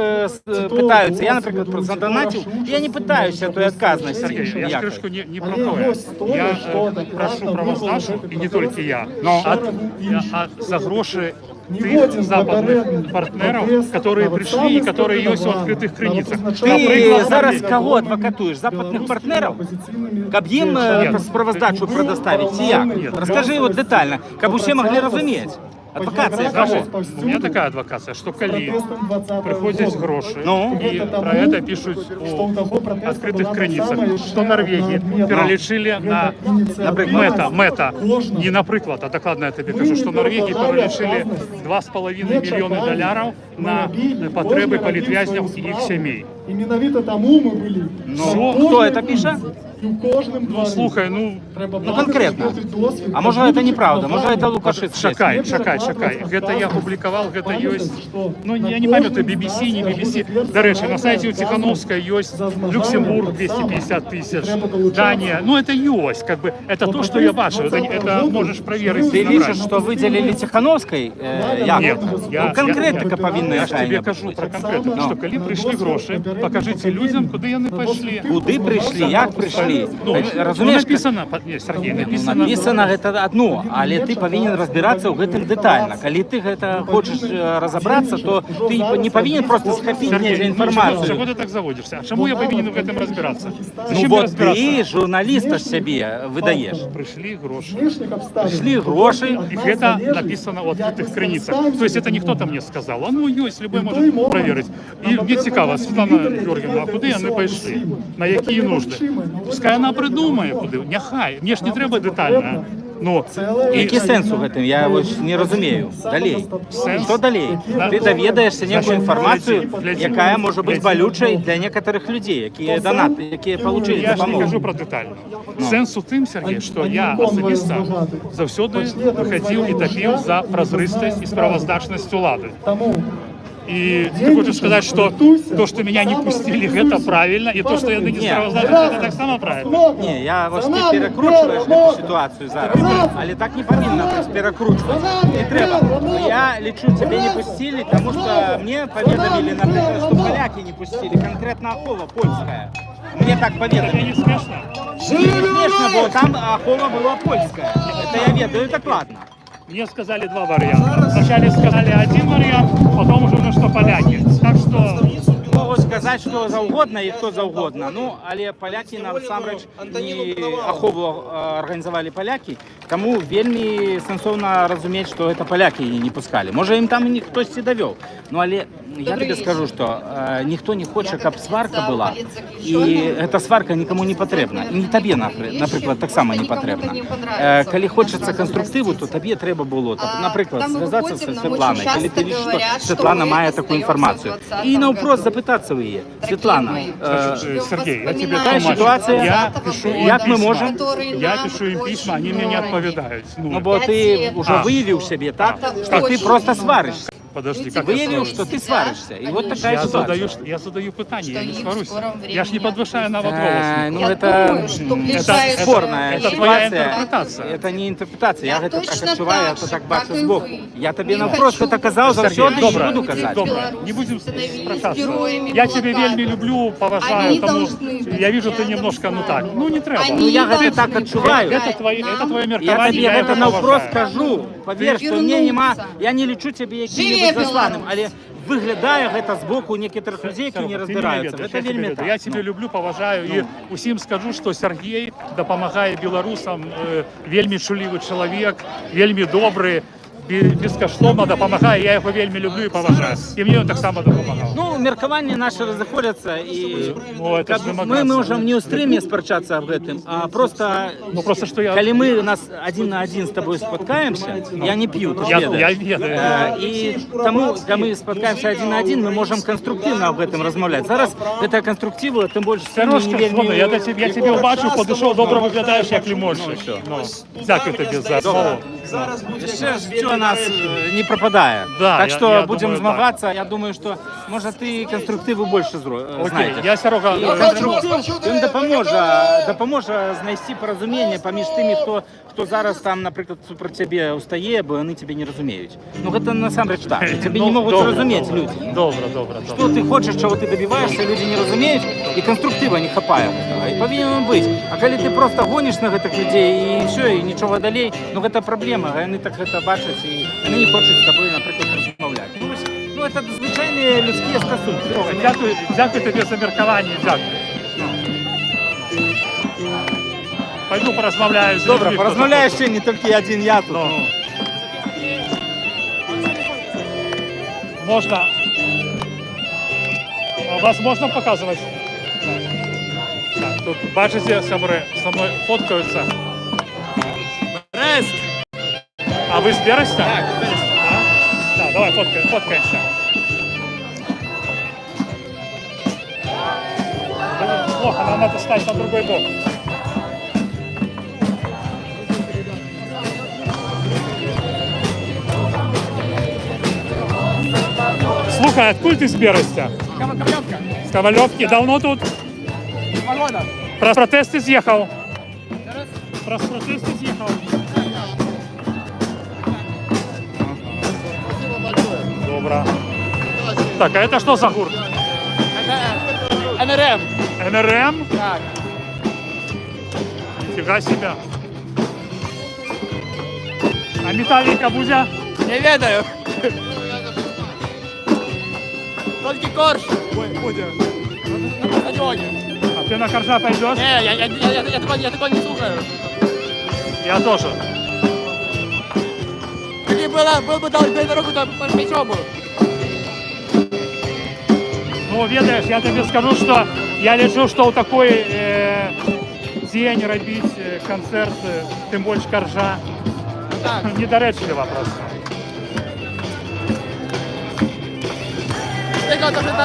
питаються. Я, наприклад, задонатив, я не питаюся тої відказності. Сергей, я скажу не про то. Я прошу правоздачу, и не только я, а за гроши тых западных партнеров, которые пришли и которые есть в открытых границах. Ты зараз кого адвокатуешь? Западных партнеров? Каб им справоздачу предоставить? Як? Расскажи вот детально, каб усе могли разуметь. Адвокация кого? У меня такая адвокация, что коли приходят гроши, и про это пишут о открытых границах, что Норвегии перелічили на мета, не наприклад, а докладно я тобі кажу, що Норвегії перелічили $2,5 мільйони на потреби політв'язнів і їх сімей. І менавіта тому ми були. Ну, хто это пише? Ну, слухай, ну конкретно. А може это неправда? Може это Лукашевич? Чакай. Гэта я публікаваў, гэта ёсць. Ну, я не памятаю, BBC, не BBC. До речі, на сайті у Тихановской ёсць Люксембург 250 тысяч, Дания. Ну, это ёсць, как бы, это то, что я бачу. Это можешь проверить. Ты пишешь, что выделили Тихановской? Нет. Ну, конкретика повинна. Я ж тебе кажу про конкретику, що коли прийшли гроші, покажите людям, куди вони пішли. Куди прийшли, як прийшли? Разумеешь, написано, Сергей, написано. Написано гэта одно, але ты павінен разбирацца ў гэтым дэтальна. Калі ты гэта хочаш разобраться, то ты не павінен просто схапіць нейкую інфармацію. Чего ты так заводишься? А чему я повинен в этом разбираться? Ну вот ты журналиста ж себе выдаешь. Пришли гроши. Пришли гроши. И это написано в открытых границах. То есть это не кто-то мне сказал. Оно есть, любой может проверить. И мне цікаво, Світлана Георгіївна, а куди вони пішли? На які нужди? Пускай вона придумає куди. Нехай. Мені ж не треба детально. Ну, який сенс у гэтым? Я не разумею. Далей. Што далей? Ты даведаешься некую інфармацію, якая може бути болючай для некоторых людей, якія донаты, якія получили допомогу. Я ж не допомогу. кажу про детально. Сенс у тим, Сергій, що я особисто завсюди виходив і топив за прозрыстость і справоздачність влади. И ты хочешь сказать, что то, что меня не пустили, это правильно, и то, что я не справоздачність, это так само правильно? Ні, я ось ти перекручуєш цю ситуацію зараз, але так не повинно бути перекручувати. Не треба. Я лечу, тебе не пустили, тому що мені повідомили, наприклад, що поляки не пустили, конкретно Ахова, польська. Мне так поведали. Это не смешно? Не смешно было, там Ахова была польская. Это я ведаю, это ладно. Мне сказали два варианта. Вначале сказали один вариант, потом уже что поляки. Так что... Могу сказать, что за угодно и кто за угодно. Ну, але поляки насамрэч не Ахову организовали поляки, тому вельми сенсовно разуметь, что это поляки не пускали. Может, им там хтось і довел. Ну, але я тебе скажу, что ніхто не хоче, каб сварка была, и эта сварка никому не потрібна. І тобі, наприклад, так само не потрібна. Коли хочеться конструктиву, то тобі треба було, наприклад, зв'язатися з Світланою, коли ти бачиш, що Світлана має таку інформацію. І на вопрос запитатися у її. Світлана, Сергей, я тебе такая ситуация, я пишу им як ми письма. можемо? Я пишу им письма, они мне не отповедают. Ну, бо ти вже виявив себе так, що ти просто сваришся. Подожди, как Выявил, что ты сваришься. И вот такая ситуация. Я задаю питание, я не сварюсь. Я ж не подвышаю на голос. Ну, это спорная это твоя ситуация. интерпретация. Это не интерпретация. Я это так отчуваю, я это так бачу сбоку. Я тебе на вопрос это казал, завсёды и не буду казать. Добре, не будем спросаться. Я тебе вельми люблю, поважаю, тому я вижу, ты немножко, ну так, ну не треба. Ну, я это так отчуваю. Это твое Я меркование, тебе это на вопрос поважаю. скажу. Поверь, что мне нема, я не лечу тебе яким-нибудь засланным, але виглядає гэта збоку некоторых людей, які не разбираються. Это вельми так. Я тебе люблю, поважаю і усім скажу, що Сергій допомагає білорусам, вельми чулівий чоловік, вельми добрий, безкоштовно допомагає, я його вельми люблю і поважаю. І мені він так само допомагав. Ну, меркования наши разыходятся, и это мы можем не у стриме сперчаться об этом, а просто, что я... коли мы один на один с тобой споткаемся, я не пью, ты ведаешь. И тому, когда мы споткаемся один на один, мы можем конструктивно об этом размовлять. Зараз это конструктивно, тем больше Сережка, я тебе убачив, подійшов, добре виглядаєш, як лимончик. Дякую тобі за слово. Ще життя у нас не пропадає. Так що будемо змагатися. Я думаю, що може ти конструктиву більше знаєш. Я, Серега, Він допоможе знайти порозуміння поміж тими, хто зараз там, наприклад, супроти тебе устає, бо вони тебе не розуміють. Ну, це насамперед так. Тебе не можуть зрозуміти люди. Добре. Що ти хочеш, чого ти добиваєшся, люди не розуміють, і конструктива не хапає. І повинен бути. А коли ти просто гониш на цих людей, і все, і нічого далі, ну, це проблема. Вони так це бачать. і вони не хочуть з тобою, наприклад, розмовляти. Ну, це звичайні людські стосунки. Дякую тобі за міркування, дякую. Пойду порозмовляю з Добре, людьми, порозмовляю хто ще не тільки один я тут. Ну. Можно. А вас можно показывать? Так, тут, бачите, со мной фоткаются. Брест! А вы с Береста? Так, Брест. Да, давай фоткаемся. Блин, плохо, нам надо стать на другой бок. Слухай, откуда ты с Береста? Ковальовка. С Ковалевки. Давно тут? 2 года. Про протесты съехал. Про протесты съехал. Добро. Так, а это что за гурт? Это НРМ. НРМ? Так. Нифига себе. А Металлика Будя? Не ведаю. Тільки корж буде на стадіоні. А ты на Коржа пойдешь? Не, я такого не слухаю. Я тоже. Тоді был бы дал дорогу, то пішов би. Ну, ведаешь, я тебе скажу, что я лечу, что у такой день робить концерт, тем больше Коржа. Так. Недоречливо просто.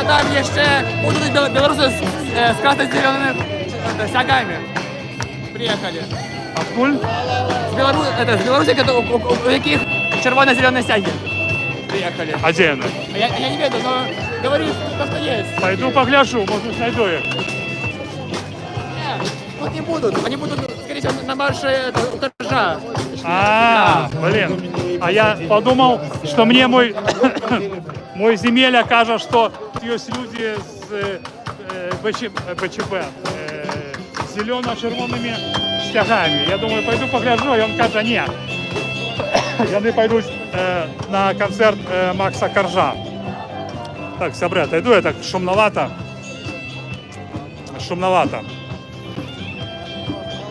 Там ще будуть білоруси з красно-зеленими сягами. Приїхали. Откуль? З Білорусі, у яких червоно-зелені сяги. Приїхали. А где они? Я не веду, но говоришь, что есть. Пойду погляжу, может найду их. Нет, вот не будут. Они будут, скорее всего, на марше у Коржа. Блин. А я подумал, что мне мой земеля каже, что есть люди с БЧП, зелено-червоними стягами. Я думаю, пойду погляжу, и он каже, нет. Я не пойду на концерт Макса Коржа. Так, сябры, отойду, я так шумновато. Шумновато.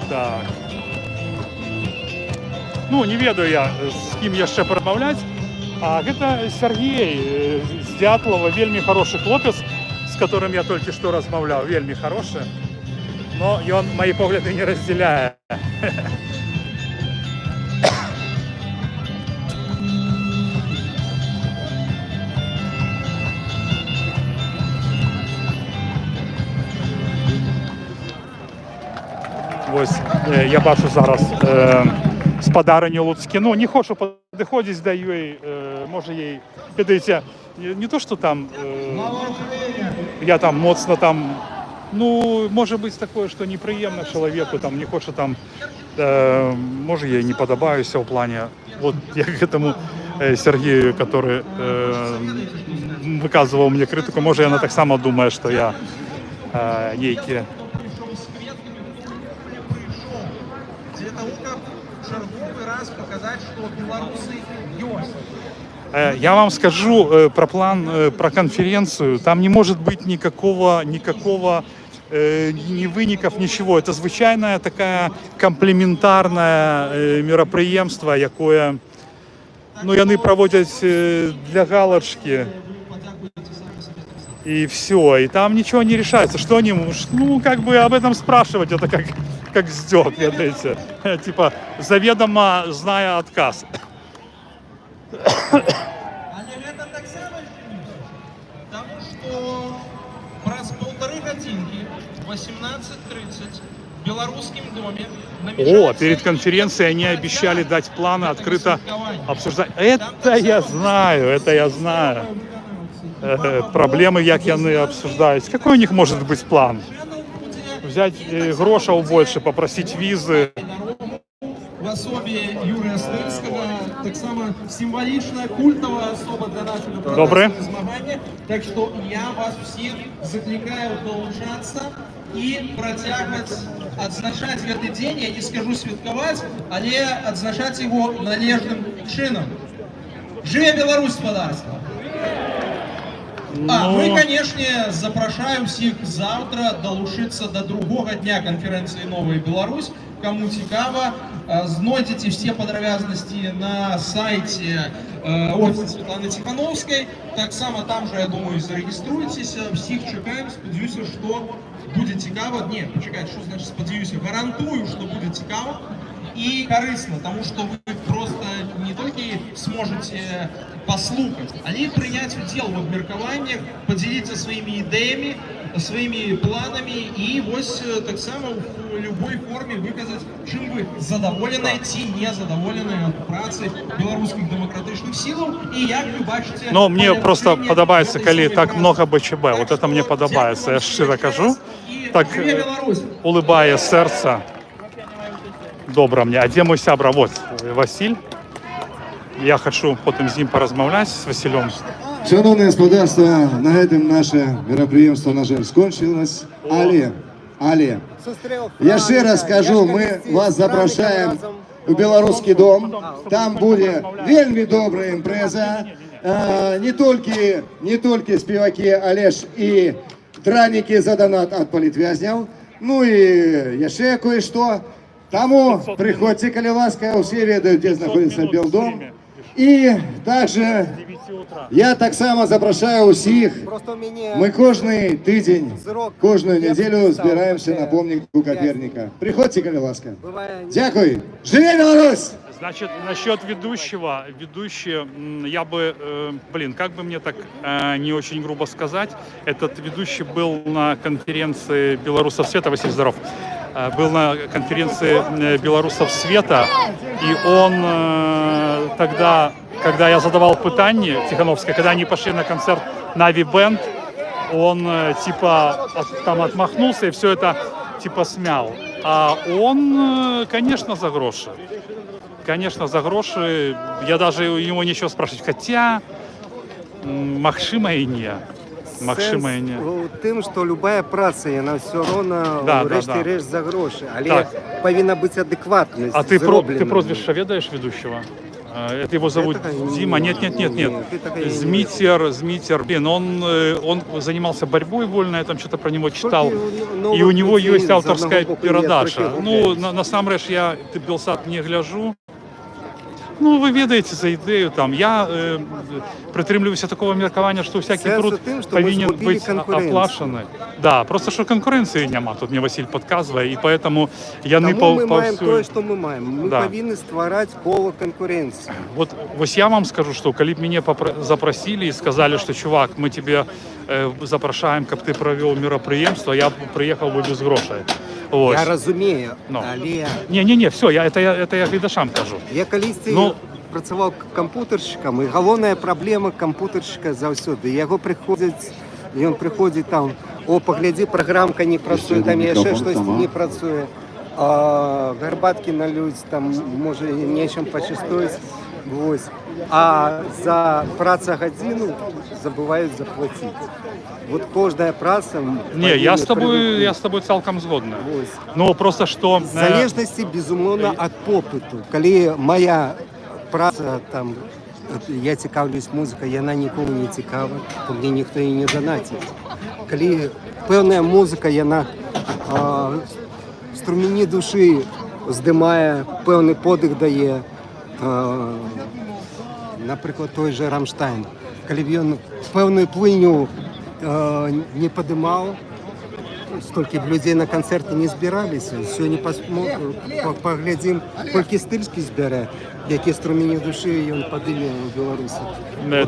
Так. Ну, не ведаю я, з ким яшчэ паразмаўляць. А гэта Сергей з Дятлова, вельмі хорошы хлопец, з которым я толькі што размаўляў, вельмі хорошы. Но ён мои погляды не разделяе. Ось я бачу зараз спадарыню Луцкіну. Не хочу падыходзіць да ёй, можа ей, ведаеце, не то, что там я там моцна там, ну, може бути такое, что непрыемна чалавеку, там не хоча там, може я не падабаюся ў плане, вот я к этому Сергею, который выказываў мне крытыку, може яна таксама думае, што я нейкі. Я вам скажу про план, про конференцию. Там не может быть никакого ни выников, ничего. Это звычайное такое комплементарное мероприемство, якое, ну, яны проводят для галочки. И все. И там ничего не решается. Что они, ну, как бы об этом спрашивать, это как сдёк, знаете. Типа, заведомо зная отказ. Але гэта таксама потому что праз 1,5 гадзінкі 18:30 в Белорусском доме О, перед конференцией они обещали дать планы, открыто обсуждать. Это я знаю. Проблемы, як яны обсуждаюць. Какой у них может быть план? Взять грошаў больше, попросить визы. в особе Юрия Астынского, так само символичная культовая особа для нашего протестного змагання. Так что я вас всех закликаю долучаться и протягивать, отзначать этот день, я не скажу святкаваць, але отзначать его належным чином. Жыве Беларусь, спадарства! Мы, конечно, запрашаем всех завтра долучиться до другого дня конференции «Новая Беларусь». Кому цікаво, знойдете все подробности на сайте офиса Светланы Тихановской. Так само там же, я думаю, зарегиструйтесь. Всех чекаем, сподіваюся, что будет цікаво. Нет, почекайте, что значит сподіваюся? Гарантую, что будет цікаво и корисно, потому что вы просто не только сможете послухать, а и принять удел в обмеркованиях, поделиться своими идеями, своими планами и ось так само в любой форме выказать, чим ви задоволені чи не задоволені праці білоруських демократичних сил. І як ви бачите... Но мне просто подобается, коли так много БЧБ. Вот это мне подобается, я щиро кажу. Так улыбає серце. Добре мне. А де мой сябра? Вот, Василь. Я хочу потім з ним порозмовляти, з Василем. Шановне господарство, на гэтым наше мерапрыемство, на жаль, скончилось. Але, я ще раз скажу, мы вас запрашаем у Белорусский дом. Там будет вельмі добрая імпрэза. Не толькі спеваки, але ж і драники за донат от политвязняў. Ну и яшчэ кое-что. Тому приходите, коли ласка, все ведают, где находится Белдом. И также я так само запрошаю усіх. Мы кожный тыдзень, кожную неделю збираемся на помнику Коперника. Приходите, коли ласка. Дякую. Живи Беларусь! Значит, насчет ведущего. Ведущий, я бы, как бы мне так не очень грубо сказать, этот ведущий был на конференции «Белорусов света», Василий, здоров, был на конференции «Белорусов света», и он тогда, когда я задавал пытание Тихановской, когда они пошли на концерт Нави Бенд, он типа там отмахнулся и все это типа смял. А он, конечно, за гроши. Конечно, за гроши. Я даже у него нечего спрашивать. Хотя, магчыма і не. Магчыма і не. Тым, што любая праца, яна все роўна рэшце рэшт за грошы. Але павінна быць адэкватнасць. А ты прозвище ведаешь ведущего? Это его зовут Дима? Нет. Змитер. Блин, он занимался борьбой вольной, я там что-то про него читал. И у него есть авторская передача. Ну, насамрэч, я Белсат не гляжу. Ну, вы ведаете за ідею там. Я притримлююся такого меркавання, що всякий труд повинен бути оплачений. Да, просто що конкуренції нема. Тут мне Василь подказывает, и поэтому яны по мы маем то, что мы маем. Мы повинны ствараць коло конкуренции. Вот я вам скажу, что коли б меня запросили и сказали, что чувак, мы тебе запрашаем, каб ты провел мероприемство, я приехал бы без грошей. Ось. Я разумею, але... Не, все, это я глядачам кажу. Я колись працаваў кампутаршчыкам, і галоўная праблема кампутаршчыка заўсёды. Ён прыходзіць там, паглядзі, праграмка не працуе, там яшчэ штосьці не працуе. Гарбаткі налюць, там, можа, нечым пачастуюць. А за працагадзіну забываюць заплаціць. Вот каждая праца... Не, я с тобой цалком згодна. Ну, просто что... В залежности, безумовно, от попыту. Коли моя праца, там, я цікавлюсь музыкой, яна нікому не цікава, то мне ніхто і не донатить. Коли певная музыка, яна струмені душі здимає, певний подих дає, наприклад, той же Рамштайн. Коли він певною плиню не подымал, столько людей на концерты не збиралися. Сьогодні поглядим, колькі стильський збере, які струмені душі ён падыме ў Беларусі.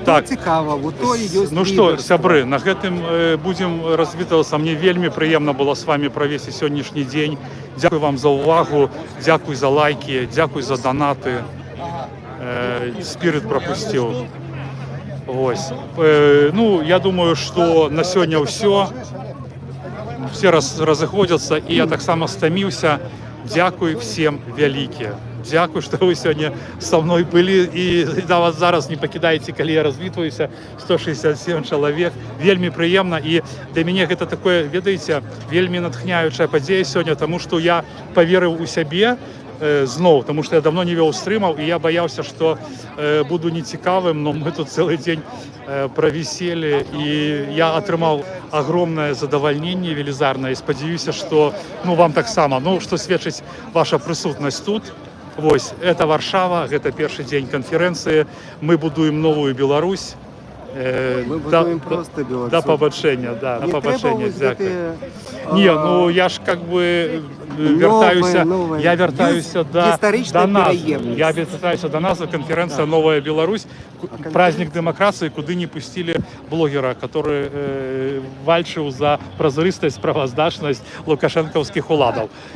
Так. Цікаво, вот то і ёсць. Ну что, сябры, на гэтым будем развітвацца. Мне вельмі прыемна было с вами провесці сённяшні дзень. Дзякуй вам за увагу, дзякуй за лайки, дзякуй за донаты. Спирит пропустил. Ось. Ну, я думаю, что на сегодня все разыходятся, и я так само стаміўся. Дзякуй всем вялікі. Дзякуй, что вы сегодня со мной были, и да, вас зараз не покидаете, коли я развітваюся. 167 человек. Вельмі прыемна, и для меня это такое, ведаеце, вельмі натхняючая падзея сегодня, тому что я поверыў у сябе, знов, тому що я давно не вів стрімів, і я боявся, що буду нецікавим, але ми тут цілий день провисели, і я отримав огромне задовольнення велизарне, і сподіваюся, що вам так само, що свідчить ваша присутність тут. Ось, це Варшава, це перший день конференції, ми будуємо нову Білорусь. Ми будуємо просто Білорусь. До побачення, да, на побачення, дякую. Ні, я ж вертаюся, я вертаюся до назви. Я вертаюся до назви конференція «Нова Білорусь», праздник демократії, куди не пустили блогера, який вальчив за прозорість, правоздатність лукашенківських уладів.